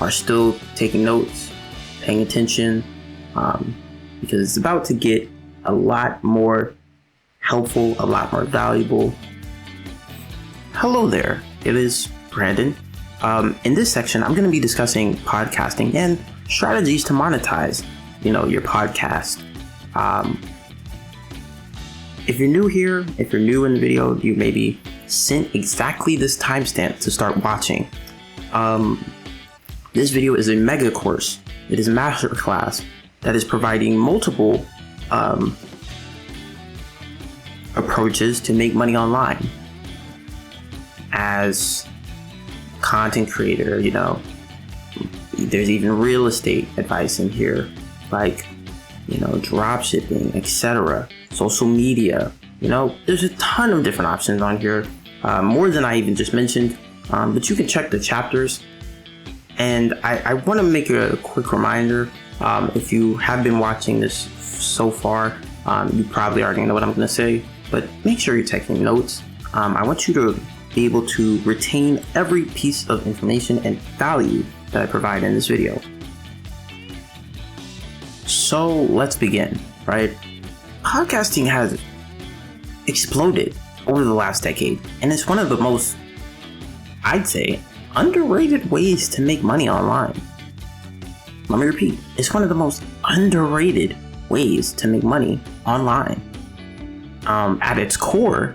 Speaker 1: are still taking notes, paying attention, because it's about to get a lot more helpful, a lot more valuable. Hello there, it is Brandon. In this section, I'm going to be discussing podcasting and strategies to monetize, your podcast. If you're new here, if you're new in the video, you may be sent exactly this timestamp to start watching. This video is a mega course. It is a masterclass that is providing multiple approaches to make money online. As content creator, There's even real estate advice in here, like, dropshipping, etc. Social media. There's a ton of different options on here, more than I even just mentioned. But you can check the chapters. And I want to make a quick reminder. If you have been watching this so far, you probably already know what I'm going to say, but make sure you're taking notes. I want you to be able to retain every piece of information and value that I provide in this video. So let's begin, right? Podcasting has exploded over the last decade, and it's one of the most, I'd say, underrated ways to make money online. Let me repeat, it's one of the most underrated ways to make money online. At its core,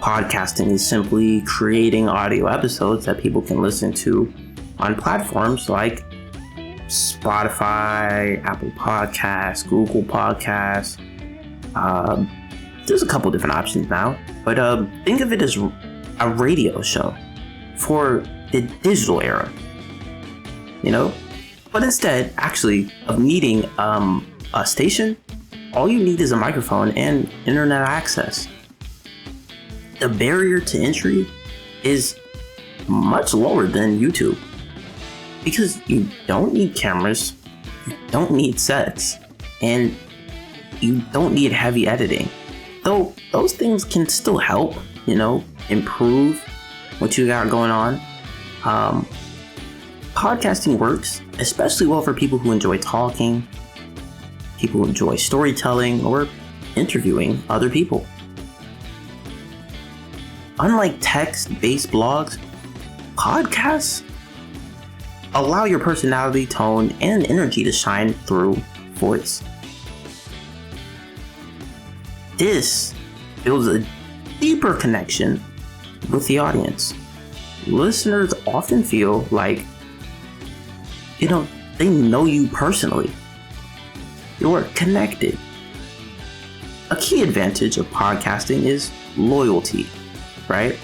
Speaker 1: podcasting is simply creating audio episodes that people can listen to on platforms like Spotify, Apple Podcasts, Google Podcasts. There's a couple different options now, but think of it as a radio show for the digital era, But instead, actually, of needing a station, all you need is a microphone and internet access. The barrier to entry is much lower than YouTube because you don't need cameras, you don't need sets, and you don't need heavy editing. Though those things can still help, improve what you got going on. Podcasting works especially well for people who enjoy talking, people who enjoy storytelling, or interviewing other people. Unlike text-based blogs, podcasts allow your personality, tone, and energy to shine through voice. This builds a deeper connection with the audience. Listeners often feel like, they know you personally. You're connected. A key advantage of podcasting is loyalty, right?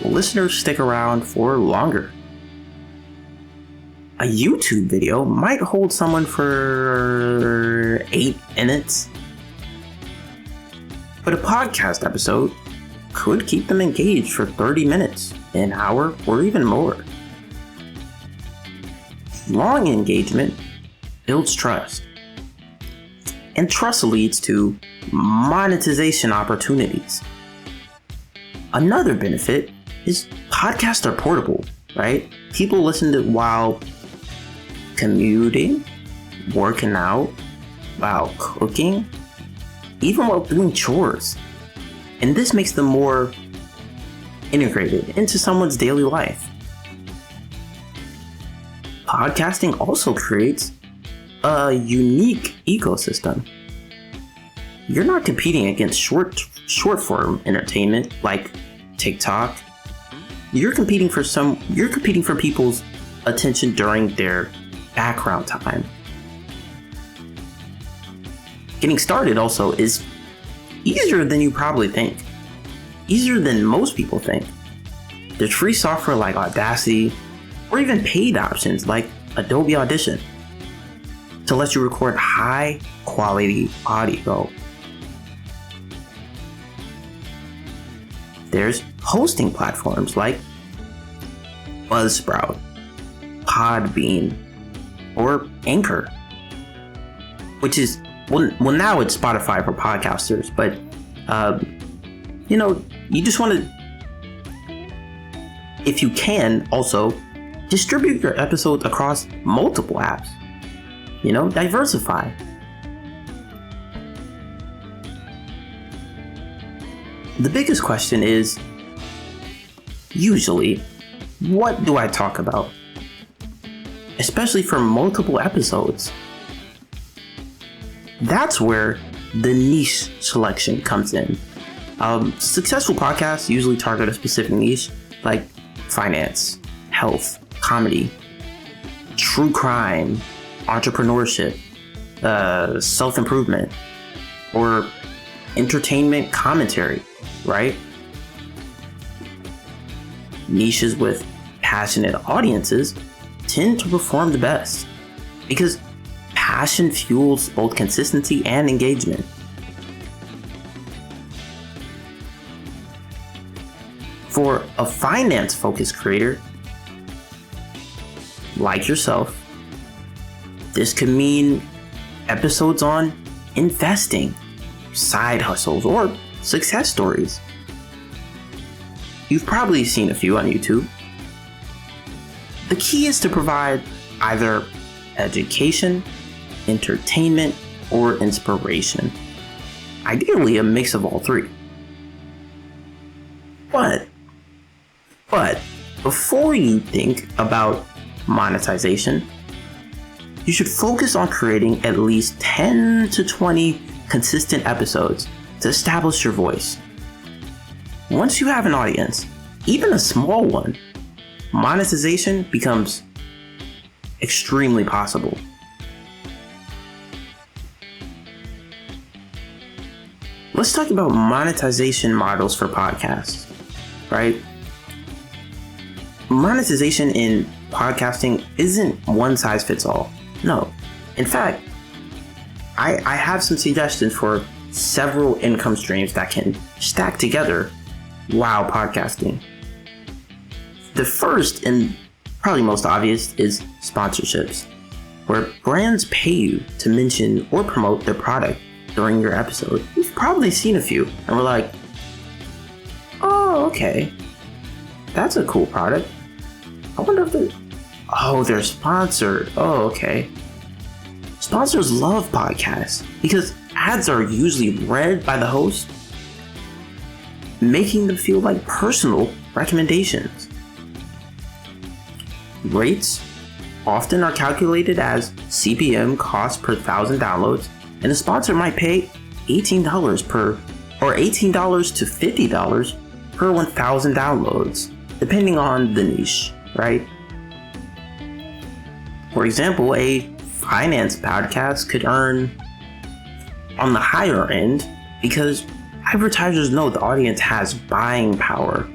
Speaker 1: Listeners stick around for longer. A YouTube video might hold someone for 8 minutes, but a podcast episode could keep them engaged for 30 minutes, an hour, or even more. Long engagement builds trust, and trust leads to monetization opportunities. Another benefit is podcasts are portable, right? People listen to while commuting, working out, while cooking, even while doing chores. And this makes them more integrated into someone's daily life. Podcasting also creates a unique ecosystem. You're not competing against short form entertainment like TikTok. You're competing for people's attention during their background time. Getting started also is easier than you probably think. Easier than most people think. There's free software like Audacity, or even paid options like Adobe Audition to let you record high quality audio. There's hosting platforms like Buzzsprout, Podbean, or Anchor, which is, well now it's Spotify for podcasters, but you just want to, if you can, also distribute your episodes across multiple apps. Diversify. The biggest question is usually, what do I talk about? Especially for multiple episodes. That's where the niche selection comes in. Successful podcasts usually target a specific niche, like finance, health, comedy, true crime, entrepreneurship, self-improvement, or entertainment commentary, right? Niches with passionate audiences tend to perform the best because passion fuels both consistency and engagement. For a finance-focused creator like yourself, this could mean episodes on investing, side hustles, or success stories. You've probably seen a few on YouTube. The key is to provide either education, entertainment, or inspiration. Ideally, a mix of all three. But before you think about monetization, you should focus on creating at least 10 to 20 consistent episodes to establish your voice. Once you have an audience, even a small one, monetization becomes extremely possible. Let's talk about monetization models for podcasts, right? Monetization in podcasting isn't one size fits all. No. In fact, I have some suggestions for several income streams that can stack together while podcasting. The first and probably most obvious is sponsorships, where brands pay you to mention or promote their product during your episode. You've probably seen a few, and we're like, oh, okay, that's a cool product. I wonder if they're sponsored. Oh, okay. Sponsors love podcasts because ads are usually read by the host, making them feel like personal recommendations. Rates often are calculated as CPM, cost per 1,000 downloads, and a sponsor might pay $18 per, or $18 to $50 per 1,000 downloads, depending on the niche, right? For example, a finance podcast could earn on the higher end because advertisers know the audience has buying power,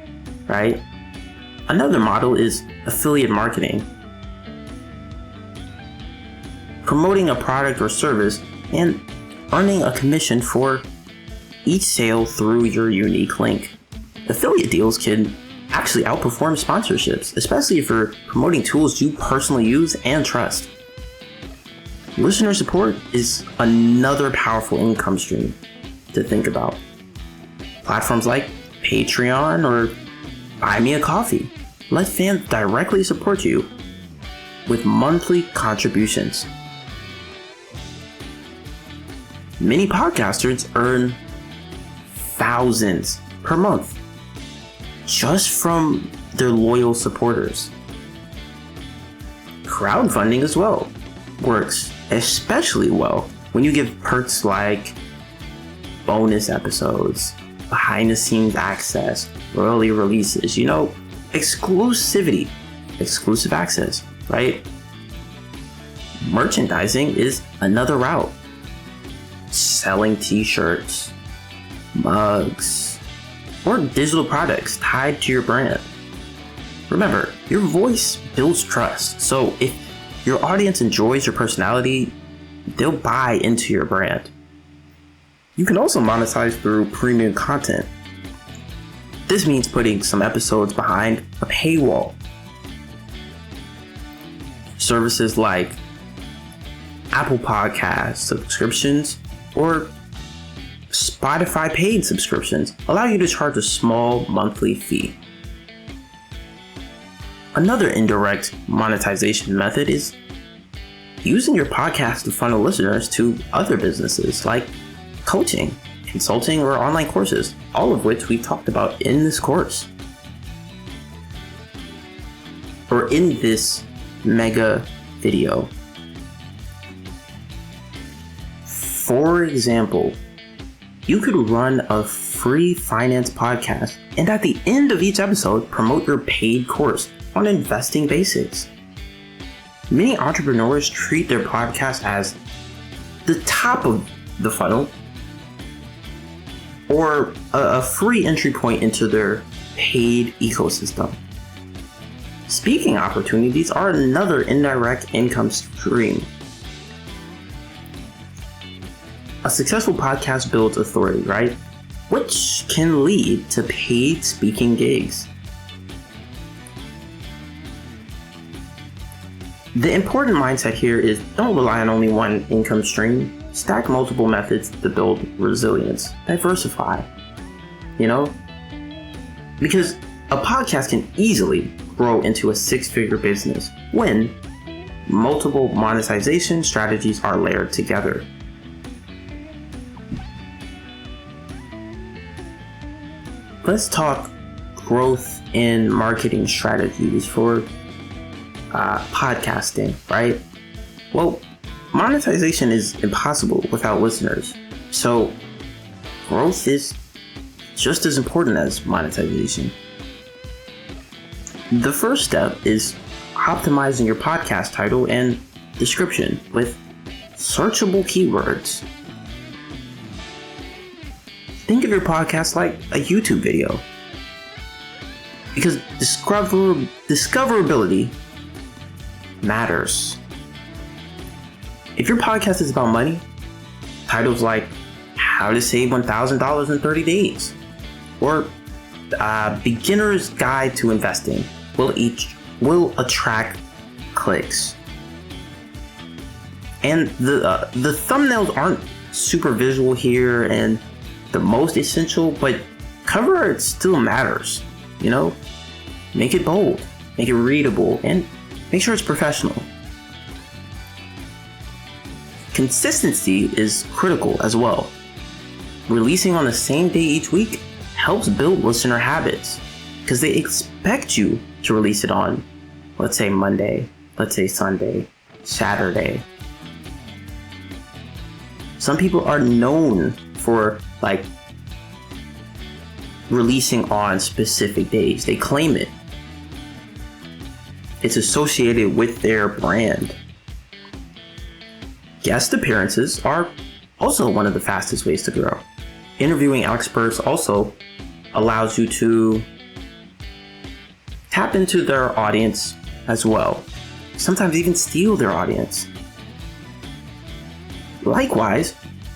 Speaker 1: right? Another model is affiliate marketing. Promoting a product or service and earning a commission for each sale through your unique link. Affiliate deals can actually outperform sponsorships, especially if you're promoting tools you personally use and trust. Listener support is another powerful income stream to think about. Platforms like Patreon or Buy Me a Coffee let fans directly support you with monthly contributions. Many podcasters earn thousands per month just from their loyal supporters. Crowdfunding as well works especially well when you give perks like bonus episodes, behind the scenes access, early releases, exclusivity, exclusive access, right? Merchandising is another route. Selling t-shirts, mugs, or digital products tied to your brand. Remember, your voice builds trust, so if your audience enjoys your personality, they'll buy into your brand. You can also monetize through premium content. This means putting some episodes behind a paywall. Services like Apple Podcast subscriptions or Spotify paid subscriptions allow you to charge a small monthly fee. Another indirect monetization method is using your podcast to funnel listeners to other businesses like coaching, consulting, or online courses, all of which we've talked about in this course. Or in this mega video. For example, you could run a free finance podcast and at the end of each episode, promote your paid course on investing basics. Many entrepreneurs treat their podcast as the top of the funnel or a free entry point into their paid ecosystem. Speaking opportunities are another indirect income stream. A successful podcast builds authority, right? Which can lead to paid speaking gigs. The important mindset here is don't rely on only one income stream. Stack multiple methods to build resilience. Diversify. Because a podcast can easily grow into a six-figure business when multiple monetization strategies are layered together. Let's talk growth in marketing strategies for podcasting, right? Well, monetization is impossible without listeners. So growth is just as important as monetization. The first step is optimizing your podcast title and description with searchable keywords. Think of your podcast like a YouTube video, because discoverability matters. If your podcast is about money, titles like How to Save $1,000 in 30 Days or Beginner's Guide to Investing will attract clicks. And the thumbnails aren't super visual here and the most essential, but cover art still matters. Make it bold, make it readable, and make sure it's professional. Consistency is critical as well. Releasing on the same day each week helps build listener habits because they expect you to release it on, let's say Monday, let's say Sunday, Saturday. Some people are known for releasing on specific days. They claim it. It's associated with their brand. Guest appearances are also one of the fastest ways to grow. Interviewing experts also allows you to tap into their audience as well. Sometimes even steal their audience. Likewise,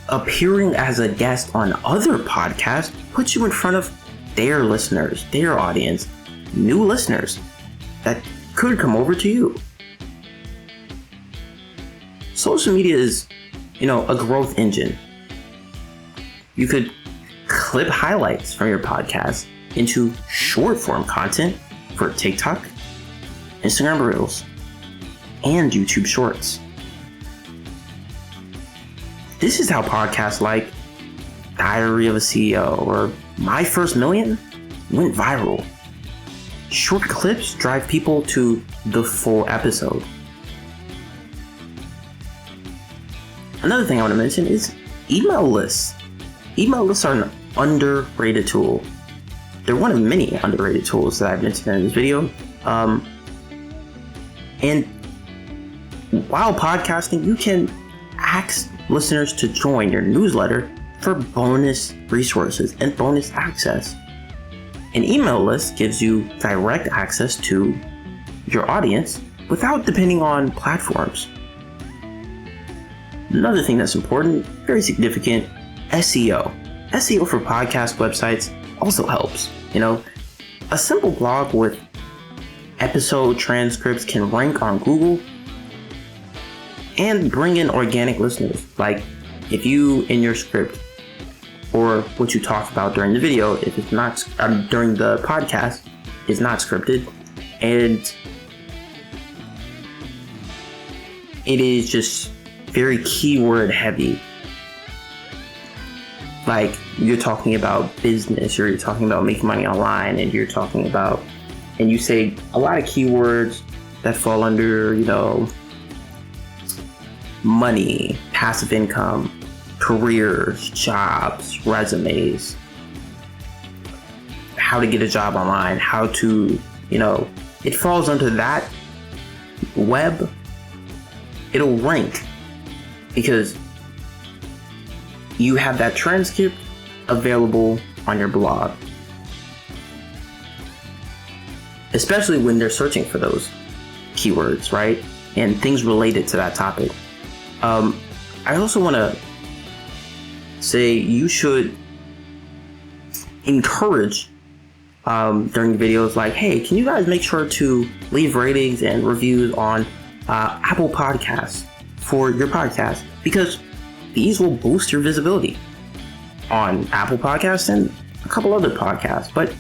Speaker 1: appearing as a guest on other podcasts puts you in front of their listeners, their audience, new listeners that could come over to you. Social media is, a growth engine. You could clip highlights from your podcast into short form content for TikTok, Instagram Reels, and YouTube Shorts. This is how podcasts like Diary of a CEO or My First Million went viral. Short clips drive people to the full episode. Another thing I want to mention is email lists. Email lists are an underrated tool. They're one of many underrated tools that I've mentioned in this video. And while podcasting, you can ask listeners to join your newsletter for bonus resources and bonus access. An email list gives you direct access to your audience without depending on platforms. Another thing that's important, very significant, SEO. SEO for podcast websites also helps. A simple blog with episode transcripts can rank on Google and bring in organic listeners. Like if you in your script or what you talk about during the video, if it's not during the podcast, is not scripted and it is just very keyword heavy. Like you're talking about business, or you're talking about making money online, and you're talking about, and you say a lot of keywords that fall under, money, passive income, careers, jobs, resumes, how to get a job online, how to, it falls under that web. It'll rank because you have that transcript available on your blog. especially when they're searching for those keywords, right? And things related to that topic. I also want to say you should encourage during videos like, hey, can you guys make sure to leave ratings and reviews on Apple Podcasts for your podcast, because these will boost your visibility on Apple Podcasts and a couple other podcasts, but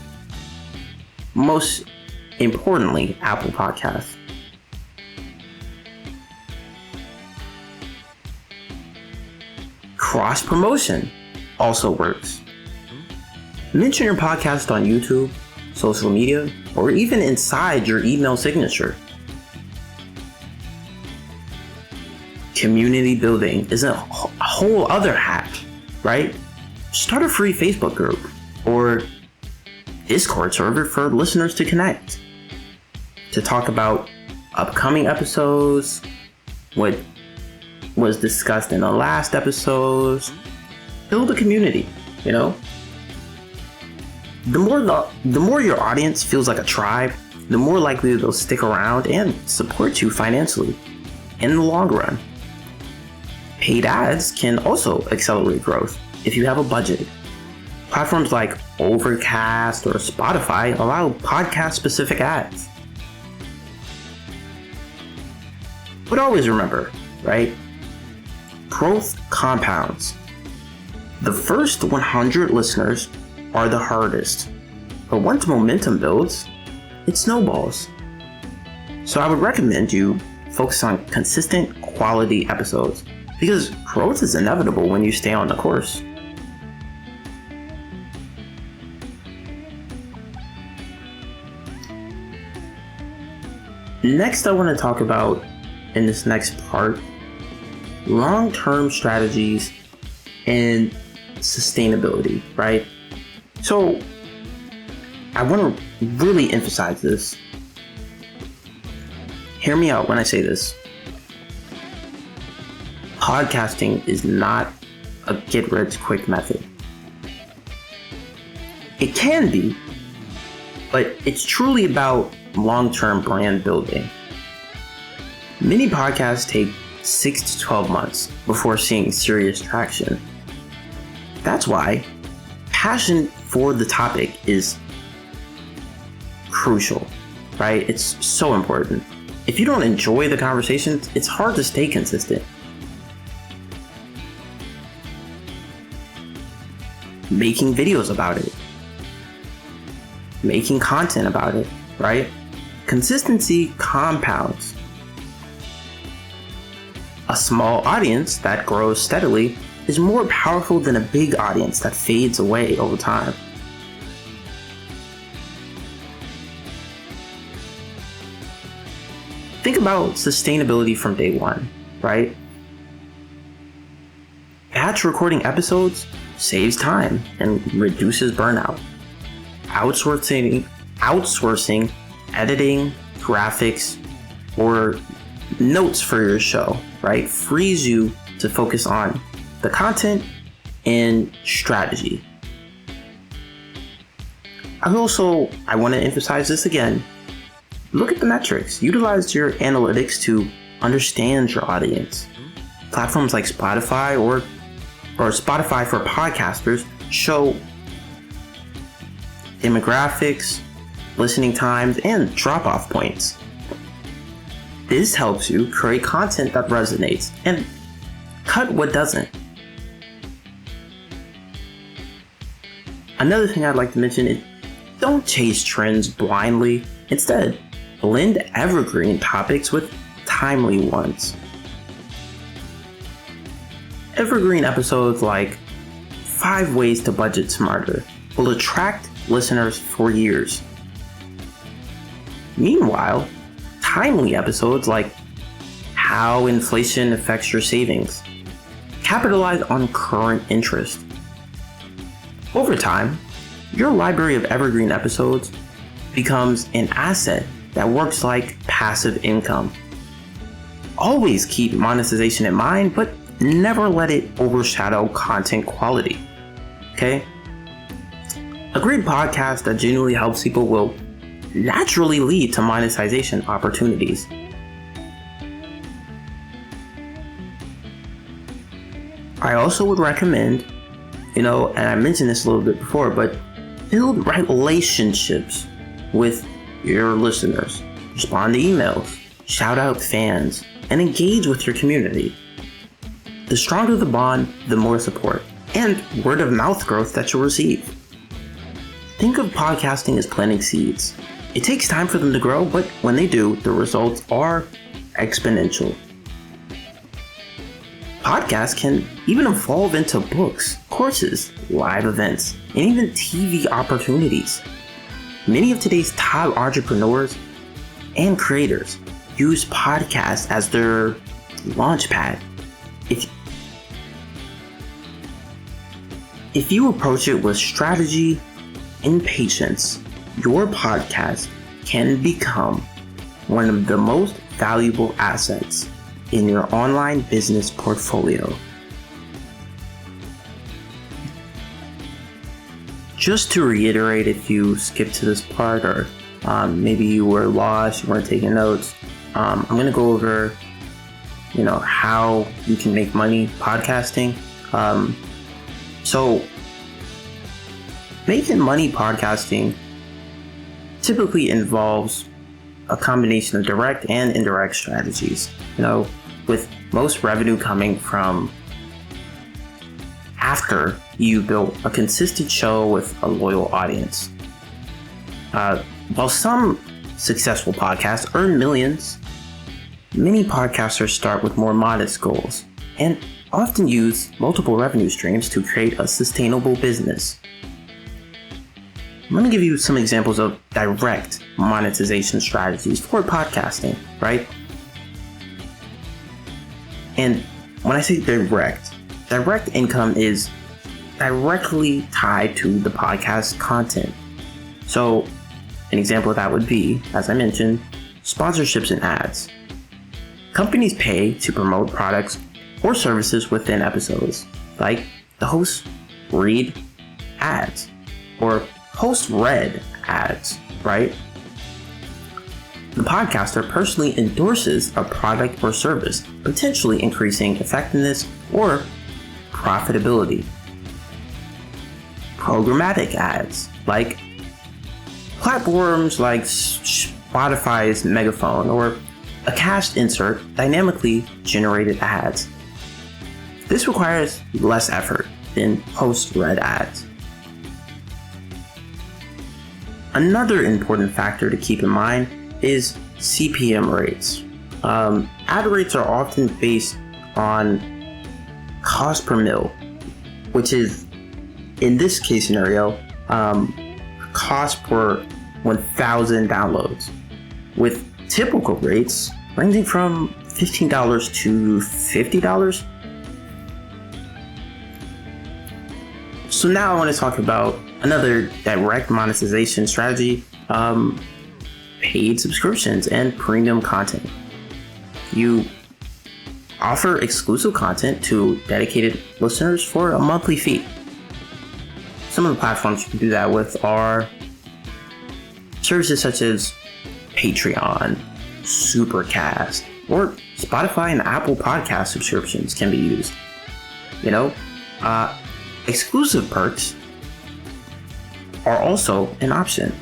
Speaker 1: most importantly, Apple Podcasts. Cross promotion also works. Mention your podcast on YouTube, social media, or even inside your email signature. Community building is a whole other hack, right? Start a free Facebook group or Discord server for listeners to connect, to talk about upcoming episodes, what was discussed in the last episodes. Build a community, you know? The more your audience feels like a tribe, the more likely they'll stick around and support you financially in the long run. Paid ads can also accelerate growth if you have a budget. Platforms like Overcast or Spotify allow podcast-specific ads. But always remember, right? Growth compounds. The first 100 listeners are the hardest, but once momentum builds, it snowballs. So I would recommend you focus on consistent quality episodes, because growth is inevitable when you stay on the course. Next, I want to talk about, in this next part, long-term strategies and sustainability, right? So I want to really emphasize this. Hear me out when I say this. Podcasting is not a get-rich-quick method. It can be, but it's truly about long-term brand building. Many podcasts take 6 to 12 months before seeing serious traction. That's why passion for the topic is crucial, right? It's so important. If you don't enjoy the conversations, it's hard to stay consistent. Making videos about it, making content about it, right? Consistency compounds. A small audience that grows steadily is more powerful than a big audience that fades away over time. Think about sustainability from day one, right? Batch recording episodes saves time and reduces burnout. Outsourcing editing, graphics, or notes for your show, right, frees you to focus on the content and strategy. I want to emphasize this again. Look at the metrics. Utilize your analytics to understand your audience. Platforms like Spotify or Spotify for podcasters show demographics, listening times, and drop-off points. This helps you create content that resonates and cut what doesn't. Another thing I'd like to mention is don't chase trends blindly. Instead, blend evergreen topics with timely ones. Evergreen episodes like 5 Ways to Budget Smarter will attract listeners for years. Meanwhile, timely episodes like How Inflation Affects Your Savings capitalize on current interest. Over time, your library of evergreen episodes becomes an asset that works like passive income. Always keep monetization in mind, but never let it overshadow content quality. Okay? A great podcast that genuinely helps people will naturally lead to monetization opportunities. I also would recommend, and I mentioned this a little bit before, but build relationships with your listeners. Respond to emails, shout out fans, and engage with your community. The stronger the bond, the more support and word of mouth growth that you'll receive. Think of podcasting as planting seeds. It takes time for them to grow, but when they do, the results are exponential. Podcasts can even evolve into books, courses, live events, and even TV opportunities. Many of today's top entrepreneurs and creators use podcasts as their launchpad. If you approach it with strategy and patience, your podcast can become one of the most valuable assets in your online business portfolio. Just to reiterate, if you skipped to this part or maybe you were lost, you weren't taking notes, I'm going to go over, how you can make money podcasting. So making money podcasting typically involves a combination of direct and indirect strategies, with most revenue coming from after you build a consistent show with a loyal audience. While some successful podcasts earn millions, many podcasters start with more modest goals and often use multiple revenue streams to create a sustainable business. Let me give you some examples of direct monetization strategies for podcasting, right? And when I say direct income is directly tied to the podcast content. So an example of that would be, as I mentioned, sponsorships and ads. Companies pay to promote products or services within episodes, like the host read ads or host read ads, right? The podcaster personally endorses a product or service, potentially increasing effectiveness or profitability. Programmatic ads, like platforms like Spotify's Megaphone or a cast insert, dynamically generated ads. This requires less effort than host-read ads. Another important factor to keep in mind is CPM rates. Ad rates are often based on cost per mil, which is, in this case scenario, cost per 1,000 downloads, with typical rates ranging from $15 to $50. So now I want to talk about another direct monetization strategy, paid subscriptions and premium content. You offer exclusive content to dedicated listeners for a monthly fee. Some of the platforms you can do that with are services such as Patreon, Supercast, or Spotify and Apple podcast subscriptions can be used. Exclusive perks are also an option.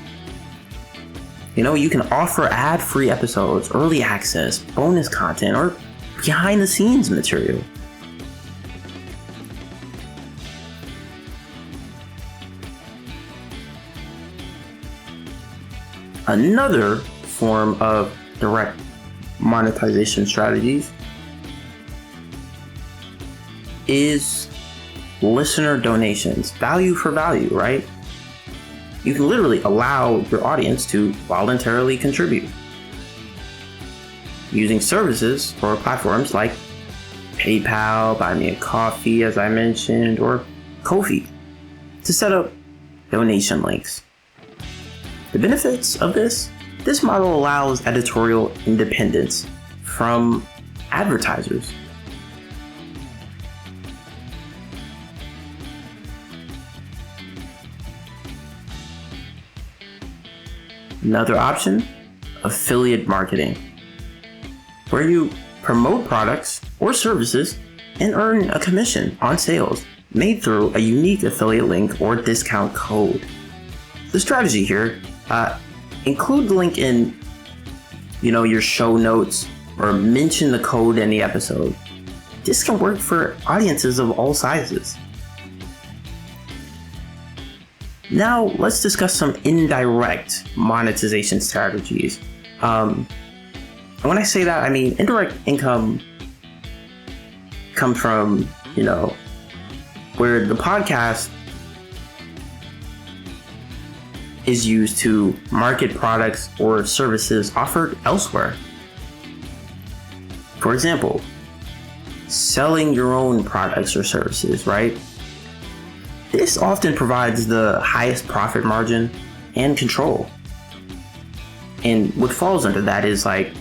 Speaker 1: You can offer ad-free episodes, early access, bonus content, or behind-the-scenes material. Another form of direct monetization strategies is listener donations, value for value, right? You can literally allow your audience to voluntarily contribute using services or platforms like PayPal, Buy Me a Coffee, as I mentioned, or Ko-fi to set up donation links. The benefits of this model allows editorial independence from advertisers. Another option, affiliate marketing, where you promote products or services and earn a commission on sales made through a unique affiliate link or discount code. The strategy here, include the link in your show notes or mention the code in the episode. This can work for audiences of all sizes. Now let's discuss some indirect monetization strategies. When I say that, I mean indirect income comes from, where the podcast is used to market products or services offered elsewhere. For example, selling your own products or services, right? This often provides the highest profit margin and control. And what falls under that is like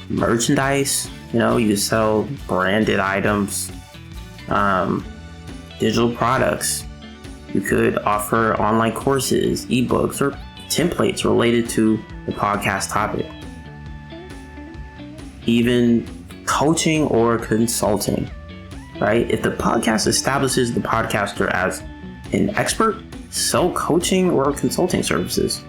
Speaker 1: merchandise, you sell branded items, digital products. You could offer online courses, ebooks, or templates related to the podcast topic. Even coaching or consulting, right? If the podcast establishes the podcaster as an expert, sell coaching or consulting services.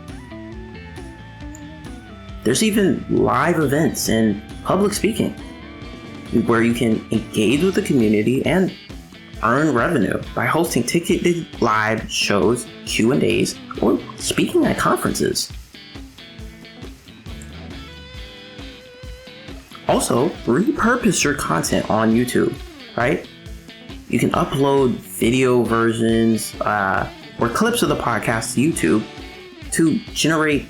Speaker 1: There's even live events and public speaking where you can engage with the community and earn revenue by hosting ticketed live shows, Q&As, or speaking at conferences. Also, repurpose your content on YouTube, right? You can upload video versions or clips of the podcast to YouTube to generate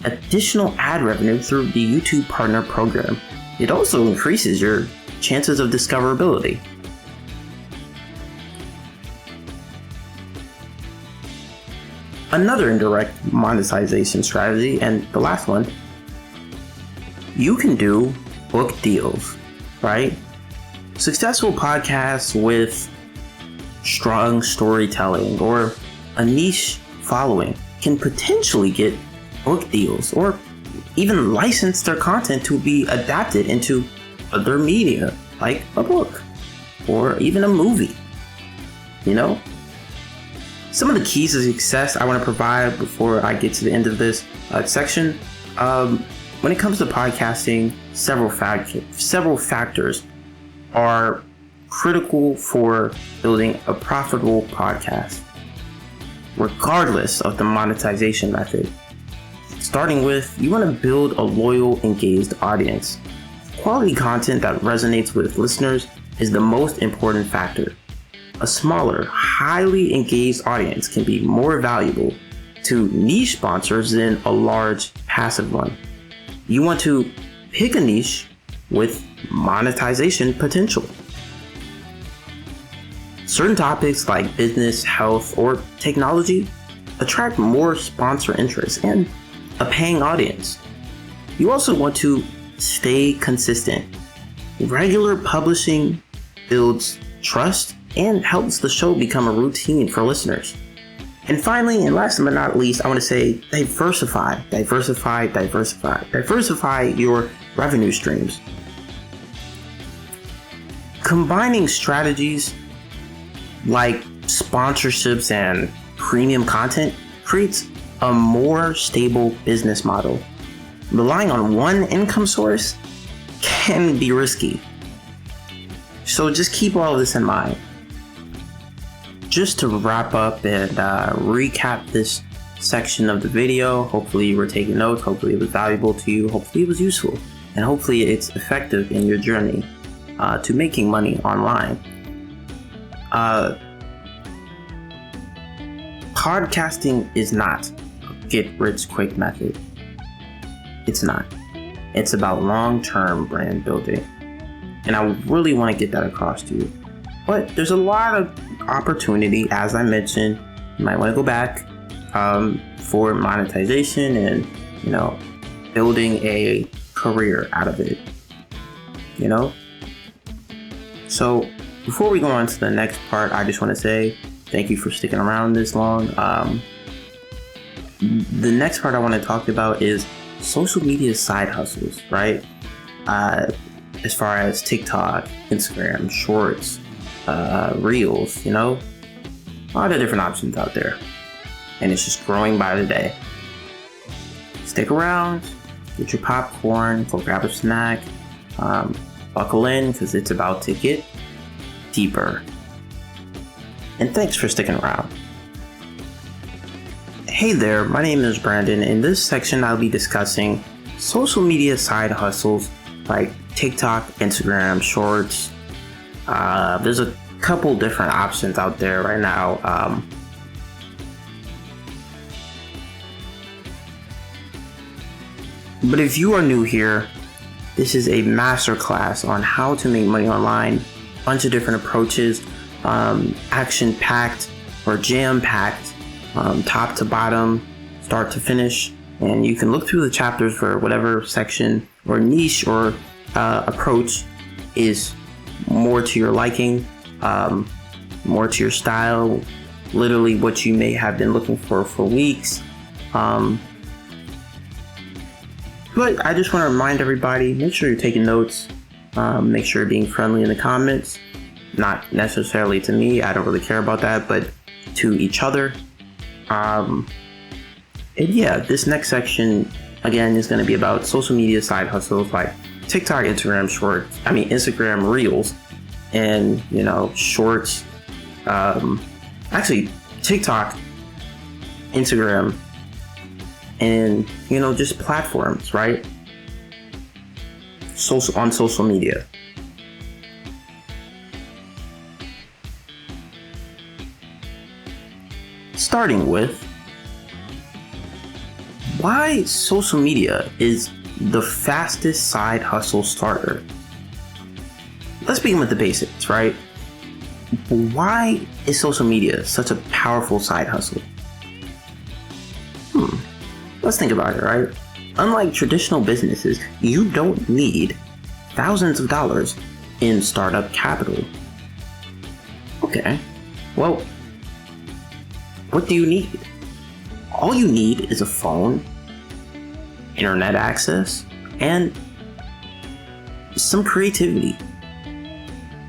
Speaker 1: additional ad revenue through the YouTube Partner Program. It also increases your chances of discoverability. Another indirect monetization strategy, and the last one, you can do book deals, right? Successful podcasts with strong storytelling or a niche following can potentially get book deals or even license their content to be adapted into other media, like a book or even a movie. Some of the keys to success I want to provide before I get to the end of this section. When it comes to podcasting, several factors are critical for building a profitable podcast, regardless of the monetization method. Starting with, you want to build a loyal, engaged audience. Quality content that resonates with listeners is the most important factor. A smaller, highly engaged audience can be more valuable to niche sponsors than a large, passive one. You want to pick a niche with monetization potential. Certain topics like business, health, or technology attract more sponsor interest and a paying audience. You also want to stay consistent. Regular publishing builds trust and helps the show become a routine for listeners. And finally, and last but not least, I want to say diversify your revenue streams. Combining strategies like sponsorships and premium content creates a more stable business model. Relying on one income source can be risky. So just keep all of this in mind. Just to wrap up and recap this section of the video, hopefully you were taking notes, hopefully it was valuable to you, hopefully it was useful, and hopefully it's effective in your journey to making money online. Podcasting is not a get-rich-quick method. It's not. It's about long-term brand building. And I really want to get that across to you. But there's a lot of opportunity, as I mentioned. You might want to go back for monetization and, building a career out of it. So before we go on to the next part, I just want to say thank you for sticking around this long. The next part I want to talk about is social media side hustles, right? As far as TikTok, Instagram, Shorts, Reels, a lot of different options out there. And it's just growing by the day. Stick around, get your popcorn, go grab a snack, buckle in because it's about to get deeper. And thanks for sticking around. Hey there, my name is Brandon. In this section, I'll be discussing social media side hustles like TikTok, Instagram, Shorts. There's a couple different options out there right now. But if you are new here, this is a masterclass on how to make money online. Bunch of different approaches, action-packed or jam-packed, top to bottom, start to finish. And you can look through the chapters for whatever section or niche or approach is more to your liking, more to your style, literally what you may have been looking for weeks. But I just want to remind everybody, make sure you're taking notes, make sure you're being friendly in the comments, not necessarily to me, I don't really care about that, but to each other. And yeah, this next section, again, is going to be about social media side hustles like TikTok, Instagram Reels, and, Shorts, actually TikTok, Instagram, and just platforms, right? On social media. Starting with why social media is the fastest side hustle starter. Let's begin with the basics, right? Why is social media such a powerful side hustle? Let's think about it, right? Unlike traditional businesses, you don't need thousands of dollars in startup capital. Okay, well, what do you need? All you need is a phone, internet access, and some creativity.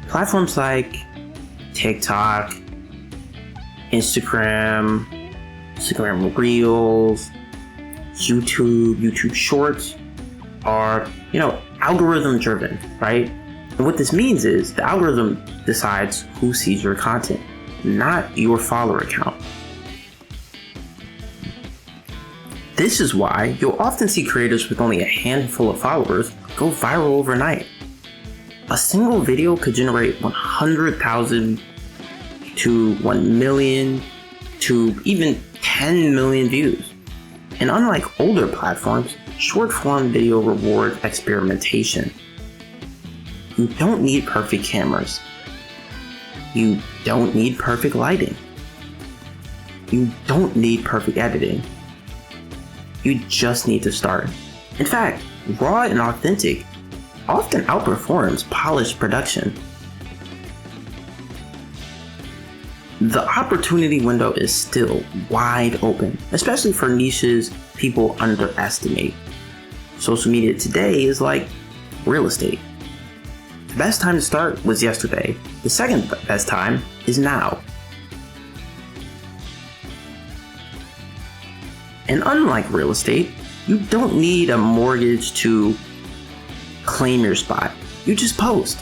Speaker 1: Platforms like TikTok, Instagram Reels, YouTube Shorts are, algorithm driven, right? And what this means is the algorithm decides who sees your content, not your follower count. This is why you'll often see creators with only a handful of followers go viral overnight. A single video could generate 100,000 to 1 million to even 10 million views. And unlike older platforms, short-form video rewards experimentation. You don't need perfect cameras. You don't need perfect lighting. You don't need perfect editing. You just need to start. In fact, raw and authentic often outperforms polished production. The opportunity window is still wide open, especially for niches people underestimate. Social media today is like real estate. The best time to start was yesterday. The second best time is now. And unlike real estate, you don't need a mortgage to claim your spot. You just post.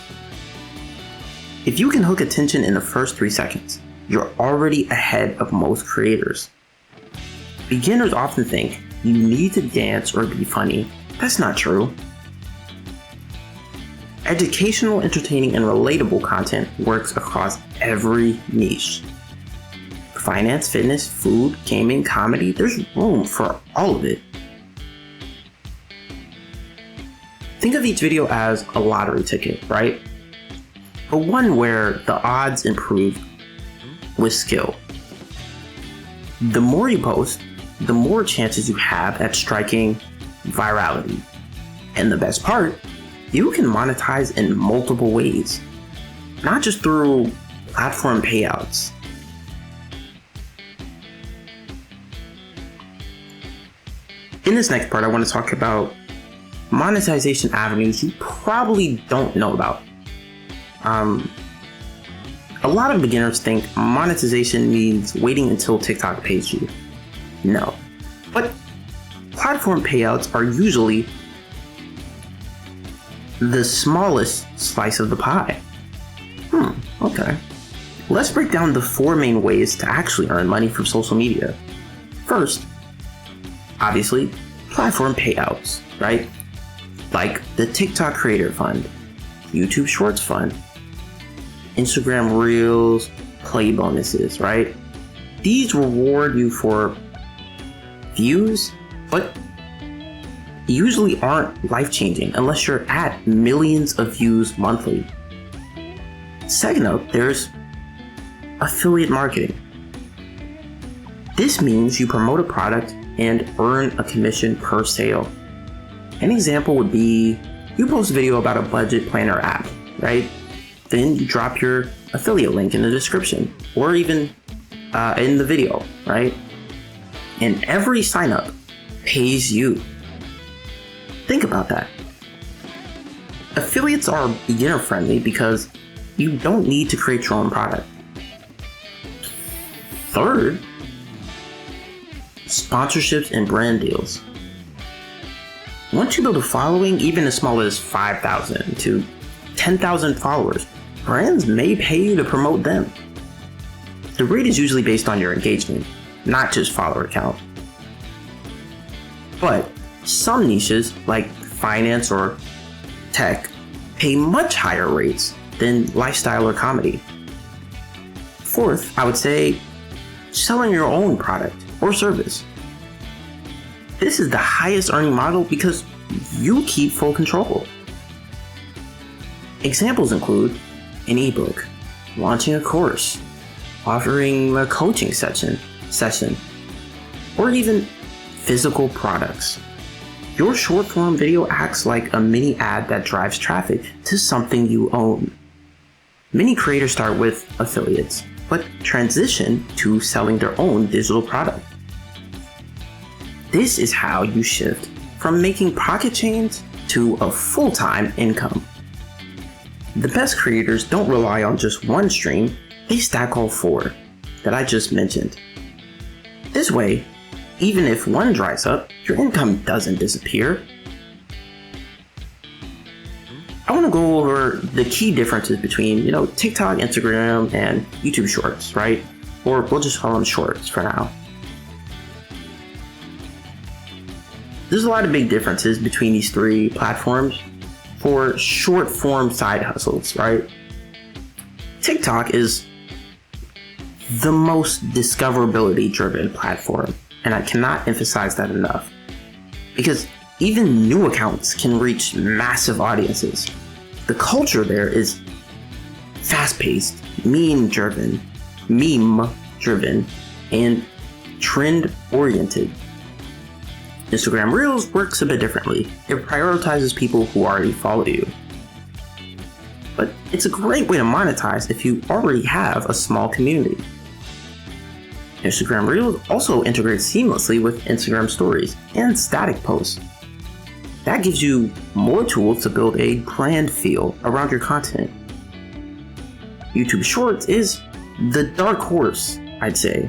Speaker 1: If you can hook attention in the first 3 seconds, you're already ahead of most creators. Beginners often think you need to dance or be funny. That's not true. Educational, entertaining, and relatable content works across every niche. Finance, fitness, food, gaming, comedy, there's room for all of it. Think of each video as a lottery ticket, right? But one where the odds improve with skill. The more you post, the more chances you have at striking virality. And the best part, you can monetize in multiple ways, not just through platform payouts. In this next part, I want to talk about monetization avenues you probably don't know about. A lot of beginners think monetization means waiting until TikTok pays you. No. But platform payouts are usually the smallest slice of the pie. Okay. Let's break down the 4 main ways to actually earn money from social media. First, obviously, platform payouts, right? Like the TikTok Creator Fund, YouTube Shorts Fund, Instagram Reels, Play bonuses, right? These reward you for views, but usually aren't life-changing unless you're at millions of views monthly. Second up, there's affiliate marketing. This means you promote a product and earn a commission per sale. An example would be you post a video about a budget planner app, right? Then you drop your affiliate link in the description or even in the video, right? And every sign up pays you. Think about that. Affiliates are beginner friendly because you don't need to create your own product. Third, sponsorships and brand deals. Once you build a following, even as small as 5,000 to 10,000 followers, brands may pay you to promote them. The rate is usually based on your engagement, not just follower count. But some niches, like finance or tech, pay much higher rates than lifestyle or comedy. Fourth, I would say selling your own product or service. This is the highest earning model because you keep full control. Examples include an ebook, launching a course, offering a coaching session, or even physical products. Your short form video acts like a mini ad that drives traffic to something you own. Many creators start with affiliates, but transition to selling their own digital product. This is how you shift from making pocket change to a full-time income. The best creators don't rely on just one stream, they stack all 4 that I just mentioned. This way, even if one dries up, your income doesn't disappear. I want to go over the key differences between, TikTok, Instagram, and YouTube Shorts, right? Or we'll just call them Shorts for now. There's a lot of big differences between these 3 platforms for short form side hustles, right? TikTok is the most discoverability driven platform, and I cannot emphasize that enough. Because even new accounts can reach massive audiences. The culture there is fast-paced, meme-driven, and trend-oriented. Instagram Reels works a bit differently. It prioritizes people who already follow you. But it's a great way to monetize if you already have a small community. Instagram Reels also integrates seamlessly with Instagram Stories and static posts. That gives you more tools to build a brand feel around your content. YouTube Shorts is the dark horse, I'd say,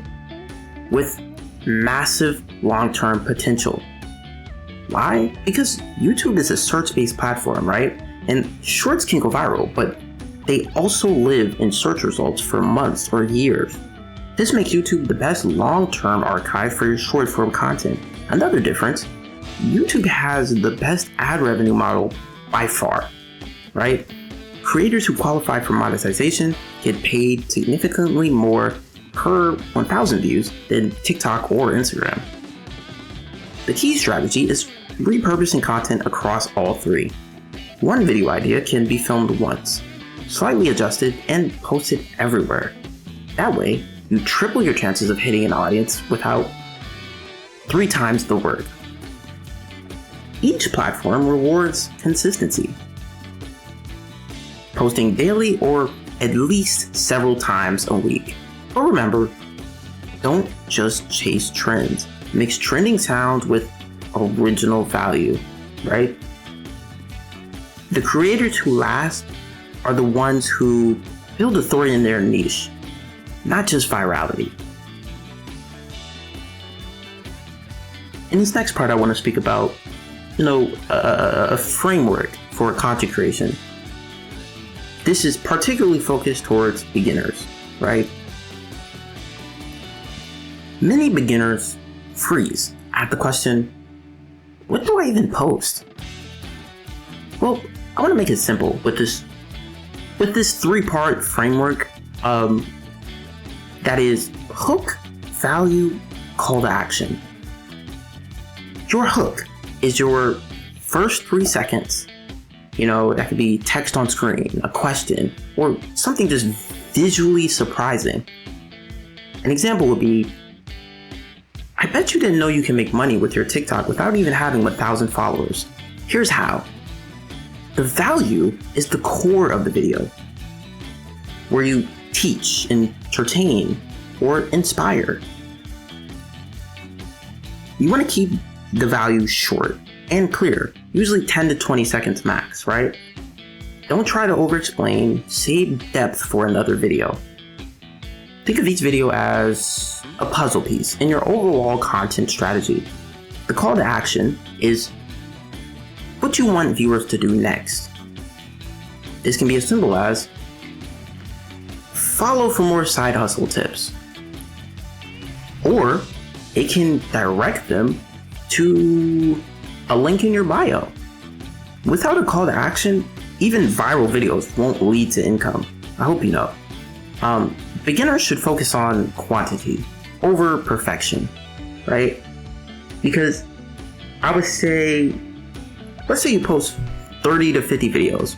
Speaker 1: with massive long-term potential. Why? Because YouTube is a search-based platform, right? And shorts can go viral, but they also live in search results for months or years. This makes YouTube the best long-term archive for your short-form content. Another difference, YouTube has the best ad revenue model by far, right? Creators who qualify for monetization get paid significantly more per 1,000 views than TikTok or Instagram. The key strategy is repurposing content across all 3. One video idea can be filmed once, slightly adjusted, and posted everywhere. That way, you triple your chances of hitting an audience without 3 times the work. Each platform rewards consistency. Posting daily or at least several times a week. But remember, don't just chase trends. Mix trending sounds with original value, right? The creators who last are the ones who build authority in their niche, not just virality. In this next part, I want to speak about, a framework for content creation. This is particularly focused towards beginners, right? Many beginners freeze at the question, what do I even post? Well, I want to make it simple with this 3-part framework that is hook, value, call to action. Your hook is your first 3 seconds. That could be text on screen, a question, or something just visually surprising. An example would be, I bet you didn't know you can make money with your TikTok without even having 1,000 followers. Here's how. The value is the core of the video, where you teach, entertain, or inspire. You want to keep the value short and clear, usually 10 to 20 seconds max, right? Don't try to over-explain, save depth for another video. Think of each video as a puzzle piece in your overall content strategy. The call to action is what you want viewers to do next. This can be as simple as follow for more side hustle tips, or it can direct them to a link in your bio. Without a call to action, even viral videos won't lead to income. I hope you know. Beginners should focus on quantity over perfection, right? Because I would say, let's say you post 30 to 50 videos.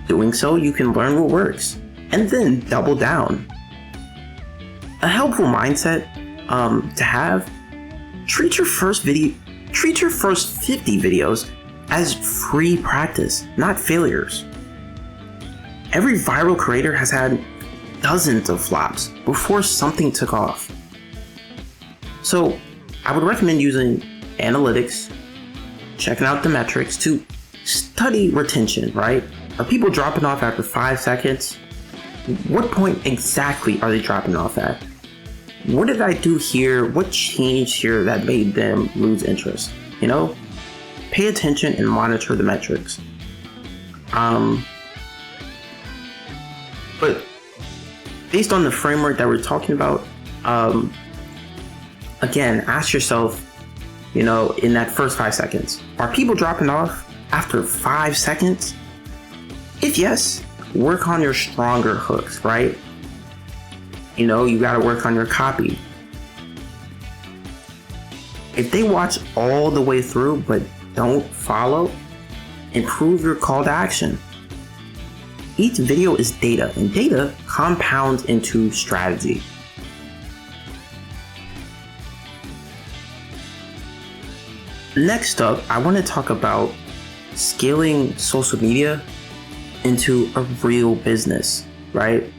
Speaker 1: Doing so, you can learn what works and then double down. A helpful mindset to have, treat your first 50 videos as free practice, not failures. Every viral creator has had dozens of flops before something took off. So I would recommend using analytics, checking out the metrics to study retention, right? Are people dropping off after 5 seconds? What point exactly are they dropping off at? What did I do here? What changed here that made them lose interest? Pay attention and monitor the metrics. But based on the framework that we're talking about, again, ask yourself, in that first 5 seconds, are people dropping off after 5 seconds? If yes, work on your stronger hooks, right? You gotta work on your copy. If they watch all the way through but don't follow, improve your call to action. Each video is data, and data compounds into strategy. Next up, I want to talk about scaling social media into a real business, right?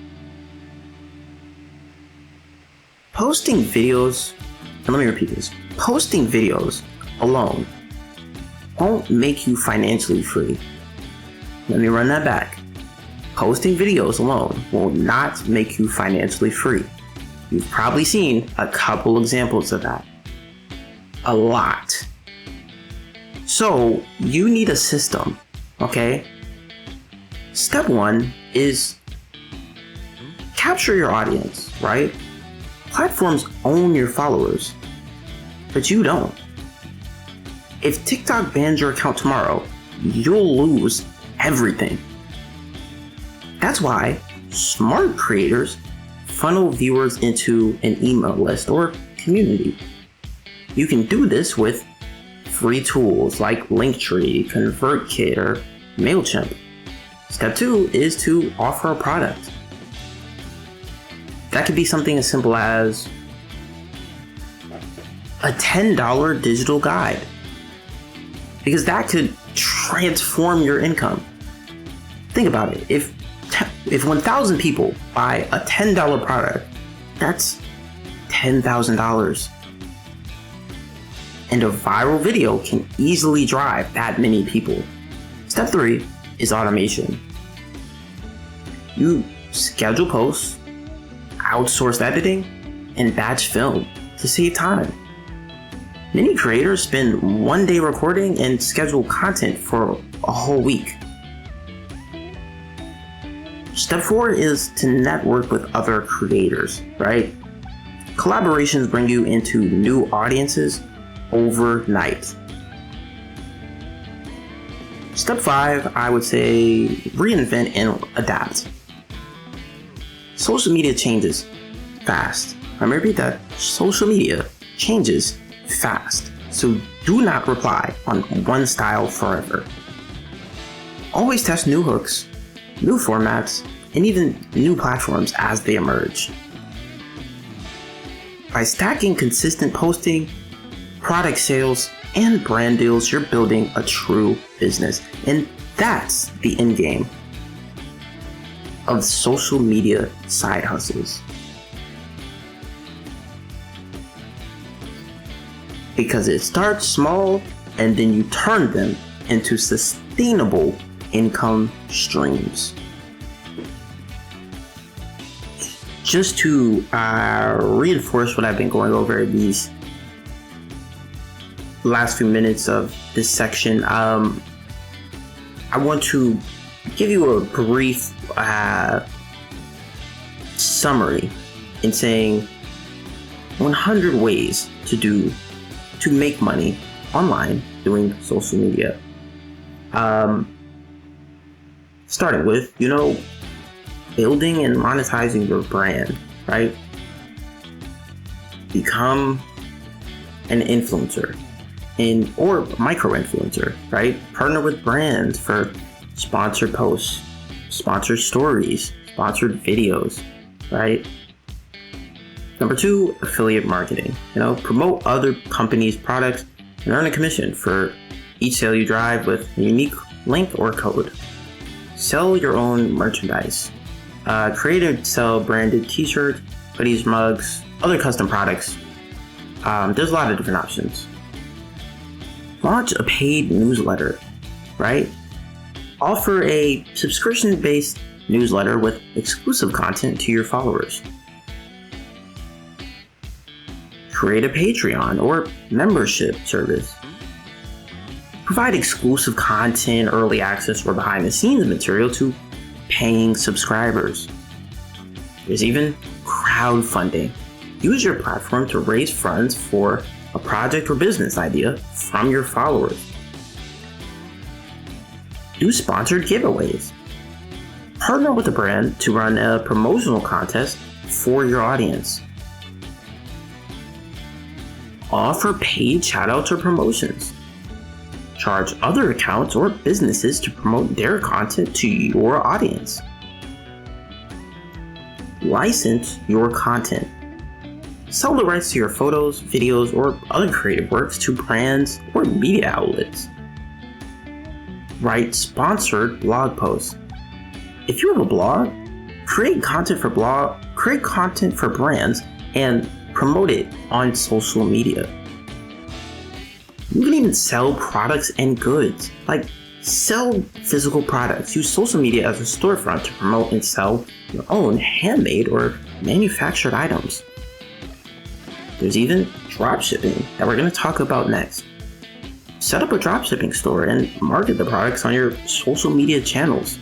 Speaker 1: Posting videos, and let me repeat this, posting videos alone won't make you financially free. Let me run that back. Posting videos alone will not make you financially free. You've probably seen a couple examples of that. A lot. So you need a system, okay? Step 1 is capture your audience, right? Platforms own your followers, but you don't. If TikTok bans your account tomorrow, you'll lose everything. That's why smart creators funnel viewers into an email list or community. You can do this with free tools like Linktree, ConvertKit, or MailChimp. Step 2 is to offer a product. That could be something as simple as a $10 digital guide, because that could transform your income. Think about it. If 1,000 people buy a $10 product, that's $10,000. and a viral video can easily drive that many people. Step 3 is automation. You schedule posts, outsource editing, and batch film to save time. Many creators spend one day recording and schedule content for a whole week. Step 4 is to network with other creators, right? Collaborations bring you into new audiences overnight. Step 5, I would say reinvent and adapt. Social media changes fast. Let me repeat that. Social media changes fast. So do not rely on one style forever. Always test new hooks, new formats, and even new platforms as they emerge. By stacking consistent posting, product sales, and brand deals, you're building a true business. And that's the end game of social media side hustles. Because it starts small and then you turn them into sustainable income streams. Just to reinforce what I've been going over these last few minutes of this section, I want to give you a brief summary in saying 100 ways to make money online doing social media. Starting with, building and monetizing your brand, right? Become an influencer or micro-influencer, right? Partner with brands for sponsored posts, sponsored stories, sponsored videos, right? Number 2, affiliate marketing. Promote other companies' products and earn a commission for each sale you drive with a unique link or code. Sell your own merchandise. Create and sell branded t-shirts, hoodies, mugs, other custom products. There's a lot of different options. Launch a paid newsletter, right? Offer a subscription-based newsletter with exclusive content to your followers. Create a Patreon or membership service. Provide exclusive content, early access, or behind-the-scenes material to paying subscribers. There's even crowdfunding. Use your platform to raise funds for a project or business idea from your followers. Do sponsored giveaways. Partner with a brand to run a promotional contest for your audience. Offer paid shoutouts or promotions. Charge other accounts or businesses to promote their content to your audience. License your content. Sell the rights to your photos, videos, or other creative works to brands or media outlets. Write sponsored blog posts. If you have a blog, create content for brands and promote it on social media. You can even sell products and goods, like sell physical products. Use social media as a storefront to promote and sell your own handmade or manufactured items. There's even dropshipping that we're going to talk about next. Set up a dropshipping store and market the products on your social media channels.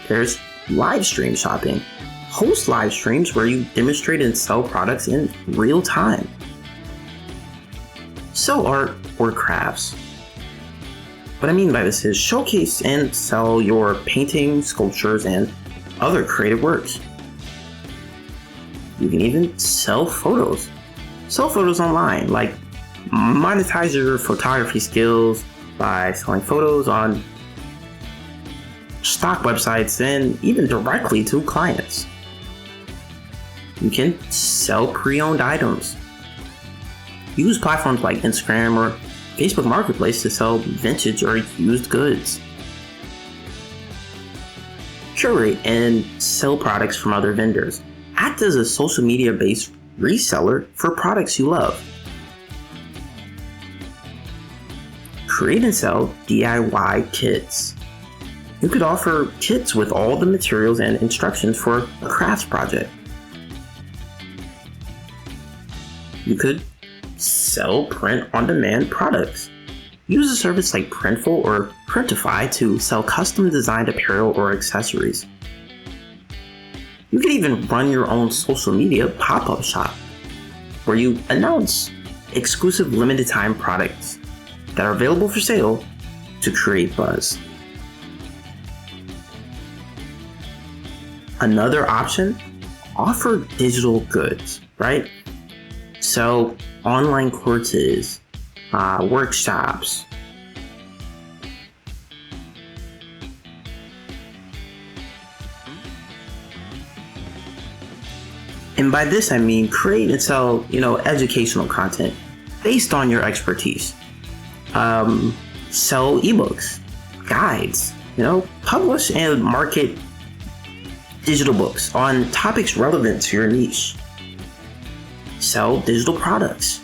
Speaker 1: There's live stream shopping. Host live streams where you demonstrate and sell products in real time. Sell art or crafts. What I mean by this is showcase and sell your paintings, sculptures, and other creative works. You can even sell photos. Sell photos online, like monetize your photography skills by selling photos on stock websites and even directly to clients. You can sell pre-owned items. Use platforms like Instagram or Facebook Marketplace to sell vintage or used goods. Curate and sell products from other vendors. Act as a social media-based reseller for products you love. Create and sell DIY kits. You could offer kits with all the materials and instructions for a crafts project. You could sell print-on-demand products. Use a service like Printful or Printify to sell custom-designed apparel or accessories. You could even run your own social media pop-up shop, where you announce exclusive limited-time products that are available for sale to create buzz. Another option, offer digital goods, right? So online courses, workshops. And by this I mean create and sell, educational content based on your expertise. Sell ebooks, guides, publish and market digital books on topics relevant to your niche. Sell digital products.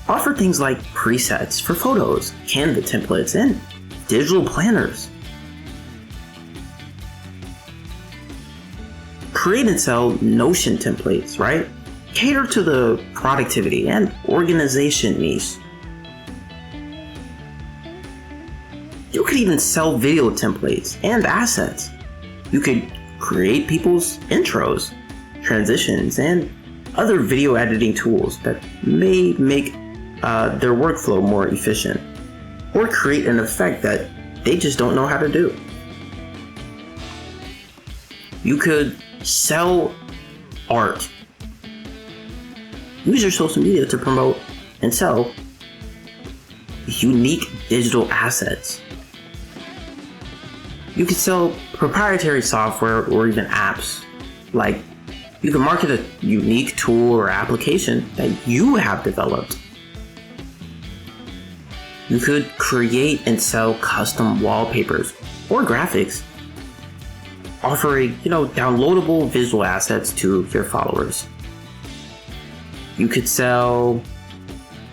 Speaker 1: Offer things like presets for photos, Canva templates, and digital planners. Create and sell Notion templates, right? Cater to the productivity and organization niche. You could even sell video templates and assets. You could create people's intros, transitions, and other video editing tools that may make their workflow more efficient, or create an effect that they just don't know how to do. You could sell art. Use your social media to promote and sell unique digital assets. You could sell proprietary software or even apps. Like, you can market a unique tool or application that you have developed. You could create and sell custom wallpapers or graphics, offering, downloadable visual assets to your followers. You could sell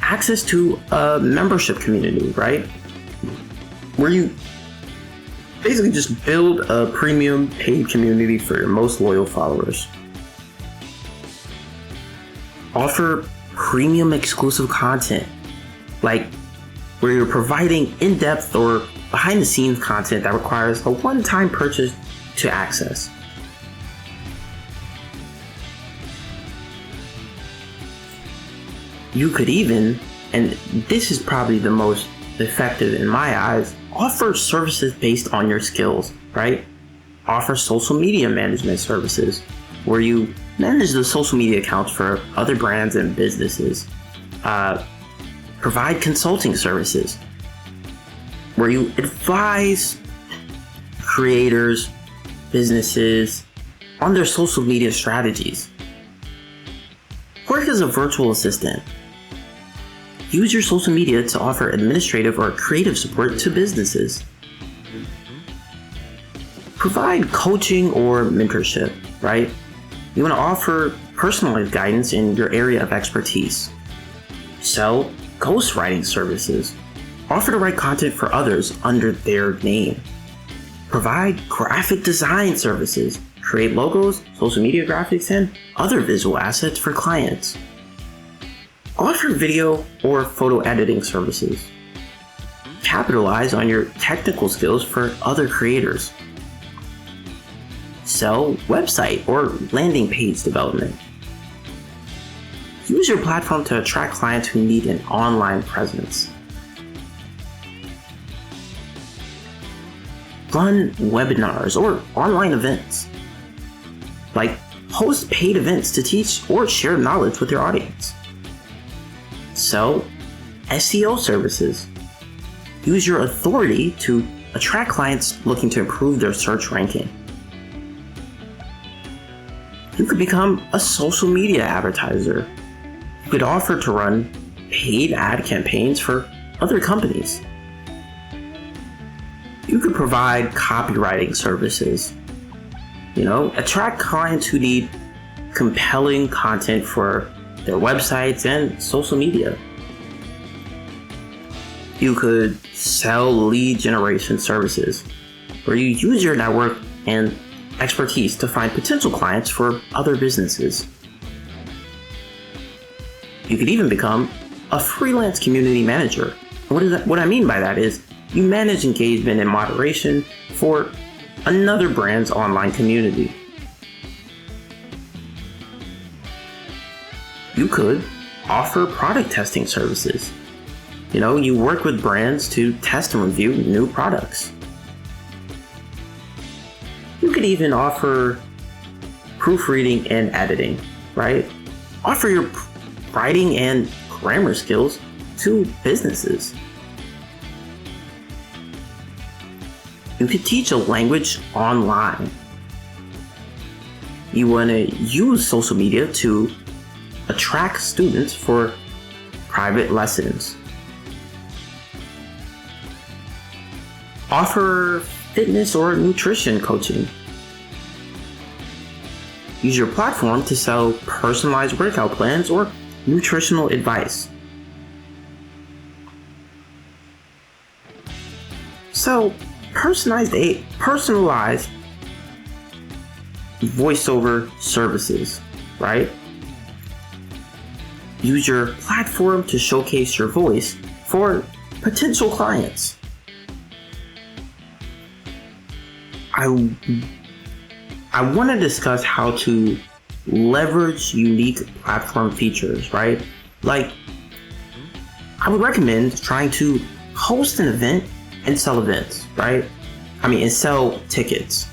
Speaker 1: access to a membership community, right? Where you basically just build a premium paid community for your most loyal followers. Offer premium exclusive content, like where you're providing in-depth or behind-the-scenes content that requires a one-time purchase to access. You could even, and this is probably the most effective in my eyes, offer services based on your skills, right? Offer social media management services where you manage the social media accounts for other brands and businesses. Provide consulting services where you advise creators, businesses on their social media strategies. Work as a virtual assistant. Use your social media to offer administrative or creative support to businesses. Provide coaching or mentorship, right? You want to offer personalized guidance in your area of expertise. Sell ghostwriting services. Offer to write content for others under their name. Provide graphic design services. Create logos, social media graphics, and other visual assets for clients. Offer video or photo editing services. Capitalize on your technical skills for other creators. Sell website or landing page development. Use your platform to attract clients who need an online presence. Run webinars or online events. Like, host paid events to teach or share knowledge with your audience. Sell SEO services. Use your authority to attract clients looking to improve their search ranking. You could become a social media advertiser. You could offer to run paid ad campaigns for other companies. You could provide copywriting services. Attract clients who need compelling content for their websites, and social media. You could sell lead generation services, where you use your network and expertise to find potential clients for other businesses. You could even become a freelance community manager. What I mean by that is you manage engagement and moderation for another brand's online community. You could offer product testing services. You work with brands to test and review new products. You could even offer proofreading and editing, right? Offer your writing and grammar skills to businesses. You could teach a language online. You want to use social media to attract students for private lessons. Offer fitness or nutrition coaching. Use your platform to sell personalized workout plans or nutritional advice. So, personalized voiceover services, right? Use your platform to showcase your voice for potential clients. I want to discuss how to leverage unique platform features, right? Like, I would recommend trying to host an event and sell events, right? And sell tickets.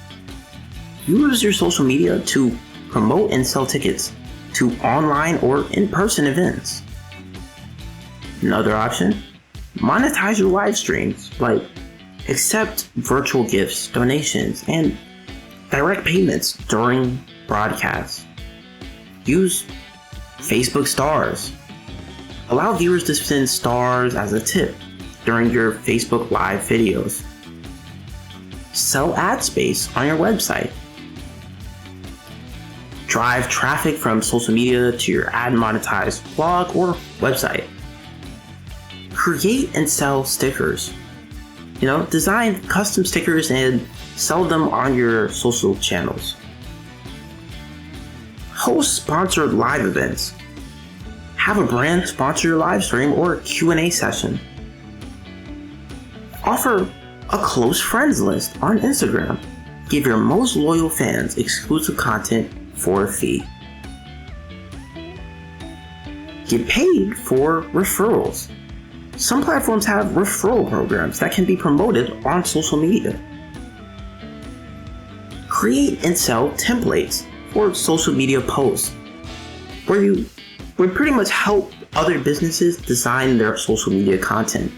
Speaker 1: Use your social media to promote and sell tickets to online or in-person events. Another option, monetize your live streams, like accept virtual gifts, donations, and direct payments during broadcasts. Use Facebook stars. Allow viewers to send stars as a tip during your Facebook Live videos. Sell ad space on your website. Drive traffic from social media to your ad monetized blog or website. Create and sell stickers. Design custom stickers and sell them on your social channels. Host sponsored live events. Have a brand sponsor your live stream or Q&A session. Offer a close friends list on Instagram. Give your most loyal fans exclusive content for a fee. Get paid for referrals. Some platforms have referral programs that can be promoted on social media. Create and sell templates for social media posts, where you would pretty much help other businesses design their social media content.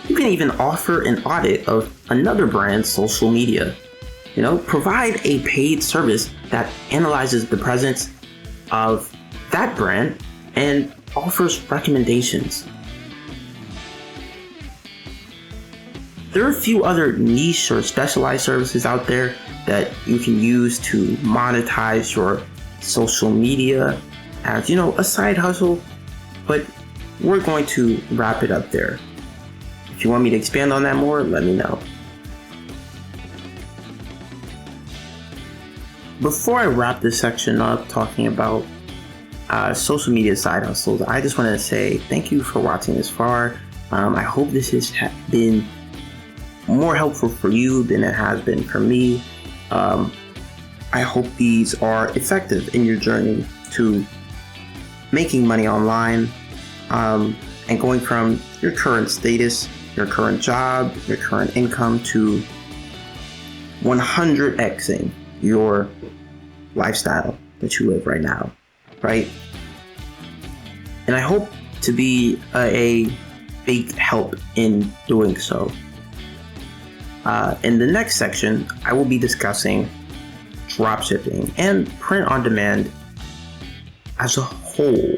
Speaker 1: You can even offer an audit of another brand's social media. Provide a paid service that analyzes the presence of that brand and offers recommendations. There are a few other niche or specialized services out there that you can use to monetize your social media as, a side hustle, but we're going to wrap it up there. If you want me to expand on that more, let me know. Before I wrap this section up talking about social media side hustles, I just want to say thank you for watching this far. I hope this has been more helpful for you than it has been for me. I hope these are effective in your journey to making money online, and going from your current status, your current job, your current income to 100xing your lifestyle that you live right now, right? And I hope to be a big help in doing so. In the next section, I will be discussing dropshipping and print on demand as a whole.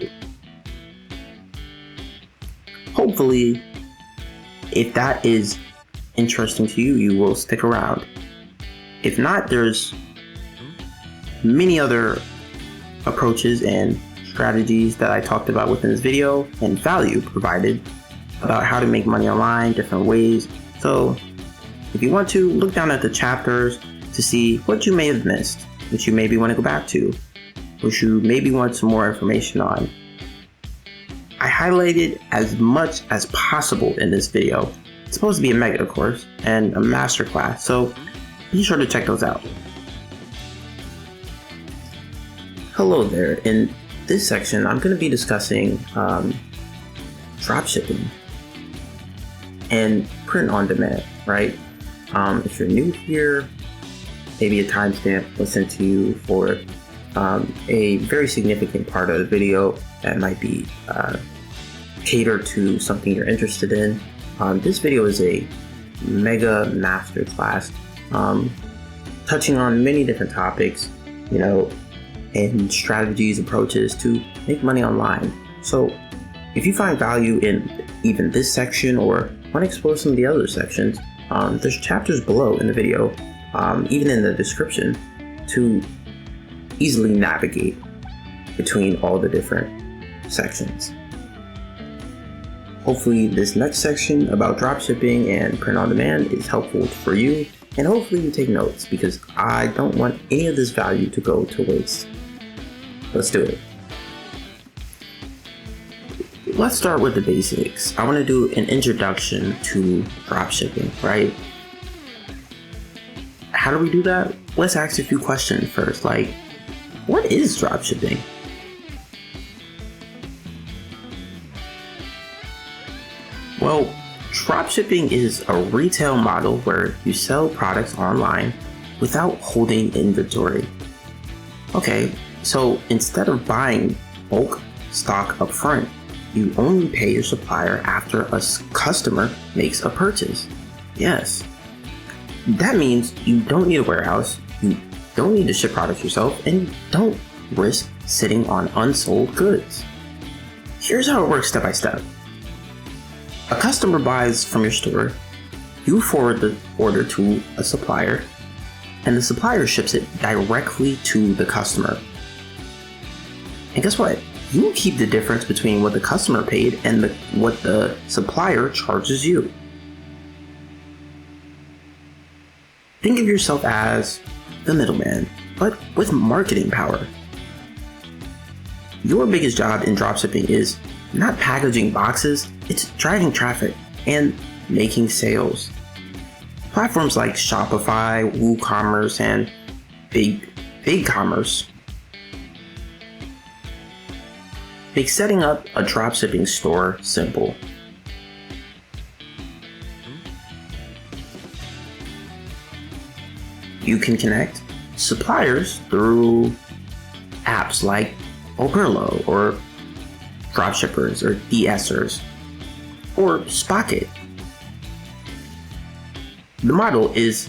Speaker 1: Hopefully, if that is interesting to you, you will stick around. If not, there's many other approaches and strategies that I talked about within this video, and value provided about how to make money online, different ways. So if you want to, look down at the chapters to see what you may have missed, which you maybe want to go back to, which you maybe want some more information on. I highlighted as much as possible in this video. It's supposed to be a mega course and a masterclass, so be sure to check those out. Hello there. In this section, I'm going to be discussing dropshipping and print on demand, right? If you're new here, maybe a timestamp was sent to you for a very significant part of the video that might be catered to something you're interested in. This video is a mega masterclass touching on many different topics, and strategies, approaches to make money online. So if you find value in even this section or want to explore some of the other sections, there's chapters below in the video, even in the description, to easily navigate between all the different sections. Hopefully this next section about dropshipping and print on demand is helpful for you, and hopefully you take notes, because I don't want any of this value to go to waste. Let's do it. Let's start with the basics. I want to do an introduction to dropshipping, right? How do we do that? Let's ask a few questions first, like, what is dropshipping? Well, dropshipping is a retail model where you sell products online without holding inventory. Okay, so instead of buying bulk stock up front, you only pay your supplier after a customer makes a purchase. Yes. That means you don't need a warehouse, you don't need to ship products yourself, and you don't risk sitting on unsold goods. Here's how it works step by step. A customer buys from your store, you forward the order to a supplier, and the supplier ships it directly to the customer. And guess what? You keep the difference between what the customer paid and what the supplier charges you. Think of yourself as the middleman, but with marketing power. Your biggest job in dropshipping is not packaging boxes, it's driving traffic and making sales. Platforms like Shopify, WooCommerce, and BigCommerce make setting up a dropshipping store simple. You can connect suppliers through apps like Oberlo or Dropshippers or DSers or Spocket. The model is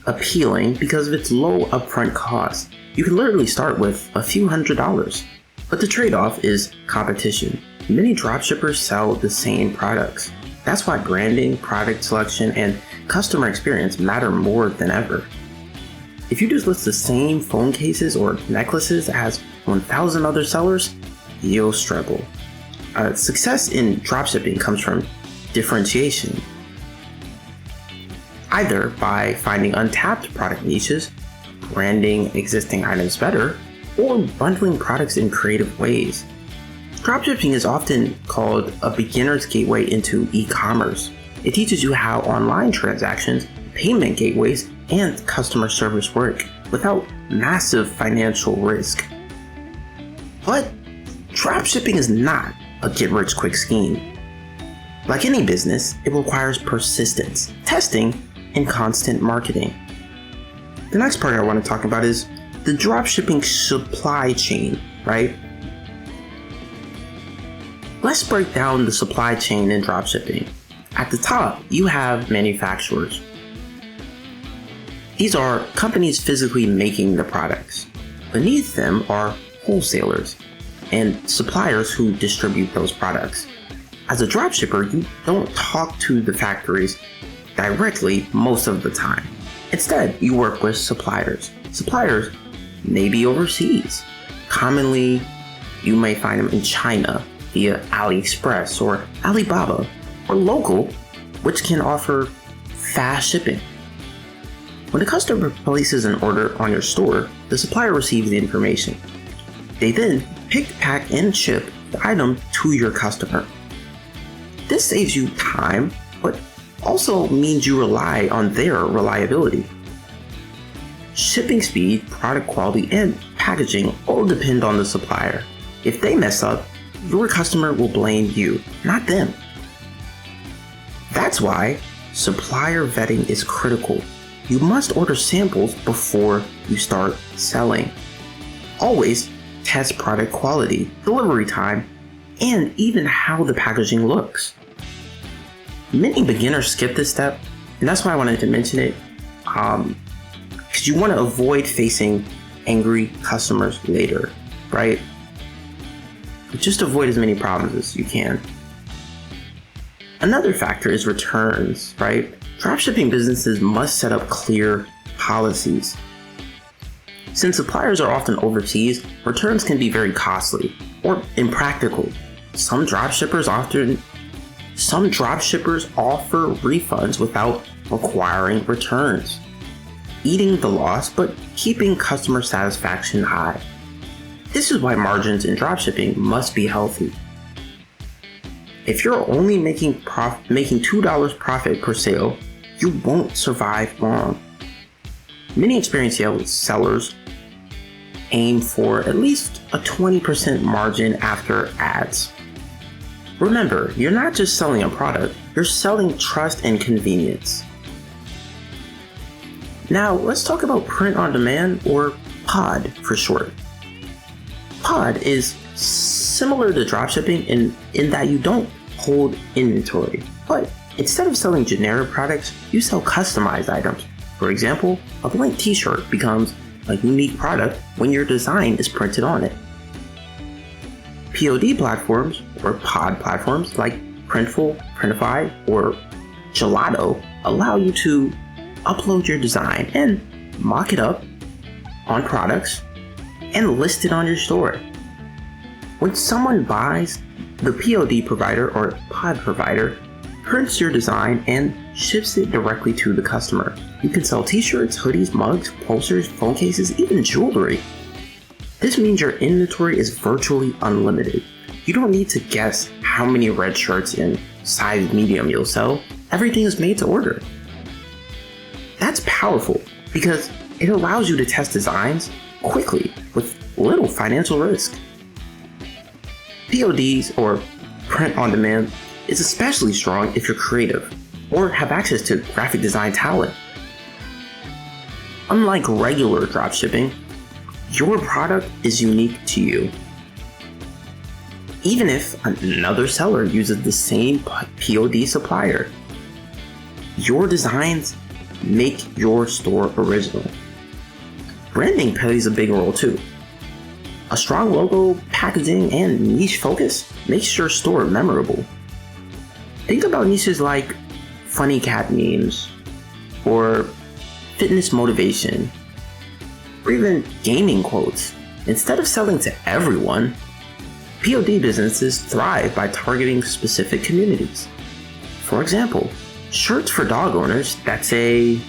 Speaker 1: appealing because of its low upfront cost. You can literally start with a few $100s, but the trade-off is competition. Many dropshippers sell the same products. That's why branding, product selection, and customer experience matter more than ever. If you just list the same phone cases or necklaces as 1,000 other sellers, you'll struggle. Success in dropshipping comes from differentiation. Either by finding untapped product niches, branding existing items better, or bundling products in creative ways. Dropshipping is often called a beginner's gateway into e-commerce. It teaches you how online transactions, payment gateways, and customer service work without massive financial risk. But dropshipping is not a get-rich-quick scheme. Like any business, it requires persistence, testing, and constant marketing. The next part I want to talk about is the dropshipping supply chain, right? Let's break down the supply chain in dropshipping. At the top, you have manufacturers. These are companies physically making the products. Beneath them are wholesalers and suppliers who distribute those products. As a dropshipper, you don't talk to the factories directly most of the time. Instead, you work with suppliers. Suppliers may be overseas. Commonly, you may find them in China via AliExpress or Alibaba, or local, which can offer fast shipping. When the customer places an order on your store, the supplier receives the information. They then pick, pack, and ship the item to your customer. This saves you time, but also means you rely on their reliability. Shipping speed, product quality, and packaging all depend on the supplier. If they mess up, your customer will blame you, not them. That's why supplier vetting is critical. You must order samples before you start selling. Always test product quality, delivery time, and even how the packaging looks. Many beginners skip this step, and that's why I wanted to mention it, because you want to avoid facing angry customers later, right? Just avoid as many problems as you can. Another factor is returns, right? Dropshipping businesses must set up clear policies. Since suppliers are often overseas, returns can be very costly or impractical. Some dropshippers offer refunds without requiring returns, eating the loss but keeping customer satisfaction high. This is why margins in dropshipping must be healthy. If you're only making $2 profit per sale, you won't survive long. Many experienced sellers aim for at least a 20% margin after ads. Remember, you're not just selling a product, you're selling trust and convenience. Now, let's talk about print on demand, or POD for short. POD is similar to dropshipping in that you don't hold inventory, but instead of selling generic products, you sell customized items. For example, a blank t-shirt becomes a unique product when your design is printed on it. POD platforms, or POD platforms like Printful, Printify, or Gelato allow you to upload your design and mock it up on products and list it on your store. When someone buys, the POD provider or POD provider prints your design and ships it directly to the customer. You can sell t-shirts, hoodies, mugs, posters, phone cases, even jewelry. This means your inventory is virtually unlimited. You don't need to guess how many red shirts in size medium you'll sell. Everything is made to order. That's powerful because it allows you to test designs quickly with little financial risk. PODs, or print on demand, is especially strong if you're creative or have access to graphic design talent. Unlike regular dropshipping, your product is unique to you. Even if another seller uses the same POD supplier, your designs make your store original. Branding plays a big role too. A strong logo, packaging, and niche focus makes your store memorable. Think about niches like funny cat memes, or fitness motivation, or even gaming quotes. Instead of selling to everyone, POD businesses thrive by targeting specific communities. For example, shirts for dog owners that say,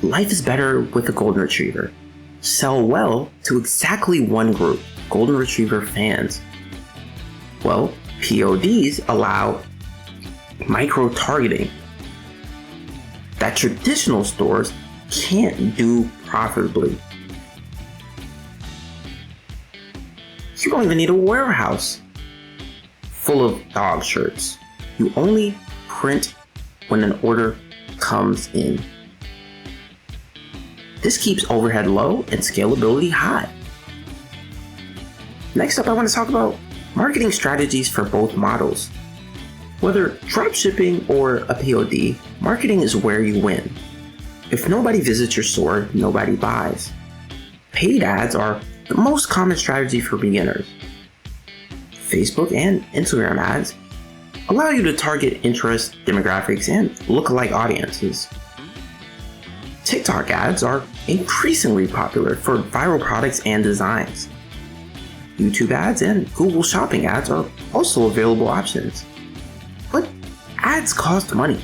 Speaker 1: "Life is better with a golden retriever," sell well to exactly one group, golden retriever fans. Well, PODs allow micro-targeting that traditional stores can't do profitably. You don't even need a warehouse full of dog shirts. You only print when an order comes in. This keeps overhead low and scalability high. Next up, I want to talk about marketing strategies for both models. Whether dropshipping or a POD, marketing is where you win. If nobody visits your store, nobody buys. Paid ads are the most common strategy for beginners. Facebook and Instagram ads allow you to target interest, demographics, and lookalike audiences. TikTok ads are increasingly popular for viral products and designs. YouTube ads and Google Shopping ads are also available options. But ads cost money,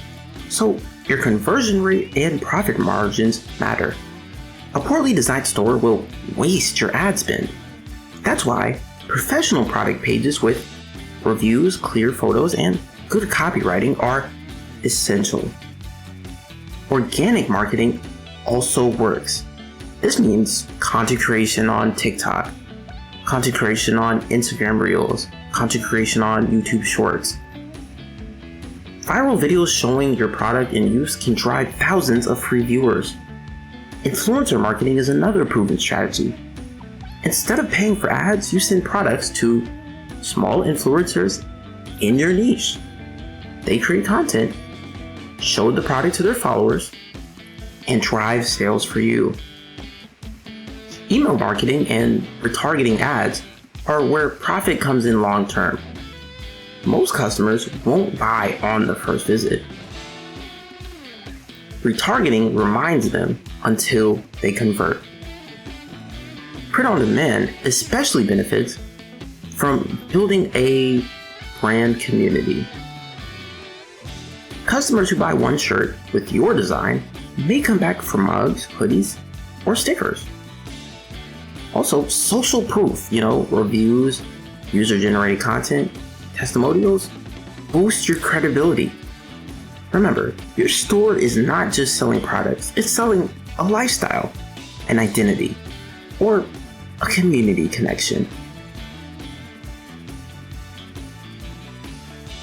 Speaker 1: so your conversion rate and profit margins matter. A poorly designed store will waste your ad spend. That's why professional product pages with reviews, clear photos, and good copywriting are essential. Organic marketing also works. This means content creation on TikTok, content creation on Instagram Reels, content creation on YouTube Shorts. Viral videos showing your product in use can drive thousands of free viewers. Influencer marketing is another proven strategy. Instead of paying for ads, you send products to small influencers in your niche. They create content, show the product to their followers, and drive sales for you. Email marketing and retargeting ads are where profit comes in long term. Most customers won't buy on the first visit. Retargeting reminds them until they convert. Print on demand especially benefits from building a brand community. Customers who buy one shirt with your design may come back for mugs, hoodies, or stickers. Also, social proof, reviews, user-generated content, testimonials, boost your credibility. Remember, your store is not just selling products, it's selling a lifestyle, an identity, or a community connection.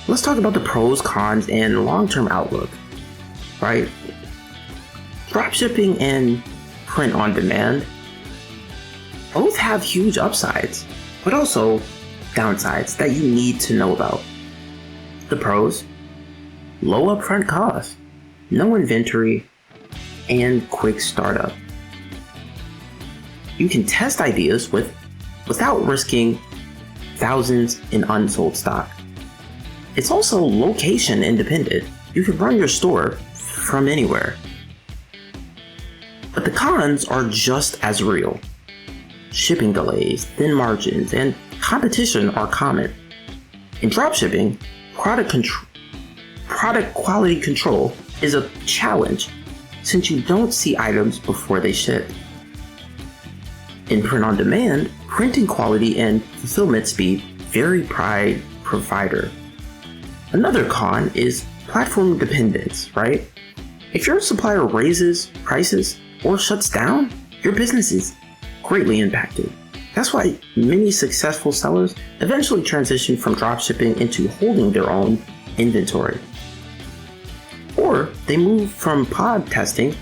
Speaker 1: Let's talk about the pros, cons, and long-term outlook, right? Dropshipping and print on demand both have huge upsides, but also downsides that you need to know about. The pros: low upfront costs, no inventory, and quick startup. You can test ideas without risking thousands in unsold stock. It's also location independent. You can run your store from anywhere. But the cons are just as real. Shipping delays, thin margins, and competition are common. In dropshipping, product quality control is a challenge since you don't see items before they ship. In print on demand, printing quality and fulfillment speed vary by provider. Another con is platform dependence, right? If your supplier raises prices or shuts down, your business is greatly impacted. That's why many successful sellers eventually transition from dropshipping into holding their own inventory. Or they move from pod testing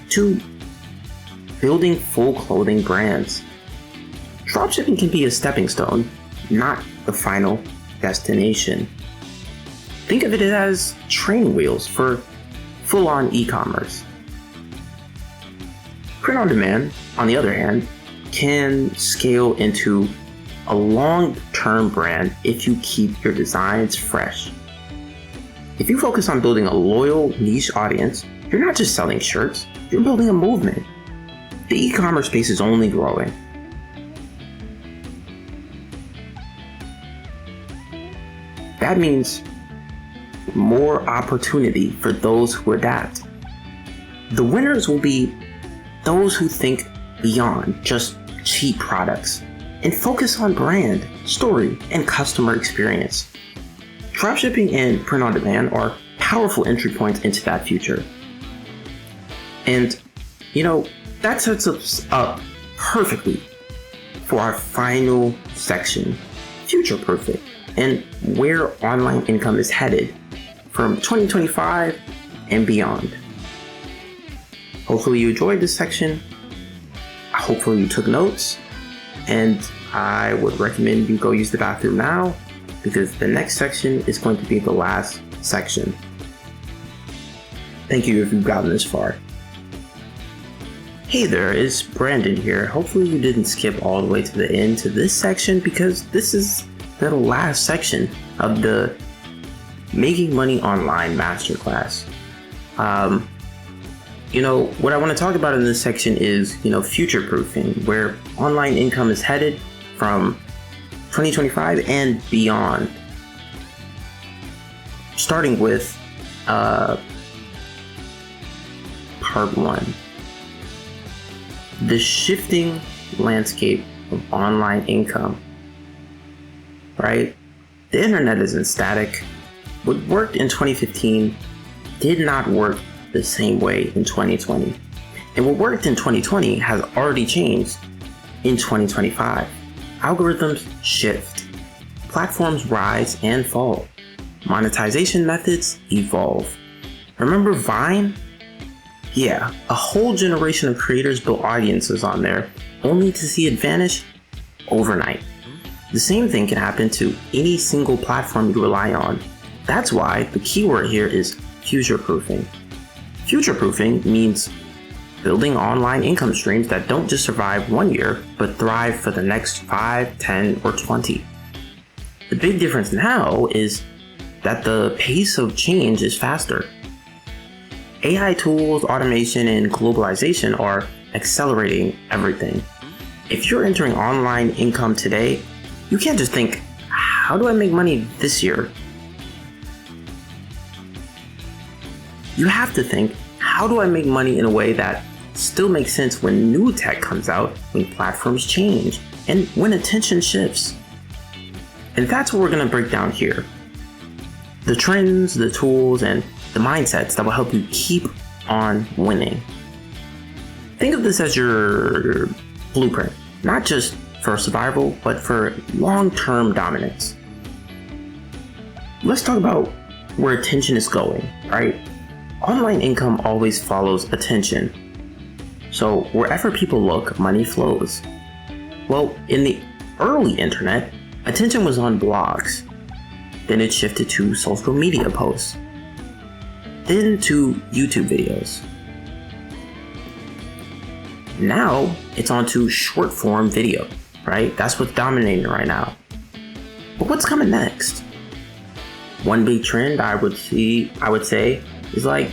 Speaker 1: to building full clothing brands. Dropshipping can be a stepping stone, not the final destination. Think of it as training wheels for full-on e-commerce. Print on demand, on the other hand, can scale into a long-term brand if you keep your designs fresh. If you focus on building a loyal niche audience, you're not just selling shirts, you're building a movement. The e-commerce space is only growing. That means more opportunity for those who adapt. The winners will be those who think beyond just cheap products and focus on brand, story, and customer experience. Dropshipping and print on demand are powerful entry points into that future. And, that sets us up perfectly for our final section, future-proofing, and where online income is headed from 2025 and beyond. Hopefully you enjoyed this section. Hopefully you took notes, and I would recommend you go use the bathroom now because the next section is going to be the last section. Thank you if you've gotten this far. Hey there, it's Brandon here. Hopefully you didn't skip all the way to the end to this section because this is the last section of the Making Money Online Masterclass. What I want to talk about in this section is, future-proofing, where online income is headed from 2025 and beyond. Starting with part 1. The shifting landscape of online income. Right? The internet isn't static. What worked in 2015 did not work the same way in 2020. And what worked in 2020 has already changed in 2025. Algorithms shift. Platforms rise and fall. Monetization methods evolve. Remember Vine? Yeah, a whole generation of creators built audiences on there, only to see it vanish overnight. The same thing can happen to any single platform you rely on. That's why the keyword here is future-proofing. Future-proofing means building online income streams that don't just survive 1 year, but thrive for the next 5, 10, or 20. The big difference now is that the pace of change is faster. AI tools, automation, and globalization are accelerating everything. If you're entering online income today, you can't just think, how do I make money this year? You have to think, how do I make money in a way that still makes sense when new tech comes out, when platforms change, and when attention shifts? And that's what we're going to break down here. The trends, the tools, and the mindsets that will help you keep on winning. Think of this as your blueprint, not just for survival, but for long-term dominance. Let's talk about where attention is going, right? Online income always follows attention. So wherever people look, money flows. Well, in the early internet, attention was on blogs. Then it shifted to social media posts. Then to YouTube videos. Now it's onto short form video, right? That's what's dominating right now. But what's coming next? One big trend I would say is like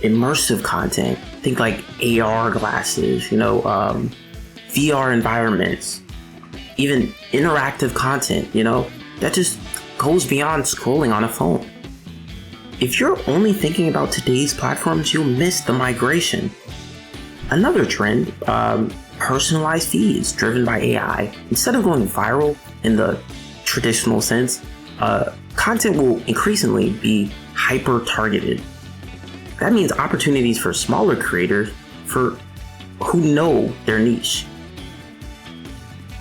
Speaker 1: immersive content. Think like AR glasses, VR environments, even interactive content, that just goes beyond scrolling on a phone. If you're only thinking about today's platforms, you'll miss the migration. Another trend, personalized feeds driven by AI. Instead of going viral in the traditional sense, content will increasingly be hyper-targeted. That means opportunities for smaller creators who know their niche.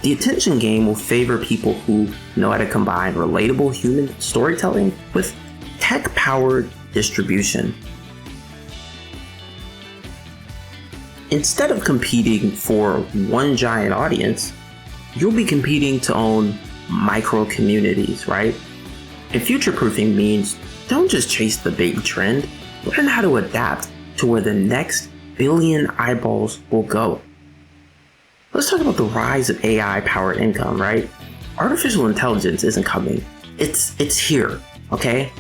Speaker 1: The attention game will favor people who know how to combine relatable human storytelling with tech-powered distribution. Instead of competing for one giant audience, you'll be competing to own micro communities, right? And future-proofing means don't just chase the big trend, learn how to adapt to where the next billion eyeballs will go. Let's talk about the rise of AI-powered income, right? Artificial intelligence isn't coming. It's here, okay?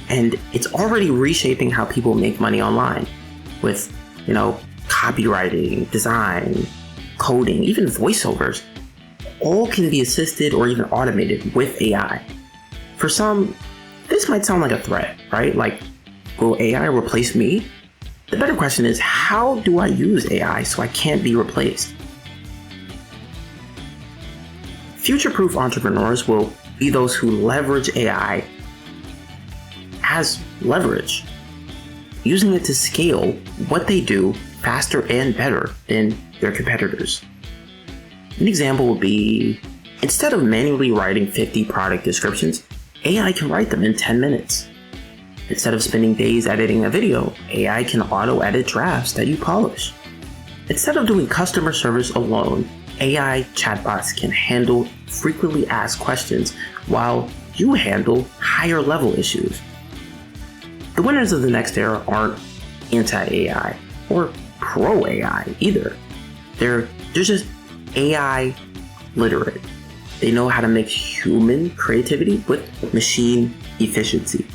Speaker 1: And it's already reshaping how people make money online with, copywriting, design, coding, even voiceovers. All can be assisted or even automated with AI. For some, this might sound like a threat, right? Like, will AI replace me? The better question is, how do I use AI so I can't be replaced? Future-proof entrepreneurs will be those who leverage AI as leverage, using it to scale what they do faster and better than their competitors. An example would be, instead of manually writing 50 product descriptions, AI can write them in 10 minutes. Instead of spending days editing a video, AI can auto-edit drafts that you polish. Instead of doing customer service alone, AI chatbots can handle frequently asked questions while you handle higher level issues. The winners of the next era aren't anti-AI or pro-AI either. They're just AI literate. They know how to mix human creativity with machine efficiency.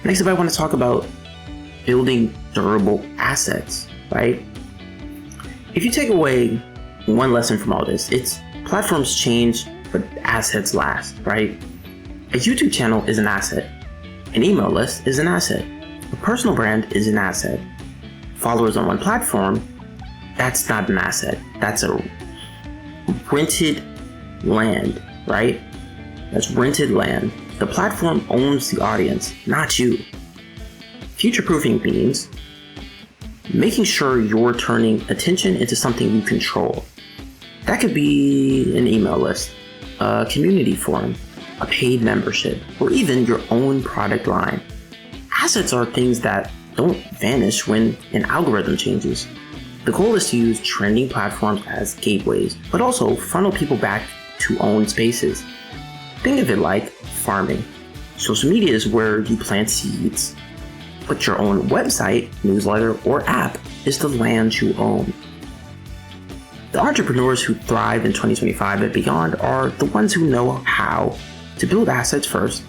Speaker 1: Next up, I want to talk about building durable assets, right? If you take away one lesson from all this, it's Platforms change, but assets last, right? A YouTube channel is an asset. An email list is an asset. A personal brand is an asset. Followers on one platform, that's not an asset. That's a rented land, right? That's rented land. The platform owns the audience, not you. Future-proofing means making sure you're turning attention into something you control. That could be an email list, a community forum, a paid membership, or even your own product line. Assets are things that don't vanish when an algorithm changes. The goal is to use trending platforms as gateways, but also funnel people back to own spaces. Think of it like farming. Social media is where you plant seeds, but your own website, newsletter, or app is the land you own. The entrepreneurs who thrive in 2025 and beyond are the ones who know how to build assets first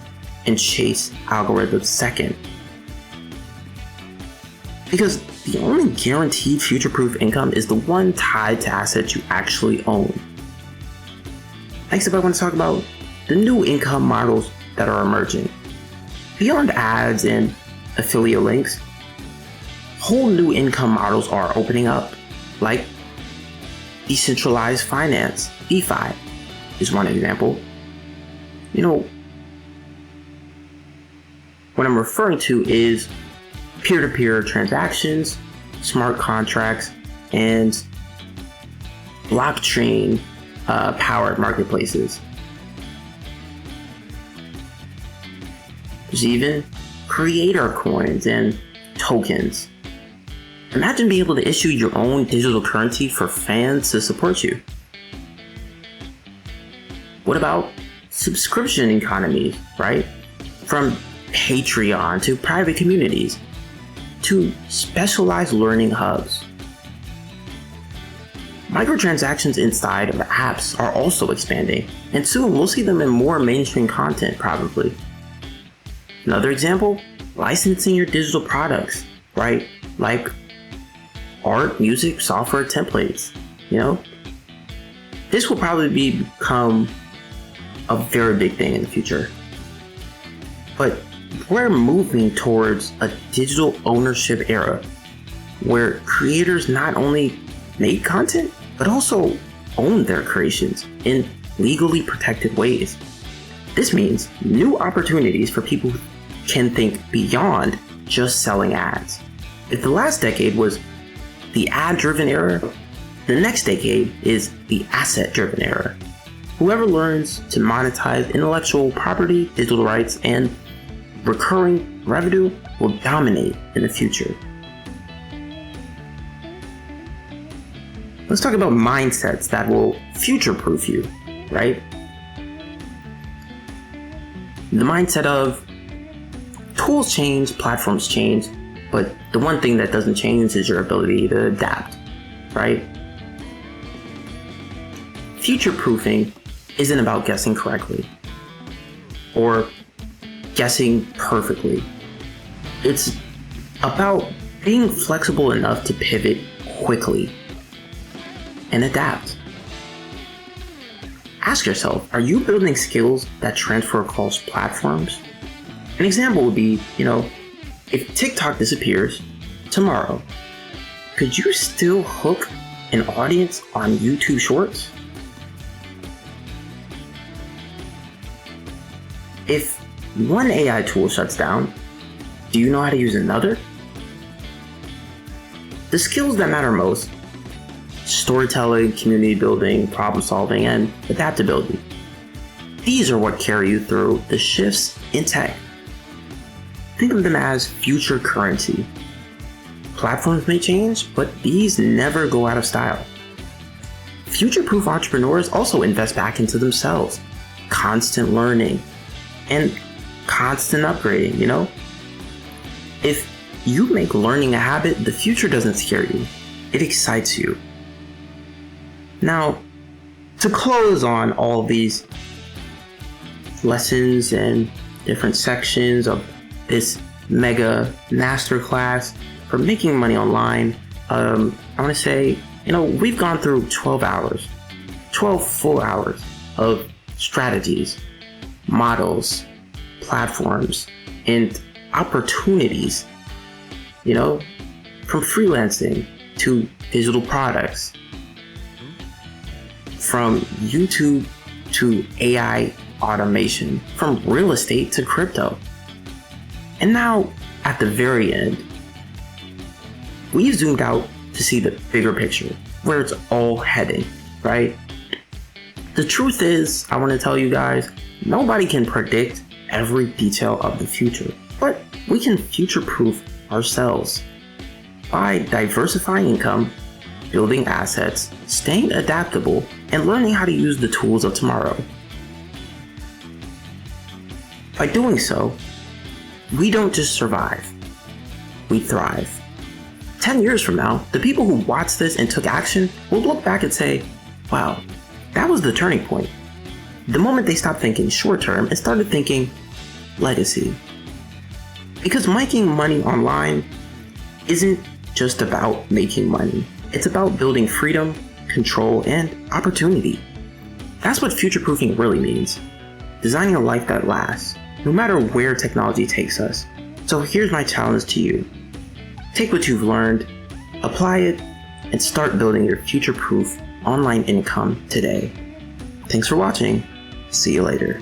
Speaker 1: and chase algorithms second. Because the only guaranteed future-proof income is the one tied to assets you actually own. Next up, I want to talk about the new income models that are emerging. Beyond ads and affiliate links, whole new income models are opening up, like decentralized finance, DeFi is one example. What I'm referring to is peer-to-peer transactions, smart contracts, and blockchain powered marketplaces. There's even creator coins and tokens. Imagine being able to issue your own digital currency for fans to support you. What about subscription economies, right? From Patreon to private communities to specialized learning hubs. Microtransactions inside of apps are also expanding, and soon we'll see them in more mainstream content probably. Another example, licensing your digital products, right? Like art, music, software, templates, This will probably become a very big thing in the future. But we're moving towards a digital ownership era where creators not only make content, but also own their creations in legally protected ways. This means new opportunities for people who can think beyond just selling ads. If the last decade was the ad-driven era, the next decade is the asset-driven era. Whoever learns to monetize intellectual property, digital rights, and recurring revenue will dominate in the future. Let's talk about mindsets that will future-proof you, right? The mindset of tools change, platforms change, but the one thing that doesn't change is your ability to adapt, right? Future-proofing isn't about guessing correctly or guessing perfectly. It's about being flexible enough to pivot quickly and adapt. Ask yourself, are you building skills that transfer across platforms? An example would be, if TikTok disappears tomorrow, could you still hook an audience on YouTube Shorts? If one AI tool shuts down, do you know how to use another? The skills that matter most, storytelling, community building, problem solving, and adaptability. These are what carry you through the shifts in tech. Think of them as future currency. Platforms may change, but these never go out of style. Future-proof entrepreneurs also invest back into themselves, constant learning, and constant upgrading, If you make learning a habit, the future doesn't scare you. It excites you. Now, to close on all of these lessons and different sections of this mega masterclass for making money online, I want to say, we've gone through 12 hours. 12 full hours of strategies, models, platforms, and opportunities, from freelancing to digital products, from YouTube to AI automation, from real estate to crypto. And now, at the very end, we've zoomed out to see the bigger picture, where it's all heading, right? The truth is, I want to tell you guys, nobody can predict every detail of the future, but we can future-proof ourselves by diversifying income, building assets, staying adaptable, and learning how to use the tools of tomorrow. By doing so, we don't just survive, we thrive. 10 years from now, the people who watched this and took action will look back and say, wow, that was the turning point. The moment they stopped thinking short term and started thinking legacy. Because making money online isn't just about making money. It's about building freedom, control, and opportunity. That's what future-proofing really means. Designing a life that lasts, no matter where technology takes us. So here's my challenge to you. Take what you've learned, apply it, and start building your future-proof online income today. Thanks for watching. See you later.